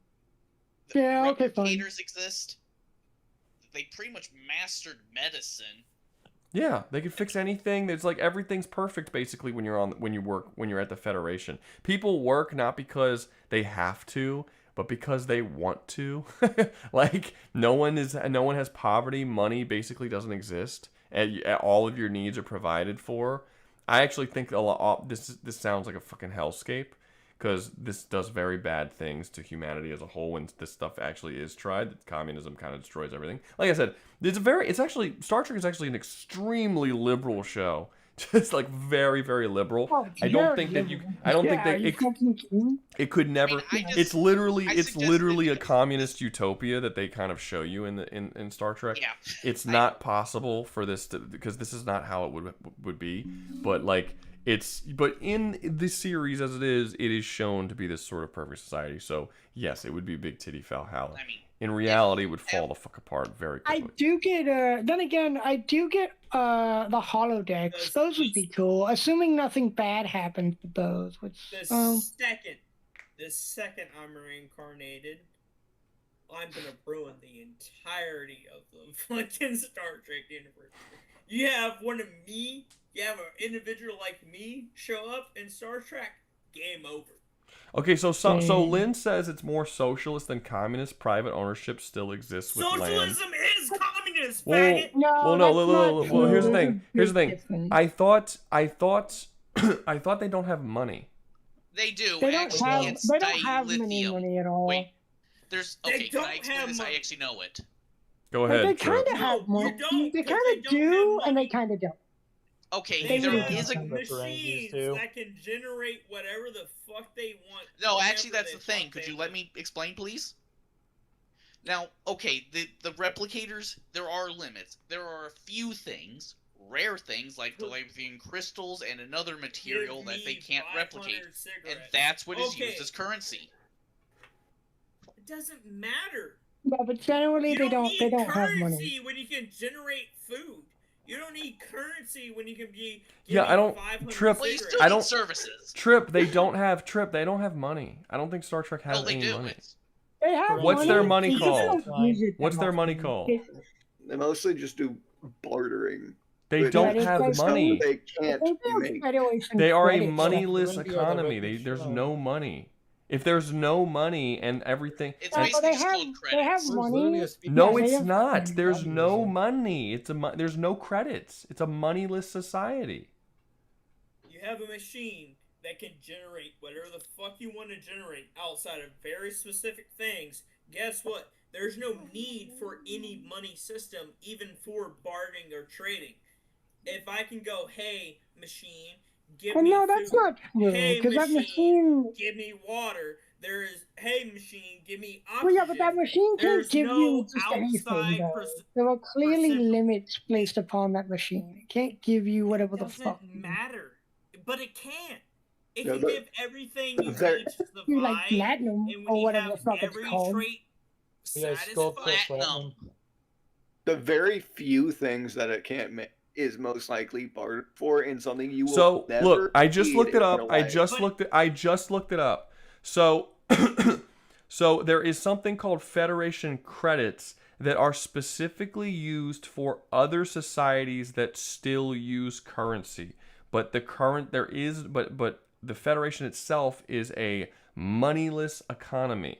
Yeah, okay, fine. Replicators exist. They pretty much mastered medicine. Yeah, they could fix anything. It's like everything's perfect basically when you're at the Federation. People work not because they have to, but because they want to. Like no one has poverty. Money basically doesn't exist, and all of your needs are provided for. I actually think this sounds like a fucking hellscape. Because this does very bad things to humanity as a whole when this stuff actually is tried. Communism kind of destroys everything. Like I said, Star Trek is actually an extremely liberal show. Just like very, very liberal. Oh, I don't think that it could never. It's literally a communist utopia that they kind of show you in Star Trek. Yeah. It's not possible for this because this is not how it would be. But like But in the series as it is shown to be this sort of perfect society. So yes, it would be Big Titty Valhalla. In reality, it would fall the fuck apart very quickly. I do get then again, I do get the holodecks. Those would be cool, assuming nothing bad happens to those. Which the second I'm reincarnated, I'm gonna ruin the entirety of the fucking Star Trek universe. You have you have an individual like me show up in Star Trek, game over. Okay, so Lynn says it's more socialist than communist. Private ownership still exists with land. Socialism is communist, Well, faggot! well, here's the thing. I thought they don't have money. They do. They don't actually, have. it's They don't have any dilithium. money at all. Wait, can I explain this? I actually know it. Go ahead. They kind of have money. They kind of do, and they kind of don't. Okay, there is a machines that can generate whatever the fuck they want. No, actually, that's the thing. Could you let me explain, please? Now, okay, the replicators, there are limits. There are a few things, rare things, like dilithium crystals and another material that they can't replicate. And that's what is used as currency. It doesn't matter. Yeah, but generally they don't have money. Currency when you can generate food. You don't need currency when you can be. Yeah, I don't. Trip. I don't. Services. Trip. They don't have money. I any Star Trek has any money. They have What's money. their money They just called? don't use it that What's their much. money called? They mostly just do bartering. They Which don't is have stuff money. They can't make. They are a moneyless economy. There's no money. If there's no money and everything, it's they have money. no, Yeah, it's they have not. money. There's no money. There's no credits. It's a moneyless society. You have a machine that can generate whatever the fuck you want to generate outside of very specific things. Guess what? There's no need for any money system, even for bartering or trading. If I can go, hey, machine, give Well, me no, that's food. not true, Hey, 'cause that machine- give me water. There is, hey, machine, give me Well, oxygen. yeah, but that machine can't There's give no you just anything, outside though. There are clearly limits placed upon that machine. It can't give you whatever the fuck. Doesn't matter, but it can. It Yeah, can but give everything you there- need to survive. You like platinum and when or you whatever the have fuck it's every called. trait satisfied, The very few things that it can't make is most likely bartered for in something you will So never look, I just need looked it in up. your I life. just looked it up. So, so there is something called Federation credits that are specifically used for other societies that still use currency. But the Federation itself is a moneyless economy.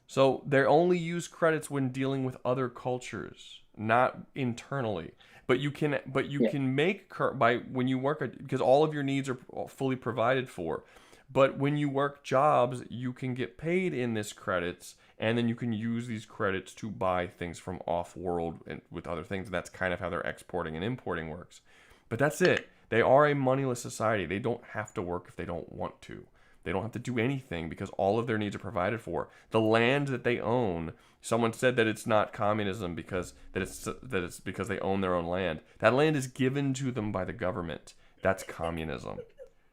So they only use credits when dealing with other cultures, not internally. But you can make when you work because all of your needs are fully provided for. But when you work jobs, you can get paid in this credits, and then you can use these credits to buy things from off-world and with other things. And that's kind of how their exporting and importing works. But that's it. They are a moneyless society. They don't have to work if they don't want to. They don't have to do anything because all of their needs are provided for. The land that they own, someone said that it's not communism because it's because they own their own land. That land is given to them by the government. That's communism.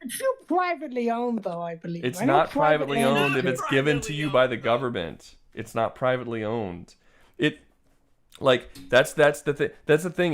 It's still privately owned, though, I believe. It's I know not privately owned if it's given to privately you by the government. It's not privately owned. That's the thing. That's the thing.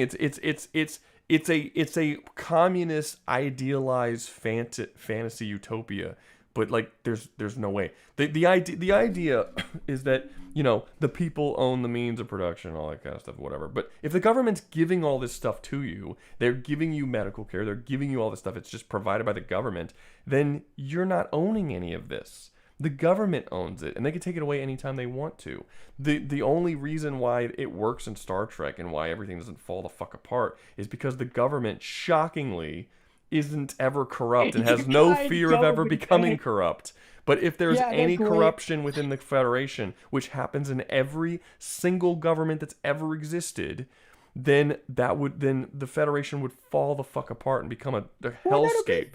It's a communist idealized fantasy utopia. But there's no way. The idea is that the people own the means of production and all that kind of stuff, whatever. But if the government's giving all this stuff to you, they're giving you medical care, they're giving you all this stuff, it's just provided by the government, then you're not owning any of this. The government owns it, and they can take it away anytime they want to. The only reason why it works in Star Trek and why everything doesn't fall the fuck apart is because the government, shockingly, isn't ever corrupt and has no fear of ever becoming corrupt. But if there's any corruption within the Federation, which happens in every single government that's ever existed, then the Federation would fall the fuck apart and become a hellscape.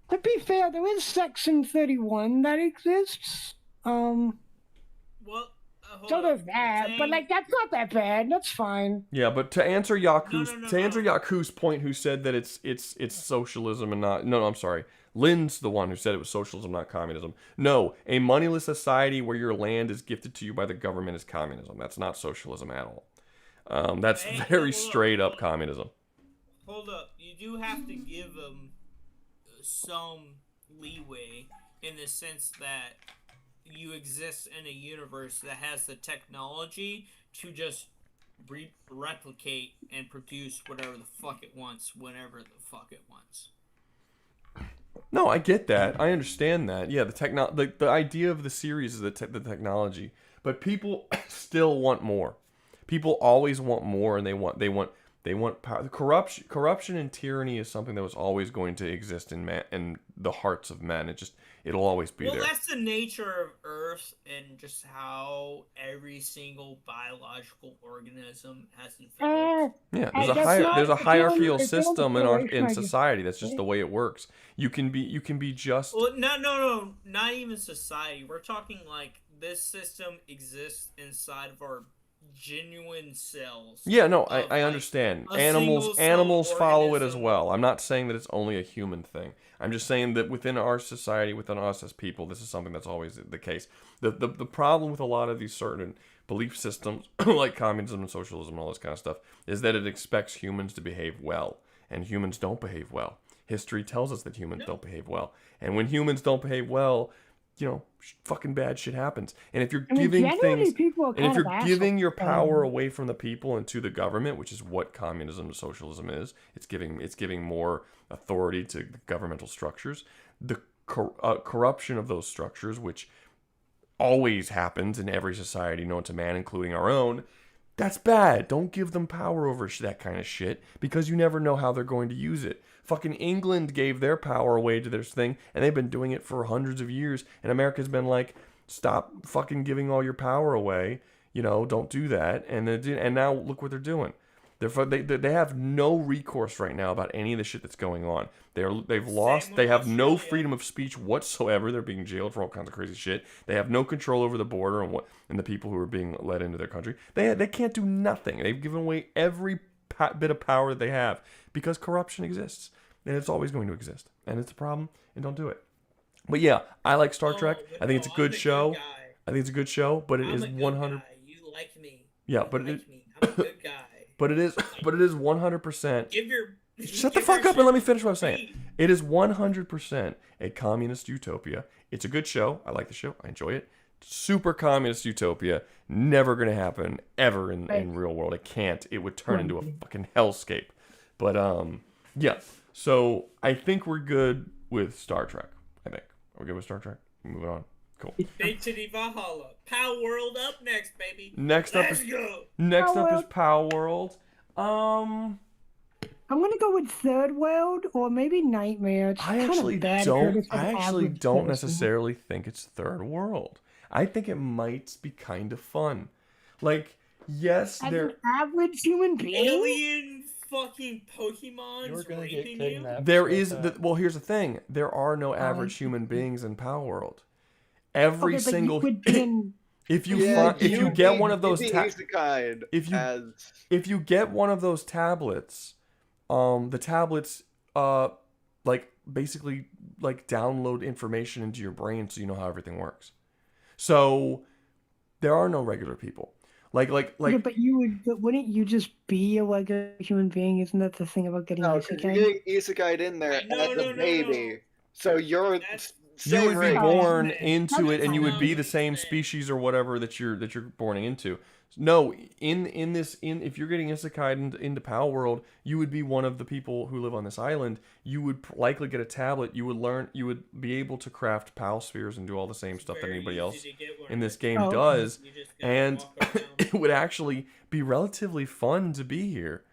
To be fair, there is Section 31 that exists. Well, So there's that, but like that's not that bad. That's fine. Yeah, but to answer Yaku's point, who said that it's socialism and not no, I'm sorry. Lynn's the one who said it was socialism, not communism. No, a moneyless society where your land is gifted to you by the government is communism. That's not socialism at all. That's very straight up communism. Hold up, you do have to give them some leeway in the sense that you exist in a universe that has the technology to just replicate and produce whatever the fuck it wants, whenever the fuck it wants. No, I get that. I understand that. Yeah, the idea of the series is the technology, but people still want more. People always want more, and they want power. Corruption and tyranny is something that was always going to exist in the hearts of men. It'll always be there. Well, that's the nature of Earth and just how every single biological organism has developed. Yeah, there's a hierarchical system in society. That's just the way it works. You can be just. Well, no, not even society. We're talking like this system exists inside of our genuine cells. Yeah, no, I understand. Animals follow it as well. I'm not saying that it's only a human thing. I'm just saying that within our society, within us as people, this is something that's always the case. The problem with a lot of these certain belief systems, like communism and socialism and all this kind of stuff, is that it expects humans to behave well, and humans don't behave well. History tells us that humans don't behave well, and when humans don't behave well, fucking bad shit happens. And if you're giving your power away from the people and to the government, which is what communism and socialism is, it's giving more authority to governmental structures. The corruption of those structures, which always happens in every society known to man, including our own, that's bad. Don't give them power over that kind of shit, because you never know how they're going to use it. Fucking England gave their power away to this thing, and they've been doing it for hundreds of years, and America's been like, stop fucking giving all your power away, don't do that, and now look what they're doing. They have no recourse right now about any of the shit that's going on. They have no freedom of speech whatsoever. They're being jailed for all kinds of crazy shit. They have no control over the border and the people who are being let into their country. They can't do nothing. They've given away every bit of power that they have because corruption exists, and it's always going to exist, and it's a problem, and don't do it. But yeah, I like Star Trek. I think it's a good show. But it is 100. You like me. Yeah, but I'm a good guy. But it is 100%. Shut the fuck up and let me finish what I'm saying. It is 100% a communist utopia. It's a good show. I like the show. I enjoy it. Super communist utopia. Never gonna happen ever in real world. It can't. It would turn into a fucking hellscape. But yeah. So I think we're good with Star Trek. We're good with Star Trek. Moving on. Cool. Big City Valhalla. Pow World up next, baby. Next up is Pow World. I'm gonna go with Third World or maybe Nightmare. I actually don't necessarily think it's Third World. I think it might be kind of fun. Like, yes, they're an average human being. Alien fucking Pokemons raping you. There is well, here's the thing. There are no average human beings in Pow World. Every single if you get one of those tablets, the tablets basically download information into your brain so you know how everything works. So there are no regular people. But wouldn't you just be a regular human being? Isn't that the thing about getting Isekaied? You're getting Isekaied in there as a baby. So you're you would be born into it, and you would be the same species or whatever that you're born into. No, if you're getting Isekaied into Pow World, you would be one of the people who live on this island. You would likely get a tablet. You would be able to craft PAL spheres and do all the same stuff that anybody else in this game does, and it would actually be relatively fun to be here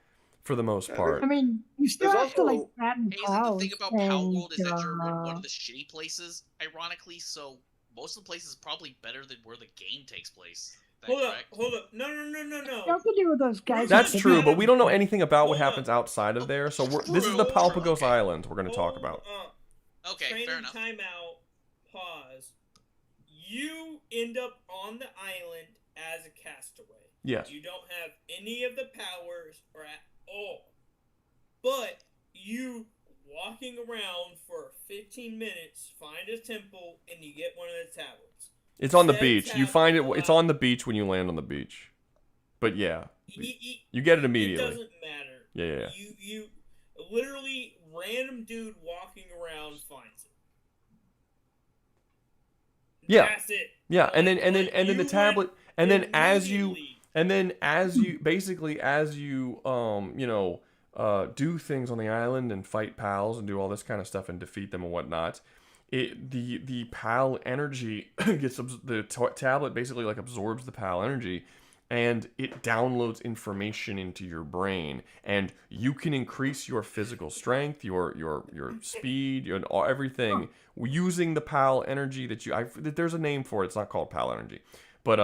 for the most part. I mean, you still have to patent the thing about Pow World is that you're in one of the shitty places, ironically. So most of the places probably better than where the game takes place. Hold up. No. Nothing to do with those guys. That's true, but we don't know anything about what happens outside of there. So this is the Palpagos Island we're going to talk about. Okay, fair enough. Time out. Pause. You end up on the island as a castaway. Yes. You don't have any of the powers or at all. But you walking around for 15 minutes, find a temple, and you get one of the tablets. It's on the Said beach. You tablet find it. allows- It's on the beach when you land on the beach. But yeah, you get it immediately. It doesn't matter. Yeah. You literally random dude walking around finds it. Yeah. That's it. Yeah, and then the you tablet, and then as you immediately- basically as you do things on the island and fight pals and do all this kind of stuff and defeat them and whatnot, the pal energy gets the tablet basically like absorbs the pal energy, and it downloads information into your brain, and you can increase your physical strength, your speed, and everything using the pal energy that there's a name for it. It's not called pal energy, but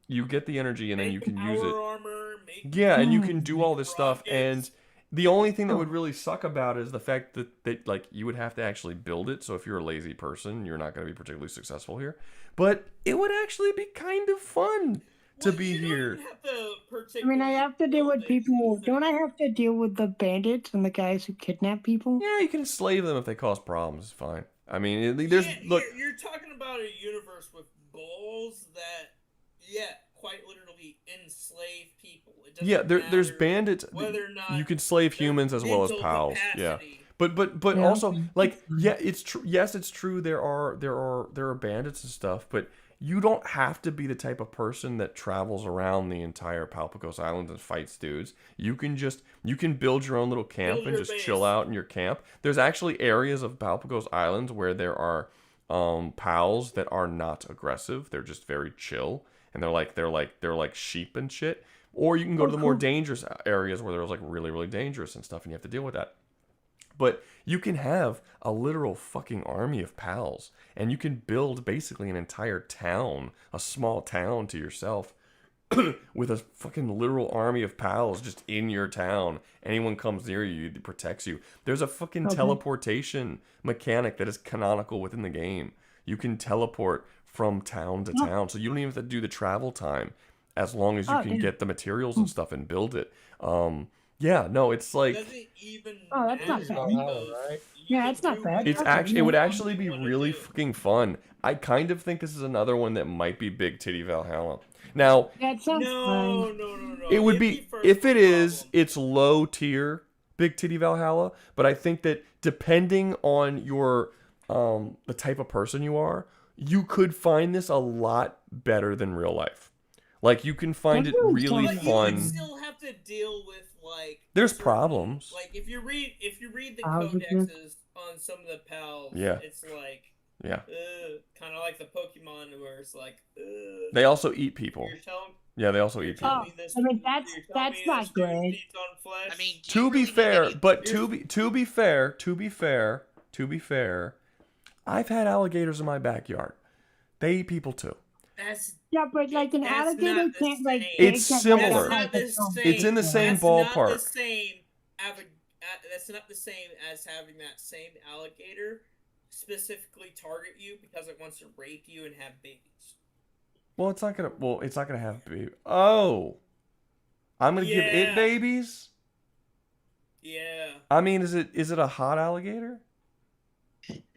you get the energy and then you can use it. Yeah, and you can do all this stuff, and the only thing that would really suck about it is the fact that like you would have to actually build it. So if you're a lazy person, you're not going to be particularly successful here. But it would actually be kind of fun to be here. I mean, I have to deal with people. Don't I have to deal with the bandits and the guys who kidnap people? Yeah, you can enslave them if they cause problems. It's fine. I mean, there's look. You're talking about a universe with goals that, quite literally enslave people. It doesn't Yeah, there's matter bandits. whether or not You can slave humans as well as mental pals. Yeah, capacity. but also like it's true. Yes, it's true. There are bandits and stuff, but you don't have to be the type of person that travels around the entire Palpagos Island and fights dudes. You can build your own little camp and just chill out in your camp. There's actually areas of Palpagos Island where there are pals that are not aggressive. They're just very chill, and they're like sheep and shit. Or you can go to the more dangerous areas where there's like really, really dangerous and stuff, and you have to deal with that. But you can have a literal fucking army of pals, and you can build basically an entire town, a small town to yourself, with a fucking literal army of pals just in your town. Anyone comes near you, it protects you. There's a fucking teleportation mechanic that is canonical within the game. You can teleport from town to town, so you don't even have to do the travel time, as long as you can get the materials and stuff and build it. Yeah, no, it's like that's not bad. Right? Yeah, it's not bad. it would actually be really fucking fun. I kind of think this is another one that might be Big Titty Valhalla. Now, that sounds fun. No. it would be if it is, it's low tier Big Titty Valhalla, but I think that depending on your the type of person you are, you could find this a lot better than real life. Like you can find it really fun. You still have to deal with like there's problems. Like if you read the codexes on some of the pals, it's like kind of like the Pokemon where it's like they also eat people. Yeah, they also eat people. I mean that's not good. I mean, to be fair, to be fair, I've had alligators in my backyard. They eat people too. But like an alligator can't like. It's similar. It's in the same ballpark. That's not the same as having that same alligator specifically target you because it wants to rape you and have babies. Well, it's not gonna have babies. Oh, I'm gonna give it babies. Yeah. I mean, is it a hot alligator?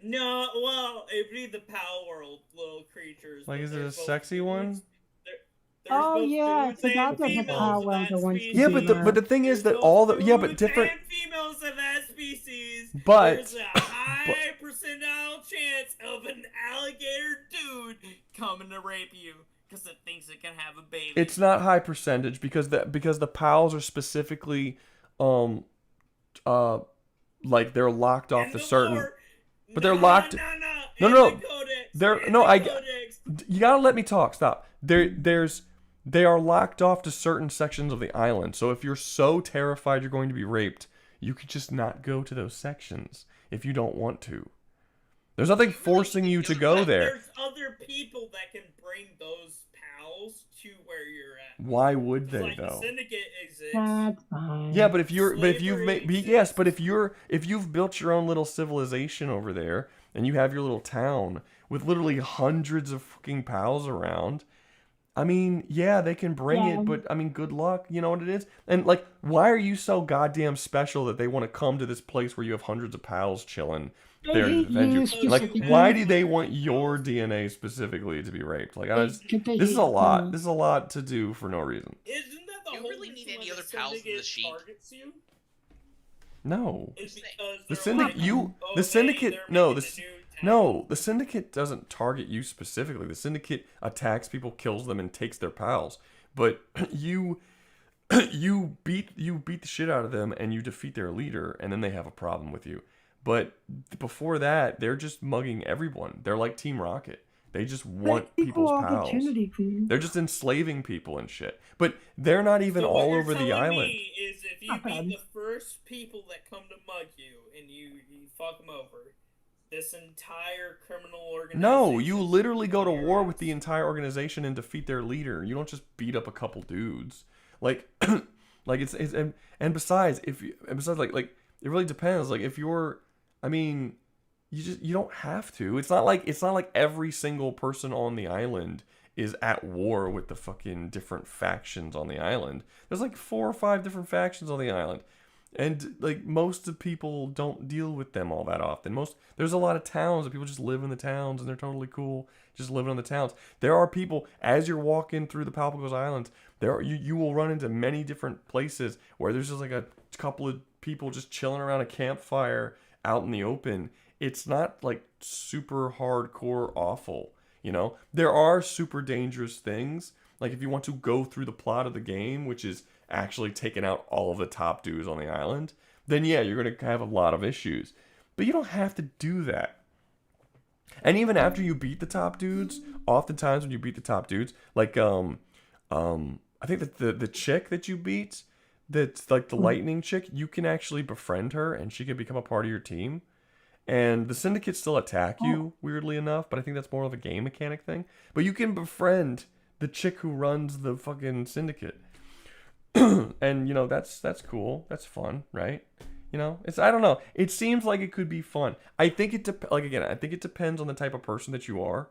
No, well, read the Pal World little creatures. Like, is it a sexy one? Oh yeah, I forgot that the Pal World the one. Yeah, but the thing is that all the different females of that species. But there's a high percentile chance of an alligator dude coming to rape you because it thinks it can have a baby. It's not high percentage because the pals are specifically like they're locked off the certain. But they're locked. No. You gotta let me talk. Stop. They are locked off to certain sections of the island. So if you're so terrified you're going to be raped, you could just not go to those sections if you don't want to. There's nothing forcing you to go there. There's other people that can bring those pals to where you're at. Why would they like though? The Syndicate exists. That's fine. Yeah, but if you've built your own little civilization over there and you have your little town with literally hundreds of fucking pals around, I mean, yeah, they can bring it, but I mean, good luck. You know what it is? And like, why are you so goddamn special that they want to come to this place where you have hundreds of pals chilling there to defend you? Like, why do they want your DNA specifically to be raped? Like, this is a lot. This is a lot to do for no reason. Isn't that the You whole really need reason any why other the pals than the syndicate sheep? targets you? No. Is because The they're syndicate, like, the syndicate, no, the syndicate doesn't target you specifically. The syndicate attacks people, kills them, and takes their pals. But you beat the shit out of them, and you defeat their leader, and then they have a problem with you. But before that, they're just mugging everyone. They're like Team Rocket. They just want people's pals. They're just enslaving people and shit. But they're not even So what all you're over the telling island. me is if you beat the first people that come to mug you and you fuck them over, this entire criminal organization. No, you literally go to war with the entire organization and defeat their leader. You don't just beat up a couple dudes. Like, like it's and besides, like it really depends. Like if you're, I mean, you don't have to. It's not like every single person on the island is at war with the fucking different factions on the island. There's like 4 or 5 different factions on the island. And like most of people don't deal with them all that often. There's a lot of towns that people just live in the towns and they're totally cool just living in the towns. There are people as you're walking through the Palpagos Islands, you will run into many different places where there's just like a couple of people just chilling around a campfire out in the open. It's not like super hardcore awful, you know? There are super dangerous things. Like if you want to go through the plot of the game, which is actually taking out all of the top dudes on the island, then yeah, you're going to have a lot of issues. But you don't have to do that. And even after you beat the top dudes, oftentimes when you beat the top dudes, like I think that the chick that you beat, that's like the lightning chick, you can actually befriend her and she can become a part of your team. And the syndicates still attack you, weirdly enough, but I think that's more of a game mechanic thing. But you can befriend the chick who runs the fucking syndicate. And you know, that's cool. That's fun, right? You know, I don't know. It seems like it could be fun. I think it depends on the type of person that you are.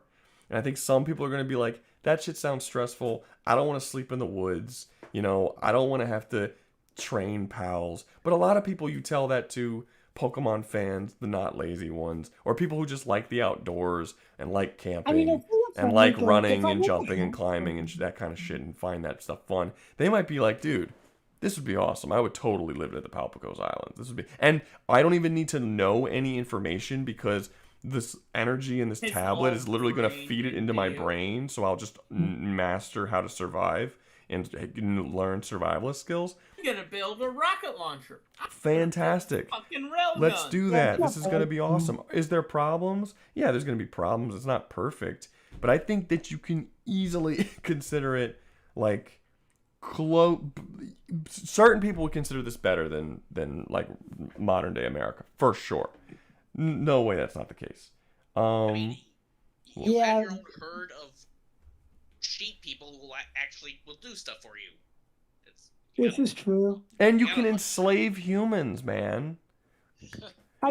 And I think some people are going to be like, that shit sounds stressful. I don't want to sleep in the woods. You know, I don't want to have to train pals. But a lot of people, you tell that to Pokemon fans, the not lazy ones, or people who just like the outdoors and like camping and like running and jumping and climbing and that kind of shit and find that stuff fun. They might be like, dude, this would be awesome. I would totally live at the Palpagos Islands. This would be, and I don't even need to know any information because this energy in this tablet is literally going to feed it into my brain. So I'll just master how to survive and learn survivalist skills. You're gonna build a rocket launcher. Fantastic. Fucking railgun. Let's do that. This is going to be awesome. Is there problems? Yeah, there's going to be problems. It's not perfect. But I think that you can easily consider it like certain people would consider this better than like modern day America. For sure. No way that's not the case. You have your own herd of sheep people who will do stuff for you. This is true. And you can enslave humans, man.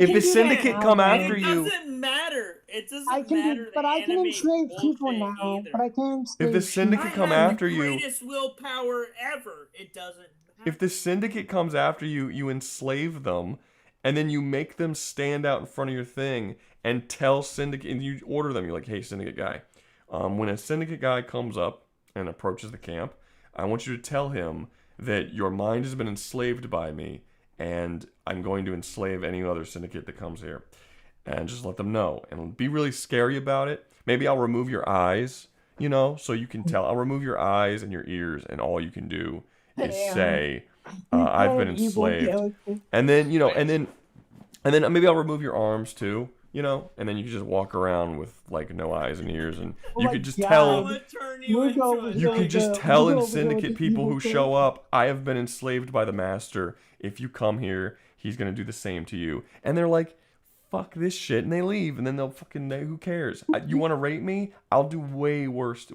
If the syndicate come after you, it doesn't matter. It doesn't I can matter. do, but I can enslave people now. But I can't enslave. if the syndicate come after you, Greatest willpower ever. It doesn't matter. if the syndicate comes after you, you enslave them, and then you make them stand out in front of your thing and tell syndicate, and you order them. You're like, hey, syndicate guy, when a syndicate guy comes up and approaches the camp, I want you to tell him that your mind has been enslaved by me, and I'm going to enslave any other syndicate that comes here. And just let them know. And be really scary about it. Maybe I'll remove your eyes, you know, so you can tell. I'll remove your eyes and your ears, and all you can do is say, I've been enslaved. And then, you know, and then maybe I'll remove your arms too, you know, and then you can just walk around with like no eyes and ears, and you could just tell. You can just tell in syndicate people who show up, I have been enslaved by the master. If you come here, he's gonna do the same to you. And they're like, fuck this shit, and they leave, and then they'll fucking, who cares? You want to rape me? I'll do way worse to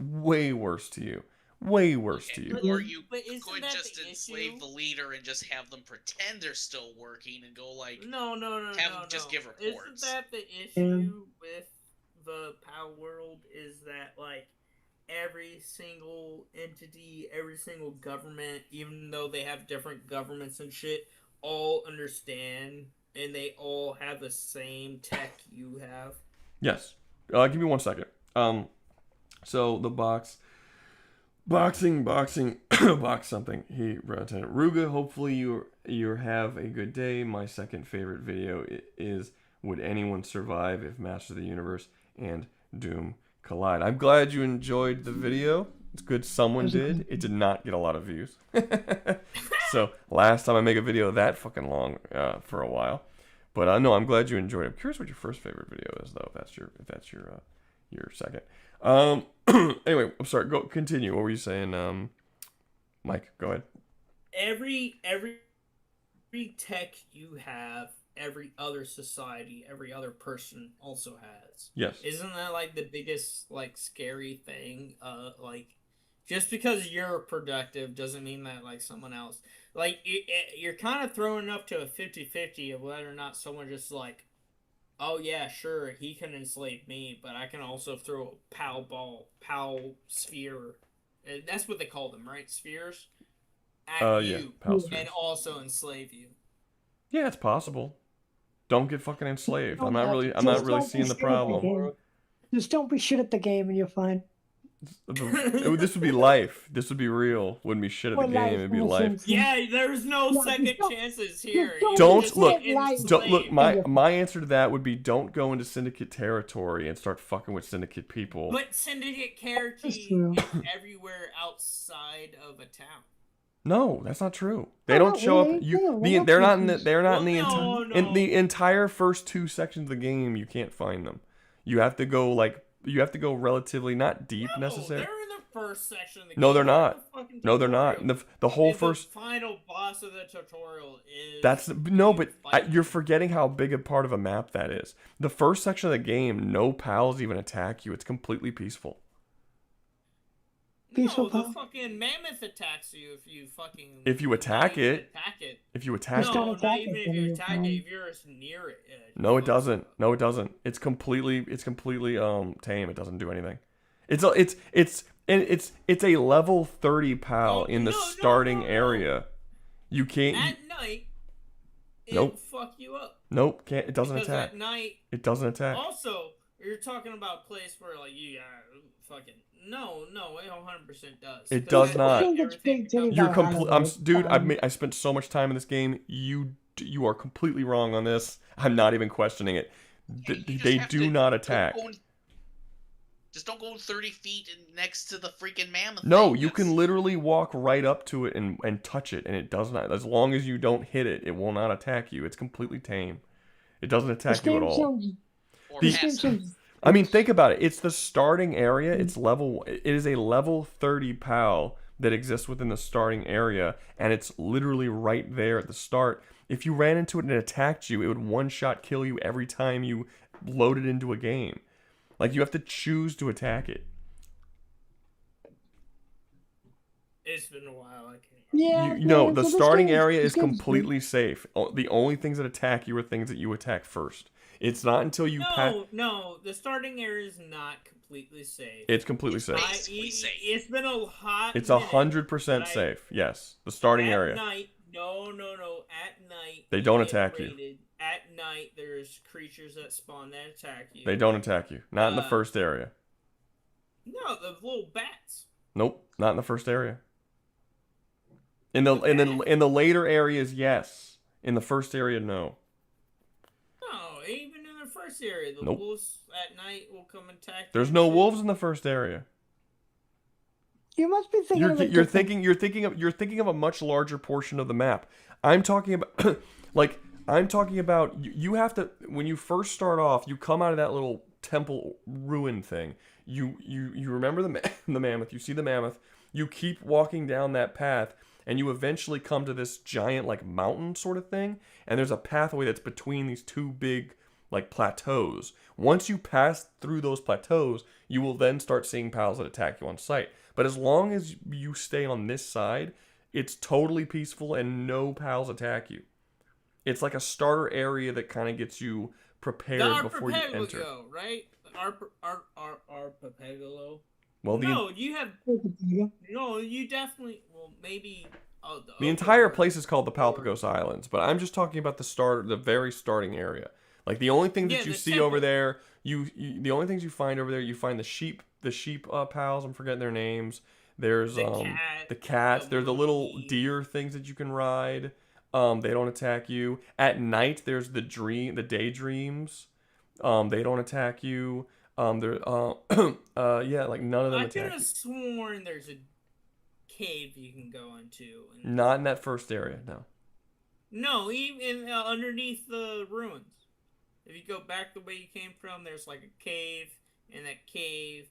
you. Way worse to you. Or you could just enslave the leader and just have them pretend they're still working and go like, no, just give reports. Isn't that the issue with the POW world? Is that like every single entity, every single government, even though they have different governments and shit, all understand and they all have the same tech you have? Yes. Give me 1 second. So the boxing, box something. He wrote to Rouga. Hopefully you have a good day. My second favorite video is would anyone survive if Master of the Universe and Doom collide? I'm glad you enjoyed the video. It's good someone did. It did not get a lot of views. So last time I make a video that fucking long for a while. But no, I'm glad you enjoyed it. I'm curious what your first favorite video is though. If that's your second. Anyway, I'm sorry. Go continue. What were you saying, Mike? Go ahead. Every tech you have, every other society, every other person also has. Yes. Isn't that like the biggest like scary thing? Like just because you're productive doesn't mean that like someone else like you're kind of throwing up to a 50-50 of whether or not someone just like, oh yeah, sure, he can enslave me, but I can also throw a PAL sphere. That's what they call them, right? Spheres at you PAL spheres. and also enslave you. Yeah, it's possible. Don't get fucking enslaved. I'm not really seeing the problem. Just don't be shit at the game and you're fine. This would be life. This would be real. Wouldn't be shit at the game. It'd be life. Yeah, there's no second chances here. Don't look. My answer to that would be don't go into Syndicate territory and start fucking with Syndicate people. But Syndicate territory is everywhere outside of a town. No, that's not true. They don't show up. They're not in the entire first 2 sections of the game. You can't find them. You have to go relatively not deep necessarily. They're in the first section of the game. No, they're not. No, they're not. The whole first. The final boss of the tutorial is. But you're forgetting how big a part of a map that is. The first section of the game, no pals even attack you. It's completely peaceful. No, the fucking mammoth attacks you if you fucking. If you attack it. If you attack it. No, not even if you attack it. If you're near it. No, it doesn't. No, it doesn't. It's completely tame. It doesn't do anything. It's a level 30 pal in the starting area. You can't. At night. It'll fuck you up. Nope, can't. It doesn't attack. At night. It doesn't attack. Also, you're talking about a place where like you fucking. No, it 100% does. It does not. You're dude. I spent so much time in this game. You are completely wrong on this. I'm not even questioning it. They do not attack. Just don't go 30 feet next to the freaking mammoth. No, you can literally walk right up to it and touch it, and it does not. As long as you don't hit it, it will not attack you. It's completely tame. It doesn't attack you at all. I mean, think about it. It's the starting area. It is a level 30 PAL that exists within the starting area, and it's literally right there at the start. If you ran into it and it attacked you, it would one-shot kill you every time you loaded into a game. Like, you have to choose to attack it. It's been a while. I can't. Yeah. The starting area is completely safe. The only things that attack you are things that you attack first. It's not until you pass. No, the starting area is not completely safe. It's completely safe. It's been a hot. It's 100% safe. Yes, the starting area. At night, no. At night, they don't attack you. At night, there's creatures that spawn that attack you. They don't attack you. Not in the first area. No, the little bats. Nope, not in the first area. In the later areas, yes. In the first area, no. No, even in the first area, the wolves at night will come and attack. There's no wolves in the first area. You must be thinking. You're thinking of a much larger portion of the map. I'm talking about you have to, when you first start off, you come out of that little temple ruin thing. You remember the mammoth. You see the mammoth. You keep walking down that path, and you eventually come to this giant like mountain sort of thing, and there's a pathway that's between these two big like plateaus. Once you pass through those plateaus, you will then start seeing pals that attack you on sight. But as long as you stay on this side, it's totally peaceful and no pals attack you. It's like a starter area that kind of gets you prepared before you enter. Right? Arpapagolo. Well, no, you have no, you definitely. Well, maybe. Oh, the entire place is called the Palpagos Islands, but I'm just talking about the very starting area. Like the only things that you see over there, the only things you find over there, you find the sheep pals. I'm forgetting their names. There's the cats. There's the little deer things that you can ride. They don't attack you. At night, there's the daydreams. They don't attack you. Yeah, like none of them I attack could have you. sworn there's a cave you can go into. Not in that first area, no. No, even underneath the ruins. If you go back the way you came from, there's like a cave. In that cave,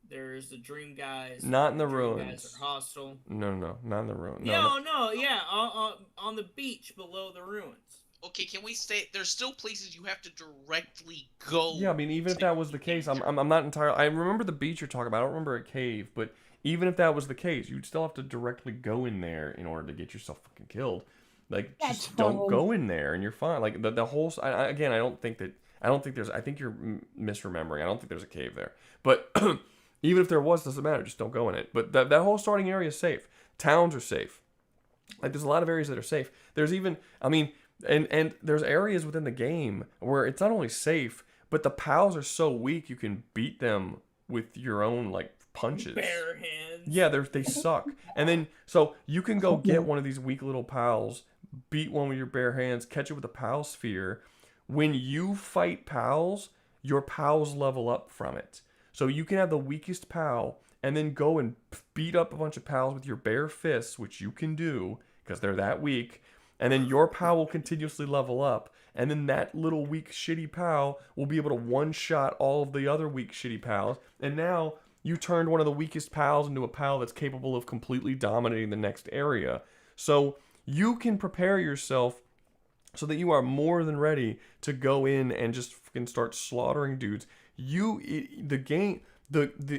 there's the Dream Guys. Not in the Dream ruins. Guys are hostile. No, not in the ruins. Yeah, on the beach below the ruins. Okay, can we say there's still places you have to directly go? Yeah, I mean, even if that was the case, I'm not entirely. I remember the beach you're talking about. I don't remember a cave, but even if that was the case, you'd still have to directly go in there in order to get yourself fucking killed. Like, just don't go in there, and you're fine. Like the whole. Again, I don't think there's. I think you're misremembering. I don't think there's a cave there. But even if there was, doesn't matter. Just don't go in it. But that whole starting area is safe. Towns are safe. Like there's a lot of areas that are safe. There's even. I mean. And there's areas within the game where it's not only safe, but the pals are so weak you can beat them with your own like punches. Bare hands. Yeah, they suck. And then so you can go get one of these weak little pals, beat one with your bare hands, catch it with a pal sphere. When you fight pals, your pals level up from it. So you can have the weakest pal and then go and beat up a bunch of pals with your bare fists, which you can do because they're that weak. And then your pal will continuously level up. And then that little weak, shitty pal will be able to one-shot all of the other weak, shitty pals. And now you turned one of the weakest pals into a pal that's capable of completely dominating the next area. So you can prepare yourself so that you are more than ready to go in and just fucking start slaughtering dudes. The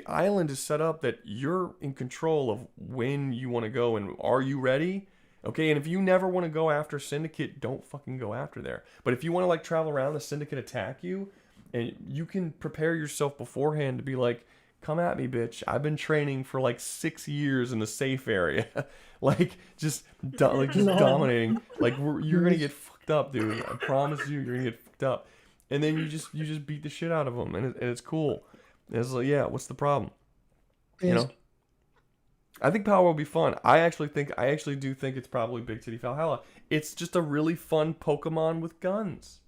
island is set up that you're in control of when you want to go and are you ready? Okay, and if you never want to go after Syndicate, don't fucking go after there. But if you want to like travel around, the Syndicate attack you, and you can prepare yourself beforehand to be like, come at me, bitch. I've been training for like 6 years in the safe area. like just dominating. Like you're gonna get fucked up, dude. I promise you're gonna get fucked up. And then you just beat the shit out of them, and it's cool. And it's like, yeah, what's the problem? You know. I think Power will be fun. I actually do think it's probably Big Titty Valhalla. It's just a really fun Pokemon with guns.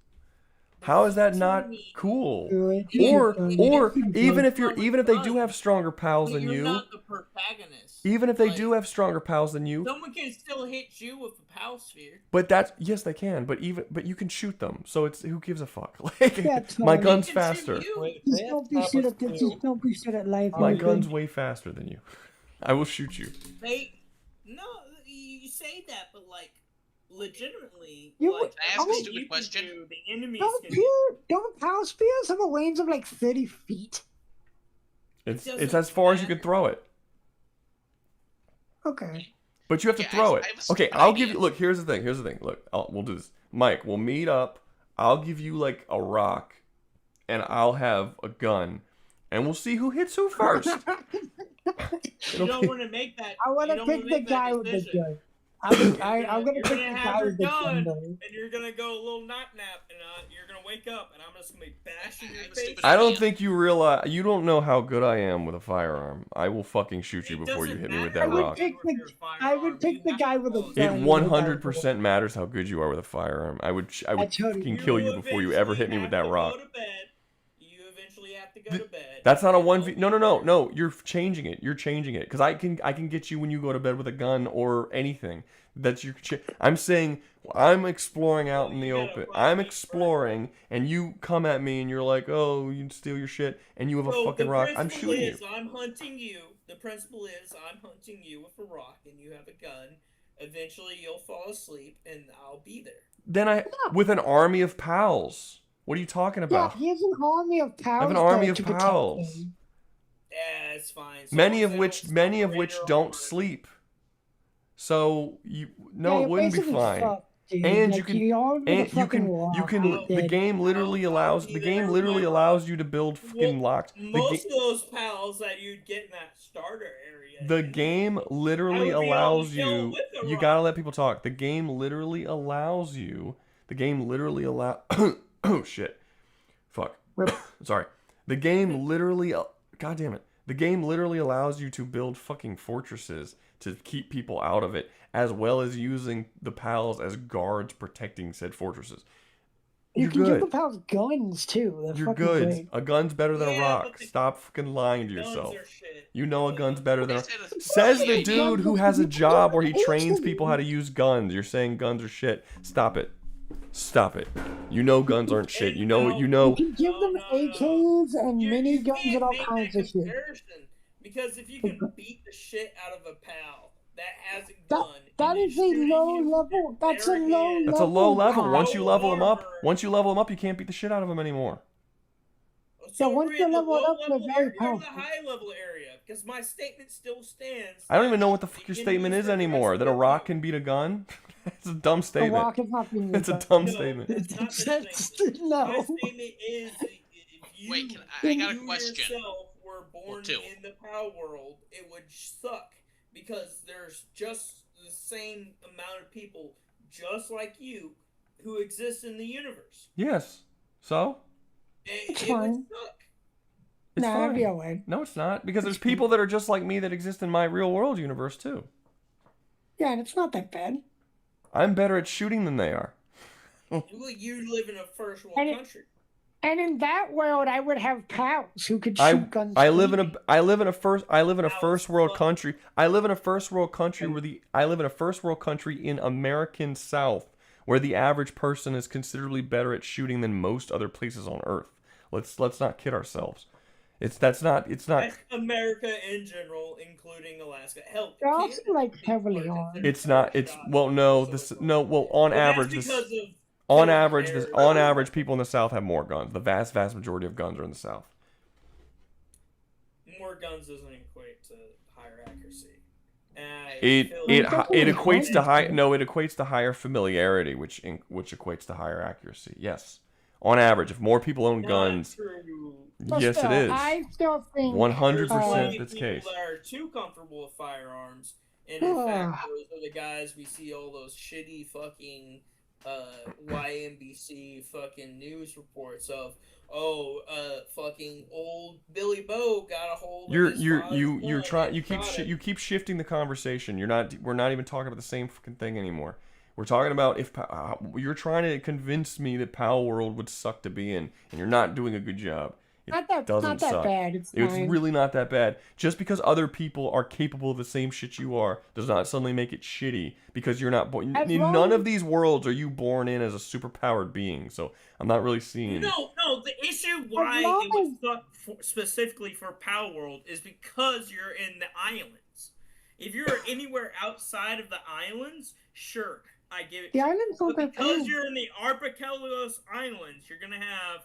How is that not cool? Or even if they do have stronger pals than you, not the protagonist. even if they do have stronger pals than you, Someone can still hit you with a pal sphere. but yes they can. But you can shoot them. So it's who gives a fuck? Like my gun's faster. Just don't be shit at life. My gun's way faster than you. I will shoot you. You say that, but like, legitimately, Can I ask a stupid question? The enemies don't pal spears have a range of like 30 feet? It's as far as you can throw it. Okay. But you have to throw it. Okay, I'll give you. Look, here's the thing. Look, we'll do this. Mike, we'll meet up. I'll give you like a rock, and I'll have a gun, and we'll see who hits who first. You don't want to make that. I want to pick the guy with the gun. I'm gonna pick the guy with the gun. And you're gonna go a little night nap, and you're gonna wake up, and I'm just gonna be bashing your face. I don't think you realize. You don't know how good I am with a firearm. I will fucking shoot you before you hit me with that rock. I would pick the guy with a gun. It 100% matters how good you are with a firearm. I would fucking kill you before you ever hit me with that rock. Go to bed. That's not a 1v. No. You're changing it. Because I can get you when you go to bed with a gun or anything. That's your. I'm saying I'm exploring out in the open. I'm exploring, and you come at me, and you're like, oh, you steal your shit, and you have a fucking rock. I'm shooting you. I'm hunting you. The principle is I'm hunting you with a rock, and you have a gun. Eventually, you'll fall asleep, and I'll be there. Then with an army of pals. What are you talking about? Yeah, he has an army of pals. I have an army of pals. Yeah, it's fine. Many of which don't sleep. So it wouldn't be fine. dude. And Like, you all over the and you fucking can wall. the game literally allows you to build fucking locks. Most of those pals that you'd get in that starter area. The game literally I would be able allows to kill you. with a You gotta let people talk. The game literally allows you. The game literally oh shit. Fuck. Sorry. The game literally. God damn it. The game literally allows you to build fucking fortresses to keep people out of it, as well as using the pals as guards protecting said fortresses. You can give the pals guns too. They're You're fucking good. great. A gun's better than a rock. Stop fucking lying to yourself. You know a gun's better than a... Says the dude who has a job where he trains people how to use guns. You're saying guns are shit. Stop it. Stop it. You know guns aren't shit. You know. You can give them AKs and mini guns and all kinds of shit. Because if you can beat the shit out of a pal that has a gun, That is a low level. That's a low level. That's a low level. pal. Once you level them up, you can't beat the shit out of them anymore. So once you level it up, they're very you're in the powerful. high level area. Because my statement still stands. I don't even know what the fuck your statement is anymore. That a rock can beat a gun? It's a dumb A statement. rock is not being It's a used. dumb statement. No. My statement is if Wait, I got a you question. yourself were born in the POW world, it would suck. Because there's just the same amount of people just like you who exist in the universe. Yes. So? It's It fine. would suck. It's Nah, fine. it'd be alright. No, it's not. Because there's people that are just like me that exist in my real world universe too. Yeah, and it's not that bad. I'm better at shooting than they are. You live in a first world And country. And in that world, I would have pals who could shoot I guns. live in a first world country. I live in a first world country in American South where the average person is considerably better at shooting than most other places on Earth. Let's not kid ourselves. It's not America in general, including Alaska. Hell, They're also like heavily on. on average people in the South have more guns. The vast majority of guns are in the South. More guns doesn't equate to higher accuracy. It equates to higher familiarity, which equates to higher accuracy. Yes, on average, if more people own guns, yes, it is. I still think 100% that's the case. People that are too comfortable with firearms, and in fact, those are the guys we see all those shitty fucking YNBC fucking news reports of. Fucking old Billy Bo got a hold of you keep shifting the conversation. We're not even talking about the same fucking thing anymore. We're talking about if you're trying to convince me that POW World would suck to be in, and you're not doing a good job. It doesn't not that suck. bad. It's fine. really not that bad. Just because other people are capable of the same shit you are does not suddenly make it shitty. Because you're not born in none of these worlds are you born in as a superpowered being. So I'm not really seeing. No. The issue why it would suck specifically for POW World is because you're in the islands. If you're anywhere outside of the islands, sure, I give it. The islands but because you're in the Archipelagos Islands, you're gonna have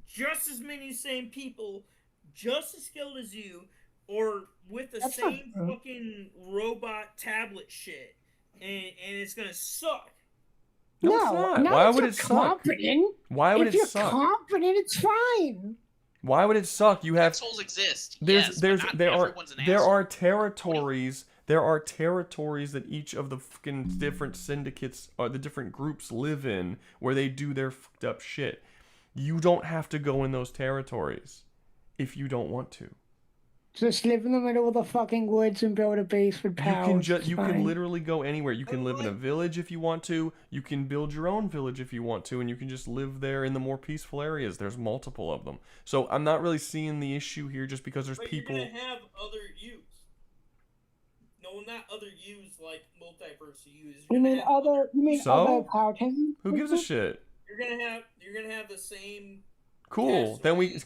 just as many same people, just as skilled as you, or with the same fucking robot tablet shit, and it's gonna suck. No, it's not. Why would it suck? Why would it suck? If you're confident, it's fine. Why would it suck? You have assholes exist. There are territories. There are territories that each of the fucking different syndicates or the different groups live in where they do their fucked up shit. You don't have to go in those territories if you don't want to. Just live in the middle of the fucking woods and build a base with power. You can literally go anywhere. You can live in a village if you want to. You can build your own village if you want to, and you can just live there in the more peaceful areas. There's multiple of them. So I'm not really seeing the issue here just because there's people. You're gonna have other U's. No, not other U's like multiverse U's. You mean other power teams? Who gives a shit? You're gonna have the same. Cool. Then we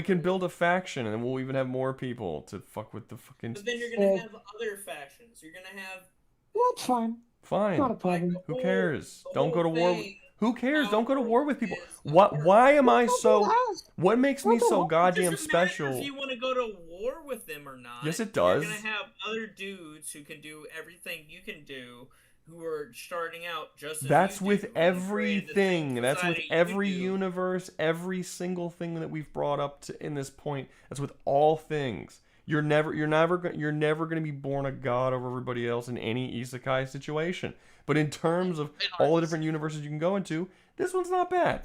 can build a faction, and then we'll even have more people to fuck with the fucking. But then you're gonna have other factions. You're gonna have. That's fine. Fine. Not a problem. Who cares? Don't go to war. Who cares? Don't go to war with people. Why am I so? What makes me so goddamn special? If you want to go to war with them or not. Yes, it does. You're gonna have other dudes who can do everything you can do who are starting out just as That's you with do, and create the same everything. That's with society you every do. universe, every single thing that we've brought up in this point. That's with all things. You're never going to be born a god over everybody else in any isekai situation. But in terms of all the different universes you can go into, this one's not bad.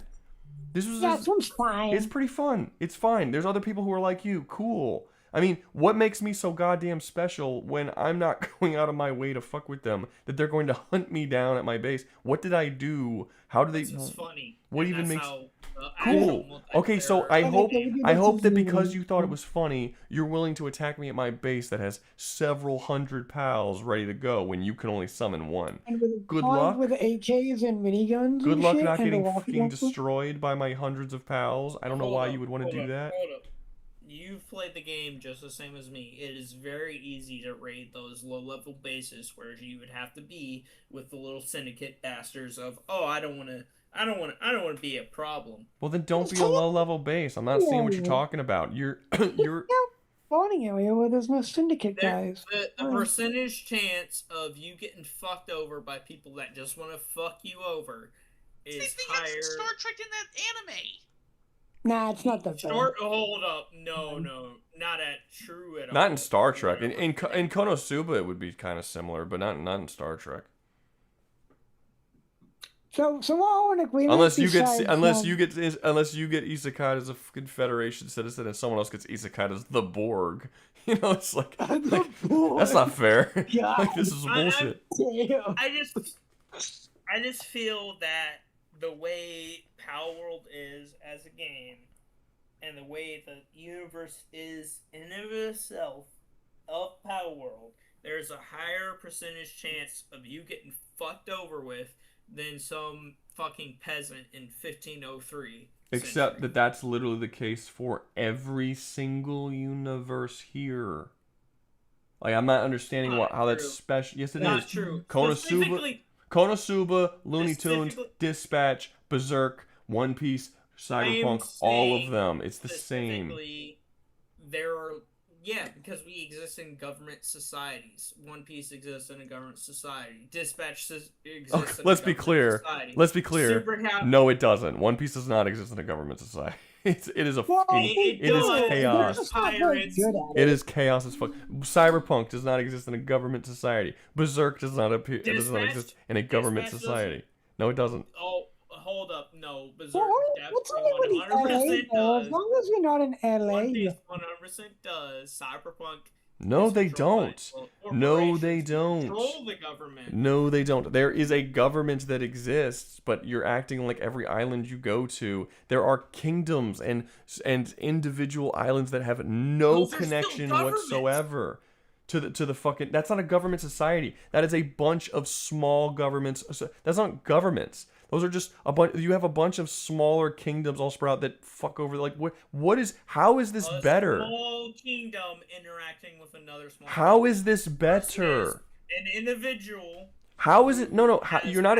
This one's fine. It's pretty fun. It's fine. There's other people who are like you. Cool. I mean, what makes me so goddamn special when I'm not going out of my way to fuck with them, that they're going to hunt me down at my base? What did I do? How do they... It's just funny. What and even that's makes... how, Cool. Okay, so I hope that because you thought it was funny, you're willing to attack me at my base that has several hundred pals ready to go when you can only summon one. And with Good luck. With AKs and miniguns. Good and luck shit, not and getting the fucking destroyed by my hundreds of pals. I don't know why you would want to do that. Hold up. You've played the game just the same as me. It is very easy to raid those low-level bases where you would have to be with the little syndicate bastards of, oh, I don't want to be a problem. Well, then don't be a low-level base. I'm not seeing what you're talking about. You're spawning area where there's no syndicate guys. The percentage chance of you getting fucked over by people that just want to fuck you over is higher. Star Trek in that anime. Nah, it's not that bad. Hold up. No, not at true at all. not in Star Trek. In Konosuba, it would be kind of similar, but not in Star Trek. So we're all in agreement. Unless you get Isekaied as a fucking Federation citizen, and someone else gets Isekaied as the Borg. You know, it's like that's not fair. Like, this is bullshit. I just feel that the way Power World is as a game, and the way the universe is in and of itself of Power World, there's a higher percentage chance of you getting fucked over with than some fucking peasant in 1503. Except that that's literally the case for every single universe here. Like, I'm not understanding how that's special. Yes, it is. Not true. Konosuba, Looney Tunes, Dispatch, Berserk, One Piece, Cyberpunk, all of them. It's the same. There are, because we exist in government societies. One Piece exists in a government society. Dispatch exists in a Let's be clear. society. Let's be clear. Superhouse- No, it doesn't. One Piece does not exist in a government society. It is chaos. It is chaos as fuck. Cyberpunk does not exist in a government society. Berserk does not exist in a government society. No, it doesn't. Oh, hold up. No, Berserk What's only with LA though? As long as you're not in LA. One Piece 100% does. Cyberpunk. No, they don't. No, they don't. Control the government. No, they don't. There is a government that exists, but you're acting like every island you go to. There are kingdoms and individual islands that have no connection whatsoever to the fucking. That's not a government society. That is a bunch of small governments. That's not governments. Those are just a bunch. You have a bunch of smaller kingdoms all spread out that fuck over. Like what is? How is this better? Small kingdom interacting with another small. How is this better? An individual. How is it? No. You're not.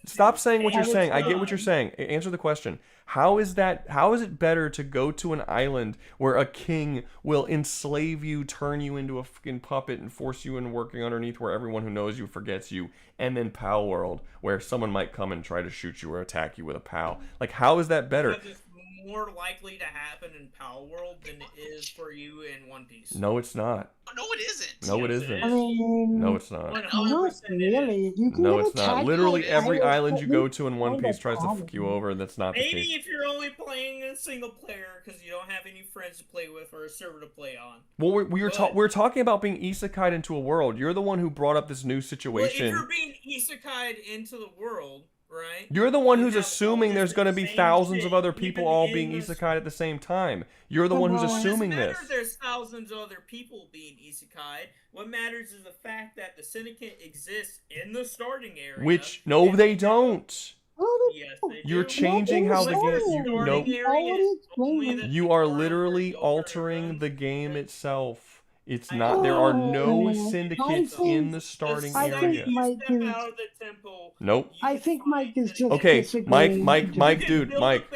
Stop saying what you're saying. I get what you're saying. Answer the question. How is that? How is it better to go to an island where a king will enslave you, turn you into a fucking puppet, and force you in working underneath where everyone who knows you forgets you, and then PAL World where someone might come and try to shoot you or attack you with a PAL? Like, how is that better? Because it's more likely to happen in PAL World than it is for you in One Piece. No, it's not. No, it isn't. No, it isn't. I mean, no, it's not. Not really. You can No, get it's not. attacked Literally by every pirates, island but you go to in One find Piece a tries to problem. fuck you over, and that's not the Maybe case. if you're only playing a single player because you don't have any friends to play with or a server to play on. Well, we're talking about being isekai'd into a world. You're the one who brought up this new situation. Well, if you're being isekai'd into the world, right? You're the one who's assuming there's going to be thousands of other people all being isekai'd at the same time. You're the one who's assuming It doesn't this. matter if there's thousands of other people being isekai'd. What matters is the fact that the syndicate exists in the starting area. Which, no, they don't. Yes, they You're do. changing how the game. Nope. Nope. You are literally altering the game itself. It's not. There are no syndicates in the starting area. Nope. I think Mike is just Okay, disagreeing. Mike, dude, Mike.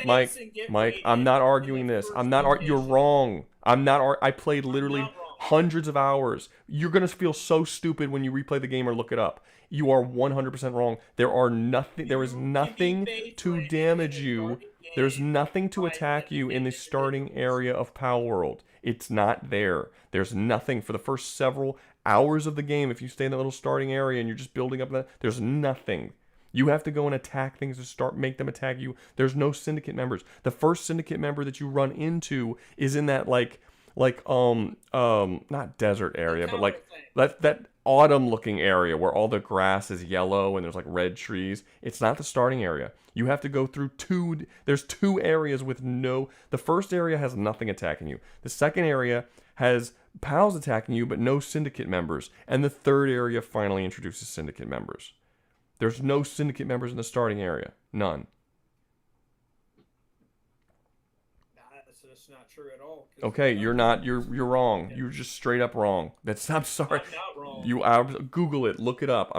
I'm not arguing this. I'm not. You're wrong. I'm not. I played literally hundreds of hours. You're gonna feel so stupid when you replay the game or look it up. You are 100% wrong. There is nothing to damage you. There's nothing to attack you in the starting area of Pal World. It's not there. There's nothing for the first several hours of the game. If you stay in that little starting area and you're just building up that, there's nothing. You have to go and attack things to make them attack you. There's no syndicate members. The first syndicate member that you run into is in that not desert area, but like that autumn looking area where all the grass is yellow and there's like red trees. It's not the starting area. You have to go through there's two areas with the first area has nothing attacking you. The second area has pals attacking you but no syndicate members. And the third area finally introduces syndicate members. There's no syndicate members in the starting area. None. That's not true at all. Okay, you're wrong. You're just straight up wrong. I'm sorry. I'm not wrong. You Google it, look it up.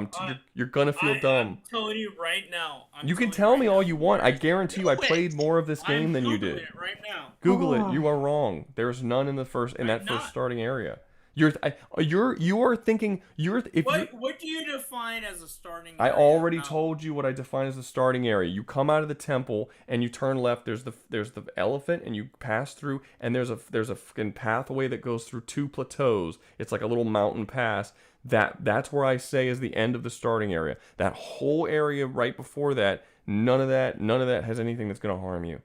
You're gonna feel dumb. I'm telling you right now. You can tell me all you want. I guarantee you I played more of this game than you did. It right now. Google it. You are wrong. There's none in that first starting area. You are thinking what do you define as a starting I area? already told you what I define as the starting area. You come out of the temple and you turn left. There's the elephant and you pass through, and there's a fucking pathway that goes through two plateaus. It's like a little mountain pass. That's where I say is the end of the starting area. That whole area right before that, none of that has anything that's gonna harm you.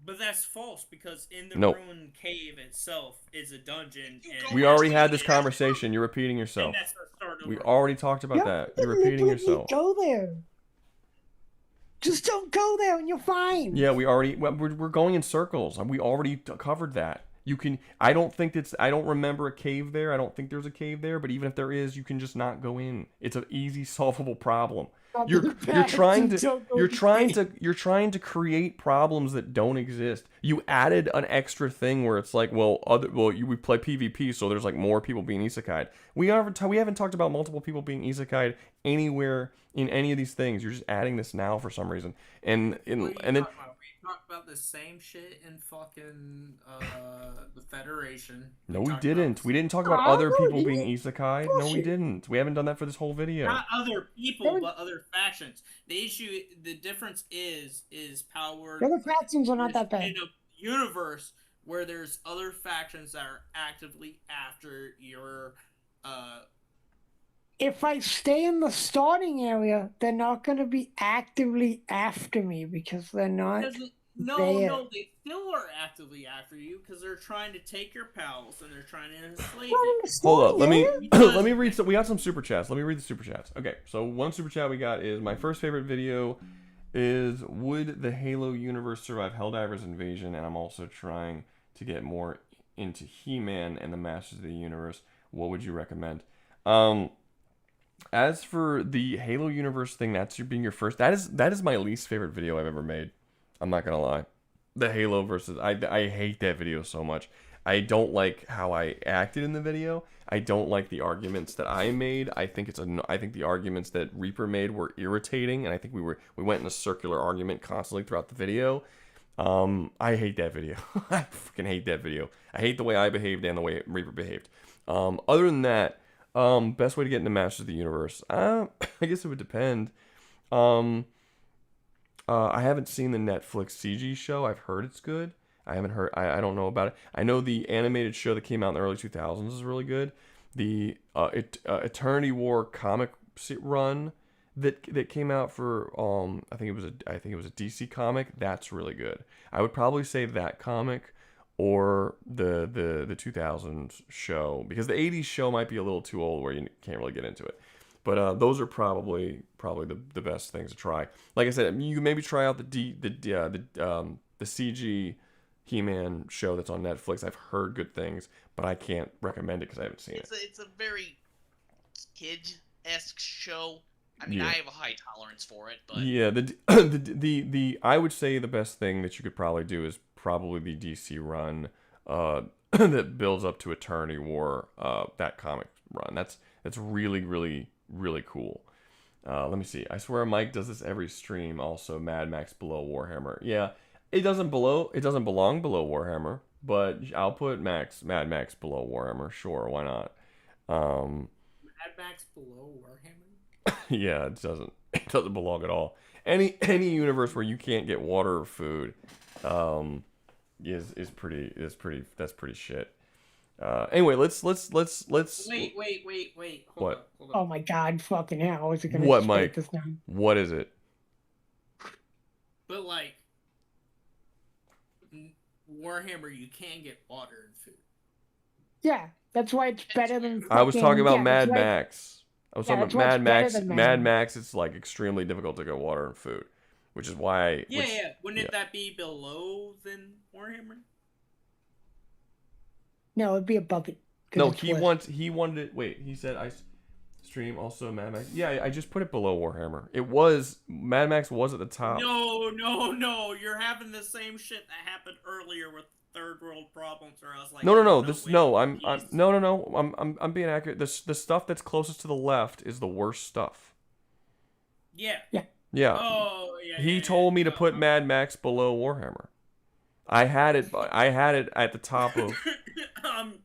But that's false, because in the Nope. ruined cave itself is a dungeon. And We already had this conversation. You're repeating yourself. And that's the start of We already talked about that. You're repeating yourself. Go there. Just don't go there and you're fine. Yeah, we're going in circles. We already covered that. I don't remember a cave there. I don't think there's a cave there, but even if there is, you can just not go in. It's an easy solvable problem. You're trying to create problems that don't exist. You added an extra thing where it's like, we play PvP, so there's like more people being isekai'd. We haven't talked about multiple people being isekai'd anywhere in any of these things. You're just adding this now for some reason, and then. We talked about the same shit in fucking the Federation. No, we didn't. We didn't talk about other people being isekai'd. No, we didn't. We haven't done that for this whole video. Not other people, but other factions. The difference is power. The other factions are not that bad. In a universe where there's other factions that are actively after your. If I stay in the starting area, they're not going to be actively after me because they're not. No, they still are actively after you because they're trying to take your pals and they're trying to enslave you. Hold up, let me read some. We got some super chats. Let me read the super chats. Okay, so one super chat we got is my first favorite video is would the Halo universe survive Helldiver's invasion? And I'm also trying to get more into He-Man and the Masters of the Universe. What would you recommend? As for the Halo universe thing, that's being your first. That is my least favorite video I've ever made. I'm not gonna lie. The Halo versus I hate that video so much. I don't like how I acted in the video. I don't like the arguments that I made. I think the arguments that Reaper made were irritating, and I think we went in a circular argument constantly throughout the video. I hate that video. I freaking hate that video. I hate the way I behaved and the way Reaper behaved. Other than that. Best way to get into Masters of the Universe? I guess it would depend. I haven't seen the Netflix CG show. I've heard it's good. I haven't heard. I don't know about it. I know the animated show that came out in the early 2000s is really good. The Eternity War comic run that came out for I think it was a DC comic. That's really good. I would probably say that comic. Or the 2000s show, because the 80s show might be a little too old where you can't really get into it. But those are probably the best things to try. Like I said, you can maybe try out the CG He-Man show that's on Netflix. I've heard good things, but I can't recommend it because I haven't seen it. It's a very kid-esque show. I mean, Yeah. I have a high tolerance for it, but Yeah, the I would say the best thing that you could probably do is probably the DC run that builds up to Eternity War, that comic run. That's really, really, really cool. Let me see. I swear Mike does this every stream. Also, Mad Max below Warhammer. Yeah, it doesn't belong below Warhammer. but I'll put Mad Max below Warhammer. Sure, why not? Mad Max below Warhammer? Yeah, it doesn't belong at all. Any universe where you can't get water or food, is pretty shit. Anyway, let's. Wait. Hold up. Oh my god, fucking hell! Is it gonna What, state Mike? this now? What is it? But like Warhammer, you can get water and food. Yeah, that's why it's better than. I was talking about yeah, Mad that's why- Max. I was yeah, talking that's about why Mad it's better Max. than Mad Max, it's like extremely difficult to get water and food, which is why. Yeah. Wouldn't that be below than Warhammer? No, it'd be above it. 'cause No, it's he worse. wanted it. Wait, he said I stream also Mad Max. Yeah, I just put it below Warhammer. It was Mad Max was at the top. No. You're having the same shit that happened earlier with third world problems, where I was like, I'm being accurate. The stuff that's closest to the left is the worst stuff. Yeah. Yeah. Oh, yeah. He told me to put Mad Max below Warhammer. I had it at the top of. I'm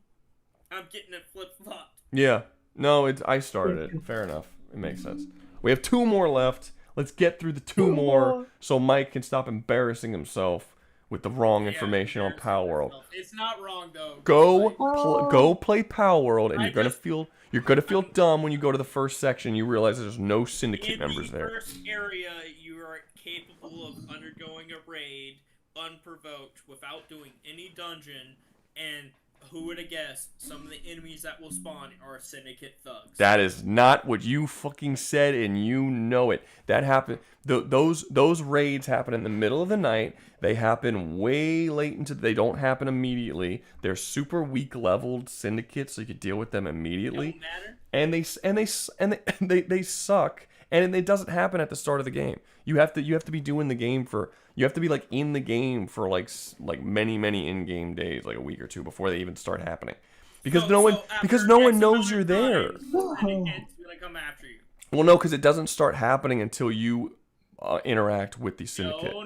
getting it flip flopped. Yeah. No, I started it. Fair enough. It makes sense. We have 2 more left. Let's get through the 2 more so Mike can stop embarrassing himself with the wrong information on Pal World. It's not wrong though. Go play Pal World, and you're gonna feel dumb when you go to the first section. You realize there's no syndicate members there. In the first area, you are capable of undergoing a raid unprovoked without doing any dungeon, and who would have guessed some of the enemies that will spawn are syndicate thugs. That is not what you fucking said, and you know it. That happened. Those raids happen in the middle of the night. They happen way late into. They don't happen immediately. They're super weak leveled syndicates, so you can deal with them immediately. And they suck. And it doesn't happen at the start of the game. You have to be doing the game for. You have to be like in the game for like many in-game days, like a week or 2 before they even start happening, because no one knows you're there. Syndicate's gonna come after you. Well, no, because it doesn't start happening until you interact with the syndicate. No.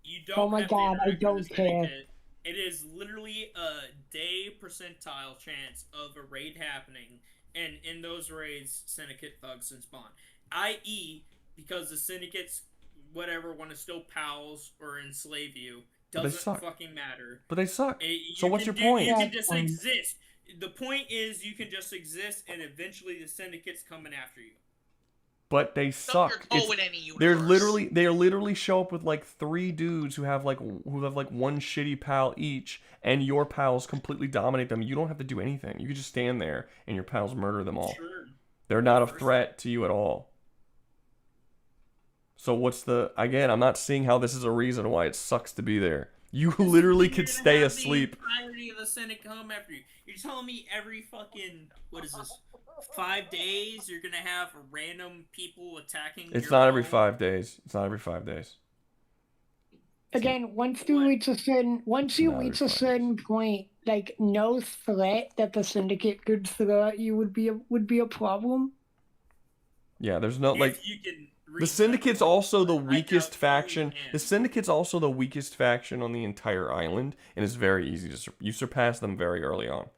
You don't. Oh my have to god, I interact with don't the care. syndicate. It is literally a day percentile chance of a raid happening, and in those raids, syndicate thugs can spawn. I.e., because the syndicates, whatever, want to steal pals or enslave you, doesn't fucking matter. But they suck. So what's your point? You can just exist. The point is, you can just exist, and eventually the syndicate's coming after you. But they suck. They literally show up with like 3 dudes who have like one shitty pal each, and your pals completely dominate them. You don't have to do anything. You can just stand there, and your pals murder them all. Sure. They're not a threat to you at all. So what's the... Again, I'm not seeing how this is a reason why it sucks to be there. You literally could stay asleep. The entirety of the Senate come after you. You're telling me every fucking... What is this? 5 days you're gonna have random people attacking It's your not every home? 5 days. It's not every 5 days. Again, once you reach a certain point, like no threat that the syndicate could throw at you would be a problem. Yeah, there's no like... You can The Syndicate's also the weakest faction. The Syndicate's also the weakest faction on the entire island, and it's very easy to you surpass them very early on.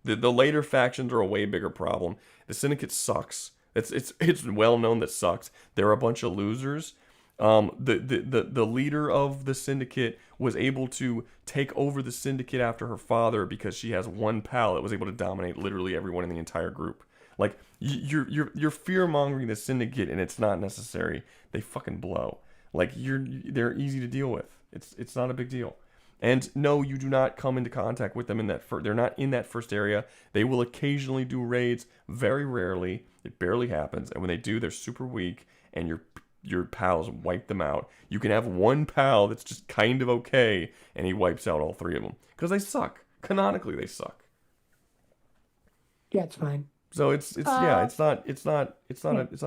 The later factions are a way bigger problem. The Syndicate sucks. It's well known that sucks. They're a bunch of losers. The leader of the Syndicate was able to take over the Syndicate after her father because she has one pal that was able to dominate literally everyone in the entire group. Like you're fear mongering the Syndicate, and it's not necessary. They fucking blow. Like they're easy to deal with. It's not a big deal. And no, you do not come into contact with them in that they're not in that first area. They will occasionally do raids, very rarely. It barely happens, and when they do, they're super weak, and your pals wipe them out. You can have one pal that's just kind of okay, and he wipes out all 3 of them because they suck. Canonically, they suck. Yeah, it's fine. So it's not a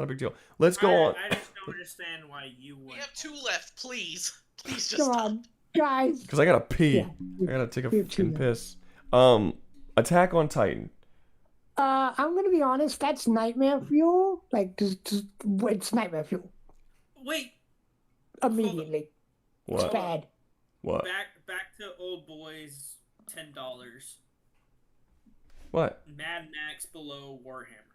big deal. Let's go on. I just don't understand why you would. We have 2 left, please. Please just Come stop. on, guys. Because I gotta pee. Yeah, I gotta take a we have 2 fucking piss. Attack on Titan. I'm gonna be honest. That's nightmare fuel. Like, it's nightmare fuel. Wait. Immediately. What? It's bad. What? back to old boys, $10. What? Mad Max below Warhammer.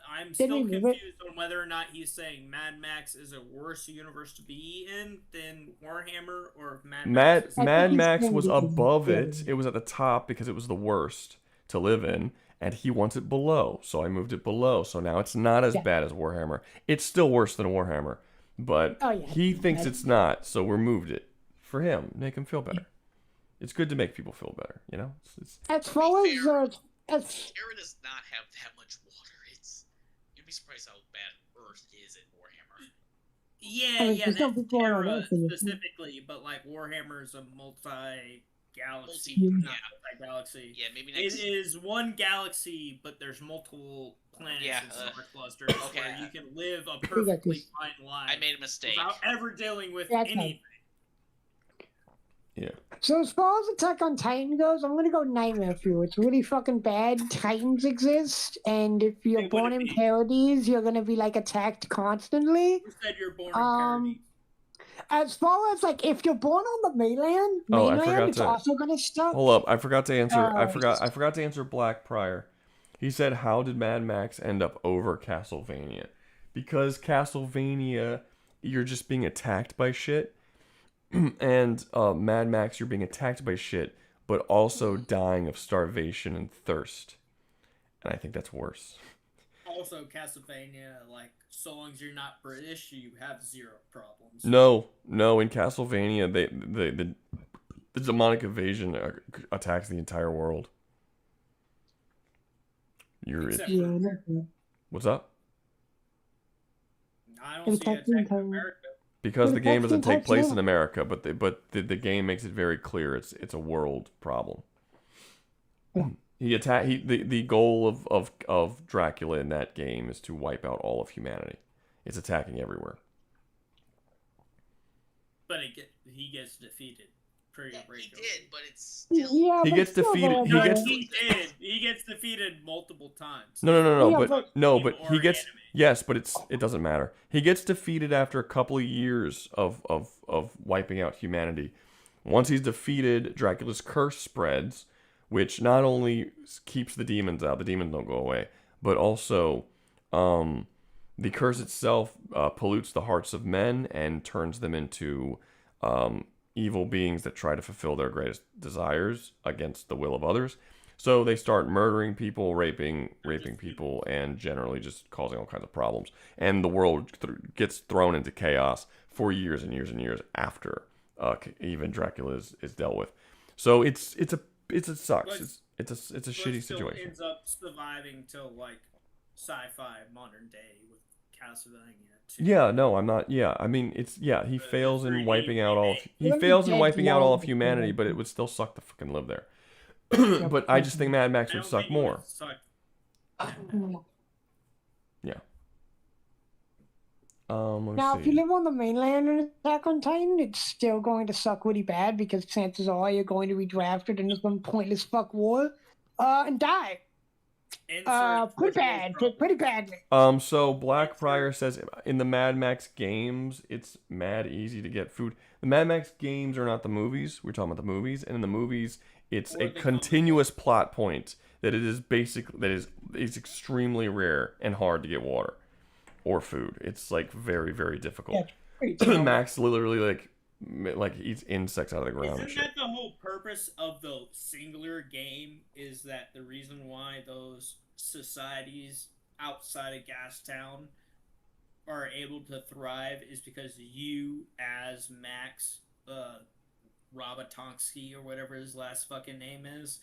I'm Did still we move it? confused on whether or not he's saying Mad Max is a worse universe to be in than Warhammer, or if Mad Max is Mad Max was above it. It was at the top because it was the worst to live in, and he wants it below. So I moved it below. So now it's not as bad as Warhammer. It's still worse than Warhammer, but he thinks it's not. So we moved it for him, make him feel better. It's good to make people feel better, you know. As far as Terra does not have that much water. You'd be surprised how bad Earth is in Warhammer. Yeah, there's no that's people on Terra Earth in this. specifically, but like Warhammer is a multi-galaxy, not multi-galaxy. Yeah, maybe next. It is one galaxy, but there's multiple planets and star clusters where you can live a perfectly fine life. I made a mistake without ever dealing with That's anything. Yeah. So as far as Attack on Titan goes, I'm gonna go Nightmare Fuel. It's really fucking bad. Titans exist, and if you're born in Paradise, you're gonna be like attacked constantly. Who said you're born in Paradise? As far as like if you're born on the mainland, Oh, I forgot it's to. also gonna suck. Hold up, I forgot to answer. I forgot to answer Black Prior. He said, "How did Mad Max end up over Castlevania?" Because Castlevania, you're just being attacked by shit. And Mad Max, you're being attacked by shit, but also dying of starvation and thirst. And I think that's worse. Also, Castlevania, like, so long as you're not British, you have zero problems. No, in Castlevania, the demonic invasion attacks the entire world. What's up? I don't see it attacking America. Because the game doesn't take place in America, but the game makes it very clear it's a world problem. The goal of Dracula in that game is to wipe out all of humanity. It's attacking everywhere. But he gets defeated pretty regularly. He did, but it's still... Yeah, He but gets still, defeated. though, He gets defeated multiple times. No. Yeah, But he gets but it doesn't matter. He gets defeated after a couple of years of wiping out humanity. Once he's defeated, Dracula's curse spreads, which not only keeps the demons out, the demons don't go away, but also the curse itself pollutes the hearts of men and turns them into evil beings that try to fulfill their greatest desires against the will of others. So they start murdering people, raping people, and generally just causing all kinds of problems. And the world gets thrown into chaos for years and years and years after even Dracula is dealt with. So it sucks. It's a shitty still situation. Ends up surviving till like sci-fi modern day with Castlevania. Yeah, no, I'm not. Yeah, I mean, he fails in wiping out all. He fails in wiping out all of humanity, but it would still suck to fucking live there. But I just think Mad Max would suck more. Yeah. Now, if you live on the mainland in Attack on Titan, it's still going to suck really bad because chances are you're going to be drafted into some pointless fuck war and die. Pretty badly. So Black Prior says in the Mad Max games, it's mad easy to get food. The Mad Max games are not the movies. We're talking about the movies, and in the movies, it's a continuous plot point that it is it's extremely rare and hard to get water or food. It's like very, very difficult. Yeah, Max literally like eats insects out of the ground. Isn't that the whole purpose of the singular game? Is that the reason why those societies outside of Gastown are able to thrive is because you, as Max Robotonski or whatever his last fucking name is,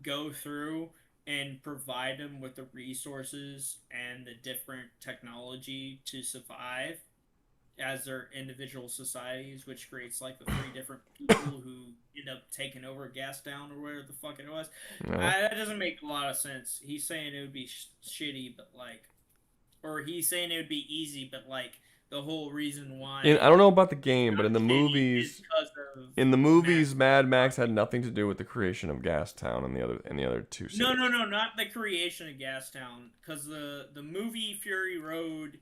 go through and provide them with the resources and the different technology to survive as their individual societies, which creates like the three different people who end up taking over Gastown or whatever the fuck it was. No. That doesn't make a lot of sense. He's saying it would be shitty, but like, or he's saying it would be easy, but like the whole reason why. I don't know about the game, but in the movies, Mad Max had nothing to do with the creation of Gastown and the other two cities. No, not the creation of Gastown, because the movie Fury Road,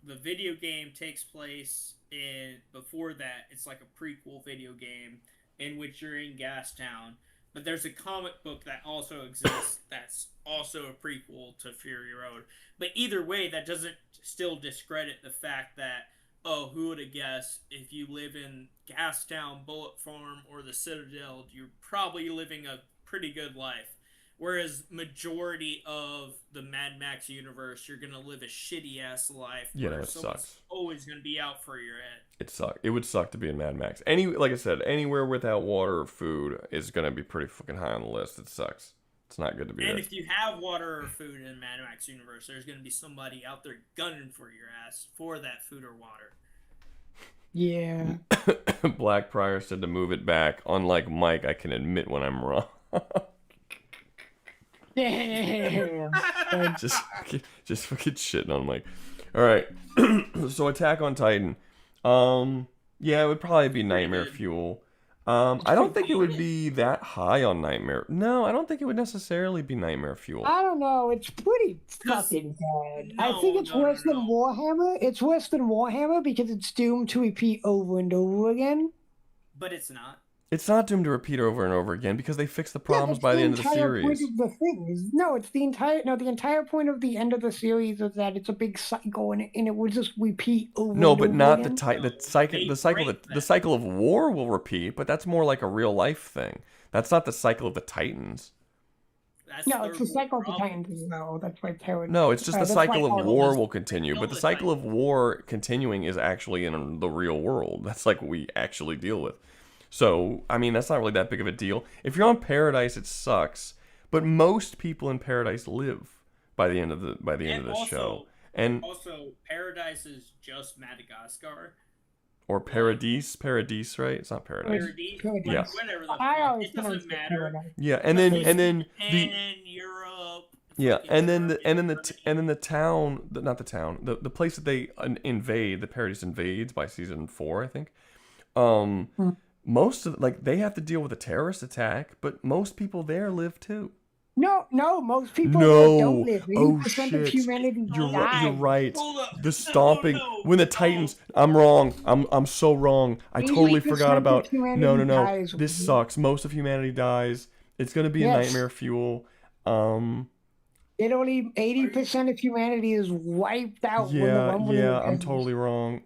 the video game takes place in before that. It's like a prequel video game in which you're in Gastown. But there's a comic book that also exists that's also a prequel to Fury Road. But either way, that doesn't still discredit the fact that, oh, who would have guessed if you live in Gastown, Bullet Farm, or the Citadel, you're probably living a pretty good life. Whereas majority of the Mad Max universe, you're going to live a shitty-ass life. Yeah, where it someone's sucks. always going to be out for your head. It sucks. It would suck to be in Mad Max. Like I said, anywhere without water or food is gonna be pretty fucking high on the list. It sucks. It's not good to be And there. if you have water or food in Mad Max universe, there's going to be somebody out there gunning for your ass for that food or water. Yeah. Black Prior said to move it back. Unlike Mike, I can admit when I'm wrong. Damn. just fucking shitting on Mike. All right. So Attack on Titan. Yeah, it would probably be Nightmare Fuel. I don't think it would be that high on Nightmare. No, I don't think it would necessarily be Nightmare Fuel. I don't know. It's pretty fucking bad. I think it's worse than Warhammer. It's worse than Warhammer because it's doomed to repeat over and over again. But it's not. It's not doomed to repeat over and over again because they fixed the problems that's by the end of the entire point series. of the thing is, the entire point of the end of the series is that it's a big cycle and it will just repeat over. No, and but over not again. the cycle of war will repeat, but that's more like a real life thing. That's not the cycle of the Titans. No, it's the cycle of the Titans as well. That's why No, it's just the that's cycle why of war will continue, but the cycle of war continuing is actually in the real world. That's like what we actually deal with. So, I mean, that's not really that big of a deal. If you're on Paradise, it sucks, but most people in Paradise live by the end of this show. And also, Paradise is just Madagascar. or Paradise, right? It's not Paradise. Paradise. Yeah. Whatever the I fuck. always It doesn't matter. Yeah, and then Japan, the Europe. yeah, and then the town, not the town, the place that they invade, the Paradise invades by season 4, I think. Most of they have to deal with a terrorist attack, but most people there live too. No, most people No. don't live. 80% of shit. humanity You're dies. right. The stomping when the Titans. I'm wrong. I'm so wrong. I totally 80% forgot of about. humanity No. dies. This sucks. Most of humanity dies. It's gonna be a Yes. Nightmare Fuel. Literally 80% of humanity is wiped out when the rumbling I'm ends. totally wrong.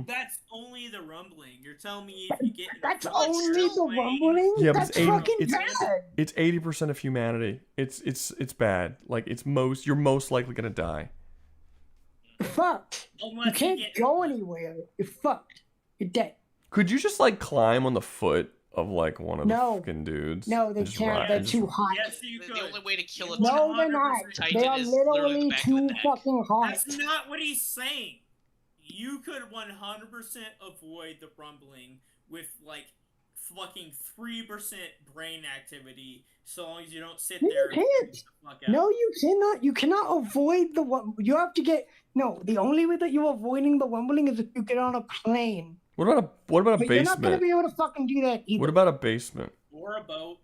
That's only the rumbling. You're telling me if you get That's only the rumbling? Yeah, but That's fucking bad. it's 80% of humanity. It's bad. Like you're most likely gonna die. Fucked. You can't go anywhere. You're fucked. You're dead. Could you just climb on the foot of one of the fucking dudes? No, they and just can't. ride- They're and just- too hot. The only way to kill a No, they're not. They are literally too fucking hot. That's not what he's saying. You could 100% avoid the rumbling with fucking 3% brain activity, so long as you don't sit No, there. you can't. No, you cannot. You cannot avoid the You have to get. No, the only way that you're avoiding the rumbling is if you get on a plane. What about a But you're not gonna basement? be able to fucking do that either. What about a basement? Or a boat.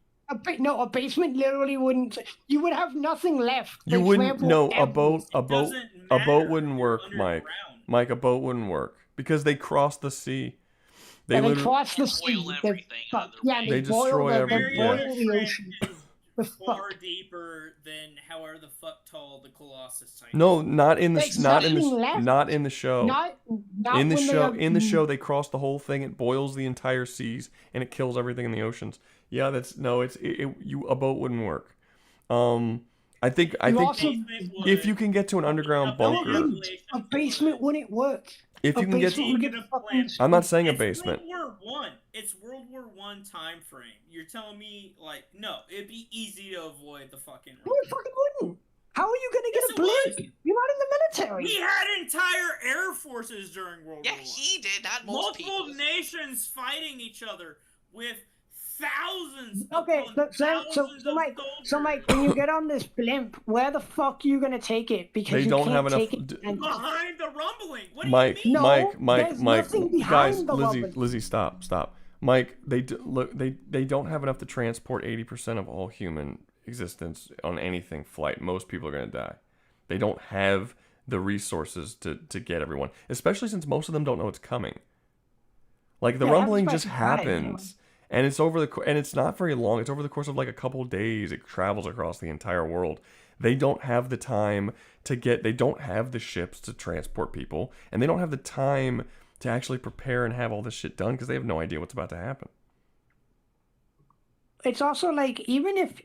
No, a basement literally wouldn't. You would have nothing left. You They wouldn't. trample No, a everything. boat wouldn't work, Mike. Mike, a boat wouldn't work because they cross the sea. They literally- cross the sea. They They boil destroy the, every- they boil yeah. the ocean. Far deeper than however the fuck tall the Colossus Titan. No, not in the There's not in nothing the left. not in the show. Not in the when they show. are- In the show, they cross the whole thing. It boils the entire seas and it kills everything in the oceans. Yeah, a boat wouldn't work. I think if you can get to an underground bunker, A basement wouldn't work. if you can get, I'm not saying a basement. It's World War I time frame. You're telling me no, it'd be easy to avoid the fucking. No, it fucking wouldn't. How are you gonna get a blimp? You're not in the military. We had entire air forces during World War I. Yeah, he did, not most Multiple people. nations fighting each other with thousands. Okay, upon so thousands of Mike, when you get on this blimp, where the fuck are you gonna take it? Because They you don't can't have enough take it and- behind the rumbling. What Mike, do you mean? Mike, there's Mike, nothing guys, behind the rumbling. Lizzie, stop. Mike, they don't have enough to transport 80% of all human existence on anything flight. Most people are gonna die. They don't have the resources to get everyone, especially since most of them don't know it's coming. Like the rumbling just happens, and it's and it's not very long. It's over the course of like a couple of days. It travels across the entire world. They don't have the time they don't have the ships to transport people, and they don't have the time to actually prepare and have all this shit done because they have no idea what's about to happen. It's also like even if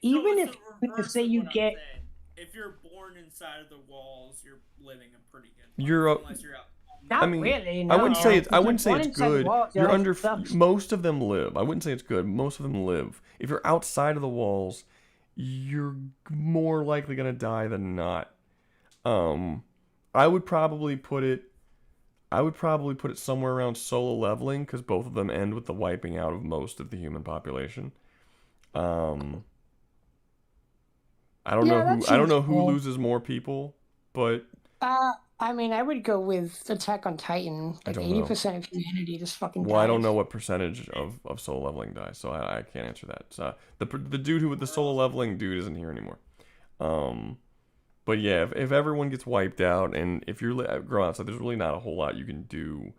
say you get, if you're born inside of the walls, you're living a pretty good life, unless you're out. Not I mean, really, I wouldn't no. say it's If you're born good. inside the walls, your You're life under sucks. most of them live. I wouldn't say it's good. Most of them live. If you're outside of the walls, you're more likely gonna die than not. I would probably put it somewhere around solo leveling because both of them end with the wiping out of most of the human population. I don't know who loses more people, but I mean, I would go with Attack on Titan. Like 80% of humanity just fucking dies. I don't know what percentage of solo leveling dies, so I can't answer that. So the dude with the solo leveling dude isn't here anymore. But yeah, if everyone gets wiped out, and if you're grown outside, there's really not a whole lot you can do.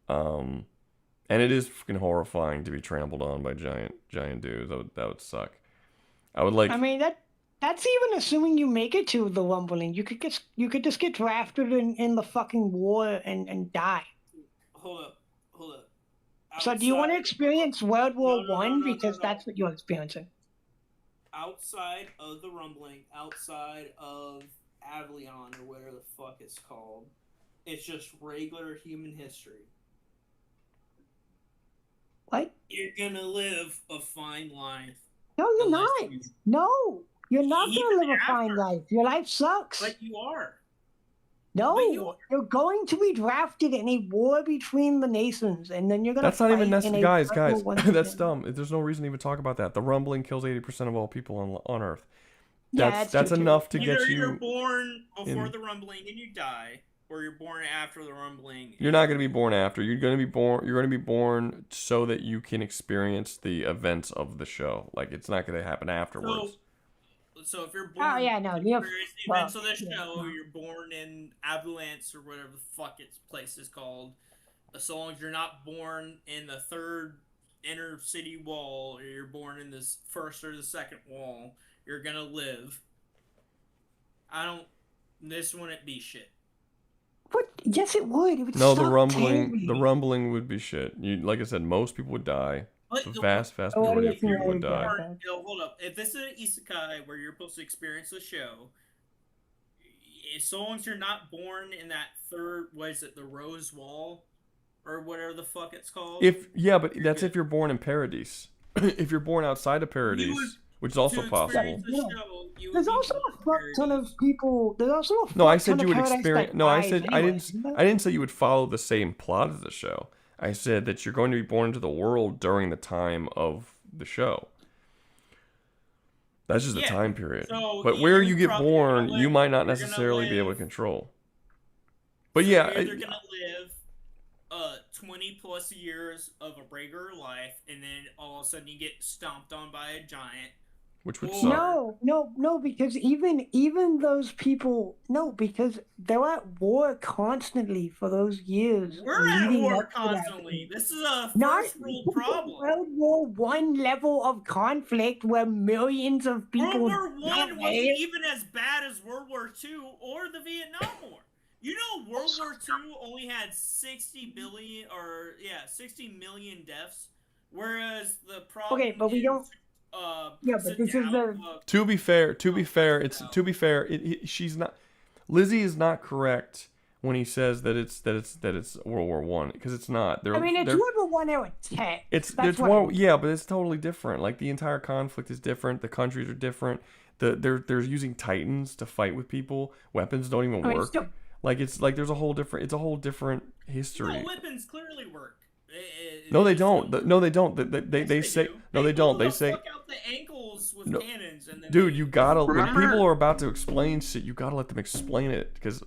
And it is fucking horrifying to be trampled on by giant dudes. That would suck. I would like. I mean that's even assuming you make it to the rumbling. You could just get drafted in the fucking war and die. Hold up. So do you want to experience World War One because that's what you're experiencing? Outside of the rumbling, outside of Avlion or whatever the fuck it's called, it's just regular human history. What? You're gonna live a fine life. No, you're not. No, you're not gonna live a fine life. Your life sucks. But you are. No, you're going to be drafted in a war between the nations, and then you're gonna. That's not even necessary, guys. That's War. dumb. There's no reason to even talk about that. The rumbling kills 80% of all people on Earth. Yeah, That's enough to get you. You're born before the rumbling and you die, or you're born after the rumbling. You're not going to be born after. You're going to be born so that you can experience the events of the show. Like it's not going to happen afterwards. So if you're born, the events of the show, you're born in Avalanche or whatever the fuck its place is called. So long as you're not born in the third inner city wall, or you're born in this first or the second wall, you're gonna live. This wouldn't be shit. What? Yes, it would. It would No, the suck rumbling terribly. would be shit. Like I said, most people would die. But The vast majority of people would die. Hold up. If this is an isekai where you're supposed to experience the show, so long as you're not born in that third, what is it, the Rose Wall, or whatever the fuck it's called. But that's if you're born in Paradise. If you're born outside of Paradise, which is also possible. There's also a fuck ton of people. There's also a fuck No, I said ton you of would Paradise experience. that No, I dies said anyway. I didn't say you would follow the same plot as the show. I said that you're going to be born into the world during the time of the show. That's just the time period. So but where you get born, you might not necessarily be able to control. But You're yeah, either gonna live 20 plus years of a regular life, and then all of a sudden you get stomped on by a giant. which would suck. No, because even those people, because they're at war constantly for those years. We're at leading war up to that. constantly. This is a Not first world problem. World War One level of conflict where millions of people. World War One died. wasn't even as bad as World War Two or the Vietnam War. You know, World War Two only had 60 million deaths, whereas the problem. Okay, but we don't. Yeah, but this is the. To be fair, she's not. Lizzie is not correct when he says that it's World War One because it's not. I mean, it's World War One era 10. It's more, yeah, but it's totally different. Like the entire conflict is different. The countries are different. They're using Titans to fight with people. Weapons don't even work. There's a whole different. It's a whole different history. No, weapons clearly work. No, they don't. No, they don't. They say no, they don't. They say. Fuck out the ankles with cannons and then Dude, you gotta. When people are about to explain shit, you gotta let them explain it because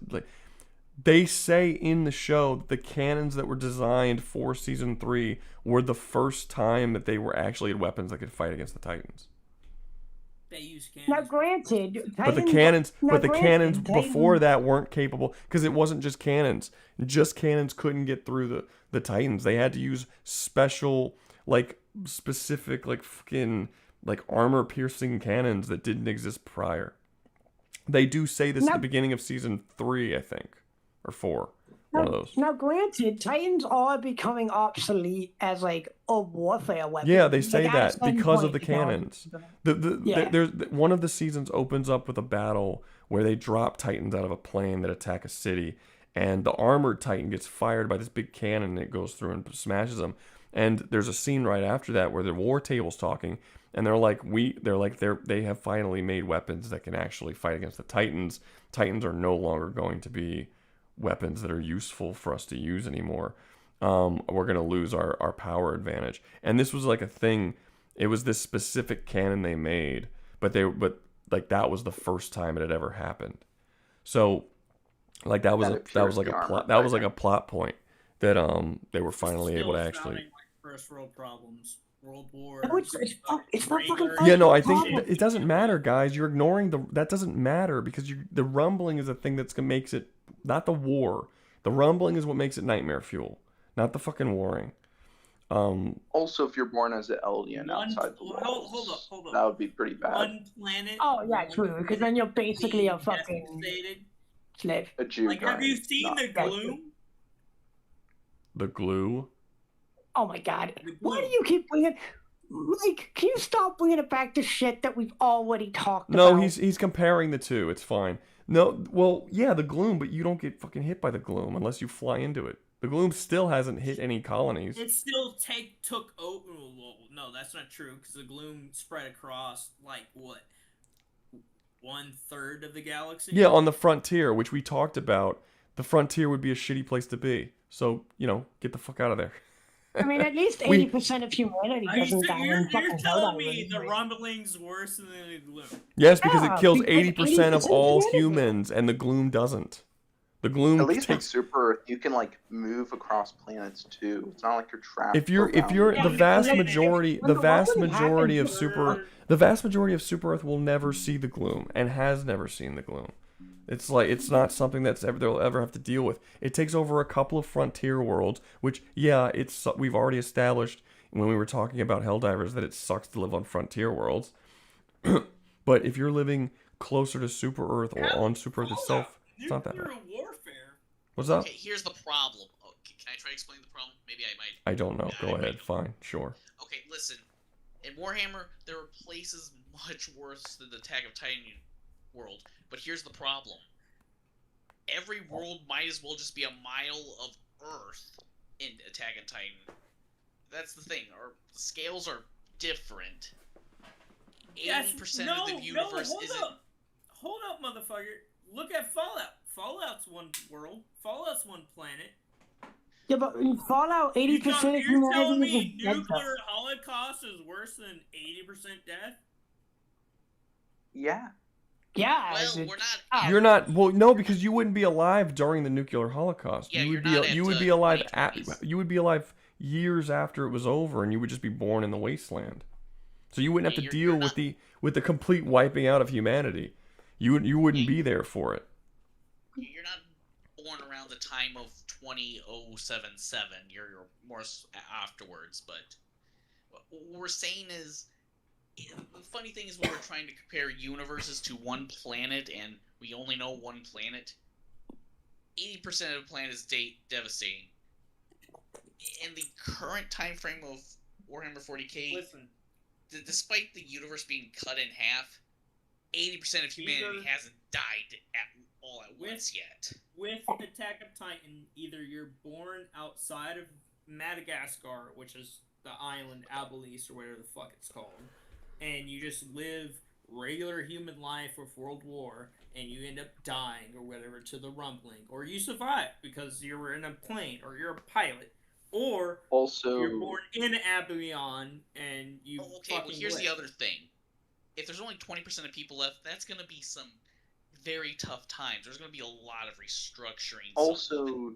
they say in the show that the cannons that were designed for season 3 were the first time that they were actually had weapons that could fight against the Titans. They use cannons. Now, granted, But the Titans. cannons, now, but the granted, cannons before Titans- that weren't capable because it wasn't just cannons. Just cannons couldn't get through the Titans. They had to use special, like specific, like fucking like armor piercing cannons that didn't exist prior. They do say this at the beginning of season 3, I think, or 4. One of those. Now, granted, Titans are becoming obsolete as like a warfare weapon. Yeah, they say Like, at a that certain because point, of the because- cannons. Yeah. There's one of the seasons opens up with a battle where they drop Titans out of a plane that attack a city, and the armored Titan gets fired by this big cannon and it goes through and smashes them. And there's a scene right after that where the war table's talking, and they have finally made weapons that can actually fight against the Titans. Titans are no longer going to be weapons that are useful for us to use anymore. We're gonna lose our power advantage. And this was like a thing. It was this specific cannon they made, but like that was the first time it had ever happened. So like that was like a plot point that they were finally able to actually. Like first world problems, World War. No, it's not fucking. Yeah, no, I think it doesn't matter, guys. You're ignoring that doesn't matter because the rumbling is the thing that's gonna makes it, not the war. The rumbling is what makes it nightmare fuel, not the fucking warring. Also, if you're born as an Eldian outside the walls, hold up. that would be pretty bad. One planet. Oh yeah, true. Because then you're basically a fucking slave. A Jew Like, have you seen not- the Gloom? The glue. Oh my god. Why do you keep bringing? Like, can you stop bringing it back to shit that we've already talked about? No, he's comparing the two. It's fine. No, well, yeah, the gloom, but you don't get fucking hit by the gloom unless you fly into it. The gloom still hasn't hit any colonies. It still took over. Well, no, that's not true because the Gloom spread across like what, 1/3 of the galaxy. Yeah, on the frontier, which we talked about, the frontier would be a shitty place to be. So, get the fuck out of there. I mean, at least 80% of humanity doesn't die in You're fucking telling Helldiver, me the right? rumbling's worse than the Gloom? Yes, because it kills because 80% of 80% all humanity. humans, and the gloom doesn't. The gloom At least in takes. Super Earth, you can like move across planets too. It's not like you're trapped. If you're the vast majority of Super Earth will never see the gloom and has never seen the gloom. It's not something they'll ever have to deal with. It takes over a couple of frontier worlds, which we've already established when we were talking about Helldivers that it sucks to live on frontier worlds. But if you're living closer to Super Earth or on Super Earth itself, it's not that bad. Warfare. What's up? Okay, here's the problem. Okay, can I try to explain the problem? Maybe I might. I don't know. Go ahead. Fine. Sure. Okay, listen. In Warhammer, there are places much worse than the Attack of Titan world. But here's the problem. Every world might as well just be a mile of Earth in Attack on Titan. That's the thing. The scales are different. 80% of the universe isn't. Hold up, motherfucker. Look at Fallout. Fallout's one world. Fallout's one planet. Yeah, but in Fallout, 80% of You're telling humanity me is dead. nuclear holocaust is worse than 80% death? Yeah. Yeah. Well, we're not. You're not. Well, no, because you wouldn't be alive during the nuclear holocaust. Yeah, you would you're be. not You at, would be alive. You would be alive years after it was over, and you would just be born in the wasteland. So you wouldn't have to deal with the complete wiping out of humanity. You wouldn't be there for it. You're not born around the time of 20077. You're more afterwards. But what we're saying is, the funny thing is when we're trying to compare universes to one planet, and we only know one planet, 80% of the planet is devastating. In the current time frame of Warhammer 40k, despite the universe being cut in half, 80% of humanity hasn't died all at once yet. With Attack of Titan, either you're born outside of Madagascar, which is the island Abelis or whatever the fuck it's called, and you just live regular human life with World War, and you end up dying or whatever to the rumbling, or you survive because you were in a plane or you're a pilot, or also you're born in Abilene and you. Okay, well here's the other thing. If there's only 20% of people left, that's going to be some very tough times. There's going to be a lot of restructuring. Also,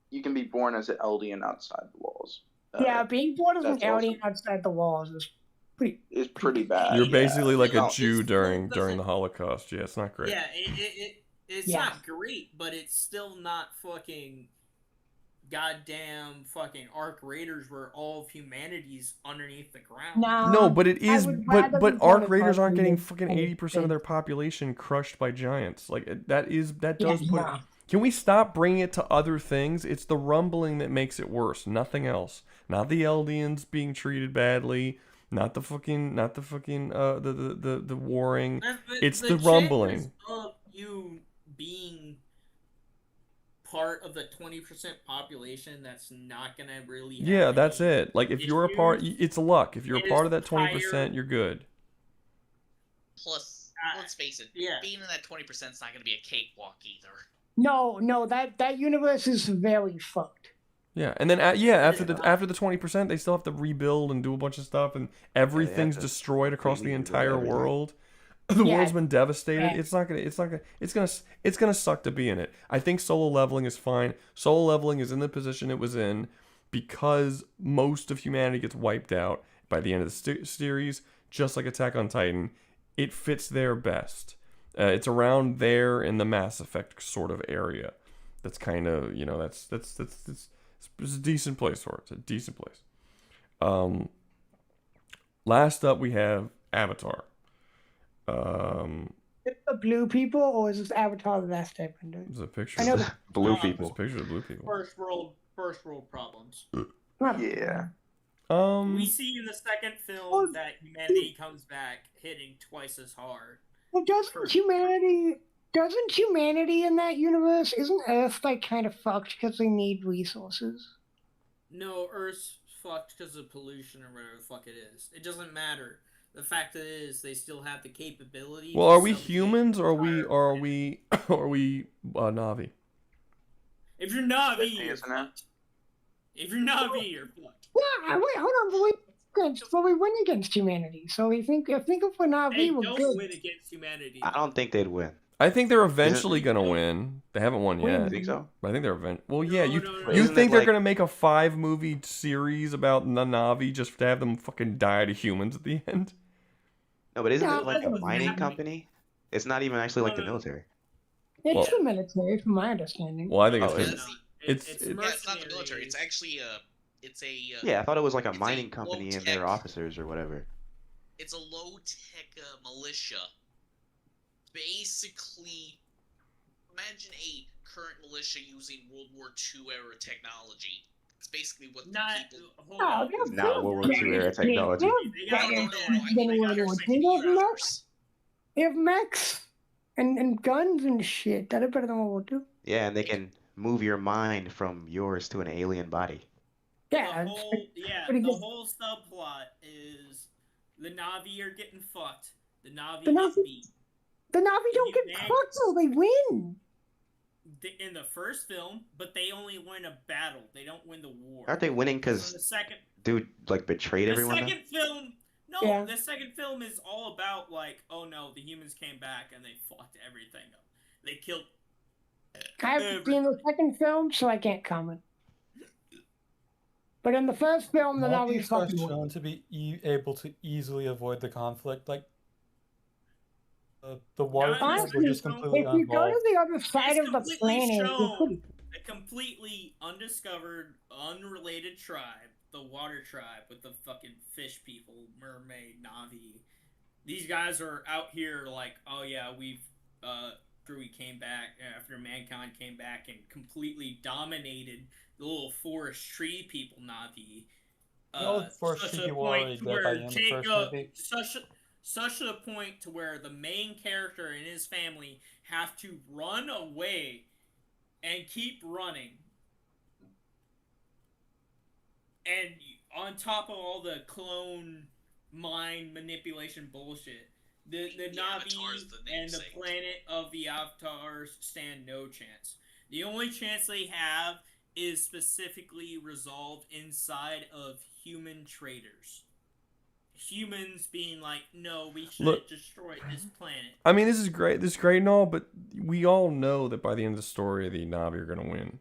you can be born as an Eldian outside the walls. Yeah, being born as an that's also- alien outside the walls is is pretty bad. You're basically like a No, Jew it's- during the Holocaust. Yeah, it's not great. Yeah, it's Yeah. not great, but it's still not fucking goddamn fucking Arc Raiders where all of humanity's underneath the ground. No, but it is. But Arc Arc Raiders aren't getting Raiders fucking and 80% of their population crushed by giants. Like that does Yeah, put. nah. Can we stop bringing it to other things? It's the rumbling that makes it worse. Nothing else. Not the Eldians being treated badly. Not the warring. It's the rumbling. chances of you being part of the 20% population that's not gonna really have Yeah, that's it. Like if you're a part, it's luck. If you're a it part is of that 20%, you're good. Plus, let's face it, being in that 20% is not going to be a cakewalk either. No, that universe is very fucked. Yeah, and then after the 20%, they still have to rebuild and do a bunch of stuff, and everything's to destroyed across the completely rebuild entire everything. world. The Yeah. world's been devastated. Yeah. It's gonna suck to be in it. I think solo leveling is fine. Solo leveling is in the position it was in because most of humanity gets wiped out by the end of the series, just like Attack on Titan. It fits there best. It's around there in the Mass Effect sort of area. That's kind of, that's it's a decent place for it. It's a decent place. Last up we have Avatar. Is it the blue people or is this Avatar the Last Airbender? There's a picture. I know of the blue There's people. a picture of blue people. first world problems. Yeah. We see in the second film that humanity comes back hitting twice as hard. Well, doesn't humanity in that universe, isn't Earth like kind of fucked because they need resources? No, Earth's fucked because of pollution or whatever the fuck it is. It doesn't matter. The fact is, they still have the capability. Well, to are we subjugate humans the or entire- are we Navi? If you're Navi, you're fucked. If you're Navi, you're fucked. Yeah, wait, hold on, but we win against humanity. So I think if we're Navi, They we're don't good. win against humanity. I don't think they'd win. I think they're eventually gonna win. They haven't won Win. yet. You think so? But I think they're Well, yeah. You Isn't think it they're like- gonna make a 5-movie series about the Navi just to have them fucking die to humans at the end? No, but isn't Yeah, it like a that's mining happening. company? It's not even actually like the military. It's Well- the military, from my understanding. Well, I think Oh, it's is it's, it? it's, Yeah, it's not the military. It's actually it's a Yeah, I thought it was like a it's mining company and their low-tech- officers or whatever. It's a low-tech militia. Basically, imagine a current militia using World War II era technology. It's basically what the people. No, It's not World War II era technology. They have mechs and guns and shit. That is better than World War II. Yeah, and they can move your mind from yours to an alien body. Yeah, pretty The good. whole subplot is the Navi are getting fucked. The Navi The get Navi- beat. The Navi don't get Humanity- fucked till they win. In the first film, but they only win a battle. They don't win the war. Aren't they winning So because the second, dude like betrayed the everyone? though? second film, no, Yeah. the second film is all about like, oh no, the humans came back and they fucked everything up. They killed. I haven't seen the second film, so I can't comment. But in the first film, the Navi Navis are fucking win. shown to be able to easily avoid the conflict. Like the water people Honestly, were just completely if you go uninvolved. to the other side of the completely planet, you're shown pretty a completely undiscovered, unrelated tribe, the water tribe with the fucking fish people, mermaid, Navi. These guys are out here like, oh yeah, we came back after mankind came back and completely dominated the little forest tree people, Navi. All the forest Such tree a people were already point to dead by where the end of the first movie. such a point to where the main character and his family have to run away and keep running. And on top of all the clone mind manipulation bullshit, the Navi and the planet of the Avatars stand no chance. The only chance they have is specifically resolved inside of human traders. Humans being like, no, we should Look- destroy this planet. I mean, this is great. This is great and all, but we all know that by the end of the story, the Navi are gonna win.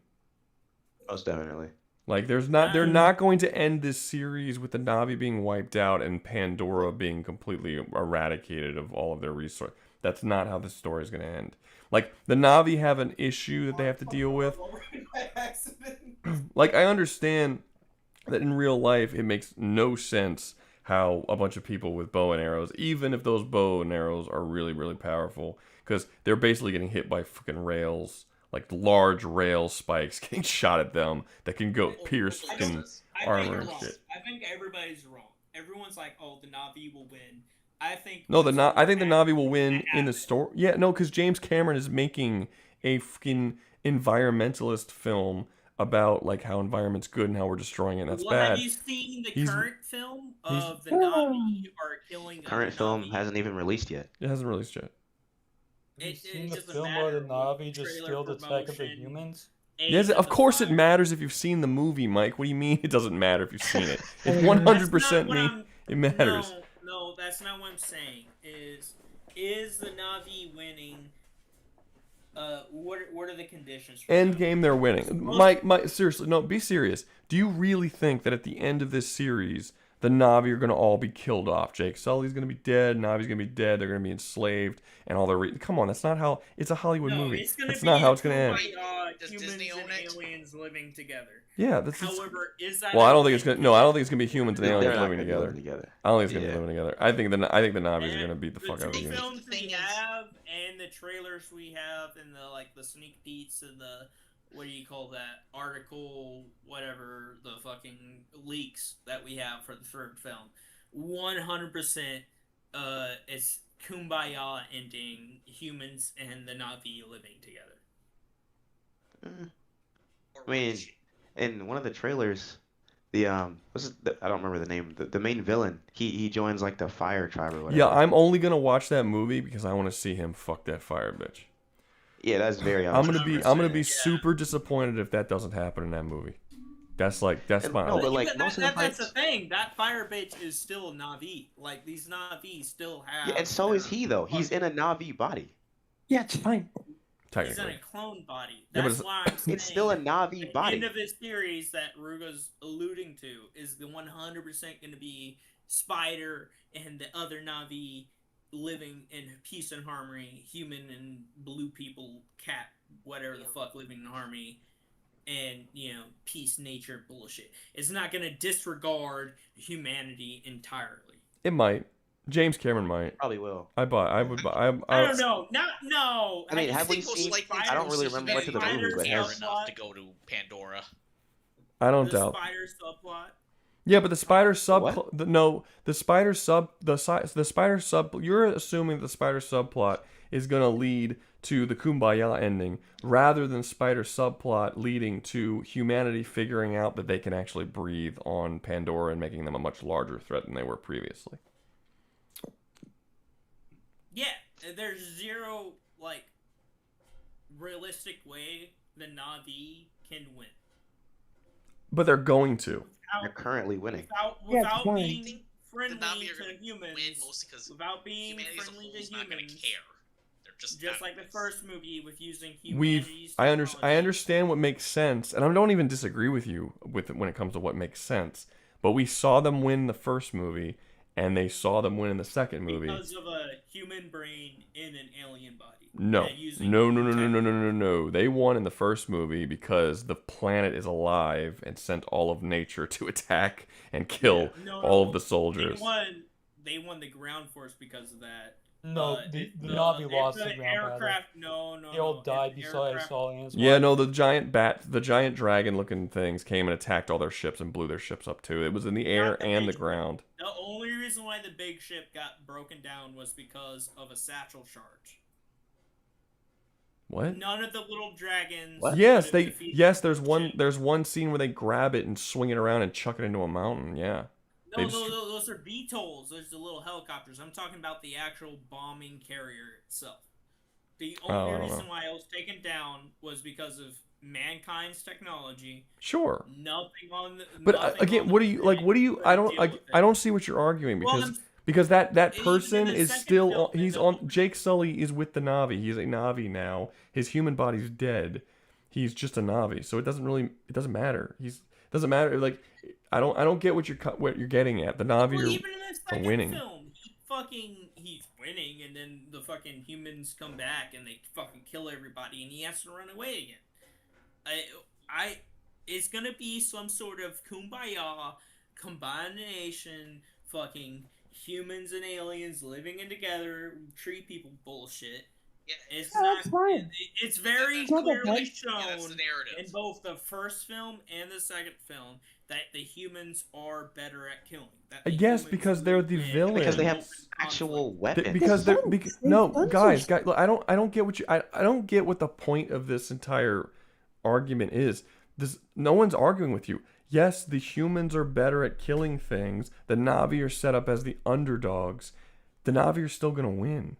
Most definitely. Like, they're not going to end this series with the Na'vi being wiped out and Pandora being completely eradicated of all of their resources. That's not how this story is going to end. Like, the Na'vi have an issue that they have to deal with. Like, I understand that in real life it makes no sense how a bunch of people with bow and arrows, even if those bow and arrows are really, really powerful, because they're basically getting hit by fucking rails, like large rail spikes getting shot at them that can go pierce fucking armor and shit. I think everybody's wrong. Everyone's like, oh, the Na'vi will win. I think I think the Na'vi will win in the story. Yeah, no, because James Cameron is making a fucking environmentalist film about like how environment's good and how we're destroying it. And that's bad. Have you seen the current film of the Na'vi are killing? Current film hasn't even released yet. It hasn't released yet. Have you seen the film where the Na'vi just steal the tech of the humans? Yes, of course it matters if you've seen the movie, Mike. What do you mean it doesn't matter if you've seen it? It's 100% me. It matters. No, that's not what I'm saying. Is the Na'vi winning? What are the conditions? End game, they're winning. Mike, seriously, no, be serious. Do you really think that at the end of this series, the Na'vi are going to all be killed off? Jake Sully's going to be dead, Na'vi's going to be dead, they're going to be enslaved, and all their... Come on, that's not how... It's a Hollywood movie. That's not how it's going to end. Does Disney own it? Aliens living together. Yeah, that's... However, is that... Well, I don't think it's going to... No, I don't think it's going to be humans and They're aliens not living gonna be together. living together. I don't think it's going to be living together. I think the Na'vis are going to beat the fuck out of the humans. Films we have and the trailers we have and the sneak peeks and the... What do you call that? Article, whatever, the fucking leaks that we have for the third film. 100% it's Kumbaya ending, humans and the Na'vi living together. I mean, in one of the trailers, I don't remember the name. The main villain, he joins like the fire tribe or whatever. Yeah, I'm only going to watch that movie because I want to see him fuck that fire bitch. Yeah, that's very. I'm gonna be super disappointed if that doesn't happen in that movie. That's fine. No, but like that's the thing. That fire bitch is still a Na'vi. Like these Na'vi still have. Yeah, and so is he though. He's in a Na'vi body. Yeah, it's fine. He's in a clone body. That's why I'm saying it's still a Na'vi body. The end of this series that Rouga's alluding to is the 100% going to be Spider and the other Na'vi living in peace and harmony, human and blue people, cat, whatever the fuck, living in harmony, and, peace, nature, bullshit. It's not going to disregard humanity entirely. It might. James Cameron might. Probably will. I don't know. No. I mean, have we seen... I don't really remember much of the movie, but enough to go to Pandora. I don't doubt. The spider subplot. Yeah, but the spider you're assuming the spider subplot is going to lead to the Kumbaya ending rather than spider subplot leading to humanity figuring out that they can actually breathe on Pandora and making them a much larger threat than they were previously. Yeah, there's zero, realistic way the Na'vi can win. But they're going to. They're currently winning. Without being friendly to humans, without being friendly to humans, they're just like the first movie with using humanity's I understand what makes sense, and I don't even disagree with you when it comes to what makes sense. But we saw them win the first movie, and they saw them win in the second movie because of a human brain in an alien body. No. They won in the first movie because the planet is alive and sent all of nature to attack and kill all of the soldiers. They won the ground force because of that. No, the Na'vi lost the ground battle. They all died besides aliens. Yeah, no, the giant dragon-looking things came and attacked all their ships and blew their ships up too. It was in the air and the ground. The only reason why the big ship got broken down was because of a satchel charge. What? None of the little dragons. What? Yes, there's one scene where they grab it and swing it around and chuck it into a mountain. Yeah. No, those are VTOLs. Those are the little helicopters. I'm talking about the actual bombing carrier itself. The only reason why it was taken down was because of mankind's technology. Sure. Nothing on the. But again, what do you? I don't see what you're arguing because that person is still on. Jake Sully is with the Na'vi. He's a Na'vi now. His human body's dead. He's just a Na'vi, so it doesn't matter. Doesn't matter. Like, I don't get what you're getting at. The Navi Well, are, even in the second winning. film, he's winning, and then the fucking humans come back and they fucking kill everybody, and he has to run away again. It's gonna be some sort of kumbaya combination, fucking humans and aliens living in together, tree people bullshit. Yeah, It's that's fine. It's very It's not that clearly bad. shown in both the first film and the second film that the humans are better at killing. Yes, because they're the villains. Because they have actual weapons. Because they're no guys. Look, I don't get what I don't get what the point of this entire argument is. No one's arguing with you. Yes, the humans are better at killing things. The Navi are set up as the underdogs. The Navi are still gonna win.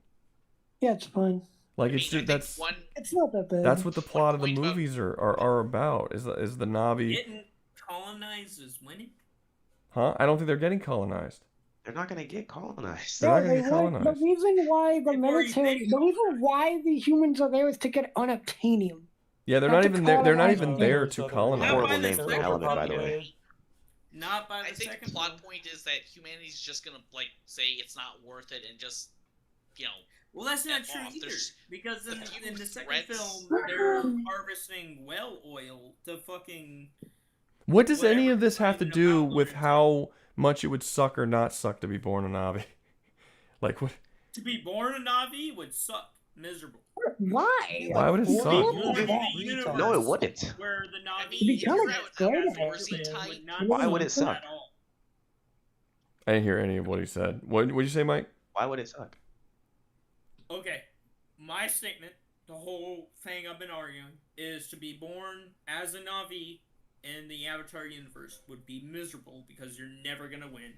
Yeah, it's fine. Like it's just It's not that bad. that's what the plot of the movies are about. Is the Navi? Getting colonized is winning. Huh? I don't think they're getting colonized. They're not gonna get colonized. They're not Yeah, gonna get the colonized. reason why the reason why the humans are there is to get unobtainium. Yeah, they're Not not to even there. They're not colonize even them. there to colonize. Horrible name for an element, by the way. Not by the I think second the plot point is that humanity's just gonna like say it's not worth it and just, you know. Well, that's not F true off. either. There's Because in the second threats. film, they're harvesting well oil to fucking. What does any of this have to do with how much it would suck or not suck to be born a Navi? Like what? To be born a Navi would suck. Miserable. Why? Why would it suck? No, it wouldn't. Where the Navi To be kind of Why would it suck? I didn't hear any of what he said. What did you say, Mike? Why would it suck? Okay, my statement, the whole thing I've been arguing, is to be born as a Navi in the Avatar universe would be miserable because you're never gonna win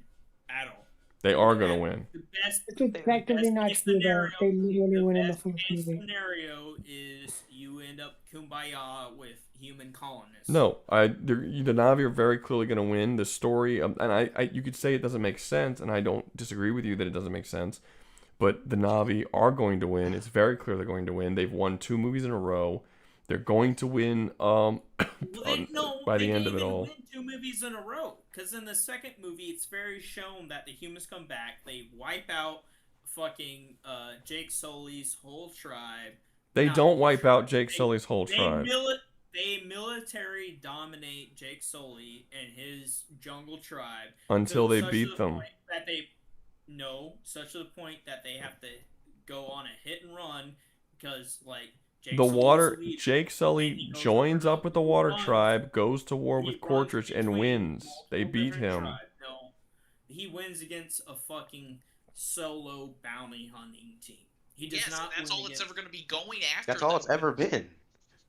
at all. They are gonna win. The best, It's effectively not true though. They literally win in the first case movie. scenario is you end up kumbaya with human colonists. No, the Navi are very clearly gonna win. The story, and I, you could say it doesn't make sense, and I don't disagree with you that it doesn't make sense. But the Navi are going to win. It's very clear they're going to win. They've won 2 movies in a row. They're going to win by the end of it all. Win 2 movies in a row because in the second movie it's very shown that the humans come back. They wipe out fucking Jake Sully's whole tribe. They don't wipe out Jake Sully's whole tribe. They military dominate Jake Sully and his jungle tribe Until they beat them. Such to the point that they have to go on a hit and run because like Jake Sully joins up with the water tribe, goes to war with Kortrich, and wins. They beat him. No, he wins against a fucking solo bounty hunting team. He does not. That's all it's ever going to be going after. That's all it's ever been.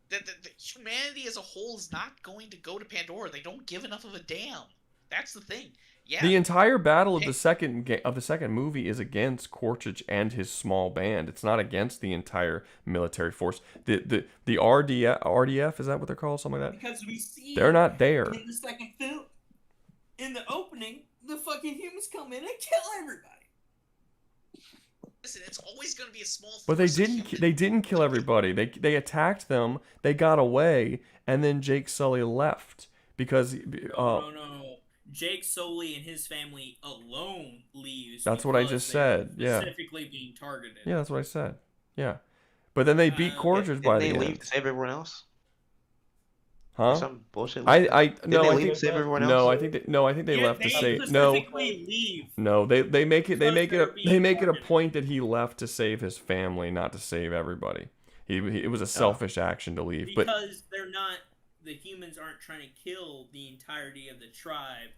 The humanity as a whole is not going to go to Pandora. They don't give enough of a damn. That's the thing. Yeah. The entire battle of the second movie is against Kortrich and his small band. It's not against the entire military force. The RDF, is that what they're called? Something like that. Because we see they're not there. In the second film, in the opening, the fucking humans come in and kill everybody. Listen, it's always going to be a small. But they didn't kill everybody. They attacked them. They got away, and then Jake Sully left because No. Jake Sully and his family alone leaves. That's what I just said. Yeah. Specifically being targeted. Yeah, that's what I said. Yeah. But then they beat Kortrich by the end. Did they leave to save everyone else? Huh? Some bullshit. I think save everyone else? I think they left to save. No, they make it a point that he left to save his family, not to save everybody. It was a selfish action to leave, because the humans aren't trying to kill the entirety of the tribe.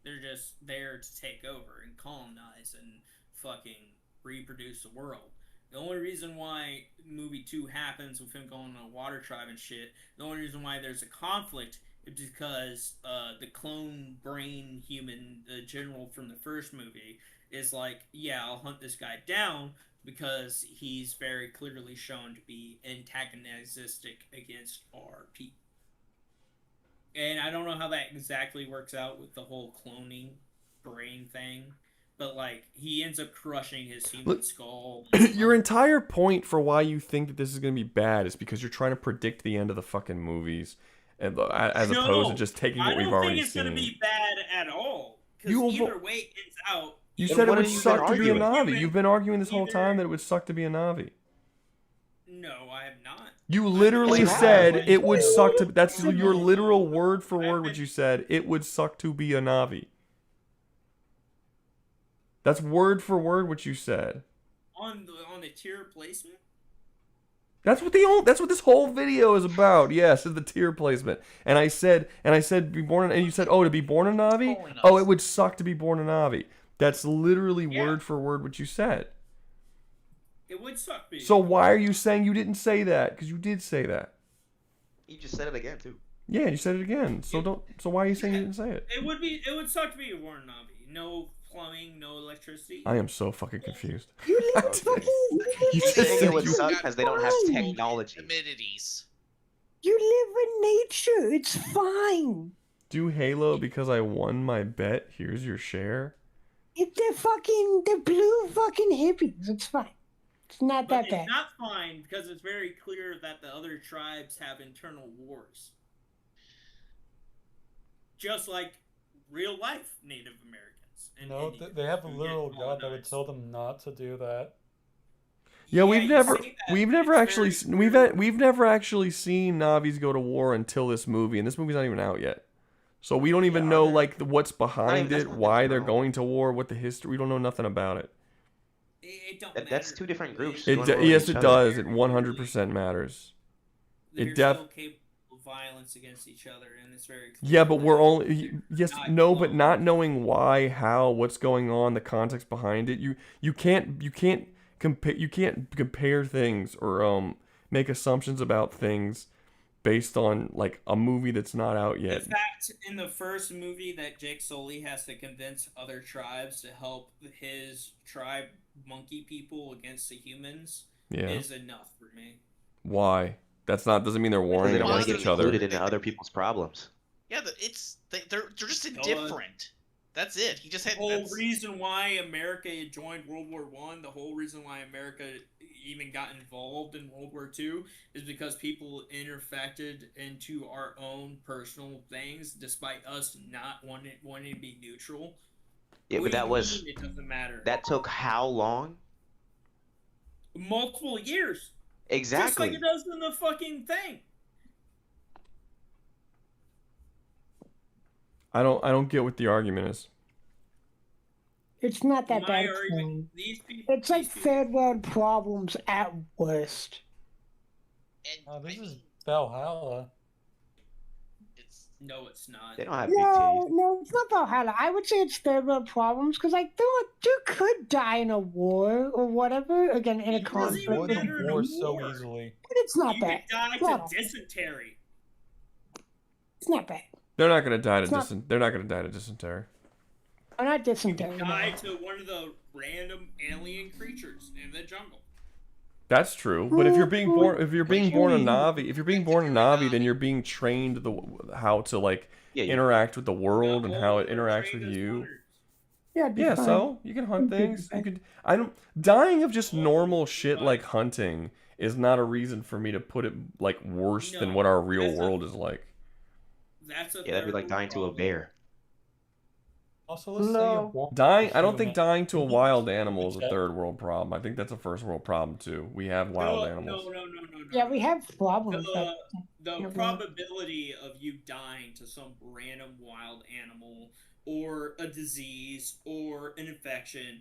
They're just there to take over and colonize and fucking reproduce the world. The only reason why movie 2 happens with him going on a water tribe and shit, the only reason why there's a conflict is because the clone brain human, the general from the first movie, is like, yeah, I'll hunt this guy down because he's very clearly shown to be antagonistic against our people. And I don't know how that exactly works out with the whole cloning brain thing. But, like, he ends up crushing his human skull. Your entire point for why you think that this is going to be bad is because you're trying to predict the end of the fucking movies. as opposed to just taking what we've already seen. I don't think it's gonna be bad at all. Because You- either way it ends out. You either said it way would you suck to be a argue it. Navi. You've been arguing this whole time that it would suck to be a Navi. No, I have not. You literally said it would suck to. That's your literal word for word what you said. It would suck to be a Navi. That's word for word what you said. On the tier placement. That's what this whole video is about. Yes, is the tier placement. And I said be born, and you said, oh, to be born a Navi. Oh, it would suck to be born a Navi. That's literally word for word what you said. It would suck. So why are you saying you didn't say that? Because you did say that. You just said it again too. Yeah, you said it again. So why are you saying you didn't say it? It would suck to be a born Navi. No plumbing, no electricity. I am so fucking confused. You saying it would suck because they don't have technology. Amenities. You live in nature. It's fine. Do Halo because I won my bet. Here's your share. If they're blue fucking hippies, it's fine. It's not that bad. It's not fine because it's very clear that the other tribes have internal wars. Just like real life Native Americans. And No, Indians they have a who literal get god that would tell them not to do that. Yeah, we've never actually seen Navis go to war until this movie, and this movie's not even out yet. So we don't even know like what's behind it, why they're going to war, what the history. We don't know nothing about it. That's two different groups. Yes, it does. It 100% matters. They're It still capable of violence against each other, and it's very clear. Yeah, but we're only but not knowing why, how, what's going on, the context behind it. You can't compare things or make assumptions about things based on like a movie that's not out yet. The fact in the first movie that Jake Sully has to convince other tribes to help his tribe monkey people against the humans is enough for me. Why? Doesn't mean they're warring They don't want against to get each other. included into other people's problems. Yeah, they're just indifferent. That's it. He just had the whole reason why America joined World War I, the whole reason why America even got involved in World War II is because people interfected into our own personal things, despite us not wanting to be neutral. Yeah, but it doesn't matter. That took how long? Multiple years. Exactly. Just like it does in the fucking thing. I don't get what the argument is. It's not that bad. It's like third world problems at worst. This is Valhalla. No, it's not. They don't have No, it's not Valhalla. I would say it's third world problems because like you could die in a war or whatever again in a conflict. Avoid the war so easily. But it's not bad. Die to dysentery. It's not bad. They're not gonna die to dysentery. I'm not dysentery. Die to one of the random alien creatures in the jungle. That's true, but if you're being born a Navi, then you're being trained how to like interact with the world and how it interacts with you. Yeah, so you can hunt things. Dying of just normal shit like hunting is not a reason for me to put it like worse than what our real world is like. That'd be like dying to a bear. Also, let's say dying. I don't think dying to a wild animal is a third world problem. I think that's a first world problem too. We have wild animals. No. Yeah, we have problems. The probability of you dying to some random wild animal or a disease or an infection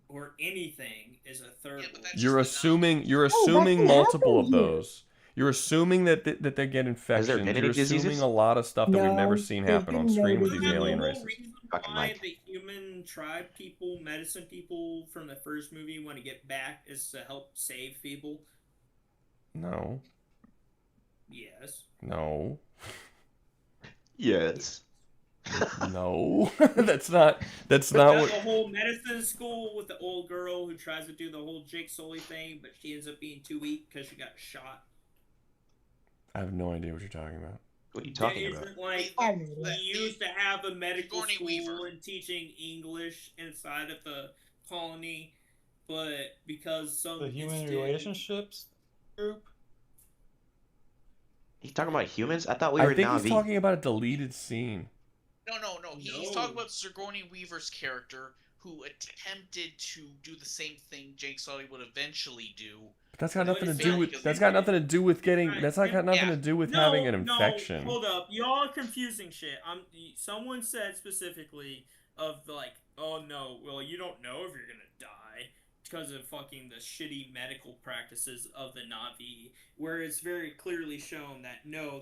or anything is a third. You're assuming multiple of those. You're assuming that they get infections. You're assuming a lot of stuff that we've never seen happen on screen with these alien races. Why the human tribe people, medicine people from the first movie want to get back is to help save people? No. Yes. No. Yes. No. That's not what. The whole medicine school with the old girl who tries to do the whole Jake Sully thing, but she ends up being too weak because she got shot. I have no idea what you're talking about. What are you talking about? Isn't like we used to have a medical school and teaching English inside of the colony, but because some the human relationships group. He's talking about humans? I thought we I were think Na'vi. he's talking about a deleted scene. No. He's talking about Sigourney Weaver's character who attempted to do the same thing Jake Sully would eventually do. But that's got nothing to do with. That's got nothing to do with getting. That's not got nothing to do with having an infection. No, hold up. Y'all are confusing shit. Someone said specifically of like, oh no, well you don't know if you're gonna die because of fucking the shitty medical practices of the Na'vi, where it's very clearly shown that no,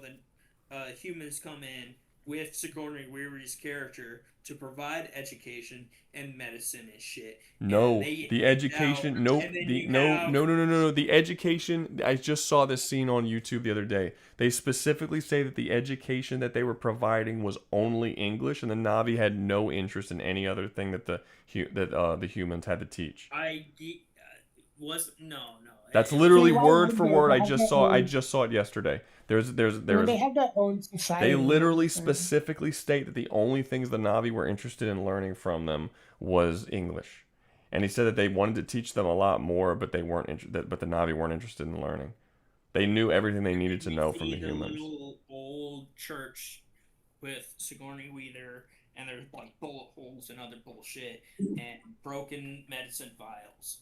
the humans come in with Sigourney Weaver's character to provide education and medicine and shit. No, And they the education. out, Nope. and then The you no, have- no, no, no, no, no. The education. I just saw this scene on YouTube the other day. They specifically say that the education that they were providing was only English, and the Na'vi had no interest in any other thing that the humans had to teach. No. That's literally See, why word would for they word. I have just their saw it yesterday. There's Well, they have their own society. They literally and everything. specifically state that the only things the Na'vi were interested in learning from them was English, and he said that they wanted to teach them a lot more, but they weren't interested. But the Na'vi weren't interested in learning. They knew everything they needed to know from the humans. Little old church with Sigourney Weaver, and there's like bullet holes and other bullshit, and broken medicine vials.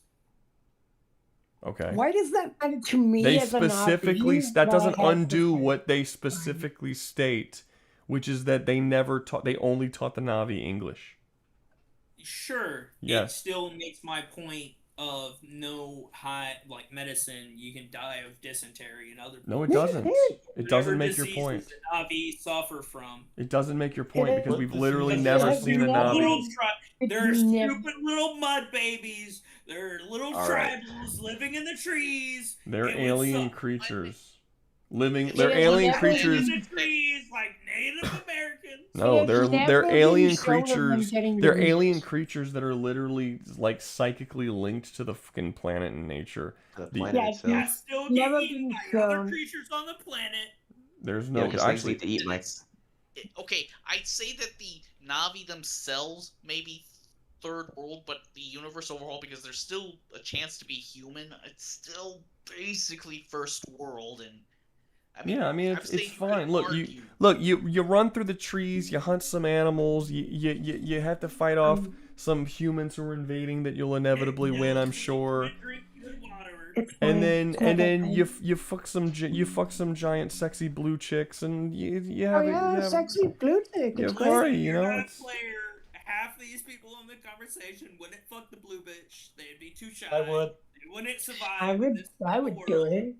Okay. Why does that matter to me They as a Nazi? specifically You that doesn't gotta have undo what they specifically state, which is that they never taught. They only taught the Na'vi English. Sure, Yes. it still makes my point of no high like medicine. You can die of dysentery and other. No, it doesn't. It doesn't make your point. The Na'vi suffer from. It doesn't make your point because we've literally Because never they're seen a stupid Na'vi. little They're stupid little mud babies. They're little All right. tribals living in the trees. They're It would alien suck. creatures. Living. They're They're alien living creatures. in the trees like Native Americans. No, they're never alien been shown of them creatures. getting They're diseases. alien creatures that are literally like psychically linked to the fucking planet and nature. That still get eaten by other creatures on the planet. There's no because things need to eat, Mike. Okay, I'd say that the Na'vi themselves may be third world, but the universe overall, because there's still a chance to be human, it's still basically first world. And I mean it's fine. Look, you run through the trees, you hunt some animals, you have to fight off some humans who are invading that you'll inevitably win, I'm sure. And then you fuck some giant sexy blue chicks and you have you have sexy blue chick. you It's have great. party, you know. Half these people in the conversation wouldn't fuck the blue bitch. They'd be too shy. I would. They wouldn't survive. I would do it.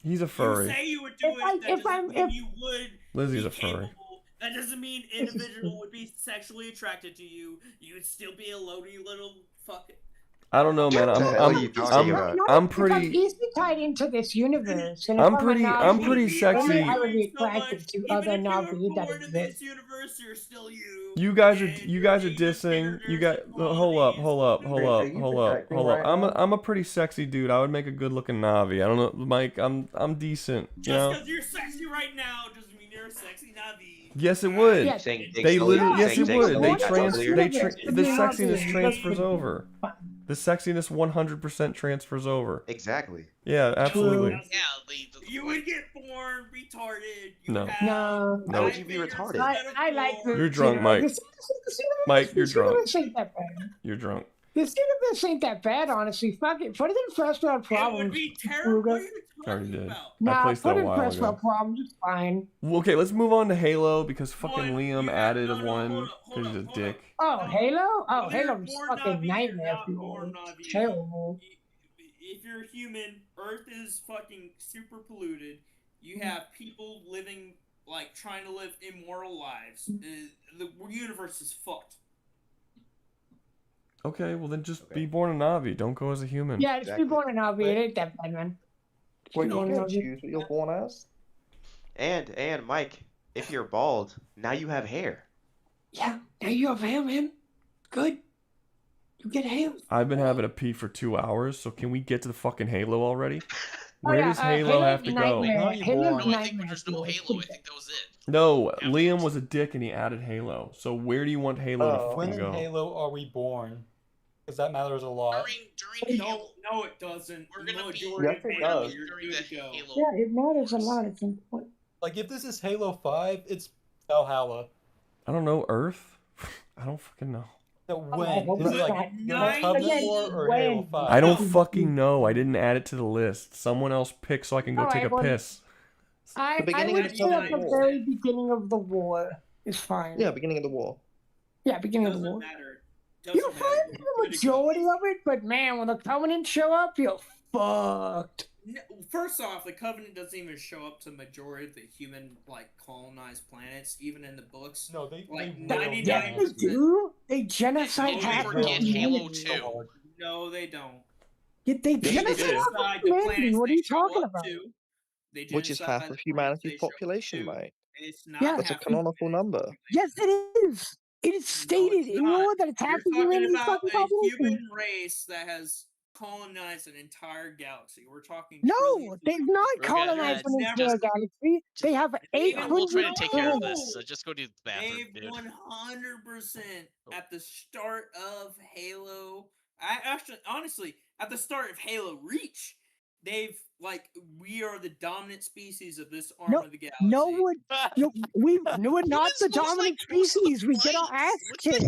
He's a furry. You say you would do it. That doesn't mean you would. Lizzie's be a furry. capable. That doesn't mean individual would be sexually attracted to you. You would still be a lonely little fuck. I don't know, man. I'm pretty. Easily tied into this universe. And if I'm a pretty Nazi, sexy. then I would be attracted to other Navi that exist. You guys are dissing. You got hold up. I'm a pretty sexy dude. I would make a good looking Navi. I don't know, Mike. I'm decent. You Just know. because you're sexy right now doesn't mean you're a sexy Navi. Yes, it would. Yes. They literally. Yes, it would. The The sexiness transfers over. The sexiness 100% transfers over. Exactly. Yeah, absolutely. You would get born retarded. No. No. No. How would you be retarded? I like her. You're drunk, Mike. Mike, you're drunk. This ain't that bad. You're drunk. This universe ain't that bad, honestly. Fuck it. Put it in first world problems. Rouga. I already did. I Nah, placed put that it a in while first world ago. problems. It's fine. Well, okay, let's move on to Halo because fucking Liam added one because he's a dick. Oh, Halo? Oh, Halo's fucking nightmare. It's terrible. If you're human, Earth is fucking super polluted. You have people living, like, trying to live immoral lives. The universe is fucked. Okay, well then just be born a Navi. Don't go as a human. Yeah, just be born in Navi. It ain't that bad, man. Wait, Born you in can't Navi. choose what you're born as? And Mike, if you're bald, now you have hair. Yeah, now you have hair, man. Good. You get hair. I've been having a pee for 2 hours, so can we get to the fucking Halo already? Where yeah, does Halo Halo's have to go? nightmare. Halo's I nightmare. think there's no Halo. I think that was it. No, Liam was a dick and he added Halo. So where do you want Halo to When fucking in go? Halo are we born? Because that matters a lot. No, it doesn't. We're gonna be Yes, it does. Yeah, it matters a lot. It's important. Like if this is Halo 5, it's Valhalla. I don't know, Earth? I don't fucking know. No, when? Is it like the Covenant War or Halo 5? I don't fucking know. I didn't add it to the list. Someone else pick so I can go take a piss. I beginning of would the say at the war. very beginning of the war is fine. Yeah, beginning of the war. Yeah, beginning of the war. You're fine with the majority of it, but man, when the Covenant show up, you're fucked. No, first off, the Covenant doesn't even show up to the majority of the human colonized planets, even in the books. No, they 99%. Yes, they do. They genocide half the Halo humanity. 2. No, they don't. They genocide half the humanity. What are you talking about? Which is half of humanity's population, mate. It's not. Yeah. That's a canonical number. Yes, it is. It is stated in law that it's half the You're talking humanity's about fucking a population. human race that has colonized an entire galaxy. We're talking. No, they've not colonized an entire galaxy. They have 800 We'll try to take care of planets. this. So just go to the bathroom, They've dude. 100% at the start of Halo. Honestly, at the start of Halo Reach, they've we are the dominant species of this arm of the galaxy. No one. We're not the dominant species. We get our ass kicked.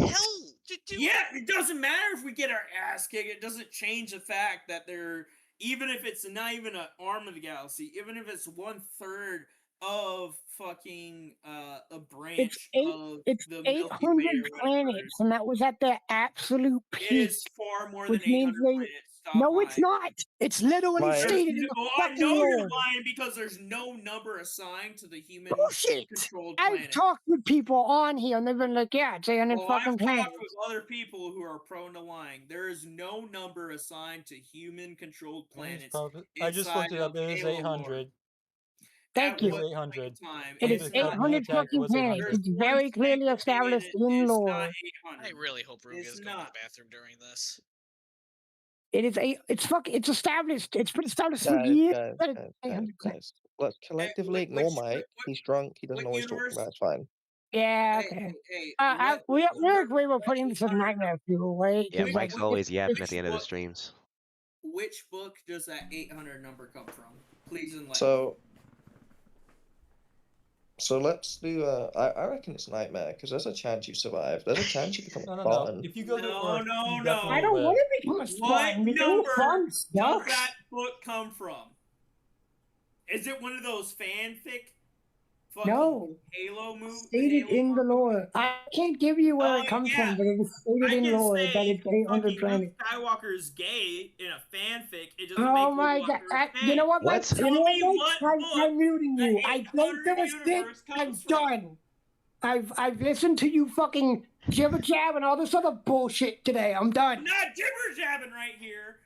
Yeah, it doesn't matter if we get our ass kicked. It doesn't change the fact that they're, even if it's not even an arm of the galaxy, even if it's 1/3 of fucking a branch It's of the Milky Way 800 or whatever. planets, and that was at their absolute peak. It is far more than which means 800 planets. Stop No, lying. it's not. It's literally stated in the I fucking know you're law. lying because there's no number assigned to the human Bullshit. controlled I've planet. talked with people on here, and they've been like, "Yeah, it's 800 Well, fucking I've planets." talked with other people who are prone to lying. There is no number assigned to human-controlled planets. I just looked it up. inside It of is Halo 800. Thank It is you. 800. time. It is The Covenant 800 attack fucking was planets. 800. It's very clearly established in lore. I really hope Rouga's going to the bathroom during this. It is it's established. It's been established for years. Guys. Let's collectively ignore Mike. He's drunk. He doesn't know what he's talking about. It's fine. Yeah, okay. We're putting this as nightmare fuel, right? Yeah, 'Cause, Mike's like, always yapping at the end of the streams. Which book does that 800 number come from? Please enlighten. So let's do. I reckon it's Nightmare because there's a chance you survive. There's a chance you become a No. Spartan. If you go to Earth, you no. definitely I don't live. want to become a What Spartan. Becoming a number Spartan does sucks. that book come from? Is it one of those fanfic? No. Halo movies. Stated in the lore. I can't give you where it comes from, but it is stated in lore that it's 800 planets. Skywalker is gay in a fanfic. It doesn't Oh make my Luke god! Skywalker You know what, gay. Mike? You know what, Mike? I'm muting you. I don't give a shit. I'm done. I've listened to you fucking jibber jab and all this other bullshit today. I'm done. I'm not jibber jabbing right here.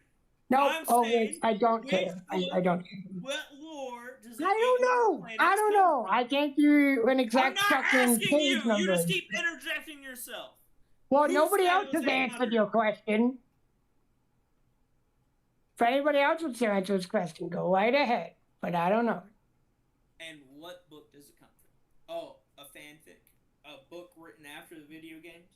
No, I'm wait, I don't care. I don't care. What lore does I don't know. I don't know. I can't give you an exact I'm not fucking asking page you. number. You just keep interjecting yourself. Well, Who nobody said else it was has 800? answered your question. If anybody else wants to answer this question, go right ahead. But I don't know. And what book does it come from? Oh, a fanfic. A book written after the video games?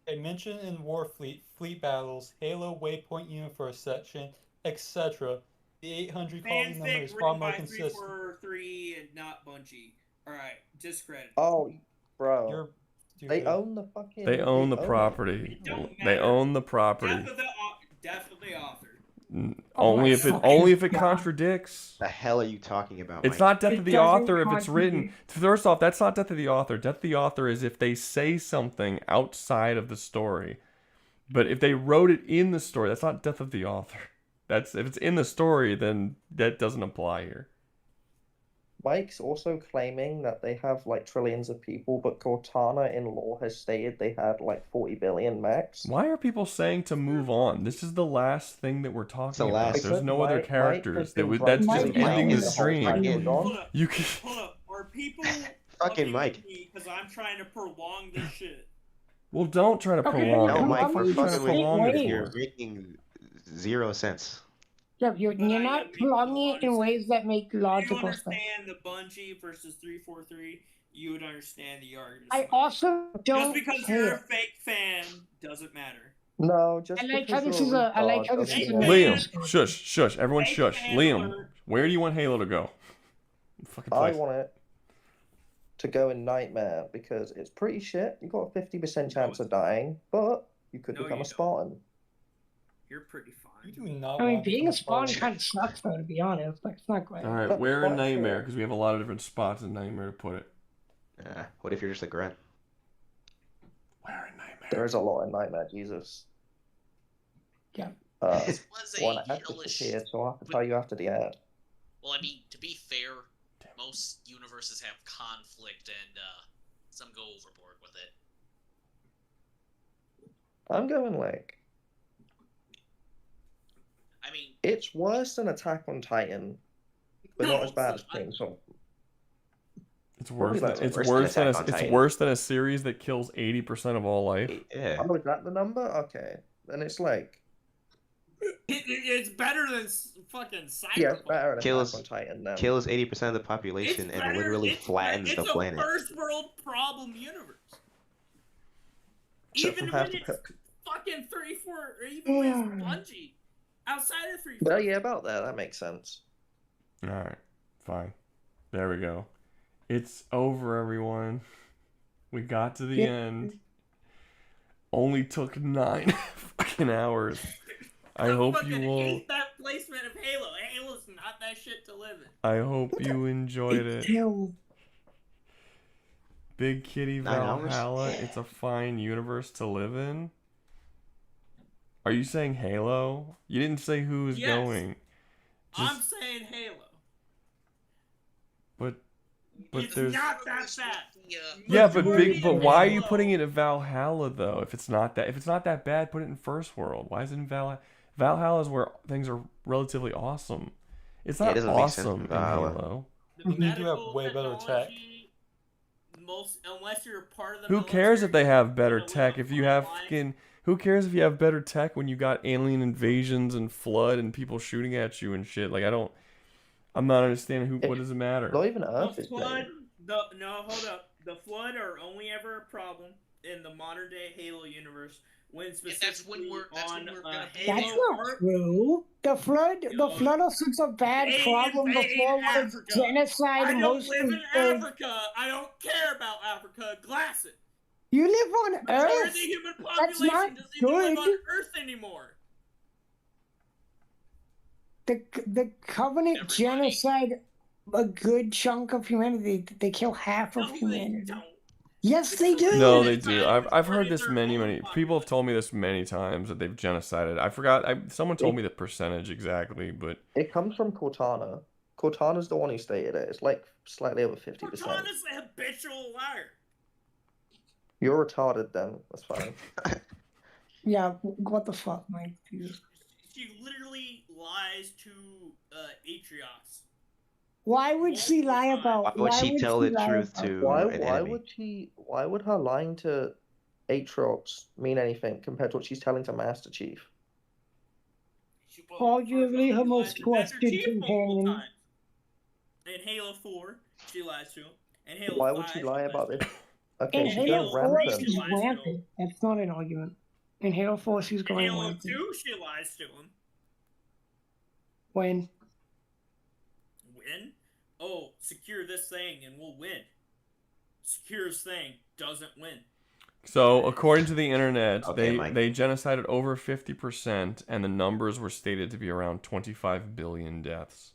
A mention in Warfleet, fleet battles, Halo Waypoint Universe section, etc. The 800 quality number Fanfic is far written more by consistent. 343 and not Bungie. Alright, discredit. Oh, bro. They stupid. own the fucking. They own the property. They own the property. Definitely authored. Only if it contradicts. The hell are you talking about? It's Mike? not death of the author if it's written. First off, that's not death of the author. Death of the author is if they say something outside of the story. But if they wrote it in the story, that's not death of the author. That's if it's in the story, then that doesn't apply here. Mike's also claiming that they have like trillions of people, but Cortana in lore has stated they had like 40 billion max. Why are people saying to move on? This is the last thing that we're talking the about. last. There's no other Mike characters. has been That's just drunk ending the the whole stream. time you were gone. You can. Hold up. Are people Fucking Mike. because I'm trying to prolong this shit? Well, don't try to Okay, prolong No, it. Mike, What we're are you trying to fucking with prolong it you. You're for? making 0 sense. Yeah, you're not prolonging it in ways that make If you logical sense. understand the Bungie versus 343, you would understand the argument. I also don't Just because care. you're a fake fan doesn't matter. No, just I like because how this you're is a- I like how retard this is doesn't a- mean- Liam, shush, everyone shush. Liam, where do you want Halo to go? Fucking I place. want it to go in Nightmare because it's pretty shit. You got a 50% chance of dying, but you could No, become you a Spartan. You're pretty fine. You do not I mean, want to being become a Spartan Spartan. kind of sucks, though, to be honest. Like, it's not great. All right, where in Nightmare? Because we have a lot of different spots in Nightmare to put it. What if you're just a grunt? Where in Nightmare? There is a lot in Nightmare, Jesus. Yeah. This was a Well, I have hellish. disappeared, so I'll have to tell you after the ad. Well, I mean, to be fair, most universes have conflict, and some go overboard with it. I'm going like. I mean, It's worse than Attack on Titan, but not as bad as Chainsaw. It's worse. Probably Than, it's better. worse than Attack on it's Titan. worse than a series that kills 80% of all life. Yeah. Oh, is that the number? Okay, then it's like. It's better than fucking Cyberpunk. Yeah, it's better than Kills Attack on Titan. Then. kills 80% of the population and literally flattens the planet. It's a first world problem universe. Except Even for when half the it's fucking 34, or even when it's Bungie, outside of 34. Well, yeah, about there. That makes sense. All right, fine. There we go. It's over, everyone. We got to the end. Only took 9 fucking hours. I hope you all. hate that placement of Halo. Halo's not that shit to live in. I hope you enjoyed it. Big Kitty 9 hours? Valhalla. It's a fine universe to live in. Are you saying Halo? You didn't say who was Yes. going. I'm saying Halo. But It's there's. not that bad. Yeah, but why are you putting it in Valhalla though? If it's not that bad, put it in First World. Why is it in Valhalla? Valhalla is where things are relatively awesome. It's Yeah, it not doesn't make sense awesome in in Valhalla. Halo. You do have way better tech. Unless you're part of the Who cares if they have better tech? If you have fucking, who cares if you have better tech when you got alien invasions and flood and people shooting at you and shit? Like I'm not understanding who. What does it matter? Not even The flood. No, hold up. The flood are only ever a problem in the modern day Halo universe when specifically on Halo. That's not true. The flood was such a bad problem before when Africa. genocide I don't most live in of Africa. I don't care about Africa. Glass it. You live on Majority Earth. of the human That's population not doesn't even live on good. Earth anymore. The Covenant genocide a good chunk of humanity. They kill half of humanity. Yes, they do. No, they do. I've heard this many people have told me this many times that they've genocided. I forgot. Someone told me the percentage exactly, but It comes from Cortana. Cortana's the one who stated it. It's like slightly over 50%. Cortana's a habitual liar. You're retarded then. That's fine. Yeah, what the fuck, Mike? She literally lies to Atriox. Why would she lie about? Why would she tell the lie truth about- to Why an enemy? would she? Why would her lying to Aatrox mean anything compared to what she's telling to Master Chief? Arguably her most trusted companion. In Halo 4, she lies to him. In Halo Why 5, would she lie about this? In Okay, she's Halo going 4, rampant. she's rampant. That's not an argument. In Halo 4, she's In going Halo rampant. 2, she lies to him. When? Win? Oh, secure this thing and we'll win. Secures thing doesn't win. so according to the internet, Okay, Mike. they genocided over 50%, and the numbers were stated to be around 25 billion deaths.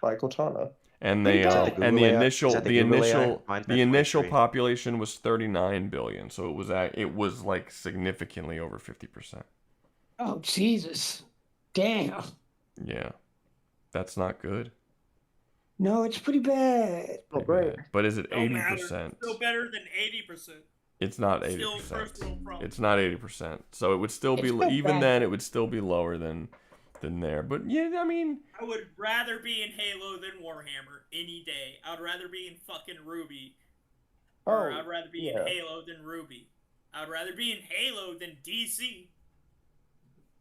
By Cortana. And they Is that the and the Google AI? initial Is that the Google AI? Mine's the at initial 23. population was 39 billion, so it was like significantly over 50%. Oh, Jesus. Damn. Yeah, that's not good. No, it's pretty bad. Not great. But is it Don't matter. 80%? Still better than 80%. It's not Still 80%. first world problem. It's not 80%. So it would still be It's still even bad. then it would still be lower than there. But yeah, I mean, I would rather be in Halo than Warhammer any day. I'd rather be in fucking Ruby. Or Oh, I'd rather be yeah. in Halo than Ruby. I'd rather be in Halo than DC.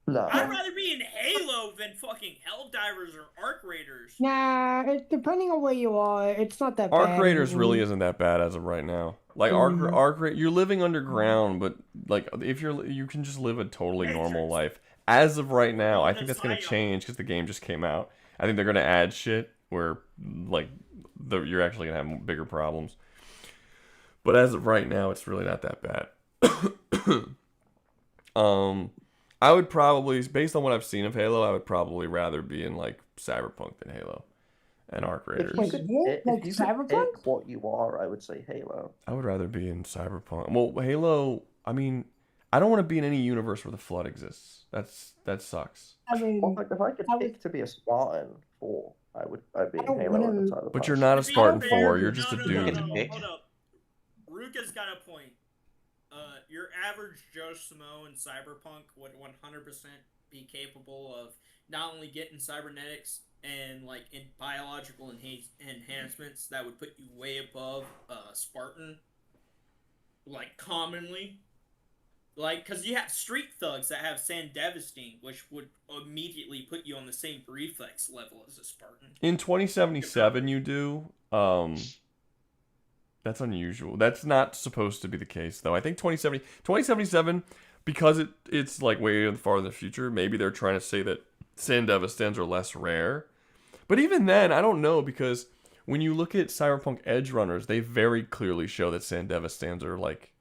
No. I'd rather be in Halo than fucking Helldivers or Arc Raiders. Nah, depending on where you are, it's not that bad. Arc Raiders really isn't that bad as of right now. Like you're living underground, but like if you can just live a totally normal life as of right now. I think that's gonna change because the game just came out. I think they're gonna add shit where like you're actually gonna have bigger problems. But as of right now, it's really not that bad. I would probably, based on what I've seen of Halo, I would probably rather be in like Cyberpunk than Halo and Arc Raiders. If you could pick what you are, I would say Halo. I would rather be in Cyberpunk. Well, Halo, I mean, I don't want to be in any universe where the Flood exists. That sucks. I mean, if I could pick to be a Spartan 4, I'd be in Halo at the time. But you're not a Spartan 4. You're just a dude. Hold up. Rouga's got a point. Your average Joe Smo in Cyberpunk would 100% be capable of not only getting cybernetics and like in biological enhancements that would put you way above Spartan, like commonly. Like, because you have street thugs that have Sandevasting, which would immediately put you on the same reflex level as a Spartan. In 2077, you do. That's unusual. That's not supposed to be the case, though. I think 2077, because it's like way far in the future, maybe they're trying to say that Sandevastans are less rare. But even then, I don't know, because when you look at Cyberpunk Edge Runners, they very clearly show that Sandevastans are like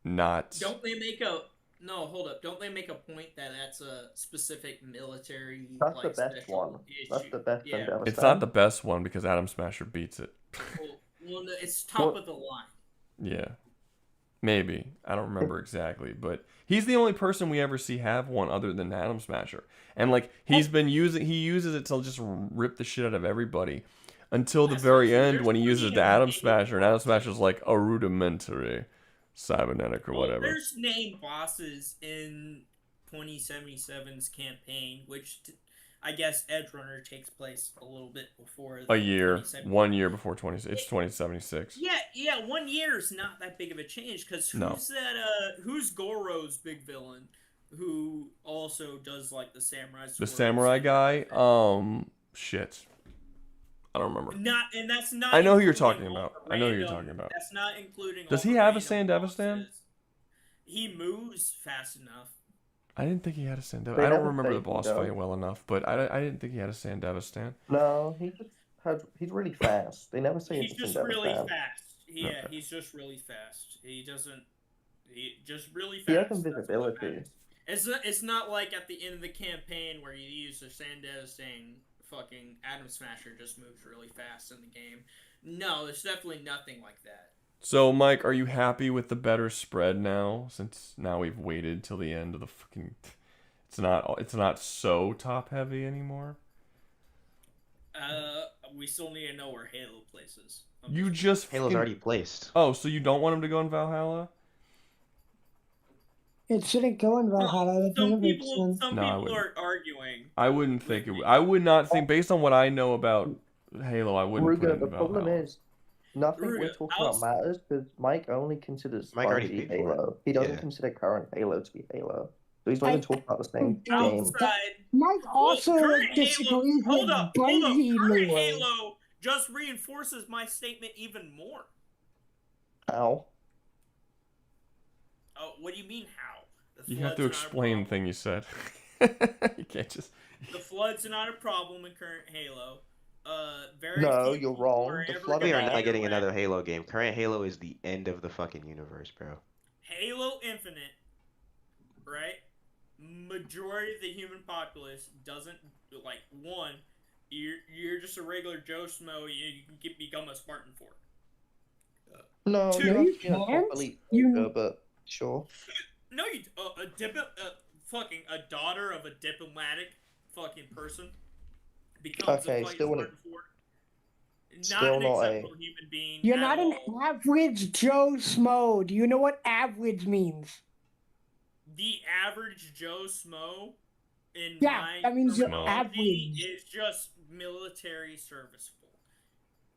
not. Don't they make a hold up? Don't they make a point that that's a specific military? That's the best one. That's the best Sandevastan. It's not the best one because Atom Smasher beats it. Well, no, it's top of the line. Yeah. Maybe. I don't remember exactly, but he's the only person we ever see have one other than Atom Smasher. And like he uses it to just rip the shit out of everybody until the very end when he uses the Atom Smasher, and Atom Smasher's like a rudimentary cybernetic or whatever. There's named bosses in 2077's campaign, which I guess Edge Runner takes place a little bit before. A year, 1 year before it's 2076. Yeah, 1 year is not that big of a change because who's Goro's big villain, who also does like the samurai. The samurai guy, shit, I don't remember. That's not. I know who you're talking about. That's not including. Does he have a Sandevastan? He moves fast enough. I didn't think he had a Sandevastan. I don't remember the boss fight well enough, but I didn't think he had a Sandevastan. No, he's really fast. They never say he's just really fast. Yeah, he's just really fast. He just really fast. He has invisibility. It's not like at the end of the campaign where you use the Sandevastan, fucking Atom Smasher just moves really fast in the game. No, there's definitely nothing like that. So, Mike, are you happy with the better spread now? Since now we've waited till the end of the fucking... It's not so top-heavy anymore? We still need to know where Halo places. Halo's already placed. Oh, so you don't want him to go in Valhalla? It shouldn't go in Valhalla. Some people are arguing. I wouldn't think it would. I would not think, based on what I know about Halo, I wouldn't put it in the Valhalla. problem is, nothing we're talking about matters because Mike only considers Bungie Halo. He doesn't consider current Halo to be Halo. So he's not even talking about the same game. Mike also disagrees with Bungie Current lore. Halo just reinforces my statement even more. How? Oh, what do you mean how? You have to explain the thing you said. You can't just... The Flood's not a problem in current Halo. No, you're wrong. We are not getting another Halo game. Current Halo is the end of the fucking universe, bro. Halo Infinite, right? Majority of the human populace doesn't like one. You're just a regular Joe Smo. You can become a Spartan 4. No, Two, you can't. But sure. No, you fucking a daughter of a diplomatic fucking person becomes a fucking Spartan 4. Not an acceptable human being. You're not an average Joe Smo. Do you know what average means? The average Joe Smo in my that means you're terminology average. is just military serviceable,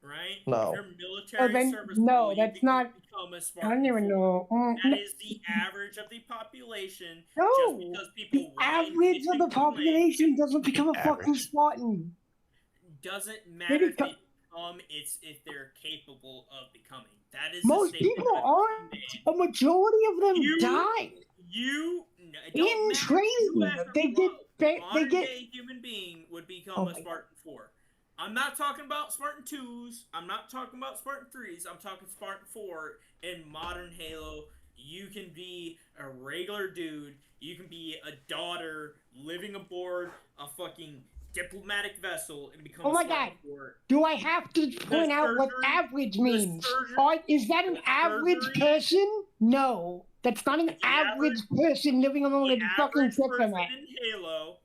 right? No. If you're military serviceable, no, that's not. Become a I Spartan don't even 4. know. That is the average of the population. No, just because people the average of the population doesn't become a fucking Spartan. Doesn't matter if they become, it's if they're capable of becoming. That is Most the statement people I've aren't. made. A majority of them die in training. They get. Modern day human being would become a Spartan 4. I'm not talking about Spartan 2s. I'm not talking about Spartan 3s. I'm talking Spartan 4 in modern Halo. You can be a regular dude. You can be a daughter living aboard a fucking diplomatic vessel and become Oh a my Spartan god. 4. Do I have to point out what average means? Is that an average person? No. That's not an average person living among a fucking diplomat. In Halo,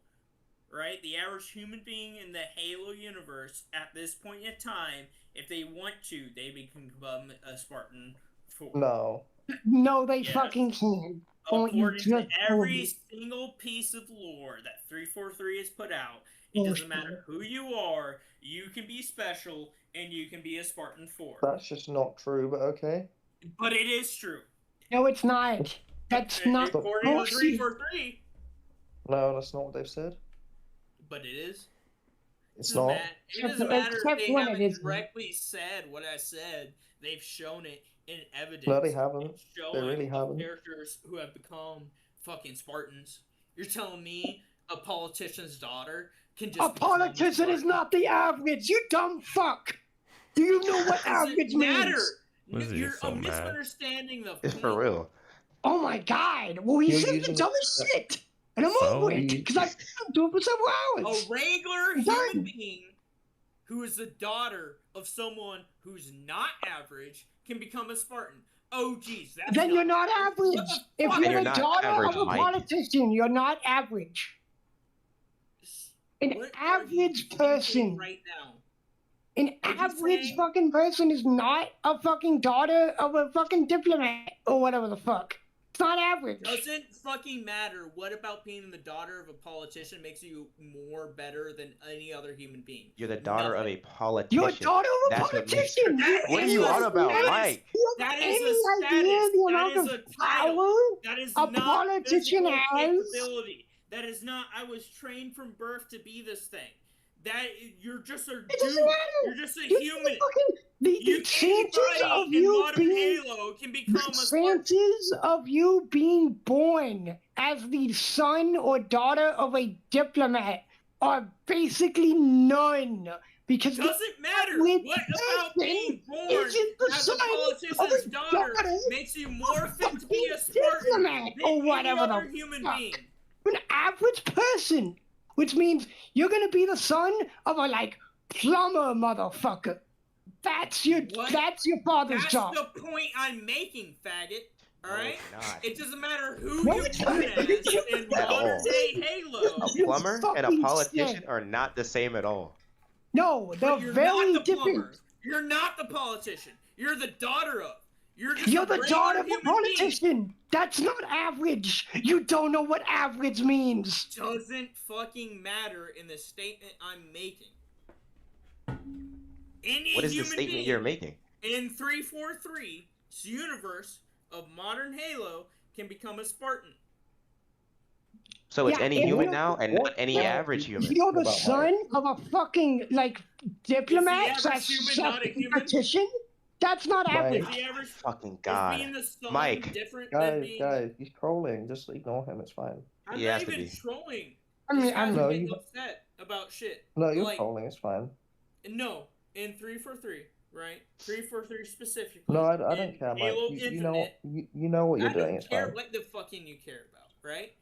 right? The average human being in the Halo universe at this point in time, if they want to, they can become a Spartan 4. No. No, they fucking can. According to every single piece of lore that 343 has put out, it doesn't matter who you are, you can be special, and you can be a Spartan 4. That's just not true, but okay. But it is true. No, it's not. That's not. According to 343. No, that's not what they've said. But it is. It's not. It doesn't matter if they haven't directly said what I said. They've shown it in evidence. No, they haven't. They really haven't. Characters who have become fucking Spartans. You're telling me a politician's daughter can just... A politician is not the average, you dumb fuck! Do you know what average means? You're misunderstanding the It's for real. Oh my god! Well, he said the dumbest shit! And I'm over it, because I've been doing it for several hours! A regular human being who is the daughter of someone who's not average can become a Spartan. Oh, geez. Then you're not average! If you're the daughter of a politician, you're not average. An average person... right now? An average fucking person is not a fucking daughter of a fucking diplomat or whatever the fuck. It's not average. Doesn't fucking matter. What about being the daughter of a politician makes you more better than any other human being? You're the daughter of a politician. You're a daughter of a politician. What are you on about, Mike? That is a status. That is a title. That is not politician has. That is not. I was trained from birth to be this thing. That you're just a dude. You're just a human. The chances of you being born as the son or daughter of a diplomat are basically none. Because doesn't matter. What about being born as a politician's daughter makes you more fit to be a Spartan than or whatever any other the human fuck. being? An average person. Which means you're gonna be the son of a plumber motherfucker. That's your father's job. That's the point I'm making, faggot. Alright? It doesn't matter who No, you're it's born not. as in modern day Halo. A plumber and a politician are not the same at all. No, they're But you're very not the plumber. different. You're not the politician. You're the daughter of. You're just You're a the regular daughter of a human being. politician. That's not average. You don't know what average means. Doesn't fucking matter in the statement I'm making. Any What is the human statement being you're making? in 343's universe of modern Halo can become a Spartan. So it's Yeah, any if human you're- now and not any average human. If you're the son of a fucking diplomat Is the average human not a human? politician, that's not average. The average Fucking God. being the son Mike. different than being... Guys, he's trolling. Just ignore him. It's fine. I'm He not has to even be. trolling. I mean, This guy's No, getting you- upset about shit. No, you're Like, trolling. It's fine. No, in 343, right? 343 specifically. No, I don't in care, Mike. Halo You know, Infinite, you know what you're I doing. don't It's care fine. what the fucking you care about, right?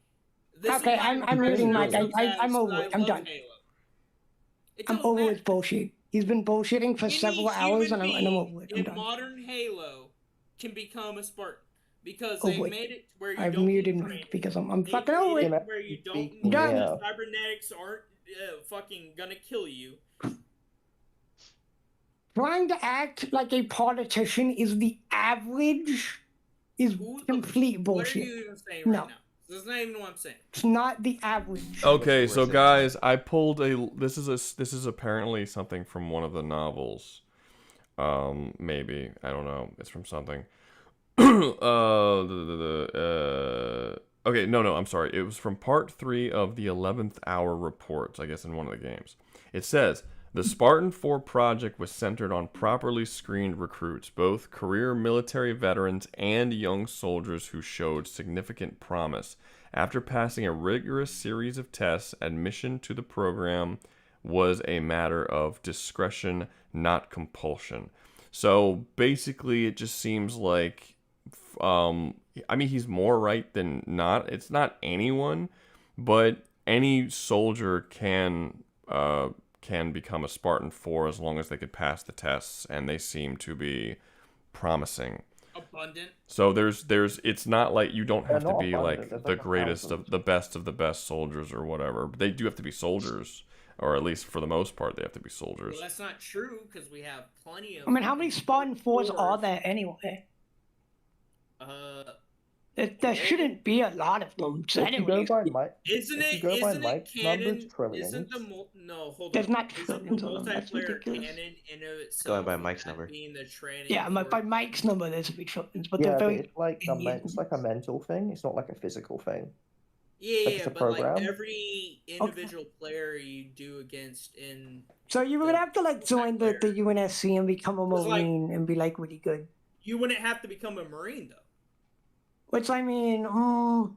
Okay, I'm muting Mike. I'm over it. I'm love done. Halo. It I'm don't over matter. his bullshit. He's been bullshitting for Any several hours, and human I'm over it. I'm in done. modern Halo can become a Spartan because Oh, they wait. made it where you I've don't muted need Mike training. because I'm They fucking made over it it. where you don't Speak need done. yeah. cybernetics aren't fucking gonna kill you. Trying to act like a politician is the average is complete bullshit. What are you even saying No. right now? That's not even what I'm saying. It's not the average. Okay, so guys, I pulled a. This is apparently something from one of the novels. Maybe I don't know. It's from something. Okay, no, I'm sorry. It was from part 3 of the 11th Hour reports. I guess in one of the games, it says. The Spartan 4 project was centered on properly screened recruits, both career military veterans and young soldiers who showed significant promise. After passing a rigorous series of tests, admission to the program was a matter of discretion, not compulsion. So basically, it just seems like, I mean, he's more right than not. It's not anyone, but any soldier can become a Spartan 4 as long as they could pass the tests, and they seem to be promising. Abundant. So there's it's not like you don't have to not be abundant, like there's the like a greatest thousand. of the best soldiers or whatever. They do have to be soldiers, or at least for the most part, they have to be soldiers. Well, that's not true because we have plenty of. I mean, how many Spartan 4s are there anyway? There shouldn't be a lot of them. So If you go anyways, by Mike, Isn't if you it? go by Isn't it Mike's canon? numbers, trillions. Isn't the no? Hold There's on. not Isn't the trillions of them. That's multiplayer ridiculous. canon in of itself? Going by of Mike's that number. Being the training. Yeah, for- by Mike's number, there's a big trillions, but Yeah, they're but very. it's like it's like a mental thing. It's not like a physical thing. Yeah, Like yeah, it's a but program. like every individual player you do against in. So you would have to like join the UNSC and become a It's like- Marine and be like really good. You wouldn't have to become a Marine though. Which I mean, I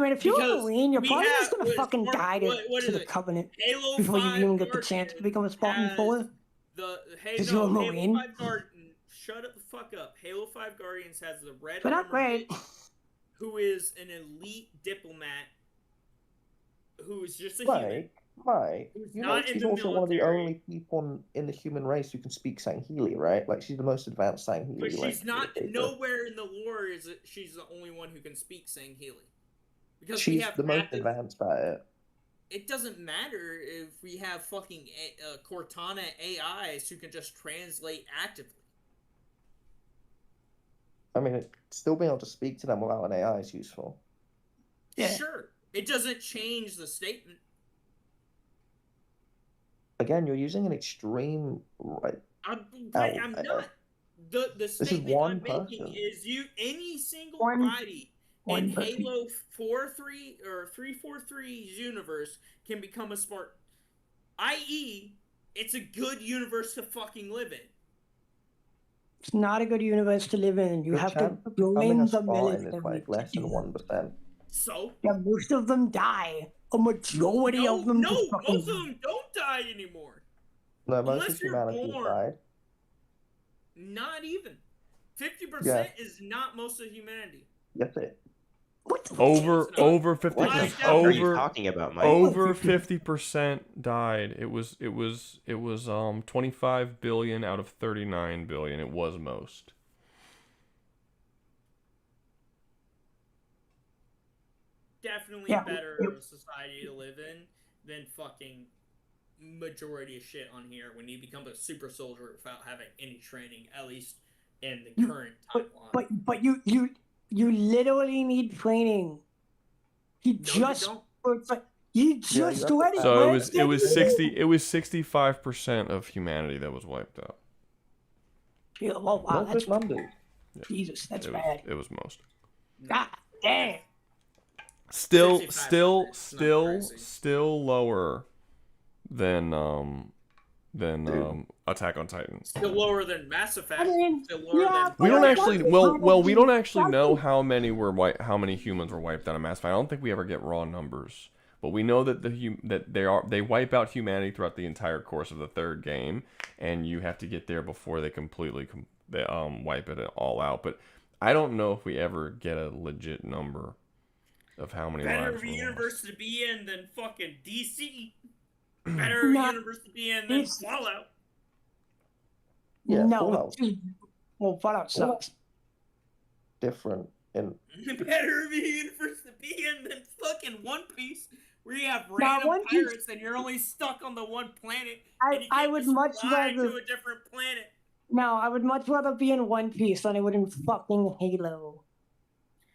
mean, if you're a Because Marine, you're we probably have- just gonna what- fucking what- die what to is the it? Covenant Halo before you 5 even get the chance to become a Spartan has 4. The Because you're a Halo Marine. 5 Guardian. Shut up the fuck up. Halo 5 Guardians has the red But not armor great. bitch who is an elite diplomat who is just a human. Mike, Who's you know not in she's the also one of the military. only people in the human race who can speak Sangheili, right? Like she's the most advanced Sangheili. But like, she's not. communicator. Nowhere in the lore is it she's the only one who can speak Sangheili. Because we She's have the most active. advanced at it. It doesn't matter if we have fucking Cortana AIs who can just translate actively. I mean, still being able to speak to them without an AI is useful. Sure, it doesn't change the statement. Again, you're using an extreme right. I'm out not. there. The is statement one I'm making person. is any single One body in person. Halo 4-3 or 343's universe can become a Spartan. I.e., it's a good universe to fucking live in. It's not a good universe to live in. You The have to chance of becoming join a the Spartan is military. like less than 1%. So? Yeah, most of them die. A majority of them No, just fucking most of them don't die anymore. No, most Unless of you're humanity born. died. Not even. 50% Yeah. is not most of humanity. Yes, it. Over 50 What the fuck are you over talking about, Mike? over 50% died. It was 25 billion out of 39 billion. It was most. Definitely Yeah. better society to live in than fucking majority of shit on here when you become a super soldier without having any training, at least in the current timeline. But you literally need training. You just it's like you just already So went it was to- 65% of humanity that was wiped out. Yeah, well, wow, Not that's good numbers. Jesus, that's It bad. was most. God damn. Still 65%, still lower than Attack on Titan. Still lower than Mass Effect. I mean, still lower than We don't actually we don't actually Something- know how many humans were wiped out in Mass Effect. I don't think we ever get raw numbers. But we know that they wipe out humanity throughout the entire course of the third game, and you have to get there before they completely wipe it all out. But I don't know if we ever get a legit number of how many better lives were lost. universe to be in than fucking DC. Better universe to be in than Fallout. Yeah, no, Fallout. well, Fallout sucks. Different in Better universe to be in than fucking One Piece, where you have Now, random One Piece- pirates and you're only stuck on the one planet. I- and you I can't would just much fly rather- to a different planet. No, I would much rather be in One Piece than I would in fucking Halo.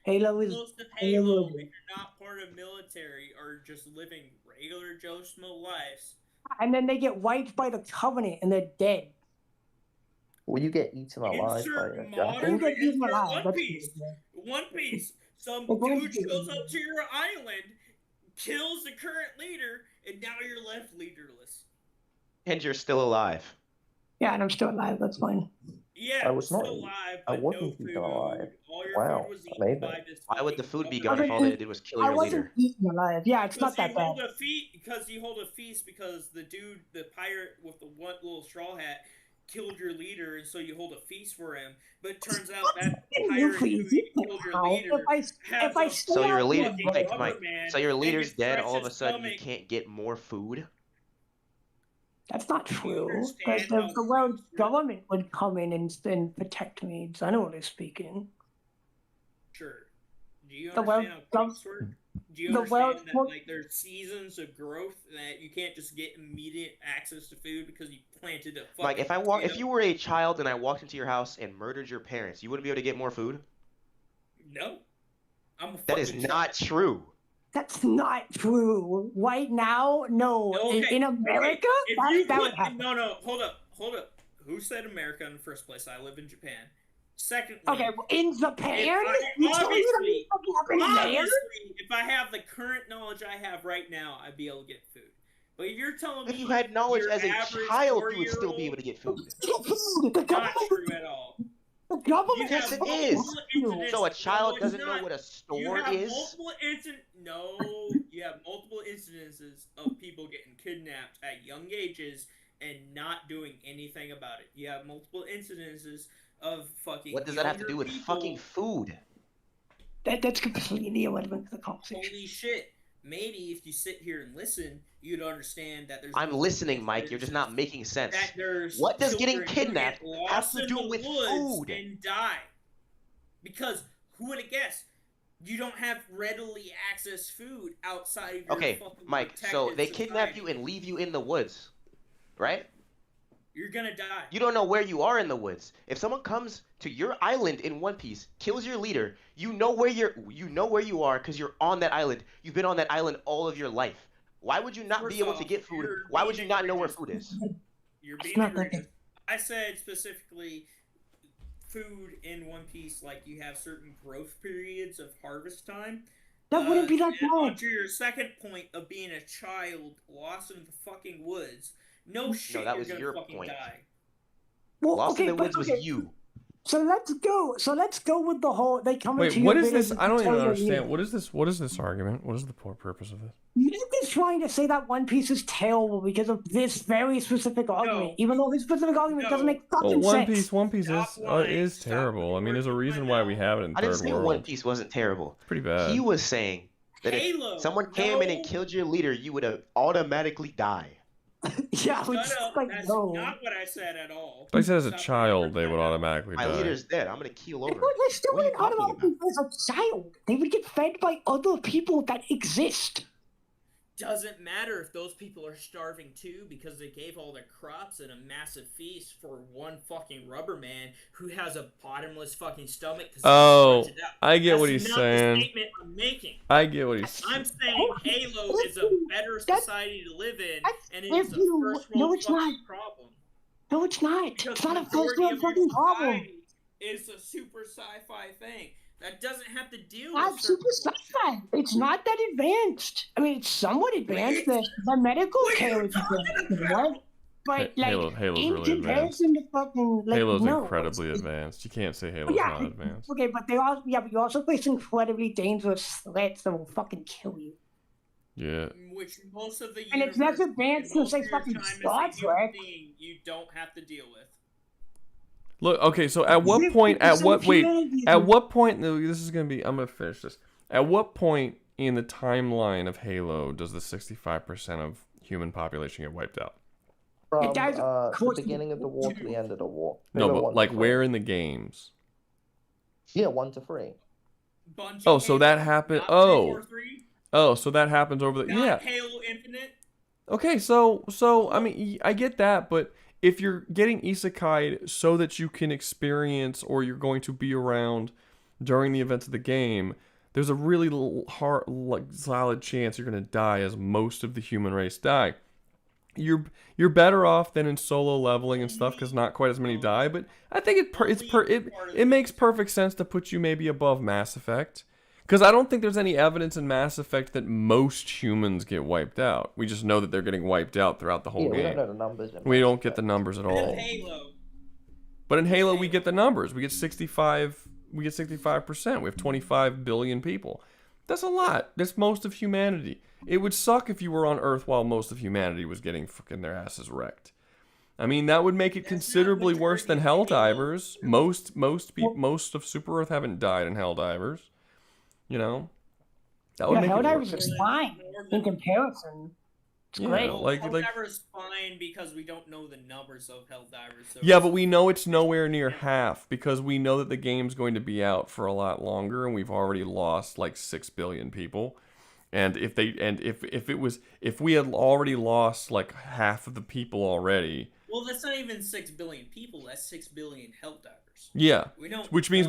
Halo is Most of Halo, if you're not part of military, are just living regular Joe Schmo lives. and then they get wiped by the Covenant and they're dead. Well, you get eaten alive by Insert a modern, jackal. insert alive, One that's Piece. One Piece. Some Well, One dude Piece. shows up to your island, kills the current leader, and now you're left leaderless. And you're still alive. Yeah, and I'm still alive. That's fine. Yeah, I was not. still alive, I but wasn't no even food. alive. All your Wow, food was eaten amazing. by this. Why would the food be I gone if all they wasn't, did was kill I your wasn't leader? eaten alive. Yeah, it's not Because that bad. you hold a feast because the dude, the pirate with the one little straw hat, killed your leader, and so you hold a feast for him. But it turns out that pirate who killed your leader has a So your leader, fucking Mike. rubber man, So your and leader's can dead. stretch All of a his sudden, you stomach. can't get more food. That's not true. understand The, how the world government would come in and protect me. Generally speaking, Sure. Do you the world understand how crops work? Do you the world understand that like there's seasons of growth that you can't just get immediate access to food because you planted a fucking Mike, if potato? you were a child and I walked into your house and murdered your parents, you wouldn't be able to get more food. No, I'm a That is fucking not true. that's not true. Right now, no. In America, that would happen. No, hold up. Who said America in the first place? I live in Japan. Secondly, Okay, in Japan, obviously, there? if I have the current knowledge I have right now, I'd be able to get food. But if you're telling me If you had knowledge your as a average child, you would 4-year-old, still be able to get food. not true at all. The government Yes, it is. So a child doesn't know what a You store have is. multiple you have multiple incidences of people getting kidnapped at young ages and not doing anything about it. You have multiple incidences of fucking. What does that have to younger do with people. fucking food? That's completely irrelevant to the conversation. Holy shit! Maybe if you sit here and listen, you'd understand that there's. I'm listening, Mike. You're just not making sense. That there's What does getting children who kidnapped get have lost to in do the with woods food? and die? Because who would have guessed? You don't have readily access food outside of your Okay, fucking Mike. So protected they kidnap society. you and leave you in the woods, right? You're gonna die. You don't know where you are in the woods. If someone comes to your island in One Piece, kills your leader, you know where you are because you're on that island. You've been on that island all of your life. Why would you not be able to get food? Why would you not know where food is? You're being egregious. I said specifically food in One Piece, like you have certain growth periods of harvest time. That wouldn't be that and bad. onto your second point of being a child lost in the fucking woods, no shit, that was you're your gonna fucking point. die. Well, Lost in the but woods was you. So let's go with the whole. They come Wait, into what your is this? village I don't and even tell you understand. What is this? What is this argument? What is the purpose of this? Nick is trying to say that One Piece is terrible because of this very specific argument, even though his specific argument doesn't make fucking Well, sense. One Piece is terrible. I mean, there's a reason why we have it in I didn't third say world. One Piece wasn't terrible. Pretty bad. He was saying that Halo, if someone came in and killed your leader, you would automatically die. Yeah, Shut up. That's not what I said at all. But I said as a child, they would automatically My die. leader's dead. I'm gonna keel over. They still What are you wouldn't talking automatically as a child. They would get fed by other people that exist. Doesn't matter if those people are starving too because they gave all their crops and a massive feast for one fucking rubber man who has a bottomless fucking stomach. Oh, I get what That's he's not saying. The statement I'm making. I get what he's saying. I'm saying Halo is a better society to live in, and it's a first No, world it's not. fucking problem. No, it's not. Because It's not the a first majority world of your fucking problem. society is a super sci-fi thing that doesn't have to deal Not with super sci-fi. It's not that advanced. I mean, it's somewhat advanced. The medical care is advanced, right? But like Halo's in really advanced. comparison to fucking like Halo's no. incredibly advanced. You can't say Halo's Yeah, not advanced. okay, but but you also face incredibly dangerous threats that will fucking kill you. Yeah. which most of the And it's less universe advanced and than most say of your fucking time as a Star human Trek. being, you don't have to deal with. Look, okay, so at what point, no, this is going to be, I'm going to finish this. At what point in the timeline of Halo does the 65% of human population get wiped out? From the beginning of the war to the end of the war. No, Halo but 1 to like 3. where in the games? Yeah, 1 to 3. Oh, so that happened, oh, so that happens over the, yeah. Halo Infinite. Okay, so I mean, I get that, but if you're getting Isekaied so that you can experience or you're going to be around during the events of the game, there's a really solid chance you're going to die, as most of the human race die. You're better off than in solo leveling and stuff because not quite as many die, but I think it makes perfect sense to put you maybe above Mass Effect. Because I don't think there's any evidence in Mass Effect that most humans get wiped out. We just know that they're getting wiped out throughout the whole game. We don't know the numbers. We don't get the numbers at all. Halo. But in Halo, we get the numbers. We get 65. We get 65%. We have 25 billion people. That's a lot. That's most of humanity. It would suck if you were on Earth while most of humanity was getting fucking their asses wrecked. I mean, that would make it considerably worse than Helldivers. Most of Super Earth haven't died in Helldivers. You know, that would make it worse. Helldivers is fine in comparison. It's great. Helldivers is fine because we don't know the numbers of Helldivers. So Yeah, but we know it's nowhere near half because we know that the game's going to be out for a lot longer, and we've already lost like 6 billion people. And if we had already lost like half of the people already. Well, that's not even 6 billion people. That's 6 billion Helldivers. Yeah, We don't which means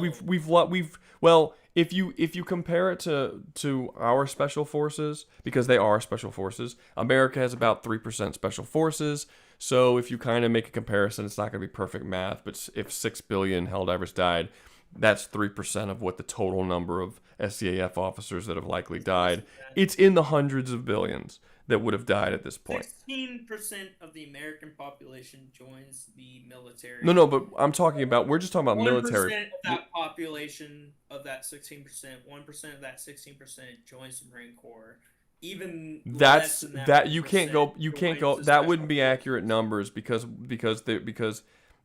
if you compare it to our special forces, because they are special forces, America has about 3% special forces. So if you kind of make a comparison, it's not going to be perfect math, but if 6 billion Helldivers died, that's 3% of what the total number of SCAF officers that have likely died. It's in the hundreds of billions that would have died at this point. 16% of the American population joins the military. No, but we're just talking about 1% military. of that population of that 16%, 1% of that 16% joins the Marine Corps. Even That's less than that you can't go joins the that wouldn't be accurate numbers because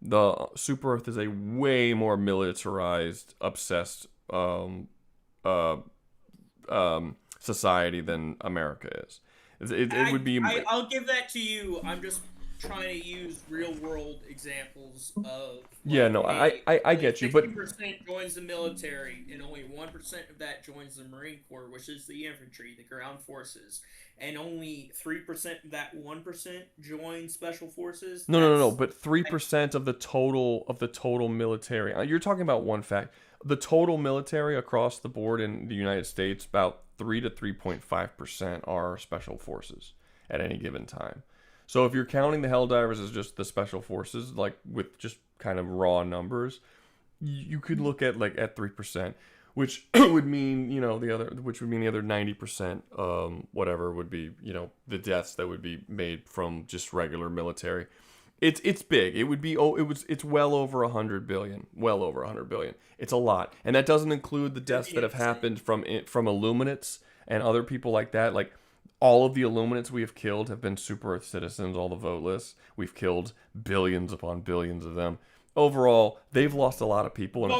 the Super Earth is a way more militarized, obsessed society than America is. It would be. I'll give that to you. I'm just trying to use real world examples of. Yeah, no, I get you, but 60% joins the military, and only 1% of that joins the Marine Corps, which is the infantry, the ground forces, and only 3% of that 1% joins special forces. No. But 3% of the total military. You're talking about one fact. The total military across the board in the United States, about 3 to 3.5% are special forces at any given time. So if you're counting the Helldivers as just the special forces, like with just kind of raw numbers, you could look at like at 3%, which would mean the other 90%, whatever would be the deaths that would be made from just regular military. It's big. It would be it's well over 100 billion. Well over 100 billion. It's a lot, and that doesn't include the deaths that have happened from Illuminates and other people like that. Like all of the Illuminates we have killed have been Super Earth citizens. All the voteless. We've killed billions upon billions of them. Overall, they've lost a lot of people, and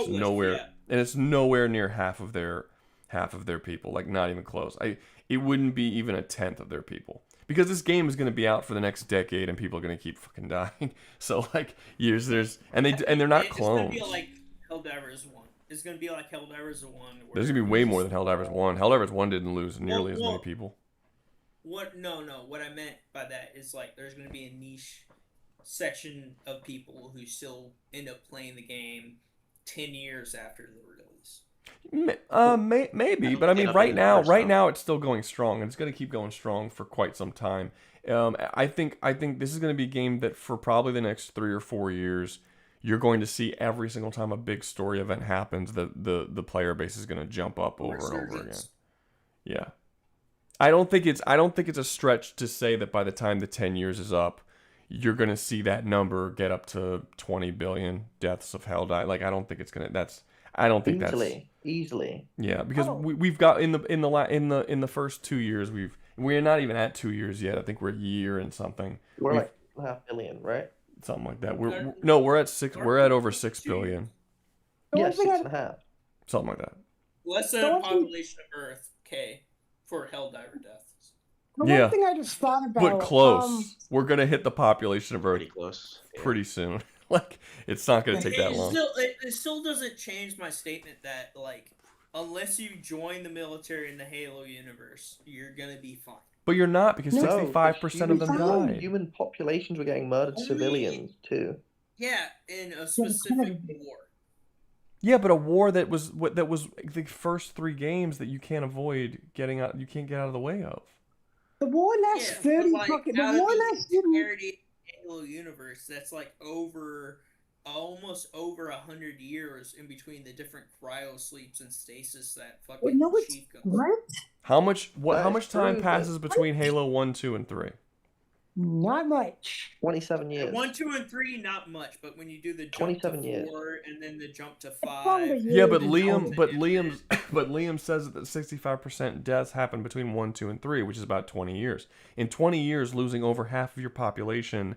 it's nowhere near half of their people. Like not even close. It wouldn't be even a tenth of their people. Because this game is going to be out for the next decade, and people are going to keep fucking dying. So like years, they're not clones. It's going to be like Helldivers 1. It's going to be like Helldivers 1. There's going to be way more than Helldivers 1. Helldivers 1 didn't lose nearly as many people. No. What I meant by that is like there's going to be a niche section of people who still end up playing the game 10 years after the release. Maybe, but I mean, right now it's still going strong, and it's going to keep going strong for quite some time. I think this is going to be a game that for probably the next 3 or 4 years, you're going to see every single time a big story event happens, the player base is going to jump up over and over again. Yeah, I don't think it's a stretch to say that by the time the 10 years is up, you're going to see that number get up to 20 billion deaths of Helldivers. Like I don't think it's going to. I don't think easily. Yeah, because we've got in the first 2 years we're not even at 2 years yet. I think we're a year and something. We're like 500 million, right? Something like that. We're at 6. We're at over 6 billion. Yeah, 6.5. Something like that. Less than a population of Earth, for Helldiver deaths. One thing I just thought about. But close. We're gonna hit the population of Earth pretty soon. Like it's not gonna take that long. It still doesn't change my statement that like unless you join the military in the Halo universe, you're gonna be fine. But you're not because 65% of them died. Human populations were getting murdered, civilians too. Yeah, in a specific war. Yeah, but a war that was the first 3 games that you can't avoid getting out. You can't get out of the way of. The war lasts 30 fucking. The war lasts. Halo universe that's like almost over 100 years in between the different cryo sleeps and stasis that fucking Chief goes. What? How much time passes between Halo 1, 2, and 3? Not much. 27 years. 1, 2, and 3, not much, but when you do the jump 27 to years. 4 and then the jump to longer 5, Yeah, but years Liam says that 65% deaths happen between 1, 2, and 3, which is about 20 years. In 20 years, losing over half of your population,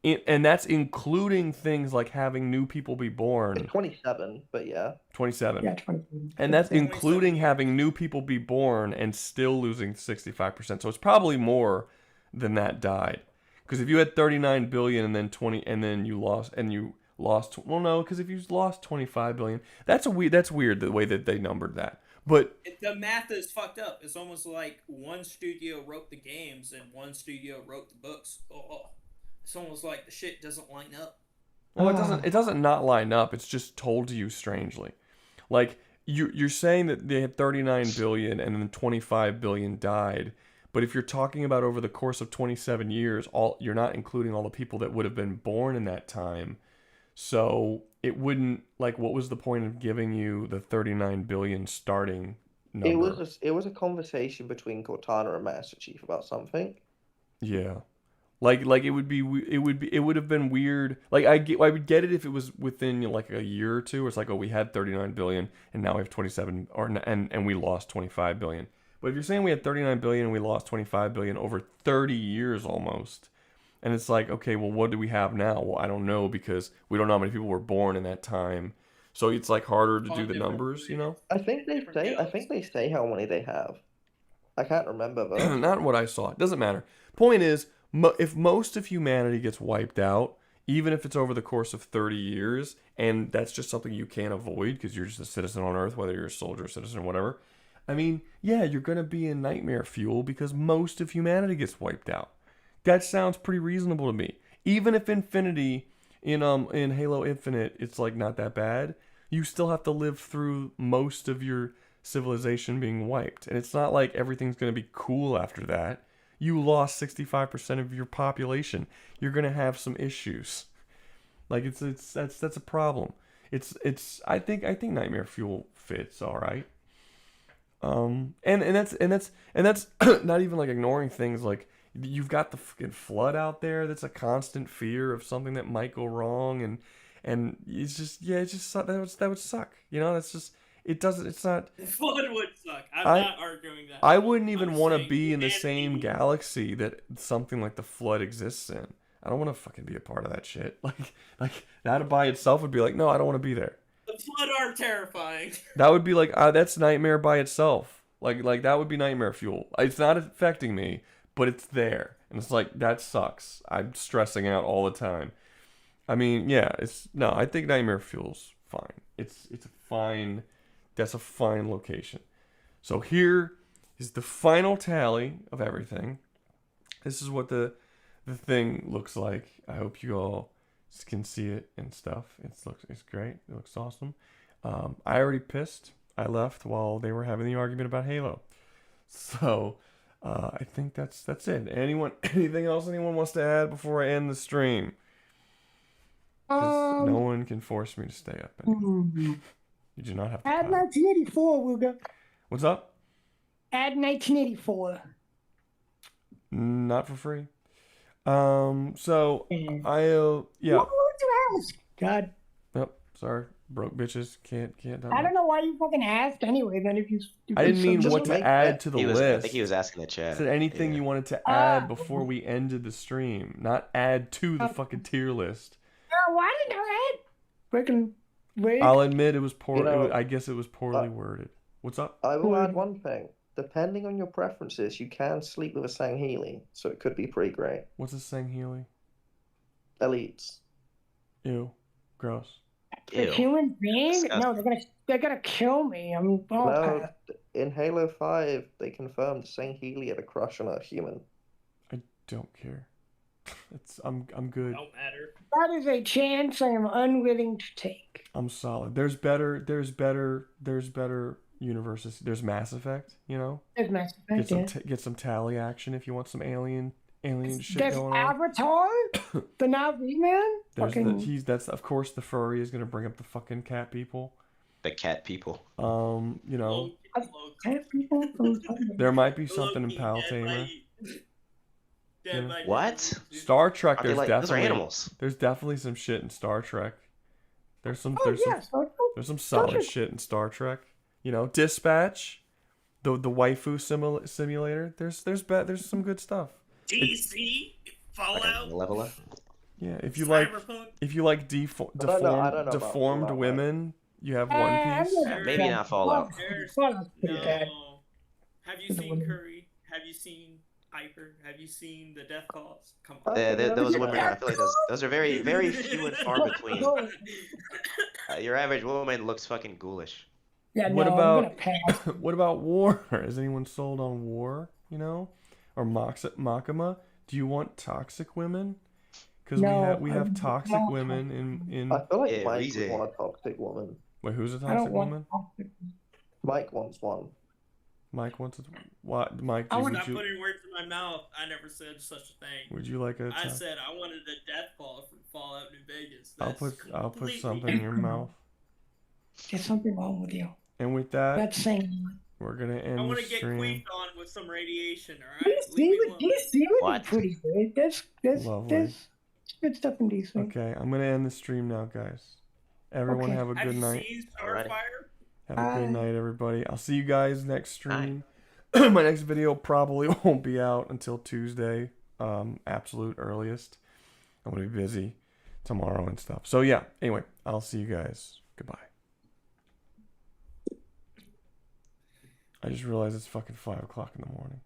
and that's including things like having new people be born. It's 27, but yeah. 27. Yeah, 27. And that's including having new people be born and still losing 65%. So it's probably more than that died. Because if you had 39 billion and then 20 and then you lost well no, because if you lost 25 billion, that's weird the way that they numbered that. But the math is fucked up. It's almost like one studio wrote the games and one studio wrote the books. It's almost like the shit doesn't line up. Well, it doesn't not line up. It's just told to you strangely. Like you're saying that they had 39 billion and then 25 billion died. But if you're talking about over the course of 27 years, you're not including all the people that would have been born in that time. So it wouldn't, like, what was the point of giving you the 39 billion starting number? It was a conversation between Cortana and Master Chief about something. Yeah. Like it would have been weird. Like I would get it if it was within like a year or two. It's like, oh, we had 39 billion and now we have 27 and we lost 25 billion. But if you're saying we had 39 billion and we lost 25 billion over 30 years almost, and it's like, okay, well, what do we have now? Well, I don't know because we don't know how many people were born in that time. So it's like harder to do the numbers, you know? I think they say how many they have. I can't remember though. Not what I saw. It doesn't matter. Point is, if most of humanity gets wiped out, even if it's over the course of 30 years, and that's just something you can't avoid because you're just a citizen on Earth, whether you're a soldier, citizen, or whatever. I mean, yeah, you're going to be in nightmare fuel because most of humanity gets wiped out. That sounds pretty reasonable to me. Even if Infinity, in Halo Infinite, it's like not that bad, you still have to live through most of your civilization being wiped. And it's not like everything's going to be cool after that. You lost 65% of your population. You're going to have some issues. Like that's a problem. I think nightmare fuel fits all right. And that's not even like ignoring things like you've got the fucking flood out there. That's a constant fear of something that might go wrong, and it's just that would suck. You know, that's just it's not. Flood would suck. I'm not arguing that. I wouldn't even want to be in the same galaxy that something like the flood exists in. I don't want to fucking be a part of that shit. Like that by itself would be like, no, I don't want to be there. The flood are terrifying. That would be like, that's nightmare by itself. Like that would be nightmare fuel. It's not affecting me, but it's there. And it's like, that sucks. I'm stressing out all the time. I mean, yeah, I think nightmare fuel's fine. It's a fine, that's a fine location. So here is the final tally of everything. This is what the thing looks like. I hope you all can see it and stuff. It's great. It looks awesome. I already pissed. I left while they were having the argument about Halo. So I think that's it. Anything else anyone wants to add before I end the stream? Because no one can force me to stay up anymore. You do not have to. Add 1984, Rouga. What's up? Add 1984. Not for free. So yeah. What would you ask? God. Yep. Sorry. Broke bitches can't. I don't know why you fucking asked anyway. Then if you I didn't mean what to add to the list. I think he was asking the chat. I said anything you wanted to add before we ended the stream, not add to the fucking tier list. Why didn't I add? Freaking wait. I'll admit it was poor. I guess it was poorly worded. What's up? I will add one thing. Depending on your preferences, you can sleep with a Sangheili, so it could be pretty great. What's a Sangheili? Elites. Ew. Gross. A human being? No, they're gonna kill me. No, in Halo 5, they confirmed Sangheili had a crush on a human. I don't care. I'm good. Don't matter. That is a chance I am unwilling to take. I'm solid. There's better universes. There's Mass Effect, you know? There's Mass Effect, get some tally action if you want some alien shit There's going on. Avatar, the Navi man. That's of course the furry is gonna bring up the fucking cat people. The cat people. You know. Cat people. There might be something in Pal Tamer. Yeah. What? Star Trek. Are they There's like- those are definitely animals. There's definitely some shit in Star Trek. There's some Oh yeah, Star Trek. there's some Star solid Trek. shit in Star Trek. You know, Dispatch, the waifu simulator. There's some good stuff. DC, Fallout. Level up. Yeah, if you Cyberpunk? like I don't know about deformed Fallout, women, you have One Piece. Maybe not Fallout. Fallout's pretty No. bad. Have you seen Curry? Have you seen Piper? Have you seen the Death Calls? Come on. Those women, I feel like those are very, very few and far between. Your average woman looks fucking ghoulish. Yeah, What no, I'm about gonna pass. what about War? Is anyone sold on War? You know, or Makima? Do you want toxic women? Because No, we I have toxic don't. women in. I feel like Yeah, Mike Rize. would want a toxic woman. Wait, who's a I don't toxic want woman? toxic. Mike wants one. Mike wants it. What? Mike, I was would not you putting words in my mouth. I never said such a thing. would you like a? I to- said I wanted a death call from Fallout New Vegas. I'll That's put completely something in your mouth. There's something wrong with you. And with that, That's saying. we're gonna end I the want to get stream. queefed on with some radiation. All right. DC would be pretty good. There's Lovely. good stuff in DC. Okay, I'm gonna end the stream now, guys. Everyone Okay. have a Have good you night. seen Starfire? Have a good Bye. night, everybody. I'll see you guys next stream. My next video probably won't be out until Tuesday, absolute earliest. I'm gonna be busy tomorrow and stuff. So yeah. Anyway, I'll see you guys. Goodbye. I just realized it's fucking 5 o'clock in the morning.